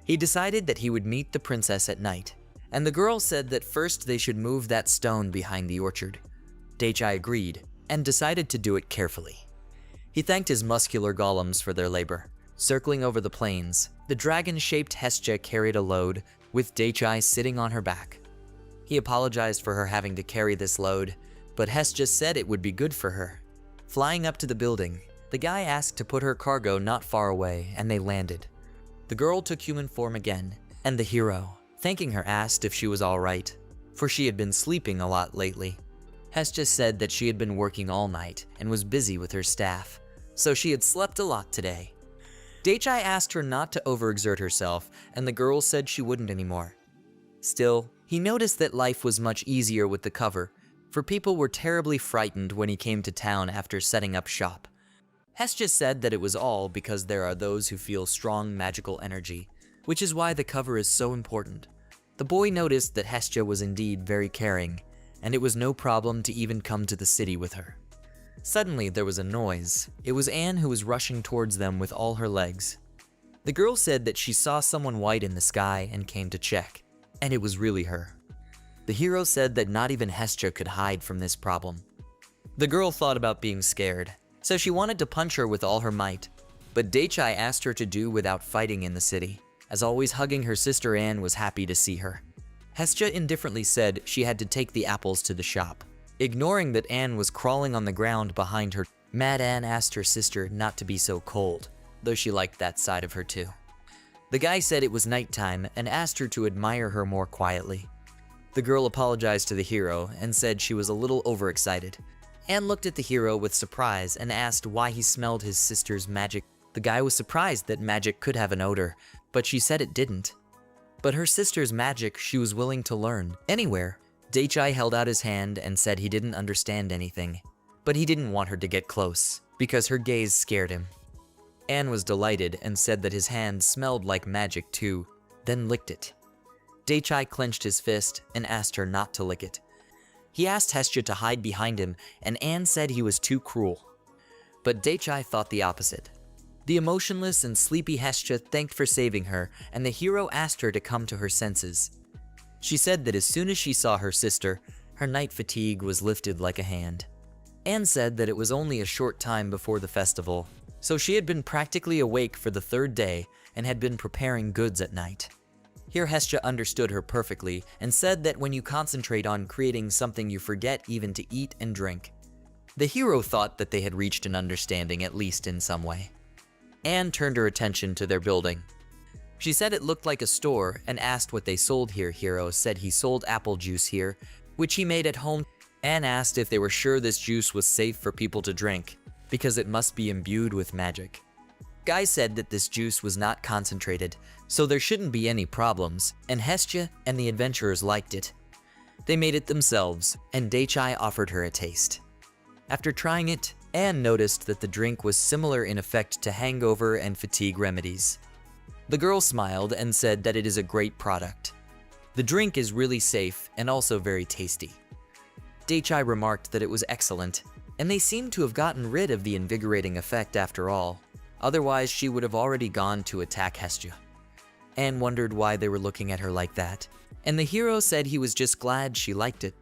[SPEAKER 1] He decided that he would meet the princess at night, and the girl said that first they should move that stone behind the orchard. Daichai agreed and decided to do it carefully. He thanked his muscular golems for their labor. Circling over the plains, the dragon-shaped Hestia carried a load, with Daichai sitting on her back. He apologized for her having to carry this load, but Hestia said it would be good for her. Flying up to the building, the guy asked to put her cargo not far away, and they landed. The girl took human form again, and the hero, thanking her, asked if she was alright, for she had been sleeping a lot lately. Hestia said that she had been working all night and was busy with her staff, so she had slept a lot today. Daichai asked her not to overexert herself, and the girl said she wouldn't anymore. Still, he noticed that life was much easier with the cover, for people were terribly frightened when he came to town after setting up shop. Hestia said that it was all because there are those who feel strong magical energy, which is why the cover is so important. The boy noticed that Hestia was indeed very caring, and it was no problem to even come to the city with her. Suddenly, there was a noise. It was Anne who was rushing towards them with all her legs. The girl said that she saw someone white in the sky and came to check, and it was really her. The hero said that not even Hestia could hide from this problem. The girl thought about being scared, so she wanted to punch her with all her might, but Daichai asked her to do without fighting in the city, as always hugging her sister Anne was happy to see her. Hestia indifferently said she had to take the apples to the shop. Ignoring that Anne was crawling on the ground behind her, Mad Anne asked her sister not to be so cold, though she liked that side of her too. The guy said it was nighttime and asked her to admire her more quietly. The girl apologized to the hero and said she was a little overexcited. Anne looked at the hero with surprise and asked why he smelled his sister's magic. The guy was surprised that magic could have an odor, but she said it didn't. But her sister's magic she was willing to learn, anywhere. Dake held out his hand and said he didn't understand anything, but he didn't want her to get close, because her gaze scared him. Anne was delighted and said that his hand smelled like magic too, then licked it. Dake clenched his fist and asked her not to lick it. He asked Hestia to hide behind him, and Anne said he was too cruel. But Dake thought the opposite. The emotionless and sleepy Hestia thanked for saving her, and the hero asked her to come to her senses. She said that as soon as she saw her sister, her night fatigue was lifted like a hand. Anne said that it was only a short time before the festival, so she had been practically awake for the third day and had been preparing goods at night. Here Hestia understood her perfectly and said that when you concentrate on creating something you forget even to eat and drink. The hero thought that they had reached an understanding, at least in some way. Anne turned her attention to their building. She said it looked like a store and asked what they sold here. Hero said he sold apple juice here, which he made at home. Anne asked if they were sure this juice was safe for people to drink, because it must be imbued with magic. Guy said that this juice was not concentrated, so there shouldn't be any problems, and Hestia and the adventurers liked it. They made it themselves, and Dake offered her a taste. After trying it, Anne noticed that the drink was similar in effect to hangover and fatigue remedies. The girl smiled and said that it is a great product. The drink is really safe and also very tasty. Dake remarked that it was excellent, and they seemed to have gotten rid of the invigorating effect after all. Otherwise, she would have already gone to attack Hestia. Anne wondered why they were looking at her like that, and the hero said he was just glad she liked it.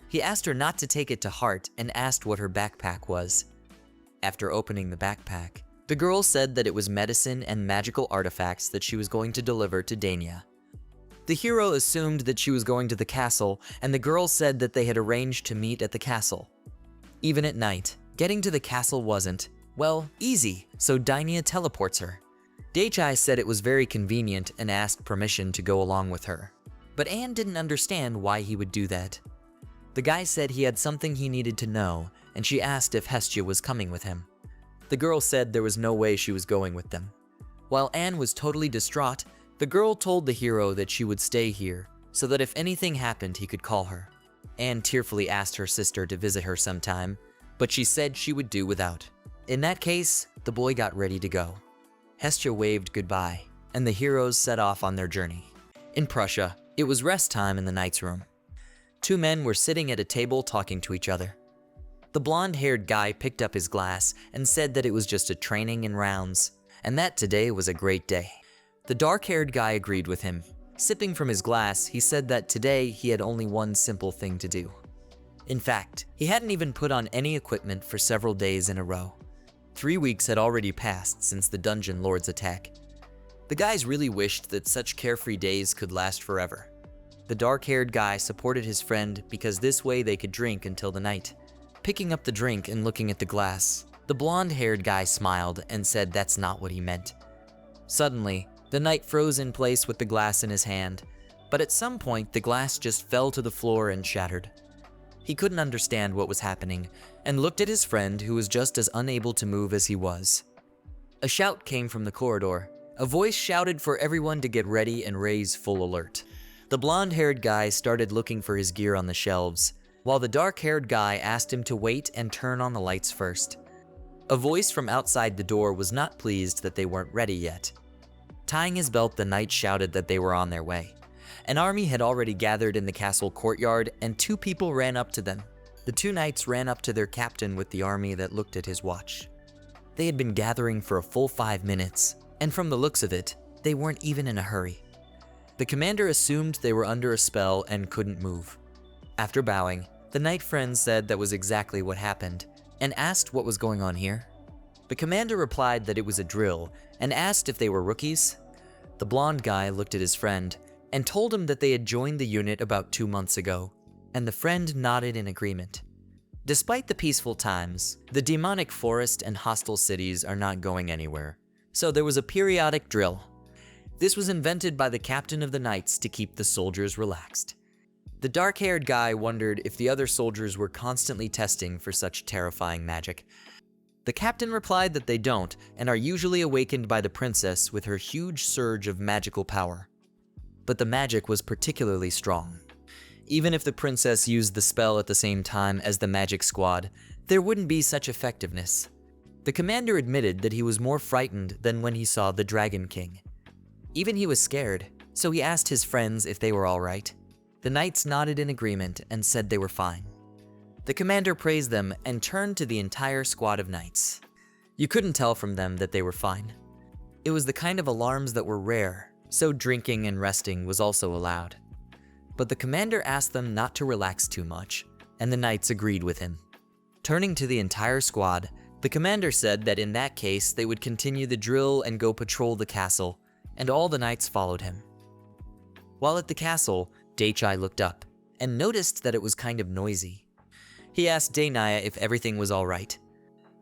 [SPEAKER 1] He asked her not to take it to heart and asked what her backpack was. After opening the backpack, the girl said that it was medicine and magical artifacts that she was going to deliver to Dania. The hero assumed that she was going to the castle, and the girl said that they had arranged to meet at the castle. Even at night, getting to the castle wasn't, well, easy, so Dania teleports her. Dake said it was very convenient and asked permission to go along with her. But Anne didn't understand why he would do that. The guy said he had something he needed to know, and she asked if Hestia was coming with him. The girl said there was no way she was going with them. While Anne was totally distraught, the girl told the hero that she would stay here, so that if anything happened he could call her. Anne tearfully asked her sister to visit her sometime, but she said she would do without. In that case, the boy got ready to go. Hestia waved goodbye, and the heroes set off on their journey. In Prussia, it was rest time in the knight's room. Two men were sitting at a table talking to each other. The blonde-haired guy picked up his glass and said that it was just a training in rounds, and that today was a great day. The dark-haired guy agreed with him. Sipping from his glass, he said that today he had only one simple thing to do. In fact, he hadn't even put on any equipment for several days in a row. 3 weeks had already passed since the Dungeon Lord's attack. The guys really wished that such carefree days could last forever. The dark-haired guy supported his friend because this way they could drink until the night. Picking up the drink and looking at the glass, the blonde-haired guy smiled and said that's not what he meant. Suddenly, the knight froze in place with the glass in his hand, but at some point the glass just fell to the floor and shattered. He couldn't understand what was happening, and looked at his friend who was just as unable to move as he was. A shout came from the corridor. A voice shouted for everyone to get ready and raise full alert. The blonde-haired guy started looking for his gear on the shelves, while the dark-haired guy asked him to wait and turn on the lights first. A voice from outside the door was not pleased that they weren't ready yet. Tying his belt, the knight shouted that they were on their way. An army had already gathered in the castle courtyard, and 2 people ran up to them. The 2 knights ran up to their captain with the army that looked at his watch. They had been gathering for a full 5 minutes, and from the looks of it, they weren't even in a hurry. The commander assumed they were under a spell and couldn't move. After bowing, the knight friend said that was exactly what happened, and asked what was going on here. The commander replied that it was a drill, and asked if they were rookies. The blonde guy looked at his friend, and told him that they had joined the unit about 2 months ago, and the friend nodded in agreement. Despite the peaceful times, the demonic forest and hostile cities are not going anywhere. So there was a periodic drill. This was invented by the captain of the knights to keep the soldiers relaxed. The dark-haired guy wondered if the other soldiers were constantly testing for such terrifying magic. The captain replied that they don't, and are usually awakened by the princess with her huge surge of magical power. But the magic was particularly strong. Even if the princess used the spell at the same time as the magic squad, there wouldn't be such effectiveness. The commander admitted that he was more frightened than when he saw the Dragon King. Even he was scared, so he asked his friends if they were all right. The knights nodded in agreement and said they were fine. The commander praised them and turned to the entire squad of knights. You couldn't tell from them that they were fine. It was the kind of alarms that were rare, so drinking and resting was also allowed. But the commander asked them not to relax too much, and the knights agreed with him. Turning to the entire squad, the commander said that in that case they would continue the drill and go patrol the castle, and all the knights followed him. While at the castle, dake looked up and noticed that it was kind of noisy. He asked dake if everything was all right.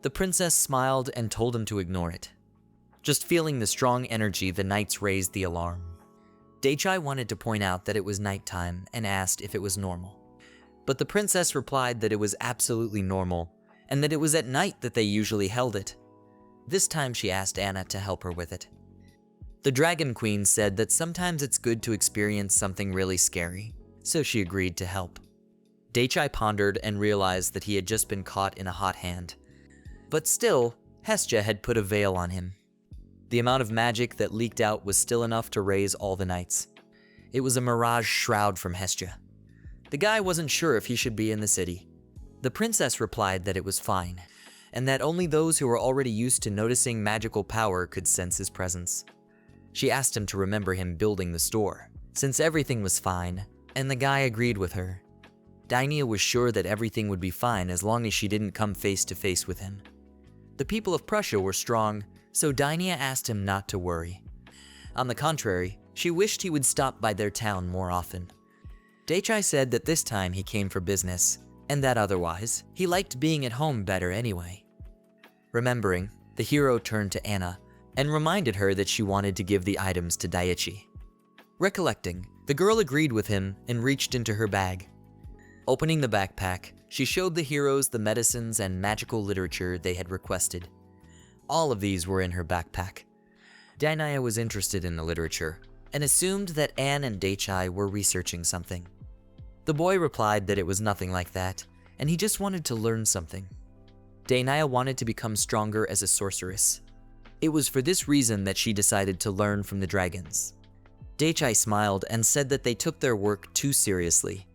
[SPEAKER 1] The princess smiled and told him to ignore it. Just feeling the strong energy, the knights raised the alarm. dake wanted to point out that it was nighttime and asked if it was normal. But the princess replied that it was absolutely normal and that it was at night that they usually held it. This time she asked Anna to help her with it. The Dragon Queen said that sometimes it's good to experience something really scary, so she agreed to help. dake pondered and realized that he had just been caught in a hot hand. But still, Hestia had put a veil on him. The amount of magic that leaked out was still enough to raise all the knights. It was a mirage shroud from Hestia. The guy wasn't sure if he should be in the city. The princess replied that it was fine, and that only those who were already used to noticing magical power could sense his presence. She asked him to remember him building the store, since everything was fine, and the guy agreed with her. dake was sure that everything would be fine as long as she didn't come face to face with him. The people of Prussia were strong, so dake asked him not to worry. On the contrary, she wished he would stop by their town more often. dake said that this time he came for business, and that otherwise, he liked being at home better anyway. Remembering, the hero turned to Anna and reminded her that she wanted to give the items to Daichi. Recollecting, the girl agreed with him and reached into her bag. Opening the backpack, she showed the heroes the medicines and magical literature they had requested. All of these were in her backpack. dake was interested in the literature and assumed that Anne and dake were researching something. The boy replied that it was nothing like that, and he just wanted to learn something. dake wanted to become stronger as a sorceress. It was for this reason that she decided to learn from the dragons. dake smiled and said that they took their work too seriously.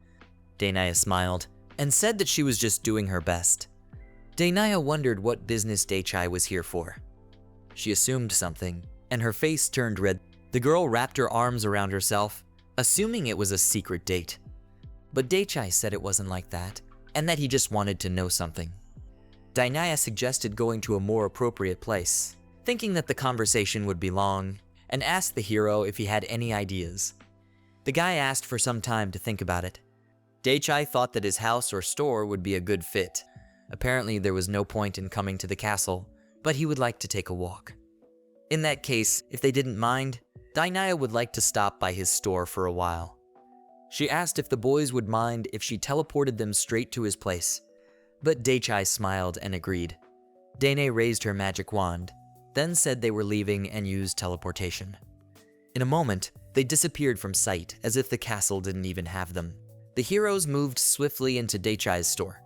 [SPEAKER 1] dake smiled and said that she was just doing her best. dake wondered what business dake was here for. She assumed something, and her face turned red. The girl wrapped her arms around herself, assuming it was a secret date. But dake said it wasn't like that, and that he just wanted to know something. dake suggested going to a more appropriate place, thinking that the conversation would be long, and asked the hero if he had any ideas. The guy asked for some time to think about it. dake thought that his house or store would be a good fit. Apparently there was no point in coming to the castle, but he would like to take a walk. In that case, if they didn't mind, dake would like to stop by his store for a while. She asked if the boys would mind if she teleported them straight to his place, but dake smiled and agreed. dake raised her magic wand, then said they were leaving and used teleportation. In a moment, they disappeared from sight as if the castle didn't even have them. The heroes moved swiftly into dake's store.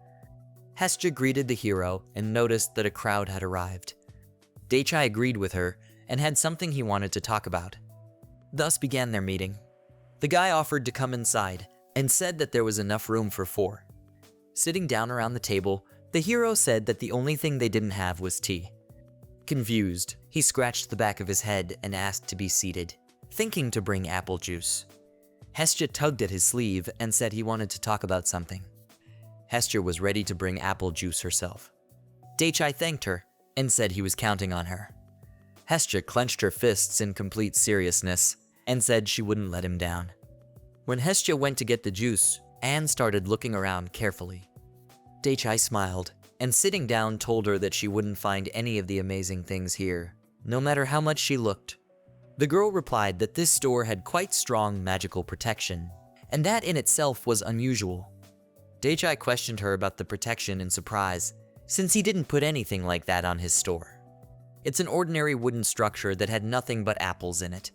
[SPEAKER 1] Hestia greeted the hero and noticed that a crowd had arrived. dake agreed with her and had something he wanted to talk about. Thus began their meeting. The guy offered to come inside and said that there was enough room for 4. Sitting down around the table, the hero said that the only thing they didn't have was tea. Confused, he scratched the back of his head and asked to be seated, thinking to bring apple juice. Hestia tugged at his sleeve and said he wanted to talk about something. Hestia was ready to bring apple juice herself. dake thanked her and said he was counting on her. Hestia clenched her fists in complete seriousness and said she wouldn't let him down. When Hestia went to get the juice, Anne started looking around carefully. dake smiled and sitting down told her that she wouldn't find any of the amazing things here, no matter how much she looked. The girl replied that this store had quite strong magical protection, and that in itself was unusual. Daichai questioned her about the protection in surprise, since he didn't put anything like that on his store. It's an ordinary wooden structure that had nothing but apples in it.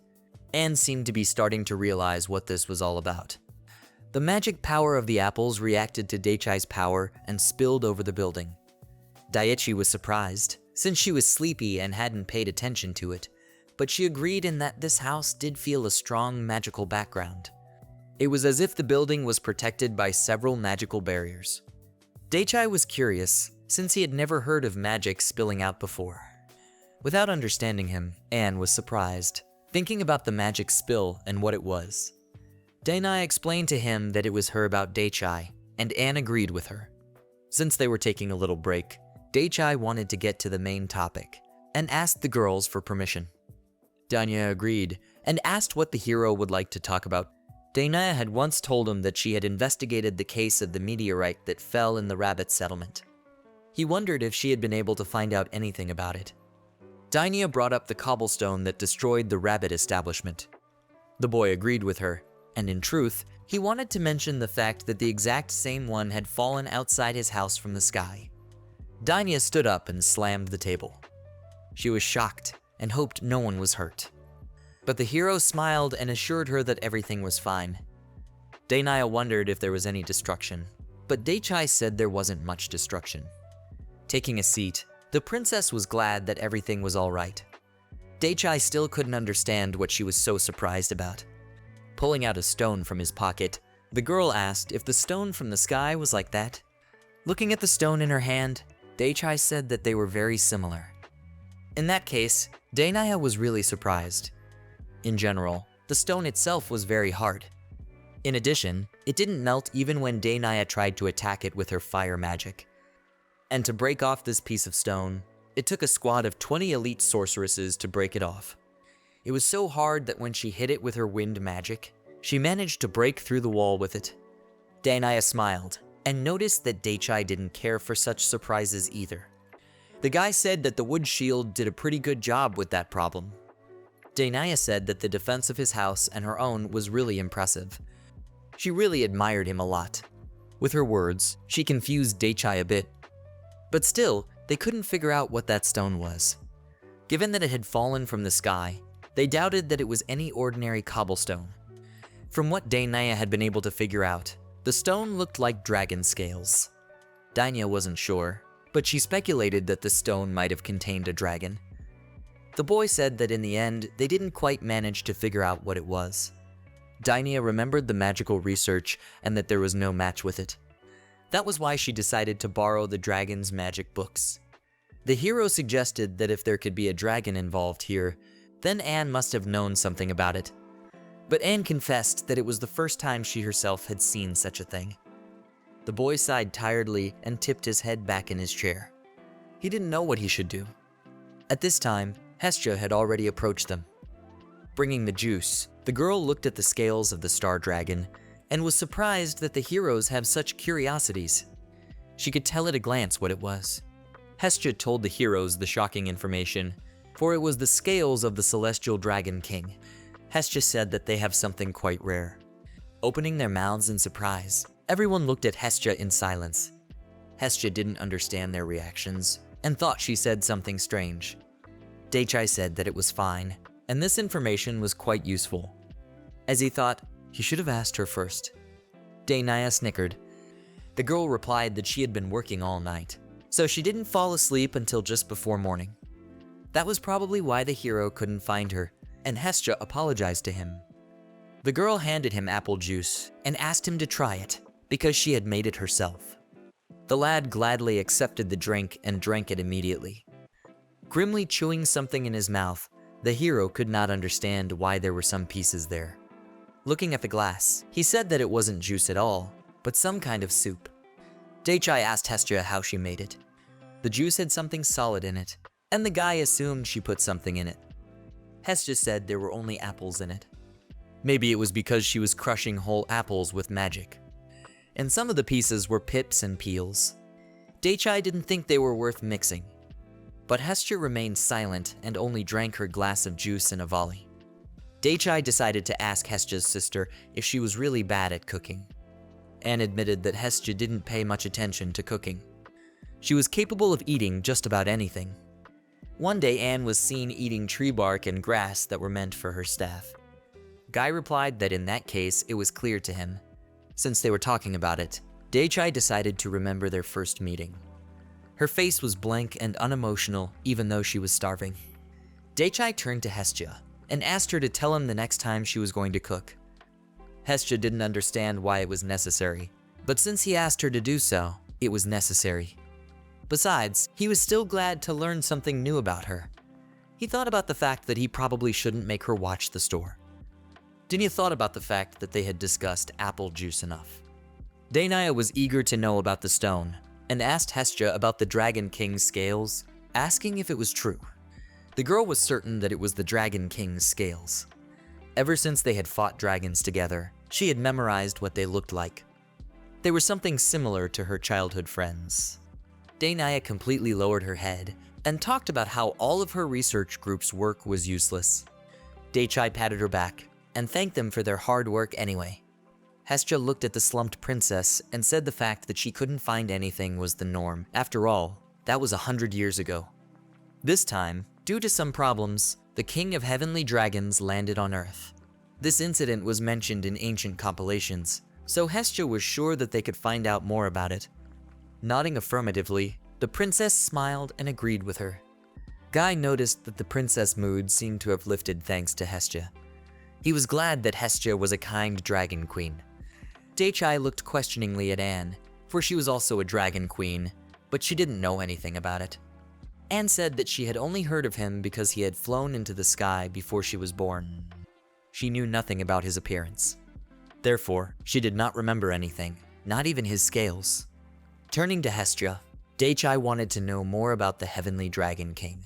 [SPEAKER 1] Anne seemed to be starting to realize what this was all about. The magic power of the apples reacted to Daichai's power and spilled over the building. Daichi was surprised, since she was sleepy and hadn't paid attention to it, but she agreed in that this house did feel a strong magical background. It was as if the building was protected by several magical barriers. Daichai was curious, since he had never heard of magic spilling out before. Without understanding him, Anne was surprised, thinking about the magic spill and what it was. Dainai explained to him that it was her about Daichai, and Anne agreed with her. Since they were taking a little break, Daichai wanted to get to the main topic, and asked the girls for permission. Dainai agreed, and asked what the hero would like to talk about. Dainai had once told him that she had investigated the case of the meteorite that fell in the rabbit settlement. He wondered if she had been able to find out anything about it. Dainai brought up the cobblestone that destroyed the rabbit establishment. The boy agreed with her, and in truth, he wanted to mention the fact that the exact same one had fallen outside his house from the sky. Dainai stood up and slammed the table. She was shocked and hoped no one was hurt. But the hero smiled and assured her that everything was fine. Dainai wondered if there was any destruction, but Daichai said there wasn't much destruction. Taking a seat, the princess was glad that everything was all right. Daichai still couldn't understand what she was so surprised about. Pulling out a stone from his pocket, the girl asked if the stone from the sky was like that. Looking at the stone in her hand, Daichai said that they were very similar. In that case, Dainai was really surprised. In general, the stone itself was very hard. In addition, it didn't melt even when Dainai tried to attack it with her fire magic. And to break off this piece of stone, it took a squad of 20 elite sorceresses to break it off. It was so hard that when she hit it with her wind magic, she managed to break through the wall with it. Dainai smiled and noticed that Daichai didn't care for such surprises either. The guy said that the wood shield did a pretty good job with that problem. Dainai said that the defense of his house and her own was really impressive. She really admired him a lot. With her words, she confused Daichai a bit. But still, they couldn't figure out what that stone was. Given that it had fallen from the sky, they doubted that it was any ordinary cobblestone. From what Dainai had been able to figure out, the stone looked like dragon scales. Dainai wasn't sure, but she speculated that the stone might have contained a dragon. The boy said that in the end, they didn't quite manage to figure out what it was. Dainai remembered the magical research and that there was no match with it. That was why she decided to borrow the dragon's magic books. The hero suggested that if there could be a dragon involved here, then Anne must have known something about it. But Anne confessed that it was the first time she herself had seen such a thing. The boy sighed tiredly and tipped his head back in his chair. He didn't know what he should do. At this time, Hestia had already approached them. Bringing the juice, the girl looked at the scales of the star dragon and was surprised that the heroes have such curiosities. She could tell at a glance what it was. Hestia told the heroes the shocking information, for it was the scales of the celestial dragon king. Hestia said that they have something quite rare. Opening their mouths in surprise, everyone looked at Hestia in silence. Hestia didn't understand their reactions and thought she said something strange. Daichai said that it was fine, and this information was quite useful. As he thought, he should have asked her first. Dainai snickered. The girl replied that she had been working all night, so she didn't fall asleep until just before morning. That was probably why the hero couldn't find her, and Hestia apologized to him. The girl handed him apple juice and asked him to try it, because she had made it herself. The lad gladly accepted the drink and drank it immediately. Grimly chewing something in his mouth, the hero could not understand why there were some pieces there. Looking at the glass, he said that it wasn't juice at all, but some kind of soup. Daichai asked Hestia how she made it. The juice had something solid in it, and the guy assumed she put something in it. Hestia said there were only apples in it. Maybe it was because she was crushing whole apples with magic. And some of the pieces were pips and peels. Daichai didn't think they were worth mixing. But Hestia remained silent and only drank her glass of juice in a volley. Dake decided to ask Hestia's sister if she was really bad at cooking. Anne admitted that Hestia didn't pay much attention to cooking. She was capable of eating just about anything. One day Anne was seen eating tree bark and grass that were meant for her staff. Guy replied that in that case it was clear to him. Since they were talking about it, Dake decided to remember their first meeting. Her face was blank and unemotional even though she was starving. Dake turned to Hestia and asked her to tell him the next time she was going to cook. Hestia didn't understand why it was necessary, but since he asked her to do so, it was necessary. Besides, he was still glad to learn something new about her. He thought about the fact that he probably shouldn't make her watch the store. Danya thought about the fact that they had discussed apple juice enough. Danya was eager to know about the stone and asked Hestia about the Dragon King's scales, asking if it was true. The girl was certain that it was the Dragon King's scales. Ever since they had fought dragons together, she had memorized what they looked like. They were something similar to her childhood friends. Danya completely lowered her head and talked about how all of her research group's work was useless. Dake patted her back and thanked them for their hard work anyway. Hestia looked at the slumped princess and said the fact that she couldn't find anything was the norm. After all, that was 100 years ago. This time, due to some problems, the king of heavenly dragons landed on Earth. This incident was mentioned in ancient compilations, so Hestia was sure that they could find out more about it. Nodding affirmatively, the princess smiled and agreed with her. Guy noticed that the princess' mood seemed to have lifted thanks to Hestia. He was glad that Hestia was a kind dragon queen. Dake looked questioningly at Anne, for she was also a dragon queen, but she didn't know anything about it. Anne said that she had only heard of him because he had flown into the sky before she was born. She knew nothing about his appearance. Therefore, she did not remember anything, not even his scales. Turning to Hestia, Dake wanted to know more about the Heavenly Dragon King.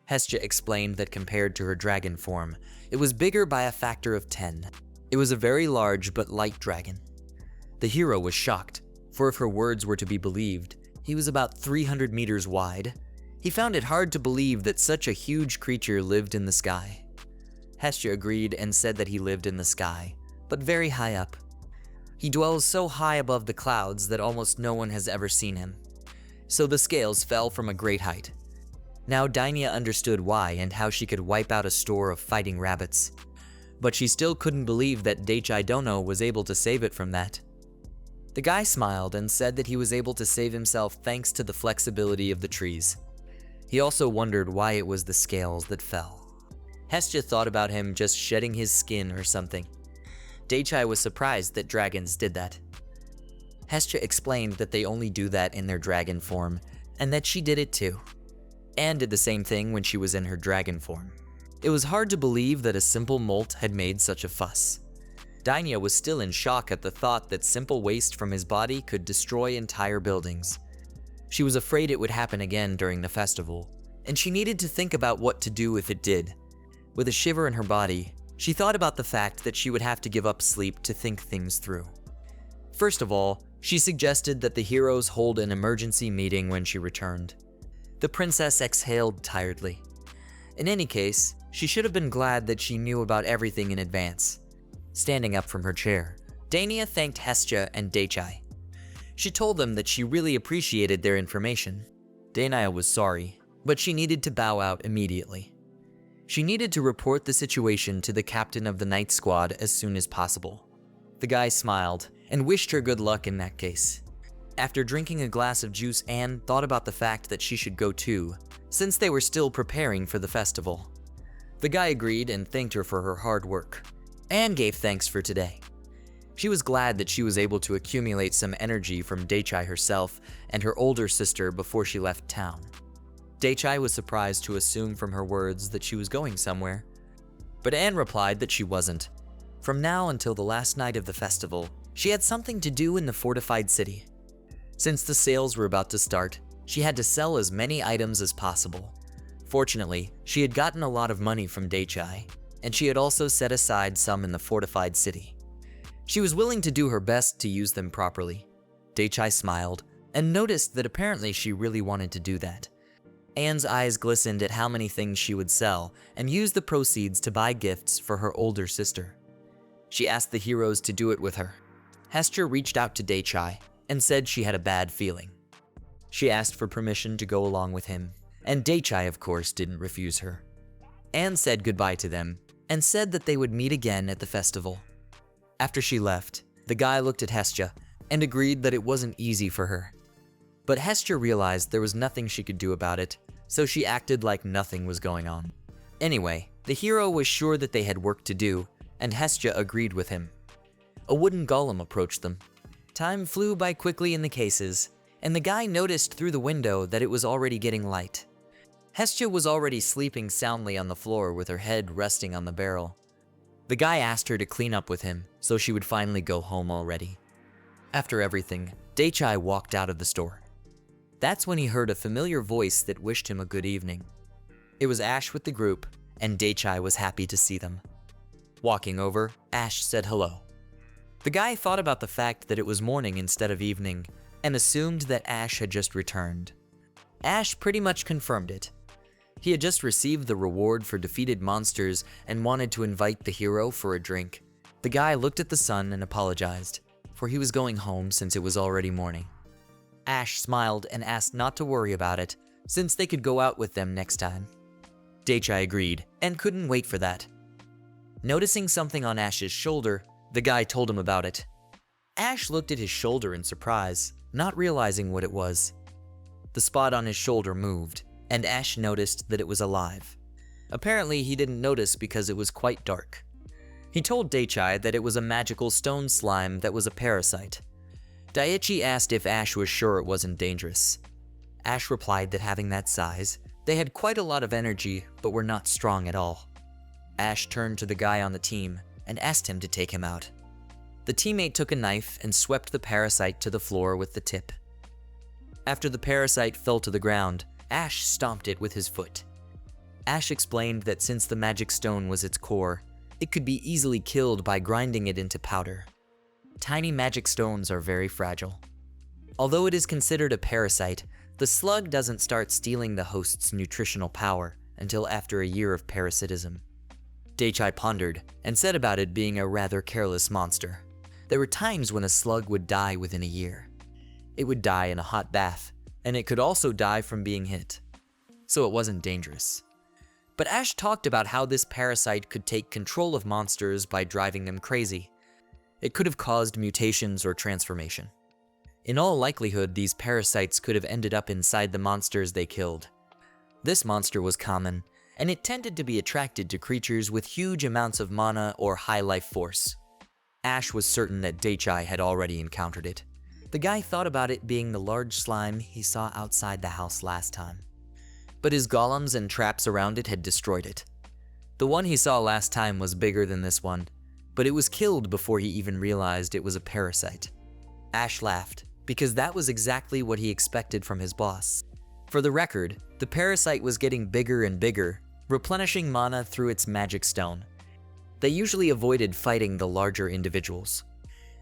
[SPEAKER 1] Hestia explained that compared to her dragon form, it was bigger by a factor of 10. It was a very large but light dragon. The hero was shocked, for if her words were to be believed, he was about 300 meters wide. He found it hard to believe that such a huge creature lived in the sky. Hestia agreed and said that he lived in the sky, but very high up. He dwells so high above the clouds that almost no one has ever seen him. So the scales fell from a great height. Now Danya understood why and how she could wipe out a store of fighting rabbits. But she still couldn't believe that Dake Dono was able to save it from that. The guy smiled and said that he was able to save himself thanks to the flexibility of the trees. He also wondered why it was the scales that fell. Hestia thought about him just shedding his skin or something. Dake was surprised that dragons did that. Hestia explained that they only do that in their dragon form, and that she did it too. Anne did the same thing when she was in her dragon form. It was hard to believe that a simple molt had made such a fuss. Danya was still in shock at the thought that simple waste from his body could destroy entire buildings. She was afraid it would happen again during the festival, and she needed to think about what to do if it did. With a shiver in her body, she thought about the fact that she would have to give up sleep to think things through. First of all, she suggested that the heroes hold an emergency meeting when she returned. The princess exhaled tiredly. In any case, she should have been glad that she knew about everything in advance. Standing up from her chair, Danya thanked Hestia and Dake. She told them that she really appreciated their information. Danya was sorry, but she needed to bow out immediately. She needed to report the situation to the captain of the night squad as soon as possible. The guy smiled and wished her good luck in that case. After drinking a glass of juice, Anne thought about the fact that she should go too, since they were still preparing for the festival. The guy agreed and thanked her for her hard work. Anne gave thanks for today. She was glad that she was able to accumulate some energy from Dake herself and her older sister before she left town. Dake was surprised to assume from her words that she was going somewhere, but Anne replied that she wasn't. From now until the last night of the festival, she had something to do in the fortified city. Since the sales were about to start, she had to sell as many items as possible. Fortunately, she had gotten a lot of money from Dake, and she had also set aside some in the fortified city. She was willing to do her best to use them properly. Dake smiled and noticed that apparently she really wanted to do that. Anne's eyes glistened at how many things she would sell and use the proceeds to buy gifts for her older sister. She asked the heroes to do it with her. Hestia reached out to Daichai and said she had a bad feeling. She asked for permission to go along with him, and Daichai, of course, didn't refuse her. Anne said goodbye to them and said that they would meet again at the festival. After she left, the guy looked at Hestia and agreed that it wasn't easy for her. But Hestia realized there was nothing she could do about it, so she acted like nothing was going on. Anyway, the hero was sure that they had work to do, and Hestia agreed with him. A wooden golem approached them. Time flew by quickly in the cases, and the guy noticed through the window that it was already getting light. Hestia was already sleeping soundly on the floor with her head resting on the barrel. The guy asked her to clean up with him, so she would finally go home already. After everything, Daichai walked out of the store. That's when he heard a familiar voice that wished him a good evening. It was Ash with the group, and Daichai was happy to see them. Walking over, Ash said hello. The guy thought about the fact that it was morning instead of evening, and assumed that Ash had just returned. Ash pretty much confirmed it. He had just received the reward for defeated monsters and wanted to invite the hero for a drink. The guy looked at the sun and apologized, for he was going home since it was already morning. Ash smiled and asked not to worry about it, since they could go out with them next time. Daichai agreed, and couldn't wait for that. Noticing something on Ash's shoulder, the guy told him about it. Ash looked at his shoulder in surprise, not realizing what it was. The spot on his shoulder moved, and Ash noticed that it was alive. Apparently, he didn't notice because it was quite dark. He told Daichai that it was a magical stone slime that was a parasite. Daichi asked if Ash was sure it wasn't dangerous. Ash replied that having that size, they had quite a lot of energy but were not strong at all. Ash turned to the guy on the team and asked him to take him out. The teammate took a knife and swept the parasite to the floor with the tip. After the parasite fell to the ground, Ash stomped it with his foot. Ash explained that since the magic stone was its core, it could be easily killed by grinding it into powder. Tiny magic stones are very fragile. Although it is considered a parasite, the slug doesn't start stealing the host's nutritional power until after a year of parasitism. Daichai pondered and said about it being a rather careless monster. There were times when a slug would die within a year. It would die in a hot bath, and it could also die from being hit. So it wasn't dangerous. But Ash talked about how this parasite could take control of monsters by driving them crazy. It could have caused mutations or transformation. In all likelihood, these parasites could have ended up inside the monsters they killed. This monster was common, and it tended to be attracted to creatures with huge amounts of mana or high life force. Ash was certain that Daichai had already encountered it. The guy thought about it being the large slime he saw outside the house last time. But his golems and traps around it had destroyed it. The one he saw last time was bigger than this one, but it was killed before he even realized it was a parasite. Ash laughed, because that was exactly what he expected from his boss. For the record, the parasite was getting bigger and bigger, replenishing mana through its magic stone. They usually avoided fighting the larger individuals.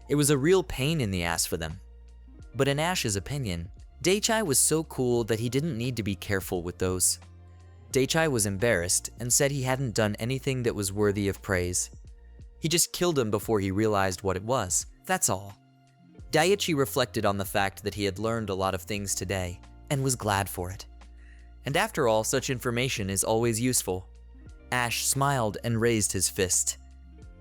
[SPEAKER 1] It was a real pain in the ass for them. But in Ash's opinion, Daichai was so cool that he didn't need to be careful with those. Daichai was embarrassed and said he hadn't done anything that was worthy of praise. He just killed him before he realized what it was, that's all. Daichi reflected on the fact that he had learned a lot of things today, and was glad for it. And after all, such information is always useful. Ash smiled and raised his fist.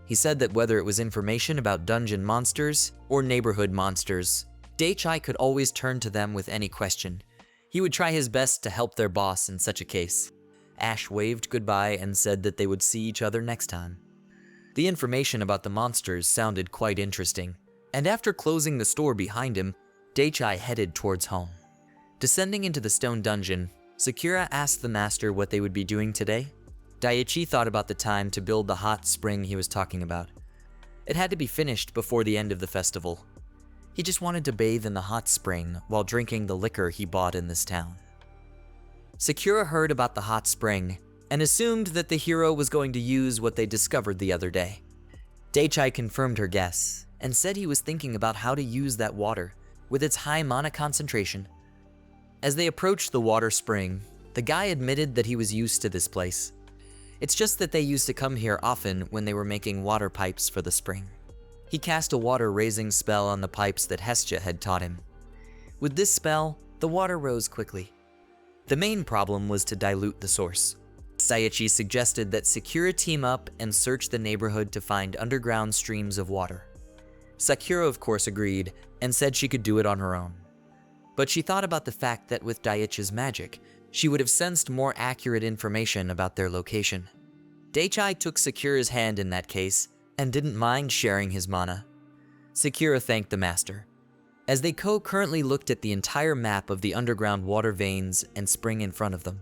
[SPEAKER 1] He said that whether it was information about dungeon monsters or neighborhood monsters, Daichai could always turn to them with any question. He would try his best to help their boss in such a case. Ash waved goodbye and said that they would see each other next time. The information about the monsters sounded quite interesting, and after closing the store behind him, Daichai headed towards home. Descending into the stone dungeon, Sakura asked the master what they would be doing today. Daichi thought about the time to build the hot spring he was talking about. It had to be finished before the end of the festival. He just wanted to bathe in the hot spring while drinking the liquor he bought in this town. Sakura heard about the hot spring and assumed that the hero was going to use what they discovered the other day. Daichai confirmed her guess and said he was thinking about how to use that water with its high mana concentration. As they approached the water spring, The guy admitted that he was used to this place. It's just that they used to come here often when they were making water pipes for the spring. He cast a water-raising spell on the pipes that Hestia had taught him. With this spell, the water rose quickly. The main problem was to dilute the source. Saikyou suggested that Sakura team up and search the neighborhood to find underground streams of water. Sakura of course agreed and said she could do it on her own. But she thought about the fact that with Daichi's magic, she would have sensed more accurate information about their location. Daichi took Sakura's hand in that case and didn't mind sharing his mana. Sakura thanked the master. As they concurrently looked at the entire map of the underground water veins and spring in front of them.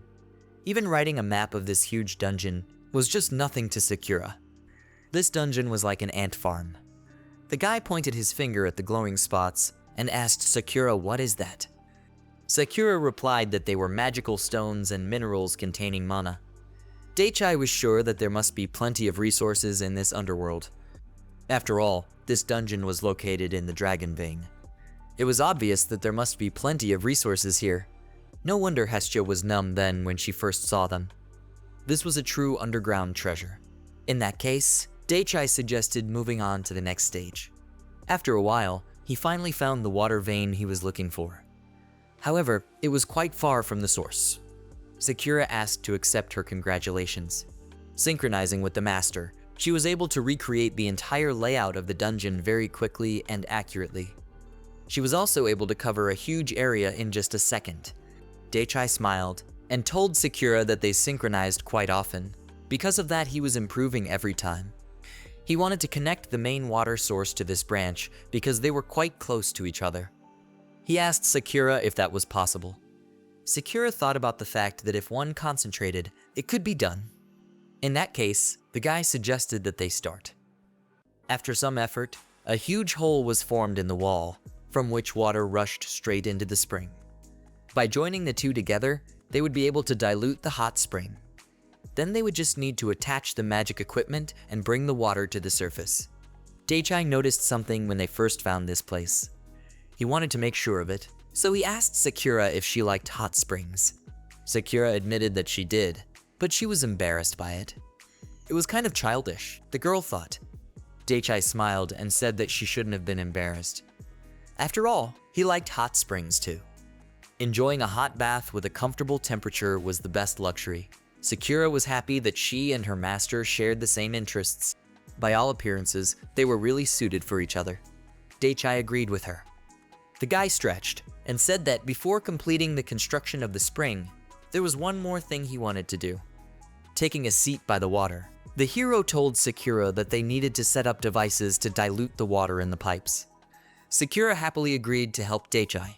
[SPEAKER 1] Even writing a map of this huge dungeon was just nothing to Sakura. This dungeon was like an ant farm. The guy pointed his finger at the glowing spots and asked Sakura, "What is that?" Sakura replied that they were magical stones and minerals containing mana. Daichi was sure that there must be plenty of resources in this underworld. After all, this dungeon was located in the Dragon Vein. It was obvious that there must be plenty of resources here. No wonder Hestia was numb then when she first saw them. This was a true underground treasure. In that case, Daichi suggested moving on to the next stage. After a while, he finally found the water vein he was looking for. However, it was quite far from the source. Sakura asked to accept her congratulations. Synchronizing with the master, she was able to recreate the entire layout of the dungeon very quickly and accurately. She was also able to cover a huge area in just a second. Daichi smiled and told Sakura that they synchronized quite often. Because of that, he was improving every time. He wanted to connect the main water source to this branch because they were quite close to each other. He asked Sakura if that was possible. Sakura thought about the fact that if one concentrated, it could be done. In that case, the guy suggested that they start. After some effort, a huge hole was formed in the wall, from which water rushed straight into the spring. By joining the two together, they would be able to dilute the hot spring. Then they would just need to attach the magic equipment and bring the water to the surface. Daichi noticed something when they first found this place. He wanted to make sure of it, so he asked Sakura if she liked hot springs. Sakura admitted that she did, but she was embarrassed by it. It was kind of childish, the girl thought. Daichi smiled and said that she shouldn't have been embarrassed. After all, he liked hot springs too. Enjoying a hot bath with a comfortable temperature was the best luxury. Sakura was happy that she and her master shared the same interests. By all appearances, they were really suited for each other. Daichi agreed with her. The guy stretched and said that before completing the construction of the spring, there was one more thing he wanted to do. Taking a seat by the water, the hero told Sakura that they needed to set up devices to dilute the water in the pipes. Sakura happily agreed to help Daichi.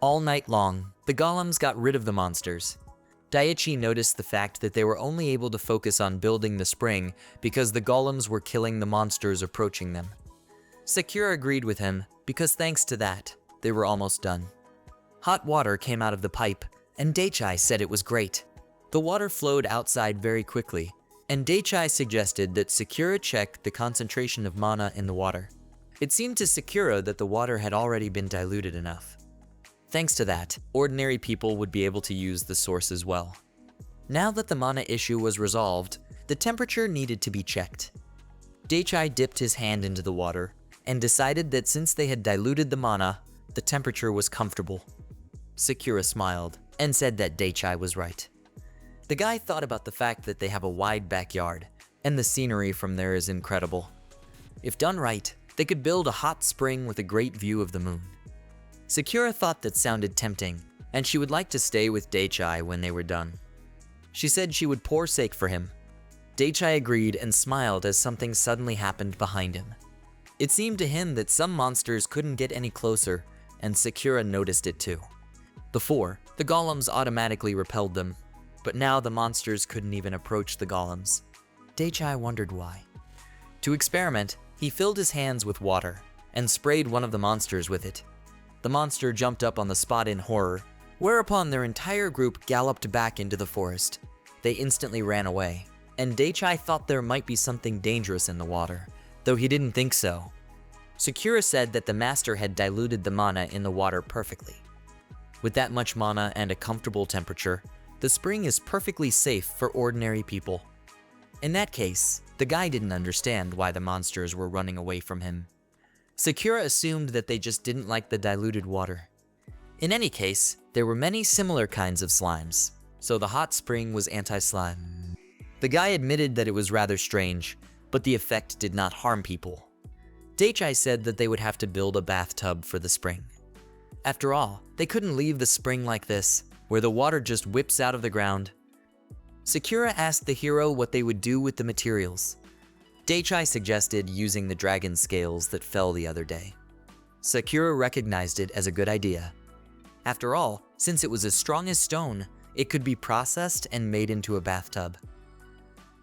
[SPEAKER 1] All night long, the golems got rid of the monsters. Daichi noticed the fact that they were only able to focus on building the spring because the golems were killing the monsters approaching them. Sakura agreed with him because thanks to that, they were almost done. Hot water came out of the pipe, and Daichi said it was great. The water flowed outside very quickly, and Daichi suggested that Sakura check the concentration of mana in the water. It seemed to Sakura that the water had already been diluted enough. Thanks to that, ordinary people would be able to use the source as well. Now that the mana issue was resolved, the temperature needed to be checked. Daichi dipped his hand into the water and decided that since they had diluted the mana, the temperature was comfortable. Sakura smiled and said that Daichi was right. The guy thought about the fact that they have a wide backyard, and the scenery from there is incredible. If done right, they could build a hot spring with a great view of the moon. Sakura thought that sounded tempting, and she would like to stay with Daichi when they were done. She said she would pour sake for him. Daichi agreed and smiled as something suddenly happened behind him. It seemed to him that some monsters couldn't get any closer, and Sakura noticed it too. Before, the golems automatically repelled them, but now the monsters couldn't even approach the golems. Daichi wondered why. To experiment, he filled his hands with water and sprayed one of the monsters with it. The monster jumped up on the spot in horror, whereupon their entire group galloped back into the forest. They instantly ran away, and Daichi thought there might be something dangerous in the water, though he didn't think so. Sakura said that the master had diluted the mana in the water perfectly. With that much mana and a comfortable temperature, the spring is perfectly safe for ordinary people. In that case, the guy didn't understand why the monsters were running away from him. Sakura assumed that they just didn't like the diluted water. In any case, there were many similar kinds of slimes, so the hot spring was anti-slime. The guy admitted that it was rather strange, but the effect did not harm people. Dake said that they would have to build a bathtub for the spring. After all, they couldn't leave the spring like this, where the water just whips out of the ground. Sakura asked the hero what they would do with the materials. Dake suggested using the dragon scales that fell the other day. Sakura recognized it as a good idea. After all, since it was as strong as stone, it could be processed and made into a bathtub.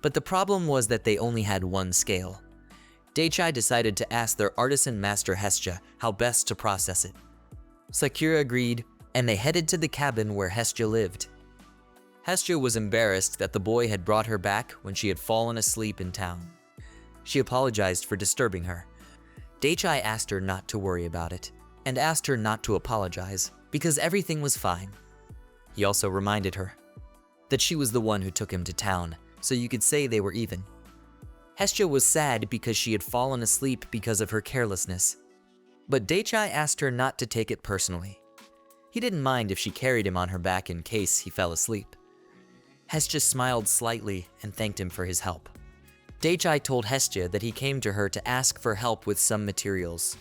[SPEAKER 1] But the problem was that they only had one scale. Dake decided to ask their artisan master Hestia how best to process it. Sakura agreed, and they headed to the cabin where Hestia lived. Hestia was embarrassed that the boy had brought her back when she had fallen asleep in town. She apologized for disturbing her. Dake asked her not to worry about it, and asked her not to apologize, because everything was fine. He also reminded her that she was the one who took him to town, so you could say they were even. Hestia was sad because she had fallen asleep because of her carelessness, but Dake asked her not to take it personally. He didn't mind if she carried him on her back in case he fell asleep. Hestia smiled slightly and thanked him for his help. Dake told Hestia that he came to her to ask for help with some materials.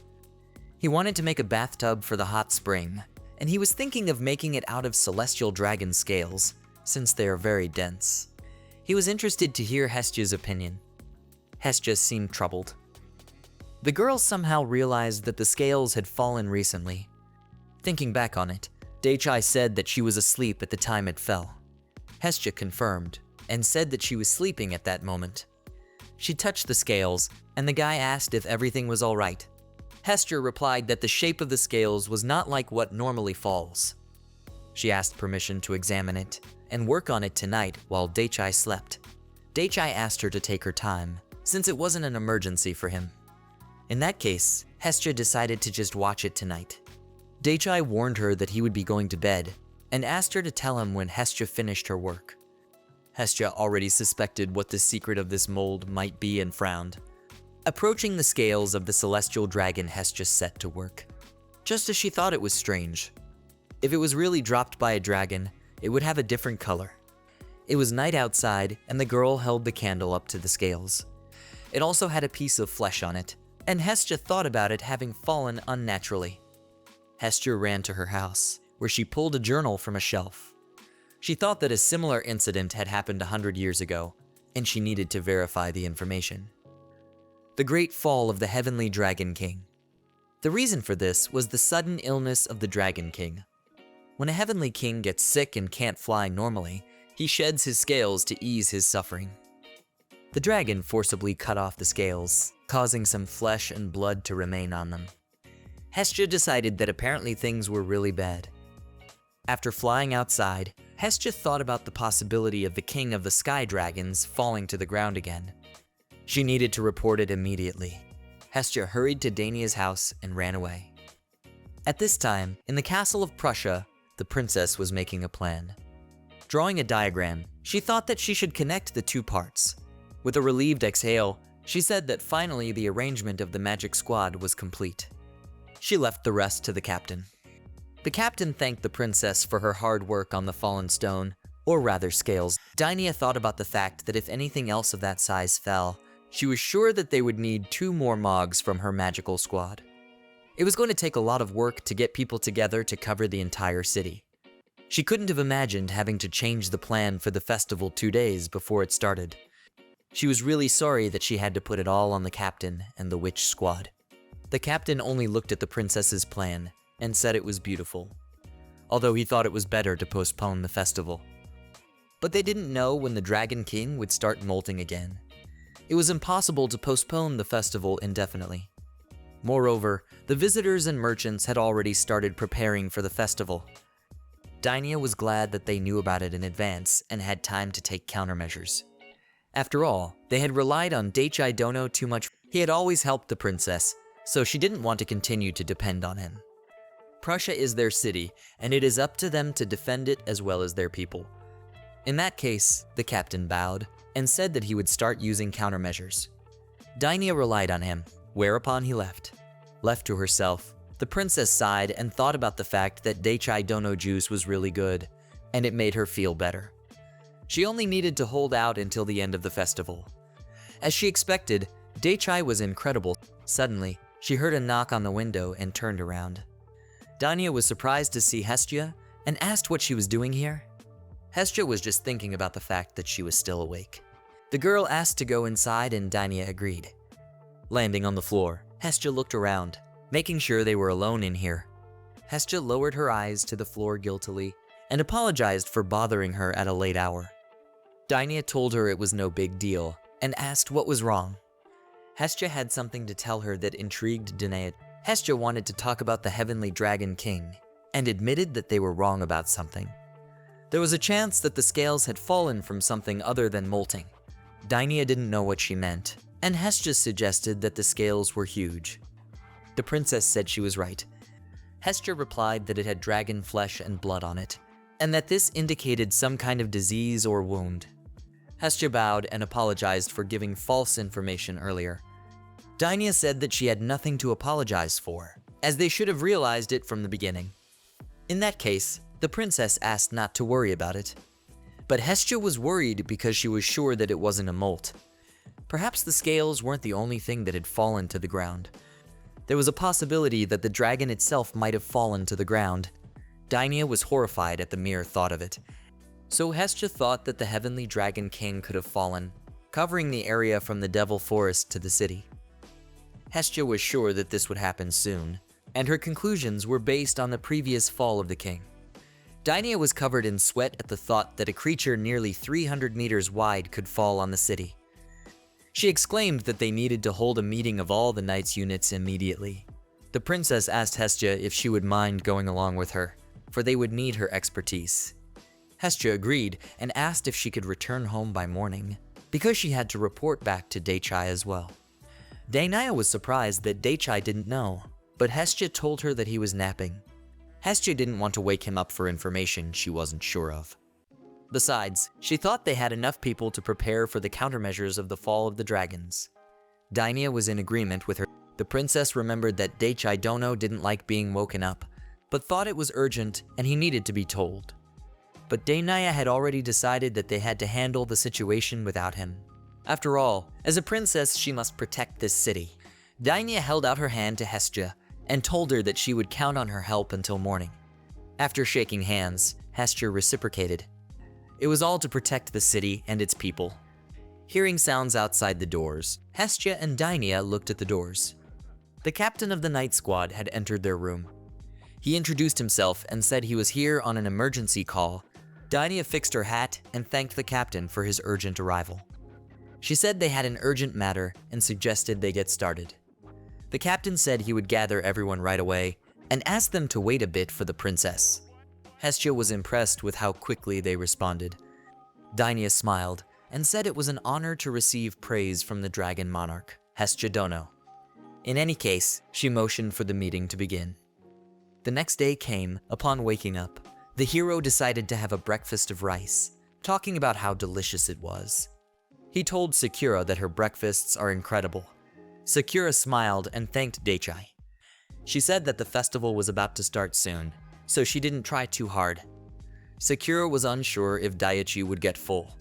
[SPEAKER 1] He wanted to make a bathtub for the hot spring, and he was thinking of making it out of celestial dragon scales, since they are very dense. He was interested to hear Hestia's opinion. Hestia seemed troubled. The girl somehow realized that the scales had fallen recently. Thinking back on it, Dake said that she was asleep at the time it fell. Hestia confirmed, and said that she was sleeping at that moment. She touched the scales, and the guy asked if everything was alright. Hestia replied that the shape of the scales was not like what normally falls. She asked permission to examine it, and work on it tonight while Dake slept. Dake asked her to take her time, since it wasn't an emergency for him. In that case, Hestia decided to just watch it tonight. Dake warned her that he would be going to bed, and asked her to tell him when Hestia finished her work. Hestia already suspected what the secret of this mold might be and frowned. Approaching the scales of the celestial dragon, Hestia set to work. Just as she thought it was strange. If it was really dropped by a dragon, it would have a different color. It was night outside, and the girl held the candle up to the scales. It also had a piece of flesh on it, and Hestia thought about it having fallen unnaturally. Hestia ran to her house, where she pulled a journal from a shelf. She thought that a similar incident had happened 100 years ago, and she needed to verify the information. The Great Fall of the Heavenly Dragon King. The reason for this was the sudden illness of the Dragon King. When a Heavenly King gets sick and can't fly normally, he sheds his scales to ease his suffering. The dragon forcibly cut off the scales, causing some flesh and blood to remain on them. Hestia decided that apparently things were really bad. After flying outside, Hestia thought about the possibility of the king of the sky dragons falling to the ground again. She needed to report it immediately. Hestia hurried to Dania's house and ran away. At this time, in the castle of Prussia, the princess was making a plan. Drawing a diagram, she thought that she should connect the two parts. With a relieved exhale, she said that finally the arrangement of the magic squad was complete. She left the rest to the captain. The captain thanked the princess for her hard work on the fallen stone, or rather scales. Dania thought about the fact that if anything else of that size fell, she was sure that they would need 2 more Mogs from her magical squad. It was going to take a lot of work to get people together to cover the entire city. She couldn't have imagined having to change the plan for the festival 2 days before it started. She was really sorry that she had to put it all on the captain and the witch squad. The captain only looked at the princess's plan and said it was beautiful, although he thought it was better to postpone the festival. But they didn't know when the Dragon King would start molting again. It was impossible to postpone the festival indefinitely. Moreover, the visitors and merchants had already started preparing for the festival. Dania was glad that they knew about it in advance and had time to take countermeasures. After all, they had relied on Dake Dono too much. He had always helped the princess, so she didn't want to continue to depend on him. Prussia is their city, and it is up to them to defend it as well as their people. In that case, the captain bowed and said that he would start using countermeasures. Dainya relied on him, whereupon he left. Left to herself, the princess sighed and thought about the fact that Daichai Dono juice was really good, and it made her feel better. She only needed to hold out until the end of the festival. As she expected, Daichai was incredible. Suddenly, she heard a knock on the window and turned around. Dainya was surprised to see Hestia and asked what she was doing here. Hestia was just thinking about the fact that she was still awake. The girl asked to go inside and Dainya agreed. Landing on the floor, Hestia looked around, making sure they were alone in here. Hestia lowered her eyes to the floor guiltily and apologized for bothering her at a late hour. Dainya told her it was no big deal and asked what was wrong. Hestia had something to tell her that intrigued Dainya. Hestia wanted to talk about the Heavenly Dragon King and admitted that they were wrong about something. There was a chance that the scales had fallen from something other than molting. Dainya didn't know what she meant, and Hestia suggested that the scales were huge. The princess said she was right. Hestia replied that it had dragon flesh and blood on it, and that this indicated some kind of disease or wound. Hestia bowed and apologized for giving false information earlier. Dainya said that she had nothing to apologize for, as they should have realized it from the beginning. In that case, the princess asked not to worry about it. But Hestia was worried because she was sure that it wasn't a molt. Perhaps the scales weren't the only thing that had fallen to the ground. There was a possibility that the dragon itself might have fallen to the ground. Dainya was horrified at the mere thought of it. So Hestia thought that the Heavenly Dragon King could have fallen, covering the area from the Devil Forest to the city. Hestia was sure that this would happen soon, and her conclusions were based on the previous fall of the king. Dainya was covered in sweat at the thought that a creature nearly 300 meters wide could fall on the city. She exclaimed that they needed to hold a meeting of all the knight's units immediately. The princess asked Hestia if she would mind going along with her, for they would need her expertise. Hestia agreed and asked if she could return home by morning, because she had to report back to Daichai as well. Dainya was surprised that Daichai didn't know, but Hestia told her that he was napping. Hestia didn't want to wake him up for information she wasn't sure of. Besides, she thought they had enough people to prepare for the countermeasures of the fall of the dragons. Dainya was in agreement with her. The princess remembered that Daichai Dono didn't like being woken up, but thought it was urgent and he needed to be told. But Dainya had already decided that they had to handle the situation without him. After all, as a princess, she must protect this city. Dainya held out her hand to Hestia and told her that she would count on her help until morning. After shaking hands, Hestia reciprocated. It was all to protect the city and its people. Hearing sounds outside the doors, Hestia and Dainya looked at the doors. The captain of the night squad had entered their room. He introduced himself and said he was here on an emergency call. Dainya fixed her hat and thanked the captain for his urgent arrival. She said they had an urgent matter and suggested they get started. The captain said he would gather everyone right away and asked them to wait a bit for the princess. Hestia was impressed with how quickly they responded. Dainya smiled and said it was an honor to receive praise from the dragon monarch, Hestia Dono. In any case, she motioned for the meeting to begin. The next day came. Upon waking up, the hero decided to have a breakfast of rice, talking about how delicious it was. He told Sakura that her breakfasts are incredible. Sakura smiled and thanked Daichai. She said that the festival was about to start soon, so she didn't try too hard. Sakura was unsure if Daichi would get full.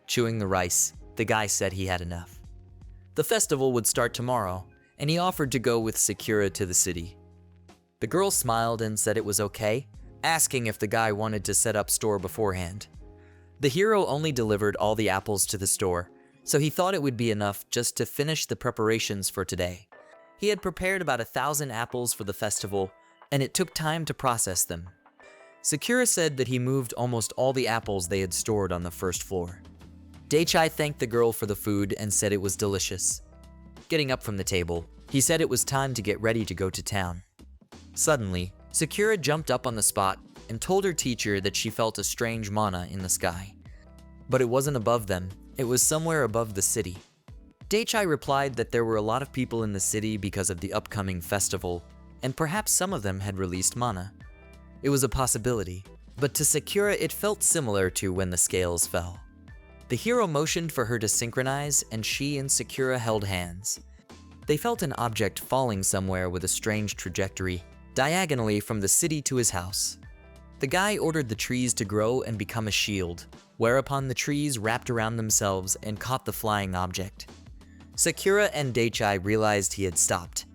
[SPEAKER 1] Chewing the rice, the guy said he had enough. The festival would start tomorrow, and he offered to go with Sakura to the city. The girl smiled and said it was okay, asking if the guy wanted to set up store beforehand. The hero only delivered all the apples to the store, so he thought it would be enough just to finish the preparations for today. He had prepared about 1,000 apples for the festival, and it took time to process them. Sakura said that he moved almost all the apples they had stored on the first floor. Daichai thanked the girl for the food and said it was delicious. Getting up from the table, he said it was time to get ready to go to town. Suddenly, Sakura jumped up on the spot and told her teacher that she felt a strange mana in the sky. But it wasn't above them, it was somewhere above the city. Daichai replied that there were a lot of people in the city because of the upcoming festival, and perhaps some of them had released mana. It was a possibility, but to Sakura it felt similar to when the scales fell. The hero motioned for her to synchronize, and she and Sakura held hands. They felt an object falling somewhere with a strange trajectory, diagonally from the city to his house. The guy ordered the trees to grow and become a shield, whereupon the trees wrapped around themselves and caught the flying object. Sakura and Daichai realized he had stopped.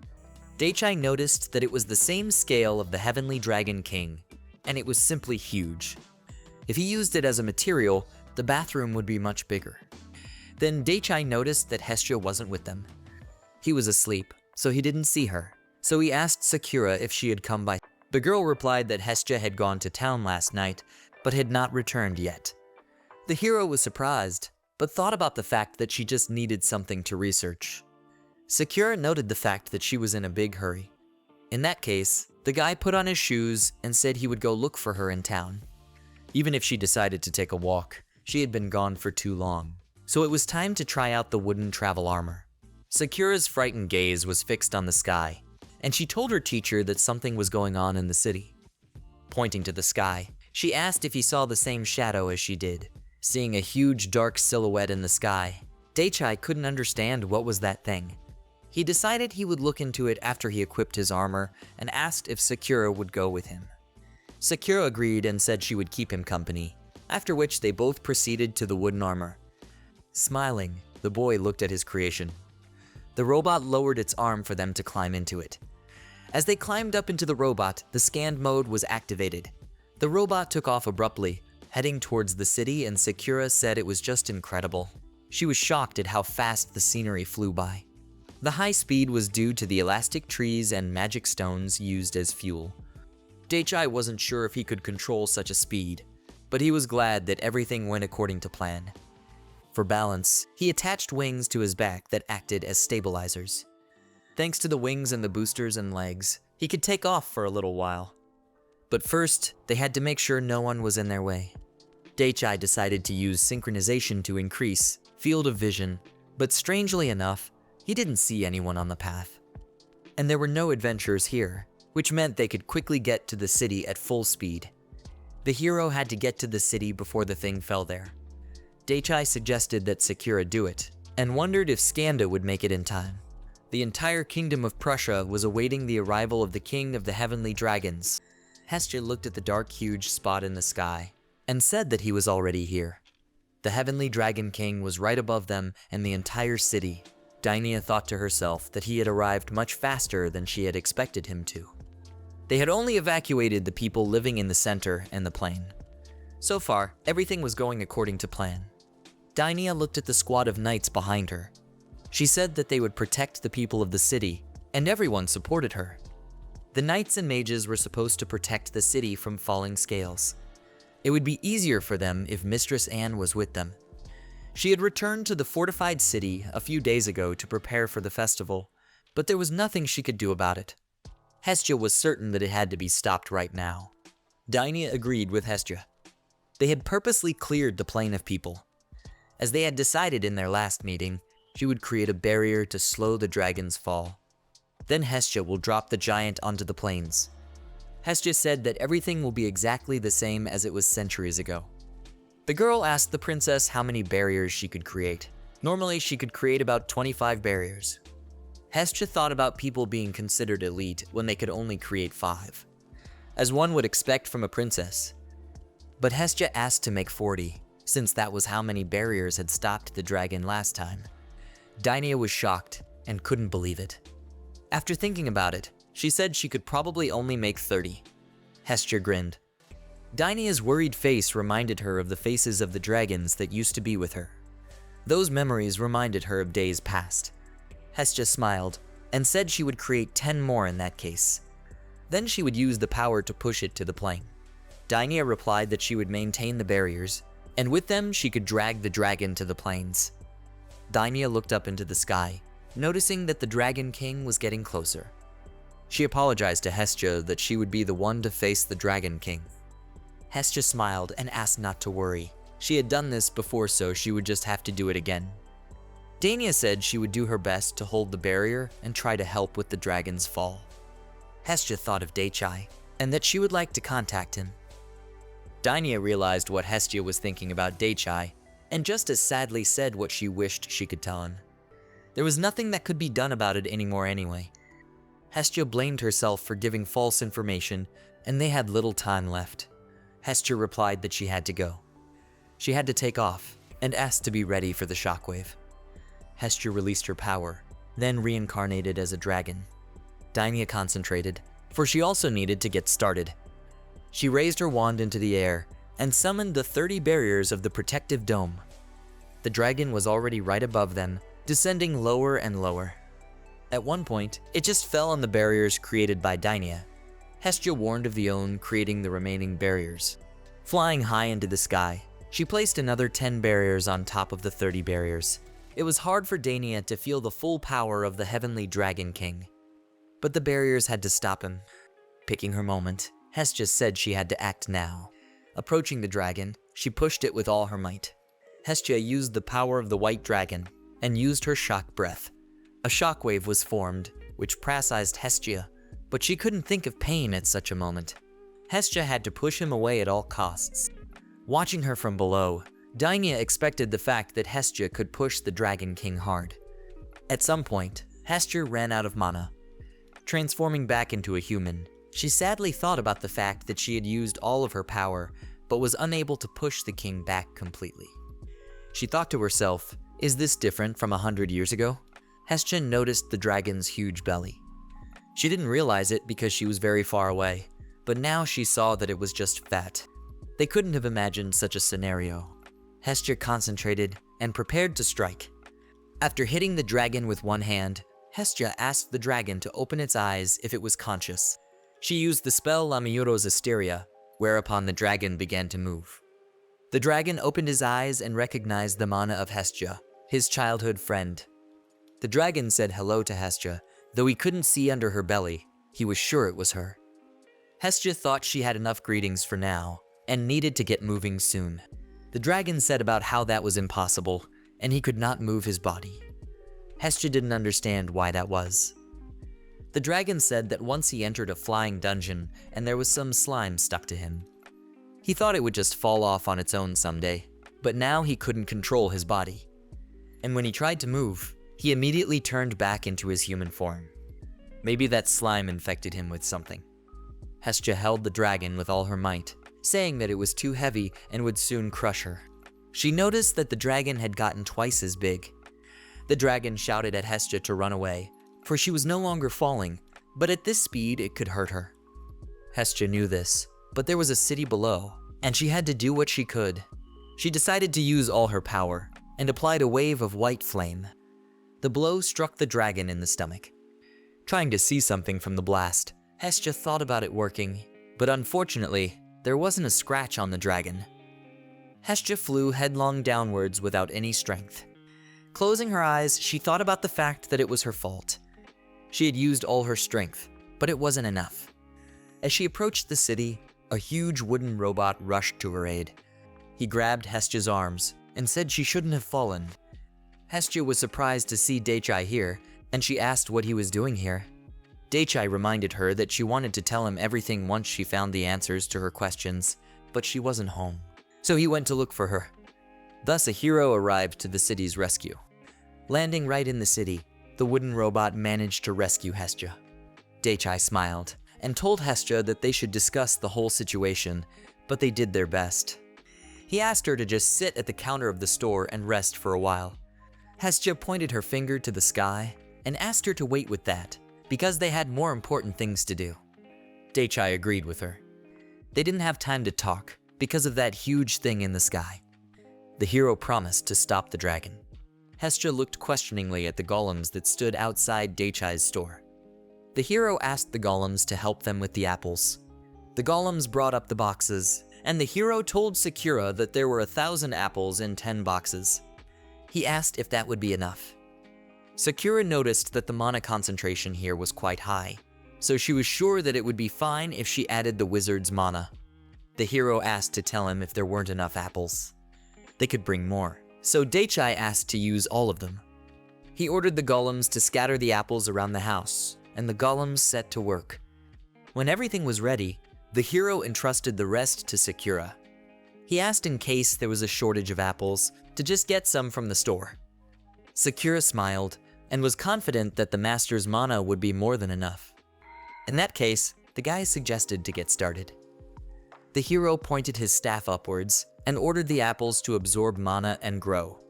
[SPEAKER 1] Daichai noticed that it was the same scale of the Heavenly Dragon King, and it was simply huge. If he used it as a material, the bathroom would be much bigger. Then Daichai noticed that Hestia wasn't with them. He was asleep, so he didn't see her, so he asked Sakura if she had come by. The girl replied that Hestia had gone to town last night, but had not returned yet. The hero was surprised, but thought about the fact that she just needed something to research. Sakura noted the fact that she was in a big hurry. In that case, the guy put on his shoes and said he would go look for her in town. Even if she decided to take a walk, she had been gone for too long, so it was time to try out the wooden travel armor. Sakura's frightened gaze was fixed on the sky, and she told her teacher that something was going on in the city. Pointing to the sky, she asked if he saw the same shadow as she did, seeing a huge dark silhouette in the sky. Daichai couldn't understand what was that thing. He decided he would look into it after he equipped his armor and asked if Sakura would go with him. Sakura agreed and said she would keep him company, after which they both proceeded to the wooden armor. Smiling, the boy looked at his creation. The robot lowered its arm for them to climb into it. As they climbed up into the robot, the scanned mode was activated. The robot took off abruptly, heading towards the city, and Sakura said it was just incredible. She was shocked at how fast the scenery flew by. The high speed was due to the elastic trees and magic stones used as fuel. Daichai wasn't sure if he could control such a speed, but he was glad that everything went according to plan. For balance, he attached wings to his back that acted as stabilizers. Thanks to the wings and the boosters and legs, he could take off for a little while. But first, they had to make sure no one was in their way. Daichai decided to use synchronization to increase field of vision, but strangely enough, he didn't see anyone on the path. And there were no adventurers here, which meant they could quickly get to the city at full speed. The hero had to get to the city before the thing fell there. Daichai suggested that Sakura do it, and wondered if Skanda would make it in time. The entire kingdom of Prussia was awaiting the arrival of the king of the heavenly dragons. Hestia looked at the dark, huge spot in the sky, and said that he was already here. The heavenly dragon king was right above them and the entire city. Dainia thought to herself that he had arrived much faster than she had expected him to. They had only evacuated the people living in the center and the plain. So far, everything was going according to plan. Dainia looked at the squad of knights behind her. She said that they would protect the people of the city, and everyone supported her. The knights and mages were supposed to protect the city from falling scales. It would be easier for them if Mistress Anne was with them. She had returned to the fortified city a few days ago to prepare for the festival, but there was nothing she could do about it. Hestia was certain that it had to be stopped right now. Dainia agreed with Hestia. They had purposely cleared the plain of people. As they had decided in their last meeting, she would create a barrier to slow the dragon's fall. Then Hestia will drop the giant onto the plains. Hestia said that everything will be exactly the same as it was centuries ago. The girl asked the princess how many barriers she could create. Normally, she could create about 25 barriers. Hestia thought about people being considered elite when they could only create 5, as one would expect from a princess. But Hestia asked to make 40, since that was how many barriers had stopped the dragon last time. Dainia was shocked and couldn't believe it. After thinking about it, she said she could probably only make 30. Hestia grinned. Dainia's worried face reminded her of the faces of the dragons that used to be with her. Those memories reminded her of days past. Hestia smiled and said she would create 10 more in that case. Then she would use the power to push it to the plain. Dainia replied that she would maintain the barriers, and with them she could drag the dragon to the plains. Dainia looked up into the sky, noticing that the Dragon King was getting closer. She apologized to Hestia that she would be the one to face the Dragon King. Hestia smiled and asked not to worry. She had done this before, so she would just have to do it again. Dainia said she would do her best to hold the barrier and try to help with the dragon's fall. Hestia thought of Daichai, and that she would like to contact him. Dainya realized what Hestia was thinking about Daichai, and just as sadly said what she wished she could tell him. There was nothing that could be done about it anymore anyway. Hestia blamed herself for giving false information, and they had little time left. Hestia replied that she had to go. She had to take off, and asked to be ready for the shockwave. Hestia released her power, then reincarnated as a dragon. Dainya concentrated, for she also needed to get started. She raised her wand into the air, and summoned the 30 barriers of the protective dome. The dragon was already right above them, descending lower and lower. At one point, it just fell on the barriers created by Dainya. Hestia warned of the Own creating the remaining barriers. Flying high into the sky, she placed another 10 barriers on top of the 30 barriers. It was hard for Dainya to feel the full power of the Heavenly Dragon King. But the barriers had to stop him. Picking her moment, Hestia said she had to act now. Approaching the dragon, she pushed it with all her might. Hestia used the power of the white dragon and used her shock breath. A shockwave was formed, which paralyzed Hestia, but she couldn't think of pain at such a moment. Hestia had to push him away at all costs. Watching her from below, Dainya expected the fact that Hestia could push the Dragon King hard. At some point, Hestia ran out of mana. Transforming back into a human, she sadly thought about the fact that she had used all of her power, but was unable to push the king back completely. She thought to herself, is this different from 100 years ago? Hestia noticed the dragon's huge belly. She didn't realize it because she was very far away, but now she saw that it was just fat. They couldn't have imagined such a scenario. Hestia concentrated and prepared to strike. After hitting the dragon with one hand, Hestia asked the dragon to open its eyes if it was conscious. She used the spell Lamiyuro's Asteria, whereupon the dragon began to move. The dragon opened his eyes and recognized the mana of Hestia, his childhood friend. The dragon said hello to Hestia, though he couldn't see under her belly. He was sure it was her. Hestia thought she had enough greetings for now, and needed to get moving soon. The dragon said about how that was impossible, and he could not move his body. Hestia didn't understand why that was. The dragon said that once he entered a flying dungeon, and there was some slime stuck to him. He thought it would just fall off on its own someday, but now he couldn't control his body. And when he tried to move, he immediately turned back into his human form. Maybe that slime infected him with something. Hestia held the dragon with all her might, saying that it was too heavy and would soon crush her. She noticed that the dragon had gotten twice as big. The dragon shouted at Hestia to run away, for she was no longer falling, but at this speed it could hurt her. Hestia knew this, but there was a city below, and she had to do what she could. She decided to use all her power, and applied a wave of white flame. The blow struck the dragon in the stomach. Trying to see something from the blast, Hestia thought about it working, but unfortunately, there wasn't a scratch on the dragon. Hestia flew headlong downwards without any strength. Closing her eyes, she thought about the fact that it was her fault. She had used all her strength, but it wasn't enough. As she approached the city, a huge wooden robot rushed to her aid. He grabbed Hestia's arms and said she shouldn't have fallen. Hestia was surprised to see Daichai here, and she asked what he was doing here. Daichai reminded her that she wanted to tell him everything once she found the answers to her questions, but she wasn't home. So he went to look for her. Thus a hero arrived to the city's rescue. Landing right in the city, the wooden robot managed to rescue Hestia. Daichai smiled and told Hestia that they should discuss the whole situation, but they did their best. He asked her to just sit at the counter of the store and rest for a while. Hestia pointed her finger to the sky and asked her to wait with that, because they had more important things to do. Daichai agreed with her. They didn't have time to talk because of that huge thing in the sky. The hero promised to stop the dragon. Hestia looked questioningly at the golems that stood outside Daichai's store. The hero asked the golems to help them with the apples. The golems brought up the boxes, and the hero told Sakura that there were 1,000 apples in 10 boxes. He asked if that would be enough. Sakura noticed that the mana concentration here was quite high, so she was sure that it would be fine if she added the wizard's mana. The hero asked to tell him if there weren't enough apples. They could bring more, so Daichai asked to use all of them. He ordered the golems to scatter the apples around the house, and the golems set to work. When everything was ready, the hero entrusted the rest to Sakura. He asked in case there was a shortage of apples to just get some from the store. Sakura smiled and was confident that the master's mana would be more than enough. In that case, the guy suggested to get started. The hero pointed his staff upwards and ordered the apples to absorb mana and grow.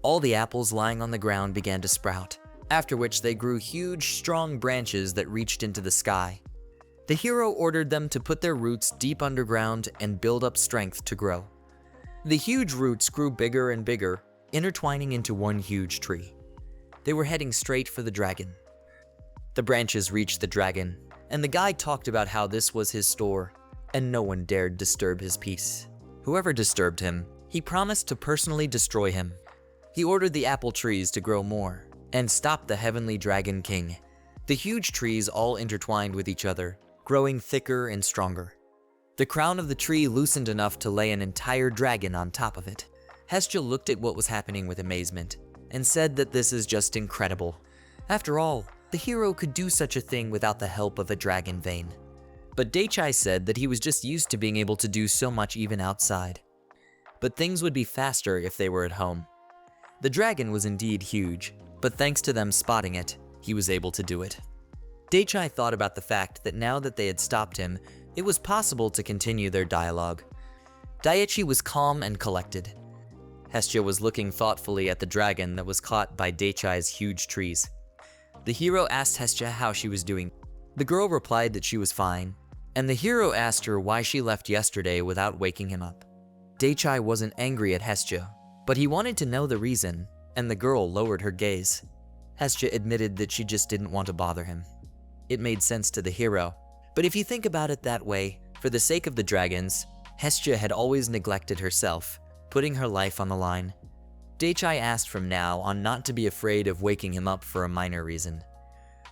[SPEAKER 1] All the apples lying on the ground began to sprout, after which they grew huge, strong branches that reached into the sky. The hero ordered them to put their roots deep underground and build up strength to grow. The huge roots grew bigger and bigger, intertwining into one huge tree. They were heading straight for the dragon. The branches reached the dragon, and the guy talked about how this was his store, and no one dared disturb his peace. Whoever disturbed him, he promised to personally destroy him. He ordered the apple trees to grow more, and stop the heavenly dragon king. The huge trees all intertwined with each other, growing thicker and stronger. The crown of the tree loosened enough to lay an entire dragon on top of it. Hestia looked at what was happening with amazement, and said that this is just incredible. After all, the hero could do such a thing without the help of a dragon vein. But Daichai said that he was just used to being able to do so much even outside. But things would be faster if they were at home. The dragon was indeed huge, but thanks to them spotting it, he was able to do it. Daichai thought about the fact that now that they had stopped him, it was possible to continue their dialogue. Daichi was calm and collected. Hestia was looking thoughtfully at the dragon that was caught by Daichai's huge trees. The hero asked Hestia how she was doing. The girl replied that she was fine, and the hero asked her why she left yesterday without waking him up. Daichai wasn't angry at Hestia, but he wanted to know the reason, and the girl lowered her gaze. Hestia admitted that she just didn't want to bother him. It made sense to the hero, but if you think about it that way, for the sake of the dragons, Hestia had always neglected herself, putting her life on the line. Daichai asked from now on not to be afraid of waking him up for a minor reason.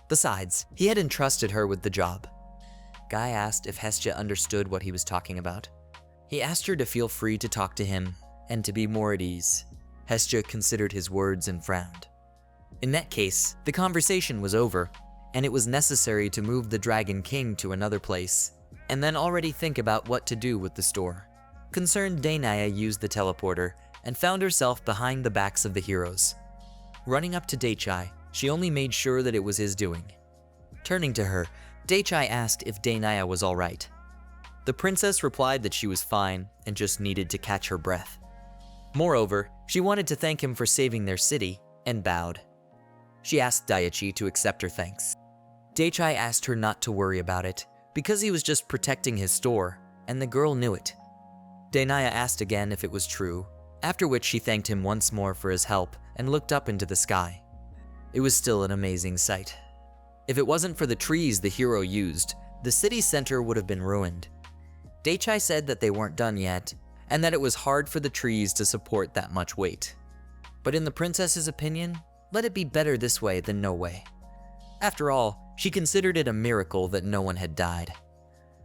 [SPEAKER 1] Besides, he had entrusted her with the job. Guy asked if Hestia understood what he was talking about. He asked her to feel free to talk to him and to be more at ease. Hestia considered his words and frowned. In that case, the conversation was over, and it was necessary to move the Dragon King to another place, and then already think about what to do with the store. Concerned, Dainaya used the teleporter and found herself behind the backs of the heroes. Running up to Daichai, she only made sure that it was his doing. Turning to her, Daichai asked if Dainaya was alright. The princess replied that she was fine and just needed to catch her breath. Moreover, she wanted to thank him for saving their city and bowed. She asked Daichi to accept her thanks. Daichai asked her not to worry about it because he was just protecting his store, and the girl knew it. Dainaya asked again if it was true, after which she thanked him once more for his help and looked up into the sky. It was still an amazing sight. If it wasn't for the trees the hero used, the city center would have been ruined. Daichai said that they weren't done yet, and that it was hard for the trees to support that much weight. But in the princess's opinion, let it be better this way than no way. After all, she considered it a miracle that no one had died.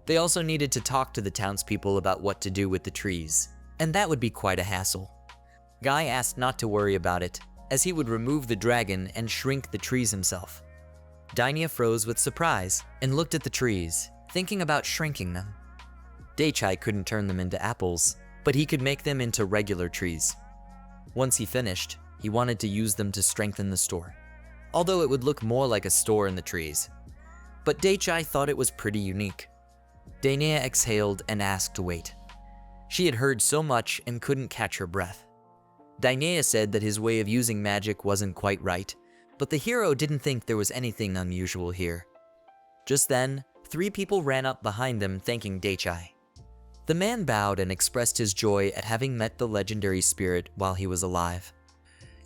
[SPEAKER 1] They also needed to talk to the townspeople about what to do with the trees, and that would be quite a hassle. Guy asked not to worry about it, as he would remove the dragon and shrink the trees himself. Dainaya froze with surprise and looked at the trees, thinking about shrinking them. Daichai couldn't turn them into apples, but he could make them into regular trees. Once he finished, he wanted to use them to strengthen the store, although it would look more like a store in the trees. But Daichai thought it was pretty unique. Dainaya exhaled and asked to wait. She had heard so much and couldn't catch her breath. Dainaya said that his way of using magic wasn't quite right, but the hero didn't think there was anything unusual here. Just then, 3 people ran up behind them thanking Daichai. The man bowed and expressed his joy at having met the legendary spirit while he was alive.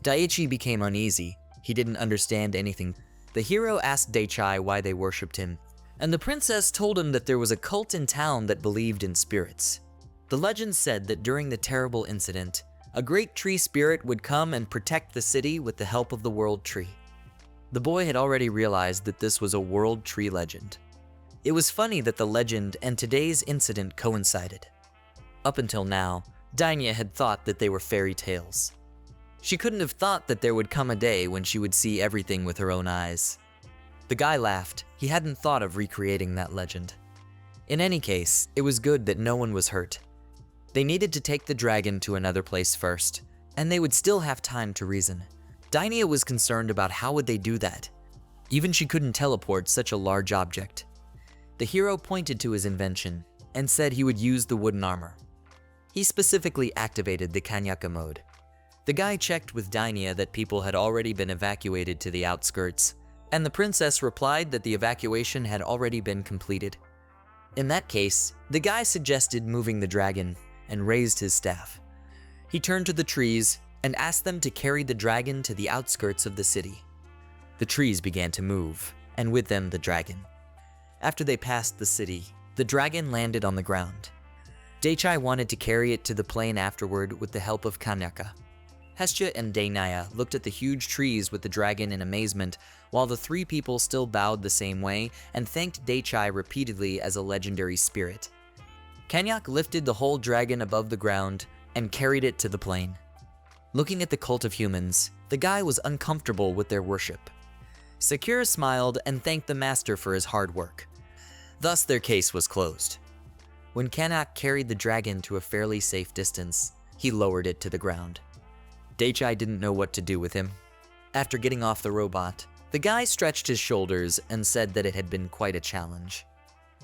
[SPEAKER 1] Daichi became uneasy. He didn't understand anything. The hero asked Daichai why they worshipped him, and the princess told him that there was a cult in town that believed in spirits. The legend said that during the terrible incident, a great tree spirit would come and protect the city with the help of the world tree. The boy had already realized that this was a world tree legend. It was funny that the legend and today's incident coincided. Up until now, Dainaya had thought that they were fairy tales. She couldn't have thought that there would come a day when she would see everything with her own eyes. The guy laughed. He hadn't thought of recreating that legend. In any case, it was good that no one was hurt. They needed to take the dragon to another place first, and they would still have time to reason. Dainia was concerned about how would they do that. Even she couldn't teleport such a large object. The hero pointed to his invention and said he would use the wooden armor. He specifically activated the Kanyaka mode. The guy checked with Dainia that people had already been evacuated to the outskirts, and the princess replied that the evacuation had already been completed. In that case, the guy suggested moving the dragon and raised his staff. He turned to the trees and asked them to carry the dragon to the outskirts of the city. The trees began to move, and with them the dragon. After they passed the city, the dragon landed on the ground. Daichai wanted to carry it to the plain afterward with the help of Kanyaka. Hestia and Dainia looked at the huge trees with the dragon in amazement, while the three people still bowed the same way and thanked Daichai repeatedly as a legendary spirit. Kanyak lifted the whole dragon above the ground and carried it to the plain. Looking at the cult of humans, the guy was uncomfortable with their worship. Sakura smiled and thanked the master for his hard work. Thus their case was closed. When Kanyak carried the dragon to a fairly safe distance, he lowered it to the ground. Daichai didn't know what to do with him. After getting off the robot, the guy stretched his shoulders and said that it had been quite a challenge.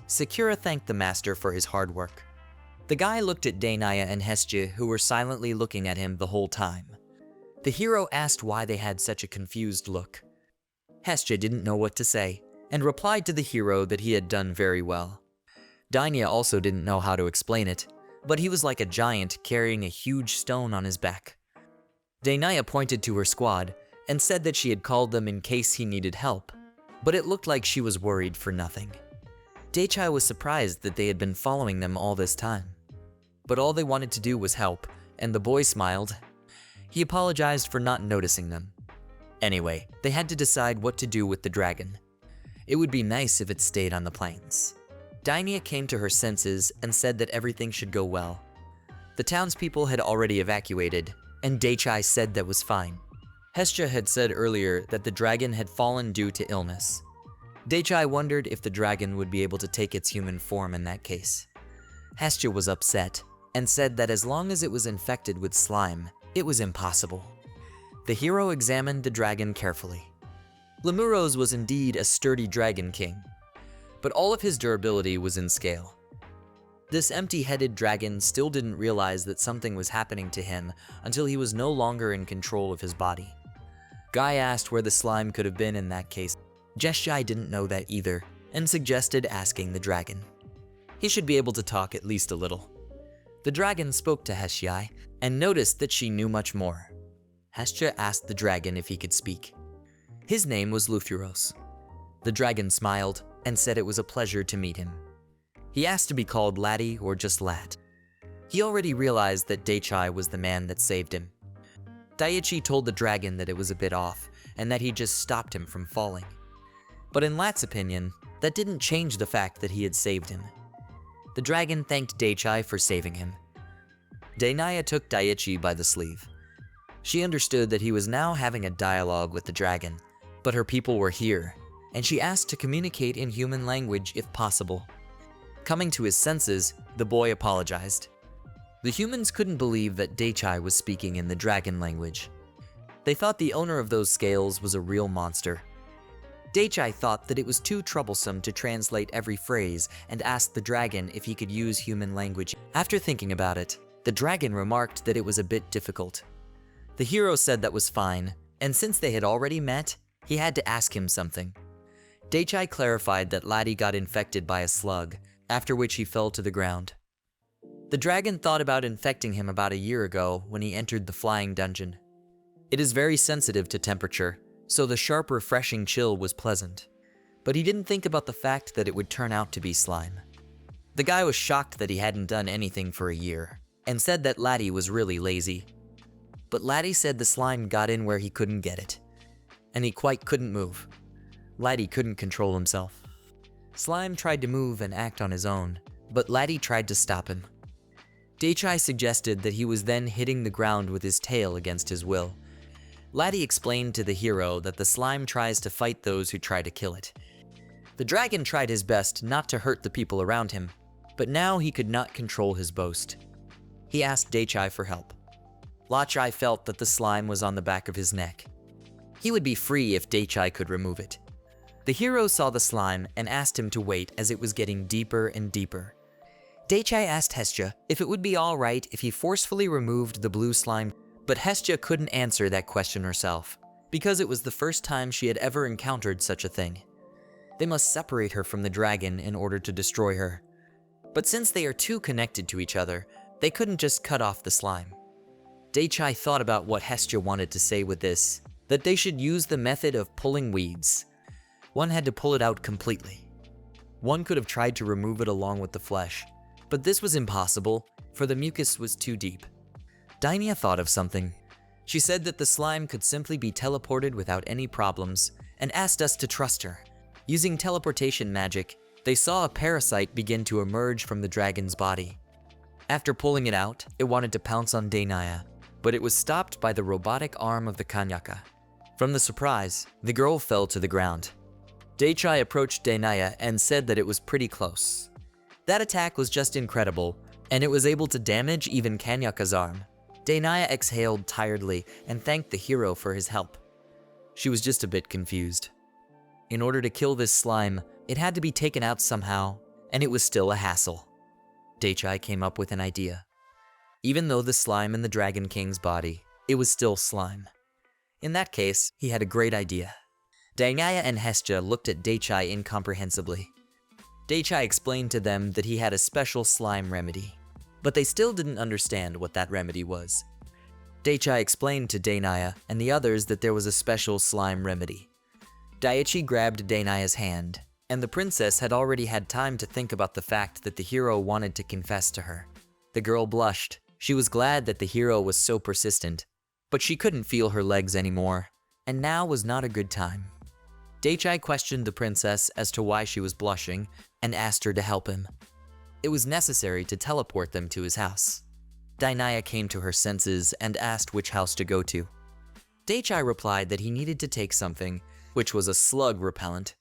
[SPEAKER 1] Sakura thanked the master for his hard work. The guy looked at Dainia and Hestia, who were silently looking at him the whole time. The hero asked why they had such a confused look. Hestia didn't know what to say, and replied to the hero that he had done very well. Dainia also didn't know how to explain it, but he was like a giant carrying a huge stone on his back. Dainia pointed to her squad and said that she had called them in case he needed help, but it looked like she was worried for nothing. Daichai was surprised that they had been following them all this time. But all they wanted to do was help, and the boy smiled. He apologized for not noticing them. Anyway, they had to decide what to do with the dragon. It would be nice if it stayed on the plains. Dainia came to her senses and said that everything should go well. The townspeople had already evacuated, and Daichai said that was fine. Hestia had said earlier that the dragon had fallen due to illness. Daichai wondered if the dragon would be able to take its human form in that case. Hestia was upset and said that as long as it was infected with slime, it was impossible. The hero examined the dragon carefully. Lemuros was indeed a sturdy dragon king, but all of his durability was in scale. This empty-headed dragon still didn't realize that something was happening to him until he was no longer in control of his body. Guy asked where the slime could have been in that case. Jesshai didn't know that either, and suggested asking the dragon. He should be able to talk at least a little. The dragon spoke to Hestia and noticed that she knew much more. Hestia asked the dragon if he could speak. His name was Luthuros. The dragon smiled and said it was a pleasure to meet him. He asked to be called Laddie or just Lat. He already realized that Daichai was the man that saved him. Daichi told the dragon that it was a bit off and that he just stopped him from falling. But in Lat's opinion, that didn't change the fact that he had saved him. The dragon thanked Daichai for saving him. Dainia took Daichi by the sleeve. She understood that he was now having a dialogue with the dragon, but her people were here, and she asked to communicate in human language if possible. Coming to his senses, the boy apologized. The humans couldn't believe that Daichai was speaking in the dragon language. They thought the owner of those scales was a real monster. Daichai thought that it was too troublesome to translate every phrase and asked the dragon if he could use human language. After thinking about it, the dragon remarked that it was a bit difficult. The hero said that was fine, and since they had already met, he had to ask him something. Daichai clarified that Laddie got infected by a slug, after which he fell to the ground. The dragon thought about infecting him about a year ago when he entered the flying dungeon. It is very sensitive to temperature, so the sharp, refreshing chill was pleasant. But he didn't think about the fact that it would turn out to be slime. The guy was shocked that he hadn't done anything for a year, and said that Laddie was really lazy. But Laddie said the slime got in where he couldn't get it, and he quite couldn't move. Laddie couldn't control himself. Slime tried to move and act on his own, but Laddie tried to stop him. Daichai suggested that he was then hitting the ground with his tail against his will. Laddie explained to the hero that the slime tries to fight those who try to kill it. The dragon tried his best not to hurt the people around him, but now he could not control his boast. He asked Daichai for help. Lachai felt that the slime was on the back of his neck. He would be free if Daichai could remove it. The hero saw the slime and asked him to wait as it was getting deeper and deeper. Daichai asked Hestia if it would be alright if he forcefully removed the blue slime, but Hestia couldn't answer that question herself, because it was the first time she had ever encountered such a thing. They must separate her from the dragon in order to destroy her. But since they are too connected to each other, they couldn't just cut off the slime. Daichai thought about what Hestia wanted to say with this, that they should use the method of pulling weeds. One had to pull it out completely. One could have tried to remove it along with the flesh, but this was impossible, for the mucus was too deep. Dainia thought of something. She said that the slime could simply be teleported without any problems, and asked us to trust her. Using teleportation magic, they saw a parasite begin to emerge from the dragon's body. After pulling it out, it wanted to pounce on Dainia, but it was stopped by the robotic arm of the Kanyaka. From the surprise, the girl fell to the ground. Daichai approached Dainia and said that it was pretty close. That attack was just incredible, and it was able to damage even Kanyaka's arm. Dainia exhaled tiredly and thanked the hero for his help. She was just a bit confused. In order to kill this slime, it had to be taken out somehow, and it was still a hassle. Daichai came up with an idea. Even though the slime in the Dragon King's body, it was still slime. In that case, he had a great idea. Dainia and Hestia looked at Daichai incomprehensibly. Daichai explained to them that he had a special slime remedy, but they still didn't understand what that remedy was. Daichai explained to Dainia and the others that there was a special slime remedy. Daichi grabbed Dainia's hand, and the princess had already had time to think about the fact that the hero wanted to confess to her. The girl blushed. She was glad that the hero was so persistent, but she couldn't feel her legs anymore, and now was not a good time. Daichai questioned the princess as to why she was blushing and asked her to help him. It was necessary to teleport them to his house. Dainia came to her senses and asked which house to go to. Daichai replied that he needed to take something, which was a slug repellent.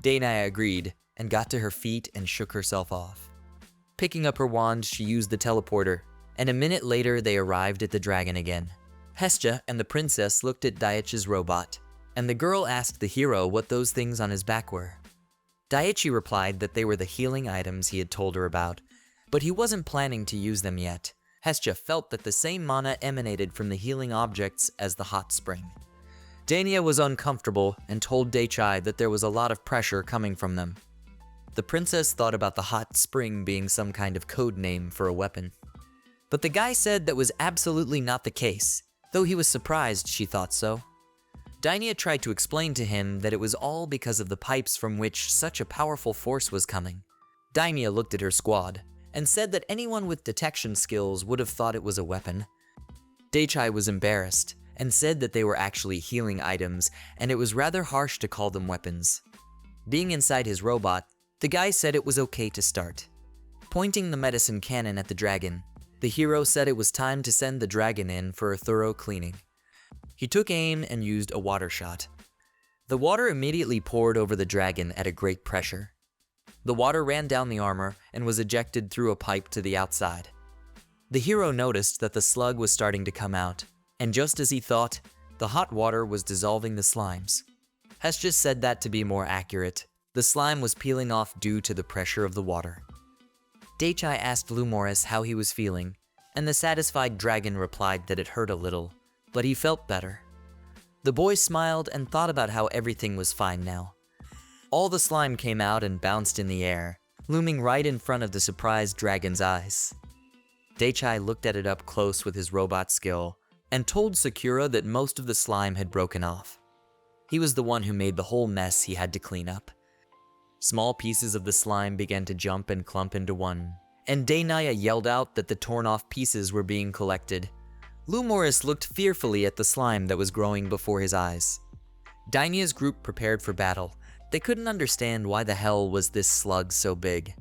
[SPEAKER 1] Dainia agreed and got to her feet and shook herself off. Picking up her wand, she used the teleporter, and a minute later they arrived at the dragon again. Hestia and the princess looked at Daichi's robot, and the girl asked the hero what those things on his back were. Daichi replied that they were the healing items he had told her about, but he wasn't planning to use them yet. Hestia felt that the same mana emanated from the healing objects as the hot spring. Dainia was uncomfortable and told Daichai that there was a lot of pressure coming from them. The princess thought about the hot spring being some kind of code name for a weapon. But the guy said that was absolutely not the case, though he was surprised she thought so. Dainia tried to explain to him that it was all because of the pipes from which such a powerful force was coming. Dainia looked at her squad and said that anyone with detection skills would have thought it was a weapon. Daichai was embarrassed and said that they were actually healing items, and it was rather harsh to call them weapons. Being inside his robot, the guy said it was okay to start. Pointing the medicine cannon at the dragon, the hero said it was time to send the dragon in for a thorough cleaning. He took aim and used a water shot. The water immediately poured over the dragon at a great pressure. The water ran down the armor and was ejected through a pipe to the outside. The hero noticed that the slug was starting to come out, and just as he thought, the hot water was dissolving the slimes. Hestia said that to be more accurate, the slime was peeling off due to the pressure of the water. Daichai asked Lumoris how he was feeling, and the satisfied dragon replied that it hurt a little, but he felt better. The boy smiled and thought about how everything was fine now. All the slime came out and bounced in the air, looming right in front of the surprised dragon's eyes. Daichai looked at it up close with his robot skill and told Sakura that most of the slime had broken off. He was the one who made the whole mess he had to clean up. Small pieces of the slime began to jump and clump into one, and Dainia yelled out that the torn off pieces were being collected. Lumoris looked fearfully at the slime that was growing before his eyes. Dainia's group prepared for battle. They couldn't understand why the hell was this slug so big.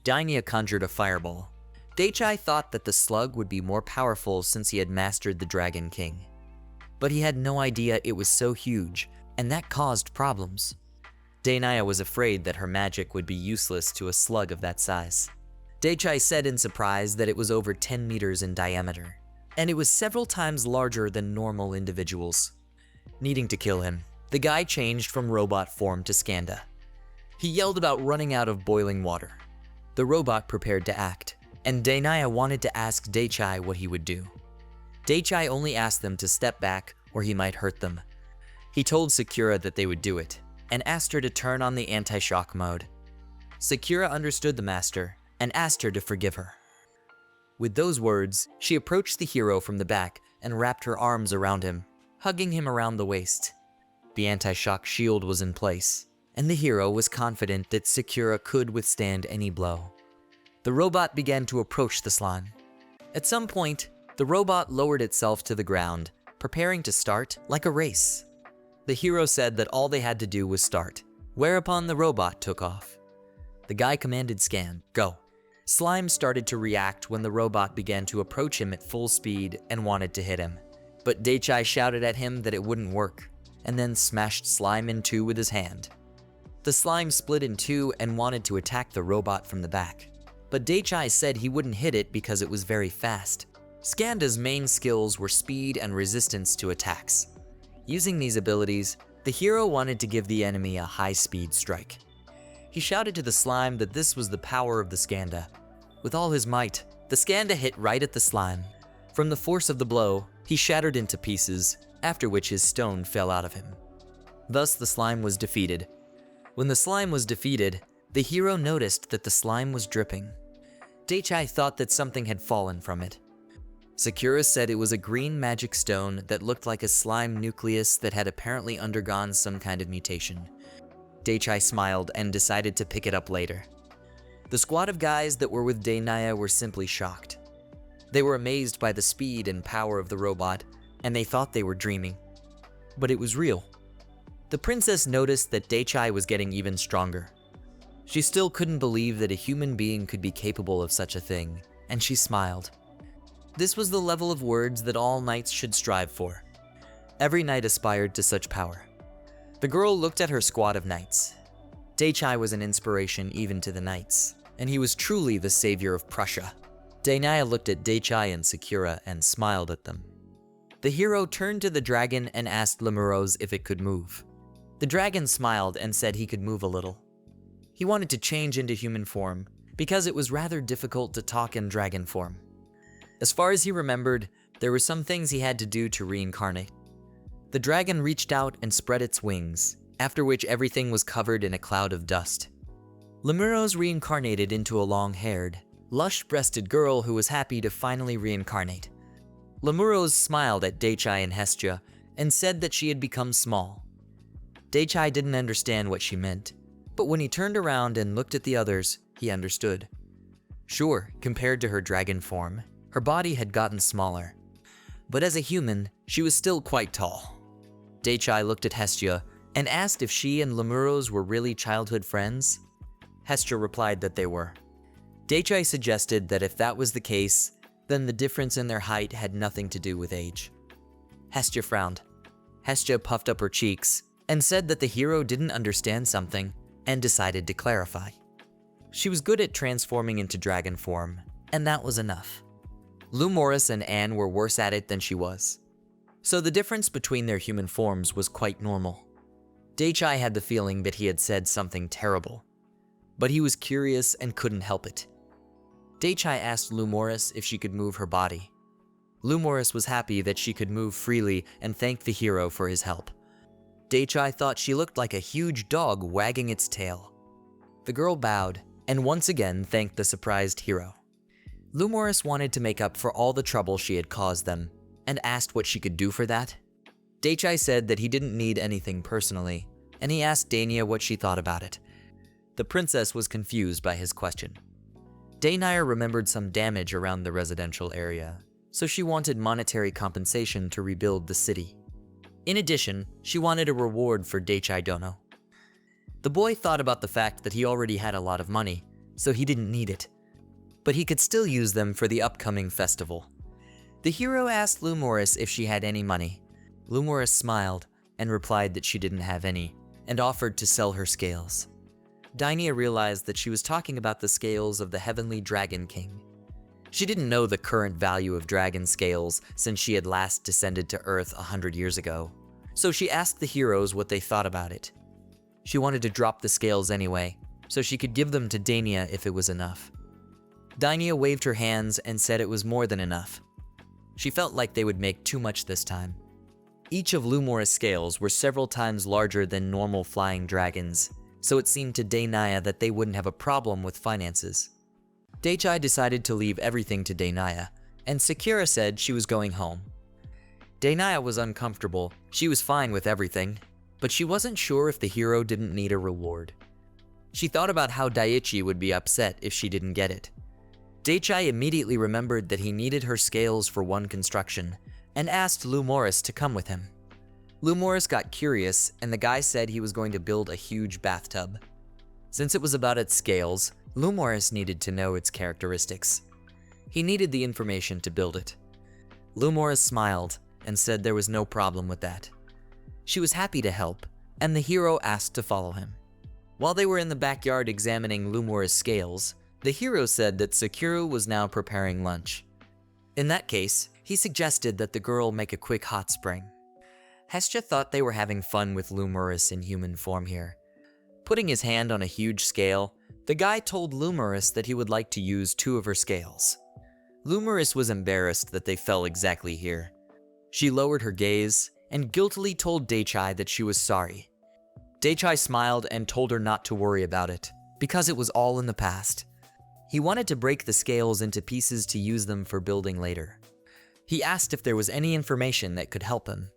[SPEAKER 1] Dainia conjured a fireball. Daichai thought that the slug would be more powerful since he had mastered the Dragon King. But he had no idea it was so huge, and that caused problems. Dainia was afraid that her magic would be useless to a slug of that size. Daichai said in surprise that it was over 10 meters in diameter, and it was several times larger than normal individuals. Needing to kill him, the guy changed from robot form to Skanda. He yelled about running out of boiling water. The robot prepared to act, and Dainaya wanted to ask Daichai what he would do. Daichai only asked them to step back or he might hurt them. He told Sakura that they would do it, and asked her to turn on the anti-shock mode. Sakura understood the master and asked her to forgive her. With those words, she approached the hero from the back and wrapped her arms around him, hugging him around the waist. The anti-shock shield was in place, and the hero was confident that Sakura could withstand any blow. The robot began to approach the slime. At some point, the robot lowered itself to the ground, preparing to start like a race. The hero said that all they had to do was start, whereupon the robot took off. The guy commanded Scan, go. Slime started to react when the robot began to approach him at full speed and wanted to hit him. But Daichai shouted at him that it wouldn't work, and then smashed Slime in two with his hand. The slime split in two and wanted to attack the robot from the back. But Daichai said he wouldn't hit it because it was very fast. Skanda's main skills were speed and resistance to attacks. Using these abilities, the hero wanted to give the enemy a high-speed strike. He shouted to the slime that this was the power of the Skanda. With all his might, the Skanda hit right at the slime. From the force of the blow, he shattered into pieces, after which his stone fell out of him. Thus the slime was defeated. When the slime was defeated, the hero noticed that the slime was dripping. Daichai thought that something had fallen from it. Sakura said it was a green magic stone that looked like a slime nucleus that had apparently undergone some kind of mutation. Daichai smiled and decided to pick it up later. The squad of guys that were with Dainaya were simply shocked. They were amazed by the speed and power of the robot, and they thought they were dreaming. But it was real. The princess noticed that Daichai was getting even stronger. She still couldn't believe that a human being could be capable of such a thing, and she smiled. This was the level of words that all knights should strive for. Every knight aspired to such power. The girl looked at her squad of knights. Daichai was an inspiration even to the knights, and he was truly the savior of Prussia. Dainaya looked at Daichai and Sakura and smiled at them. The hero turned to the dragon and asked Lemuroz if it could move. The dragon smiled and said he could move a little. He wanted to change into human form because it was rather difficult to talk in dragon form. As far as he remembered, there were some things he had to do to reincarnate. The dragon reached out and spread its wings, after which everything was covered in a cloud of dust. Lemuroz reincarnated into a long-haired, lush-breasted girl who was happy to finally reincarnate. Lemuroz smiled at Daichai and Hestia and said that she had become small. Daichai didn't understand what she meant, but when he turned around and looked at the others, he understood. Sure, compared to her dragon form, her body had gotten smaller, but as a human, she was still quite tall. Daichai looked at Hestia and asked if she and Lemuroz were really childhood friends. Hestia replied that they were. Daichai suggested that if that was the case, then the difference in their height had nothing to do with age. Hestia frowned. Hestia puffed up her cheeks and said that the hero didn't understand something and decided to clarify. She was good at transforming into dragon form, and that was enough. Lou Morris and Anne were worse at it than she was, so the difference between their human forms was quite normal. Daichai had the feeling that he had said something terrible, but he was curious and couldn't help it. Daichai asked Lou Morris if she could move her body. Lou Morris was happy that she could move freely and thanked the hero for his help. Daichai thought she looked like a huge dog wagging its tail. The girl bowed and once again thanked the surprised hero. Lou Morris wanted to make up for all the trouble she had caused them, and asked what she could do for that. Daichai said that he didn't need anything personally, and he asked Dainaya what she thought about it. The princess was confused by his question. Dainaya remembered some damage around the residential area, so she wanted monetary compensation to rebuild the city. In addition, she wanted a reward for Daichai Dono. The boy thought about the fact that he already had a lot of money, so he didn't need it, but he could still use them for the upcoming festival. The hero asked Lou Morris if she had any money. Lou Morris smiled and replied that she didn't have any, and offered to sell her scales. Dainia realized that she was talking about the scales of the Heavenly Dragon King. She didn't know the current value of dragon scales since she had last descended to Earth 100 years ago, so she asked the heroes what they thought about it. She wanted to drop the scales anyway, so she could give them to Dainia if it was enough. Dainia waved her hands and said it was more than enough. She felt like they would make too much this time. Each of Lumora's scales were several times larger than normal flying dragons, so it seemed to Dainia that they wouldn't have a problem with finances. Daichai decided to leave everything to Dainia, and Sakura said she was going home. Dainia was uncomfortable. She was fine with everything, but she wasn't sure if the hero didn't need a reward. She thought about how Daichi would be upset if she didn't get it. Daichai immediately remembered that he needed her scales for one construction, and asked Lumoris to come with him. Lumoris got curious, and the guy said he was going to build a huge bathtub. Since it was about its scales, Lumoris needed to know its characteristics. He needed the information to build it. Lumoris smiled and said there was no problem with that. She was happy to help, and the hero asked to follow him. While they were in the backyard examining Lumoris' scales, the hero said that Sakura was now preparing lunch. In that case, he suggested that the girl make a quick hot spring. Hestia thought they were having fun with Lumoris in human form here. Putting his hand on a huge scale, the guy told Lumoris that he would like to use 2 of her scales. Lumoris was embarrassed that they fell exactly here. She lowered her gaze and guiltily told Daichai that she was sorry. Daichai smiled and told her not to worry about it, because it was all in the past. He wanted to break the scales into pieces to use them for building later. He asked if there was any information that could help him.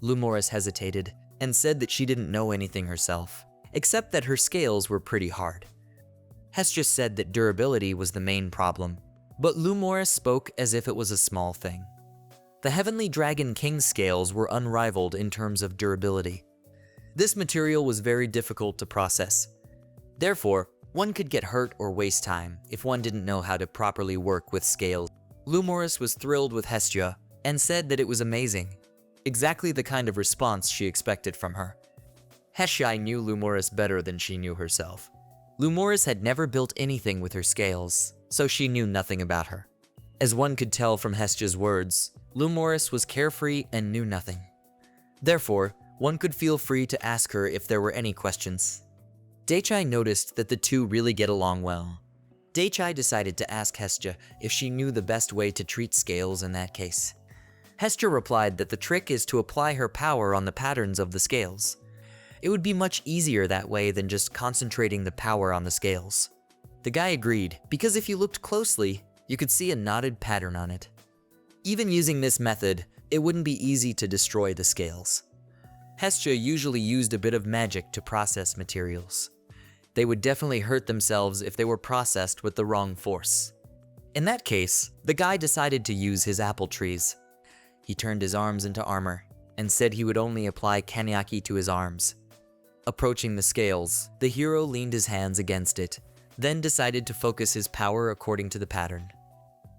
[SPEAKER 1] Lumoris hesitated and said that she didn't know anything herself, except that her scales were pretty hard. Hestia said that durability was the main problem, but Lumoris spoke as if it was a small thing. The Heavenly Dragon King's scales were unrivaled in terms of durability. This material was very difficult to process. Therefore, one could get hurt or waste time if one didn't know how to properly work with scales. Lumoris was thrilled with Hestia and said that it was amazing, exactly the kind of response she expected from her. Hestia knew Lumoris better than she knew herself. Lumoris had never built anything with her scales, so she knew nothing about her. As one could tell from Hestia's words, Lumoris was carefree and knew nothing. Therefore, one could feel free to ask her if there were any questions. Daichai noticed that the two really get along well. Daichai decided to ask Hestia if she knew the best way to treat scales in that case. Hestia replied that the trick is to apply her power on the patterns of the scales. It would be much easier that way than just concentrating the power on the scales. The guy agreed, because if you looked closely, you could see a knotted pattern on it. Even using this method, it wouldn't be easy to destroy the scales. Hestia usually used a bit of magic to process materials. They would definitely hurt themselves if they were processed with the wrong force. In that case, the guy decided to use his apple trees. He turned his arms into armor and said he would only apply Kaniaki to his arms. Approaching the scales, the hero leaned his hands against it, then decided to focus his power according to the pattern.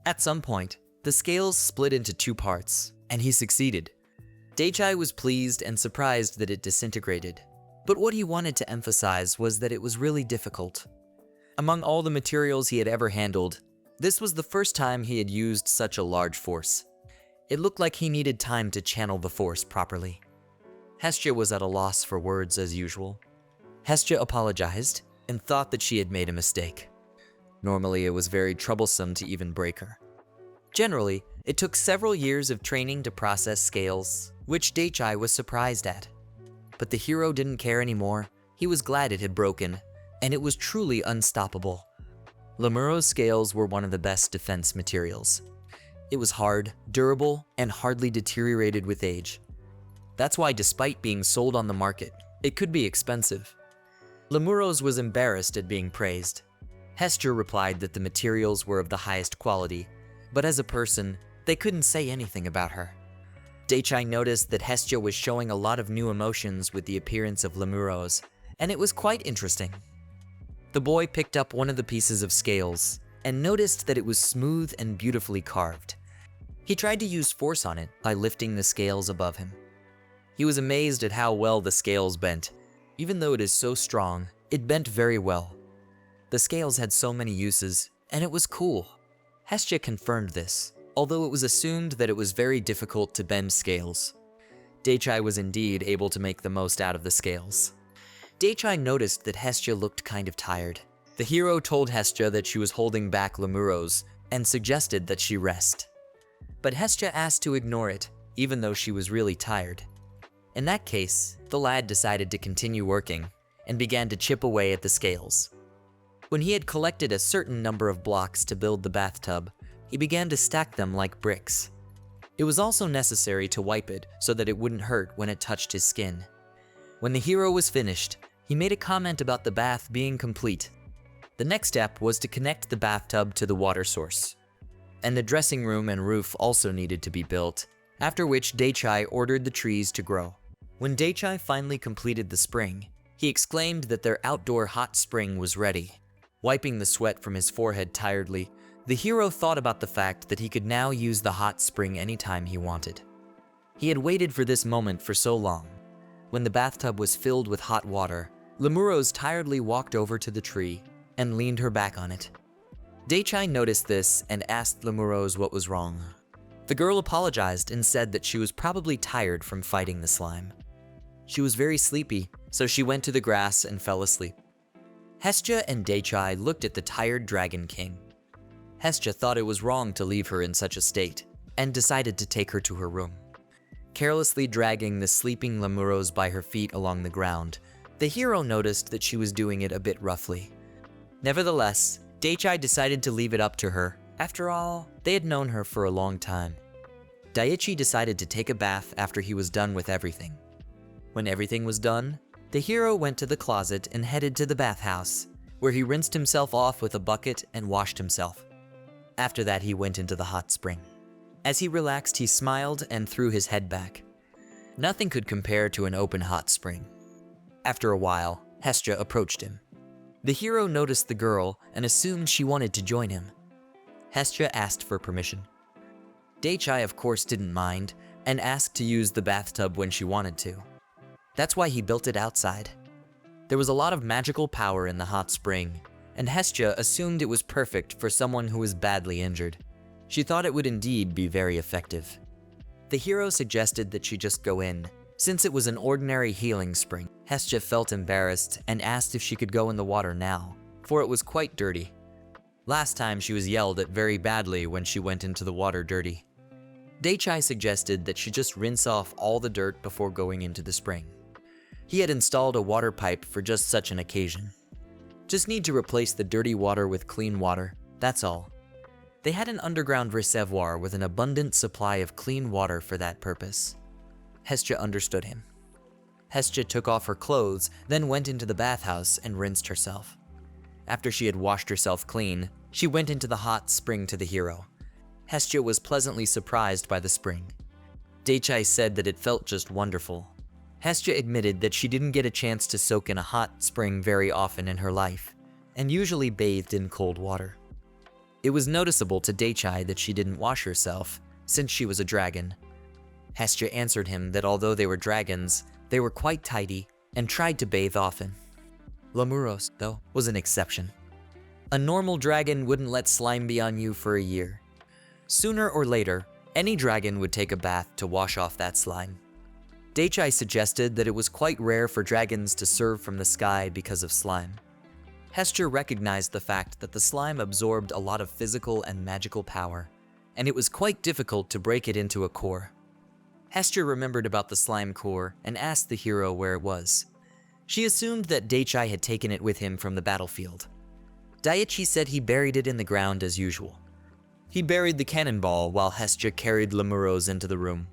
[SPEAKER 1] At some point, the scales split into 2 parts, and he succeeded. Daichai was pleased and surprised that it disintegrated, but what he wanted to emphasize was that it was really difficult. Among all the materials he had ever handled, this was the first time he had used such a large force. It looked like he needed time to channel the force properly. Hestia was at a loss for words as usual. Hestia apologized and thought that she had made a mistake. Normally, it was very troublesome to even break her. Generally, it took several years of training to process scales, which Daichai was surprised at. But the hero didn't care anymore. He was glad it had broken, and it was truly unstoppable. Lemuro's scales were one of the best defense materials. It was hard, durable, and hardly deteriorated with age. That's why, despite being sold on the market, it could be expensive. Lemuro's was embarrassed at being praised. Hestia replied that the materials were of the highest quality, but as a person, they couldn't say anything about her. Daichai noticed that Hestia was showing a lot of new emotions with the appearance of Lemuro's, and it was quite interesting. The boy picked up one of the pieces of scales and noticed that it was smooth and beautifully carved. He tried to use force on it by lifting the scales above him. He was amazed at how well the scales bent. Even though it is so strong, It bent very well. The scales had so many uses, and it was cool. Hestia confirmed this, although it was assumed that it was very difficult to bend scales. Daichai was indeed able to make the most out of the scales. Daichai noticed that Hestia looked kind of tired. The hero told Hestia that she was holding back Lemuro's and suggested that she rest. But Hestia asked to ignore it, even though she was really tired. In that case, the lad decided to continue working and began to chip away at the scales. When he had collected a certain number of blocks to build the bathtub, he began to stack them like bricks. It was also necessary to wipe it so that it wouldn't hurt when it touched his skin. When the hero was finished, he made a comment about the bath being complete. The next step was to connect the bathtub to the water source. And the dressing room and roof also needed to be built, after which Daichai ordered the trees to grow. When Daichai finally completed the spring, he exclaimed that their outdoor hot spring was ready. Wiping the sweat from his forehead tiredly, the hero thought about the fact that he could now use the hot spring anytime he wanted. He had waited for this moment for so long. When the bathtub was filled with hot water, Lemuro's tiredly walked over to the tree and leaned her back on it. Daichai noticed this and asked Lemuro's what was wrong. The girl apologized and said that she was probably tired from fighting the slime. She was very sleepy, so she went to the grass and fell asleep. Hestia and Daichai looked at the tired Dragon King. Hestia thought it was wrong to leave her in such a state, and decided to take her to her room. Carelessly dragging the sleeping Lemuro's by her feet along the ground, the hero noticed that she was doing it a bit roughly. Nevertheless, Daichai decided to leave it up to her. After all, they had known her for a long time. Daichi decided to take a bath after he was done with everything. When everything was done, the hero went to the closet and headed to the bathhouse, where he rinsed himself off with a bucket and washed himself. After that, he went into the hot spring. As he relaxed, he smiled and threw his head back. Nothing could compare to an open hot spring. After a while, Hestia approached him. The hero noticed the girl and assumed she wanted to join him. Hestia asked for permission. Daichai, of course, didn't mind and asked to use the bathtub when she wanted to. That's why he built it outside. There was a lot of magical power in the hot spring, and Hestia assumed it was perfect for someone who was badly injured. She thought it would indeed be very effective. The hero suggested that she just go in, since it was an ordinary healing spring. Hestia felt embarrassed and asked if she could go in the water now, for it was quite dirty. Last time she was yelled at very badly when she went into the water dirty. Daichai suggested that she just rinse off all the dirt before going into the spring. He had installed a water pipe for just such an occasion. Just need to replace the dirty water with clean water, that's all. They had an underground reservoir with an abundant supply of clean water for that purpose. Hestia understood him. Hestia took off her clothes, then went into the bathhouse and rinsed herself. After she had washed herself clean, she went into the hot spring to the hero. Hestia was pleasantly surprised by the spring. Daichai said that it felt just wonderful. Hestia admitted that she didn't get a chance to soak in a hot spring very often in her life, and usually bathed in cold water. It was noticeable to Daichai that she didn't wash herself, since she was a dragon. Hestia answered him that although they were dragons, they were quite tidy and tried to bathe often. Lemuro's, though, was an exception. A normal dragon wouldn't let slime be on you for a year. Sooner or later, any dragon would take a bath to wash off that slime. Daichai suggested that it was quite rare for dragons to serve from the sky because of slime. Hestia recognized the fact that the slime absorbed a lot of physical and magical power, and it was quite difficult to break it into a core. Hestia remembered about the slime core and asked the hero where it was. She assumed that Daichai had taken it with him from the battlefield. Daichi said he buried it in the ground as usual. He buried the cannonball while Hestia carried Lemuro's into the room.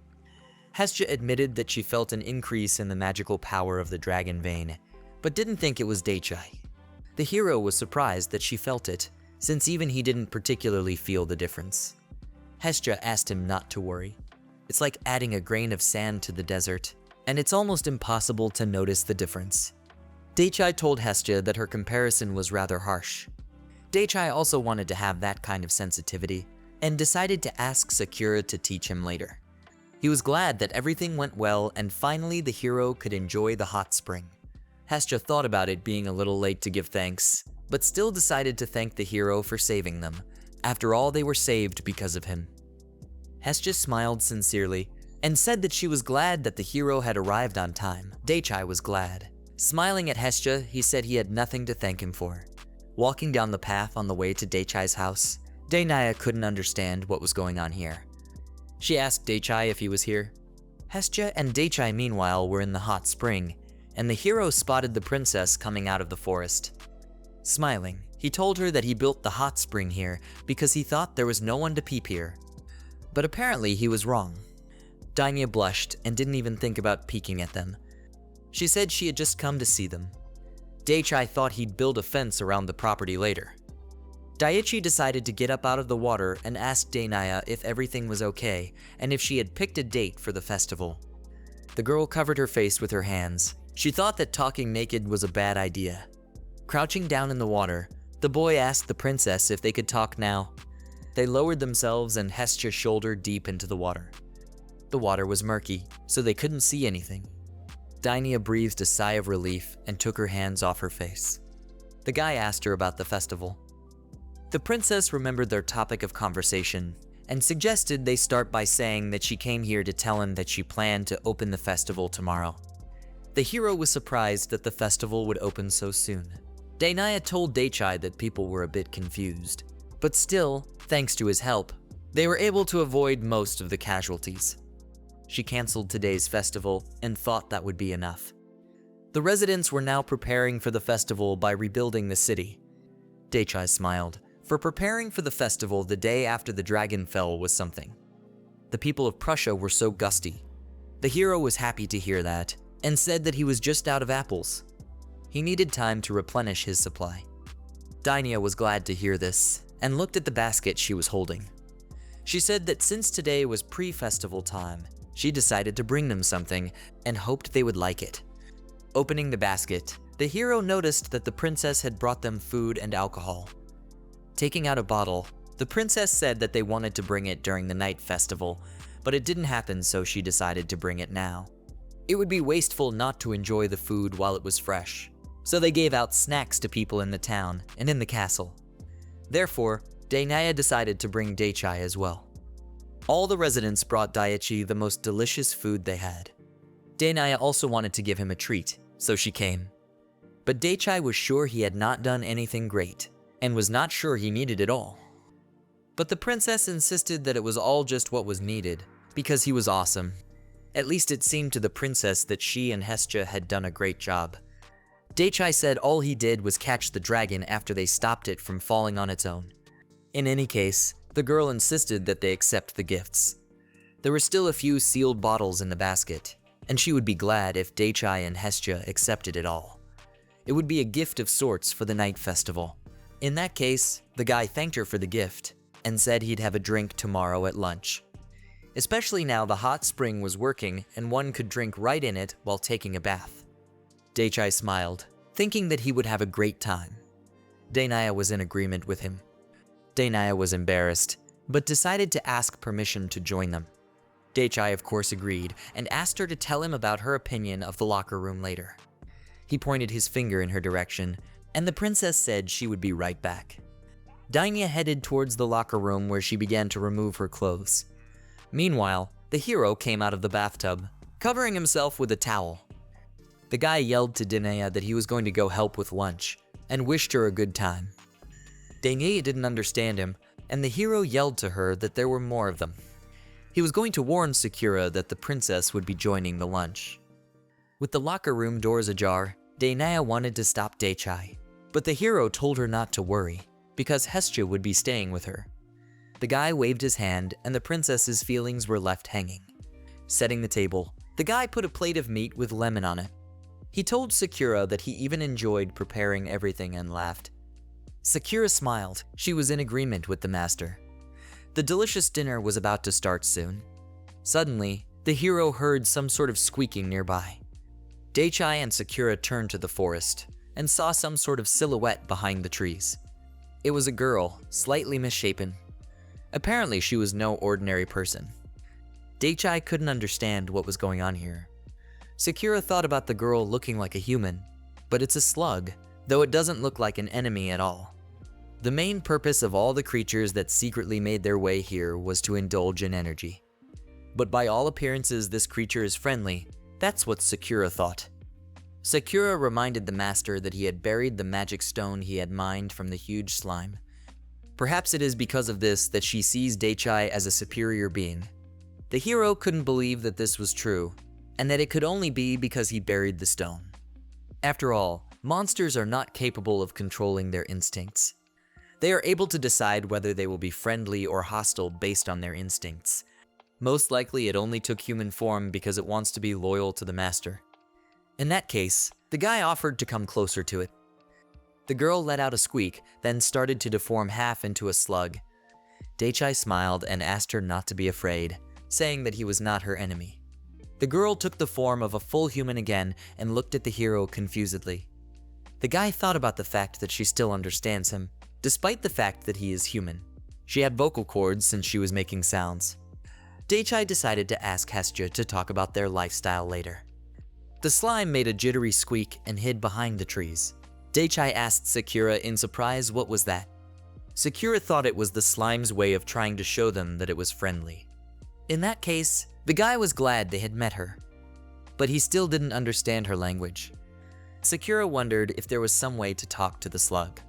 [SPEAKER 1] Hestia admitted that she felt an increase in the magical power of the dragon vein, but didn't think it was Daichai. The hero was surprised that she felt it, since even he didn't particularly feel the difference. Hestia asked him not to worry. It's like adding a grain of sand to the desert, and it's almost impossible to notice the difference. Daichai told Hestia that her comparison was rather harsh. Daichai also wanted to have that kind of sensitivity, and decided to ask Sakura to teach him later. He was glad that everything went well and finally the hero could enjoy the hot spring. Hestia thought about it being a little late to give thanks, but still decided to thank the hero for saving them. After all, they were saved because of him. Hestia smiled sincerely and said that she was glad that the hero had arrived on time. Daichai was glad. Smiling at Hestia, he said he had nothing to thank him for. Walking down the path on the way to Daichai's house, Dainaya couldn't understand what was going on here. She asked Daichai if he was here. Hestia and Daichai meanwhile were in the hot spring, and the hero spotted the princess coming out of the forest. Smiling, he told her that he built the hot spring here because he thought there was no one to peep here. But apparently he was wrong. Dainaya blushed and didn't even think about peeking at them. She said she had just come to see them. Daichai thought he'd build a fence around the property later. Daichi decided to get up out of the water and asked Dainaya if everything was okay and if she had picked a date for the festival. The girl covered her face with her hands. She thought that talking naked was a bad idea. Crouching down in the water, the boy asked the princess if they could talk now. They lowered themselves and Hestia shouldered deep into the water. The water was murky, so they couldn't see anything. Dainaya breathed a sigh of relief and took her hands off her face. The guy asked her about the festival. The princess remembered their topic of conversation and suggested they start by saying that she came here to tell him that she planned to open the festival tomorrow. The hero was surprised that the festival would open so soon. Dainaya told Daichai that people were a bit confused, but still, thanks to his help, they were able to avoid most of the casualties. She canceled today's festival and thought that would be enough. The residents were now preparing for the festival by rebuilding the city. Daichai smiled, for preparing for the festival the day after the dragon fell was something. The people of Prussia were so gusty. The hero was happy to hear that, and said that he was just out of apples. He needed time to replenish his supply. Dainaya was glad to hear this, and looked at the basket she was holding. She said that since today was pre-festival time, she decided to bring them something, and hoped they would like it. Opening the basket, the hero noticed that the princess had brought them food and alcohol. Taking out a bottle, the princess said that they wanted to bring it during the night festival, but it didn't happen, so she decided to bring it now. It would be wasteful not to enjoy the food while it was fresh, so they gave out snacks to people in the town and in the castle. Therefore, Dainaya decided to bring Daichai as well. All the residents brought Daichi the most delicious food they had. Dainaya also wanted to give him a treat, so she came. But Daichai was sure he had not done anything great, and was not sure he needed it all. But the princess insisted that it was all just what was needed, because he was awesome. At least it seemed to the princess that she and Hestia had done a great job. Daichai said all he did was catch the dragon after they stopped it from falling on its own. In any case, the girl insisted that they accept the gifts. There were still a few sealed bottles in the basket, and she would be glad if Daichai and Hestia accepted it all. It would be a gift of sorts for the night festival. In that case, the guy thanked her for the gift, and said he'd have a drink tomorrow at lunch. Especially now the hot spring was working and one could drink right in it while taking a bath. Daichai smiled, thinking that he would have a great time. Dainaya was in agreement with him. Dainaya was embarrassed, but decided to ask permission to join them. Daichai of course agreed, and asked her to tell him about her opinion of the locker room later. He pointed his finger in her direction, and the princess said she would be right back. Dainaya headed towards the locker room where she began to remove her clothes. Meanwhile, the hero came out of the bathtub, covering himself with a towel. The guy yelled to Dainaya that he was going to go help with lunch, and wished her a good time. Dainaya didn't understand him, and the hero yelled to her that there were more of them. He was going to warn Sakura that the princess would be joining the lunch. With the locker room doors ajar, Dainaya wanted to stop Daichai, but the hero told her not to worry, because Hestia would be staying with her. The guy waved his hand, and the princess's feelings were left hanging. Setting the table, the guy put a plate of meat with lemon on it. He told Sakura that he even enjoyed preparing everything and laughed. Sakura smiled. She was in agreement with the master. The delicious dinner was about to start soon. Suddenly, the hero heard some sort of squeaking nearby. Daichai and Sakura turned to the forest and saw some sort of silhouette behind the trees. It was a girl, slightly misshapen. Apparently, she was no ordinary person. Daichai couldn't understand what was going on here. Sakura thought about the girl looking like a human, but it's a slug, though it doesn't look like an enemy at all. The main purpose of all the creatures that secretly made their way here was to indulge in energy. But by all appearances, this creature is friendly. That's what Sakura thought. Sakura reminded the master that he had buried the magic stone he had mined from the huge slime. Perhaps it is because of this that she sees Daichai as a superior being. The hero couldn't believe that this was true, and that it could only be because he buried the stone. After all, monsters are not capable of controlling their instincts. They are able to decide whether they will be friendly or hostile based on their instincts. Most likely it only took human form because it wants to be loyal to the master. In that case, the guy offered to come closer to it. The girl let out a squeak, then started to deform half into a slug. Daichai smiled and asked her not to be afraid, saying that he was not her enemy. The girl took the form of a full human again and looked at the hero confusedly. The guy thought about the fact that she still understands him, despite the fact that he is human. She had vocal cords since she was making sounds. Daichai decided to ask Hestia to talk about their lifestyle later. The slime made a jittery squeak and hid behind the trees. Daichai asked Sakura in surprise what was that. Sakura thought it was the slime's way of trying to show them that it was friendly. In that case, the guy was glad they had met her. But he still didn't understand her language. Sakura wondered if there was some way to talk to the slug.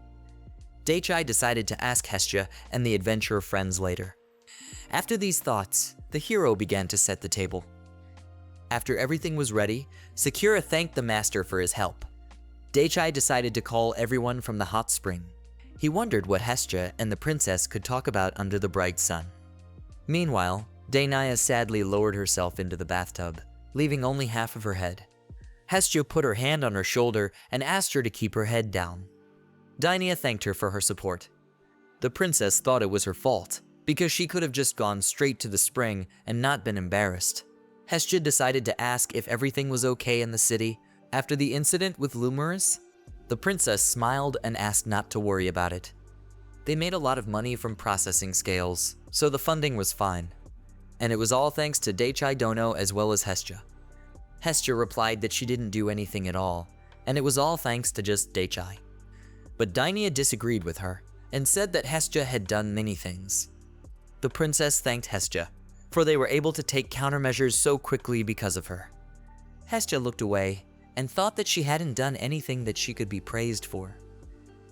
[SPEAKER 1] Daichai decided to ask Hestia and the adventurer friends later. After these thoughts, the hero began to set the table. After everything was ready, Sakura thanked the master for his help. Daichai decided to call everyone from the hot spring. He wondered what Hestia and the princess could talk about under the bright sun. Meanwhile, Dainaya sadly lowered herself into the bathtub, leaving only half of her head. Hestia put her hand on her shoulder and asked her to keep her head down. Dainaya thanked her for her support. The princess thought it was her fault, because she could have just gone straight to the spring and not been embarrassed. Hestia decided to ask if everything was okay in the city after the incident with Lumorous. The princess smiled and asked not to worry about it. They made a lot of money from processing scales, so the funding was fine. And it was all thanks to Daichai Dono as well as Hestia. Hestia replied that she didn't do anything at all, and it was all thanks to just Daichai. But Dainaya disagreed with her, and said that Hestia had done many things. The princess thanked Hestia, for they were able to take countermeasures so quickly because of her. Hestia looked away, and thought that she hadn't done anything that she could be praised for.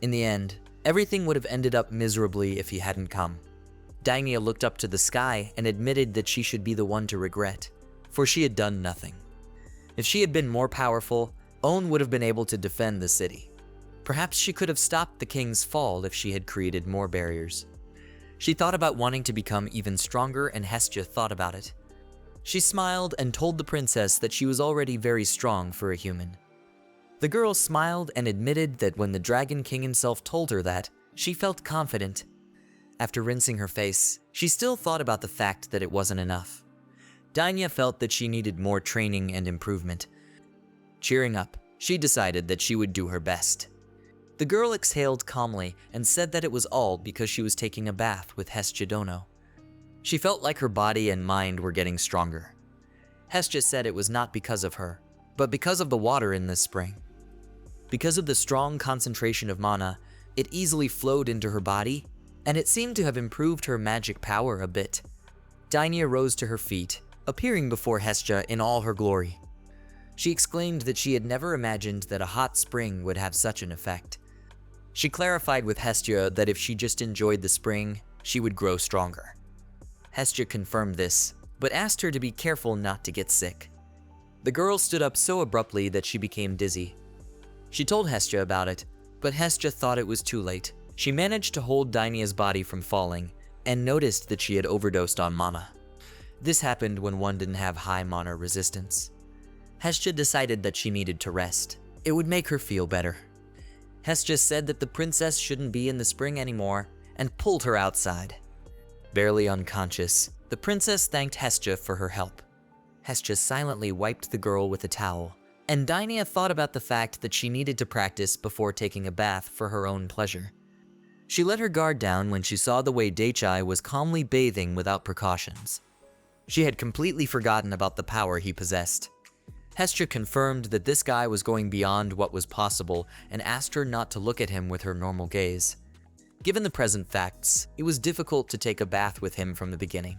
[SPEAKER 1] In the end, everything would have ended up miserably if he hadn't come. Dainaya looked up to the sky and admitted that she should be the one to regret, for she had done nothing. If she had been more powerful, Own would have been able to defend the city. Perhaps she could have stopped the king's fall if she had created more barriers. She thought about wanting to become even stronger, and Hestia thought about it. She smiled and told the princess that she was already very strong for a human. The girl smiled and admitted that when the Dragon King himself told her that, she felt confident. After rinsing her face, she still thought about the fact that it wasn't enough. Dainaya felt that she needed more training and improvement. Cheering up, she decided that she would do her best. The girl exhaled calmly and said that it was all because she was taking a bath with Hestia Dono. She felt like her body and mind were getting stronger. Hestia said it was not because of her, but because of the water in this spring. Because of the strong concentration of mana, it easily flowed into her body, and it seemed to have improved her magic power a bit. Dainaya rose to her feet, appearing before Hestia in all her glory. She exclaimed that she had never imagined that a hot spring would have such an effect. She clarified with Hestia that if she just enjoyed the spring, she would grow stronger. Hestia confirmed this, but asked her to be careful not to get sick. The girl stood up so abruptly that she became dizzy. She told Hestia about it, but Hestia thought it was too late. She managed to hold Dainaya's body from falling, and noticed that she had overdosed on mana. This happened when one didn't have high mana resistance. Hestia decided that she needed to rest. It would make her feel better. Hestia said that the princess shouldn't be in the spring anymore, and pulled her outside. Barely unconscious, the princess thanked Hestia for her help. Hestia silently wiped the girl with a towel, and Dainaya thought about the fact that she needed to practice before taking a bath for her own pleasure. She let her guard down when she saw the way Daichai was calmly bathing without precautions. She had completely forgotten about the power he possessed. Hestia confirmed that this guy was going beyond what was possible and asked her not to look at him with her normal gaze. Given the present facts, it was difficult to take a bath with him from the beginning.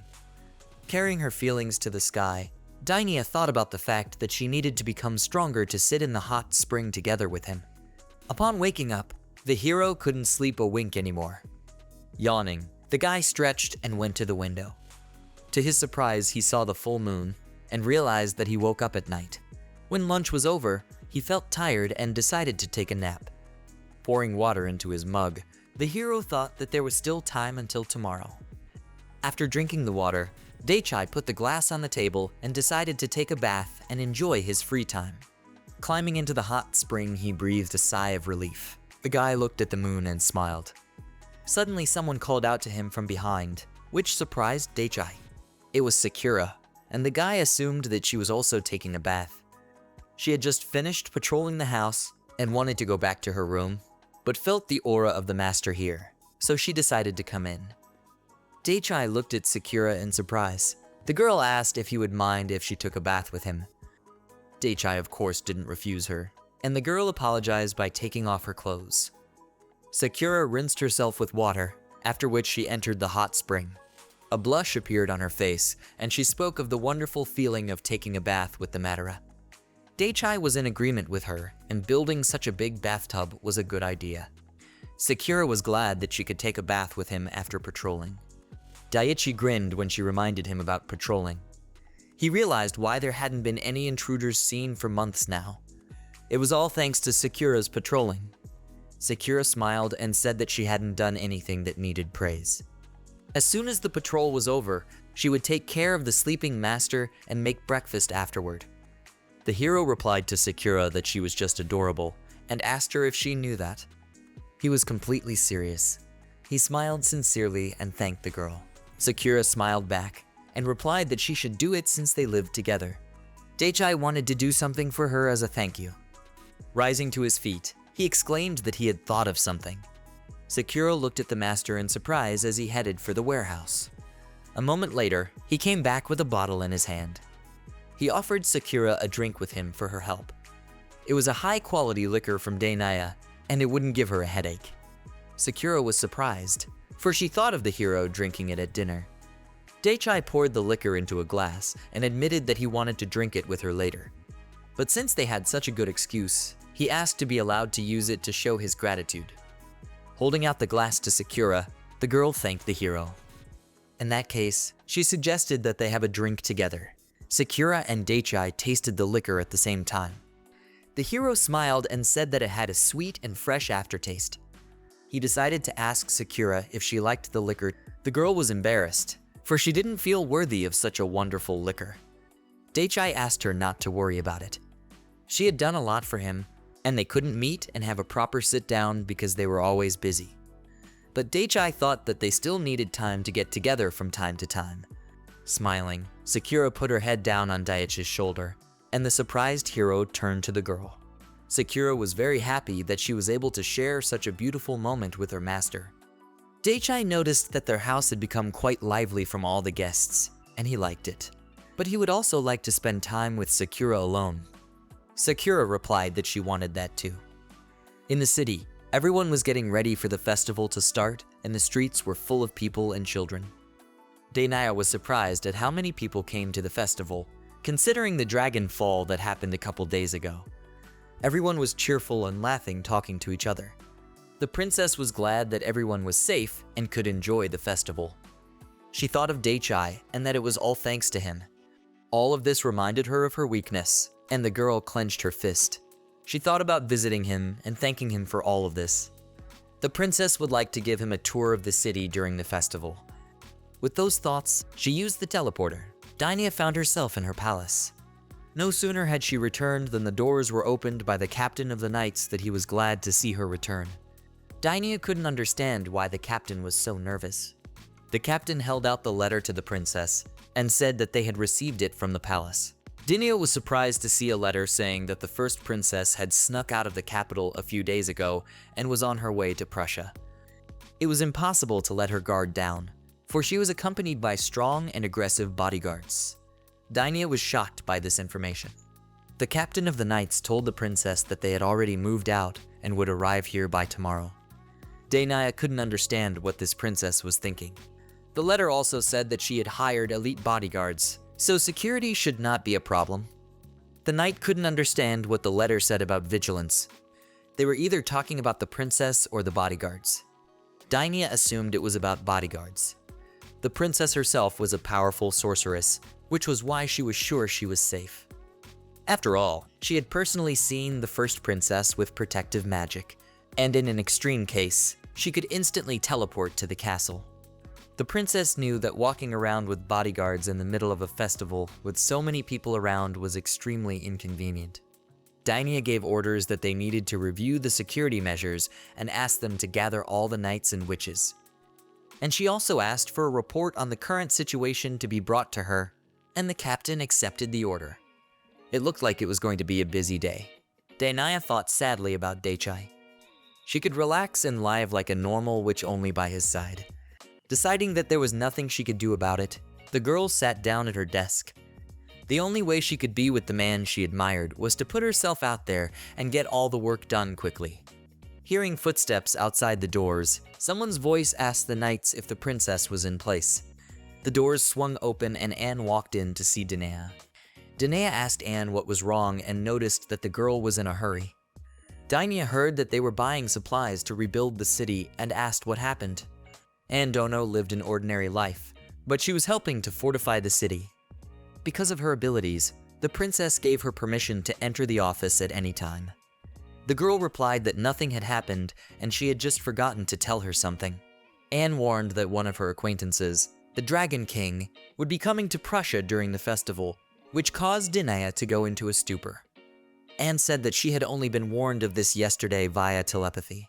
[SPEAKER 1] Carrying her feelings to the sky, Dainia thought about the fact that she needed to become stronger to sit in the hot spring together with him. Upon waking up, the hero couldn't sleep a wink anymore. Yawning, the guy stretched and went to the window. To his surprise, he saw the full moon and realized that he woke up at night. When lunch was over, he felt tired and decided to take a nap. Pouring water into his mug, the hero thought that there was still time until tomorrow. After drinking the water, Daichai put the glass on the table and decided to take a bath and enjoy his free time. Climbing into the hot spring, he breathed a sigh of relief. The guy looked at the moon and smiled. Suddenly, someone called out to him from behind, which surprised Daichai. It was Sakura, and the guy assumed that she was also taking a bath. She had just finished patrolling the house and wanted to go back to her room, but felt the aura of the master here, so she decided to come in. Daichai looked at Sakura in surprise. The girl asked if he would mind if she took a bath with him. Daichai, of course, didn't refuse her, and the girl apologized by taking off her clothes. Sakura rinsed herself with water, after which she entered the hot spring. A blush appeared on her face, and she spoke of the wonderful feeling of taking a bath with the Madara. Daichai was in agreement with her, and building such a big bathtub was a good idea. Sakura was glad that she could take a bath with him after patrolling. Daichi grinned when she reminded him about patrolling. He realized why there hadn't been any intruders seen for months now. It was all thanks to Sakura's patrolling. Sakura smiled and said that she hadn't done anything that needed praise. As soon as the patrol was over, she would take care of the sleeping master and make breakfast afterward. The hero replied to Sakura that she was just adorable and asked her if she knew that. He was completely serious. He smiled sincerely and thanked the girl. Sakura smiled back and replied that she should do it since they lived together. Daichai wanted to do something for her as a thank you. Rising to his feet, he exclaimed that he had thought of something. Sakura looked at the master in surprise as he headed for the warehouse. A moment later, he came back with a bottle in his hand. He offered Sakura a drink with him for her help. It was a high-quality liquor from Dainia, and it wouldn't give her a headache. Sakura was surprised, for she thought of the hero drinking it at dinner. Daichai poured the liquor into a glass and admitted that he wanted to drink it with her later. But since they had such a good excuse, he asked to be allowed to use it to show his gratitude. Holding out the glass to Sakura, the girl thanked the hero. In that case, she suggested that they have a drink together. Sakura and Daichai tasted the liquor at the same time. The hero smiled and said that it had a sweet and fresh aftertaste. He decided to ask Sakura if she liked the liquor. The girl was embarrassed, for she didn't feel worthy of such a wonderful liquor. Daichai asked her not to worry about it. She had done a lot for him, and they couldn't meet and have a proper sit-down because they were always busy. But Daichai thought that they still needed time to get together from time to time. Smiling, Sakura put her head down on Daichi's shoulder, and the surprised hero turned to the girl. Sakura was very happy that she was able to share such a beautiful moment with her master. Daichai noticed that their house had become quite lively from all the guests, and he liked it. But he would also like to spend time with Sakura alone. Sakura replied that she wanted that too. In the city, everyone was getting ready for the festival to start, and the streets were full of people and children. Dainia was surprised at how many people came to the festival, considering the dragon fall that happened a couple days ago. Everyone was cheerful and laughing, talking to each other. The princess was glad that everyone was safe and could enjoy the festival. She thought of Daichai and that it was all thanks to him. All of this reminded her of her weakness, and the girl clenched her fist. She thought about visiting him and thanking him for all of this. The princess would like to give him a tour of the city during the festival. With those thoughts, she used the teleporter. Dainia found herself in her palace. No sooner had she returned than the doors were opened by the captain of the knights that he was glad to see her return. Dainia couldn't understand why the captain was so nervous. The captain held out the letter to the princess and said that they had received it from the palace. Dainia was surprised to see a letter saying that the first princess had snuck out of the capital a few days ago and was on her way to Prussia. It was impossible to let her guard down, for she was accompanied by strong and aggressive bodyguards. Dainia was shocked by this information. The captain of the knights told the princess that they had already moved out and would arrive here by tomorrow. Daenerys couldn't understand what this princess was thinking. The letter also said that she had hired elite bodyguards, so security should not be a problem. The knight couldn't understand what the letter said about vigilance. They were either talking about the princess or the bodyguards. Daenerys assumed it was about bodyguards. The princess herself was a powerful sorceress, which was why she was sure she was safe. After all, she had personally seen the first princess with protective magic, and in an extreme case, she could instantly teleport to the castle. The princess knew that walking around with bodyguards in the middle of a festival with so many people around was extremely inconvenient. Daenerys gave orders that they needed to review the security measures and asked them to gather all the knights and witches. And she also asked for a report on the current situation to be brought to her, and the captain accepted the order. It looked like it was going to be a busy day. Daenerys thought sadly about Daichai. She could relax and live like a normal witch only by his side. Deciding that there was nothing she could do about it, the girl sat down at her desk. The only way she could be with the man she admired was to put herself out there and get all the work done quickly. Hearing footsteps outside the doors, someone's voice asked the knights if the princess was in place. The doors swung open and Anne walked in to see Daenerys. Daenerys asked Anne what was wrong and noticed that the girl was in a hurry. Daenerys heard that they were buying supplies to rebuild the city and asked what happened. Anne Dono lived an ordinary life, but she was helping to fortify the city. Because of her abilities, the princess gave her permission to enter the office at any time. The girl replied that nothing had happened and she had just forgotten to tell her something. Anne warned that one of her acquaintances, the Dragon King, would be coming to Prussia during the festival, which caused Daenerys to go into a stupor. Anne said that she had only been warned of this yesterday via telepathy.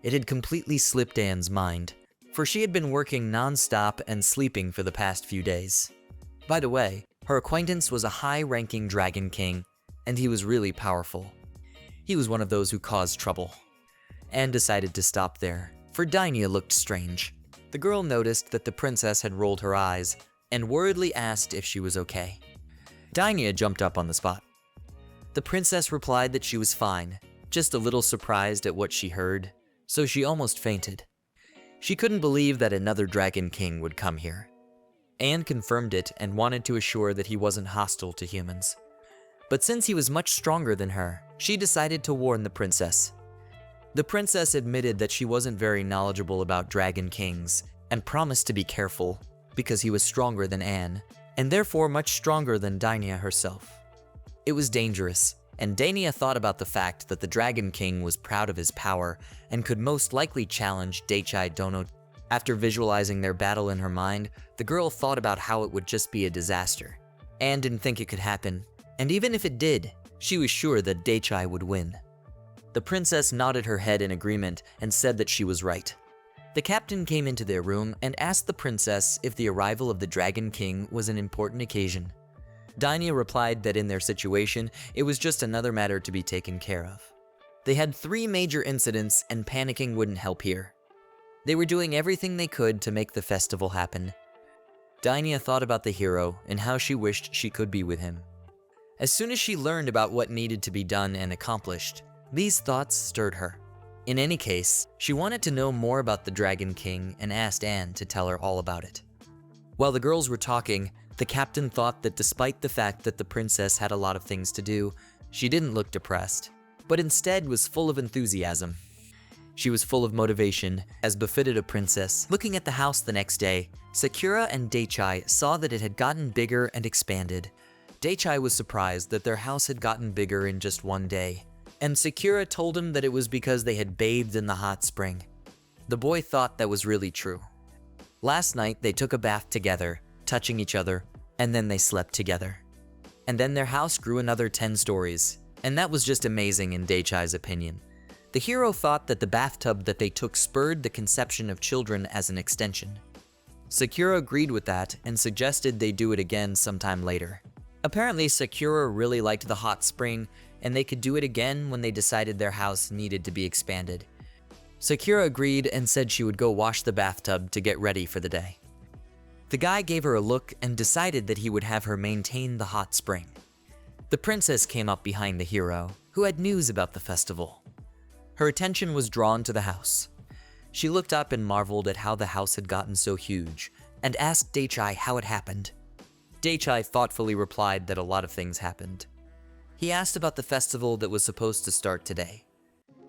[SPEAKER 1] It had completely slipped Anne's mind, for she had been working non-stop and sleeping for the past few days. By the way, her acquaintance was a high-ranking Dragon King, and he was really powerful. He was one of those who caused trouble. Anne decided to stop there, for Daenerys looked strange. The girl noticed that the princess had rolled her eyes, and worriedly asked if she was okay. Daenerys jumped up on the spot. The princess replied that she was fine, just a little surprised at what she heard, so she almost fainted. She couldn't believe that another Dragon King would come here. Anne confirmed it and wanted to assure that he wasn't hostile to humans. But since he was much stronger than her, she decided to warn the princess. The princess admitted that she wasn't very knowledgeable about Dragon Kings and promised to be careful because he was stronger than Anne, and therefore much stronger than Daenerys herself. It was dangerous, and Daenerys thought about the fact that the Dragon King was proud of his power and could most likely challenge Daichai Dono. After visualizing their battle in her mind, the girl thought about how it would just be a disaster. Anne didn't think it could happen, and even if it did, she was sure that Daichai would win. The princess nodded her head in agreement and said that she was right. The captain came into their room and asked the princess if the arrival of the Dragon King was an important occasion. Daenerys replied that in their situation, it was just another matter to be taken care of. They had 3 major incidents and panicking wouldn't help here. They were doing everything they could to make the festival happen. Daenerys thought about the hero and how she wished she could be with him. As soon as she learned about what needed to be done and accomplished, these thoughts stirred her. In any case, she wanted to know more about the Dragon King and asked Anne to tell her all about it. While the girls were talking, the captain thought that despite the fact that the princess had a lot of things to do, she didn't look depressed, but instead was full of enthusiasm. She was full of motivation, as befitted a princess. Looking at the house the next day, Sakura and Daichai saw that it had gotten bigger and expanded. Daichai was surprised that their house had gotten bigger in just one day, and Sakura told him that it was because they had bathed in the hot spring. The boy thought that was really true. Last night, they took a bath together, touching each other, and then they slept together. And then their house grew another 10 stories, and that was just amazing in Daichai's opinion. The hero thought that the bathtub that they took spurred the conception of children as an extension. Sakura agreed with that and suggested they do it again sometime later. Apparently, Sakura really liked the hot spring, and they could do it again when they decided their house needed to be expanded. Sakura agreed and said she would go wash the bathtub to get ready for the day. The guy gave her a look and decided that he would have her maintain the hot spring. The princess came up behind the hero, who had news about the festival. Her attention was drawn to the house. She looked up and marveled at how the house had gotten so huge, and asked Daichai how it happened. Daichai thoughtfully replied that a lot of things happened. He asked about the festival that was supposed to start today.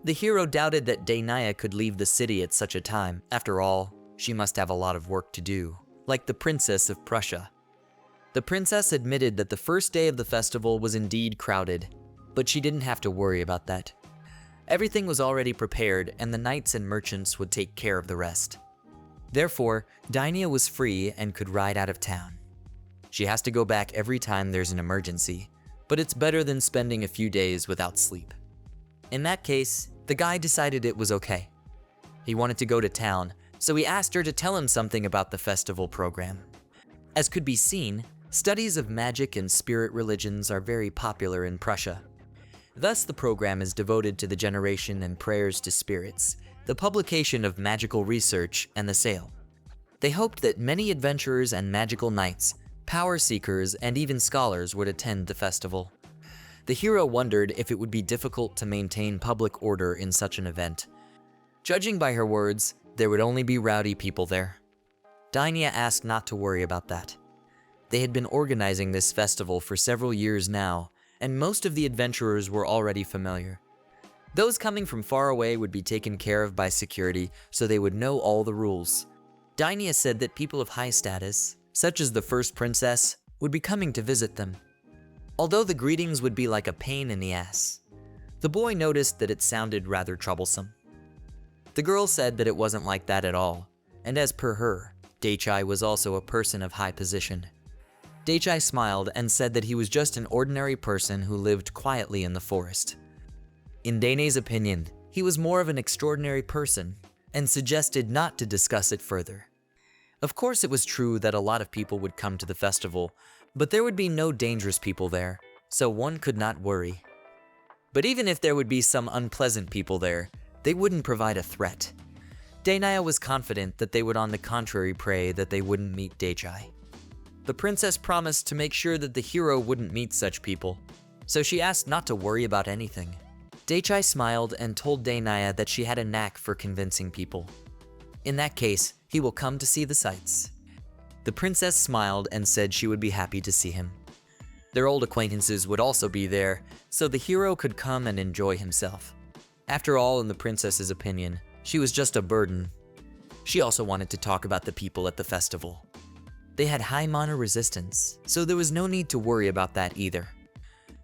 [SPEAKER 1] The hero doubted that Dainaya could leave the city at such a time. After all, she must have a lot of work to do, like the Princess of Prussia. The princess admitted that the first day of the festival was indeed crowded, but she didn't have to worry about that. Everything was already prepared, and the knights and merchants would take care of the rest. Therefore, Dainaya was free and could ride out of town. She has to go back every time there's an emergency, but it's better than spending a few days without sleep. In that case, the guy decided it was okay. He wanted to go to town, so he asked her to tell him something about the festival program. As could be seen, studies of magic and spirit religions are very popular in Prussia. Thus, the program is devoted to the generation and prayers to spirits, the publication of magical research, and the sale. They hoped that many adventurers and magical knights, power seekers, and even scholars would attend the festival. The hero wondered if it would be difficult to maintain public order in such an event. Judging by her words, there would only be rowdy people there. Dainaya asked not to worry about that. They had been organizing this festival for several years now, and most of the adventurers were already familiar. Those coming from far away would be taken care of by security, so they would know all the rules. Dainaya said that people of high status, such as the first princess, would be coming to visit them. Although the greetings would be like a pain in the ass, the boy noticed that it sounded rather troublesome. The girl said that it wasn't like that at all, and as per her, Daichai was also a person of high position. Daichai smiled and said that he was just an ordinary person who lived quietly in the forest. In Dainaya's opinion, he was more of an extraordinary person, and suggested not to discuss it further. Of course, it was true that a lot of people would come to the festival, but there would be no dangerous people there, so one could not worry. But even if there would be some unpleasant people there, they wouldn't provide a threat. Dainaya was confident that they would on the contrary pray that they wouldn't meet Daichai. The princess promised to make sure that the hero wouldn't meet such people, so she asked not to worry about anything. Daichai smiled and told Dainaya that she had a knack for convincing people. In that case, he will come to see the sights. The princess smiled and said she would be happy to see him. Their old acquaintances would also be there, so the hero could come and enjoy himself. After all, in the princess's opinion, she was just a burden. She also wanted to talk about the people at the festival. They had high mana resistance, so there was no need to worry about that either.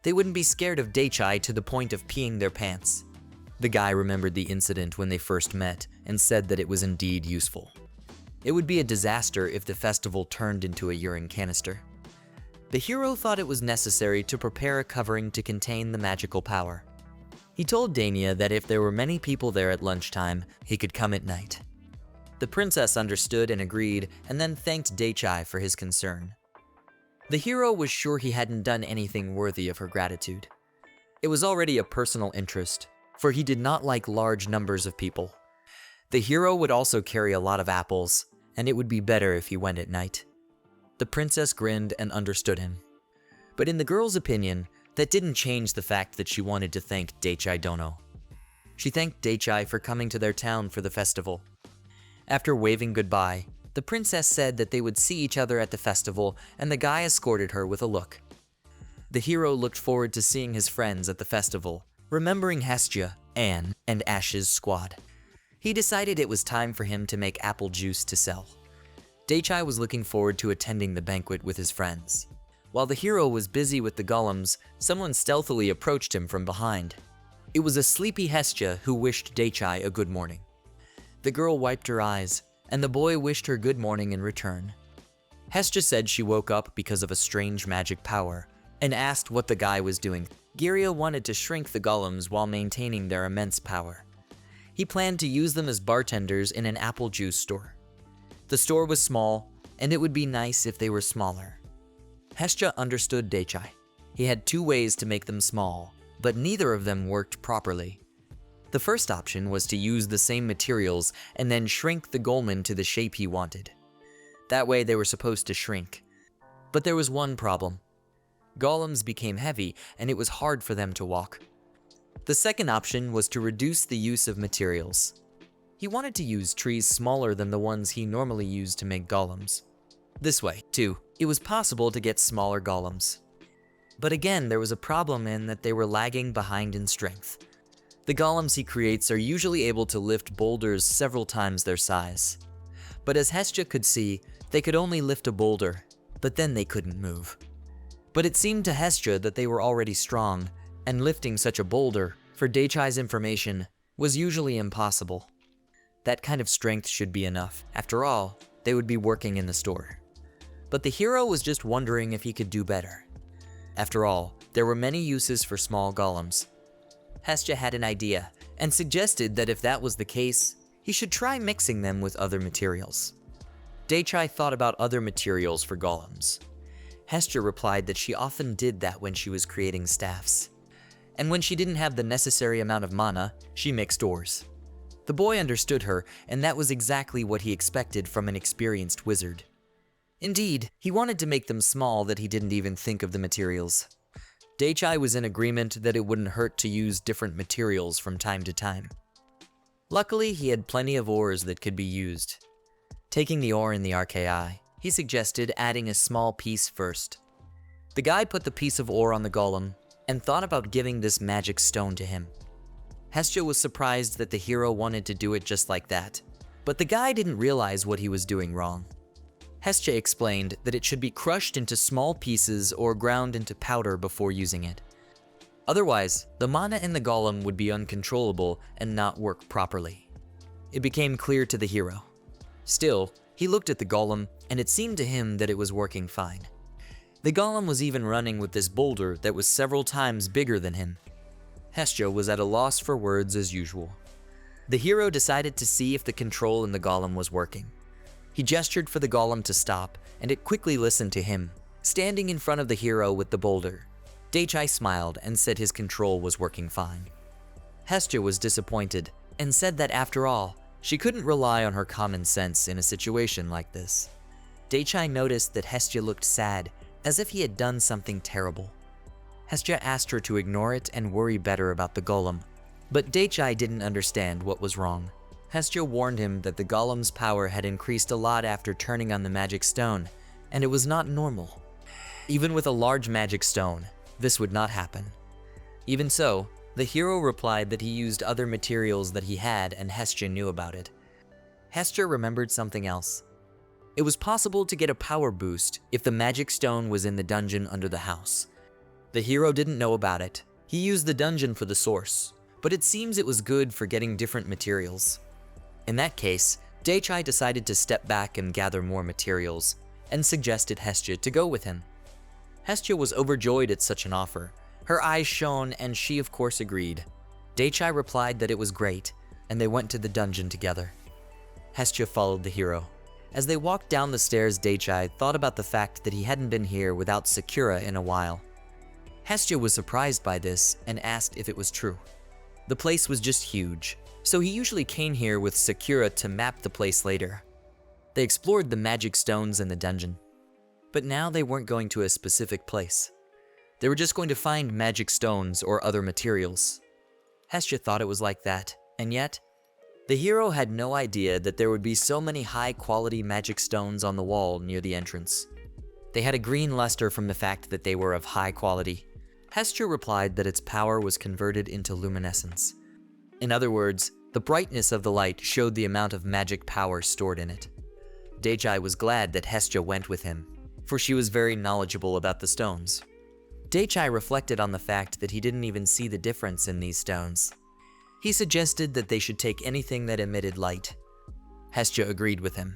[SPEAKER 1] They wouldn't be scared of Daichai to the point of peeing their pants. The guy remembered the incident when they first met and said that it was indeed useful. It would be a disaster if the festival turned into a urine canister. The hero thought it was necessary to prepare a covering to contain the magical power. He told Dainaya that if there were many people there at lunchtime, he could come at night. The princess understood and agreed, and then thanked Daichai for his concern. The hero was sure he hadn't done anything worthy of her gratitude. It was already a personal interest, for he did not like large numbers of people. The hero would also carry a lot of apples, and it would be better if he went at night. The princess grinned and understood him. But in the girl's opinion, that didn't change the fact that she wanted to thank Daichai Dono. She thanked Daichai for coming to their town for the festival. After waving goodbye, the princess said that they would see each other at the festival, and the guy escorted her with a look. The hero looked forward to seeing his friends at the festival, remembering Hestia, Anne, and Ash's squad. He decided it was time for him to make apple juice to sell. Daichai was looking forward to attending the banquet with his friends. While the hero was busy with the golems, someone stealthily approached him from behind. It was a sleepy Hestia who wished Daichai a good morning. The girl wiped her eyes, and the boy wished her good morning in return. Hestia said she woke up because of a strange magic power, and asked what the guy was doing. Giria wanted to shrink the golems while maintaining their immense power. He planned to use them as bartenders in an apple juice store. The store was small, and it would be nice if they were smaller. Hestia understood Daichai. He had two ways to make them small, but neither of them worked properly. The first option was to use the same materials and then shrink the goleman to the shape he wanted. That way they were supposed to shrink. But there was one problem. Golems became heavy and it was hard for them to walk. The second option was to reduce the use of materials. He wanted to use trees smaller than the ones he normally used to make golems. This way, too, it was possible to get smaller golems. But again, there was a problem in that they were lagging behind in strength. The golems he creates are usually able to lift boulders several times their size. But as Hestia could see, they could only lift a boulder, but then they couldn't move. But it seemed to Hestia that they were already strong, and lifting such a boulder, for Daichai's information, was usually impossible. That kind of strength should be enough. After all, they would be working in the store. But the hero was just wondering if he could do better. After all, there were many uses for small golems. Hestia had an idea, and suggested that if that was the case, he should try mixing them with other materials. Daichai thought about other materials for golems. Hestia replied that she often did that when she was creating staffs. And when she didn't have the necessary amount of mana, she mixed ores. The boy understood her, and that was exactly what he expected from an experienced wizard. Indeed, he wanted to make them small that he didn't even think of the materials. Daichai was in agreement that it wouldn't hurt to use different materials from time to time. Luckily, he had plenty of ores that could be used. Taking the ore in the RKI, he suggested adding a small piece first. The guy put the piece of ore on the golem, and thought about giving this magic stone to him. Hestia was surprised that the hero wanted to do it just like that, but the guy didn't realize what he was doing wrong. Hestia explained that it should be crushed into small pieces or ground into powder before using it. Otherwise, the mana in the golem would be uncontrollable and not work properly. It became clear to the hero. Still, he looked at the golem, and it seemed to him that it was working fine. The golem was even running with this boulder that was several times bigger than him. Hestia was at a loss for words as usual. The hero decided to see if the control in the golem was working. He gestured for the golem to stop, and it quickly listened to him, standing in front of the hero with the boulder. Daichai smiled and said his control was working fine. Hestia was disappointed, and said that after all, she couldn't rely on her common sense in a situation like this. Daichai noticed that Hestia looked sad, as if he had done something terrible. Hestia asked her to ignore it and worry better about the golem, but Daichai didn't understand what was wrong. Hestia warned him that the golem's power had increased a lot after turning on the magic stone, and it was not normal. Even with a large magic stone, this would not happen. Even so, the hero replied that he used other materials that he had and Hestia knew about it. Hestia remembered something else. It was possible to get a power boost if the magic stone was in the dungeon under the house. The hero didn't know about it. He used the dungeon for the source, but it seems it was good for getting different materials. In that case, Daichai decided to step back and gather more materials, and suggested Hestia to go with him. Hestia was overjoyed at such an offer. Her eyes shone, and she of course agreed. Daichai replied that it was great, and they went to the dungeon together. Hestia followed the hero. As they walked down the stairs, Daichai thought about the fact that he hadn't been here without Sakura in a while. Hestia was surprised by this and asked if it was true. The place was just huge, so he usually came here with Sakura to map the place later. They explored the magic stones in the dungeon. But now they weren't going to a specific place. They were just going to find magic stones or other materials. Hestia thought it was like that, and yet, the hero had no idea that there would be so many high-quality magic stones on the wall near the entrance. They had a green luster from the fact that they were of high quality. Hestia replied that its power was converted into luminescence. In other words, the brightness of the light showed the amount of magic power stored in it. Daichai was glad that Hestia went with him, for she was very knowledgeable about the stones. Daichai reflected on the fact that he didn't even see the difference in these stones. He suggested that they should take anything that emitted light. Hestia agreed with him.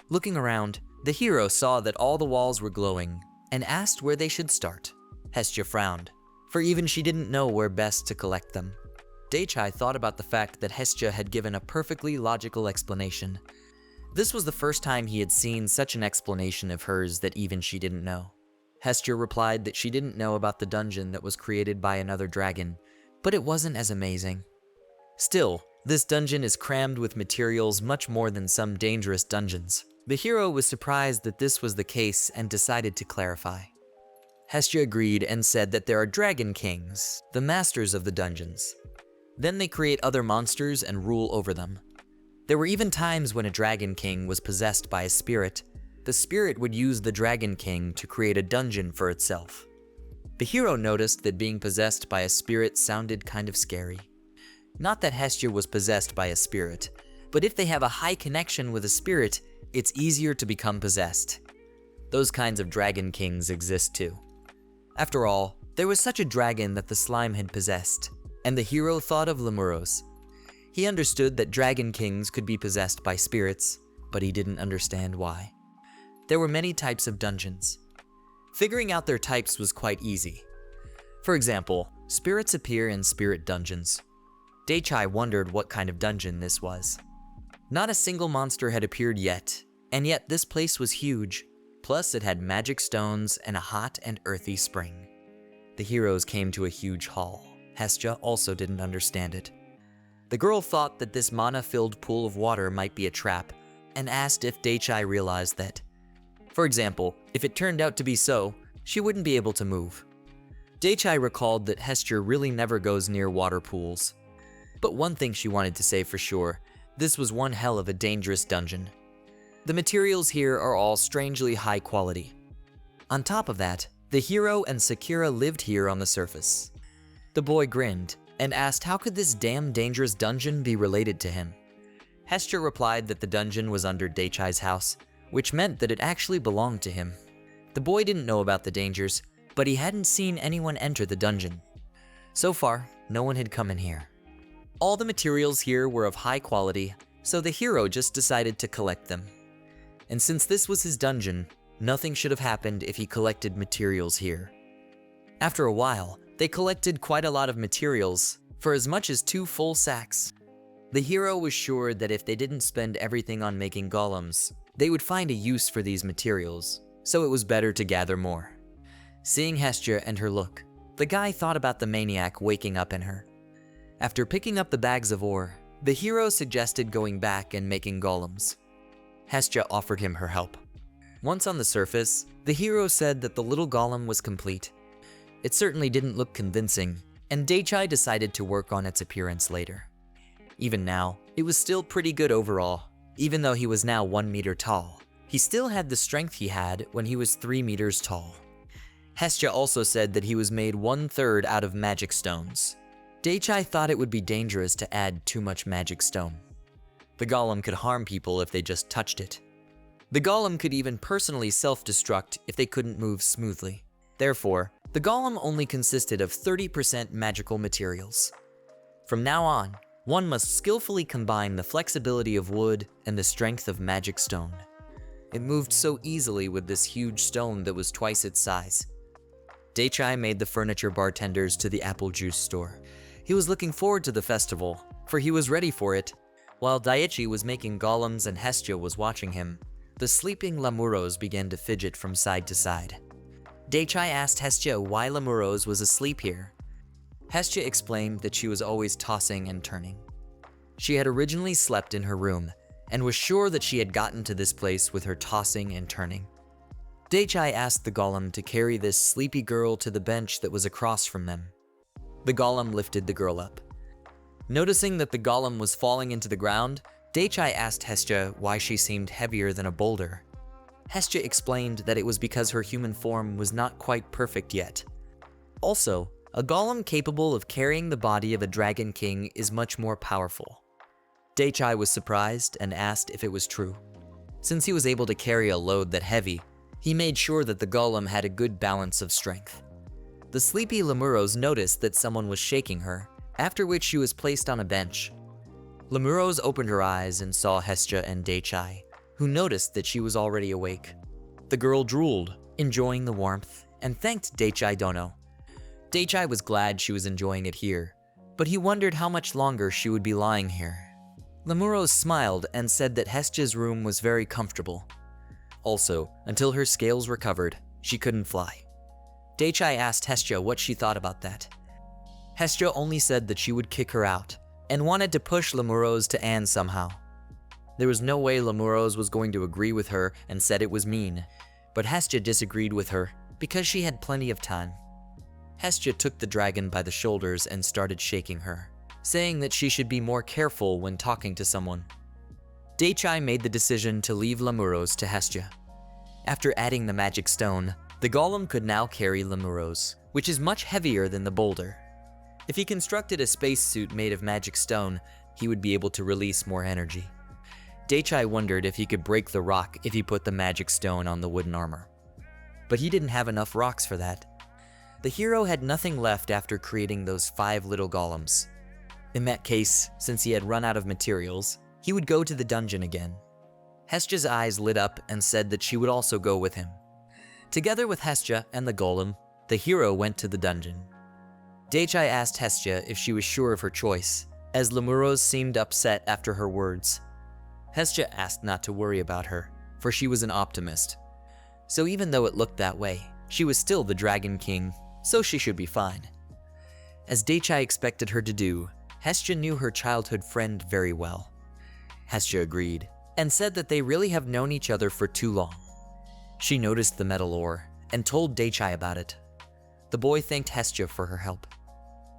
[SPEAKER 1] Looking around, the hero saw that all the walls were glowing and asked where they should start. Hestia frowned, for even she didn't know where best to collect them. Daichai thought about the fact that Hestia had given a perfectly logical explanation. This was the first time he had seen such an explanation of hers that even she didn't know. Hestia replied that she didn't know about the dungeon that was created by another dragon, but it wasn't as amazing. Still, this dungeon is crammed with materials much more than some dangerous dungeons. The hero was surprised that this was the case and decided to clarify. Hestia agreed and said that there are Dragon Kings, the masters of the dungeons. Then they create other monsters and rule over them. There were even times when a Dragon King was possessed by a spirit. The spirit would use the Dragon King to create a dungeon for itself. The hero noticed that being possessed by a spirit sounded kind of scary. Not that Hestia was possessed by a spirit, but if they have a high connection with a spirit, it's easier to become possessed. Those kinds of Dragon Kings exist too. After all, there was such a dragon that the slime had possessed, and the hero thought of Lemuros. He understood that Dragon Kings could be possessed by spirits, but he didn't understand why. There were many types of dungeons. Figuring out their types was quite easy. For example, spirits appear in spirit dungeons. Daichai wondered what kind of dungeon this was. Not a single monster had appeared yet, and yet this place was huge. Plus, it had magic stones and a hot and earthy spring. The heroes came to a huge hall. Hestia also didn't understand it. The girl thought that this mana-filled pool of water might be a trap, and asked if Daichai realized that. For example, if it turned out to be so, she wouldn't be able to move. Daichai recalled that Hestia really never goes near water pools. But one thing she wanted to say for sure, this was one hell of a dangerous dungeon. The materials here are all strangely high quality. On top of that, the hero and Sakura lived here on the surface. The boy grinned and asked how could this damn dangerous dungeon be related to him. Hestia replied that the dungeon was under Daichai's house, which meant that it actually belonged to him. The boy didn't know about the dangers, but he hadn't seen anyone enter the dungeon. So far, no one had come in here. All the materials here were of high quality, so the hero just decided to collect them. And since this was his dungeon, nothing should have happened if he collected materials here. After a while, they collected quite a lot of materials, for as much as 2 full sacks. The hero was sure that if they didn't spend everything on making golems, they would find a use for these materials, so it was better to gather more. Seeing Hestia and her look, the guy thought about the maniac waking up in her. After picking up the bags of ore, the hero suggested going back and making golems. Hestia offered him her help. Once on the surface, the hero said that the little golem was complete. It certainly didn't look convincing, and Daichai decided to work on its appearance later. Even now, it was still pretty good overall. Even though he was now 1 meter tall, he still had the strength he had when he was 3 meters tall. Hestia also said that he was made 1/3 out of magic stones. Daichai thought it would be dangerous to add too much magic stone. The golem could harm people if they just touched it. The golem could even personally self-destruct if they couldn't move smoothly. Therefore, the golem only consisted of 30% magical materials. From now on, one must skillfully combine the flexibility of wood and the strength of magic stone. It moved so easily with this huge stone that was twice its size. Daichai made the furniture bartenders to the apple juice store. He was looking forward to the festival, for he was ready for it. While Daichi was making golems and Hestia was watching him, the sleeping Lemuros began to fidget from side to side. Daichai asked Hestia why Lemuros was asleep here. Hestia explained that she was always tossing and turning. She had originally slept in her room, and was sure that she had gotten to this place with her tossing and turning. Daichai asked the golem to carry this sleepy girl to the bench that was across from them. The golem lifted the girl up. Noticing that the golem was falling into the ground, Daichai asked Hestia why she seemed heavier than a boulder. Hestia explained that it was because her human form was not quite perfect yet. Also, a golem capable of carrying the body of a dragon king is much more powerful. Daichai was surprised and asked if it was true. Since he was able to carry a load that heavy, he made sure that the golem had a good balance of strength. The sleepy Lemuros noticed that someone was shaking her, after which she was placed on a bench. Lemuros opened her eyes and saw Hestia and Daichai, who noticed that she was already awake. The girl drooled, enjoying the warmth, and thanked Daichai Dono. Daichai was glad she was enjoying it here, but he wondered how much longer she would be lying here. Lemuros smiled and said that Hestia's room was very comfortable. Also, until her scales recovered, she couldn't fly. Daichai asked Hestia what she thought about that. Hestia only said that she would kick her out, and wanted to push Lemuros to Anne somehow. There was no way Lemuros was going to agree with her and said it was mean, but Hestia disagreed with her because she had plenty of time. Hestia took the dragon by the shoulders and started shaking her, saying that she should be more careful when talking to someone. Daichai made the decision to leave Lemuros to Hestia. After adding the magic stone, the golem could now carry Lemuros, which is much heavier than the boulder. If he constructed a spacesuit made of magic stone, he would be able to release more energy. Daichai wondered if he could break the rock if he put the magic stone on the wooden armor. But he didn't have enough rocks for that. The hero had nothing left after creating those 5 little golems. In that case, since he had run out of materials, he would go to the dungeon again. Hestia's eyes lit up and said that she would also go with him. Together with Hestia and the golem, the hero went to the dungeon. Daichai asked Hestia if she was sure of her choice, as Lemuros seemed upset after her words. Hestia asked not to worry about her, for she was an optimist. So even though it looked that way, she was still the Dragon King, so she should be fine. As Daichai expected her to do, Hestia knew her childhood friend very well. Hestia agreed, and said that they really have known each other for too long. She noticed the metal ore, and told Daichai about it. The boy thanked Hestia for her help.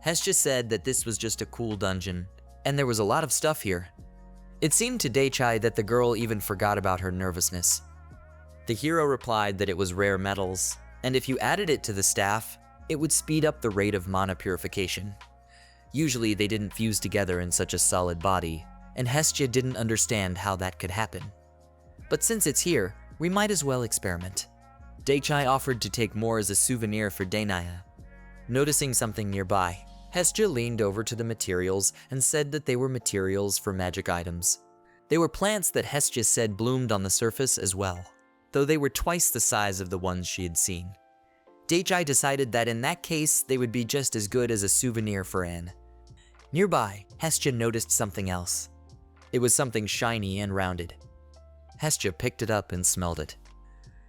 [SPEAKER 1] Hestia said that this was just a cool dungeon, and there was a lot of stuff here. It seemed to Daichai that the girl even forgot about her nervousness. The hero replied that it was rare metals, and if you added it to the staff, it would speed up the rate of mana purification. Usually they didn't fuse together in such a solid body, and Hestia didn't understand how that could happen. But since it's here, we might as well experiment. Daichai offered to take more as a souvenir for Dainaya. Noticing something nearby, Hestia leaned over to the materials and said that they were materials for magic items. They were plants that Hestia said bloomed on the surface as well, though they were twice the size of the ones she had seen. Daichai decided that in that case, they would be just as good as a souvenir for Anne. Nearby, Hestia noticed something else. It was something shiny and rounded. Hestia picked it up and smelled it.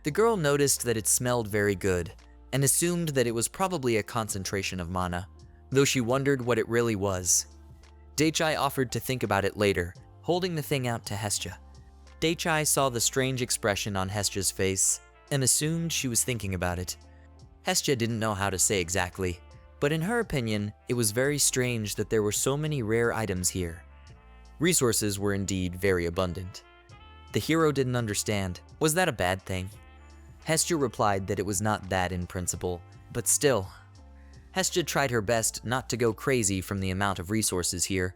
[SPEAKER 1] The girl noticed that it smelled very good, and assumed that it was probably a concentration of mana, though she wondered what it really was. Daichai offered to think about it later, holding the thing out to Hestia. Daichai saw the strange expression on Hestia's face, and assumed she was thinking about it. Hestia didn't know how to say exactly, but in her opinion, it was very strange that there were so many rare items here. Resources were indeed very abundant. The hero didn't understand. Was that a bad thing? Hestia replied that it was not that in principle, but still. Hestia tried her best not to go crazy from the amount of resources here,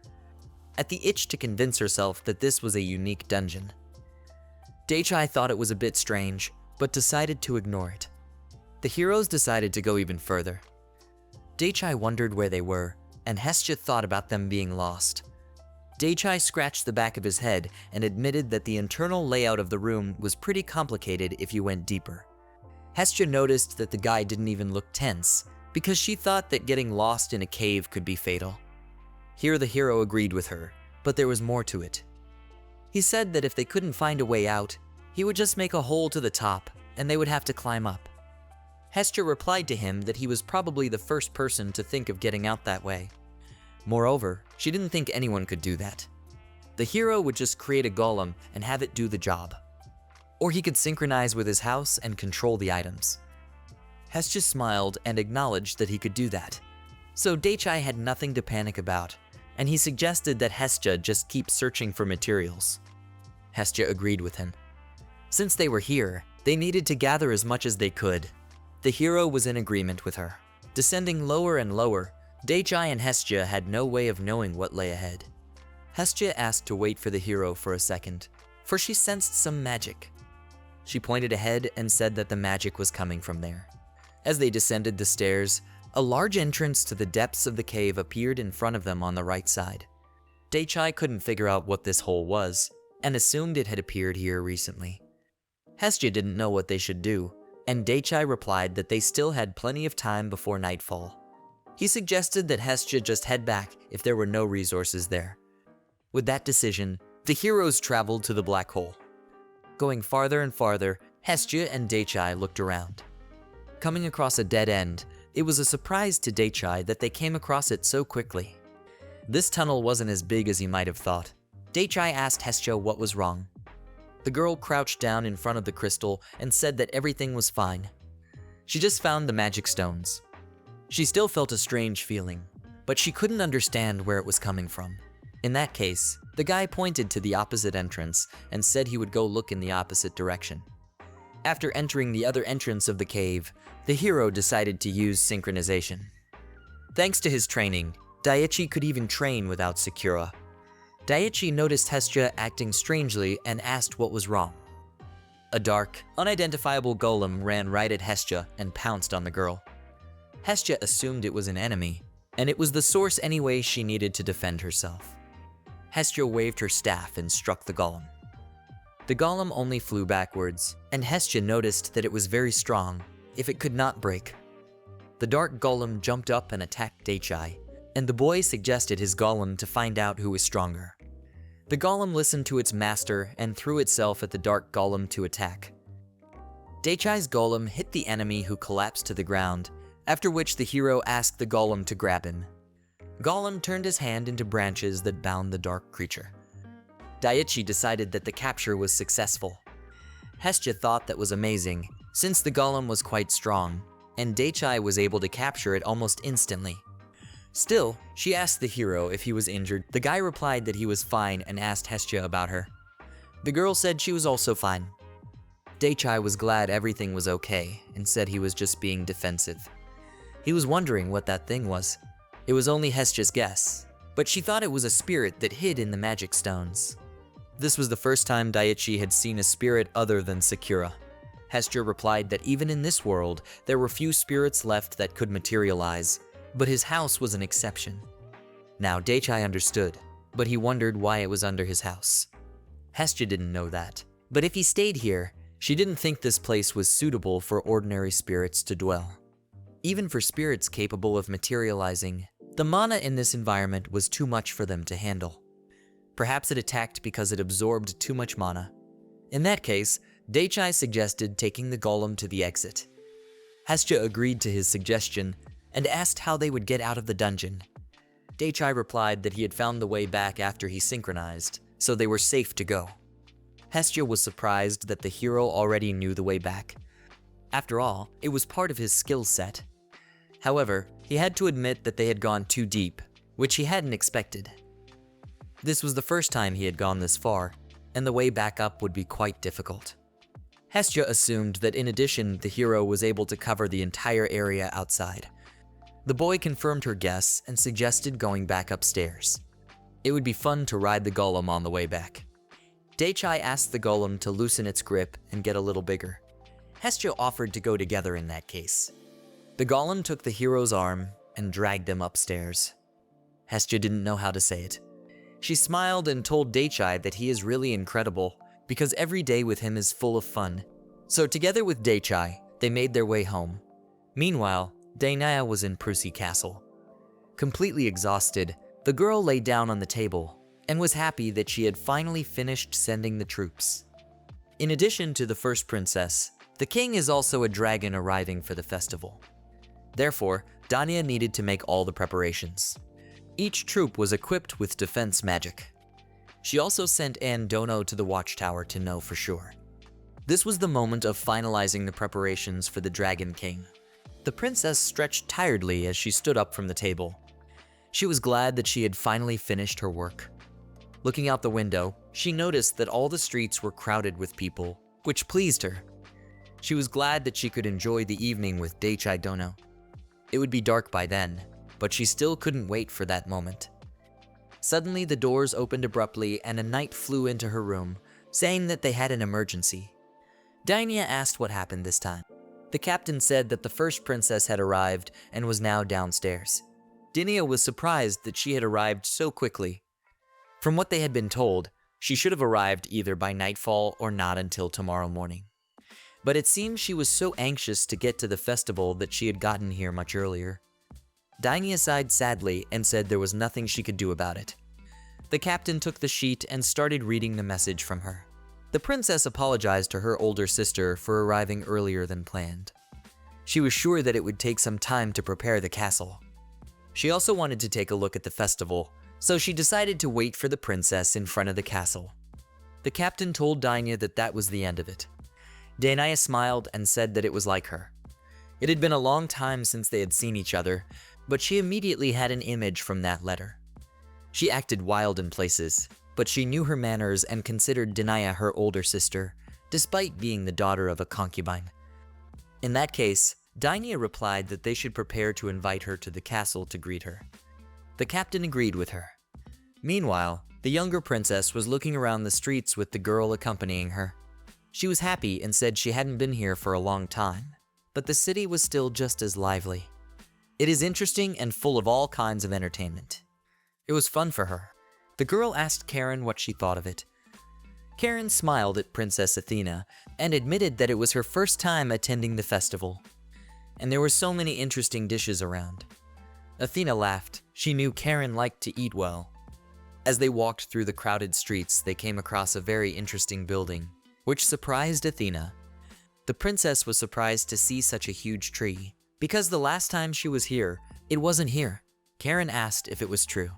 [SPEAKER 1] at the itch to convince herself that this was a unique dungeon. Daichai thought it was a bit strange, but decided to ignore it. The heroes decided to go even further. Daichai wondered where they were, and Hestia thought about them being lost. Daichai scratched the back of his head and admitted that the internal layout of the room was pretty complicated if you went deeper. Hestia noticed that the guy didn't even look tense, because she thought that getting lost in a cave could be fatal. Here the hero agreed with her, but there was more to it. He said that if they couldn't find a way out, he would just make a hole to the top, and they would have to climb up. Hestia replied to him that he was probably the first person to think of getting out that way. Moreover, she didn't think anyone could do that. The hero would just create a golem and have it do the job. Or he could synchronize with his house and control the items. Hestia smiled and acknowledged that he could do that. So Daichai had nothing to panic about, and he suggested that Hestia just keep searching for materials. Hestia agreed with him. Since they were here, they needed to gather as much as they could. The hero was in agreement with her. Descending lower and lower, Daichai and Hestia had no way of knowing what lay ahead. Hestia asked to wait for the hero for a second, for she sensed some magic. She pointed ahead and said that the magic was coming from there. As they descended the stairs, a large entrance to the depths of the cave appeared in front of them on the right side. Daichai couldn't figure out what this hole was, and assumed it had appeared here recently. Hestia didn't know what they should do, and Daichai replied that they still had plenty of time before nightfall. He suggested that Hestia just head back if there were no resources there. With that decision, the heroes traveled to the black hole. Going farther and farther, Hestia and Daichai looked around. Coming across a dead end, it was a surprise to Daichai that they came across it so quickly. This tunnel wasn't as big as he might have thought. Daichai asked Hestia what was wrong. The girl crouched down in front of the crystal and said that everything was fine. She just found the magic stones. She still felt a strange feeling, but she couldn't understand where it was coming from. In that case, the guy pointed to the opposite entrance and said he would go look in the opposite direction. After entering the other entrance of the cave, the hero decided to use synchronization. Thanks to his training, Daichi could even train without Sakura. Daichi noticed Hestia acting strangely and asked what was wrong. A dark, unidentifiable golem ran right at Hestia and pounced on the girl. Hestia assumed it was an enemy, and it was the source anyway she needed to defend herself. Hestia waved her staff and struck the golem. The golem only flew backwards, and Hestia noticed that it was very strong, if it could not break. The dark golem jumped up and attacked Daichi, and the boy suggested his golem to find out who was stronger. The golem listened to its master and threw itself at the dark golem to attack. Daichi's golem hit the enemy, who collapsed to the ground, after which the hero asked the golem to grab him. Golem turned his hand into branches that bound the dark creature. Daichi decided that the capture was successful. Hestia thought that was amazing, since the golem was quite strong, and Daichi was able to capture it almost instantly. Still, she asked the hero if he was injured. The guy replied that he was fine and asked Hestia about her. The girl said she was also fine. Daichi was glad everything was okay and said he was just being defensive. He was wondering what that thing was. It was only Hestia's guess, but she thought it was a spirit that hid in the magic stones. This was the first time Daichi had seen a spirit other than Sakura. Hestia replied that even in this world, there were few spirits left that could materialize, but his house was an exception. Now Daichi understood, but he wondered why it was under his house. Hestia didn't know that, but if he stayed here, she didn't think this place was suitable for ordinary spirits to dwell. Even for spirits capable of materializing, the mana in this environment was too much for them to handle. Perhaps it attacked because it absorbed too much mana. In that case, Daichi suggested taking the golem to the exit. Hestia agreed to his suggestion and asked how they would get out of the dungeon. Daichi replied that he had found the way back after he synchronized, so they were safe to go. Hestia was surprised that the hero already knew the way back. After all, it was part of his skill set. However, he had to admit that they had gone too deep, which he hadn't expected. This was the first time he had gone this far, and the way back up would be quite difficult. Hestia assumed that in addition, the hero was able to cover the entire area outside. The boy confirmed her guess and suggested going back upstairs. It would be fun to ride the golem on the way back. Daichi asked the golem to loosen its grip and get a little bigger. Hestia offered to go together in that case. The golem took the hero's arm and dragged them upstairs. Hestia didn't know how to say it. She smiled and told Daichi that he is really incredible because every day with him is full of fun. So together with Daichi, they made their way home. Meanwhile, Dainaya was in Prusi Castle. Completely exhausted, the girl lay down on the table and was happy that she had finally finished sending the troops. In addition to the first princess, the king is also a dragon arriving for the festival. Therefore, Danya needed to make all the preparations. Each troop was equipped with defense magic. She also sent Anne Dono to the watchtower to know for sure. This was the moment of finalizing the preparations for the Dragon King. The princess stretched tiredly as she stood up from the table. She was glad that she had finally finished her work. Looking out the window, she noticed that all the streets were crowded with people, which pleased her. She was glad that she could enjoy the evening with Daichi Dono. It would be dark by then, but she still couldn't wait for that moment. Suddenly, the doors opened abruptly and a knight flew into her room, saying that they had an emergency. Danya asked what happened this time. The captain said that the first princess had arrived and was now downstairs. Danya was surprised that she had arrived so quickly. From what they had been told, she should have arrived either by nightfall or not until tomorrow morning. But it seemed she was so anxious to get to the festival that she had gotten here much earlier. Danya sighed sadly and said there was nothing she could do about it. The captain took the sheet and started reading the message from her. The princess apologized to her older sister for arriving earlier than planned. She was sure that it would take some time to prepare the castle. She also wanted to take a look at the festival, so she decided to wait for the princess in front of the castle. The captain told Danya that that was the end of it. Dainaya smiled and said that it was like her. It had been a long time since they had seen each other, but she immediately had an image from that letter. She acted wild in places, but she knew her manners and considered Denaya her older sister, despite being the daughter of a concubine. In that case, Dainia replied that they should prepare to invite her to the castle to greet her. The captain agreed with her. Meanwhile, the younger princess was looking around the streets with the girl accompanying her. She was happy and said she hadn't been here for a long time, but the city was still just as lively. It is interesting and full of all kinds of entertainment. It was fun for her. The girl asked Karen what she thought of it. Karen smiled at Princess Athena and admitted that it was her first time attending the festival. And there were so many interesting dishes around. Athena laughed. She knew Karen liked to eat well. As they walked through the crowded streets, they came across a very interesting building, which surprised Athena. The princess was surprised to see such a huge tree, because the last time she was here, it wasn't here. Karen asked if it was true.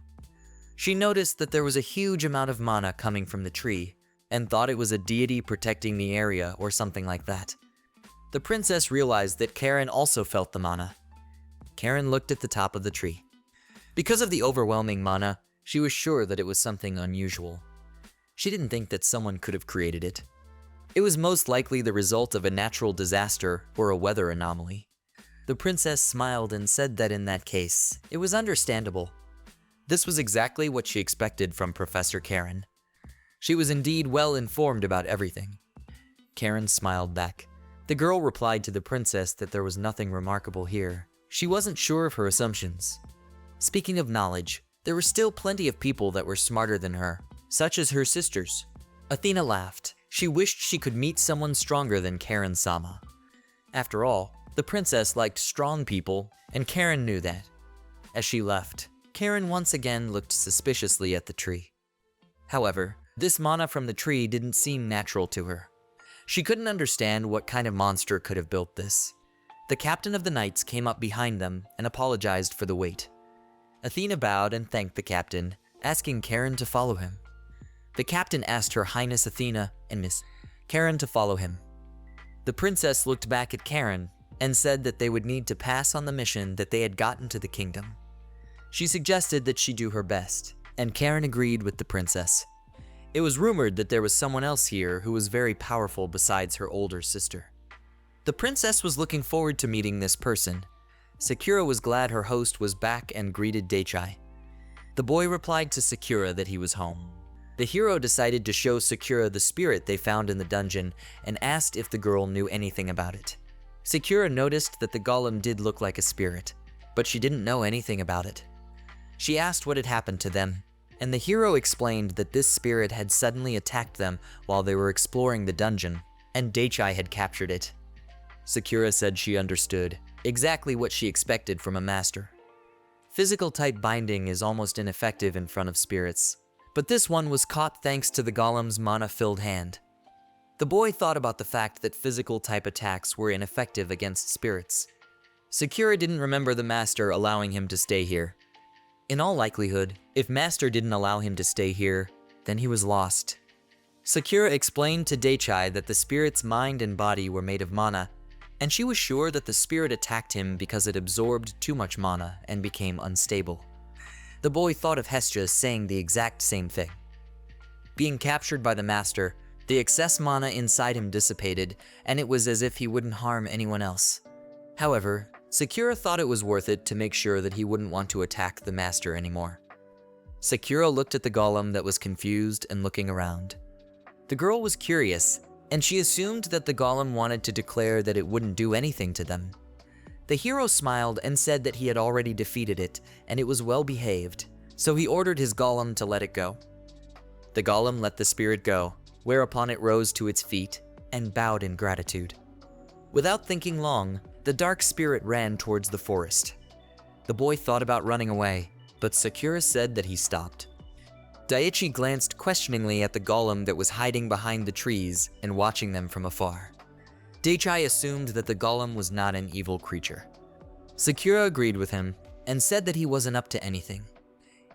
[SPEAKER 1] She noticed that there was a huge amount of mana coming from the tree, and thought it was a deity protecting the area or something like that. The princess realized that Karen also felt the mana. Karen looked at the top of the tree. Because of the overwhelming mana, she was sure that it was something unusual. She didn't think that someone could have created it. It was most likely the result of a natural disaster or a weather anomaly. The princess smiled and said that in that case, it was understandable. This was exactly what she expected from Professor Karen. She was indeed well informed about everything. Karen smiled back. The girl replied to the princess that there was nothing remarkable here. She wasn't sure of her assumptions. Speaking of knowledge, there were still plenty of people that were smarter than her, such as her sisters. Athena laughed. She wished she could meet someone stronger than Karen-sama. After all, the princess liked strong people, and Karen knew that. As she left, Karen once again looked suspiciously at the tree. However, this mana from the tree didn't seem natural to her. She couldn't understand what kind of monster could have built this. The captain of the knights came up behind them and apologized for the wait. Athena bowed and thanked the captain, asking Karen to follow him. The captain asked Her Highness Athena and Miss Karen to follow him. The princess looked back at Karen and said that they would need to pass on the mission that they had gotten to the kingdom. She suggested that she do her best, and Karen agreed with the princess. It was rumored that there was someone else here who was very powerful besides her older sister. The princess was looking forward to meeting this person. Sakura was glad her host was back and greeted Daichai. The boy replied to Sakura that he was home. The hero decided to show Sakura the spirit they found in the dungeon and asked if the girl knew anything about it. Sakura noticed that the golem did look like a spirit, but she didn't know anything about it. She asked what had happened to them, and the hero explained that this spirit had suddenly attacked them while they were exploring the dungeon, and Daichai had captured it. Sakura said she understood exactly what she expected from a master. Physical type binding is almost ineffective in front of spirits, but this one was caught thanks to the golem's mana-filled hand. The boy thought about the fact that physical type attacks were ineffective against spirits. Sakura didn't remember the master allowing him to stay here. In all likelihood, if master didn't allow him to stay here, then he was lost. Sakura explained to Daichai that the spirit's mind and body were made of mana, and she was sure that the spirit attacked him because it absorbed too much mana and became unstable. The boy thought of Hestia saying the exact same thing. Being captured by the master, the excess mana inside him dissipated, and it was as if he wouldn't harm anyone else. However, Sakura thought it was worth it to make sure that he wouldn't want to attack the master anymore. Sakura looked at the golem that was confused and looking around. The girl was curious, and she assumed that the golem wanted to declare that it wouldn't do anything to them. The hero smiled and said that he had already defeated it, and it was well behaved, so he ordered his golem to let it go. The golem let the spirit go, whereupon it rose to its feet and bowed in gratitude. Without thinking long, the dark spirit ran towards the forest. The boy thought about running away, but Sakura said that he stopped. Daichi glanced questioningly at the golem that was hiding behind the trees and watching them from afar. Daichai assumed that the golem was not an evil creature. Sakura agreed with him and said that he wasn't up to anything.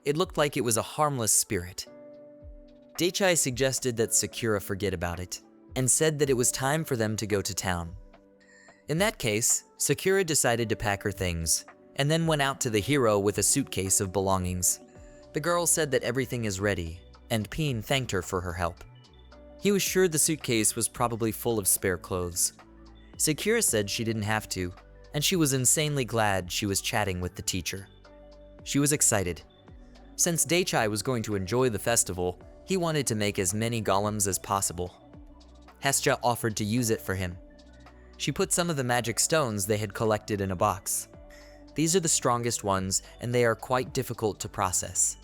[SPEAKER 1] It looked like it was a harmless spirit. Daichai suggested that Sakura forget about it and said that it was time for them to go to town. In that case, Sakura decided to pack her things, and then went out to the hero with a suitcase of belongings. The girl said that everything is ready, and Peen thanked her for her help. He was sure the suitcase was probably full of spare clothes. Sakura said she didn't have to, and she was insanely glad she was chatting with the teacher. She was excited. Since Daichai was going to enjoy the festival, he wanted to make as many golems as possible. Hestia offered to use it for him. She put some of the magic stones they had collected in a box. These are the strongest ones, and they are quite difficult to process.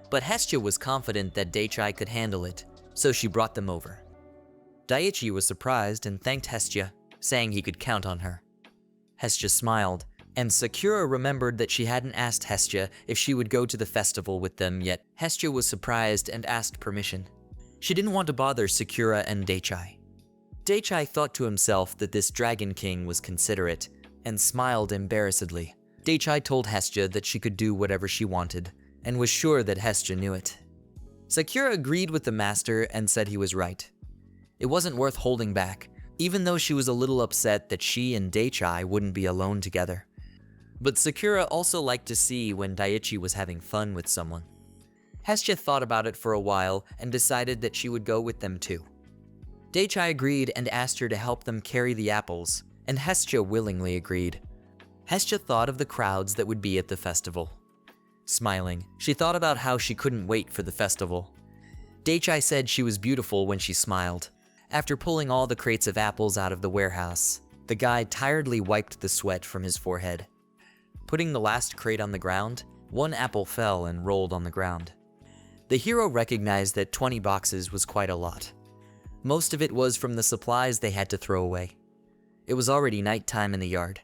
[SPEAKER 1] But Hestia was confident that Daichai could handle it, so she brought them over. Daichi was surprised and thanked Hestia, saying he could count on her. Hestia smiled, and Sakura remembered that she hadn't asked Hestia if she would go to the festival with them yet. Hestia was surprised and asked permission. She didn't want to bother Sakura and Daichai. Daichai thought to himself that this Dragon King was considerate, and smiled embarrassedly. Daichai told Hestia that she could do whatever she wanted, and was sure that Hestia knew it. Sakura agreed with the master and said he was right. It wasn't worth holding back, even though she was a little upset that she and Daichai wouldn't be alone together. But Sakura also liked to see when Daichi was having fun with someone. Hestia thought about it for a while and decided that she would go with them too. Daichai agreed and asked her to help them carry the apples, and Hestia willingly agreed. Hestia thought of the crowds that would be at the festival. Smiling, she thought about how she couldn't wait for the festival. Daichai said she was beautiful when she smiled. After pulling all the crates of apples out of the warehouse, the guy tiredly wiped the sweat from his forehead. Putting the last crate on the ground, one apple fell and rolled on the ground. The hero recognized that 20 boxes was quite a lot. Most of it was from the supplies they had to throw away. It was already nighttime in the yard.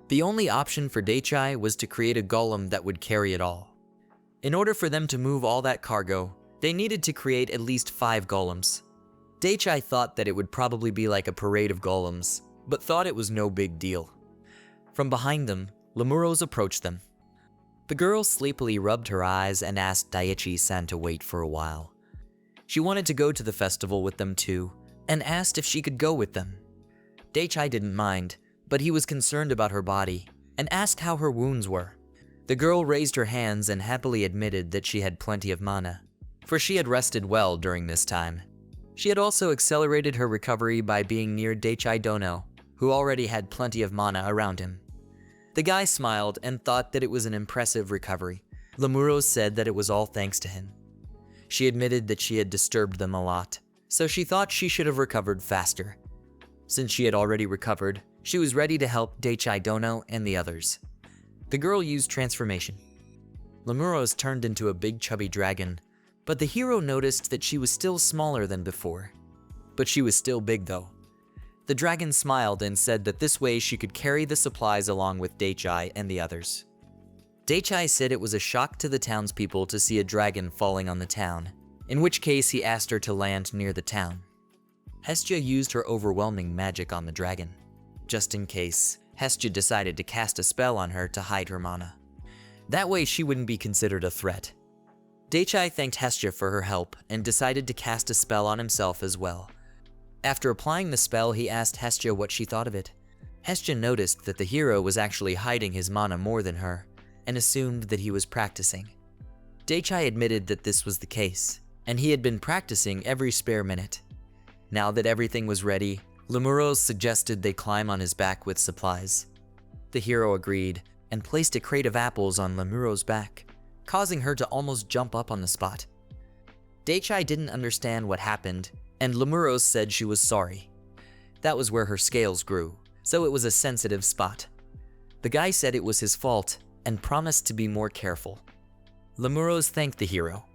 [SPEAKER 1] The only option for Daichai was to create a golem that would carry it all. In order for them to move all that cargo, they needed to create at least 5 golems. Daichai thought that it would probably be like a parade of golems, but thought it was no big deal. From behind them, Lemuros approached them. The girl sleepily rubbed her eyes and asked Daichi-san to wait for a while. She wanted to go to the festival with them too, and asked if she could go with them. Daichai didn't mind, but he was concerned about her body, and asked how her wounds were. The girl raised her hands and happily admitted that she had plenty of mana, for she had rested well during this time. She had also accelerated her recovery by being near Daichai Dono, who already had plenty of mana around him. The guy smiled and thought that it was an impressive recovery. Lemuros said that it was all thanks to him. She admitted that she had disturbed them a lot, so she thought she should have recovered faster. Since she had already recovered, she was ready to help Daichai Dono and the others. The girl used transformation. Lemuros turned into a big chubby dragon, but the hero noticed that she was still smaller than before. But she was still big though. The dragon smiled and said that this way she could carry the supplies along with Daichai and the others. Daichai said it was a shock to the townspeople to see a dragon falling on the town, in which case he asked her to land near the town. Hestia used her overwhelming magic on the dragon. Just in case, Hestia decided to cast a spell on her to hide her mana. That way she wouldn't be considered a threat. Daichai thanked Hestia for her help and decided to cast a spell on himself as well. After applying the spell, he asked Hestia what she thought of it. Hestia noticed that the hero was actually hiding his mana more than her, and assumed that he was practicing. Daichai admitted that this was the case, and he had been practicing every spare minute. Now that everything was ready, Lemuros suggested they climb on his back with supplies. The hero agreed, and placed a crate of apples on Lemuros' back, causing her to almost jump up on the spot. Daichai didn't understand what happened, and Lemuros said she was sorry. That was where her scales grew, so it was a sensitive spot. The guy said it was his fault, and promised to be more careful. Lemuros thanked the hero.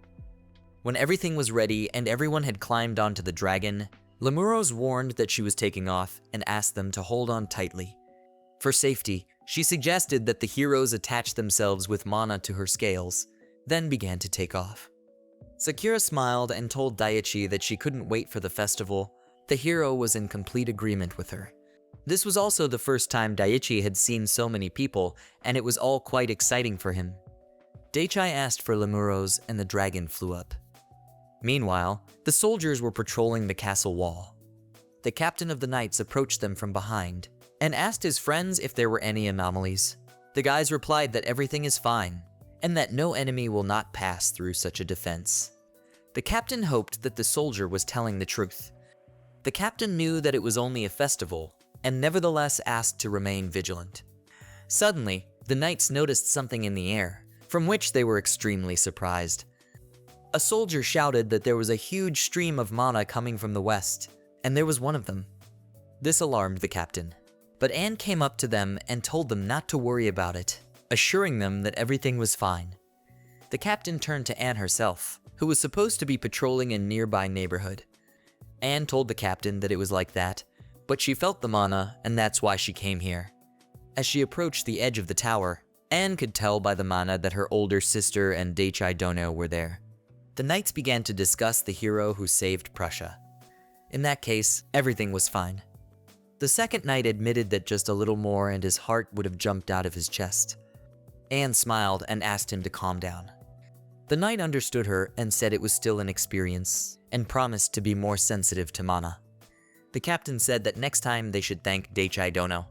[SPEAKER 1] When everything was ready and everyone had climbed onto the dragon, Lemuros warned that she was taking off and asked them to hold on tightly. For safety, she suggested that the heroes attach themselves with mana to her scales, then began to take off. Sakura smiled and told Daichi that she couldn't wait for the festival. The hero was in complete agreement with her. This was also the first time Daichi had seen so many people, and it was all quite exciting for him. Daichai asked for Lemuros, and the dragon flew up. Meanwhile, the soldiers were patrolling the castle wall. The captain of the knights approached them from behind, and asked his friends if there were any anomalies. The guys replied that everything is fine, and that no enemy will not pass through such a defense. The captain hoped that the soldier was telling the truth. The captain knew that it was only a festival, and nevertheless asked to remain vigilant. Suddenly, the knights noticed something in the air, from which they were extremely surprised. A soldier shouted that there was a huge stream of mana coming from the west, and there was one of them. This alarmed the captain, but Anne came up to them and told them not to worry about it, assuring them that everything was fine. The captain turned to Anne herself, who was supposed to be patrolling a nearby neighborhood. Anne told the captain that it was like that, but she felt the mana, and that's why she came here. As she approached the edge of the tower, Anne could tell by the mana that her older sister and Daichai Dono were there. The knights began to discuss the hero who saved Prussia. In that case, everything was fine. The second knight admitted that just a little more and his heart would have jumped out of his chest. Anne smiled and asked him to calm down. The knight understood her and said it was still an experience, and promised to be more sensitive to mana. The captain said that next time they should thank Daichai Dono.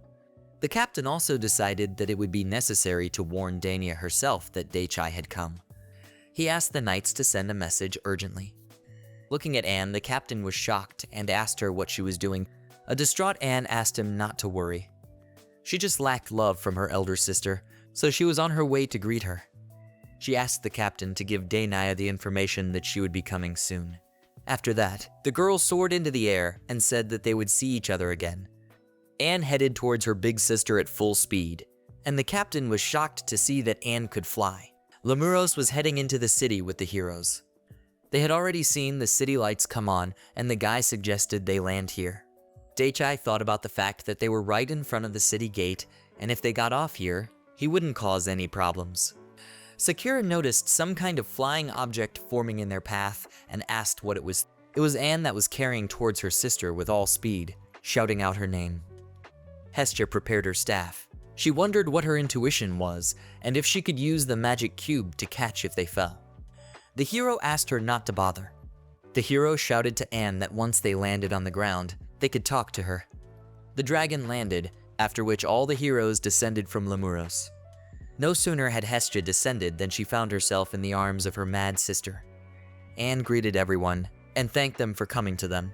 [SPEAKER 1] The captain also decided that it would be necessary to warn Dania herself that Daichai had come. He asked the knights to send a message urgently. Looking at Anne, the captain was shocked and asked her what she was doing. A distraught Anne asked him not to worry. She just lacked love from her elder sister, so she was on her way to greet her. She asked the captain to give Dania the information that she would be coming soon. After that, the girl soared into the air and said that they would see each other again. Anne headed towards her big sister at full speed, and the captain was shocked to see that Anne could fly. Lemuros was heading into the city with the heroes. They had already seen the city lights come on, and the guy suggested they land here. Daichai thought about the fact that they were right in front of the city gate, and if they got off here, he wouldn't cause any problems. Sakura noticed some kind of flying object forming in their path and asked what it was. It was Anne that was carrying towards her sister with all speed, shouting out her name. Hestia prepared her staff. She wondered what her intuition was, and if she could use the magic cube to catch if they fell. The hero asked her not to bother. The hero shouted to Anne that once they landed on the ground, they could talk to her. The dragon landed, after which all the heroes descended from Lemuros. No sooner had Hestia descended than she found herself in the arms of her mad sister. Anne greeted everyone, and thanked them for coming to them.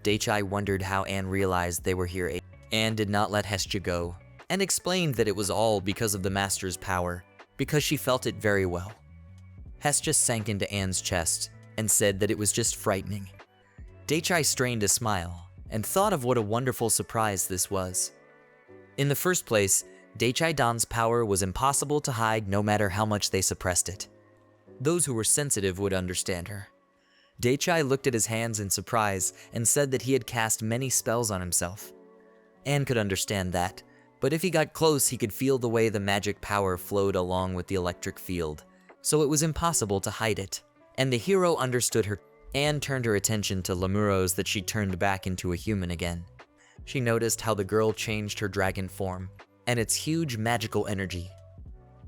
[SPEAKER 1] Daichai wondered how Anne realized they were here. Anne did not let Hestia go, and explained that it was all because of the master's power, because she felt it very well. Hestia sank into Anne's chest, and said that it was just frightening. Daichai strained a smile, and thought of what a wonderful surprise this was. In the first place, Daichai Dan's power was impossible to hide no matter how much they suppressed it. Those who were sensitive would understand her. Daichai looked at his hands in surprise and said that he had cast many spells on himself. Anne could understand that, but if he got close he could feel the way the magic power flowed along with the electric field, so it was impossible to hide it. And the hero understood her. Anne turned her attention to Lemuros that she turned back into a human again. She noticed how the girl changed her dragon form, and its huge magical energy.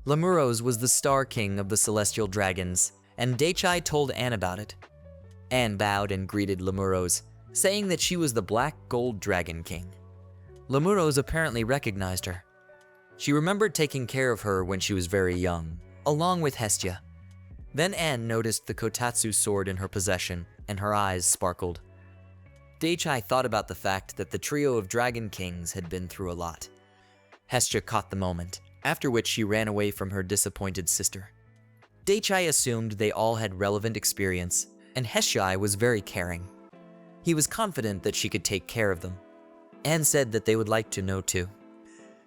[SPEAKER 1] Lemuros was the star king of the celestial dragons, and Daichai told Anne about it. Anne bowed and greeted Lemuros, saying that she was the Black Gold Dragon King. Lemuros apparently recognized her. She remembered taking care of her when she was very young, along with Hestia. Then Anne noticed the Kotatsu sword in her possession, and her eyes sparkled. Daichai thought about the fact that the trio of Dragon Kings had been through a lot. Hestia caught the moment, after which she ran away from her disappointed sister. Daichai assumed they all had relevant experience, and Hestia was very caring. He was confident that she could take care of them. Anne said that they would like to know too.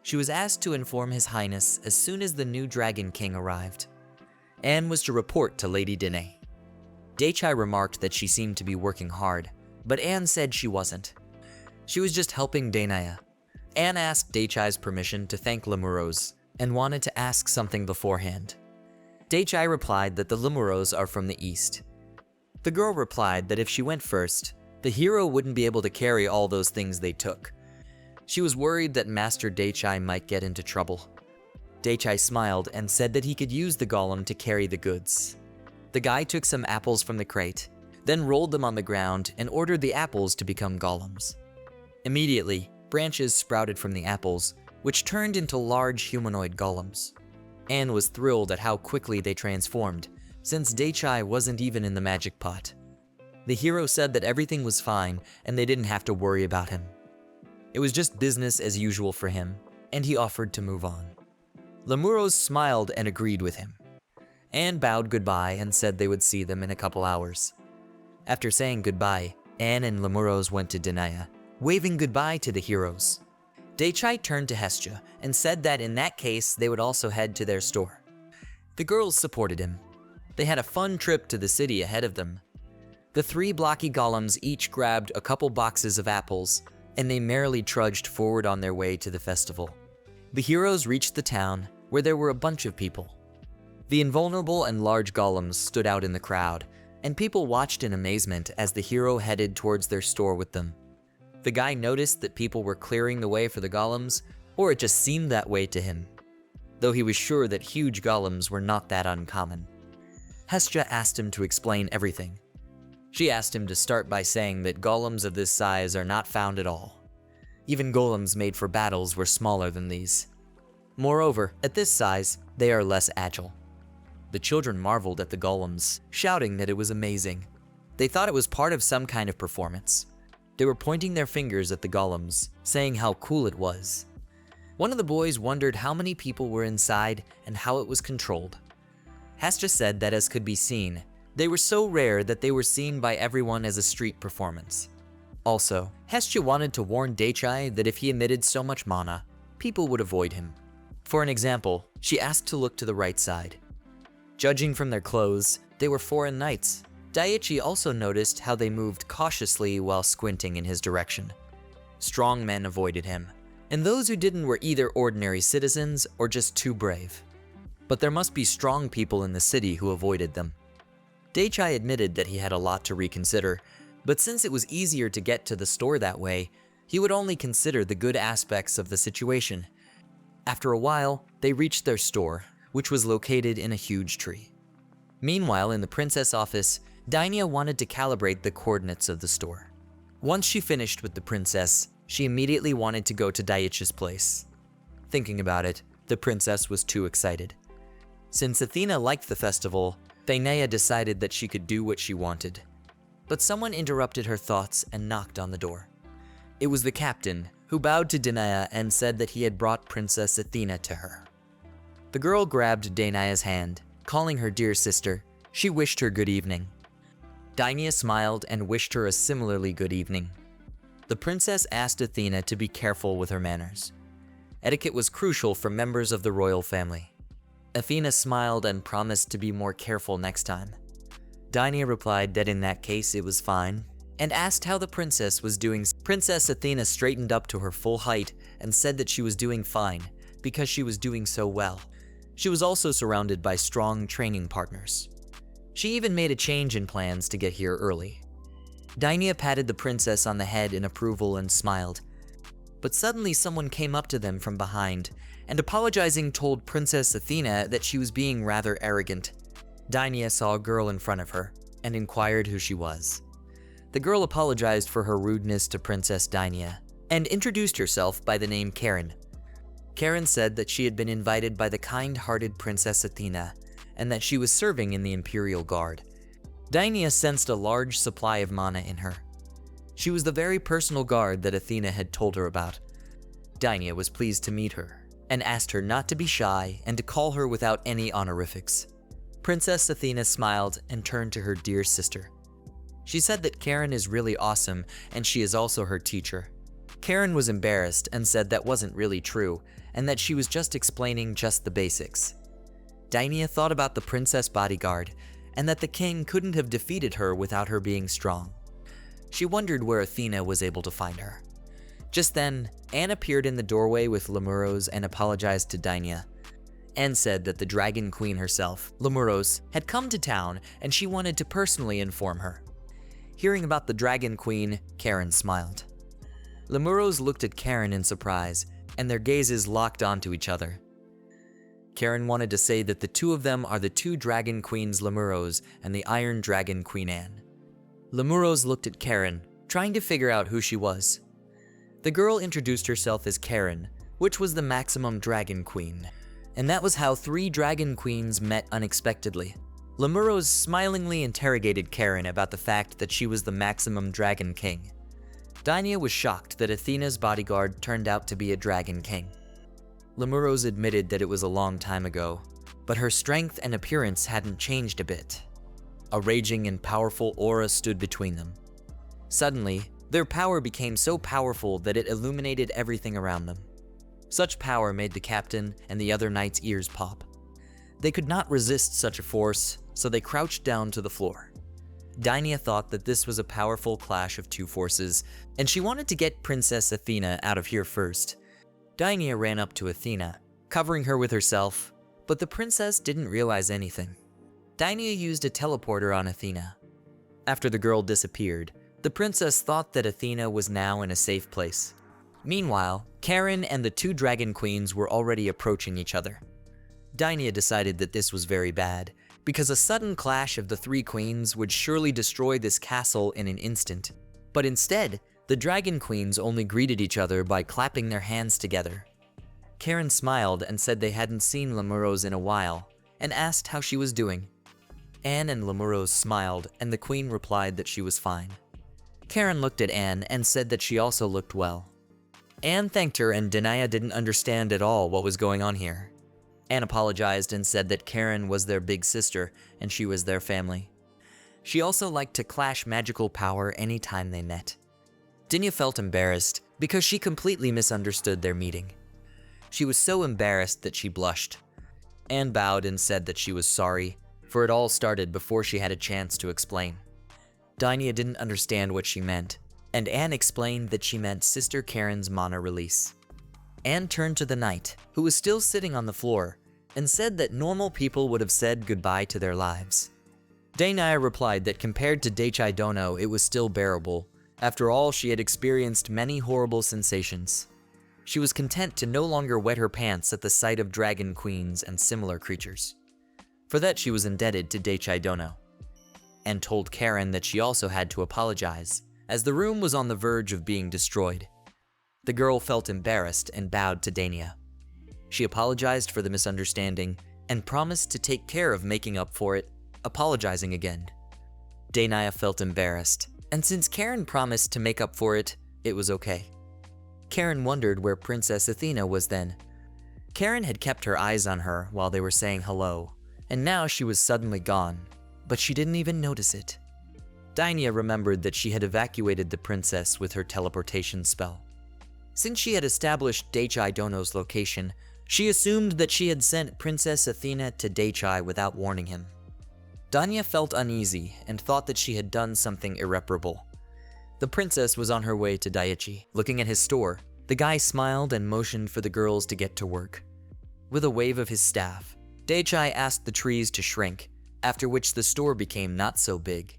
[SPEAKER 1] She was asked to inform His Highness as soon as the new Dragon King arrived. Anne was to report to Lady Dene. Daichai remarked that she seemed to be working hard, but Anne said she wasn't. She was just helping Denia. Anne asked Daichai's permission to thank Lemuros, and wanted to ask something beforehand. Daichai replied that the Lemuros are from the east. The girl replied that if she went first, the hero wouldn't be able to carry all those things they took. She was worried that Master Daichai might get into trouble. Daichai smiled and said that he could use the golem to carry the goods. The guy took some apples from the crate, then rolled them on the ground and ordered the apples to become golems. Immediately, branches sprouted from the apples, which turned into large humanoid golems. Anne was thrilled at how quickly they transformed, since Daichai wasn't even in the magic pot. The hero said that everything was fine and they didn't have to worry about him. It was just business as usual for him, and he offered to move on. Lemuros smiled and agreed with him. Anne bowed goodbye and said they would see them in a couple hours. After saying goodbye, Anne and Lemuros went to Denaya, waving goodbye to the heroes. Daichai turned to Hestia and said that in that case they would also head to their store. The girls supported him. They had a fun trip to the city ahead of them. The 3 blocky golems each grabbed a couple boxes of apples, and they merrily trudged forward on their way to the festival. The heroes reached the town, where there were a bunch of people. The invulnerable and large golems stood out in the crowd, and people watched in amazement as the hero headed towards their store with them. The guy noticed that people were clearing the way for the golems, or it just seemed that way to him, though he was sure that huge golems were not that uncommon. Hestia asked him to explain everything. She asked him to start by saying that golems of this size are not found at all. Even golems made for battles were smaller than these. Moreover, at this size, they are less agile. The children marveled at the golems, shouting that it was amazing. They thought it was part of some kind of performance. They were pointing their fingers at the golems, saying how cool it was. One of the boys wondered how many people were inside and how it was controlled. Hestia said that as could be seen, they were so rare that they were seen by everyone as a street performance. Also, Hestia wanted to warn Daichai that if he emitted so much mana, people would avoid him. For an example, she asked to look to the right side. Judging from their clothes, they were foreign knights. Daichi also noticed how they moved cautiously while squinting in his direction. Strong men avoided him, and those who didn't were either ordinary citizens or just too brave. But there must be strong people in the city who avoided them. Daichai admitted that he had a lot to reconsider, but since it was easier to get to the store that way, he would only consider the good aspects of the situation. After a while, they reached their store, which was located in a huge tree. Meanwhile, in the princess office, Dainia wanted to calibrate the coordinates of the store. Once she finished with the princess, she immediately wanted to go to Daichi's place. Thinking about it, the princess was too excited. Since Athena liked the festival, Dainia decided that she could do what she wanted. But someone interrupted her thoughts and knocked on the door. It was the captain, who bowed to Dainia and said that he had brought Princess Athena to her. The girl grabbed Dainia's hand, calling her dear sister. She wished her good evening. Dainia smiled and wished her a similarly good evening. The princess asked Athena to be careful with her manners. Etiquette was crucial for members of the royal family. Athena smiled and promised to be more careful next time. Dainia replied that in that case it was fine, and asked how the princess was doing. Princess Athena straightened up to her full height and said that she was doing fine, because she was doing so well. She was also surrounded by strong training partners. She even made a change in plans to get here early. Dainia patted the princess on the head in approval and smiled. But suddenly someone came up to them from behind, and apologizing told Princess Athena that she was being rather arrogant. Dainia saw a girl in front of her, and inquired who she was. The girl apologized for her rudeness to Princess Dainia, and introduced herself by the name Karen. Karen said that she had been invited by the kind-hearted Princess Athena, and that she was serving in the Imperial Guard. Dainia sensed a large supply of mana in her. She was the very personal guard that Athena had told her about. Dainia was pleased to meet her, and asked her not to be shy and to call her without any honorifics. Princess Athena smiled and turned to her dear sister. She said that Karen is really awesome and she is also her teacher. Karen was embarrassed and said that wasn't really true, and that she was just explaining just the basics. Dainia thought about the princess bodyguard, and that the king couldn't have defeated her without her being strong. She wondered where Athena was able to find her. Just then, Anne appeared in the doorway with Lemuros and apologized to Dainia. Anne said that the Dragon Queen herself, Lemuros, had come to town and she wanted to personally inform her. Hearing about the Dragon Queen, Karen smiled. Lemuros looked at Karen in surprise, and their gazes locked onto each other. Karen wanted to say that the two of them are the two Dragon Queens Lemuros and the Iron Dragon Queen Anne. Lemuros looked at Karen, trying to figure out who she was. The girl introduced herself as Karen, which was the maximum dragon queen. And that was how 3 dragon queens met unexpectedly. Lemuros smilingly interrogated Karen about the fact that she was the maximum dragon king. Dainya was shocked that Athena's bodyguard turned out to be a dragon king. Lemuros admitted that it was a long time ago, but her strength and appearance hadn't changed a bit. A raging and powerful aura stood between them. Suddenly, their power became so powerful that it illuminated everything around them. Such power made the captain and the other knights' ears pop. They could not resist such a force, so they crouched down to the floor. Dainya thought that this was a powerful clash of 2 forces, and she wanted to get Princess Athena out of here first. Dainya ran up to Athena, covering her with herself, but the princess didn't realize anything. Dainya used a teleporter on Athena. After the girl disappeared, the princess thought that Athena was now in a safe place. Meanwhile, Karen and the 2 dragon queens were already approaching each other. Dainya decided that this was very bad, because a sudden clash of the 3 queens would surely destroy this castle in an instant. But instead, the dragon queens only greeted each other by clapping their hands together. Karen smiled and said they hadn't seen Lemuros in a while, and asked how she was doing. Anne and Lemuros smiled, and the queen replied that she was fine. Karen looked at Anne and said that she also looked well. Anne thanked her, and Dainya didn't understand at all what was going on here. Anne apologized and said that Karen was their big sister and she was their family. She also liked to clash magical power anytime they met. Dainya felt embarrassed because she completely misunderstood their meeting. She was so embarrassed that she blushed. Anne bowed and said that she was sorry, for it all started before she had a chance to explain. Dainya didn't understand what she meant, and Anne explained that she meant Sister Karen's mana release. Anne turned to the knight, who was still sitting on the floor, and said that normal people would have said goodbye to their lives. Dainya replied that compared to Daichai Dono, it was still bearable. After all, she had experienced many horrible sensations. She was content to no longer wet her pants at the sight of dragon queens and similar creatures. For that, she was indebted to Daichai Dono, and told Karen that she also had to apologize, as the room was on the verge of being destroyed. The girl felt embarrassed and bowed to Dainya. She apologized for the misunderstanding and promised to take care of making up for it, apologizing again. Dainya felt embarrassed, and since Karen promised to make up for it, it was okay. Karen wondered where Princess Athena was then. Karen had kept her eyes on her while they were saying hello, and now she was suddenly gone, but she didn't even notice it. Dainya remembered that she had evacuated the princess with her teleportation spell. Since she had established Daichai Dono's location, she assumed that she had sent Princess Athena to Daichai without warning him. Dainya felt uneasy and thought that she had done something irreparable. The princess was on her way to Daichi. Looking at his store, the guy smiled and motioned for the girls to get to work. With a wave of his staff, Daichai asked the trees to shrink, after which the store became not so big.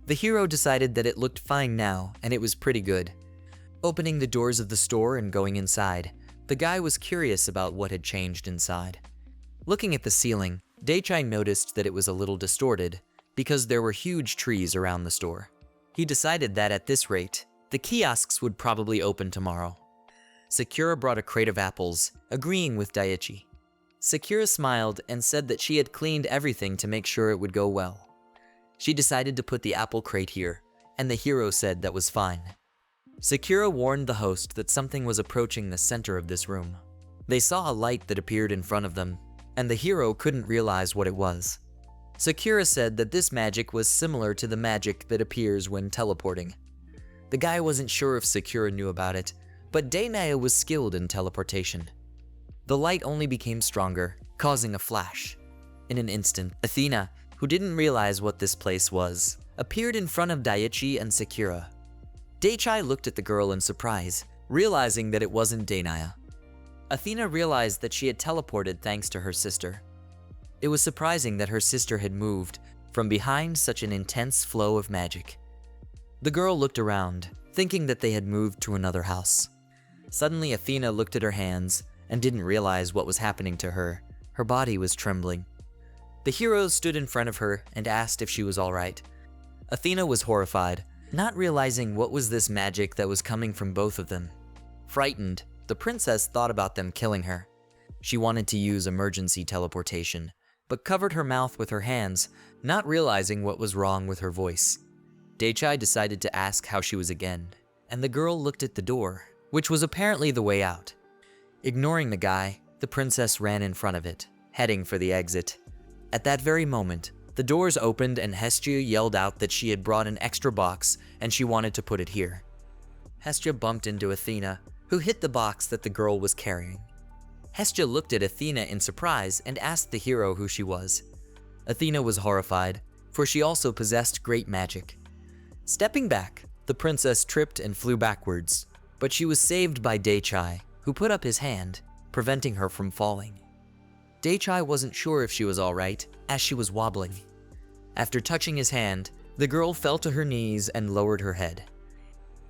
[SPEAKER 1] The hero decided that it looked fine now, and it was pretty good. Opening the doors of the store and going inside, the guy was curious about what had changed inside. Looking at the ceiling, Daichai noticed that it was a little distorted because there were huge trees around the store. He decided that at this rate, the kiosks would probably open tomorrow. Sakura brought a crate of apples, agreeing with Daichi. Sakura smiled and said that she had cleaned everything to make sure it would go well. She decided to put the apple crate here, and the hero said that was fine. Sakura warned the host that something was approaching the center of this room. They saw a light that appeared in front of them, and the hero couldn't realize what it was. Sakura said that this magic was similar to the magic that appears when teleporting. The guy wasn't sure if Sakura knew about it, but Dainya was skilled in teleportation. The light only became stronger, causing a flash. In an instant, Athena, who didn't realize what this place was, appeared in front of Daichi and Sakura. Daichai looked at the girl in surprise, realizing that it wasn't Dainya. Athena realized that she had teleported thanks to her sister. It was surprising that her sister had moved from behind such an intense flow of magic. The girl looked around, thinking that they had moved to another house. Suddenly, Athena looked at her hands and didn't realize what was happening to her. Her body was trembling. The hero stood in front of her and asked if she was all right. Athena was horrified, not realizing what was this magic that was coming from both of them. Frightened, the princess thought about them killing her. She wanted to use emergency teleportation, but covered her mouth with her hands, not realizing what was wrong with her voice. Dake decided to ask how she was again, and the girl looked at the door, which was apparently the way out. Ignoring the guy, the princess ran in front of it, heading for the exit. At that very moment, the doors opened and Hestia yelled out that she had brought an extra box and she wanted to put it here. Hestia bumped into Athena, who hit the box that the girl was carrying. Hestia looked at Athena in surprise and asked the hero who she was. Athena was horrified, for she also possessed great magic. Stepping back, the princess tripped and flew backwards, but she was saved by Dake, who put up his hand, preventing her from falling. Dake wasn't sure if she was alright, as she was wobbling. After touching his hand, the girl fell to her knees and lowered her head.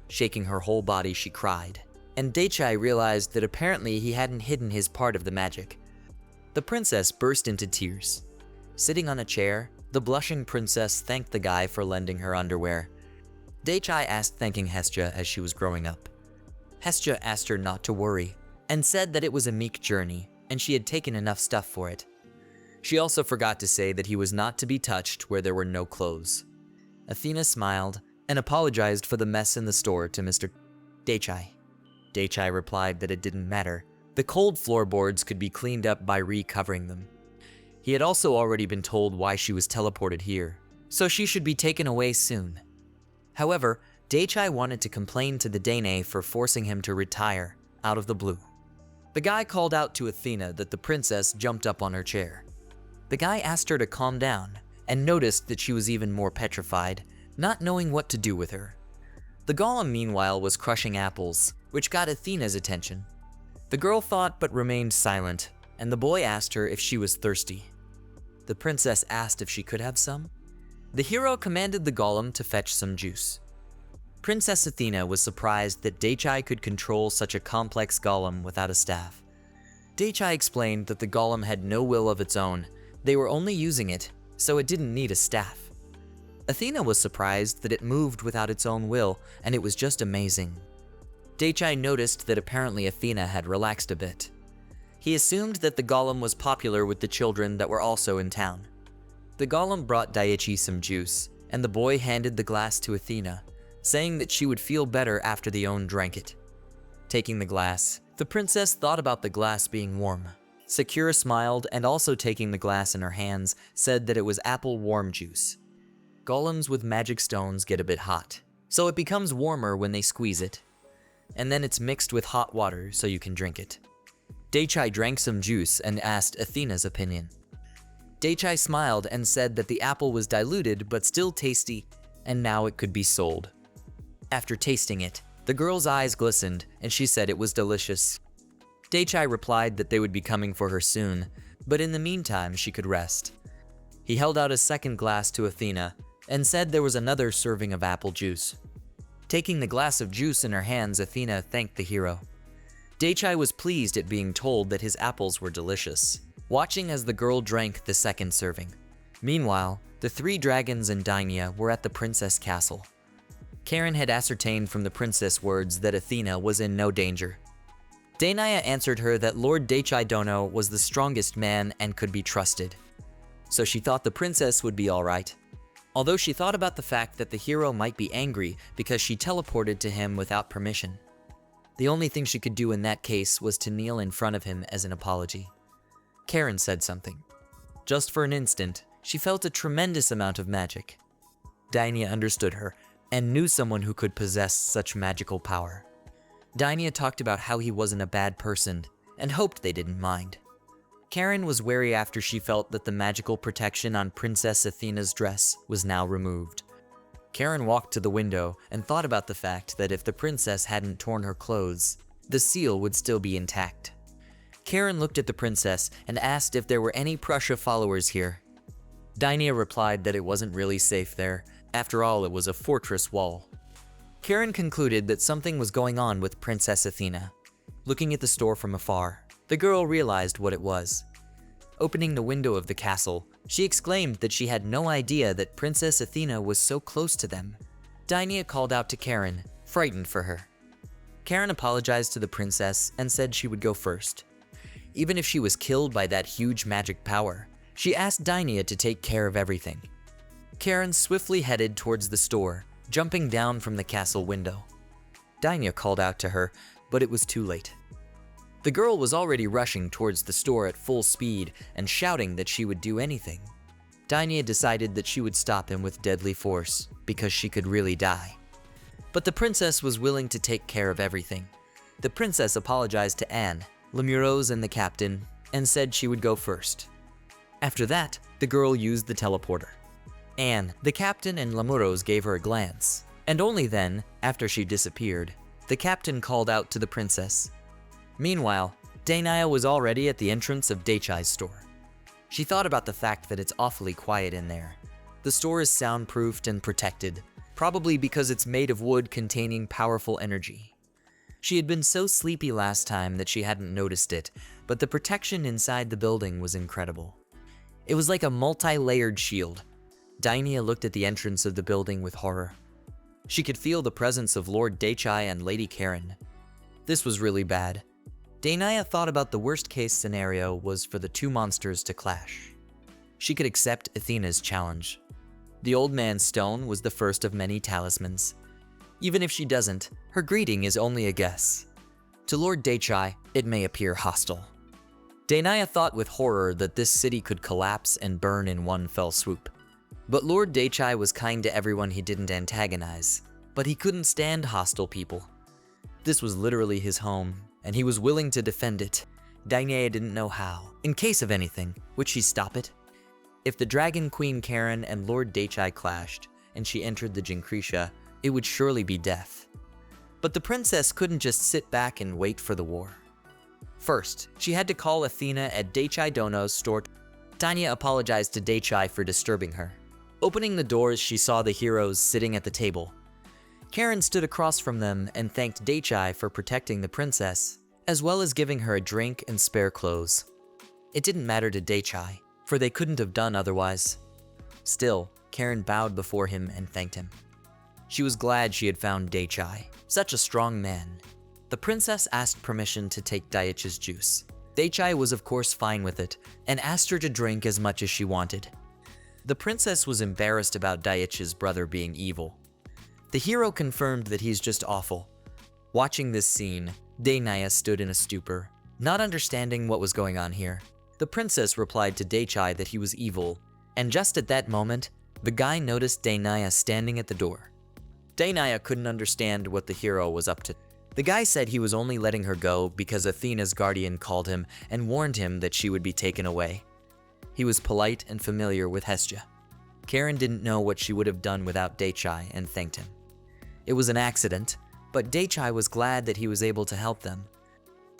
[SPEAKER 1] Shaking her whole body, she cried, and Dake realized that apparently he hadn't hidden his part of the magic. The princess burst into tears. Sitting on a chair, the blushing princess thanked the guy for lending her underwear. Dake asked thanking Hestia as she was growing up. Hestia asked her not to worry, and said that it was a meek journey, and she had taken enough stuff for it. She also forgot to say that he was not to be touched where there were no clothes. Athena smiled and apologized for the mess in the store to Mr. Dake. Dake replied that it didn't matter. The cold floorboards could be cleaned up by recovering them. He had also already been told why she was teleported here, so she should be taken away soon. However, Dake wanted to complain to the Dane for forcing him to retire out of the blue. The guy called out to Athena that the princess jumped up on her chair. The guy asked her to calm down and noticed that she was even more petrified, not knowing what to do with her. The golem, meanwhile, was crushing apples, which got Athena's attention. The girl thought but remained silent, and the boy asked her if she was thirsty. The princess asked if she could have some. The hero commanded the golem to fetch some juice. Princess Athena was surprised that Dake could control such a complex golem without a staff. Dake explained that the golem had no will of its own. They were only using it, so it didn't need a staff. Athena was surprised that it moved without its own will, and it was just amazing. Dake noticed that apparently Athena had relaxed a bit. He assumed that the golem was popular with the children that were also in town. The golem brought Daichi some juice, and the boy handed the glass to Athena, saying that she would feel better after the One drank it. Taking the glass, the princess thought about the glass being warm. Sakura smiled and also taking the glass in her hands, said that it was apple warm juice. Golems with magic stones get a bit hot, so it becomes warmer when they squeeze it. And then it's mixed with hot water so you can drink it. Dake drank some juice and asked Athena's opinion. Dake smiled and said that the apple was diluted but still tasty, and now it could be sold. After tasting it, the girl's eyes glistened and she said it was delicious. Dake replied that they would be coming for her soon, but in the meantime she could rest. He held out a second glass to Athena and said there was another serving of apple juice. Taking the glass of juice in her hands, Athena thanked the hero. Dake was pleased at being told that his apples were delicious, watching as the girl drank the second serving. Meanwhile, the three dragons and Dainya were at the princess castle. Karen had ascertained from the princess words that Athena was in no danger. Dainya answered her that Lord Dake Dono was the strongest man and could be trusted, so she thought the princess would be alright. Although she thought about the fact that the hero might be angry because she teleported to him without permission. The only thing she could do in that case was to kneel in front of him as an apology. Karen said something. Just for an instant, she felt a tremendous amount of magic. Dainya understood her and knew someone who could possess such magical power. Dainya talked about how he wasn't a bad person and hoped they didn't mind. Karen was wary after she felt that the magical protection on Princess Athena's dress was now removed. Karen walked to the window and thought about the fact that if the princess hadn't torn her clothes, the seal would still be intact. Karen looked at the princess and asked if there were any Prussia followers here. Dainya replied that it wasn't really safe there. After all, it was a fortress wall. Karen concluded that something was going on with Princess Athena. Looking at the store from afar, the girl realized what it was. Opening the window of the castle, she exclaimed that she had no idea that Princess Athena was so close to them. Dainya called out to Karen, frightened for her. Karen apologized to the princess and said she would go first. Even if she was killed by that huge magic power, she asked Dainya to take care of everything. Karen swiftly headed towards the store, jumping down from the castle window. Dainya called out to her, but it was too late. The girl was already rushing towards the store at full speed and shouting that she would do anything. Dainya decided that she would stop him with deadly force because she could really die. But the princess was willing to take care of everything. The princess apologized to Anne, Lemuros, and the captain and said she would go first. After that, the girl used the teleporter. Anne, the captain, and Lemuros gave her a glance, and only then, after she disappeared, the captain called out to the princess. Meanwhile, Dainya was already at the entrance of Daichai's store. She thought about the fact that it's awfully quiet in there. The store is soundproofed and protected, probably because it's made of wood containing powerful energy. She had been so sleepy last time that she hadn't noticed it, but the protection inside the building was incredible. It was like a multi-layered shield. Dainya looked at the entrance of the building with horror. She could feel the presence of Lord Daichai and Lady Karen. This was really bad. Dainya thought about the worst-case scenario was for the two monsters to clash. She could accept Athena's challenge. The old man's stone was the first of many talismans. Even if she doesn't, her greeting is only a guess. To Lord Daichai, it may appear hostile. Dainya thought with horror that this city could collapse and burn in one fell swoop. But Lord Daichai was kind to everyone he didn't antagonize, but he couldn't stand hostile people. This was literally his home, and he was willing to defend it. Dainya didn't know how. In case of anything, would she stop it? If the Dragon Queen Karen and Lord Daichai clashed, and she entered the Jinkrisha, it would surely be death. But the princess couldn't just sit back and wait for the war. First, she had to call Athena at Daichai Dono's store. Dainya apologized to Daichai for disturbing her. Opening the doors, she saw the heroes sitting at the table. Karen stood across from them and thanked Daichai for protecting the princess, as well as giving her a drink and spare clothes. It didn't matter to Daichai, for they couldn't have done otherwise. Still, Karen bowed before him and thanked him. She was glad she had found Daichai, such a strong man. The princess asked permission to take Daichai's juice. Daichai was of course fine with it, and asked her to drink as much as she wanted. The princess was embarrassed about Daichai's brother being evil. The hero confirmed that he's just awful. Watching this scene, Dainya stood in a stupor, not understanding what was going on here. The princess replied to Daichai that he was evil, and just at that moment, the guy noticed Dainya standing at the door. Dainya couldn't understand what the hero was up to. The guy said he was only letting her go because Athena's guardian called him and warned him that she would be taken away. He was polite and familiar with Hestia. Karen didn't know what she would have done without Daichai and thanked him. It was an accident, but Daichai was glad that he was able to help them.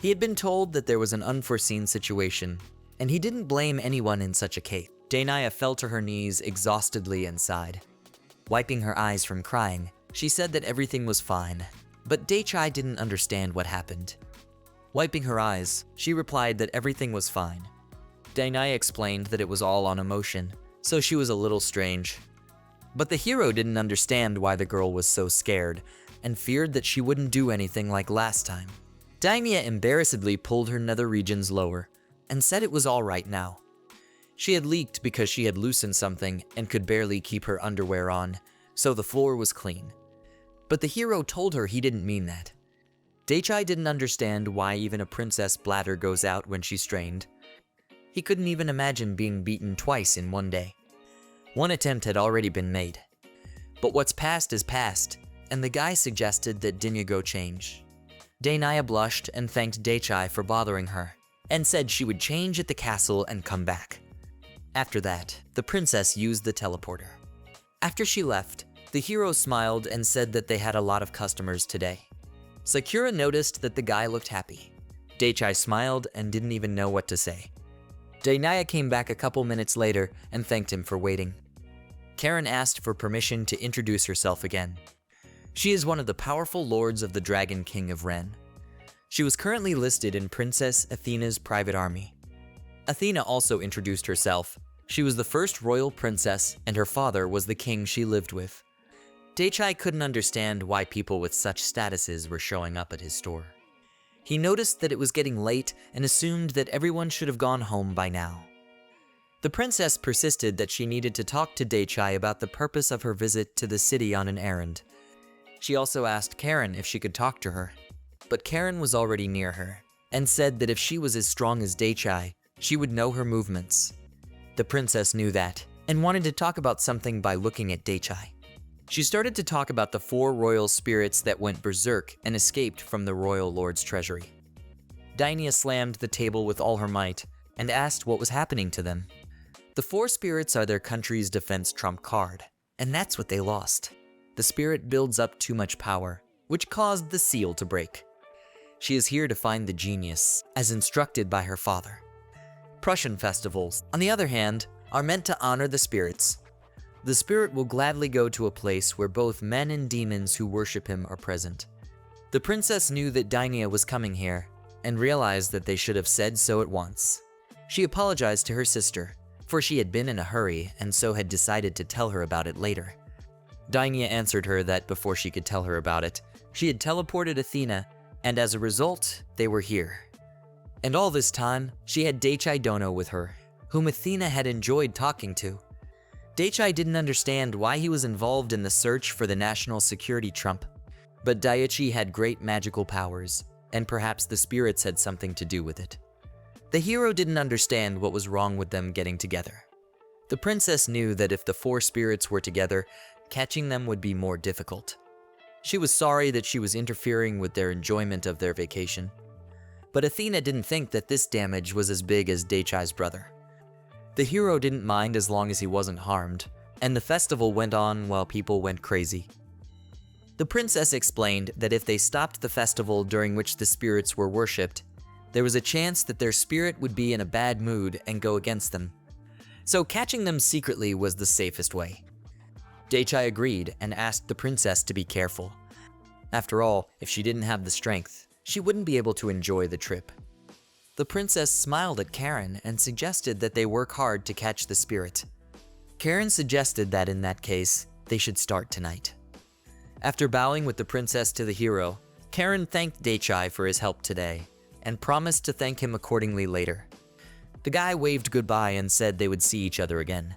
[SPEAKER 1] He had been told that there was an unforeseen situation, and he didn't blame anyone in such a case. Dainya fell to her knees exhaustedly and sighed. Wiping her eyes from crying, she said that everything was fine, but Daichai didn't understand what happened. Wiping her eyes, she replied that everything was fine. Dainya explained that it was all on emotion, so she was a little strange. But the hero didn't understand why the girl was so scared, and feared that she wouldn't do anything like last time. Dainya embarrassedly pulled her nether regions lower, and said it was alright now. She had leaked because she had loosened something and could barely keep her underwear on, so the floor was clean. But the hero told her he didn't mean that. Daichai didn't understand why even a princess bladder goes out when she's strained. He couldn't even imagine being beaten twice in one day. One attempt had already been made. But what's past is past, and the guy suggested that Dainya go change. Dainya blushed and thanked Daichai for bothering her, and said she would change at the castle and come back. After that, the princess used the teleporter. After she left, the hero smiled and said that they had a lot of customers today. Sakura noticed that the guy looked happy. Daichai smiled and didn't even know what to say. Dainya came back a couple minutes later and thanked him for waiting. Karen asked for permission to introduce herself again. She is one of the powerful lords of the Dragon King of Ren. She was currently listed in Princess Athena's private army. Athena also introduced herself. She was the first royal princess, and her father was the king she lived with. Daichai couldn't understand why people with such statuses were showing up at his store. He noticed that it was getting late and assumed that everyone should have gone home by now. The princess persisted that she needed to talk to Daichai about the purpose of her visit to the city on an errand. She also asked Karen if she could talk to her, but Karen was already near her and said that if she was as strong as Daichai, she would know her movements. The princess knew that and wanted to talk about something by looking at Daichai. She started to talk about the 4 royal spirits that went berserk and escaped from the royal lord's treasury. Dainya slammed the table with all her might and asked what was happening to them. The 4 spirits are their country's defense trump card, and that's what they lost. The spirit builds up too much power, which caused the seal to break. She is here to find the genius, as instructed by her father. Prussian festivals, on the other hand, are meant to honor the spirits. The spirit will gladly go to a place where both men and demons who worship him are present. The princess knew that Dainya was coming here, and realized that they should have said so at once. She apologized to her sister, for she had been in a hurry and so had decided to tell her about it later. Dainya answered her that before she could tell her about it, she had teleported Athena, and as a result, they were here. And all this time, she had Daichai Dono with her, whom Athena had enjoyed talking to. Daichai didn't understand why he was involved in the search for the national security trump, but Daichi had great magical powers, and perhaps the spirits had something to do with it. The hero didn't understand what was wrong with them getting together. The princess knew that if the 4 spirits were together, catching them would be more difficult. She was sorry that she was interfering with their enjoyment of their vacation. But Athena didn't think that this damage was as big as Daichai's brother. The hero didn't mind as long as he wasn't harmed, and the festival went on while people went crazy. The princess explained that if they stopped the festival during which the spirits were worshipped, there was a chance that their spirit would be in a bad mood and go against them. So catching them secretly was the safest way. Daichai agreed and asked the princess to be careful. After all, if she didn't have the strength, she wouldn't be able to enjoy the trip. The princess smiled at Karen and suggested that they work hard to catch the spirit. Karen suggested that in that case, they should start tonight. After bowing with the princess to the hero, Karen thanked Daichai for his help today and promised to thank him accordingly later. The guy waved goodbye and said they would see each other again.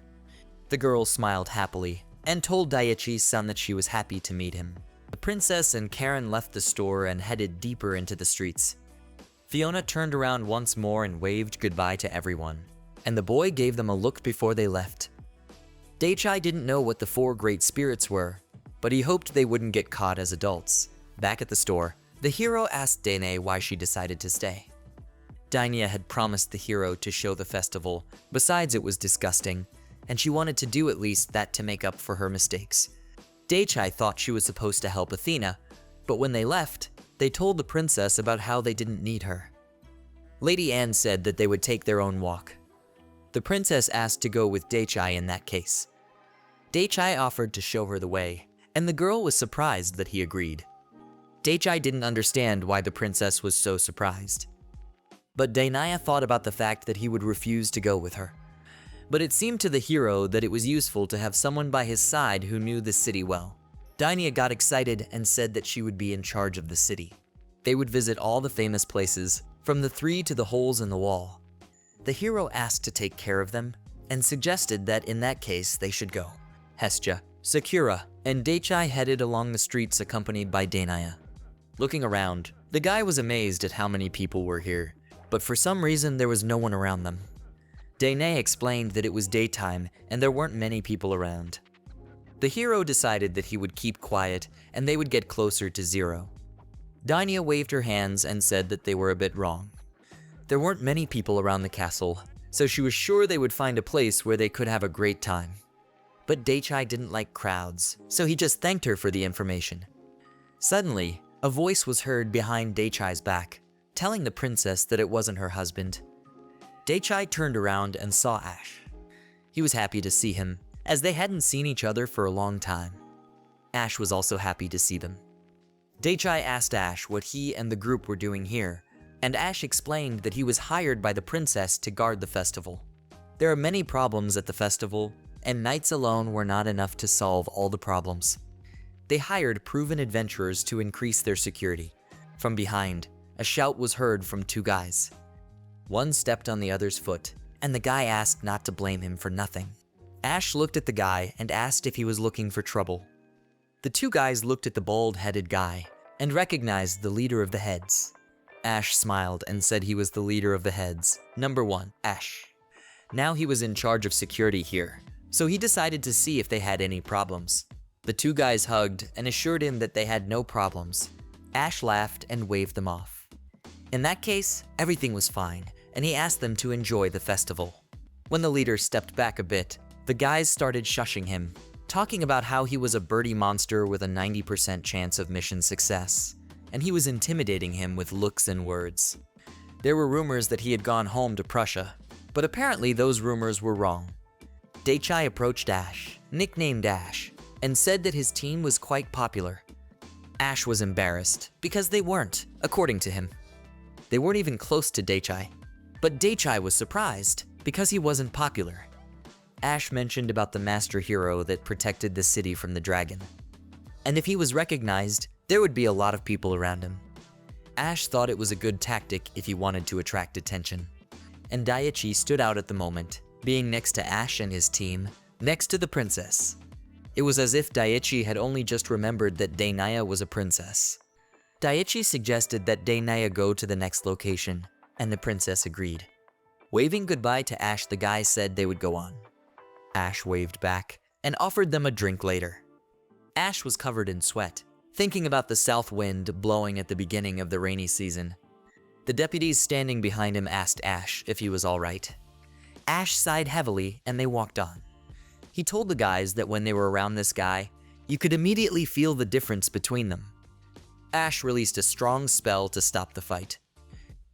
[SPEAKER 1] The girl smiled happily and told Daichi's son that she was happy to meet him. The princess and Karen left the store and headed deeper into the streets. Fiona turned around once more and waved goodbye to everyone, and the boy gave them a look before they left. Daichai didn't know what the 4 great spirits were, but he hoped they wouldn't get caught as adults. Back at the store, the hero asked Dene why she decided to stay. Dainya had promised the hero to show the festival, besides it was disgusting, and she wanted to do at least that to make up for her mistakes. Daichai thought she was supposed to help Athena, but when they left, they told the princess about how they didn't need her. Lady Anne said that they would take their own walk. The princess asked to go with Daichai in that case. Daichai offered to show her the way, and the girl was surprised that he agreed. Daichai didn't understand why the princess was so surprised. But Dainya thought about the fact that he would refuse to go with her. But it seemed to the hero that it was useful to have someone by his side who knew the city well. Dainya got excited and said that she would be in charge of the city. They would visit all the famous places, from the 3 to the holes in the wall. The hero asked to take care of them, and suggested that in that case they should go. Hestia, Sakura, and Daichai headed along the streets accompanied by Dainya. Looking around, the guy was amazed at how many people were here, but for some reason there was no one around them. Dainya explained that it was daytime and there weren't many people around. The hero decided that he would keep quiet and they would get closer to zero. Dainya waved her hands and said that they were a bit wrong. There weren't many people around the castle, so she was sure they would find a place where they could have a great time. But Daichai didn't like crowds, so he just thanked her for the information. Suddenly, a voice was heard behind Daichai's back, telling the princess that it wasn't her husband. Daichai turned around and saw Ash. He was happy to see him, as they hadn't seen each other for a long time. Ash was also happy to see them. Daichai asked Ash what he and the group were doing here, and Ash explained that he was hired by the princess to guard the festival. There are many problems at the festival, and nights alone were not enough to solve all the problems. They hired proven adventurers to increase their security. From behind, a shout was heard from two guys. One stepped on the other's foot, and the guy asked not to blame him for nothing. Ash looked at the guy and asked if he was looking for trouble. The two guys looked at the bald-headed guy and recognized the leader of the heads. Ash smiled and said he was the leader of the heads. Number 1, Ash. Now he was in charge of security here, so he decided to see if they had any problems. The two guys hugged and assured him that they had no problems. Ash laughed and waved them off. In that case, everything was fine, and he asked them to enjoy the festival. When the leader stepped back a bit, the guys started shushing him, talking about how he was a birdie monster with a 90% chance of mission success, and he was intimidating him with looks and words. There were rumors that he had gone home to Prussia, but apparently those rumors were wrong. Dake approached Ash, nicknamed Ash, and said that his team was quite popular. Ash was embarrassed because they weren't, according to him. They weren't even close to Dake, but Dake was surprised because he wasn't popular. Ash mentioned about the master hero that protected the city from the dragon, and if he was recognized, there would be a lot of people around him. Ash thought it was a good tactic if he wanted to attract attention, and Daichi stood out at the moment, being next to Ash and his team, next to the princess. It was as if Daichi had only just remembered that Dainaya was a princess. Daichi suggested that Dainaya go to the next location, and the princess agreed. Waving goodbye to Ash, the guys said they would go on. Ash waved back and offered them a drink later. Ash was covered in sweat, thinking about the south wind blowing at the beginning of the rainy season. The deputies standing behind him asked Ash if he was all right. Ash sighed heavily and they walked on. He told the guys that when they were around this guy, you could immediately feel the difference between them. Ash released a strong spell to stop the fight,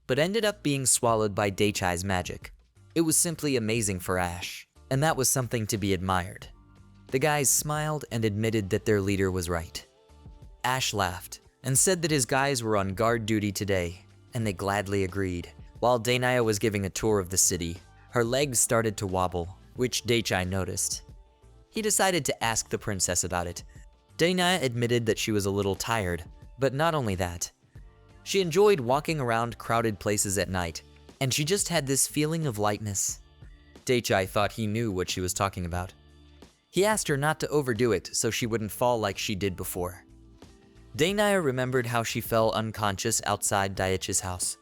[SPEAKER 1] but ended up being swallowed by Daichi's magic. It was simply amazing for Ash, and that was something to be admired. The guys smiled and admitted that their leader was right. Ash laughed and said that his guys were on guard duty today, and they gladly agreed. While Dainaya was giving a tour of the city, her legs started to wobble, which Daichi noticed. He decided to ask the princess about it. Dainaya admitted that she was a little tired, but not only that. She enjoyed walking around crowded places at night, and she just had this feeling of lightness. Daichi thought he knew what she was talking about. He asked her not to overdo it so she wouldn't fall like she did before. Dainaya remembered how she fell unconscious outside Daichi's house.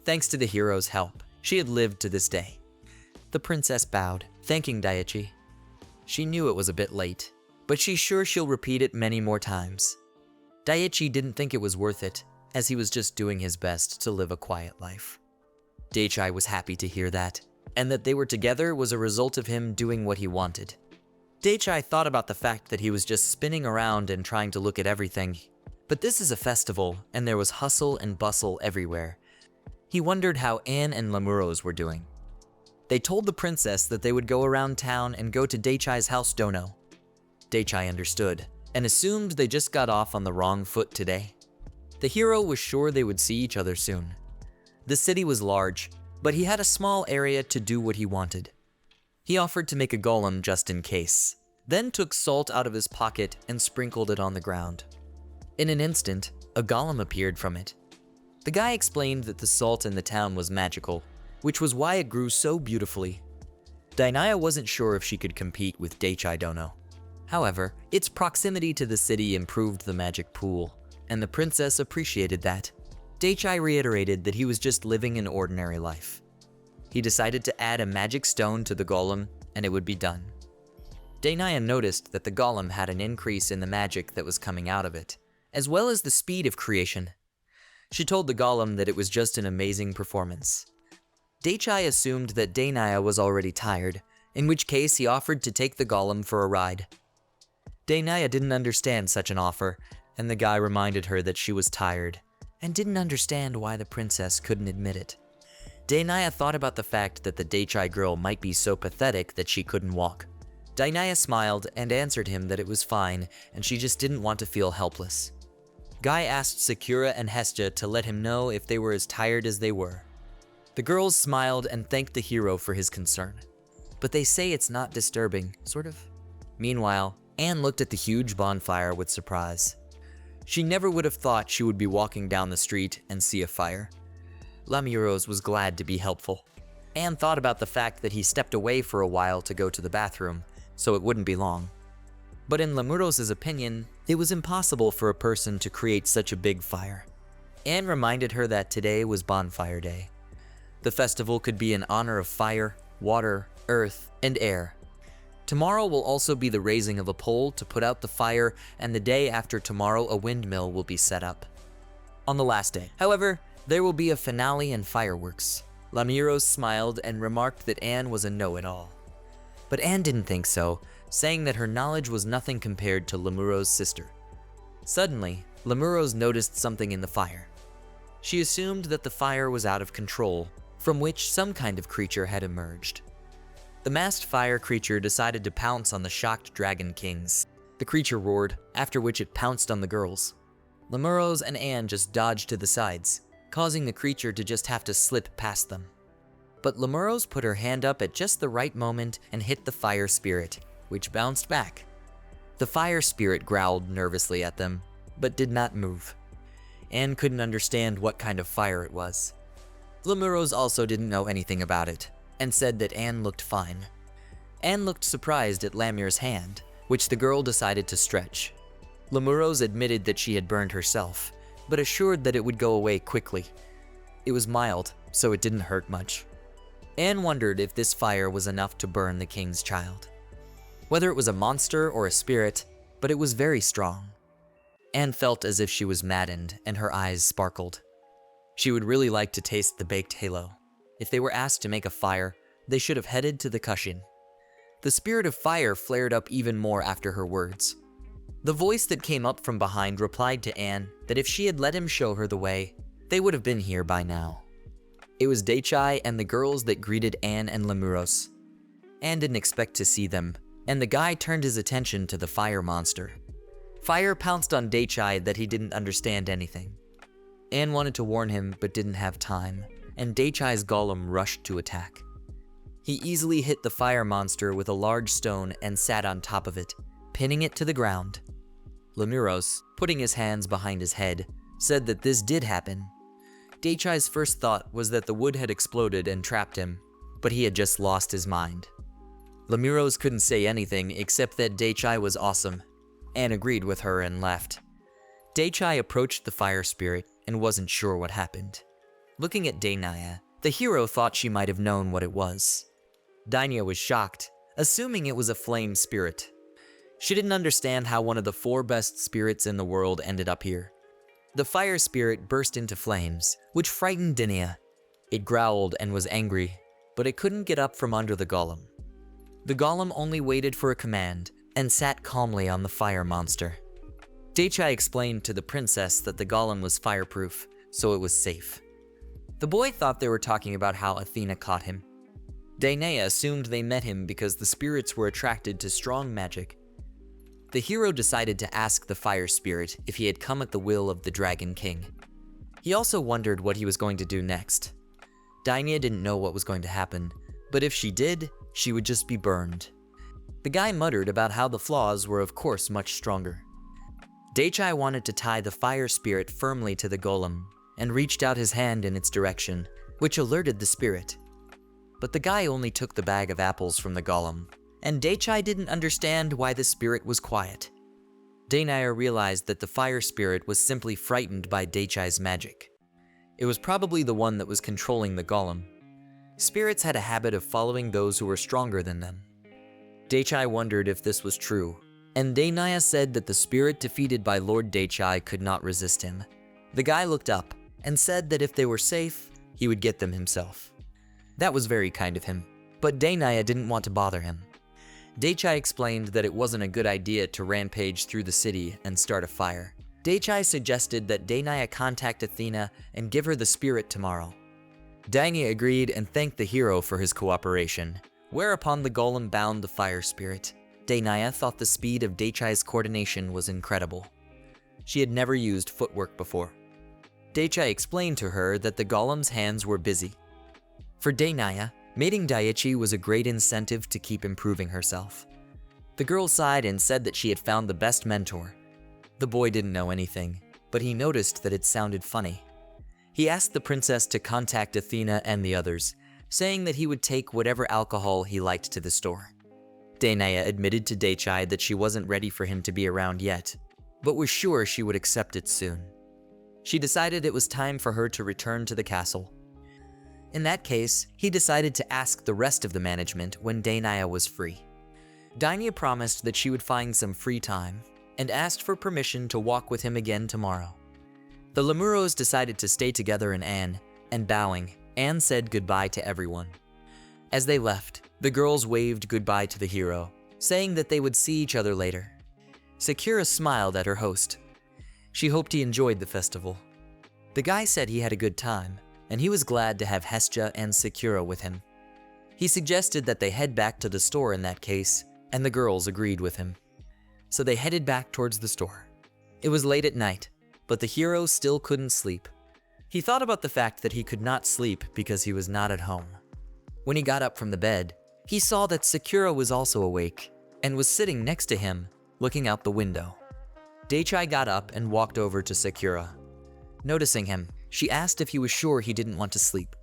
[SPEAKER 1] Thanks to the hero's help, she had lived to this day. The princess bowed, thanking Daichi. She knew it was a bit late, but she's sure she'll repeat it many more times. Daichi didn't think it was worth it, as he was just doing his best to live a quiet life. Daichi was happy to hear that, and that they were together was a result of him doing what he wanted. Daichi thought about the fact that he was just spinning around and trying to look at everything, but this is a festival, and there was hustle and bustle everywhere. He wondered how Anne and Lamuros were doing. They told the princess that they would go around town and go to Daichi's house dono. Daichi understood, and assumed they just got off on the wrong foot today. The hero was sure they would see each other soon. The city was large, but he had a small area to do what he wanted. He offered to make a golem just in case, then took salt out of his pocket and sprinkled it on the ground. In an instant, a golem appeared from it. The guy explained that the salt in the town was magical, which was why it grew so beautifully. Dainaya wasn't sure if she could compete with Daichi Dono. However, its proximity to the city improved the magic pool, and the princess appreciated that. Daichi reiterated that he was just living an ordinary life. He decided to add a magic stone to the golem, and it would be done. Dainaya noticed that the golem had an increase in the magic that was coming out of it, as well as the speed of creation. She told the golem that it was just an amazing performance. Daichi assumed that Dainaya was already tired, in which case he offered to take the golem for a ride. Dainaya didn't understand such an offer, and the guy reminded her that she was tired, and didn't understand why the princess couldn't admit it. Dainaya thought about the fact that the Daichi girl might be so pathetic that she couldn't walk. Dainaya smiled and answered him that it was fine, and she just didn't want to feel helpless. Guy asked Sakura and Hestia to let him know if they were as tired as they were. The girls smiled and thanked the hero for his concern. But they say it's not disturbing, sort of. Meanwhile, Anne looked at the huge bonfire with surprise. She never would have thought she would be walking down the street and see a fire. Lamuros was glad to be helpful. Anne thought about the fact that he stepped away for a while to go to the bathroom, so it wouldn't be long. But in Lamuros' opinion, it was impossible for a person to create such a big fire. Anne reminded her that today was Bonfire Day. The festival could be in honor of fire, water, earth, and air. Tomorrow will also be the raising of a pole to put out the fire, and the day after tomorrow a windmill will be set up. On the last day, however, there will be a finale and fireworks. Lamuros smiled and remarked that Anne was a know-it-all. But Anne didn't think so, saying that her knowledge was nothing compared to Lamuros' sister. Suddenly, Lamuros noticed something in the fire. She assumed that the fire was out of control, from which some kind of creature had emerged. The masked fire creature decided to pounce on the shocked dragon kings. The creature roared, after which it pounced on the girls. Lamuros and Anne just dodged to the sides, causing the creature to just have to slip past them. But Lamuros put her hand up at just the right moment and hit the fire spirit, which bounced back. The fire spirit growled nervously at them, but did not move. Anne couldn't understand what kind of fire it was. Lamuros also didn't know anything about it, and said that Anne looked fine. Anne looked surprised at Lamur's hand, which the girl decided to stretch. Lamuros admitted that she had burned herself, but assured that it would go away quickly. It was mild, so it didn't hurt much. Anne wondered if this fire was enough to burn the king's child. Whether it was a monster or a spirit, but it was very strong. Anne felt as if she was maddened, and her eyes sparkled. She would really like to taste the baked halo. If they were asked to make a fire, they should have headed to the Kushin. The spirit of fire flared up even more after her words. The voice that came up from behind replied to Anne that if she had let him show her the way, they would have been here by now. It was Daichai and the girls that greeted Anne and Lamuros. Anne didn't expect to see them, and the guy turned his attention to the fire monster. Fire pounced on Daichai that he didn't understand anything. Anne wanted to warn him but didn't have time, and Daichai's golem rushed to attack. He easily hit the fire monster with a large stone and sat on top of it, pinning it to the ground. Lamuros, putting his hands behind his head, said that this did happen. Daichai's first thought was that the wood had exploded and trapped him, but he had just lost his mind. Lamuros couldn't say anything except that Daichai was awesome. Anne agreed with her and left. Daichai approached the fire spirit and wasn't sure what happened. Looking at Dainaya, the hero thought she might have known what it was. Dainaya was shocked, assuming it was a flame spirit. She didn't understand how one of the 4 best spirits in the world ended up here. The fire spirit burst into flames, which frightened Dainaya. It growled and was angry, but it couldn't get up from under the golem. The golem only waited for a command and sat calmly on the fire monster. Daichai explained to the princess that the golem was fireproof, so it was safe. The boy thought they were talking about how Athena caught him. Dainaya assumed they met him because the spirits were attracted to strong magic. The hero decided to ask the fire spirit if he had come at the will of the Dragon King. He also wondered what he was going to do next. Dainaya didn't know what was going to happen, but if she did, she would just be burned. The guy muttered about how the flaws were of course much stronger. Daichai wanted to tie the fire spirit firmly to the golem, and reached out his hand in its direction, which alerted the spirit. But the guy only took the bag of apples from the golem, and Daichai didn't understand why the spirit was quiet. Dainaya realized that the fire spirit was simply frightened by Daichai's magic. It was probably the one that was controlling the golem. Spirits had a habit of following those who were stronger than them. Daichai wondered if this was true, and Dainaya said that the spirit defeated by Lord Daichai could not resist him. The guy looked up and said that if they were safe, he would get them himself. That was very kind of him, but Dainaya didn't want to bother him. Daichai explained that it wasn't a good idea to rampage through the city and start a fire. Daichai suggested that Dainaya contact Athena and give her the spirit tomorrow. Dainaya agreed and thanked the hero for his cooperation, whereupon the golem bound the fire spirit. Dainaya thought the speed of Daichai's coordination was incredible. She had never used footwork before. Daichai explained to her that the golem's hands were busy. For Dainaya, mating Daichi was a great incentive to keep improving herself. The girl sighed and said that she had found the best mentor. The boy didn't know anything, but he noticed that it sounded funny. He asked the princess to contact Athena and the others, saying that he would take whatever alcohol he liked to the store. Dainaya admitted to Daichai that she wasn't ready for him to be around yet, but was sure she would accept it soon. She decided it was time for her to return to the castle. In that case, he decided to ask the rest of the management when Dainaya was free. Dainaya promised that she would find some free time and asked for permission to walk with him again tomorrow. The Lemuros decided to stay together in Anne, and bowing, Anne said goodbye to everyone. As they left, the girls waved goodbye to the hero, saying that they would see each other later. Sakura smiled at her host. She hoped he enjoyed the festival. The guy said he had a good time, and he was glad to have Hestia and Sakura with him. He suggested that they head back to the store in that case, and the girls agreed with him. So they headed back towards the store. It was late at night, but the hero still couldn't sleep. He thought about the fact that he could not sleep because he was not at home. When he got up from the bed, he saw that Sakura was also awake and was sitting next to him, looking out the window. Daichai got up and walked over to Sakura. Noticing him, she asked if he was sure he didn't want to sleep.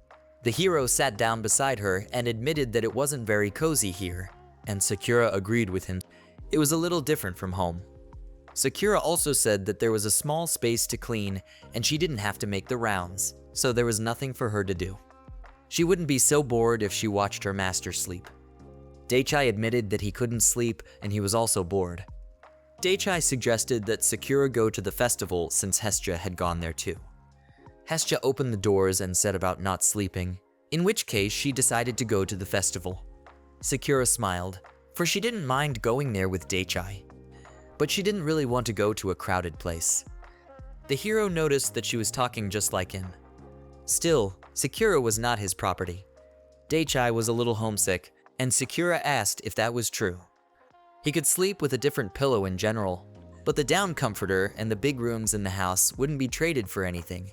[SPEAKER 1] The hero sat down beside her and admitted that it wasn't very cozy here, and Sakura agreed with him. It was a little different from home. Sakura also said that there was a small space to clean and she didn't have to make the rounds, so there was nothing for her to do. She wouldn't be so bored if she watched her master sleep. Daichai admitted that he couldn't sleep and he was also bored. Daichai suggested that Sakura go to the festival since Hestia had gone there too. Hestia opened the doors and said about not sleeping, in which case she decided to go to the festival. Sakura smiled, for she didn't mind going there with Daichai, but she didn't really want to go to a crowded place. The hero noticed that she was talking just like him. Still, Sakura was not his property. Daichai was a little homesick, and Sakura asked if that was true. He could sleep with a different pillow in general, but the down comforter and the big rooms in the house wouldn't be traded for anything.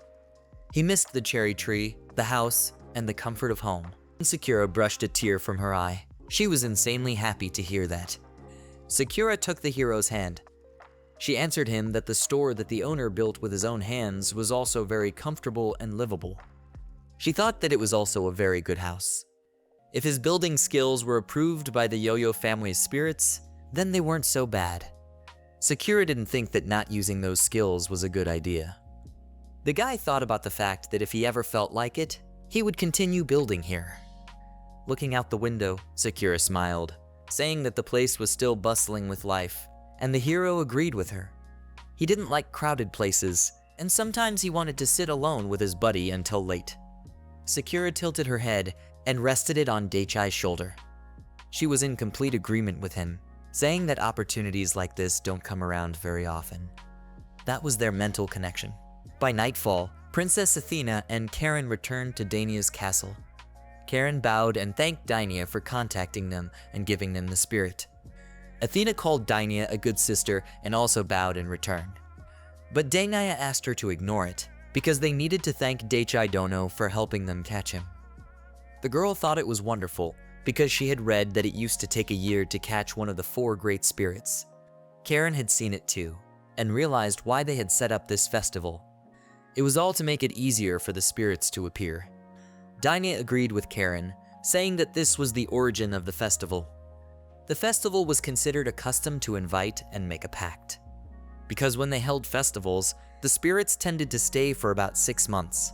[SPEAKER 1] He missed the cherry tree, the house, and the comfort of home. Sakura brushed a tear from her eye. She was insanely happy to hear that. Sakura took the hero's hand. She answered him that the store that the owner built with his own hands was also very comfortable and livable. She thought that it was also a very good house. If his building skills were approved by the Yo-Yo family's spirits, then they weren't so bad. Sakura didn't think that not using those skills was a good idea. The guy thought about the fact that if he ever felt like it, he would continue building here. Looking out the window, Sakura smiled, saying that the place was still bustling with life, and the hero agreed with her. He didn't like crowded places, and sometimes he wanted to sit alone with his buddy until late. Sakura tilted her head and rested it on Daichai's shoulder. She was in complete agreement with him, saying that opportunities like this don't come around very often. That was their mental connection. By nightfall, Princess Athena and Karen returned to Dainia's castle. Karen bowed and thanked Dainaya for contacting them and giving them the spirit. Athena called Dainaya a good sister and also bowed in return. But Dainaya asked her to ignore it, because they needed to thank Daichai Dono for helping them catch him. The girl thought it was wonderful, because she had read that it used to take a year to catch one of the 4 great spirits. Karen had seen it too, and realized why they had set up this festival. It was all to make it easier for the spirits to appear. Dainaya agreed with Karen, saying that this was the origin of the festival. The festival was considered a custom to invite and make a pact. Because when they held festivals, the spirits tended to stay for about 6 months.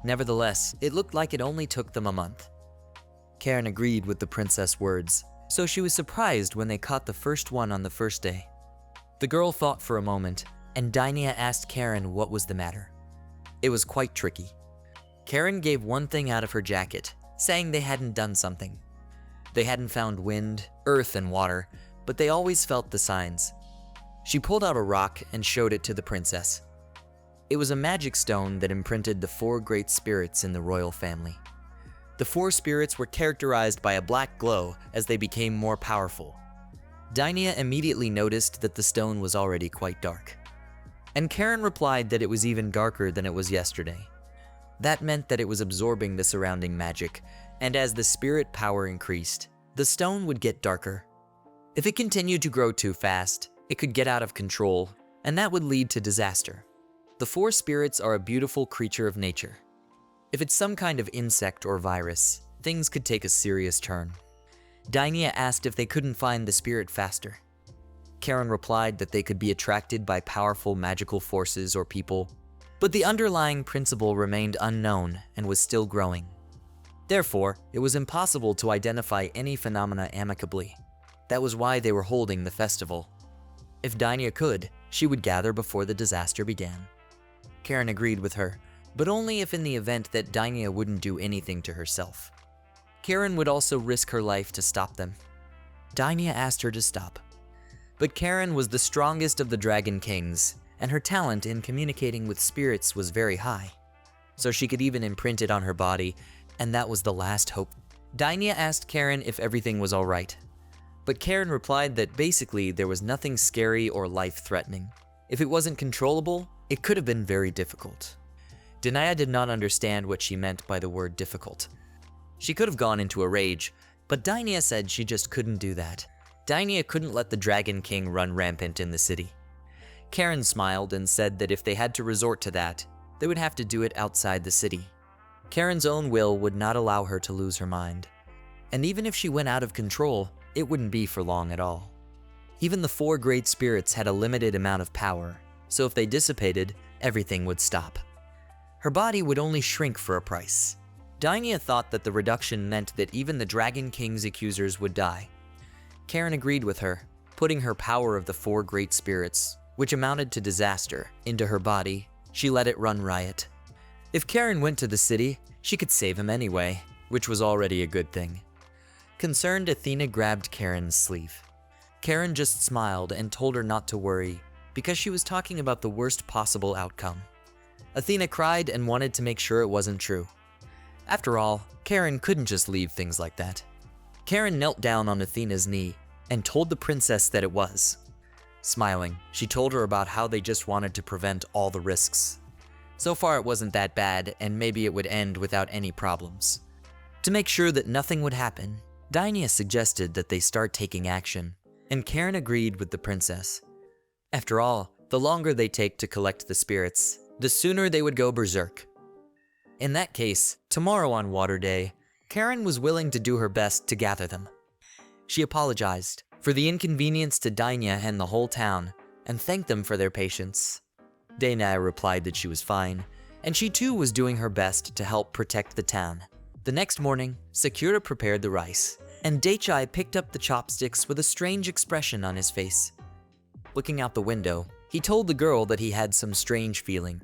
[SPEAKER 1] Nevertheless, it looked like it only took them a month. Karen agreed with the princess' words, so she was surprised when they caught the first one on the first day. The girl thought for a moment, and Dainaya asked Karen what was the matter. It was quite tricky. Karen gave one thing out of her jacket, saying they hadn't done something. They hadn't found wind, earth, and water, but they always felt the signs. She pulled out a rock and showed it to the princess. It was a magic stone that imprinted the 4 great spirits in the royal family. The 4 spirits were characterized by a black glow as they became more powerful. Dainaya immediately noticed that the stone was already quite dark. And Karen replied that it was even darker than it was yesterday. That meant that it was absorbing the surrounding magic, and as the spirit power increased, the stone would get darker. If it continued to grow too fast, it could get out of control, and that would lead to disaster. The four spirits are a beautiful creature of nature. If it's some kind of insect or virus, things could take a serious turn. Dainya asked if they couldn't find the spirit faster. Karen replied that they could be attracted by powerful magical forces or people, but the underlying principle remained unknown and was still growing. Therefore, it was impossible to identify any phenomena amicably. That was why they were holding the festival. If Dainya could, she would gather before the disaster began. Karen agreed with her, but only if in the event that Dainya wouldn't do anything to herself. Karen would also risk her life to stop them. Dainya asked her to stop. But Karen was the strongest of the Dragon Kings, and her talent in communicating with spirits was very high. So she could even imprint it on her body, and that was the last hope. Dainya asked Karen if everything was alright. But Karen replied that basically there was nothing scary or life-threatening. If it wasn't controllable, it could have been very difficult. Dainya did not understand what she meant by the word difficult. She could have gone into a rage, but Dainya said she just couldn't do that. Dainya couldn't let the Dragon King run rampant in the city. Karen smiled and said that if they had to resort to that, they would have to do it outside the city. Karen's own will would not allow her to lose her mind. And even if she went out of control, it wouldn't be for long at all. Even the four great spirits had a limited amount of power, so if they dissipated, everything would stop. Her body would only shrink for a price. Dainya thought that the reduction meant that even the Dragon King's accusers would die. Karen agreed with her, putting her power of the four great spirits, which amounted to disaster, into her body. She let it run riot. If Karen went to the city, she could save him anyway, which was already a good thing. Concerned, Athena grabbed Karen's sleeve. Karen just smiled and told her not to worry, because she was talking about the worst possible outcome. Athena cried and wanted to make sure it wasn't true. After all, Karen couldn't just leave things like that. Karen knelt down on Athena's knee and told the princess that it was. Smiling, she told her about how they just wanted to prevent all the risks. So far it wasn't that bad, and maybe it would end without any problems. To make sure that nothing would happen, Dainya suggested that they start taking action, and Karen agreed with the princess. After all, the longer they take to collect the spirits, the sooner they would go berserk. In that case, tomorrow on Water Day, Karen was willing to do her best to gather them. She apologized for the inconvenience to Dainya and the whole town, and thanked them for their patience. Dainya replied that she was fine, and she too was doing her best to help protect the town. The next morning, Sakura prepared the rice, and Daichai picked up the chopsticks with a strange expression on his face. Looking out the window, he told the girl that he had some strange feeling.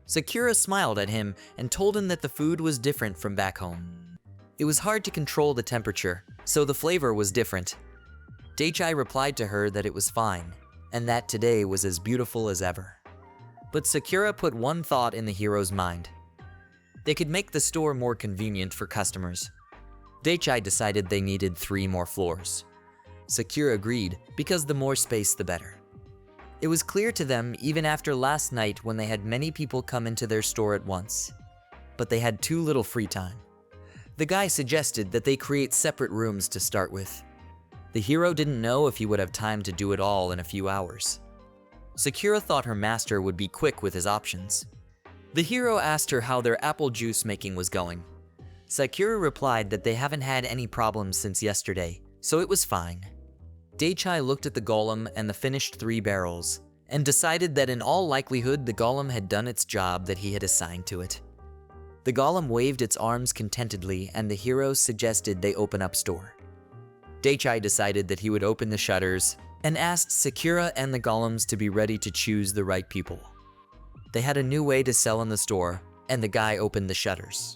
[SPEAKER 1] Sakura smiled at him and told him that the food was different from back home. It was hard to control the temperature, so the flavor was different. Daichai replied to her that it was fine, and that today was as beautiful as ever. But Sakura put one thought in the hero's mind. They could make the store more convenient for customers. Daichai decided they needed 3 more floors. Sakura agreed, because the more space the better. It was clear to them even after last night when they had many people come into their store at once. But they had too little free time. The guy suggested that they create separate rooms to start with. The hero didn't know if he would have time to do it all in a few hours. Sakura thought her master would be quick with his options. The hero asked her how their apple juice making was going. Sakura replied that they haven't had any problems since yesterday, so it was fine. Daichai looked at the golem and the finished 3 barrels, and decided that in all likelihood the golem had done its job that he had assigned to it. The golem waved its arms contentedly, and the hero suggested they open up store. Daichai decided that he would open the shutters, and asked Sakura and the golems to be ready to choose the right people. They had a new way to sell in the store, and the guy opened the shutters.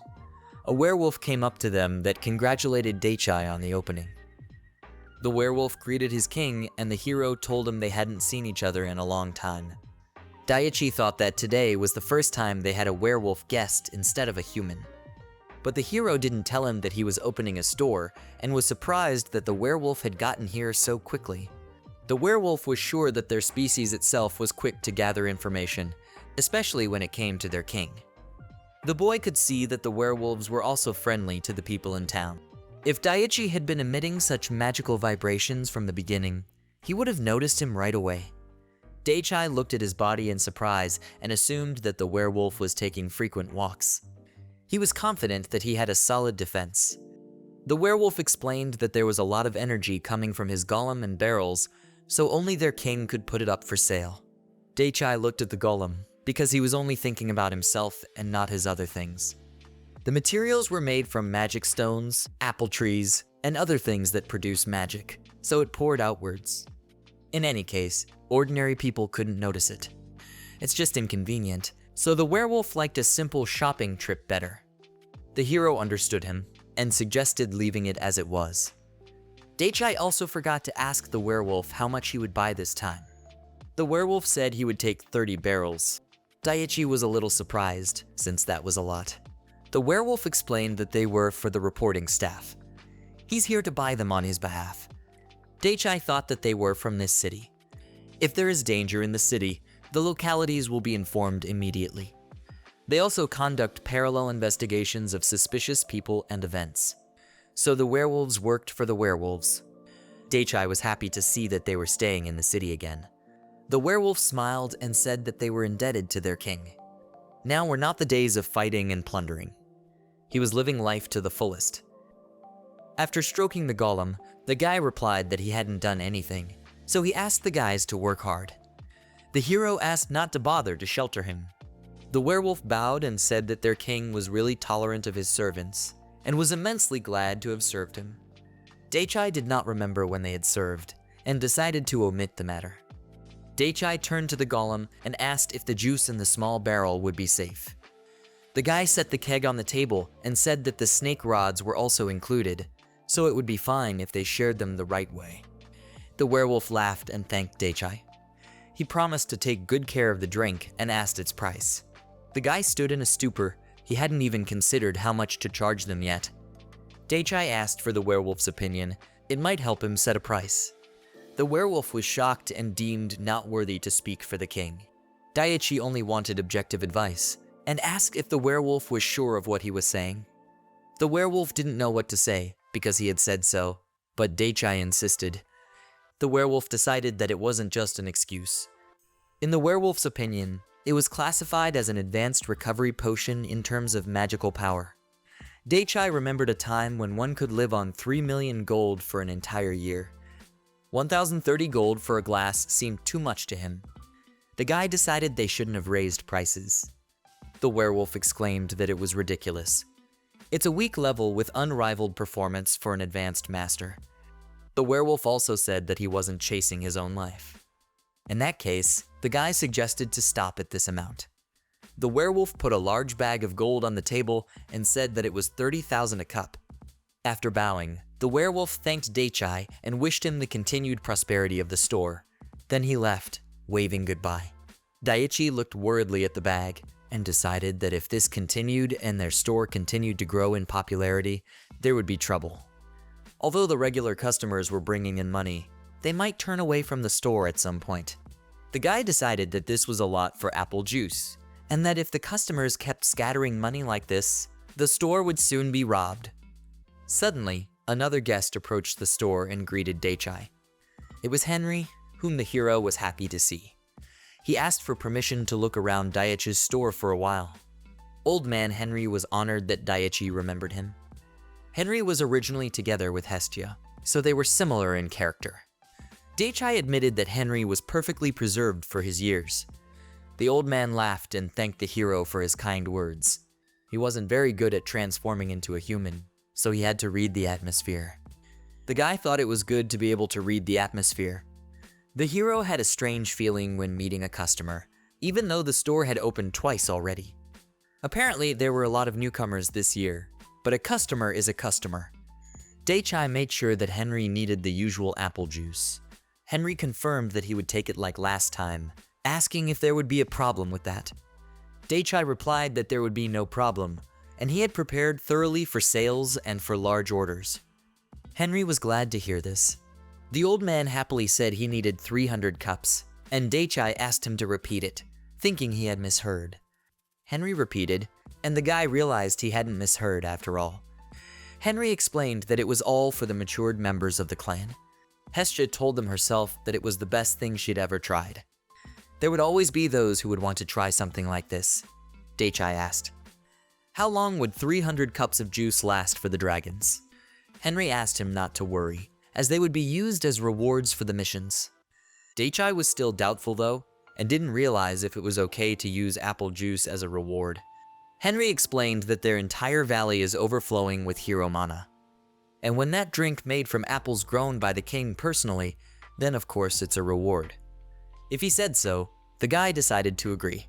[SPEAKER 1] A werewolf came up to them that congratulated Daichai on the opening. The werewolf greeted his king, and the hero told him they hadn't seen each other in a long time. Daichi thought that today was the first time they had a werewolf guest instead of a human. But the hero didn't tell him that he was opening a store, and was surprised that the werewolf had gotten here so quickly. The werewolf was sure that their species itself was quick to gather information, especially when it came to their king. The boy could see that the werewolves were also friendly to the people in town. If Daichi had been emitting such magical vibrations from the beginning, he would have noticed him right away. Daichi looked at his body in surprise and assumed that the werewolf was taking frequent walks. He was confident that he had a solid defense. The werewolf explained that there was a lot of energy coming from his golem and barrels, so only their king could put it up for sale. Daichi looked at the golem because he was only thinking about himself and not his other things. The materials were made from magic stones, apple trees, and other things that produce magic, so it poured outwards. In any case, ordinary people couldn't notice it. It's just inconvenient, so the werewolf liked a simple shopping trip better. The hero understood him and suggested leaving it as it was. Daichi also forgot to ask the werewolf how much he would buy this time. The werewolf said he would take 30 barrels. Daichi was a little surprised, since that was a lot. The werewolf explained that they were for the reporting staff. He's here to buy them on his behalf. Daichi thought that they were from this city. If there is danger in the city, the localities will be informed immediately. They also conduct parallel investigations of suspicious people and events. So the werewolves worked for the werewolves. Daichi was happy to see that they were staying in the city again. The werewolf smiled and said that they were indebted to their king. Now were not the days of fighting and plundering. He was living life to the fullest. After stroking the golem, the guy replied that he hadn't done anything, so he asked the guys to work hard. The hero asked not to bother to shelter him. The werewolf bowed and said that their king was really tolerant of his servants, and was immensely glad to have served him. Daichi did not remember when they had served, and decided to omit the matter. Daichi turned to the golem and asked if the juice in the small barrel would be safe. The guy set the keg on the table and said that the snake rods were also included, so it would be fine if they shared them the right way. The werewolf laughed and thanked Daichi. He promised to take good care of the drink and asked its price. The guy stood in a stupor. He hadn't even considered how much to charge them yet. Daichi asked for the werewolf's opinion. It might help him set a price. The werewolf was shocked and deemed not worthy to speak for the king. Daichi only wanted objective advice, and asked if the werewolf was sure of what he was saying. The werewolf didn't know what to say, because he had said so, but Daichi insisted. The werewolf decided that it wasn't just an excuse. In the werewolf's opinion, it was classified as an advanced recovery potion in terms of magical power. Daichi remembered a time when one could live on 3 million gold for an entire year. 1,030 gold for a glass seemed too much to him. The guy decided they shouldn't have raised prices. The werewolf exclaimed that it was ridiculous. It's a weak level with unrivaled performance for an advanced master. The werewolf also said that he wasn't chasing his own life. In that case, the guy suggested to stop at this amount. The werewolf put a large bag of gold on the table and said that it was 30,000 a cup. After bowing, the werewolf thanked Daichi and wished him the continued prosperity of the store. Then he left, waving goodbye. Daichi looked worriedly at the bag and decided that if this continued and their store continued to grow in popularity, there would be trouble. Although the regular customers were bringing in money, they might turn away from the store at some point. The guy decided that this was a lot for apple juice, and that if the customers kept scattering money like this, the store would soon be robbed. Suddenly, another guest approached the store and greeted Daichi. It was Henry, whom the hero was happy to see. He asked for permission to look around Daichi's store for a while. Old man Henry was honored that Daichi remembered him. Henry was originally together with Hestia, so they were similar in character. Daichi admitted that Henry was perfectly preserved for his years. The old man laughed and thanked the hero for his kind words. He wasn't very good at transforming into a human, so he had to read the atmosphere. The guy thought it was good to be able to read the atmosphere. The hero had a strange feeling when meeting a customer, even though the store had opened twice already. Apparently, there were a lot of newcomers this year, but a customer is a customer. Daichi made sure that Henry needed the usual apple juice. Henry confirmed that he would take it like last time, asking if there would be a problem with that. Daichi replied that there would be no problem, and he had prepared thoroughly for sales and for large orders. Henry was glad to hear this. The old man happily said he needed 300 cups, and Daichi asked him to repeat it, thinking he had misheard. Henry repeated, and the guy realized he hadn't misheard after all. Henry explained that it was all for the matured members of the clan. Hestia told them herself that it was the best thing she'd ever tried. There would always be those who would want to try something like this. Dake asked, "How long would 300 cups of juice last for the dragons?" Henry asked him not to worry, as they would be used as rewards for the missions. Dake was still doubtful though, and didn't realize if it was okay to use apple juice as a reward. Henry explained that their entire valley is overflowing with hero mana. And when that drink made from apples grown by the king personally, then of course it's a reward. If he said so, the guy decided to agree.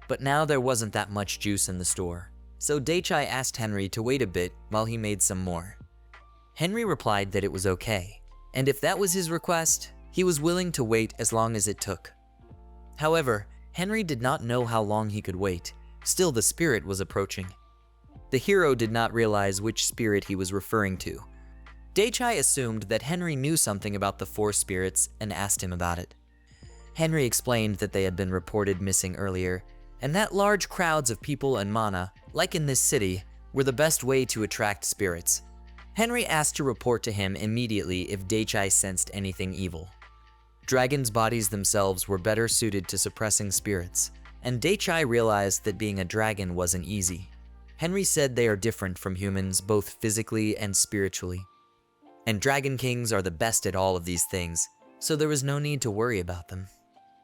[SPEAKER 1] But now there wasn't that much juice in the store, so Dake asked Henry to wait a bit while he made some more. Henry replied that it was okay, and if that was his request, he was willing to wait as long as it took. However, Henry did not know how long he could wait. Still, the spirit was approaching. The hero did not realize which spirit he was referring to. Dake assumed that Henry knew something about the 4 spirits and asked him about it. Henry explained that they had been reported missing earlier, and that large crowds of people and mana, like in this city, were the best way to attract spirits. Henry asked to report to him immediately if Dake sensed anything evil. Dragons' bodies themselves were better suited to suppressing spirits, and Dake realized that being a dragon wasn't easy. Henry said they are different from humans both physically and spiritually. And dragon kings are the best at all of these things, so there was no need to worry about them.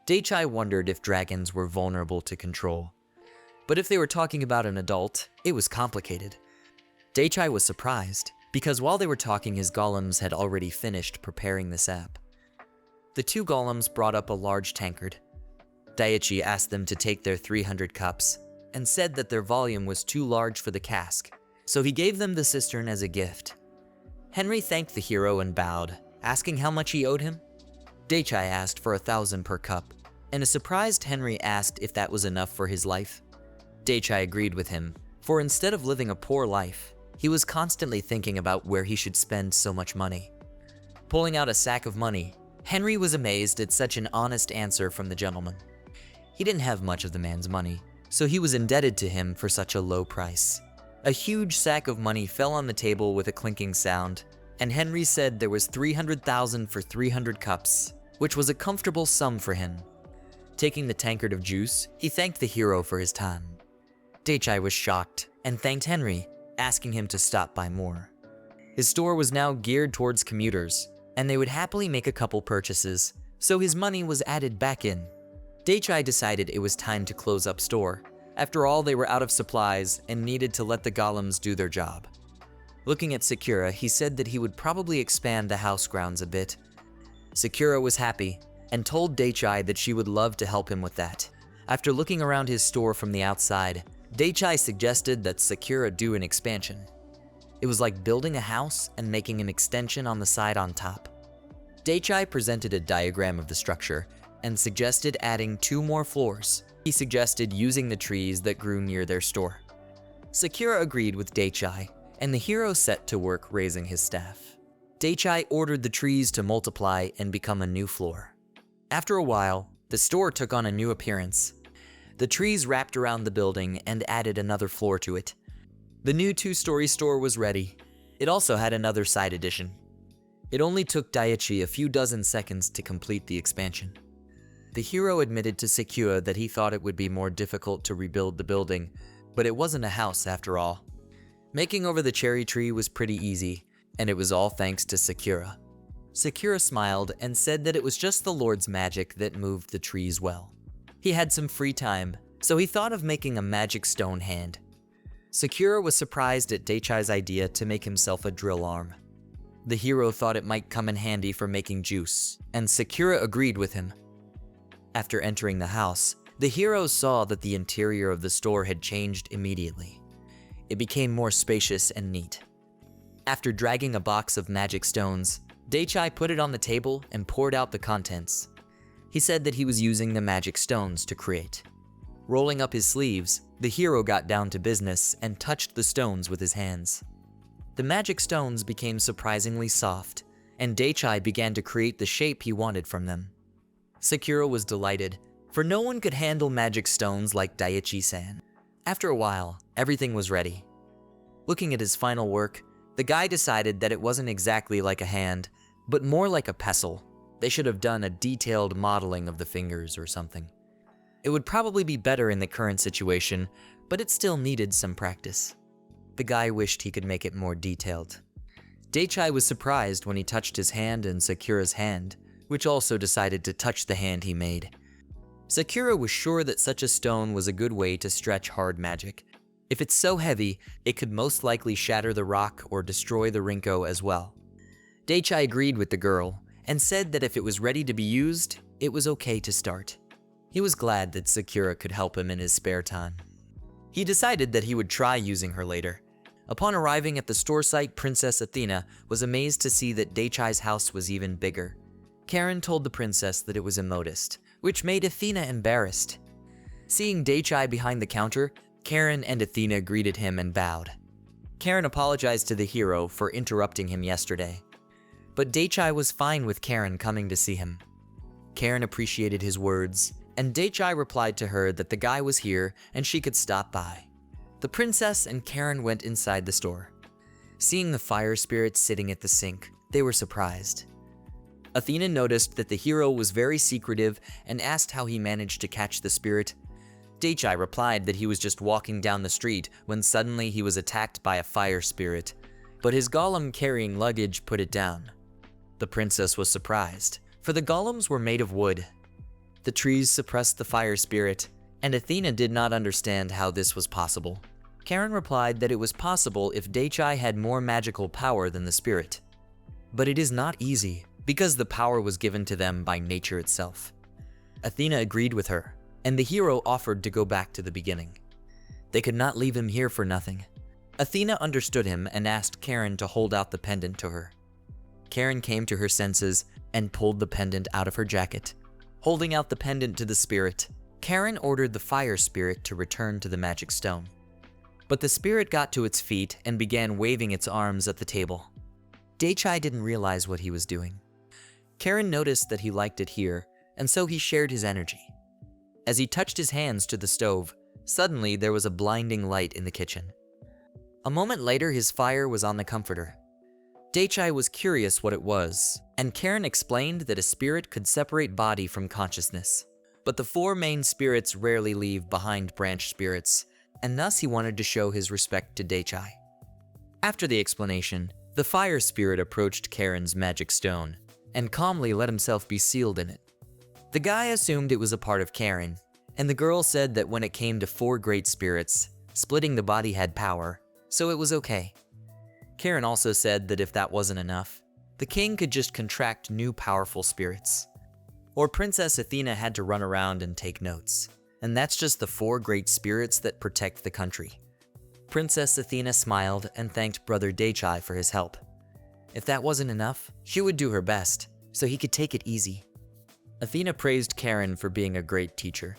[SPEAKER 1] Dake wondered if dragons were vulnerable to control. But if they were talking about an adult, it was complicated. Dake was surprised, because while they were talking his golems had already finished preparing the sap. The 2 golems brought up a large tankard. Daichi asked them to take their 300 cups, and said that their volume was too large for the cask, so he gave them the cistern as a gift. Henry thanked the hero and bowed, asking how much he owed him. Dake asked for 1,000 per cup, and a surprised Henry asked if that was enough for his life. Dake agreed with him, for instead of living a poor life, he was constantly thinking about where he should spend so much money. Pulling out a sack of money, Henry was amazed at such an honest answer from the gentleman. He didn't have much of the man's money, so he was indebted to him for such a low price. A huge sack of money fell on the table with a clinking sound, and Henry said there was 300,000 for 300 cups, which was a comfortable sum for him. Taking the tankard of juice, he thanked the hero for his time. Dake was shocked and thanked Henry, asking him to stop by more. His store was now geared towards commuters, and they would happily make a couple purchases, so his money was added back in. Dake decided it was time to close up store. After all, they were out of supplies and needed to let the golems do their job. Looking at Sakura, he said that he would probably expand the house grounds a bit. Sakura was happy and told Dake that she would love to help him with that. After looking around his store from the outside, Dake suggested that Sakura do an expansion. It was like building a house and making an extension on the side on top. Dake presented a diagram of the structure and suggested adding 2 more floors. He suggested using the trees that grew near their store. Sakura agreed with Dake, and the hero set to work raising his staff. Dake ordered the trees to multiply and become a new floor. After a while, the store took on a new appearance. The trees wrapped around the building and added another floor to it. The new 2-story store was ready. It also had another side addition. It only took Daichi a few dozen seconds to complete the expansion. The hero admitted to Sakura that he thought it would be more difficult to rebuild the building, but it wasn't a house after all. Making over the cherry tree was pretty easy, and it was all thanks to Sakura. Sakura smiled and said that it was just the Lord's magic that moved the trees well. He had some free time, so he thought of making a magic stone hand. Sakura was surprised at Dake's idea to make himself a drill arm. The hero thought it might come in handy for making juice, and Sakura agreed with him. After entering the house, the hero saw that the interior of the store had changed immediately. It became more spacious and neat. After dragging a box of magic stones, Dake put it on the table and poured out the contents. He said that he was using the magic stones to create. Rolling up his sleeves, the hero got down to business and touched the stones with his hands. The magic stones became surprisingly soft, and Dake began to create the shape he wanted from them. Sakura was delighted, for no one could handle magic stones like Daichi-san. After a while, everything was ready. Looking at his final work, The guy decided that it wasn't exactly like a hand, but more like a pestle. They should have done a detailed modeling of the fingers or something. It would probably be better in the current situation, but it still needed some practice. The guy wished he could make it more detailed. Daichai was surprised when he touched his hand and Sakura's hand, which also decided to touch the hand he made. Sakura was sure that such a stone was a good way to stretch hard magic. If it's so heavy, it could most likely shatter the rock or destroy the Rinko as well. Daichai agreed with the girl and said that if it was ready to be used, it was okay to start. He was glad that Sakura could help him in his spare time. He decided that he would try using her later. Upon arriving at the store site, Princess Athena was amazed to see that Daichai's house was even bigger. Karen told the princess that it was immodest, which made Athena embarrassed. Seeing Daichai behind the counter, Karen and Athena greeted him and bowed. Karen apologized to the hero for interrupting him yesterday, but Daichai was fine with Karen coming to see him. Karen appreciated his words, and Daichai replied to her that the guy was here and she could stop by. The princess and Karen went inside the store. Seeing the fire spirit sitting at the sink, they were surprised. Athena noticed that the hero was very secretive and asked how he managed to catch the spirit. Daichai replied that he was just walking down the street when suddenly he was attacked by a fire spirit, but his golem carrying luggage put it down. The princess was surprised, for the golems were made of wood. The trees suppressed the fire spirit, and Athena did not understand how this was possible. Karen replied that it was possible if Daichai had more magical power than the spirit. But it is not easy, because the power was given to them by nature itself. Athena agreed with her, and the hero offered to go back to the beginning. They could not leave him here for nothing. Athena understood him and asked Karen to hold out the pendant to her. Karen came to her senses and pulled the pendant out of her jacket. Holding out the pendant to the spirit, Karen ordered the fire spirit to return to the magic stone. But the spirit got to its feet and began waving its arms at the table. Daichai didn't realize what he was doing. Karen noticed that he liked it here, and so he shared his energy. As he touched his hands to the stove, suddenly there was a blinding light in the kitchen. A moment later, his fire was on the comforter. Daichai was curious what it was, and Karen explained that a spirit could separate body from consciousness. But the four main spirits rarely leave behind branch spirits, and thus he wanted to show his respect to Daichai. After the explanation, the fire spirit approached Karen's magic stone and calmly let himself be sealed in it. The guy assumed it was a part of Karen, and the girl said that when it came to four great spirits, splitting the body had power, so it was okay. Karen also said that if that wasn't enough, the king could just contract new powerful spirits. Or Princess Athena had to run around and take notes, and that's just the four great spirits that protect the country. Princess Athena smiled and thanked Brother Daichai for his help. If that wasn't enough, she would do her best, so he could take it easy. Athena praised Karen for being a great teacher.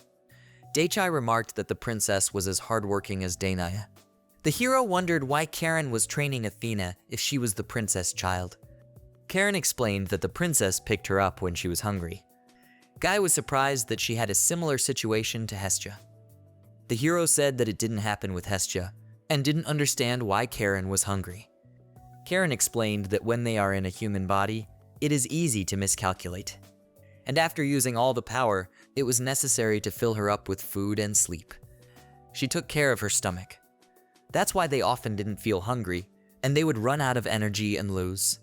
[SPEAKER 1] Daichai remarked that the princess was as hardworking as Dainaya. The hero wondered why Karen was training Athena if she was the princess child. Karen explained that the princess picked her up when she was hungry. Guy was surprised that she had a similar situation to Hestia. The hero said that it didn't happen with Hestia, and didn't understand why Karen was hungry. Karen explained that when they are in a human body, it is easy to miscalculate. And after using all the power, it was necessary to fill her up with food and sleep. She took care of her stomach. That's why they often didn't feel hungry, and they would run out of energy and lose.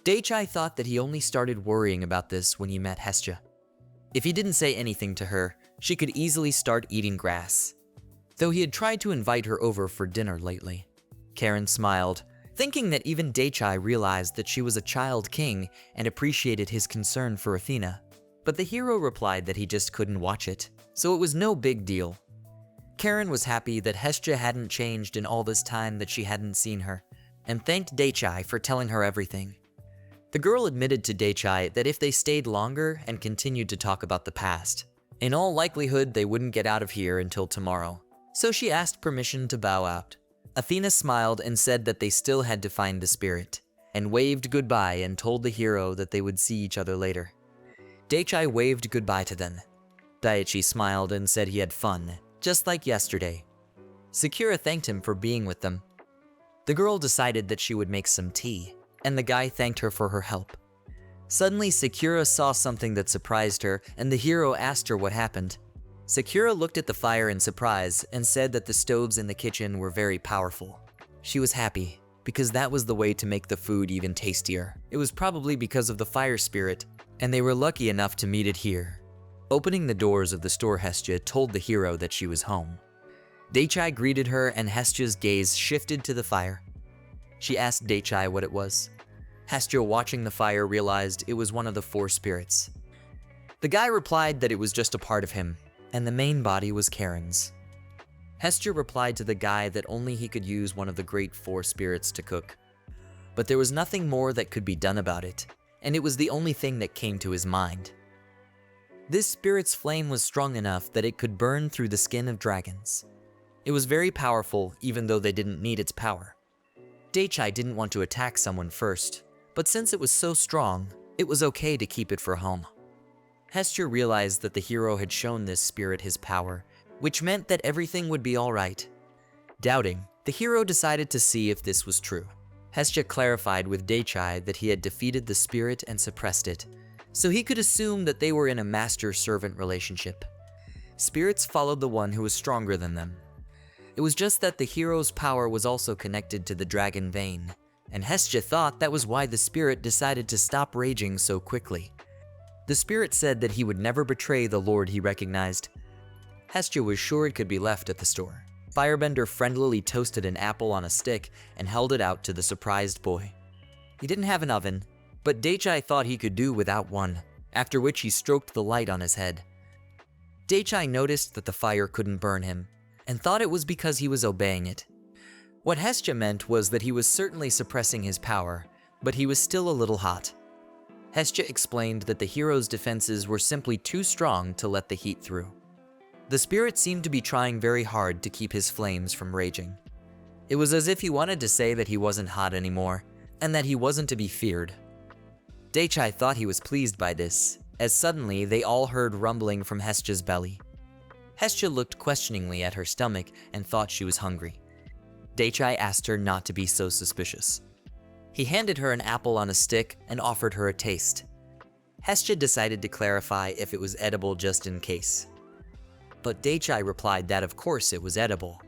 [SPEAKER 1] Daichai thought that he only started worrying about this when he met Hestia. If he didn't say anything to her, she could easily start eating grass. Though he had tried to invite her over for dinner lately. Karen smiled, thinking that even Daichai realized that she was a child king and appreciated his concern for Athena. But the hero replied that he just couldn't watch it, so it was no big deal. Karen was happy that Hestia hadn't changed in all this time that she hadn't seen her, and thanked Daichai for telling her everything. The girl admitted to Daichai that if they stayed longer and continued to talk about the past, in all likelihood they wouldn't get out of here until tomorrow, so she asked permission to bow out. Athena smiled and said that they still had to find the spirit, and waved goodbye and told the hero that they would see each other later. Daichai waved goodbye to them. Daichi smiled and said he had fun, just like yesterday. Sakura thanked him for being with them. The girl decided that she would make some tea, and the guy thanked her for her help. Suddenly, Sakura saw something that surprised her, and the hero asked her what happened. Sakura looked at the fire in surprise and said that the stoves in the kitchen were very powerful. She was happy, because that was the way to make the food even tastier. It was probably because of the fire spirit, and they were lucky enough to meet it here. Opening the doors of the store, Hestia told the hero that she was home. Daichai greeted her, and Hestia's gaze shifted to the fire. She asked Daichai what it was. Hestia, watching the fire, realized it was one of the 4 spirits. The guy replied that it was just a part of him, and the main body was Karen's. Hestia replied to the guy that only he could use one of the great 4 spirits to cook. But there was nothing more that could be done about it, and it was the only thing that came to his mind. This spirit's flame was strong enough that it could burn through the skin of dragons. It was very powerful, even though they didn't need its power. Daichai didn't want to attack someone first, but since it was so strong, it was okay to keep it for home. Hestia realized that the hero had shown this spirit his power, which meant that everything would be alright. Doubting, the hero decided to see if this was true. Hestia clarified with Daichai that he had defeated the spirit and suppressed it, so he could assume that they were in a master-servant relationship. Spirits followed the one who was stronger than them. It was just that the hero's power was also connected to the dragon vein, and Hestia thought that was why the spirit decided to stop raging so quickly. The spirit said that he would never betray the lord he recognized. Hestia was sure it could be left at the store. Firebender friendlily toasted an apple on a stick and held it out to the surprised boy. He didn't have an oven, but Daichai thought he could do without one, after which he stroked the light on his head. Daichai noticed that the fire couldn't burn him, and thought it was because he was obeying it. What Hestia meant was that he was certainly suppressing his power, but he was still a little hot. Hestia explained that the hero's defenses were simply too strong to let the heat through. The spirit seemed to be trying very hard to keep his flames from raging. It was as if he wanted to say that he wasn't hot anymore, and that he wasn't to be feared. Daichai thought he was pleased by this, as suddenly they all heard rumbling from Hestia's belly. Hestia looked questioningly at her stomach and thought she was hungry. Daichai asked her not to be so suspicious. He handed her an apple on a stick and offered her a taste. Hestia decided to clarify if it was edible just in case. But Daichai replied that of course it was edible.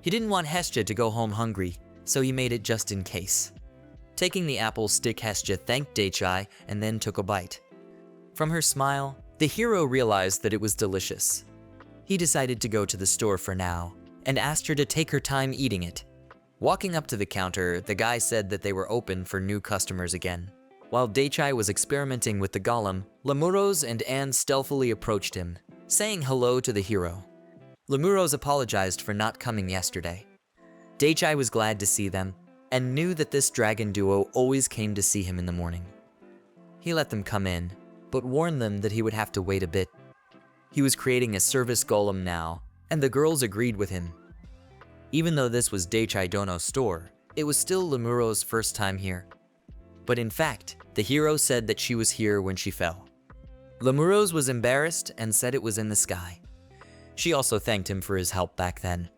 [SPEAKER 1] He didn't want Hestia to go home hungry, so he made it just in case. Taking the apple stick, Hestia thanked Daichai and then took a bite. From her smile, the hero realized that it was delicious. He decided to go to the store for now, and asked her to take her time eating it. Walking up to the counter, the guy said that they were open for new customers again. While Daichai was experimenting with the golem, Lemuros and Anne stealthily approached him, saying hello to the hero. Lemuros apologized for not coming yesterday. Daichai was glad to see them, and knew that this dragon duo always came to see him in the morning. He let them come in, but warned them that he would have to wait a bit. He was creating a service golem now, and the girls agreed with him. Even though this was Daichai Dono's store, it was still Lemuro's first time here. But in fact, the hero said that she was here when she fell. Lemuros was embarrassed and said it was in the sky. She also thanked him for his help back then.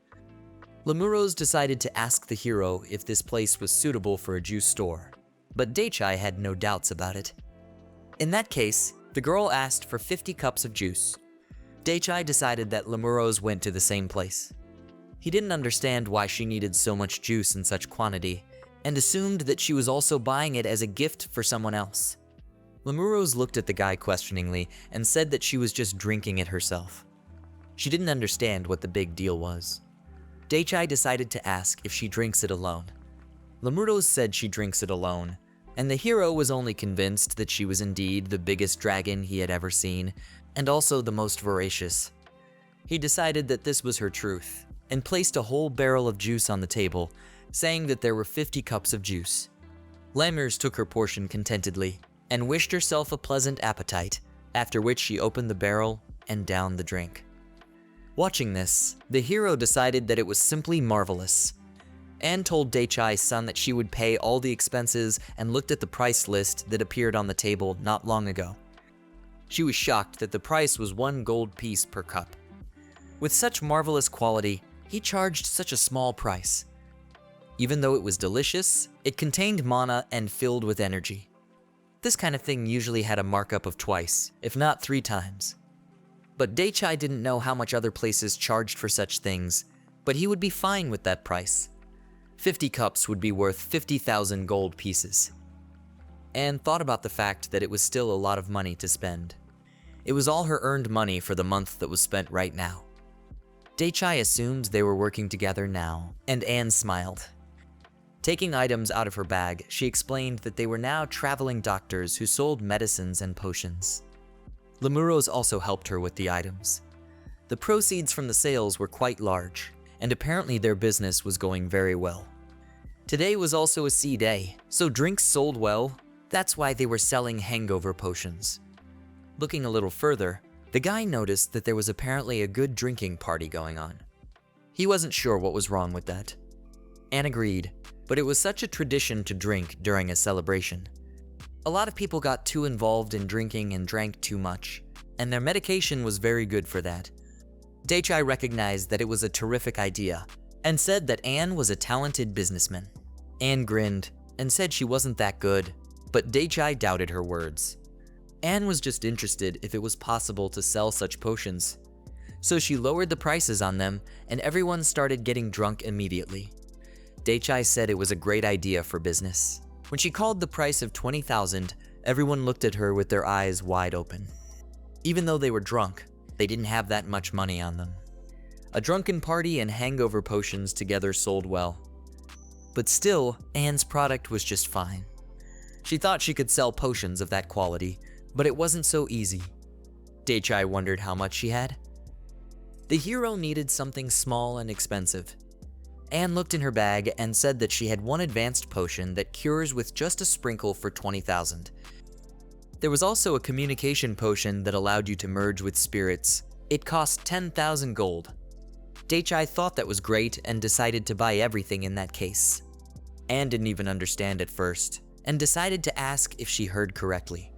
[SPEAKER 1] Lemuros decided to ask the hero if this place was suitable for a juice store, but Daichai had no doubts about it. In that case, the girl asked for 50 cups of juice. Daichai decided that Lemuros went to the same place. He didn't understand why she needed so much juice in such quantity, and assumed that she was also buying it as a gift for someone else. Lemuros looked at the guy questioningly and said that she was just drinking it herself. She didn't understand what the big deal was. Daichai decided to ask if she drinks it alone. Lemuros said she drinks it alone, and the hero was only convinced that she was indeed the biggest dragon he had ever seen, and also the most voracious. He decided that this was her truth, and placed a whole barrel of juice on the table, saying that there were 50 cups of juice. Lemurs took her portion contentedly, and wished herself a pleasant appetite, after which she opened the barrel and downed the drink. Watching this, the hero decided that it was simply marvelous. Anne told Daichai's son that she would pay all the expenses and looked at the price list that appeared on the table not long ago. She was shocked that the price was 1 gold piece per cup. With such marvelous quality, he charged such a small price. Even though it was delicious, it contained mana and filled with energy. This kind of thing usually had a markup of twice, if not 3 times. But Daichai didn't know how much other places charged for such things, but he would be fine with that price. 50 cups would be worth 50,000 gold pieces. Anne thought about the fact that it was still a lot of money to spend. It was all her earned money for the month that was spent right now. Daichai assumed they were working together now, and Anne smiled. Taking items out of her bag, she explained that they were now traveling doctors who sold medicines and potions. Lemuros also helped her with the items. The proceeds from the sales were quite large, and apparently their business was going very well. Today was also a sea day, so drinks sold well. That's why they were selling hangover potions. Looking a little further, the guy noticed that there was apparently a good drinking party going on. He wasn't sure what was wrong with that. Anne agreed, but it was such a tradition to drink during a celebration. A lot of people got too involved in drinking and drank too much, and their medication was very good for that. Daichai recognized that it was a terrific idea, and said that Anne was a talented businessman. Anne grinned, and said she wasn't that good, but Daichai doubted her words. Anne was just interested if it was possible to sell such potions. So she lowered the prices on them, and everyone started getting drunk immediately. Daichai said it was a great idea for business. When she called the price of 20,000, everyone looked at her with their eyes wide open. Even though they were drunk, they didn't have that much money on them. A drunken party and hangover potions together sold well. But still, Anne's product was just fine. She thought she could sell potions of that quality, but it wasn't so easy. Daichai wondered how much she had. The hero needed something small and expensive. Anne looked in her bag and said that she had one advanced potion that cures with just a sprinkle for 20,000. There was also a communication potion that allowed you to merge with spirits. It cost 10,000 gold. Daichai thought that was great and decided to buy everything in that case. Anne didn't even understand at first, and decided to ask if she heard correctly.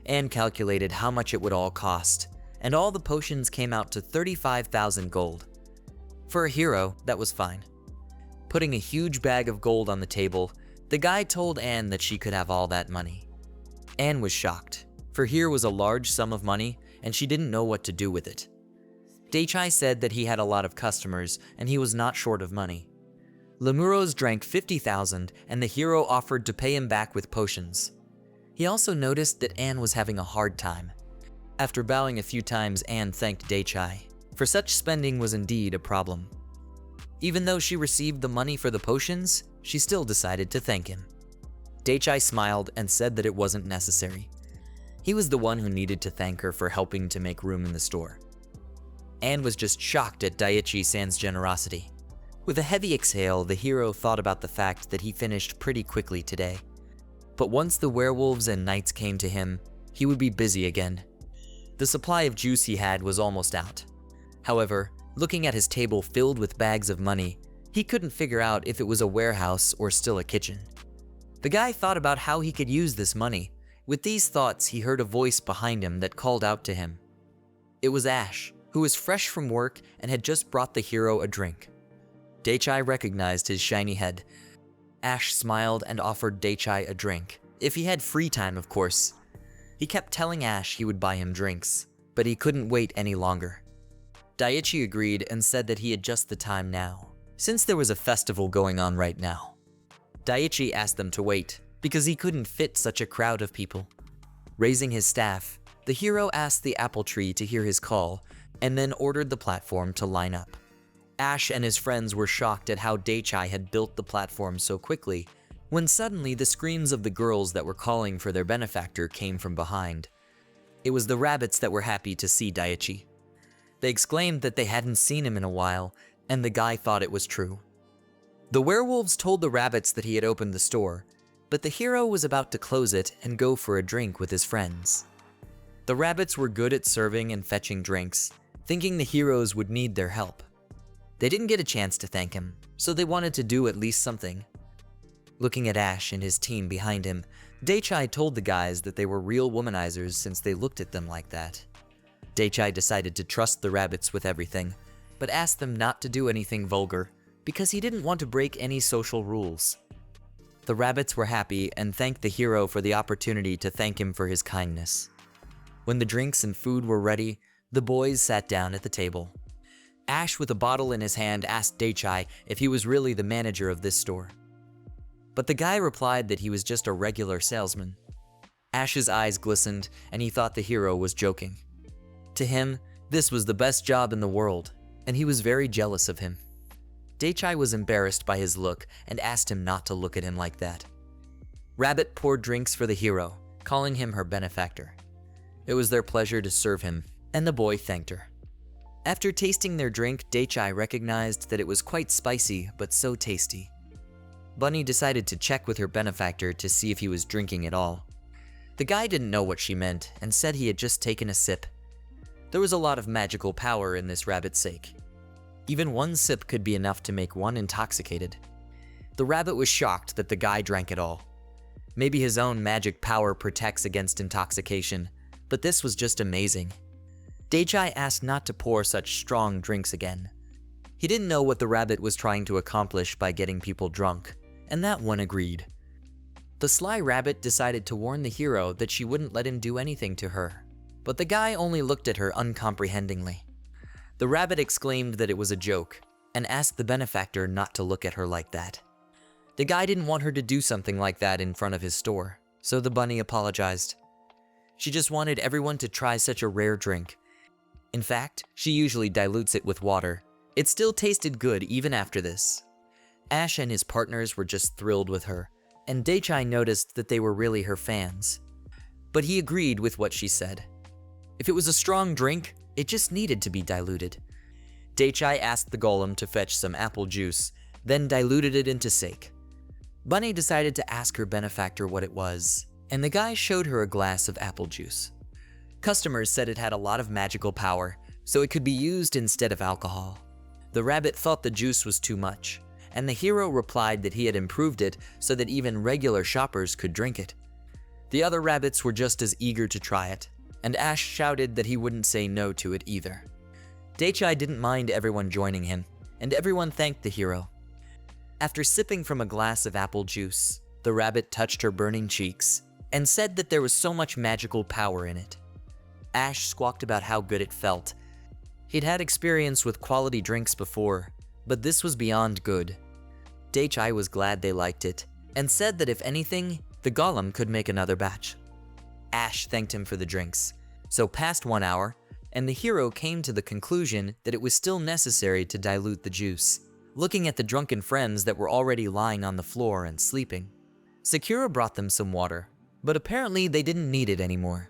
[SPEAKER 1] Anne calculated how much it would all cost, and all the potions came out to 35,000 gold. For a hero, that was fine. Putting a huge bag of gold on the table, the guy told Anne that she could have all that money. Anne was shocked, for here was a large sum of money, and she didn't know what to do with it. Daichai said that he had a lot of customers, and he was not short of money. Lemuros drank 50,000, and the hero offered to pay him back with potions. He also noticed that Anne was having a hard time. After bowing a few times, Anne thanked Daichai, for such spending was indeed a problem. Even though she received the money for the potions, she still decided to thank him. Daichai smiled and said that it wasn't necessary. He was the one who needed to thank her for helping to make room in the store. Anne was just shocked at Daichi-san's generosity. With a heavy exhale, the hero thought about the fact that he finished pretty quickly today. But once the werewolves and knights came to him, he would be busy again. The supply of juice he had was almost out. However, looking at his table filled with bags of money, he couldn't figure out if it was a warehouse or still a kitchen. The guy thought about how he could use this money. With these thoughts, he heard a voice behind him that called out to him. It was Ash, who was fresh from work and had just brought the hero a drink. Daichai recognized his shiny head. Ash smiled and offered Daichai a drink. If he had free time, of course. He kept telling Ash he would buy him drinks, but he couldn't wait any longer. Daichi agreed and said that he had just the time now, since there was a festival going on right now. Daichi asked them to wait, because he couldn't fit such a crowd of people. Raising his staff, the hero asked the apple tree to hear his call, and then ordered the platform to line up. Ash and his friends were shocked at how Daichai had built the platform so quickly, when suddenly the screams of the girls that were calling for their benefactor came from behind. It was the rabbits that were happy to see Daichi. They exclaimed that they hadn't seen him in a while, and the guy thought it was true. The werewolves told the rabbits that he had opened the store, but the hero was about to close it and go for a drink with his friends. The rabbits were good at serving and fetching drinks, thinking the heroes would need their help. They didn't get a chance to thank him, so they wanted to do at least something. Looking at Ash and his team behind him, Daichai told the guys that they were real womanizers since they looked at them like that. Daichai decided to trust the rabbits with everything, but asked them not to do anything vulgar, because he didn't want to break any social rules. The rabbits were happy and thanked the hero for the opportunity to thank him for his kindness. When the drinks and food were ready, the boys sat down at the table. Ash, with a bottle in his hand, asked Daichai if he was really the manager of this store. But the guy replied that he was just a regular salesman. Ash's eyes glistened, and he thought the hero was joking. To him, this was the best job in the world, and he was very jealous of him. Daichai was embarrassed by his look and asked him not to look at him like that. Rabbit poured drinks for the hero, calling him her benefactor. It was their pleasure to serve him, and the boy thanked her. After tasting their drink, Daichai recognized that it was quite spicy, but so tasty. Bunny decided to check with her benefactor to see if he was drinking at all. The guy didn't know what she meant and said he had just taken a sip. There was a lot of magical power in this rabbit's sake. Even one sip could be enough to make one intoxicated. The rabbit was shocked that the guy drank it all. Maybe his own magic power protects against intoxication, but this was just amazing. Daichai asked not to pour such strong drinks again. He didn't know what the rabbit was trying to accomplish by getting people drunk, and that one agreed. The sly rabbit decided to warn the hero that she wouldn't let him do anything to her, but the guy only looked at her uncomprehendingly. The rabbit exclaimed that it was a joke, and asked the benefactor not to look at her like that. The guy didn't want her to do something like that in front of his store, so the bunny apologized. She just wanted everyone to try such a rare drink. In fact, she usually dilutes it with water. It still tasted good even after this. Ash and his partners were just thrilled with her, and Daichai noticed that they were really her fans. But he agreed with what she said. If it was a strong drink, it just needed to be diluted. Daichai asked the golem to fetch some apple juice, then diluted it into sake. Bunny decided to ask her benefactor what it was, and the guy showed her a glass of apple juice. Customers said it had a lot of magical power, so it could be used instead of alcohol. The rabbit thought the juice was too much, and the hero replied that he had improved it so that even regular shoppers could drink it. The other rabbits were just as eager to try it, and Ash shouted that he wouldn't say no to it either. Daichai didn't mind everyone joining him, and everyone thanked the hero. After sipping from a glass of apple juice, the rabbit touched her burning cheeks and said that there was so much magical power in it. Ash squawked about how good it felt. He'd had experience with quality drinks before, but this was beyond good. Daichai was glad they liked it, and said that if anything, the golem could make another batch. Ash thanked him for the drinks, so passed 1 hour, and the hero came to the conclusion that it was still necessary to dilute the juice, looking at the drunken friends that were already lying on the floor and sleeping. Sakura brought them some water, but apparently they didn't need it anymore.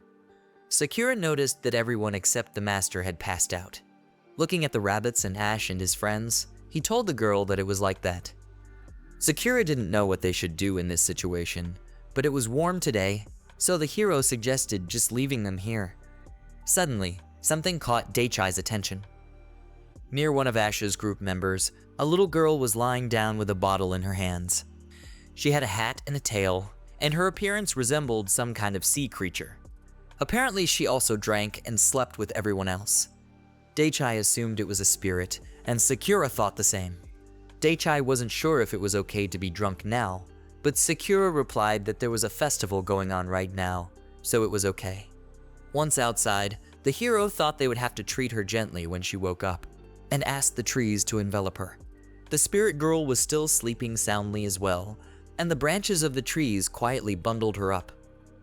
[SPEAKER 1] Sakura noticed that everyone except the master had passed out. Looking at the rabbits and Ash and his friends, he told the girl that it was like that. Sakura didn't know what they should do in this situation, but it was warm today, so the hero suggested just leaving them here. Suddenly, something caught Daichai's attention. Near one of Ash's group members, a little girl was lying down with a bottle in her hands. She had a hat and a tail, and her appearance resembled some kind of sea creature. Apparently, she also drank and slept with everyone else. Daichai assumed it was a spirit, and Sakura thought the same. Daichai wasn't sure if it was okay to be drunk now, but Sakura replied that there was a festival going on right now, so it was okay. Once outside, the hero thought they would have to treat her gently when she woke up, and asked the trees to envelop her. The spirit girl was still sleeping soundly as well, and the branches of the trees quietly bundled her up.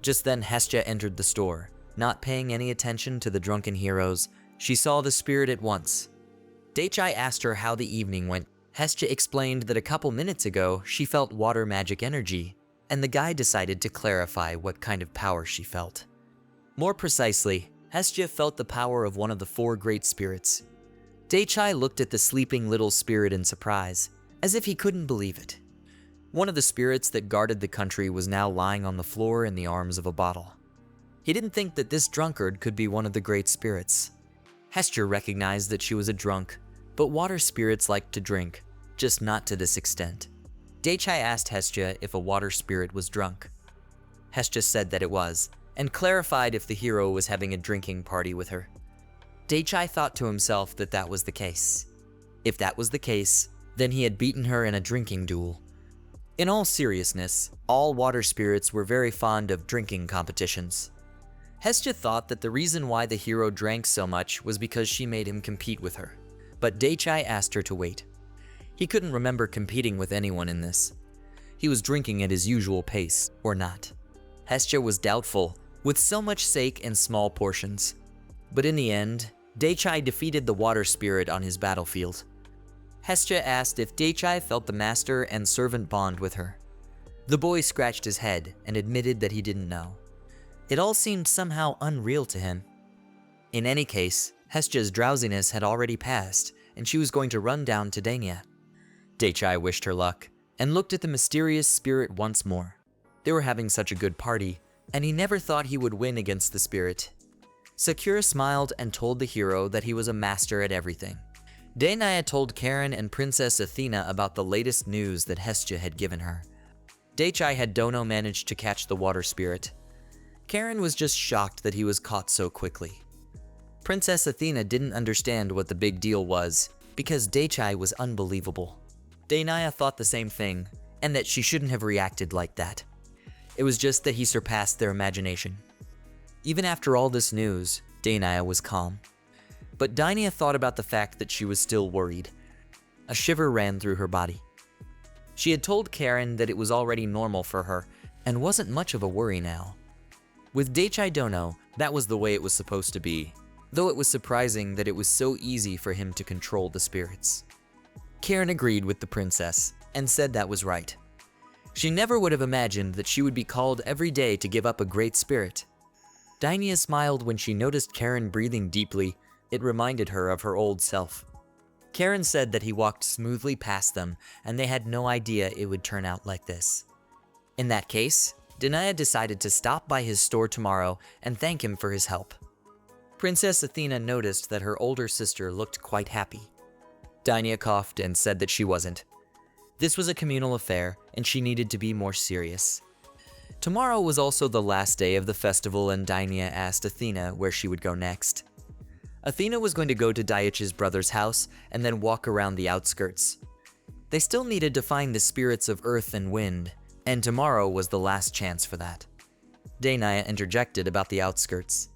[SPEAKER 1] Just then Hestia entered the store. Not paying any attention to the drunken heroes, she saw the spirit at once. Daichai asked her how the evening went. Hestia explained that a couple minutes ago she felt water magic energy, and the guy decided to clarify what kind of power she felt. More precisely, Hestia felt the power of one of the 4 great spirits. Daichai looked at the sleeping little spirit in surprise, as if he couldn't believe it. One of the spirits that guarded the country was now lying on the floor in the arms of a bottle. He didn't think that this drunkard could be one of the great spirits. Hestia recognized that she was a drunk, but water spirits liked to drink, just not to this extent. Daichai asked Hestia if a water spirit was drunk. Hestia said that it was, and clarified if the hero was having a drinking party with her. Daichai thought to himself that that was the case. If that was the case, Then he had beaten her in a drinking duel. In all seriousness, all water spirits were very fond of drinking competitions. Hestia thought that the reason why the hero drank so much was because she made him compete with her, but Daichai asked her to wait. He couldn't remember competing with anyone in this. He was drinking at his usual pace, or not. Hestia was doubtful, with so much sake in small portions. But in the end, Daichai defeated the water spirit on his battlefield. Hestia asked if Daichai felt the master and servant bond with her. The boy scratched his head and admitted that he didn't know. It all seemed somehow unreal to him. In any case, Hestia's drowsiness had already passed, and she was going to run down to Dania. Daichai wished her luck, and looked at the mysterious spirit once more. They were having such a good party, and he never thought he would win against the spirit. Sakura smiled and told the hero that he was a master at everything. Dania told Karen and Princess Athena about the latest news that Hestia had given her. Daichai had Dono managed to catch the water spirit. Karen was just shocked that he was caught so quickly. Princess Athena didn't understand what the big deal was, because Daichai was unbelievable. Dania thought the same thing, and that she shouldn't have reacted like that. It was just that he surpassed their imagination. Even after all this news, Dania was calm. But Dania thought about the fact that she was still worried. A shiver ran through her body. She had told Karen that it was already normal for her, and wasn't much of a worry now. With Daichai Dono, that was the way it was supposed to be, though it was surprising that it was so easy for him to control the spirits. Karen agreed with the princess, and said that was right. She never would have imagined that she would be called every day to give up a great spirit. Dania smiled when she noticed Karen breathing deeply. It reminded her of her old self. Karen said that he walked smoothly past them, and they had no idea it would turn out like this. In that case, Dania decided to stop by his store tomorrow and thank him for his help. Princess Athena noticed that her older sister looked quite happy. Dania coughed and said that she wasn't. This was a communal affair, and she needed to be more serious. Tomorrow was also the last day of the festival, and Dania asked Athena where she would go next. Athena was going to go to Daichi's brother's house and then walk around the outskirts. They still needed to find the spirits of earth and wind, and tomorrow was the last chance for that. Dania interjected about the outskirts.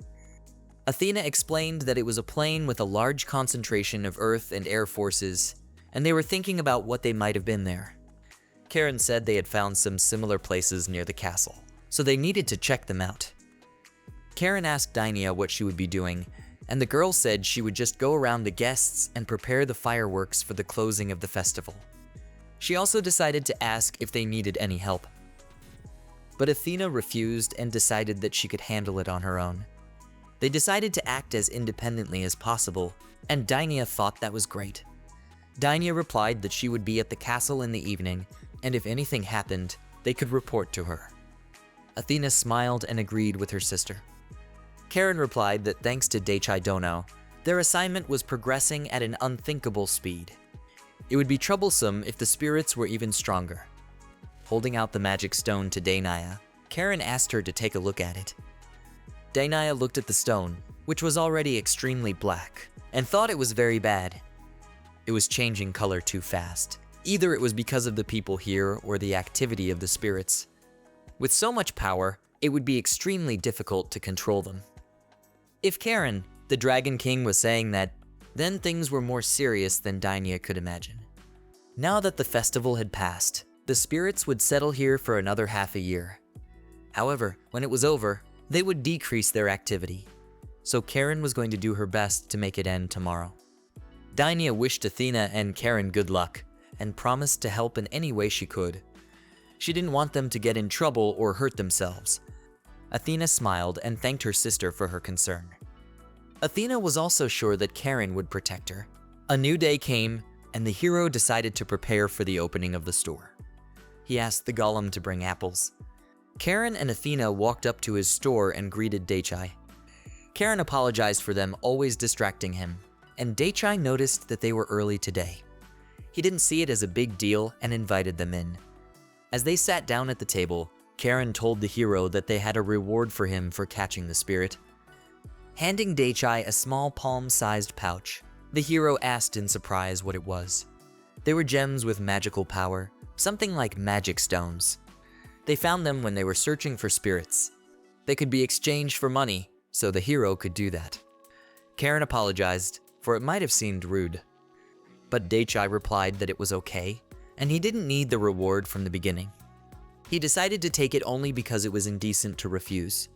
[SPEAKER 1] Athena explained that it was a plane with a large concentration of earth and air forces, and they were thinking about what they might have been there. Karen said they had found some similar places near the castle, so they needed to check them out. Karen asked Dania what she would be doing, and the girl said she would just go around the guests and prepare the fireworks for the closing of the festival. She also decided to ask if they needed any help. But Athena refused and decided that she could handle it on her own. They decided to act as independently as possible, and Dania thought that was great. Dania replied that she would be at the castle in the evening, and if anything happened, they could report to her. Athena smiled and agreed with her sister. Karen replied that thanks to Daichai Dono, their assignment was progressing at an unthinkable speed. It would be troublesome if the spirits were even stronger. Holding out the magic stone to Dania, Karen asked her to take a look at it. Dania looked at the stone, which was already extremely black, and thought it was very bad. It was changing color too fast. Either it was because of the people here or the activity of the spirits. With so much power, it would be extremely difficult to control them. If Karen, the Dragon King, was saying that, then things were more serious than Dania could imagine. Now that the festival had passed, the spirits would settle here for another half a year. However, when it was over, they would decrease their activity. So Karen was going to do her best to make it end tomorrow. Dania wished Athena and Karen good luck, and promised to help in any way she could. She didn't want them to get in trouble or hurt themselves. Athena smiled and thanked her sister for her concern. Athena was also sure that Karen would protect her. A new day came, and the hero decided to prepare for the opening of the store. He asked the golem to bring apples. Karen and Athena walked up to his store and greeted Daichai. Karen apologized for them always distracting him, and Daichai noticed that they were early today. He didn't see it as a big deal and invited them in. As they sat down at the table, Karen told the hero that they had a reward for him for catching the spirit. Handing Daichai a small palm-sized pouch, the hero asked in surprise what it was. They were gems with magical power, something like magic stones. They found them when they were searching for spirits. They could be exchanged for money, so the hero could do that. Karen apologized, for it might have seemed rude. But dake replied that it was okay, and he didn't need the reward from the beginning. He decided to take it only because it was indecent to refuse.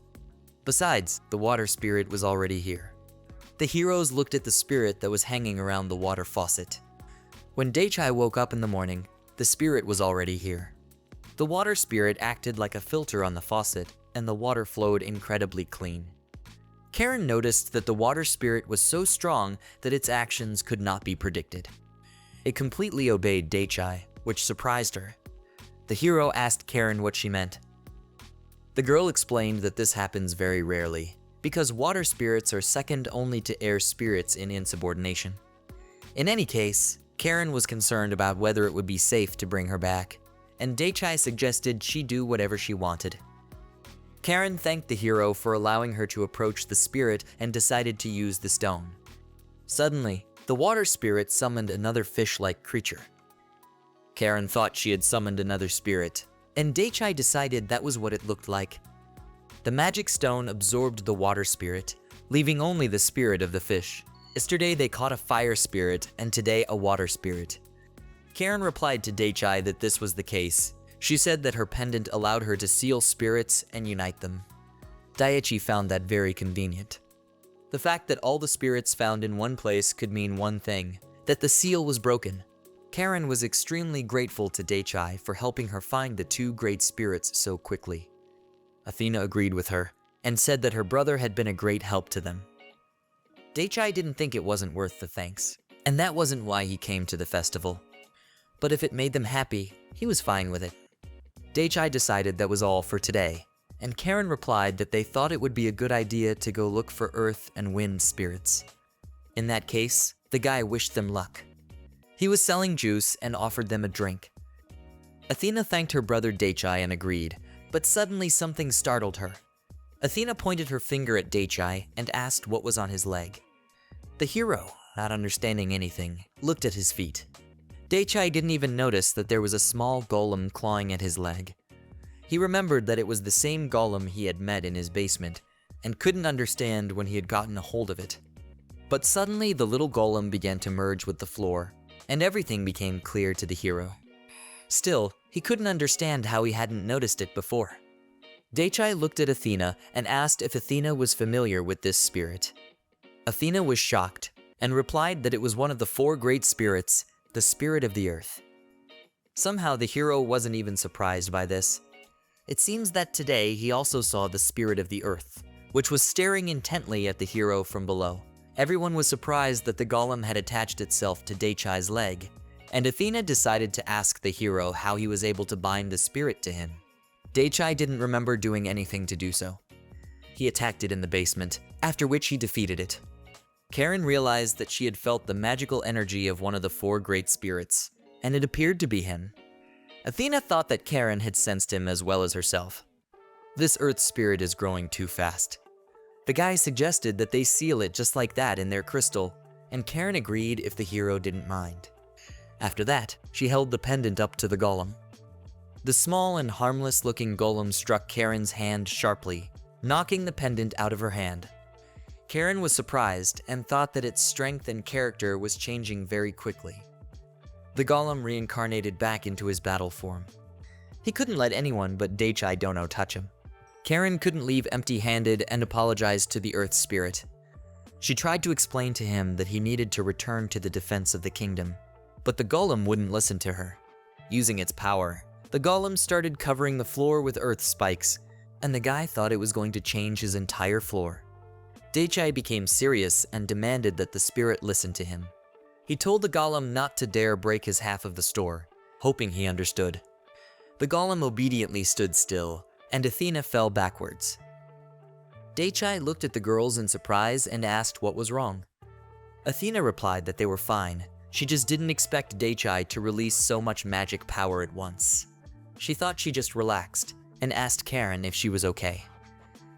[SPEAKER 1] Besides, the water spirit was already here. The heroes looked at the spirit that was hanging around the water faucet. When dake woke up in the morning, the spirit was already here. The water spirit acted like a filter on the faucet, and the water flowed incredibly clean. Karen noticed that the water spirit was so strong that its actions could not be predicted. It completely obeyed dake, which surprised her. The hero asked Karen what she meant. The girl explained that this happens very rarely, because water spirits are second only to air spirits in insubordination. In any case, Karen was concerned about whether it would be safe to bring her back, and dake suggested she do whatever she wanted. Karen thanked the hero for allowing her to approach the spirit and decided to use the stone. Suddenly, the water spirit summoned another fish-like creature. Karen thought she had summoned another spirit, and dake decided that was what it looked like. The magic stone absorbed the water spirit, leaving only the spirit of the fish. Yesterday they caught a fire spirit, and today a water spirit. Karen replied to dake that this was the case. She said that her pendant allowed her to seal spirits and unite them. Daichi found that very convenient. The fact that all the spirits found in one place could mean one thing, that the seal was broken. Karen was extremely grateful to dake for helping her find the two great spirits so quickly. Athena agreed with her, and said that her brother had been a great help to them. Dake didn't think it wasn't worth the thanks, and that wasn't why he came to the festival. But if it made them happy, he was fine with it. Dake decided that was all for today, and Karen replied that they thought it would be a good idea to go look for earth and wind spirits. In that case, the guy wished them luck. He was selling juice and offered them a drink. Athena thanked her brother dake and agreed, but suddenly something startled her. Athena pointed her finger at dake and asked what was on his leg. The hero, not understanding anything, looked at his feet. Dake didn't even notice that there was a small golem clawing at his leg. He remembered that it was the same golem he had met in his basement, and couldn't understand when he had gotten a hold of it. But suddenly the little golem began to merge with the floor, and everything became clear to the hero. Still, he couldn't understand how he hadn't noticed it before. Dake looked at Athena and asked if Athena was familiar with this spirit. Athena was shocked, and replied that it was one of the four great spirits, the spirit of the earth. Somehow the hero wasn't even surprised by this. It seems that today he also saw the spirit of the earth, which was staring intently at the hero from below. Everyone was surprised that the golem had attached itself to dake's leg, and Athena decided to ask the hero how he was able to bind the spirit to him. Dake didn't remember doing anything to do so. He attacked it in the basement, after which he defeated it. Karen realized that she had felt the magical energy of one of the four great spirits, and it appeared to be him. Athena thought that Karen had sensed him as well as herself. This earth spirit is growing too fast. The guy suggested that they seal it just like that in their crystal, and Karen agreed if the hero didn't mind. After that, she held the pendant up to the golem. The small and harmless-looking golem struck Karen's hand sharply, knocking the pendant out of her hand. Karen was surprised and thought that its strength and character was changing very quickly. The golem reincarnated back into his battle form. He couldn't let anyone but Daichi Dono touch him. Karen couldn't leave empty-handed and apologized to the earth spirit. She tried to explain to him that he needed to return to the defense of the kingdom, but the golem wouldn't listen to her. Using its power, the golem started covering the floor with earth spikes, and the guy thought it was going to change his entire floor. Daichi became serious and demanded that the spirit listen to him. He told the golem not to dare break his half of the store, hoping he understood. The golem obediently stood still, and Athena fell backwards. Daichi looked at the girls in surprise and asked what was wrong. Athena replied that they were fine. She just didn't expect Daichi to release so much magic power at once. She thought she just relaxed, and asked Karen if she was okay.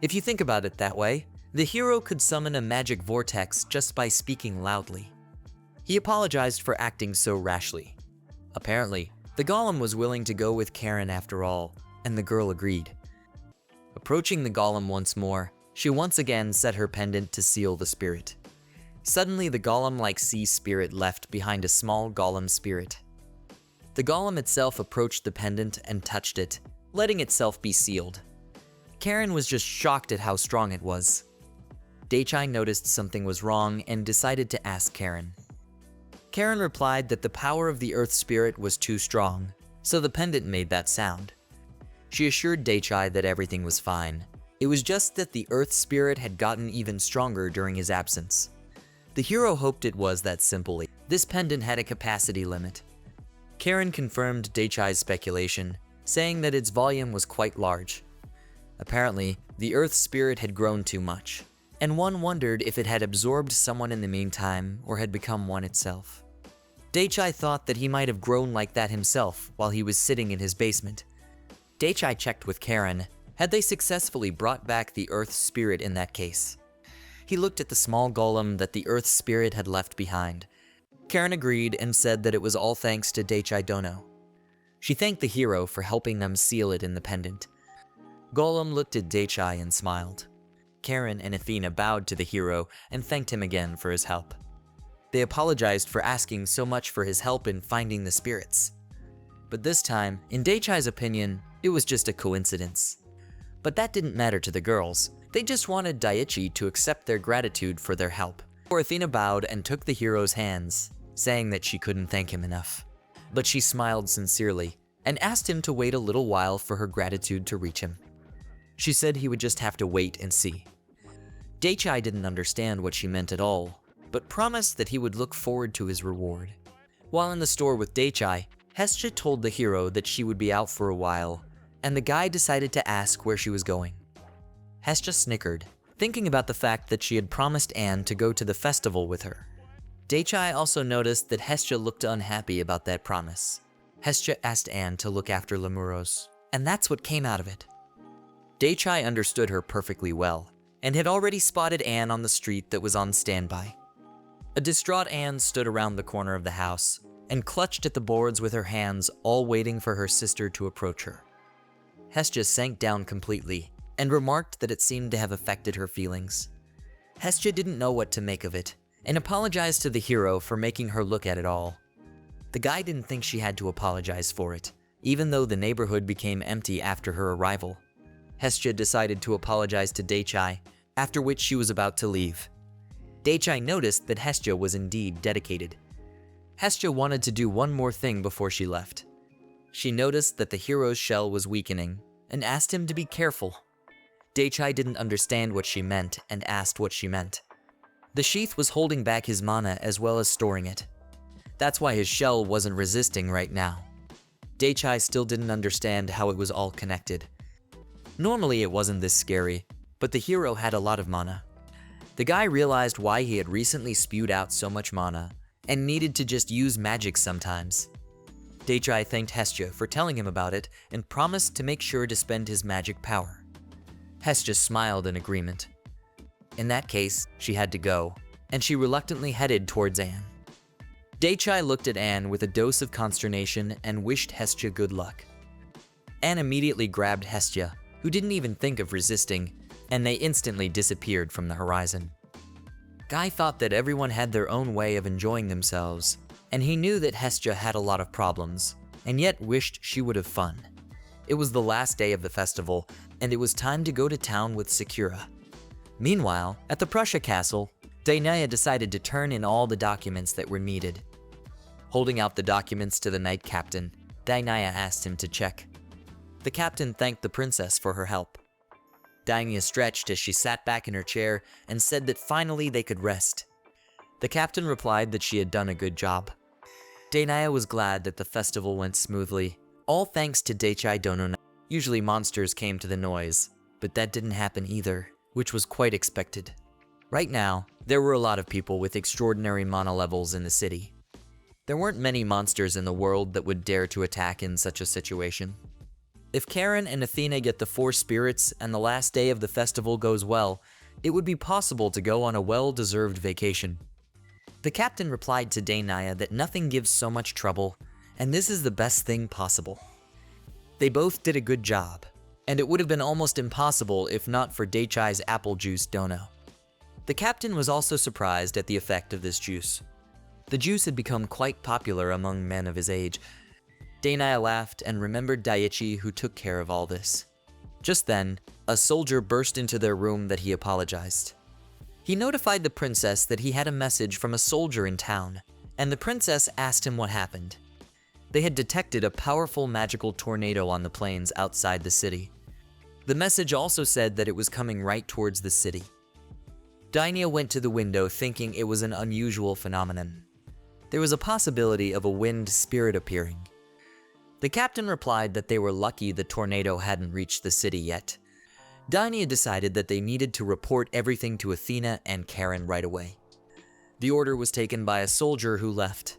[SPEAKER 1] If you think about it that way, the hero could summon a magic vortex just by speaking loudly. He apologized for acting so rashly. Apparently, the golem was willing to go with Karen after all, and the girl agreed. Approaching the golem once more, she once again set her pendant to seal the spirit. Suddenly, the golem-like sea spirit left behind a small golem spirit. The golem itself approached the pendant and touched it, letting itself be sealed. Karen was just shocked at how strong it was. Dake noticed something was wrong and decided to ask Karen. Karen replied that the power of the earth spirit was too strong, so the pendant made that sound. She assured Dake that everything was fine. It was just that the earth spirit had gotten even stronger during his absence. The hero hoped it was that simple. This pendant had a capacity limit. Karen confirmed Dake's speculation, saying that its volume was quite large. Apparently, the earth spirit had grown too much, and one wondered if it had absorbed someone in the meantime or had become one itself. Dake thought that he might have grown like that himself while he was sitting in his basement. Dake checked with Karen, had they successfully brought back the earth spirit in that case. He looked at the small golem that the earth spirit had left behind. Karen agreed and said that it was all thanks to Dake Dono. She thanked the hero for helping them seal it in the pendant. Golem looked at Dake and smiled. Karen and Athena bowed to the hero and thanked him again for his help. They apologized for asking so much for his help in finding the spirits. But this time, in Dake's opinion, it was just a coincidence. But that didn't matter to the girls. They just wanted Daichi to accept their gratitude for their help. Athena bowed and took the hero's hands, saying that she couldn't thank him enough. But she smiled sincerely and asked him to wait a little while for her gratitude to reach him. She said he would just have to wait and see. Dake didn't understand what she meant at all, but promised that he would look forward to his reward. While in the store with Dake, Hestia told the hero that she would be out for a while, and the guy decided to ask where she was going. Hestia snickered, thinking about the fact that she had promised Anne to go to the festival with her. Dake also noticed that Hestia looked unhappy about that promise. Hestia asked Anne to look after Lemuros, and that's what came out of it. Dake understood her perfectly well, and had already spotted Anne on the street that was on standby. A distraught Anne stood around the corner of the house, and clutched at the boards with her hands, all waiting for her sister to approach her. Hestia sank down completely, and remarked that it seemed to have affected her feelings. Hestia didn't know what to make of it, and apologized to the hero for making her look at it all. The guy didn't think she had to apologize for it, even though the neighborhood became empty after her arrival. Hestia decided to apologize to Dake, after which she was about to leave. Dake noticed that Hestia was indeed dedicated. Hestia wanted to do one more thing before she left. She noticed that the hero's shell was weakening, and asked him to be careful. Dake didn't understand what she meant and asked what she meant. The sheath was holding back his mana as well as storing it. That's why his shell wasn't resisting right now. Dake still didn't understand how it was all connected. Normally it wasn't this scary, but the hero had a lot of mana. The guy realized why he had recently spewed out so much mana, and needed to just use magic sometimes. Dake thanked Hestia for telling him about it and promised to make sure to spend his magic power. Hestia smiled in agreement. In that case, she had to go, and she reluctantly headed towards Anne. Dake looked at Anne with a dose of consternation and wished Hestia good luck. Anne immediately grabbed Hestia, who didn't even think of resisting, and they instantly disappeared from the horizon. Guy thought that everyone had their own way of enjoying themselves, and he knew that Hestia had a lot of problems, and yet wished she would have fun. It was the last day of the festival, and it was time to go to town with Sakura. Meanwhile, at the Prussia castle, Dainaya decided to turn in all the documents that were needed. Holding out the documents to the knight captain, Dainaya asked him to check. The captain thanked the princess for her help. Dainaya stretched as she sat back in her chair and said that finally they could rest. The captain replied that she had done a good job. Dainaya was glad that the festival went smoothly, all thanks to Dake Dono. Usually monsters came to the noise, but that didn't happen either, which was quite expected. Right now, there were a lot of people with extraordinary mana levels in the city. There weren't many monsters in the world that would dare to attack in such a situation. If Karen and Athena get the 4 spirits and the last day of the festival goes well, it would be possible to go on a well-deserved vacation. The captain replied to Dainaya that nothing gives so much trouble and this is the best thing possible. They both did a good job, and it would have been almost impossible if not for Daichai's apple juice dono. The captain was also surprised at the effect of this juice. The juice had become quite popular among men of his age. Dainai laughed and remembered Daichi, who took care of all this. Just then, a soldier burst into their room that he apologized. He notified the princess that he had a message from a soldier in town, and the princess asked him what happened. They had detected a powerful magical tornado on the plains outside the city. The message also said that it was coming right towards the city. Dainai went to the window thinking it was an unusual phenomenon. There was a possibility of a wind spirit appearing. The captain replied that they were lucky the tornado hadn't reached the city yet. Dainai decided that they needed to report everything to Athena and Karen right away. The order was taken by a soldier who left.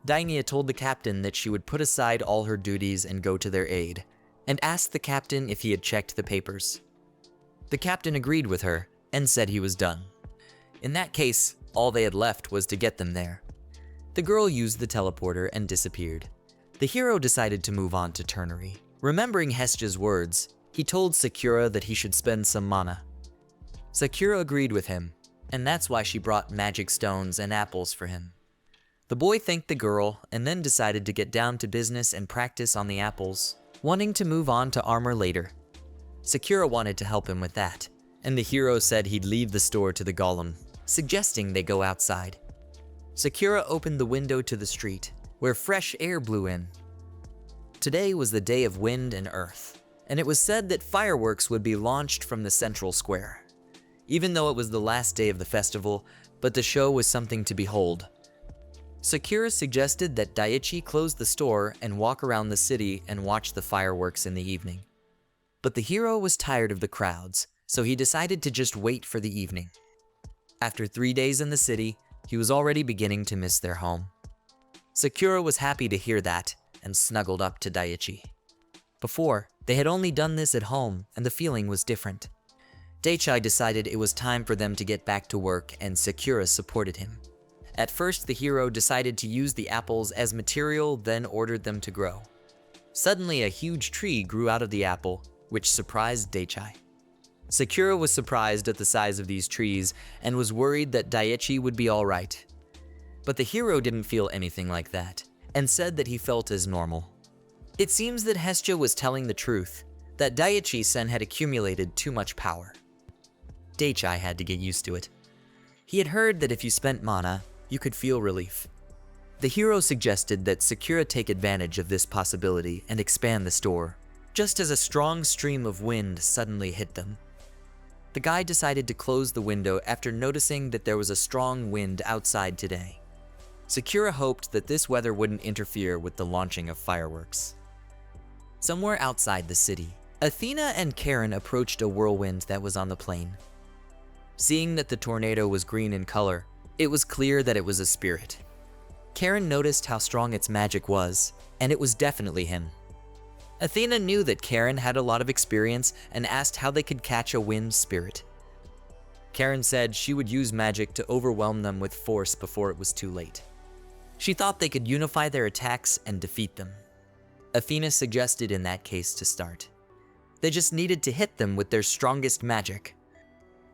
[SPEAKER 1] Dainai told the captain that she would put aside all her duties and go to their aid, and asked the captain if he had checked the papers. The captain agreed with her and said he was done. In that case, all they had left was to get them there. The girl used the teleporter and disappeared. The hero decided to move on to Ternary. Remembering Hestia's words, he told Sakura that he should spend some mana. Sakura agreed with him, and that's why she brought magic stones and apples for him. The boy thanked the girl and then decided to get down to business and practice on the apples, wanting to move on to armor later. Sakura wanted to help him with that, and the hero said he'd leave the store to the golem, suggesting they go outside. Sakura opened the window to the street, where fresh air blew in. Today was the day of wind and earth, and it was said that fireworks would be launched from the central square. Even though it was the last day of the festival, but the show was something to behold. Sakura suggested that Daichi close the store and walk around the city and watch the fireworks in the evening. But the hero was tired of the crowds, so he decided to just wait for the evening. After 3 days in the city, he was already beginning to miss their home. Sakura was happy to hear that and snuggled up to Daichi. Before, they had only done this at home and the feeling was different. Daichi decided it was time for them to get back to work and Sakura supported him. At first, the hero decided to use the apples as material, then ordered them to grow. Suddenly, a huge tree grew out of the apple, which surprised Daichi. Sakura was surprised at the size of these trees and was worried that Daichi would be alright. But the hero didn't feel anything like that, and said that he felt as normal. It seems that Hestia was telling the truth, that Daichi-sen had accumulated too much power. Daichi had to get used to it. He had heard that if you spent mana, you could feel relief. The hero suggested that Sakura take advantage of this possibility and expand the store, just as a strong stream of wind suddenly hit them. The guy decided to close the window after noticing that there was a strong wind outside today. Sakura hoped that this weather wouldn't interfere with the launching of fireworks. Somewhere outside the city, Athena and Karen approached a whirlwind that was on the plain. Seeing that the tornado was green in color, it was clear that it was a spirit. Karen noticed how strong its magic was, and it was definitely him. Athena knew that Karen had a lot of experience and asked how they could catch a wind spirit. Karen said she would use magic to overwhelm them with force before it was too late. She thought they could unify their attacks and defeat them. Athena suggested in that case to start. They just needed to hit them with their strongest magic.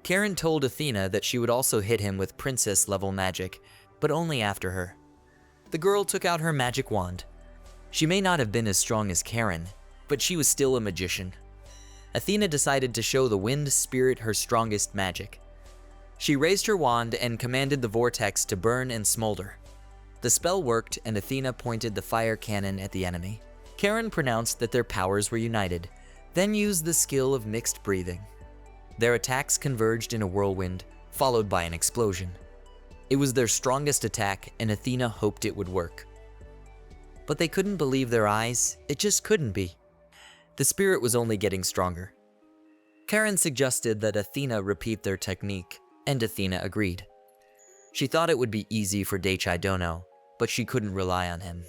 [SPEAKER 1] Karen told Athena that she would also hit him with princess-level magic, but only after her. The girl took out her magic wand. She may not have been as strong as Karen, but she was still a magician. Athena decided to show the wind spirit her strongest magic. She raised her wand and commanded the vortex to burn and smolder. The spell worked and Athena pointed the fire cannon at the enemy. Karen pronounced that their powers were united, then used the skill of mixed breathing. Their attacks converged in a whirlwind, followed by an explosion. It was their strongest attack and Athena hoped it would work. But they couldn't believe their eyes, it just couldn't be. The spirit was only getting stronger. Karen suggested that Athena repeat their technique, and Athena agreed. She thought it would be easy for Daichi Dono, but she couldn't rely on him.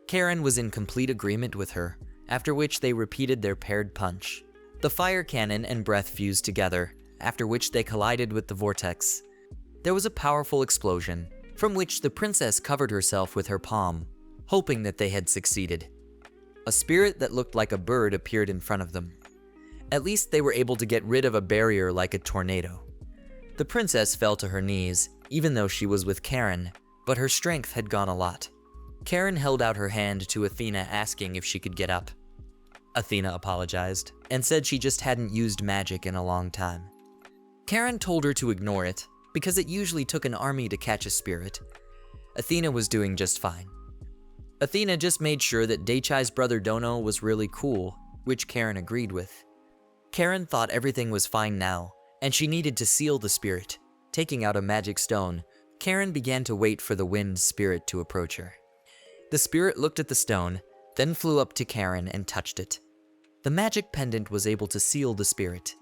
[SPEAKER 1] Karen was in complete agreement with her, after which they repeated their paired punch. The fire cannon and breath fused together, after which they collided with the vortex. There was a powerful explosion, from which the princess covered herself with her palm, hoping that they had succeeded. A spirit that looked like a bird appeared in front of them. At least they were able to get rid of a barrier like a tornado. The princess fell to her knees, even though she was with Karen, but her strength had gone a lot. Karen held out her hand to Athena, asking if she could get up. Athena apologized and said she just hadn't used magic in a long time. Karen told her to ignore it because it usually took an army to catch a spirit. Athena was doing just fine. Athena just made sure that Daichai's brother Dono was really cool, which Karen agreed with. Karen thought everything was fine now, and she needed to seal the spirit. Taking out a magic stone, Karen began to wait for the wind spirit to approach her. The spirit looked at the stone, then flew up to Karen and touched it. The magic pendant was able to seal the spirit.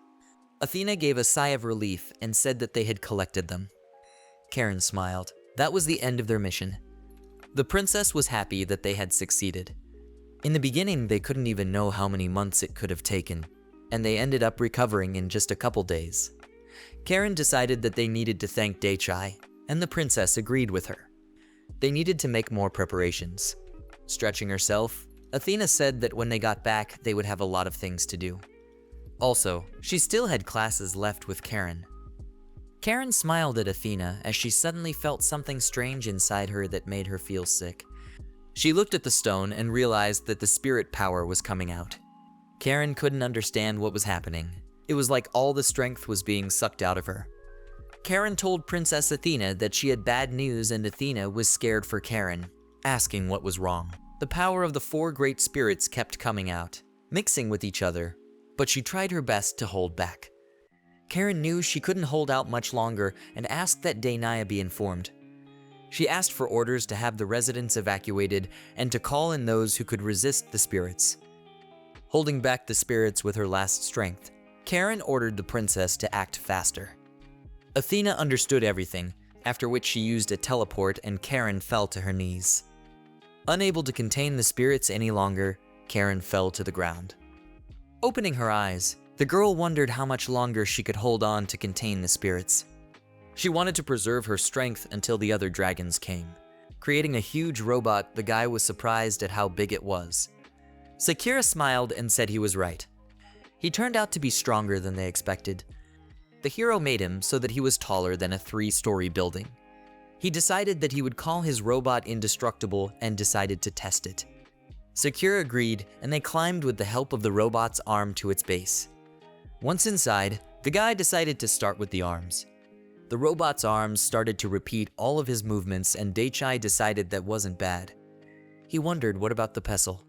[SPEAKER 1] Athena gave a sigh of relief and said that they had collected them. Karen smiled. That was the end of their mission. The princess was happy that they had succeeded. In the beginning, they couldn't even know how many months it could have taken, and they ended up recovering in just a couple days. Karen decided that they needed to thank Daichai, and the princess agreed with her. They needed to make more preparations. Stretching herself, Athena said that when they got back, they would have a lot of things to do. Also, she still had classes left with Karen. Karen smiled at Athena as she suddenly felt something strange inside her that made her feel sick. She looked at the stone and realized that the spirit power was coming out. Karen couldn't understand what was happening. It was like all the strength was being sucked out of her. Karen told Princess Athena that she had bad news, and Athena was scared for Karen, asking what was wrong. The power of the four great spirits kept coming out, mixing with each other, but she tried her best to hold back. Karen knew she couldn't hold out much longer and asked that Dainaya be informed. She asked for orders to have the residents evacuated and to call in those who could resist the spirits. Holding back the spirits with her last strength, Karen ordered the princess to act faster. Athena understood everything, after which she used a teleport and Karen fell to her knees. Unable to contain the spirits any longer, Karen fell to the ground. Opening her eyes, the girl wondered how much longer she could hold on to contain the spirits. She wanted to preserve her strength until the other dragons came. Creating a huge robot, the guy was surprised at how big it was. Sakura smiled and said he was right. He turned out to be stronger than they expected. The hero made him so that he was taller than a 3-story building. He decided that he would call his robot indestructible and decided to test it. Sakura agreed, and they climbed with the help of the robot's arm to its base. Once inside, the guy decided to start with the arms. The robot's arms started to repeat all of his movements, and Daichai decided that wasn't bad. He wondered, what about the pestle?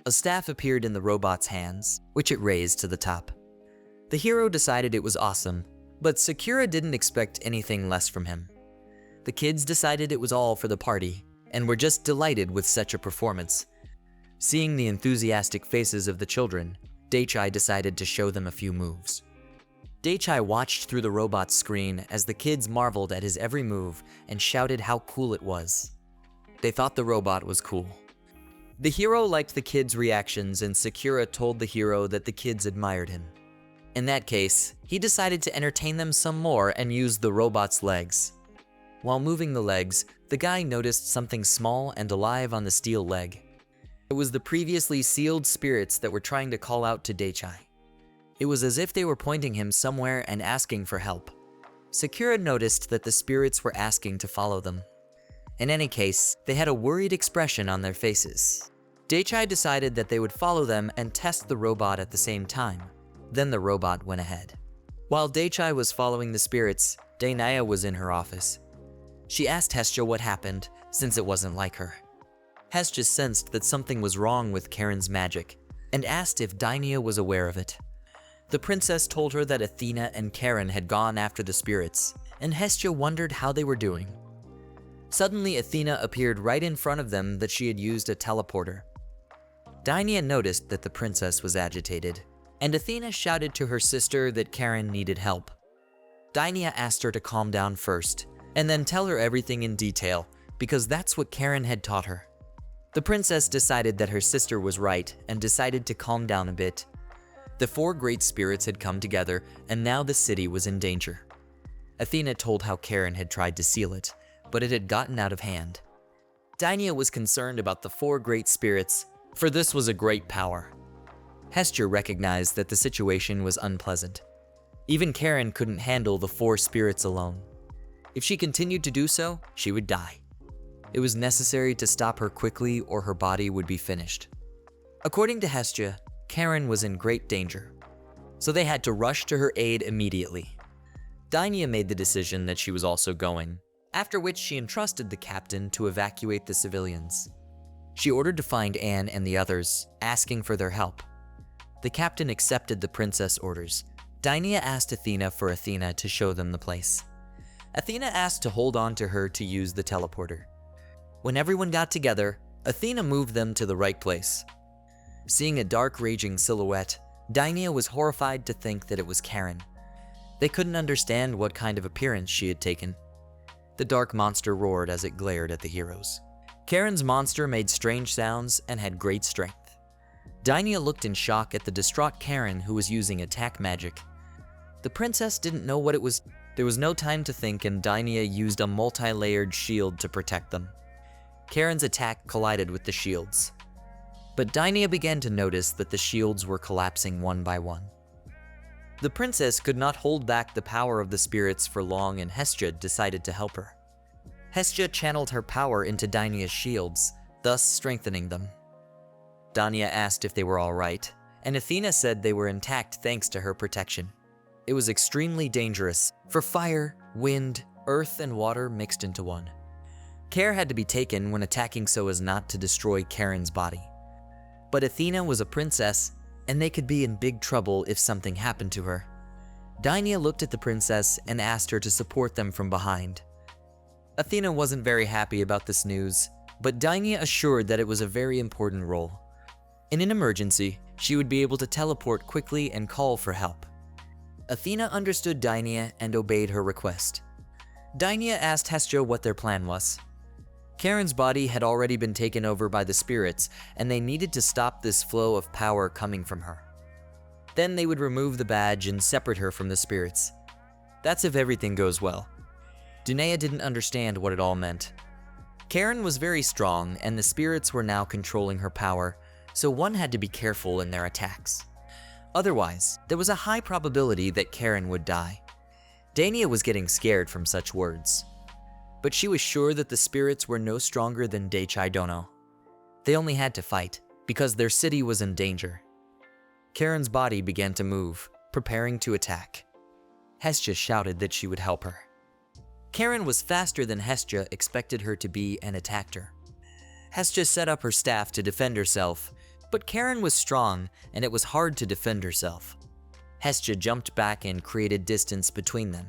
[SPEAKER 1] A staff appeared in the robot's hands, which it raised to the top. The hero decided it was awesome, but Sakura didn't expect anything less from him. The kids decided it was all for the party, and were just delighted with such a performance. Seeing the enthusiastic faces of the children, Daichai decided to show them a few moves. Daichai watched through the robot's screen as the kids marveled at his every move and shouted how cool it was. They thought the robot was cool. The hero liked the kids' reactions, and Sakura told the hero that the kids admired him. In that case, he decided to entertain them some more and used the robot's legs. While moving the legs, the guy noticed something small and alive on the steel leg. It was the previously sealed spirits that were trying to call out to Daichai. It was as if they were pointing him somewhere and asking for help. Sakura noticed that the spirits were asking to follow them. In any case, they had a worried expression on their faces. Daichai decided that they would follow them and test the robot at the same time. Then the robot went ahead. While Daichai was following the spirits, Dainaya was in her office. She asked Hestia what happened, since it wasn't like her. Hestia sensed that something was wrong with Karen's magic, and asked if Dainaya was aware of it. The princess told her that Athena and Karen had gone after the spirits, and Hestia wondered how they were doing. Suddenly, Athena appeared right in front of them that she had used a teleporter. Dainaya noticed that the princess was agitated, and Athena shouted to her sister that Karen needed help. Dainaya asked her to calm down first, and then tell her everything in detail, because that's what Karen had taught her. The princess decided that her sister was right and decided to calm down a bit. The four great spirits had come together, and now the city was in danger. Athena told how Karen had tried to seal it, but it had gotten out of hand. Dainia was concerned about the 4 great spirits, for this was a great power. Hestia recognized that the situation was unpleasant. Even Karen couldn't handle the 4 spirits alone. If she continued to do so, she would die. It was necessary to stop her quickly or her body would be finished. According to Hestia, Karen was in great danger, so they had to rush to her aid immediately. Dainia made the decision that she was also going, after which she entrusted the captain to evacuate the civilians. She ordered to find Anne and the others, asking for their help. The captain accepted the princess orders. Dainia asked Athena for Athena to show them the place. Athena asked to hold on to her to use the teleporter. When everyone got together, Athena moved them to the right place. Seeing a dark, raging silhouette, Dainia was horrified to think that it was Karen. They couldn't understand what kind of appearance she had taken. The dark monster roared as it glared at the heroes. Karen's monster made strange sounds and had great strength. Dainia looked in shock at the distraught Karen, who was using attack magic. The princess didn't know what it was. There was no time to think, and Dainia used a multi-layered shield to protect them. Karen's attack collided with the shields. But Dainia began to notice that the shields were collapsing one by one. The princess could not hold back the power of the spirits for long, and Hestia decided to help her. Hestia channeled her power into Dainia's shields, thus strengthening them. Dainia asked if they were all right, and Athena said they were intact thanks to her protection. It was extremely dangerous, for fire, wind, earth, and water mixed into one. Care had to be taken when attacking so as not to destroy Karen's body. But Athena was a princess, and they could be in big trouble if something happened to her. Dainia looked at the princess and asked her to support them from behind. Athena wasn't very happy about this news, but Dainia assured that it was a very important role. In an emergency, she would be able to teleport quickly and call for help. Athena understood Dainia and obeyed her request. Dainia asked Hestia what their plan was. Karen's body had already been taken over by the spirits, and they needed to stop this flow of power coming from her. Then they would remove the badge and separate her from the spirits. That's if everything goes well. Danae didn't understand what it all meant. Karen was very strong, and the spirits were now controlling her power, so one had to be careful in their attacks. Otherwise, there was a high probability that Karen would die. Dainia was getting scared from such words. But she was sure that the spirits were no stronger than Daichai Dono. They only had to fight, because their city was in danger. Karen's body began to move, preparing to attack. Hestia shouted that she would help her. Karen was faster than Hestia expected her to be and attacked her. Hestia set up her staff to defend herself, but Karen was strong and it was hard to defend herself. Hestia jumped back and created distance between them,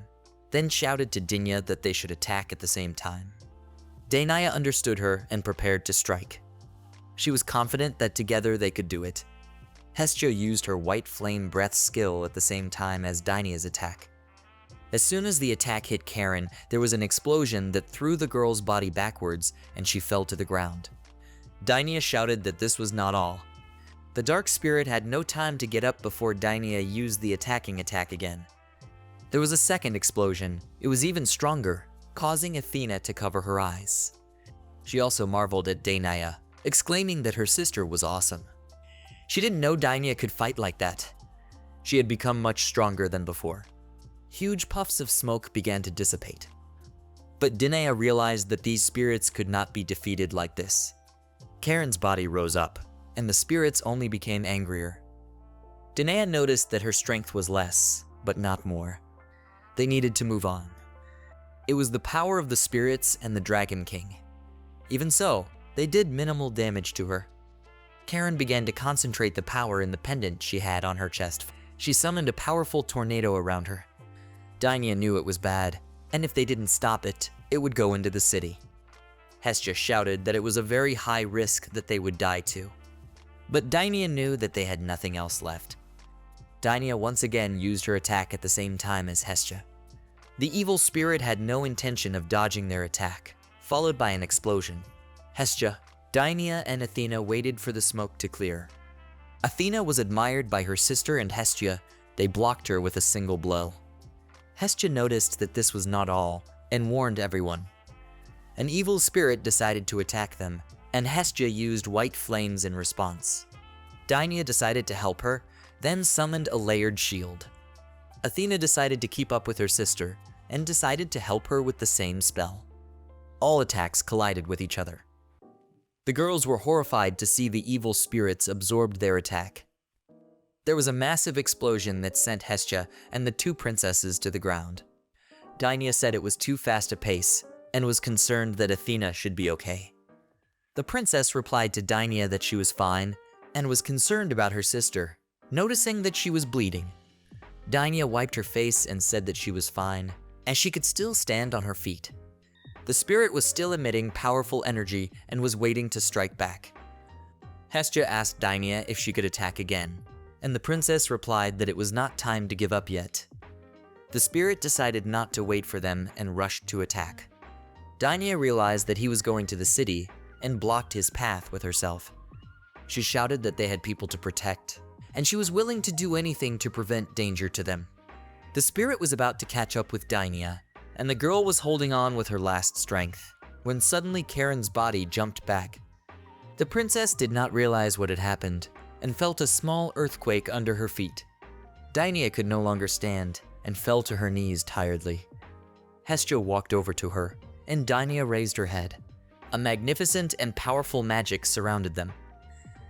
[SPEAKER 1] then shouted to Dainia that they should attack at the same time. Dainia understood her and prepared to strike. She was confident that together they could do it. Hestia used her white flame breath skill at the same time as Dainia's attack. As soon as the attack hit Karen, there was an explosion that threw the girl's body backwards and she fell to the ground. Dainia shouted that this was not all. The dark spirit had no time to get up before Dainia used the attacking attack again. There was a second explosion. It was even stronger, causing Athena to cover her eyes. She also marveled at Dainia, exclaiming that her sister was awesome. She didn't know Dainia could fight like that. She had become much stronger than before. Huge puffs of smoke began to dissipate. But Dainia realized that these spirits could not be defeated like this. Karen's body rose up, and the spirits only became angrier. Dainia noticed that her strength was less, but not more. They needed to move on. It was the power of the spirits and the Dragon King. Even so, they did minimal damage to her. Karen began to concentrate the power in the pendant she had on her chest. She summoned a powerful tornado around her. Dainia knew it was bad, and if they didn't stop it, it would go into the city. Hestia shouted that it was a very high risk that they would die too. But Dainia knew that they had nothing else left. Dainia once again used her attack at the same time as Hestia. The evil spirit had no intention of dodging their attack, followed by an explosion. Hestia, Dainia, and Athena waited for the smoke to clear. Athena was admired by her sister and Hestia. They blocked her with a single blow. Hestia noticed that this was not all, and warned everyone. An evil spirit decided to attack them, and Hestia used white flames in response. Dainia decided to help her, then summoned a layered shield. Athena decided to keep up with her sister, and decided to help her with the same spell. All attacks collided with each other. The girls were horrified to see the evil spirits absorbed their attack. There was a massive explosion that sent Hestia and the two princesses to the ground. Dainia said it was too fast a pace, and was concerned that Athena should be okay. The princess replied to Dainia that she was fine, and was concerned about her sister, noticing that she was bleeding. Dainia wiped her face and said that she was fine, as she could still stand on her feet. The spirit was still emitting powerful energy and was waiting to strike back. Hestia asked Dainia if she could attack again, and the princess replied that it was not time to give up yet. The spirit decided not to wait for them and rushed to attack. Dainia realized that he was going to the city and blocked his path with herself. She shouted that they had people to protect, and she was willing to do anything to prevent danger to them. The spirit was about to catch up with Dainia, and the girl was holding on with her last strength, when suddenly Karen's body jumped back. The princess did not realize what had happened, and felt a small earthquake under her feet. Dainia could no longer stand, and fell to her knees tiredly. Hestia walked over to her, and Dainia raised her head. A magnificent and powerful magic surrounded them.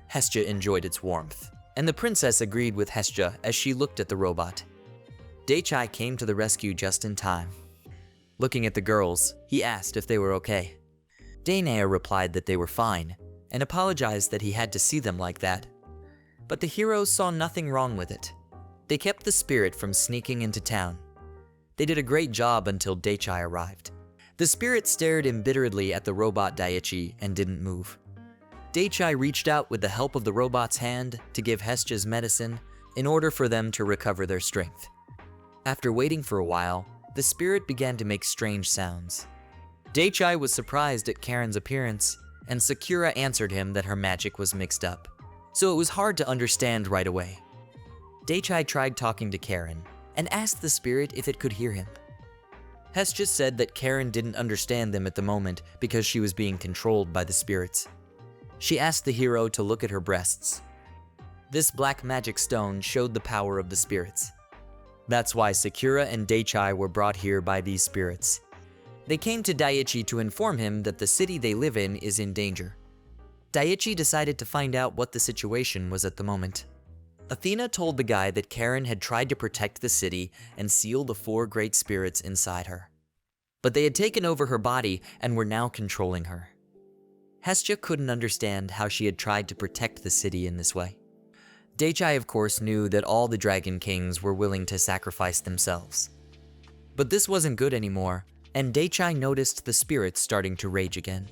[SPEAKER 1] Hestia enjoyed its warmth, and the princess agreed with Hestia as she looked at the robot. Daichai came to the rescue just in time. Looking at the girls, he asked if they were okay. Dainia replied that they were fine, and apologized that he had to see them like that. But the heroes saw nothing wrong with it. They kept the spirit from sneaking into town. They did a great job until Daichai arrived. The spirit stared embitteredly at the robot Daichi and didn't move. Daichai reached out with the help of the robot's hand to give Hestia's medicine in order for them to recover their strength. After waiting for a while, the spirit began to make strange sounds. Daichai was surprised at Karen's appearance, and Sakura answered him that her magic was mixed up, so it was hard to understand right away. Daichai tried talking to Karen, and asked the spirit if it could hear him. Hestia said that Karen didn't understand them at the moment because she was being controlled by the spirits. She asked the hero to look at her breasts. This black magic stone showed the power of the spirits. That's why Sakura and Daichai were brought here by these spirits. They came to Daichi to inform him that the city they live in is in danger. Daichi decided to find out what the situation was at the moment. Athena told the guy that Karen had tried to protect the city and seal the 4 great spirits inside her. But they had taken over her body and were now controlling her. Hestia couldn't understand how she had tried to protect the city in this way. Daichai, of course, knew that all the Dragon Kings were willing to sacrifice themselves. But this wasn't good anymore, and Daichai noticed the spirits starting to rage again.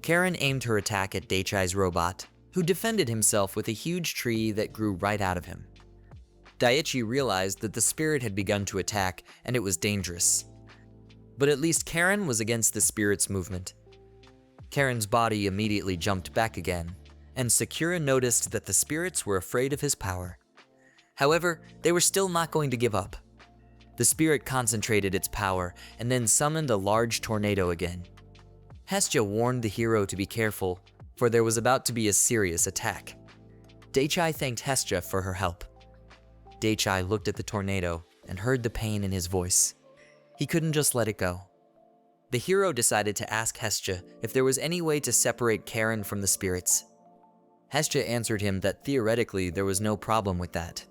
[SPEAKER 1] Karen aimed her attack at Daichai's robot, who defended himself with a huge tree that grew right out of him. Daichi realized that the spirit had begun to attack, and it was dangerous. But at least Karen was against the spirit's movement. Karen's body immediately jumped back again, and Sakura noticed that the spirits were afraid of his power. However, they were still not going to give up. The spirit concentrated its power and then summoned a large tornado again. Hestia warned the hero to be careful, for there was about to be a serious attack. Daichai thanked Hestia for her help. Daichai looked at the tornado and heard the pain in his voice. He couldn't just let it go. The hero decided to ask Hestia if there was any way to separate Karen from the spirits. Hestia answered him that theoretically there was no problem with that.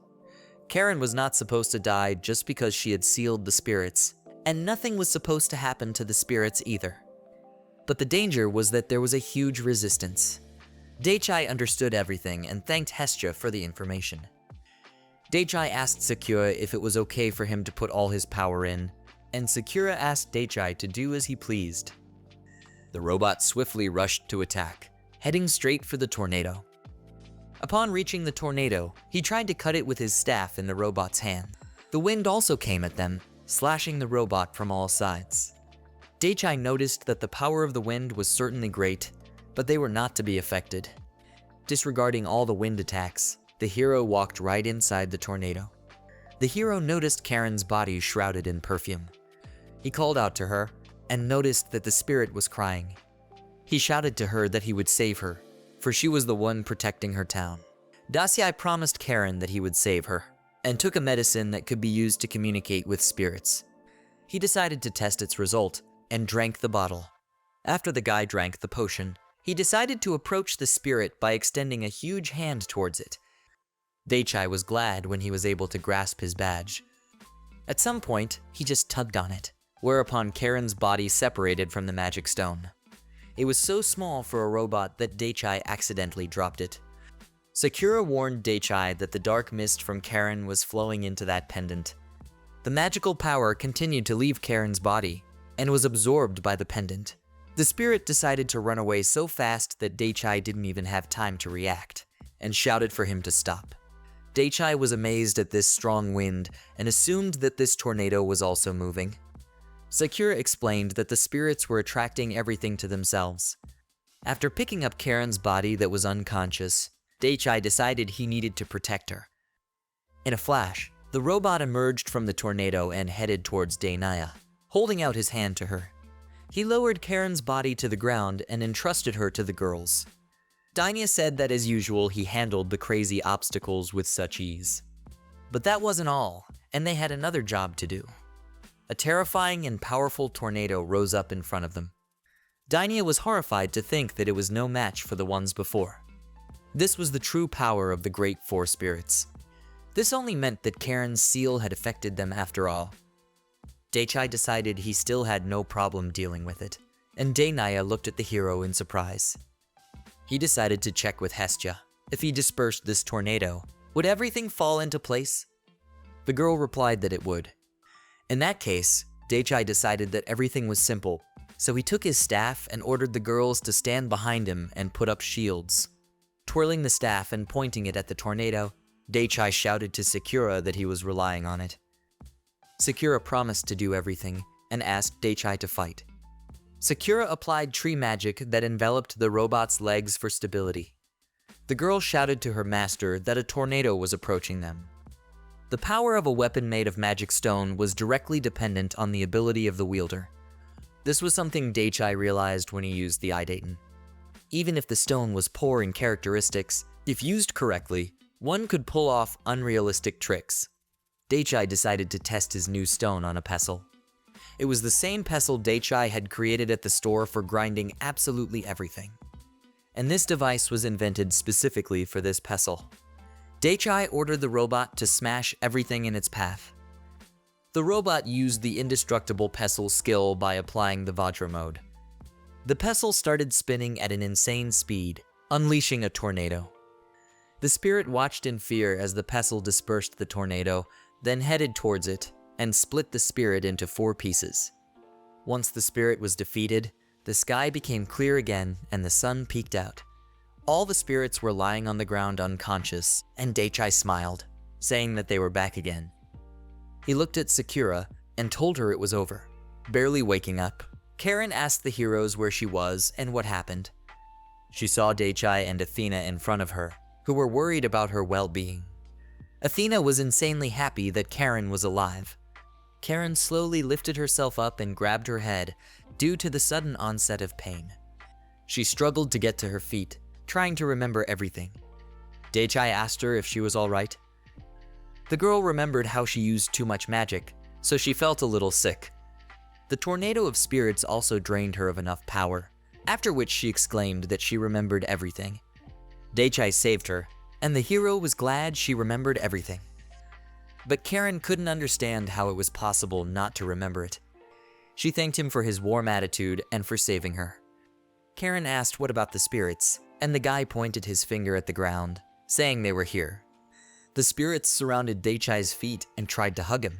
[SPEAKER 1] Karen was not supposed to die just because she had sealed the spirits, and nothing was supposed to happen to the spirits either. But the danger was that there was a huge resistance. Daichai understood everything and thanked Hestia for the information. Daichai asked Sakura if it was okay for him to put all his power in, and Sakura asked Daichai to do as he pleased. The robot swiftly rushed to attack, heading straight for the tornado. Upon reaching the tornado, he tried to cut it with his staff in the robot's hand. The wind also came at them, slashing the robot from all sides. Daichai noticed that the power of the wind was certainly great, but they were not to be affected. Disregarding all the wind attacks, the hero walked right inside the tornado. The hero noticed Karen's body shrouded in perfume. He called out to her, and noticed that the spirit was crying. He shouted to her that he would save her, for she was the one protecting her town. Dasyai promised Karen that he would save her, and took a medicine that could be used to communicate with spirits. He decided to test its result, and drank the bottle. After the guy drank the potion, he decided to approach the spirit by extending a huge hand towards it. Daichai was glad when he was able to grasp his badge. At some point, he just tugged on it, whereupon Karen's body separated from the magic stone. It was so small for a robot that Daichai accidentally dropped it. Sakura warned Daichai that the dark mist from Karen was flowing into that pendant. The magical power continued to leave Karen's body, and was absorbed by the pendant. The spirit decided to run away so fast that Daichai didn't even have time to react, and shouted for him to stop. Daichai was amazed at this strong wind and assumed that this tornado was also moving. Sakura explained that the spirits were attracting everything to themselves. After picking up Karen's body that was unconscious, Daichai decided he needed to protect her. In a flash, the robot emerged from the tornado and headed towards Dainaya, holding out his hand to her. He lowered Karen's body to the ground and entrusted her to the girls. Dainaya said that as usual he handled the crazy obstacles with such ease. But that wasn't all, and they had another job to do. A terrifying and powerful tornado rose up in front of them. Dainaya was horrified to think that it was no match for the ones before. This was the true power of the Great Four Spirits. This only meant that Karen's seal had affected them after all. Daichai decided he still had no problem dealing with it, and Dainaya looked at the hero in surprise. He decided to check with Hestia. If he dispersed this tornado, would everything fall into place? The girl replied that it would. In that case, Daichai decided that everything was simple, so he took his staff and ordered the girls to stand behind him and put up shields. Twirling the staff and pointing it at the tornado, Daichai shouted to Sakura that he was relying on it. Sakura promised to do everything and asked Daichai to fight. Sakura applied tree magic that enveloped the robot's legs for stability. The girl shouted to her master that a tornado was approaching them. The power of a weapon made of magic stone was directly dependent on the ability of the wielder. This was something Daichai realized when he used the Idaten. Even if the stone was poor in characteristics, if used correctly, one could pull off unrealistic tricks. Daichai decided to test his new stone on a pestle. It was the same pestle Daichai had created at the store for grinding absolutely everything. And this device was invented specifically for this pestle. Daichai ordered the robot to smash everything in its path. The robot used the indestructible pestle skill by applying the Vajra mode. The pestle started spinning at an insane speed, unleashing a tornado. The spirit watched in fear as the pestle dispersed the tornado, then headed towards it and split the spirit into 4 pieces. Once the spirit was defeated, the sky became clear again and the sun peeked out. All the spirits were lying on the ground unconscious, and Daichai smiled, saying that they were back again. He looked at Sakura and told her it was over. Barely waking up, Karen asked the heroes where she was and what happened. She saw Daichai and Athena in front of her, who were worried about her well-being. Athena was insanely happy that Karen was alive. Karen slowly lifted herself up and grabbed her head due to the sudden onset of pain. She struggled to get to her feet, trying to remember everything. Daichai asked her if she was all right. The girl remembered how she used too much magic, so she felt a little sick. The tornado of spirits also drained her of enough power, after which she exclaimed that she remembered everything. Daichai saved her, and the hero was glad she remembered everything. But Karen couldn't understand how it was possible not to remember it. She thanked him for his warm attitude and for saving her. Karen asked what about the spirits, and the guy pointed his finger at the ground, saying they were here. The spirits surrounded Daichai's feet and tried to hug him.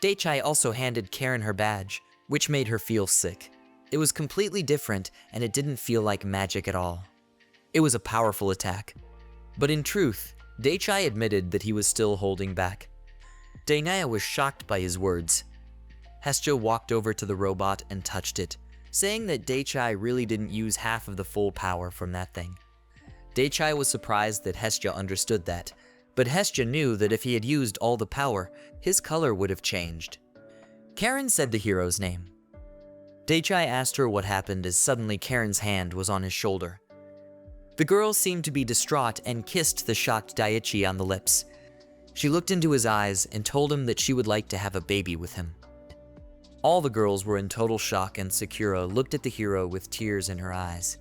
[SPEAKER 1] Daichai also handed Karen her badge, which made her feel sick. It was completely different, and it didn't feel like magic at all. It was a powerful attack. But in truth, Daichai admitted that he was still holding back. Dainaya was shocked by his words. Hestia walked over to the robot and touched it, saying that Daichai really didn't use half of the full power from that thing. Daichai was surprised that Hestia understood that, but Hestia knew that if he had used all the power, his color would have changed. Karen said the hero's name. Daichai asked her what happened as suddenly Karen's hand was on his shoulder. The girl seemed to be distraught and kissed the shocked Daichi on the lips. She looked into his eyes and told him that she would like to have a baby with him. All the girls were in total shock, and Sakura looked at the hero with tears in her eyes.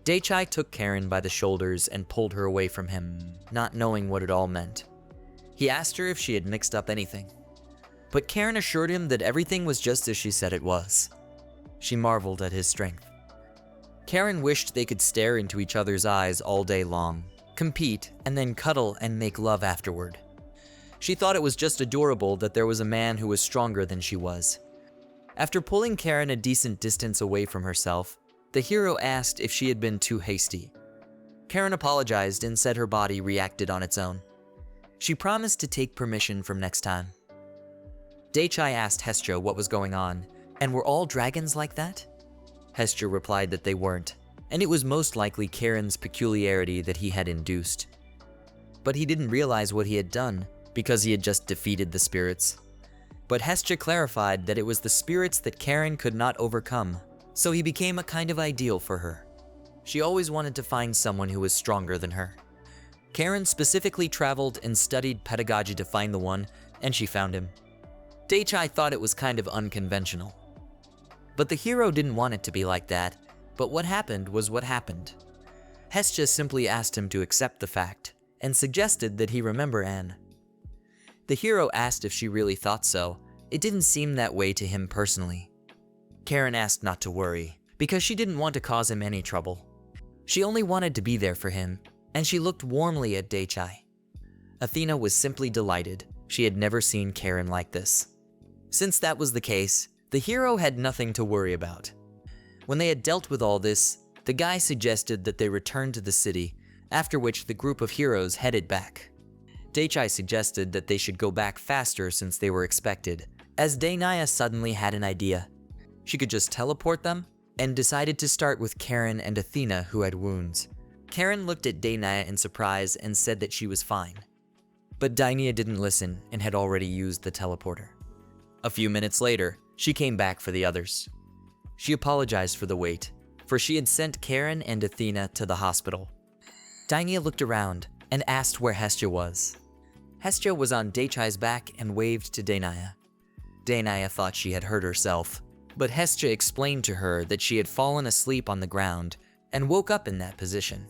[SPEAKER 1] Daichai took Karen by the shoulders and pulled her away from him, not knowing what it all meant. He asked her if she had mixed up anything, but Karen assured him that everything was just as she said it was. She marveled at his strength. Karen wished they could stare into each other's eyes all day long, compete, and then cuddle and make love afterward. She thought it was just adorable that there was a man who was stronger than she was. After pulling Karen a decent distance away from herself, the hero asked if she had been too hasty. Karen apologized and said her body reacted on its own. She promised to take permission from next time. Daichai asked Hestia what was going on, and were all dragons like that? Hestia replied that they weren't, and it was most likely Karen's peculiarity that he had induced. But he didn't realize what he had done, because he had just defeated the spirits. But Hestia clarified that it was the spirits that Karen could not overcome, so he became a kind of ideal for her. She always wanted to find someone who was stronger than her. Karen specifically traveled and studied pedagogy to find the one, and she found him. Daichai thought it was kind of unconventional. But the hero didn't want it to be like that, but what happened was what happened. Hestia simply asked him to accept the fact, and suggested that he remember Anne. The hero asked if she really thought so. It didn't seem that way to him personally. Karen asked not to worry, because she didn't want to cause him any trouble. She only wanted to be there for him, and she looked warmly at Daichai. Athena was simply delighted. She had never seen Karen like this. Since that was the case, the hero had nothing to worry about. When they had dealt with all this, the guy suggested that they return to the city, after which the group of heroes headed back. Daichai suggested that they should go back faster since they were expected, as Dainaya suddenly had an idea. She could just teleport them, and decided to start with Karen and Athena, who had wounds. Karen looked at Dainaya in surprise and said that she was fine. But Dainaya didn't listen and had already used the teleporter. A few minutes later, she came back for the others. She apologized for the wait, for she had sent Karen and Athena to the hospital. Dainaya looked around and asked where Hestia was. Hestia was on Daichai's back and waved to Dainaya. Dainaya thought she had hurt herself, but Hestia explained to her that she had fallen asleep on the ground and woke up in that position.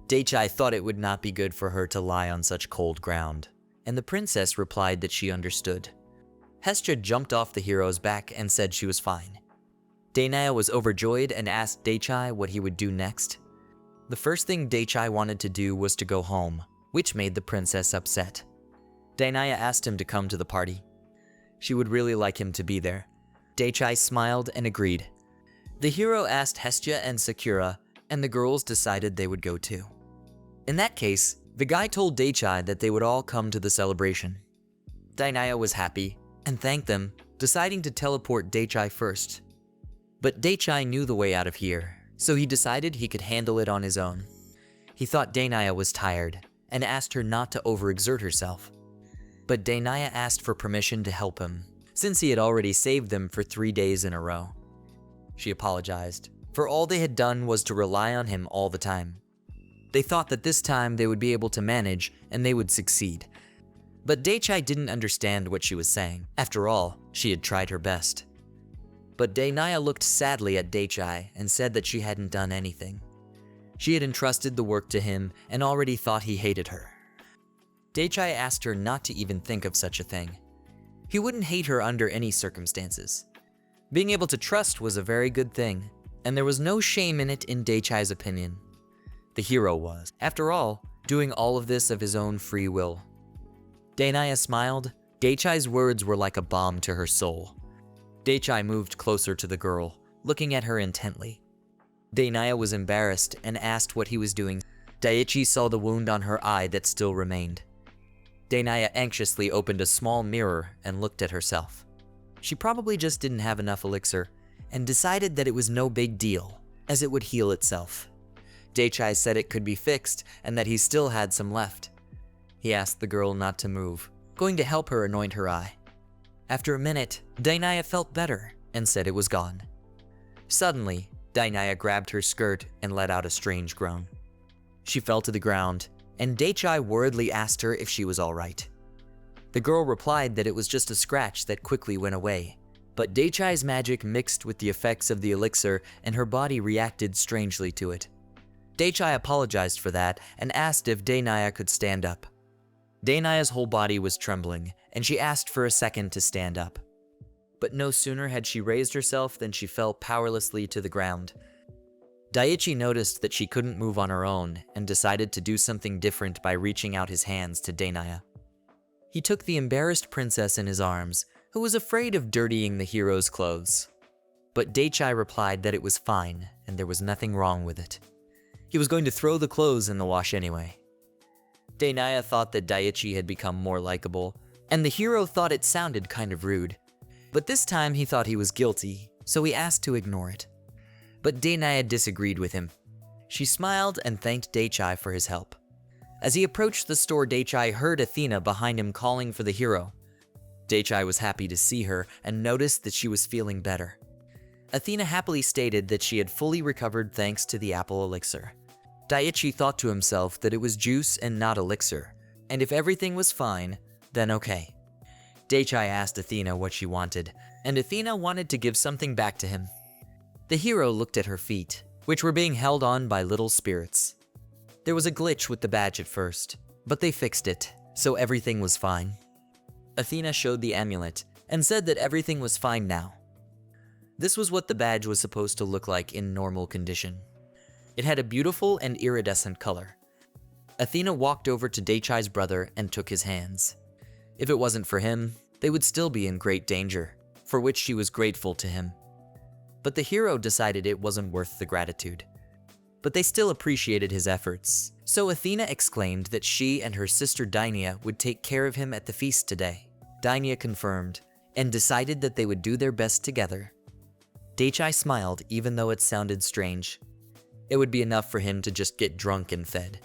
[SPEAKER 1] Daichai thought it would not be good for her to lie on such cold ground, and the princess replied that she understood. Hestia jumped off the hero's back and said she was fine. Dainaya was overjoyed and asked Daichai what he would do next. The first thing Daichai wanted to do was to go home, which made the princess upset. Dainaya asked him to come to the party. She would really like him to be there. Daichai smiled and agreed. The hero asked Hestia and Sakura, and the girls decided they would go too. In that case, the guy told Daichai that they would all come to the celebration. Dainaya was happy and thanked them, deciding to teleport Daichai first. But Daichai knew the way out of here, so he decided he could handle it on his own. He thought Dainaya was tired and asked her not to overexert herself. But Dainaya asked for permission to help him, since he had already saved them for 3 days in a row. She apologized, for all they had done was to rely on him all the time. They thought that this time they would be able to manage and they would succeed. But Daichai didn't understand what she was saying. After all, she had tried her best. But Dainaya looked sadly at Daichai and said that she hadn't done anything. She had entrusted the work to him and already thought he hated her. Daichai asked her not to even think of such a thing. He wouldn't hate her under any circumstances. Being able to trust was a very good thing, and there was no shame in it in Daichai's opinion. The hero was, after all, doing all of this of his own free will. Dainaya smiled. Daichai's words were like a balm to her soul. Daichai moved closer to the girl, looking at her intently. Dainaya was embarrassed and asked what he was doing. Daichi saw the wound on her eye that still remained. Dainaya anxiously opened a small mirror and looked at herself. She probably just didn't have enough elixir, and decided that it was no big deal, as it would heal itself. Daichai said it could be fixed and that he still had some left. He asked the girl not to move, going to help her anoint her eye. After a minute, Dainaya felt better and said it was gone. Suddenly, Dainaya grabbed her skirt and let out a strange groan. She fell to the ground, and Daichai worriedly asked her if she was alright. The girl replied that it was just a scratch that quickly went away, but Daichai's magic mixed with the effects of the elixir and her body reacted strangely to it. Daichai apologized for that and asked if Dainaya could stand up. Dainaya's whole body was trembling, and she asked for a second to stand up. But no sooner had she raised herself than she fell powerlessly to the ground. Daichi noticed that she couldn't move on her own and decided to do something different by reaching out his hands to Dainaya. He took the embarrassed princess in his arms, who was afraid of dirtying the hero's clothes. But Daichai replied that it was fine and there was nothing wrong with it. He was going to throw the clothes in the wash anyway. Dainaya thought that Daichi had become more likable, and the hero thought it sounded kind of rude. But this time he thought he was guilty, so he asked to ignore it. But Dainaya disagreed with him. She smiled and thanked Daichai for his help. As he approached the store, Daichai heard Athena behind him calling for the hero. Daichai was happy to see her and noticed that she was feeling better. Athena happily stated that she had fully recovered thanks to the apple elixir. Daichi thought to himself that it was juice and not elixir, and if everything was fine, then okay. Daichai asked Athena what she wanted, and Athena wanted to give something back to him. The hero looked at her feet, which were being held on by little spirits. There was a glitch with the badge at first, but they fixed it, so everything was fine. Athena showed the amulet and said that everything was fine now. This was what the badge was supposed to look like in normal condition. It had a beautiful and iridescent color. Athena walked over to Daichai's brother and took his hands. If it wasn't for him, they would still be in great danger, for which she was grateful to him. But the hero decided it wasn't worth the gratitude. But they still appreciated his efforts, so Athena exclaimed that she and her sister Dainaya would take care of him at the feast today. Dainaya confirmed, and decided that they would do their best together. Daichai smiled even though it sounded strange. It would be enough for him to just get drunk and fed.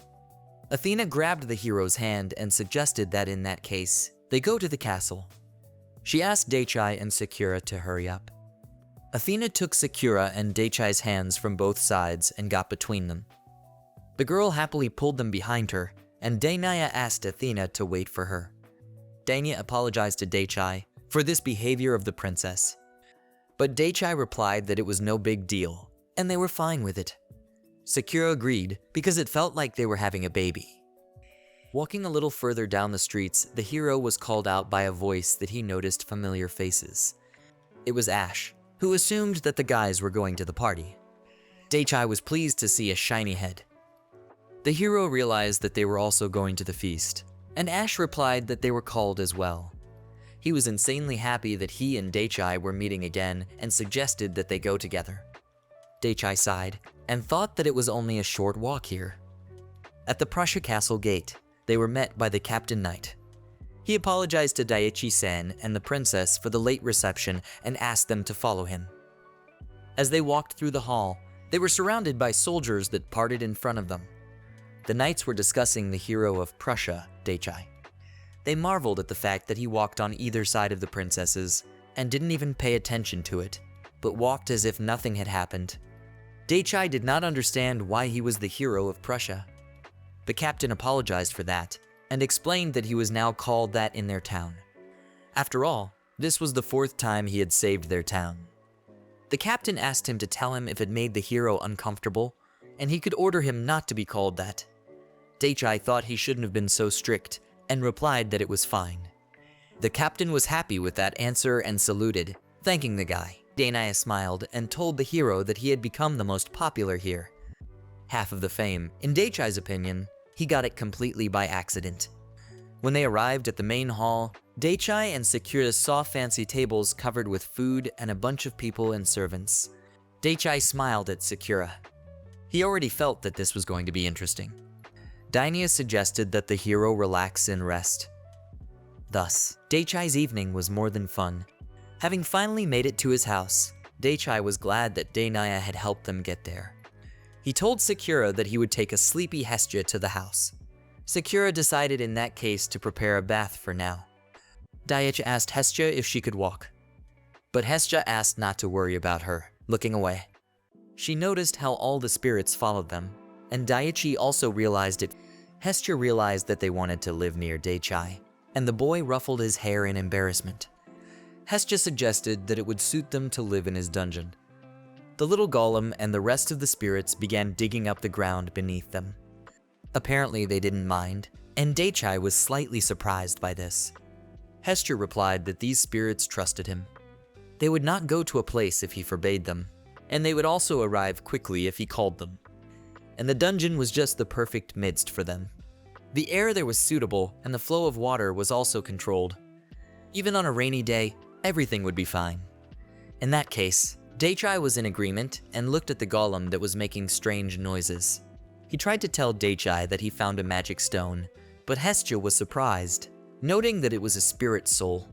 [SPEAKER 1] Athena grabbed the hero's hand and suggested that in that case, they go to the castle. She asked Daichai and Sakura to hurry up. Athena took Sakura and Daichai's hands from both sides and got between them. The girl happily pulled them behind her, and Dainaya asked Athena to wait for her. Dainaya apologized to Daichai for this behavior of the princess. But Daichai replied that it was no big deal, and they were fine with it. Sakura agreed because it felt like they were having a baby. Walking a little further down the streets, the hero was called out by a voice that he noticed familiar faces. It was Ash, who assumed that the guys were going to the party. Daichai was pleased to see a shiny head. The hero realized that they were also going to the feast, and Ash replied that they were called as well. He was insanely happy that he and Daichai were meeting again and suggested that they go together. Daichai sighed and thought that it was only a short walk here. At the Prussia Castle gate, they were met by the Captain Knight. He apologized to Daichi-san and the princess for the late reception and asked them to follow him. As they walked through the hall, they were surrounded by soldiers that parted in front of them. The knights were discussing the hero of Prussia, Daichai. They marveled at the fact that he walked on either side of the princesses and didn't even pay attention to it, but walked as if nothing had happened. Daichai did not understand why he was the hero of Prussia. The captain apologized for that and explained that he was now called that in their town. After all, this was the 4th time he had saved their town. The captain asked him to tell him if it made the hero uncomfortable, and he could order him not to be called that. Daichai thought he shouldn't have been so strict and replied that it was fine. The captain was happy with that answer and saluted, thanking the guy. Dainaya smiled and told the hero that he had become the most popular here. Half of the fame, in Daichai's opinion, he got it completely by accident. When they arrived at the main hall, Daichai and Sakura saw fancy tables covered with food and a bunch of people and servants. Daichai smiled at Sakura. He already felt that this was going to be interesting. Dainaya suggested that the hero relax and rest. Thus, Daichai's evening was more than fun. Having finally made it to his house, Daichai was glad that Dainaya had helped them get there. He told Sakura that he would take a sleepy Hestia to the house. Sakura decided in that case to prepare a bath for now. Daichi asked Hestia if she could walk. but Hestia asked not to worry about her, looking away. She noticed how all the spirits followed them, and Daichi also realized it. Hestia realized that they wanted to live near Daichi, and the boy ruffled his hair in embarrassment. Hestia suggested that it would suit them to live in his dungeon. The little golem and the rest of the spirits began digging up the ground beneath them. Apparently they didn't mind, and Daichi was slightly surprised by this. Hestia replied that these spirits trusted him. They would not go to a place if he forbade them, and they would also arrive quickly if he called them. And the dungeon was just the perfect midst for them. The air there was suitable, and the flow of water was also controlled. Even on a rainy day, everything would be fine. In that case, Daichi was in agreement and looked at the golem that was making strange noises. He tried to tell Daichi that he found a magic stone, but Hestia was surprised, noting that it was a spirit soul.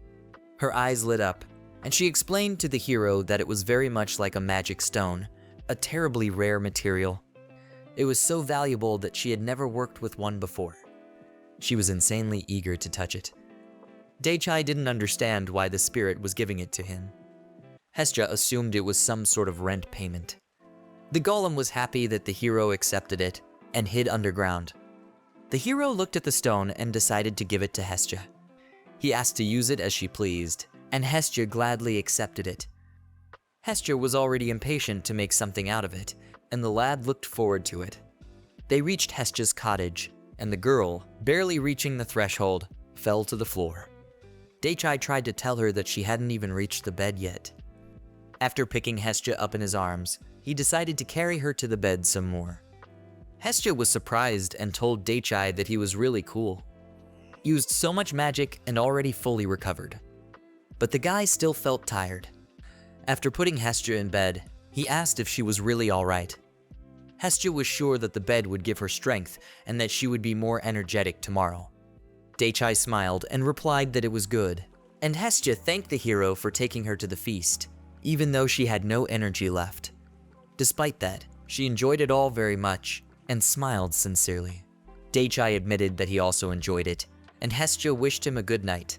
[SPEAKER 1] Her eyes lit up, and she explained to the hero that it was very much like a magic stone, a terribly rare material. It was so valuable that she had never worked with one before. She was insanely eager to touch it. Daichi didn't understand why the spirit was giving it to him. Hestia assumed it was some sort of rent payment. The golem was happy that the hero accepted it and hid underground. The hero looked at the stone and decided to give it to Hestia. He asked to use it as she pleased, and Hestia gladly accepted it. Hestia was already impatient to make something out of it, and the lad looked forward to it. They reached Hestia's cottage, and the girl, barely reaching the threshold, fell to the floor. Daichi tried to tell her that she hadn't even reached the bed yet. After picking Hestia up in his arms, he decided to carry her to the bed some more. Hestia was surprised and told Daichi that he was really cool. Used so much magic and already fully recovered. But the guy still felt tired. After putting Hestia in bed, he asked if she was really alright. Hestia was sure that the bed would give her strength and that she would be more energetic tomorrow. Daichi smiled and replied that it was good, and Hestia thanked the hero for taking her to the feast, even though she had no energy left. Despite that, she enjoyed it all very much and smiled sincerely. Daichi admitted that he also enjoyed it, and Hestia wished him a good night.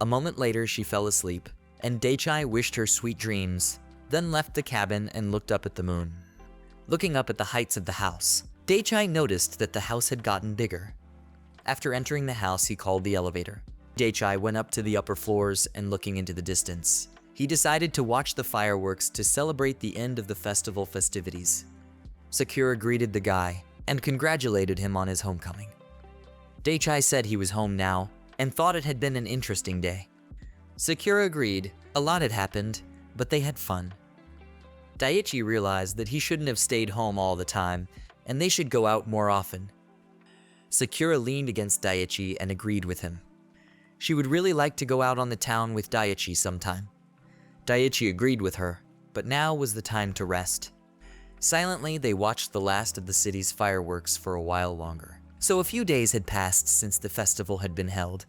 [SPEAKER 1] A moment later, she fell asleep, and Daichi wished her sweet dreams, then left the cabin and looked up at the moon. Looking up at the heights of the house, Daichi noticed that the house had gotten bigger. After entering the house, he called the elevator. Daichi went up to the upper floors and looking into the distance. He decided to watch the fireworks to celebrate the end of the festival festivities. Sakura greeted the guy and congratulated him on his homecoming. Daichi said he was home now and thought it had been an interesting day. Sakura agreed, a lot had happened, but they had fun. Daichi realized that he shouldn't have stayed home all the time and they should go out more often. Sakura leaned against Daichi and agreed with him. She would really like to go out on the town with Daichi sometime. Daichi agreed with her, but now was the time to rest. Silently, they watched the last of the city's fireworks for a while longer. So a few days had passed since the festival had been held.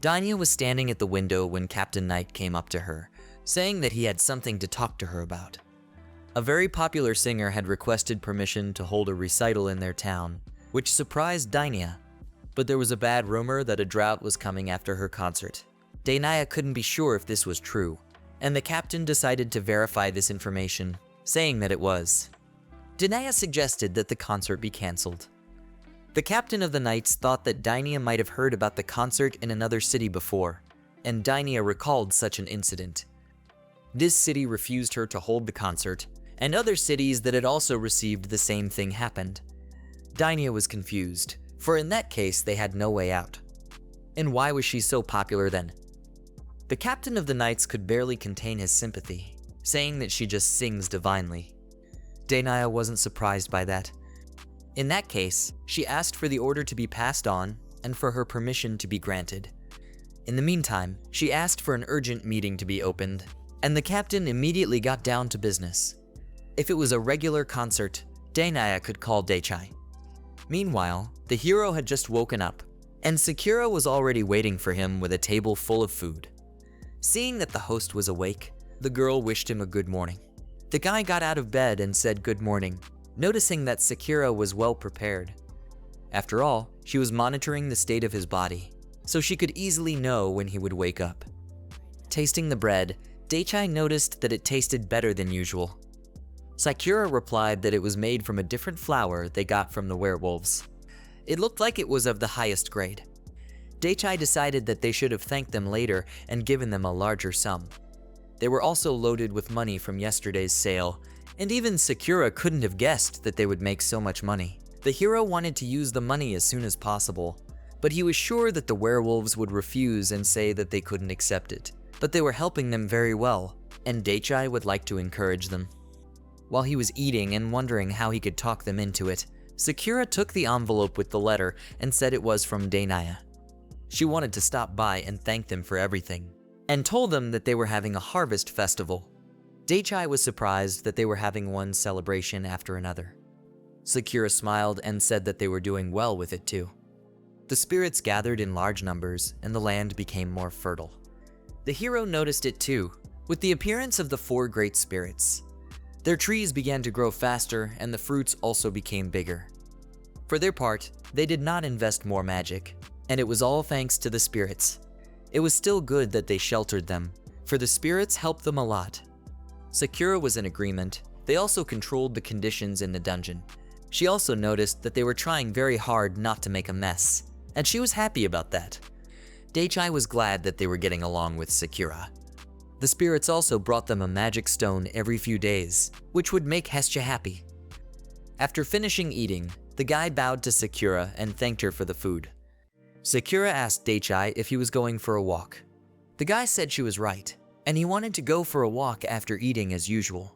[SPEAKER 1] Danya was standing at the window when Captain Knight came up to her, saying that he had something to talk to her about. A very popular singer had requested permission to hold a recital in their town, which surprised Danya. But there was a bad rumor that a drought was coming after her concert. Danya couldn't be sure if this was true, and the captain decided to verify this information, saying that it was. Danya suggested that the concert be cancelled. The captain of the Knights thought that Danya might have heard about the concert in another city before, and Danya recalled such an incident. This city refused her to hold the concert, and other cities that had also received the same thing happened. Danya was confused, for in that case they had no way out. And why was she so popular then? The captain of the Knights could barely contain his sympathy, saying that she just sings divinely. Danya wasn't surprised by that. In that case, she asked for the order to be passed on and for her permission to be granted. In the meantime, she asked for an urgent meeting to be opened, and the captain immediately got down to business. If it was a regular concert, Danya could call Daichi. Meanwhile, the hero had just woken up, and Sakura was already waiting for him with a table full of food. Seeing that the host was awake, the girl wished him a good morning. The guy got out of bed and said good morning, noticing that Sakura was well prepared. After all, she was monitoring the state of his body, so she could easily know when he would wake up. Tasting the bread, Daichai noticed that it tasted better than usual. Sakura replied that it was made from a different flower they got from the werewolves. It looked like it was of the highest grade. Daichai decided that they should have thanked them later and given them a larger sum. They were also loaded with money from yesterday's sale, and even Sakura couldn't have guessed that they would make so much money. The hero wanted to use the money as soon as possible, but he was sure that the werewolves would refuse and say that they couldn't accept it. But they were helping them very well, and Daichai would like to encourage them. While he was eating and wondering how he could talk them into it, Sakura took the envelope with the letter and said it was from Dainya. She wanted to stop by and thank them for everything, and told them that they were having a harvest festival. Daichai was surprised that they were having one celebration after another. Sakura smiled and said that they were doing well with it too. The spirits gathered in large numbers and the land became more fertile. The hero noticed it too, with the appearance of the 4 great spirits. Their trees began to grow faster and the fruits also became bigger. For their part, they did not invest more magic, and it was all thanks to the spirits. It was still good that they sheltered them, for the spirits helped them a lot. Sakura was in agreement. They also controlled the conditions in the dungeon. She also noticed that they were trying very hard not to make a mess, and she was happy about that. Daichai was glad that they were getting along with Sakura. The spirits also brought them a magic stone every few days, which would make Hestia happy. After finishing eating, the guy bowed to Sakura and thanked her for the food. Sakura asked Daichai if he was going for a walk. The guy said she was right, and he wanted to go for a walk after eating as usual.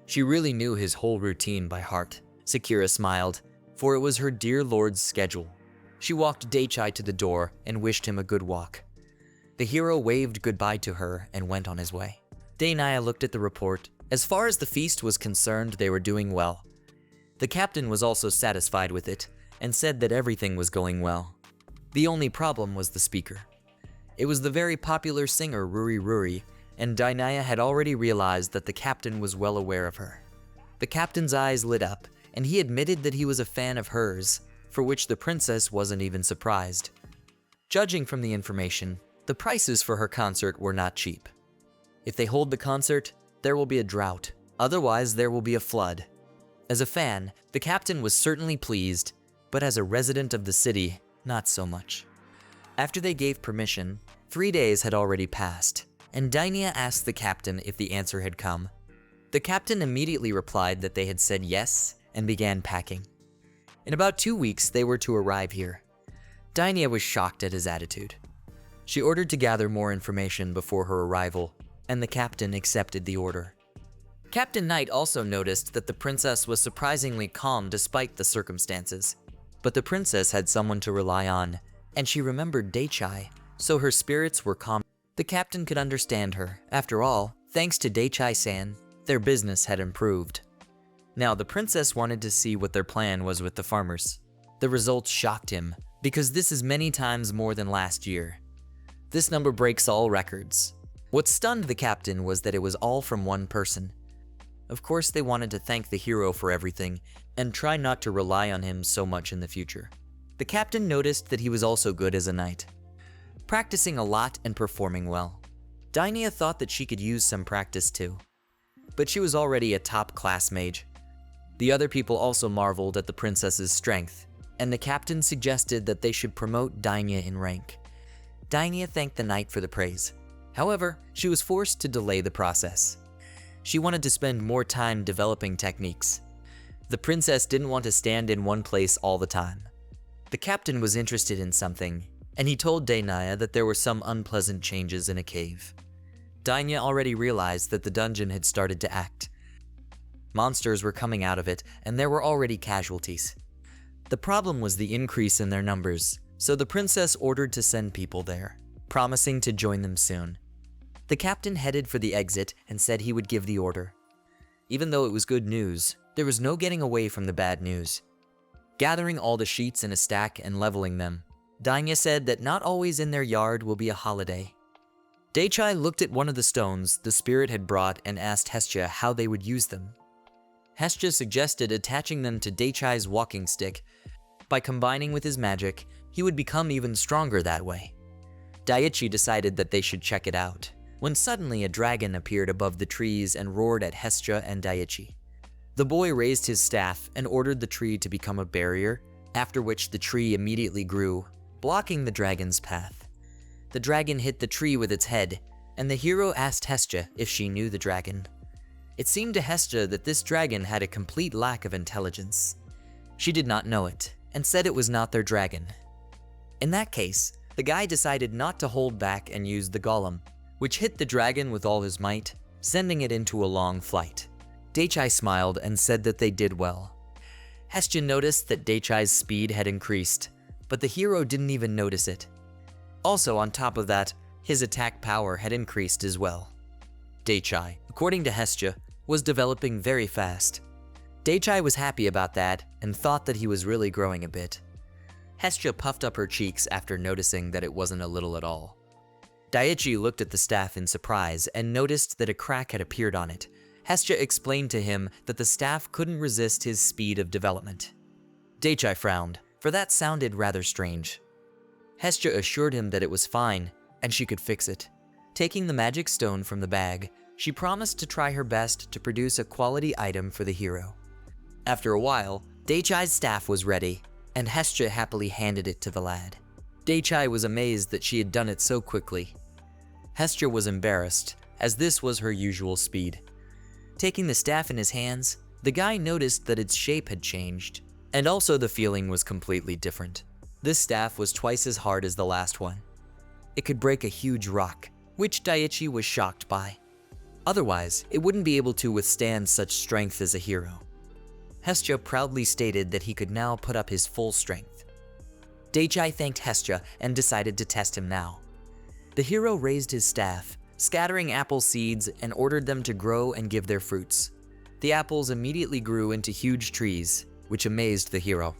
[SPEAKER 1] She really knew his whole routine by heart. Sakura smiled, for it was her dear lord's schedule. She walked Daichai to the door and wished him a good walk. The hero waved goodbye to her and went on his way. Dainya looked at the report. As far as the feast was concerned, they were doing well. The captain was also satisfied with it and said that everything was going well. The only problem was the speaker. It was the very popular singer Ruri Ruri, and Dainya had already realized that the captain was well aware of her. The captain's eyes lit up, and he admitted that he was a fan of hers, for which the princess wasn't even surprised. Judging from the information, the prices for her concert were not cheap. If they hold the concert, there will be a drought. Otherwise, there will be a flood. As a fan, the captain was certainly pleased, but as a resident of the city, not so much. After they gave permission, 3 days had already passed, and Dainya asked the captain if the answer had come. The captain immediately replied that they had said yes and began packing. In about 2 weeks, they were to arrive here. Dainya was shocked at his attitude. She ordered to gather more information before her arrival, and the captain accepted the order. Captain Knight also noticed that the princess was surprisingly calm despite the circumstances. But the princess had someone to rely on, and she remembered Daichai, so her spirits were calm. The captain could understand her. After all, thanks to Daichai-san, their business had improved. Now the princess wanted to see what their plan was with the farmers. The results shocked him, because this is many times more than last year. This number breaks all records. What stunned the captain was that it was all from one person. Of course, they wanted to thank the hero for everything and try not to rely on him so much in the future. The captain noticed that he was also good as a knight, practicing a lot and performing well. Dainya thought that she could use some practice too, but she was already a top-class mage. The other people also marveled at the princess's strength, and the captain suggested that they should promote Dainya in rank. Dainya thanked the knight for the praise. However, she was forced to delay the process. She wanted to spend more time developing techniques. The princess didn't want to stand in one place all the time. The captain was interested in something, and he told Dainya that there were some unpleasant changes in a cave. Dainya already realized that the dungeon had started to act. Monsters were coming out of it, and there were already casualties. The problem was the increase in their numbers, so the princess ordered to send people there, promising to join them soon. The captain headed for the exit and said he would give the order. Even though it was good news, there was no getting away from the bad news. Gathering all the sheets in a stack and leveling them, Dainya said that not always in their yard will be a holiday. Daichai looked at one of the stones the spirit had brought and asked Hestia how they would use them. Hestia suggested attaching them to Daichai's walking stick. By combining with his magic, he would become even stronger that way. Daichi decided that they should check it out. when suddenly a dragon appeared above the trees and roared at Hestia and Daichi. The boy raised his staff and ordered the tree to become a barrier, after which the tree immediately grew, blocking the dragon's path. The dragon hit the tree with its head, and the hero asked Hestia if she knew the dragon. It seemed to Hestia that this dragon had a complete lack of intelligence. She did not know it, and said it was not their dragon. In that case, the guy decided not to hold back and used the golem, which hit the dragon with all his might, sending it into a long flight. Daichi smiled and said that they did well. Hestia noticed that Daichi's speed had increased, but the hero didn't even notice it. Also, on top of that, his attack power had increased as well. Daichi, according to Hestia, was developing very fast. Daichi was happy about that and thought that he was really growing a bit. Hestia puffed up her cheeks after noticing that it wasn't a little at all. Daichi looked at the staff in surprise and noticed that a crack had appeared on it. Hestia explained to him that the staff couldn't resist his speed of development. Daichi frowned, for that sounded rather strange. Hestia assured him that it was fine, and she could fix it. Taking the magic stone from the bag, she promised to try her best to produce a quality item for the hero. After a while, Daichi's staff was ready, and Hestia happily handed it to the lad. Daichi was amazed that she had done it so quickly. Hestia was embarrassed, as this was her usual speed. Taking the staff in his hands, the guy noticed that its shape had changed, and also the feeling was completely different. This staff was twice as hard as the last one. It could break a huge rock, which Daichi was shocked by. Otherwise, it wouldn't be able to withstand such strength as a hero. Hestia proudly stated that he could now put up his full strength. Daichi thanked Hestia and decided to test him now. The hero raised his staff, scattering apple seeds, and ordered them to grow and give their fruits. The apples immediately grew into huge trees, which amazed the hero.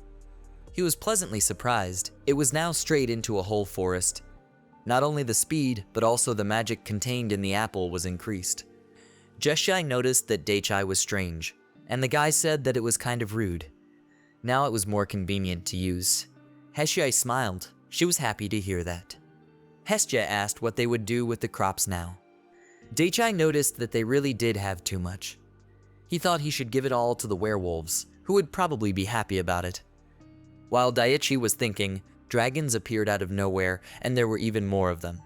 [SPEAKER 1] He was pleasantly surprised. It was now straight into a whole forest. Not only the speed, but also the magic contained in the apple was increased. Jesshai noticed that Daichi was strange, and the guy said that it was kind of rude. Now it was more convenient to use. Hestia smiled. She was happy to hear that. Hestia asked what they would do with the crops now. Daichi noticed that they really did have too much. He thought he should give it all to the werewolves, who would probably be happy about it. While Daichi was thinking, dragons appeared out of nowhere, and there were even more of them.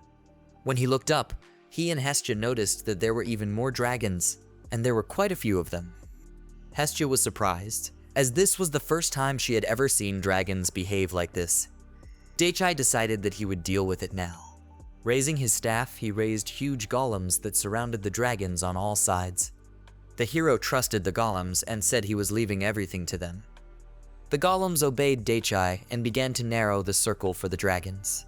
[SPEAKER 1] When he looked up, he and Hestia noticed that there were even more dragons, and there were quite a few of them. Hestia was surprised, as this was the first time she had ever seen dragons behave like this. Daichi decided that he would deal with it now. Raising his staff, he raised huge golems that surrounded the dragons on all sides. The hero trusted the golems and said he was leaving everything to them. The golems obeyed Daichi and began to narrow the circle for the dragons.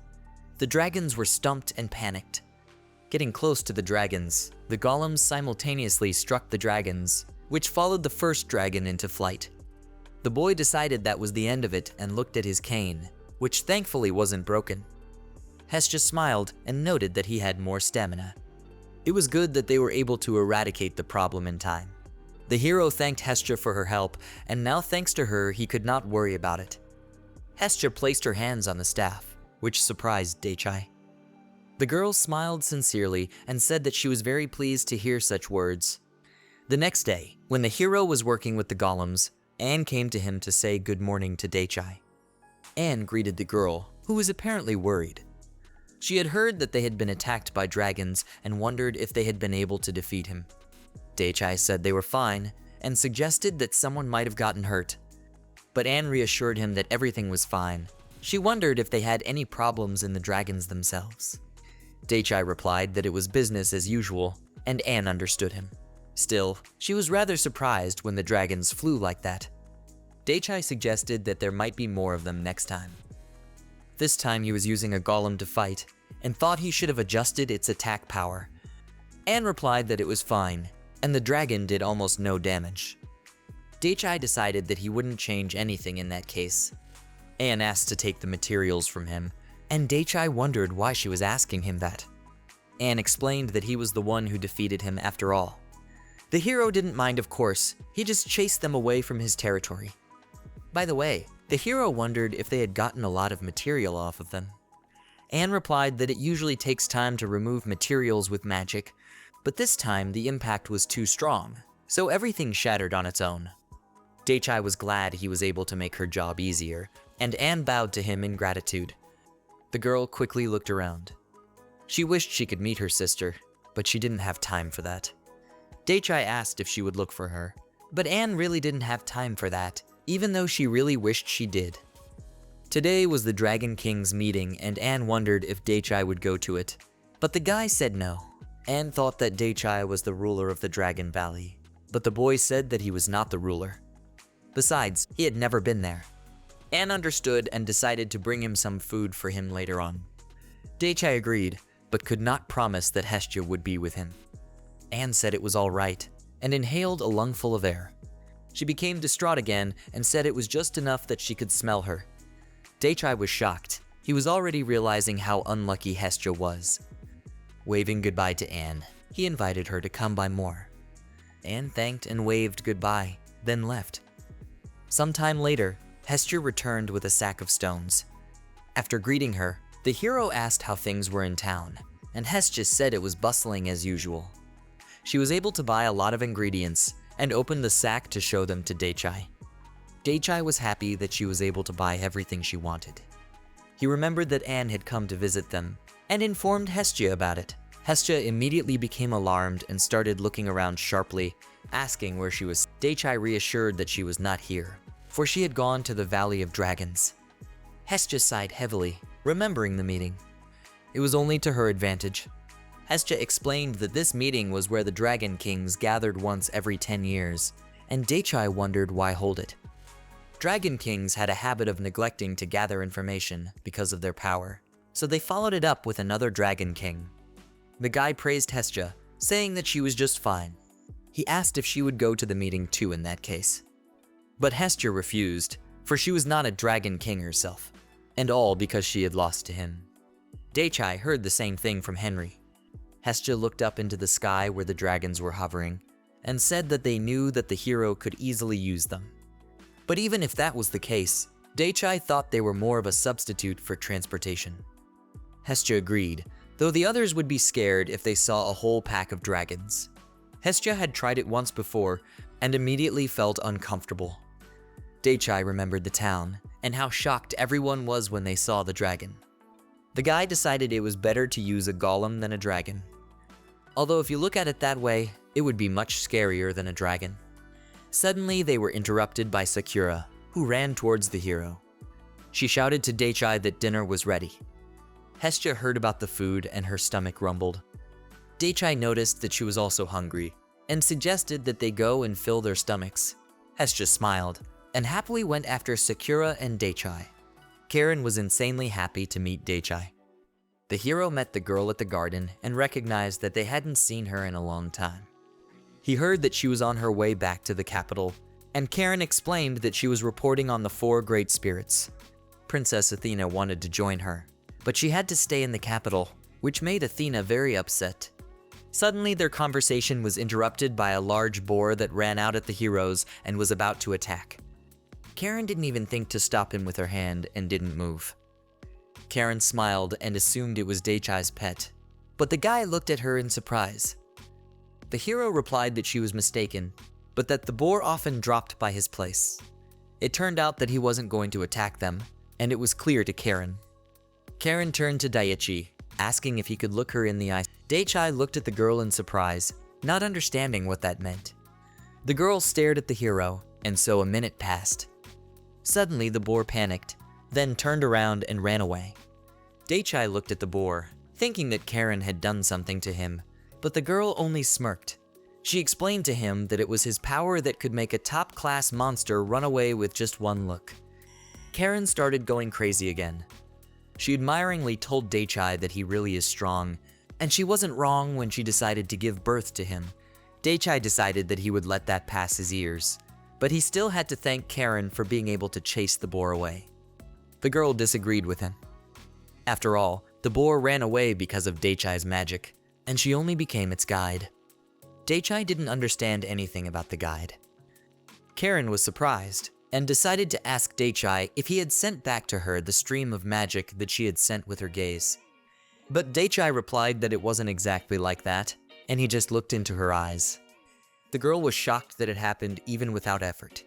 [SPEAKER 1] The dragons were stumped and panicked. Getting close to the dragons, the golems simultaneously struck the dragons, which followed the first dragon into flight. The boy decided that was the end of it and looked at his cane, which thankfully wasn't broken. Hestia smiled and noted that he had more stamina. It was good that they were able to eradicate the problem in time. The hero thanked Hestia for her help, and now thanks to her, he could not worry about it. Hestia placed her hands on the staff, which surprised Daichi. The girl smiled sincerely and said that she was very pleased to hear such words. The next day, when the hero was working with the golems, Anne came to him to say good morning to Daichi. Anne greeted the girl, who was apparently worried. She had heard that they had been attacked by dragons and wondered if they had been able to defeat him. Daichi said they were fine and suggested that someone might have gotten hurt. But Anne reassured him that everything was fine. She wondered if they had any problems in the dragons themselves. Daichi replied that it was business as usual, and Anne understood him. Still, she was rather surprised when the dragons flew like that. Daichi suggested that there might be more of them next time. This time he was using a golem to fight, and thought he should have adjusted its attack power. Anne replied that it was fine, and the dragon did almost no damage. Daichi decided that he wouldn't change anything in that case. Anne asked to take the materials from him, and Daichi wondered why she was asking him that. Anne explained that he was the one who defeated him after all. The hero didn't mind, of course, he just chased them away from his territory. By the way, the hero wondered if they had gotten a lot of material off of them. Anne replied that it usually takes time to remove materials with magic, but this time the impact was too strong, so everything shattered on its own. Dake was glad he was able to make her job easier, and Anne bowed to him in gratitude. The girl quickly looked around. She wished she could meet her sister, but she didn't have time for that. Dake asked if she would look for her, but Anne really didn't have time for that, even though she really wished she did. Today was the Dragon King's meeting, and Anne wondered if Dake would go to it, but the guy said no. Anne thought that Dake was the ruler of the Dragon Valley, but the boy said that he was not the ruler. Besides, he had never been there. Anne understood and decided to bring him some food for him later on. Dake agreed, but could not promise that Hestia would be with him. Anne said it was all right, and inhaled a lungful of air. She became distraught again and said it was just enough that she could smell her. Dake was shocked. He was already realizing how unlucky Hestia was. Waving goodbye to Anne, he invited her to come by more. Anne thanked and waved goodbye, then left. Sometime later, Hestia returned with a sack of stones. After greeting her, the hero asked how things were in town, and Hestia said it was bustling as usual. She was able to buy a lot of ingredients and opened the sack to show them to Dake. Dake was happy that she was able to buy everything she wanted. He remembered that Anne had come to visit them and informed Hestia about it. Hestia immediately became alarmed and started looking around sharply, asking where she was. Dake reassured that she was not here, for she had gone to the Valley of Dragons. Hestia sighed heavily, remembering the meeting. It was only to her advantage. Hestia explained that this meeting was where the Dragon Kings gathered once every 10 years, and Dake wondered why hold it. Dragon Kings had a habit of neglecting to gather information because of their power, so they followed it up with another Dragon King. The guy praised Hestia, saying that she was just fine. He asked if she would go to the meeting too in that case. But Hestia refused, for she was not a Dragon King herself, and all because she had lost to him. Dake heard the same thing from Henry. Hestia looked up into the sky where the dragons were hovering, and said that they knew that the hero could easily use them. But even if that was the case, Dake thought they were more of a substitute for transportation. Hestia agreed, though the others would be scared if they saw a whole pack of dragons. Hestia had tried it once before, and immediately felt uncomfortable. Dake remembered the town, and how shocked everyone was when they saw the dragon. The guy decided it was better to use a golem than a dragon. Although if you look at it that way, it would be much scarier than a dragon. Suddenly, they were interrupted by Sakura, who ran towards the hero. She shouted to Dake that dinner was ready. Hestia heard about the food and her stomach rumbled. Dake noticed that she was also hungry, and suggested that they go and fill their stomachs. Hestia smiled, and happily went after Sakura and Dake. Karen was insanely happy to meet Dake. The hero met the girl at the garden and recognized that they hadn't seen her in a long time. He heard that she was on her way back to the capital, and Karen explained that she was reporting on the 4 great spirits. Princess Athena wanted to join her, but she had to stay in the capital, which made Athena very upset. Suddenly, their conversation was interrupted by a large boar that ran out at the heroes and was about to attack. Karen didn't even think to stop him with her hand and didn't move. Karen smiled and assumed it was Dake's pet, but the guy looked at her in surprise. The hero replied that she was mistaken, but that the boar often dropped by his place. It turned out that he wasn't going to attack them, and it was clear to Karen. Karen turned to Daichi, asking if he could look her in the eye. Daichi looked at the girl in surprise, not understanding what that meant. The girl stared at the hero, and so a minute passed. Suddenly, the boar panicked, then turned around and ran away. Daichi looked at the boar, thinking that Karen had done something to him, but the girl only smirked. She explained to him that it was his power that could make a top-class monster run away with just one look. Karen started going crazy again. She admiringly told Daichi that he really is strong, and she wasn't wrong when she decided to give birth to him. Daichi decided that he would let that pass his ears, but he still had to thank Karen for being able to chase the boar away. The girl disagreed with him. After all, the boar ran away because of Daichi's magic, and she only became its guide. Daichi didn't understand anything about the guide. Karen was surprised, and decided to ask Daichai if he had sent back to her the stream of magic that she had sent with her gaze. But Daichai replied that it wasn't exactly like that, and he just looked into her eyes. The girl was shocked that it happened even without effort.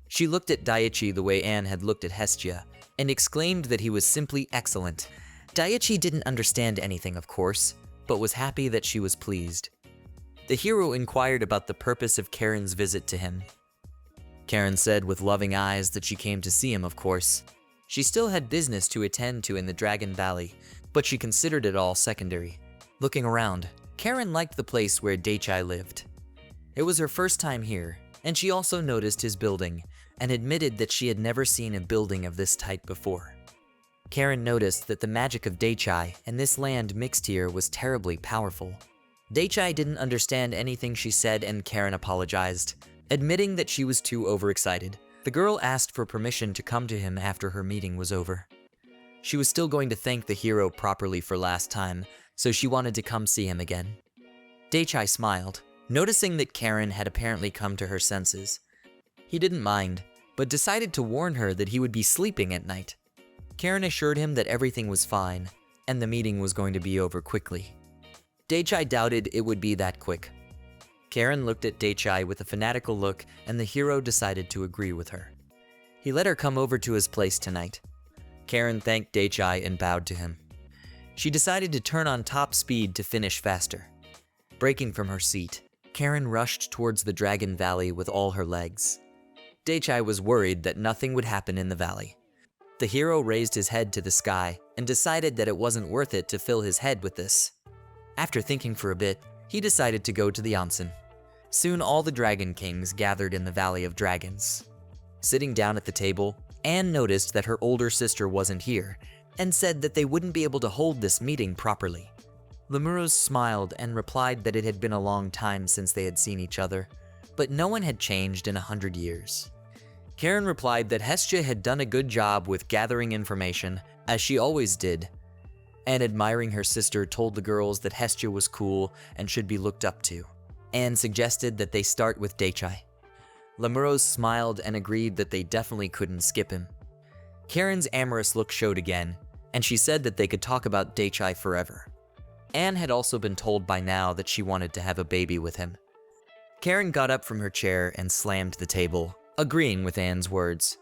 [SPEAKER 1] She looked at Daichi the way Anne had looked at Hestia, and exclaimed that he was simply excellent. Daichi didn't understand anything, of course, but was happy that she was pleased. The hero inquired about the purpose of Karen's visit to him. Karen said with loving eyes that she came to see him, of course. She still had business to attend to in the Dragon Valley, but she considered it all secondary. Looking around, Karen liked the place where Daichai lived. It was her first time here, and she also noticed his building, and admitted that she had never seen a building of this type before. Karen noticed that the magic of Daichai and this land mixed here was terribly powerful. Daichai didn't understand anything she said, and Karen apologized, admitting that she was too overexcited. The girl asked for permission to come to him after her meeting was over. She was still going to thank the hero properly for last time, so she wanted to come see him again. Daichai smiled, noticing that Karen had apparently come to her senses. He didn't mind, but decided to warn her that he would be sleeping at night. Karen assured him that everything was fine, and the meeting was going to be over quickly. Daichai doubted it would be that quick. Karen looked at Daichai with a fanatical look, and the hero decided to agree with her. He let her come over to his place tonight. Karen thanked Daichai and bowed to him. She decided to turn on top speed to finish faster. Breaking from her seat, Karen rushed towards the Dragon Valley with all her legs. Daichai was worried that nothing would happen in the valley. The hero raised his head to the sky and decided that it wasn't worth it to fill his head with this. After thinking for a bit, he decided to go to the onsen. Soon all the Dragon Kings gathered in the Valley of Dragons. Sitting down at the table, Anne noticed that her older sister wasn't here, and said that they wouldn't be able to hold this meeting properly. Lemuros smiled and replied that it had been a long time since they had seen each other, but no one had changed in 100 years. Karen replied that Hestia had done a good job with gathering information, as she always did, and admiring her sister told the girls that Hestia was cool and should be looked up to, and suggested that they start with Daichai. Lemuros smiled and agreed that they definitely couldn't skip him. Karen's amorous look showed again, and she said that they could talk about Daichai forever. Anne had also been told by now that she wanted to have a baby with him. Karen got up from her chair and slammed the table, agreeing with Anne's words.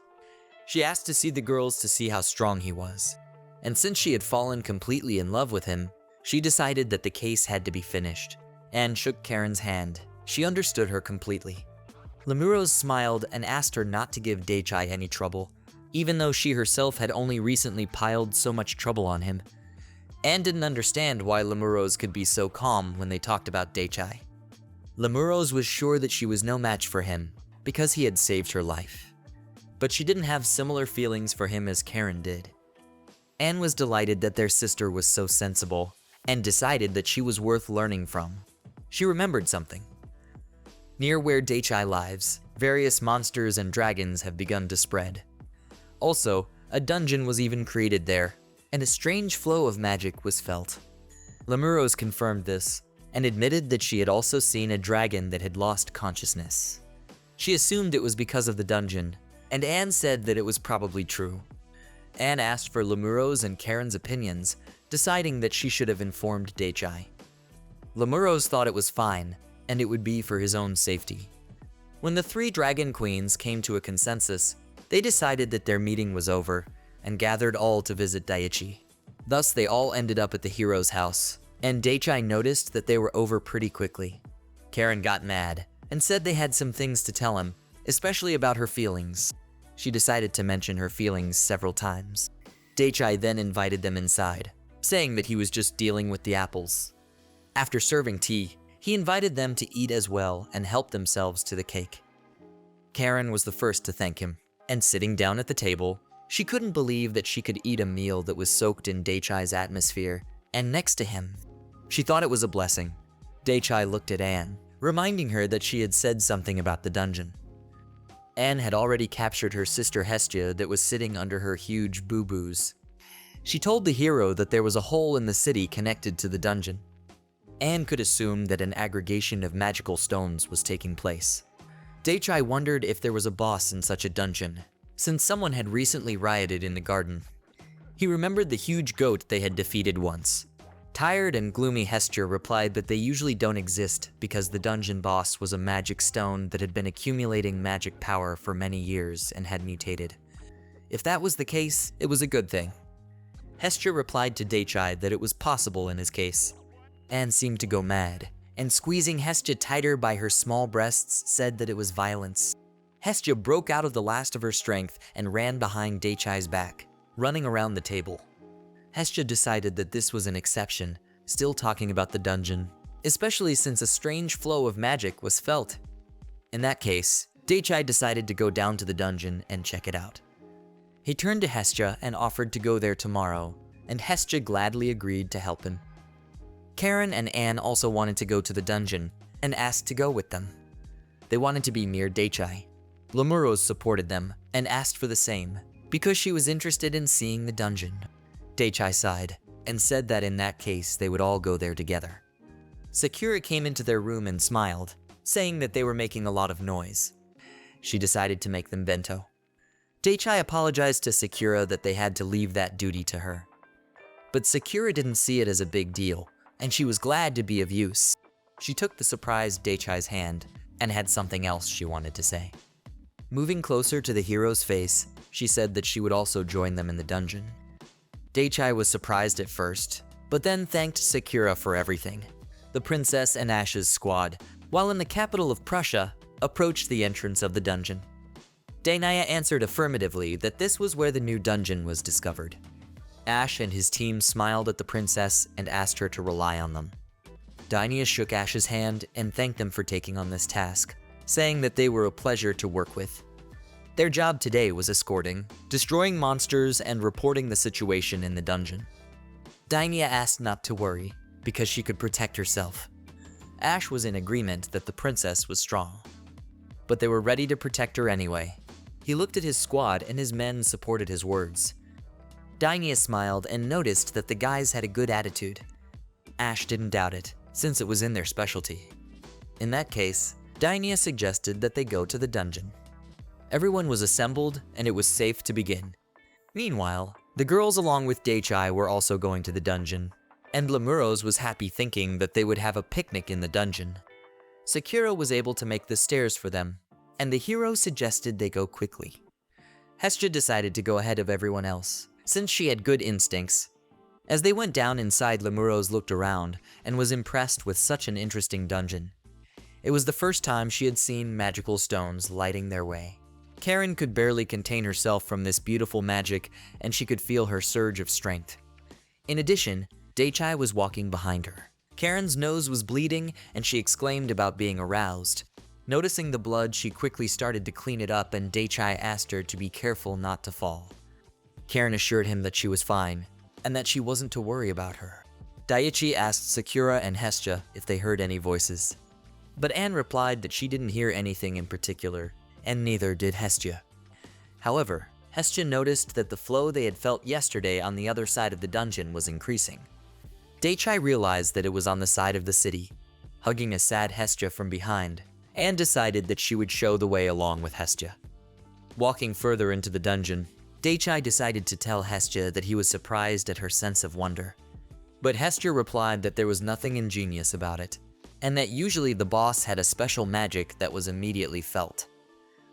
[SPEAKER 1] She asked to see the girls to see how strong he was, and since she had fallen completely in love with him, she decided that the case had to be finished. Anne shook Karen's hand. She understood her completely. Lemuros smiled and asked her not to give Daichai any trouble, even though she herself had only recently piled so much trouble on him. Anne didn't understand why Lemuros could be so calm when they talked about Daichai. Lemuros was sure that she was no match for him, because he had saved her life. But she didn't have similar feelings for him as Karen did. Anne was delighted that their sister was so sensible, and decided that she was worth learning from. She remembered something. Near where Daichai lives, various monsters and dragons have begun to spread. Also, a dungeon was even created there, and a strange flow of magic was felt. Lemuros confirmed this, and admitted that she had also seen a dragon that had lost consciousness. She assumed it was because of the dungeon, and Anne said that it was probably true. Anne asked for Lemuros and Karen's opinions, deciding that she should have informed Daichai. Lemuros thought it was fine, and it would be for his own safety. When the three dragon queens came to a consensus, they decided that their meeting was over, and gathered all to visit Daichi. Thus they all ended up at the hero's house, and Daichai noticed that they were over pretty quickly. Karen got mad, and said they had some things to tell him, especially about her feelings. She decided to mention her feelings several times. Daichai then invited them inside, saying that he was just dealing with the apples. After serving tea, he invited them to eat as well and help themselves to the cake. Karen was the first to thank him, and sitting down at the table, she couldn't believe that she could eat a meal that was soaked in Daichai's atmosphere, and next to him. She thought it was a blessing. Daichai looked at Anne, reminding her that she had said something about the dungeon. Anne had already captured her sister Hestia that was sitting under her huge boo-boos. She told the hero that there was a hole in the city connected to the dungeon. Anne could assume that an aggregation of magical stones was taking place. Daichai wondered if there was a boss in such a dungeon, since someone had recently rioted in the garden. He remembered the huge goat they had defeated once. Tired and gloomy Hestia replied that they usually don't exist because the dungeon boss was a magic stone that had been accumulating magic power for many years and had mutated. If that was the case, it was a good thing. Hestia replied to Daichai that it was possible in his case. Anne seemed to go mad, and squeezing Hestia tighter by her small breasts said that it was violence. Hestia broke out of the last of her strength and ran behind Daichai's back, running around the table. Hestia decided that this was an exception, still talking about the dungeon, especially since a strange flow of magic was felt. In that case, Daichai decided to go down to the dungeon and check it out. He turned to Hestia and offered to go there tomorrow, and Hestia gladly agreed to help him. Karen and Anne also wanted to go to the dungeon and asked to go with them. They wanted to be near Daichai. Lemuros supported them and asked for the same, because she was interested in seeing the dungeon. Daichai sighed and said that in that case they would all go there together. Sakura came into their room and smiled, saying that they were making a lot of noise. She decided to make them bento. Daichai apologized to Sakura that they had to leave that duty to her. But Sakura didn't see it as a big deal, and she was glad to be of use. She took the surprised Daichai's hand and had something else she wanted to say. Moving closer to the hero's face, she said that she would also join them in the dungeon. Daichai was surprised at first, but then thanked Sakura for everything. The princess and Ash's squad, while in the capital of Prussia, approached the entrance of the dungeon. Dainaya answered affirmatively that this was where the new dungeon was discovered. Ash and his team smiled at the princess and asked her to rely on them. Dainaya shook Ash's hand and thanked them for taking on this task, saying that they were a pleasure to work with. Their job today was escorting, destroying monsters, and reporting the situation in the dungeon. Dainaya asked not to worry, because she could protect herself. Ash was in agreement that the princess was strong, but they were ready to protect her anyway. He looked at his squad and his men supported his words. Dainaya smiled and noticed that the guys had a good attitude. Ash didn't doubt it, since it was in their specialty. In that case, Dainaya suggested that they go to the dungeon. Everyone was assembled and it was safe to begin. Meanwhile, the girls along with Daichai were also going to the dungeon, and Lemuros was happy thinking that they would have a picnic in the dungeon. Sakura was able to make the stairs for them, and the hero suggested they go quickly. Hestia decided to go ahead of everyone else, since she had good instincts. As they went down inside, Lemuros looked around and was impressed with such an interesting dungeon. It was the first time she had seen magical stones lighting their way. Karen could barely contain herself from this beautiful magic, and she could feel her surge of strength. In addition, Daichai was walking behind her. Karen's nose was bleeding, and she exclaimed about being aroused. Noticing the blood, she quickly started to clean it up, and Daichai asked her to be careful not to fall. Karen assured him that she was fine, and that she wasn't to worry about her. Daichi asked Sakura and Hestia if they heard any voices, but Anne replied that she didn't hear anything in particular, and neither did Hestia. However, Hestia noticed that the flow they had felt yesterday on the other side of the dungeon was increasing. Daichai realized that it was on the side of the city, hugging a sad Hestia from behind, and decided that she would show the way along with Hestia. Walking further into the dungeon, Daichai decided to tell Hestia that he was surprised at her sense of wonder. But Hestia replied that there was nothing ingenious about it, and that usually the boss had a special magic that was immediately felt.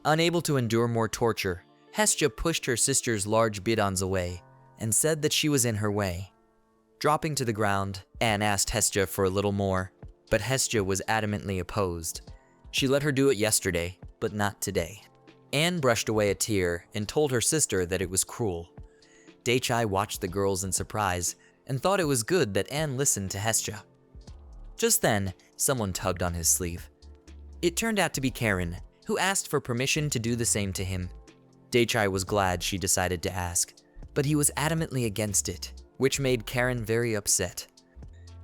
[SPEAKER 1] Unable to endure more torture, Hestia pushed her sister's large bidons away and said that she was in her way. Dropping to the ground, Anne asked Hestia for a little more, but Hestia was adamantly opposed. She let her do it yesterday, but not today. Anne brushed away a tear and told her sister that it was cruel. Daichai watched the girls in surprise and thought it was good that Anne listened to Hestia. Just then, someone tugged on his sleeve. It turned out to be Karen, who asked for permission to do the same to him. Daichai was glad she decided to ask, but he was adamantly against it, which made Karen very upset.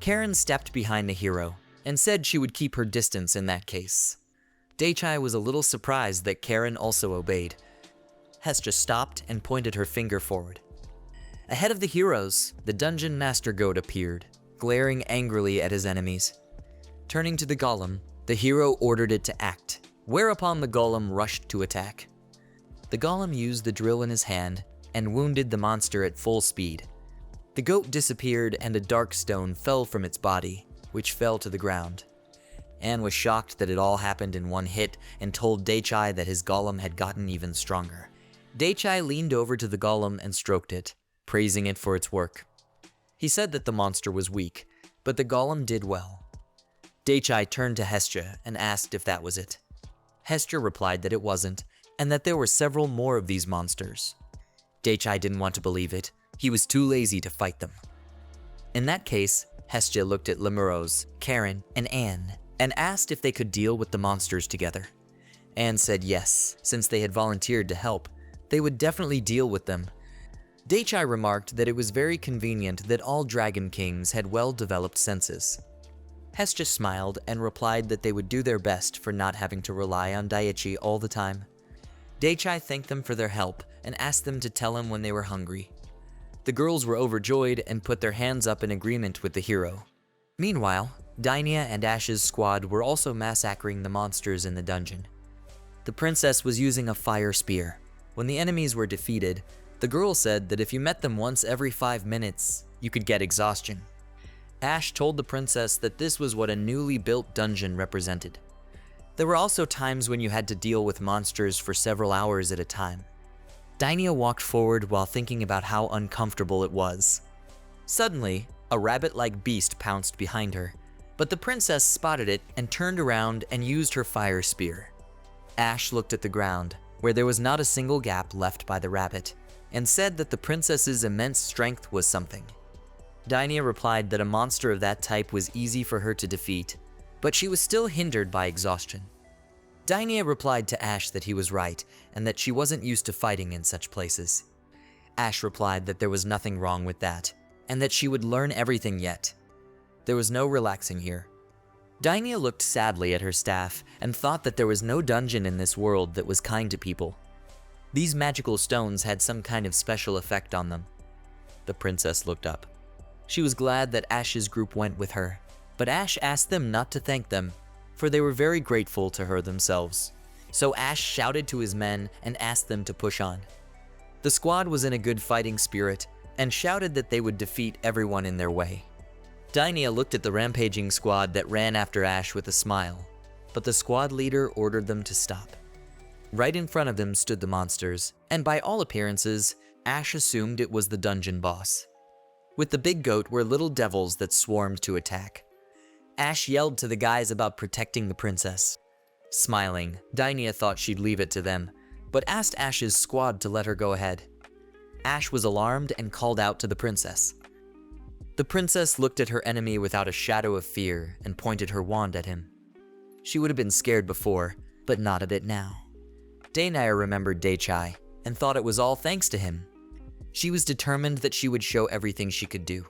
[SPEAKER 1] Karen stepped behind the hero and said she would keep her distance in that case. Daichai was a little surprised that Karen also obeyed. Hestia stopped and pointed her finger forward. Ahead of the heroes, the dungeon master goat appeared, glaring angrily at his enemies. Turning to the golem, the hero ordered it to act, whereupon the golem rushed to attack. The golem used the drill in his hand and wounded the monster at full speed. The goat disappeared and a dark stone fell from its body, which fell to the ground. Anne was shocked that it all happened in one hit and told dake that his golem had gotten even stronger. Dake leaned over to the golem and stroked it, praising it for its work. He said that the monster was weak, but the golem did well. Dake turned to Hestia and asked if that was it. Hestia replied that it wasn't, and that there were several more of these monsters. Dake didn't want to believe it. He was too lazy to fight them. In that case, Hestia looked at Lemurose, Karen, and Anne, and asked if they could deal with the monsters together. Anne said yes, since they had volunteered to help, they would definitely deal with them. Dake remarked that it was very convenient that all Dragon Kings had well-developed senses. Hestia smiled and replied that they would do their best for not having to rely on Daichi all the time. Dake thanked them for their help and asked them to tell him when they were hungry. The girls were overjoyed and put their hands up in agreement with the hero. Meanwhile, Dainia and Ash's squad were also massacring the monsters in the dungeon. The princess was using a fire spear. When the enemies were defeated, the girl said that if you met them once every 5 minutes, you could get exhaustion. Ash told the princess that this was what a newly built dungeon represented. There were also times when you had to deal with monsters for several hours at a time. Dainia walked forward while thinking about how uncomfortable it was. Suddenly, a rabbit-like beast pounced behind her, but the princess spotted it and turned around and used her fire spear. Ash looked at the ground, where there was not a single gap left by the rabbit, and said that the princess's immense strength was something. Dainia replied that a monster of that type was easy for her to defeat, but she was still hindered by exhaustion. Dainia replied to Ash that he was right, and that she wasn't used to fighting in such places. Ash replied that there was nothing wrong with that, and that she would learn everything yet. There was no relaxing here. Dainia looked sadly at her staff and thought that there was no dungeon in this world that was kind to people. These magical stones had some kind of special effect on them. The princess looked up. She was glad that Ash's group went with her, but Ash asked them not to thank them, for they were very grateful to her themselves. So Ash shouted to his men and asked them to push on. The squad was in a good fighting spirit and shouted that they would defeat everyone in their way. Dainia looked at the rampaging squad that ran after Ash with a smile, but the squad leader ordered them to stop. Right in front of them stood the monsters, and by all appearances, Ash assumed it was the dungeon boss. With the big goat were little devils that swarmed to attack. Ash yelled to the guys about protecting the princess. Smiling, Dainia thought she'd leave it to them, but asked Ash's squad to let her go ahead. Ash was alarmed and called out to the princess. The princess looked at her enemy without a shadow of fear and pointed her wand at him. She would have been scared before, but not at it now. Dainia remembered dake and thought it was all thanks to him. She was determined that she would show everything she could do.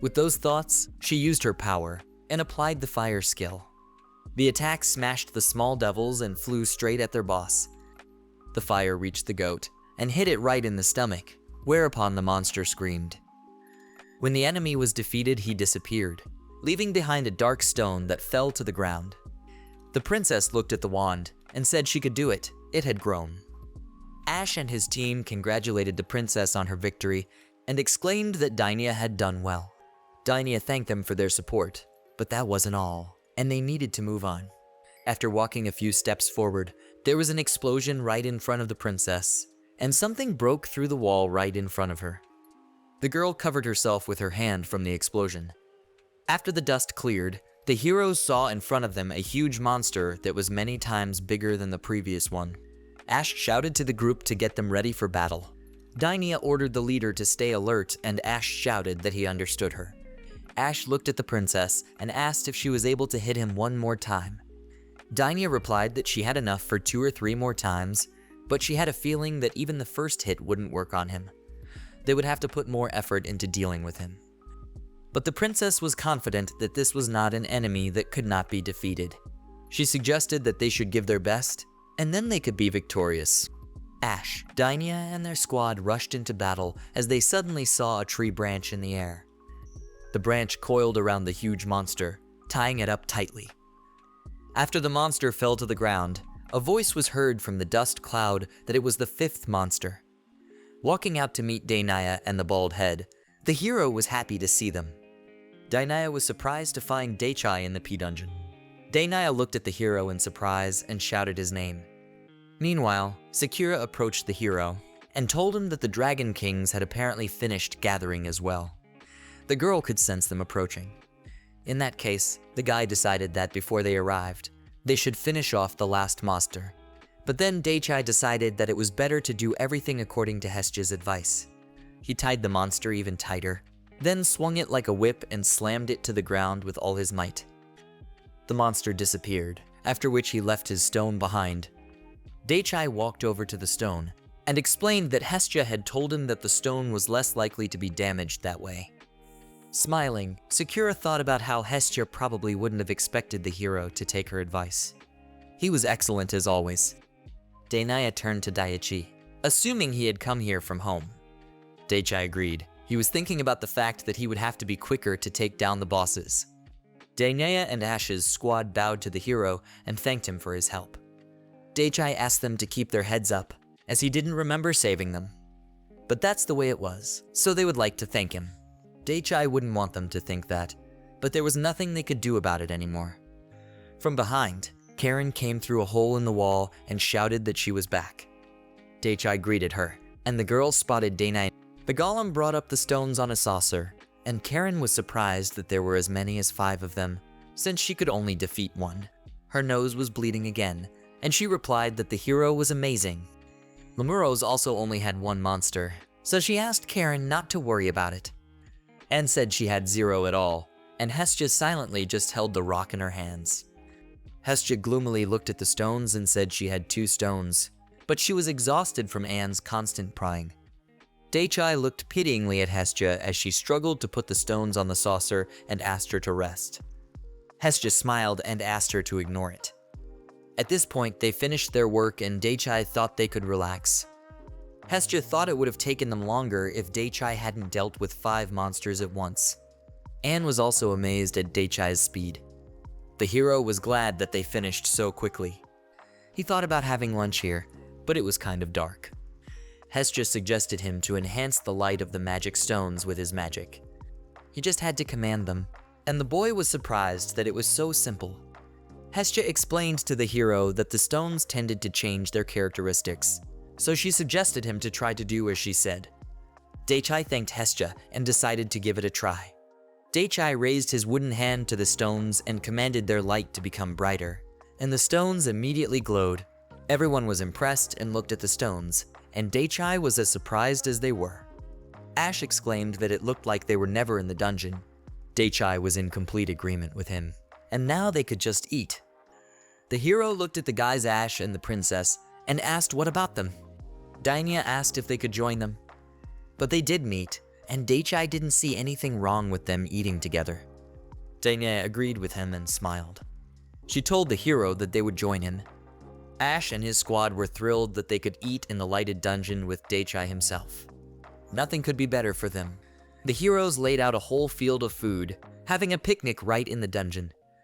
[SPEAKER 1] With those thoughts, she used her power and applied the fire skill. The attack smashed the small devils and flew straight at their boss. The fire reached the goat and hit it right in the stomach, whereupon the monster screamed. When the enemy was defeated, he disappeared, leaving behind a dark stone that fell to the ground. The princess looked at the wand and said she could do it. It had grown. Ash and his team congratulated the princess on her victory and exclaimed that Dainia had done well. Dainia thanked them for their support, but that wasn't all, and they needed to move on. After walking a few steps forward, there was an explosion right in front of the princess, and something broke through the wall right in front of her. The girl covered herself with her hand from the explosion. After the dust cleared, the heroes saw in front of them a huge monster that was many times bigger than the previous one. Ash shouted to the group to get them ready for battle. Dainia ordered the leader to stay alert, and Ash shouted that he understood her. Ash looked at the princess and asked if she was able to hit him one more time. Dainia replied that she had enough for 2 or 3 more times, but she had a feeling that even the first hit wouldn't work on him. They would have to put more effort into dealing with him. But the princess was confident that this was not an enemy that could not be defeated. She suggested that they should give their best, and then they could be victorious. Ash, Dainia, and their squad rushed into battle as they suddenly saw a tree branch in the air. The branch coiled around the huge monster, tying it up tightly. After the monster fell to the ground, a voice was heard from the dust cloud that it was the fifth monster. Walking out to meet Dainaya and the bald head, the hero was happy to see them. Dainaya was surprised to find Daichai in the P-dungeon. Dainaya looked at the hero in surprise and shouted his name. Meanwhile, Sakura approached the hero and told him that the Dragon Kings had apparently finished gathering as well. The girl could sense them approaching. In that case, the guy decided that before they arrived, they should finish off the last monster. But then Daichai decided that it was better to do everything according to Hestia's advice. He tied the monster even tighter, then swung it like a whip and slammed it to the ground with all his might. The monster disappeared, after which he left his stone behind. Daichai walked over to the stone and explained that Hestia had told him that the stone was less likely to be damaged that way. Smiling, Sakura thought about how Hestia probably wouldn't have expected the hero to take her advice. He was excellent as always. Dainaya turned to Daichi, assuming he had come here from home. Daichai agreed. He was thinking about the fact that he would have to be quicker to take down the bosses. Dainaya and Ash's squad bowed to the hero and thanked him for his help. Daichai asked them to keep their heads up, as he didn't remember saving them. But that's the way it was, so they would like to thank him. Daichai wouldn't want them to think that, but there was nothing they could do about it anymore. From behind, Karen came through a hole in the wall and shouted that she was back. Daichai greeted her, and the girls spotted Dainaya. The golem brought up the stones on a saucer, and Karen was surprised that there were as many as 5 of them, since she could only defeat one. Her nose was bleeding again, and she replied that the hero was amazing. Lemuros also only had 1 monster, so she asked Karen not to worry about it. Anne said she had 0 at all, and Hestia silently just held the rock in her hands. Hestia gloomily looked at the stones and said she had 2 stones, but she was exhausted from Anne's constant prying. Daichai looked pityingly at Hestia as she struggled to put the stones on the saucer and asked her to rest. Hestia smiled and asked her to ignore it. At this point, they finished their work and Daichai thought they could relax. Hestia thought it would have taken them longer if Daichai hadn't dealt with 5 monsters at once. Anne was also amazed at Daichai's speed. The hero was glad that they finished so quickly. He thought about having lunch here, but it was kind of dark. Hestia suggested him to enhance the light of the magic stones with his magic. He just had to command them, and the boy was surprised that it was so simple. Hestia explained to the hero that the stones tended to change their characteristics, so she suggested him to try to do as she said. Daichai thanked Hestia and decided to give it a try. Daichai raised his wooden hand to the stones and commanded their light to become brighter, and the stones immediately glowed. Everyone was impressed and looked at the stones, and Daichai was as surprised as they were. Ash exclaimed that it looked like they were never in the dungeon. Daichai was in complete agreement with him, and now they could just eat. The hero looked at the guys Ash and the princess and asked what about them. Dainaya asked if they could join them. But they did meet, and Daichai didn't see anything wrong with them eating together. Dainaya agreed with him and smiled. She told the hero that they would join him. Ash and his squad were thrilled that they could eat in the lighted dungeon with Daichai himself. Nothing could be better for them. The heroes laid out a whole field of food, having a picnic right in the dungeon.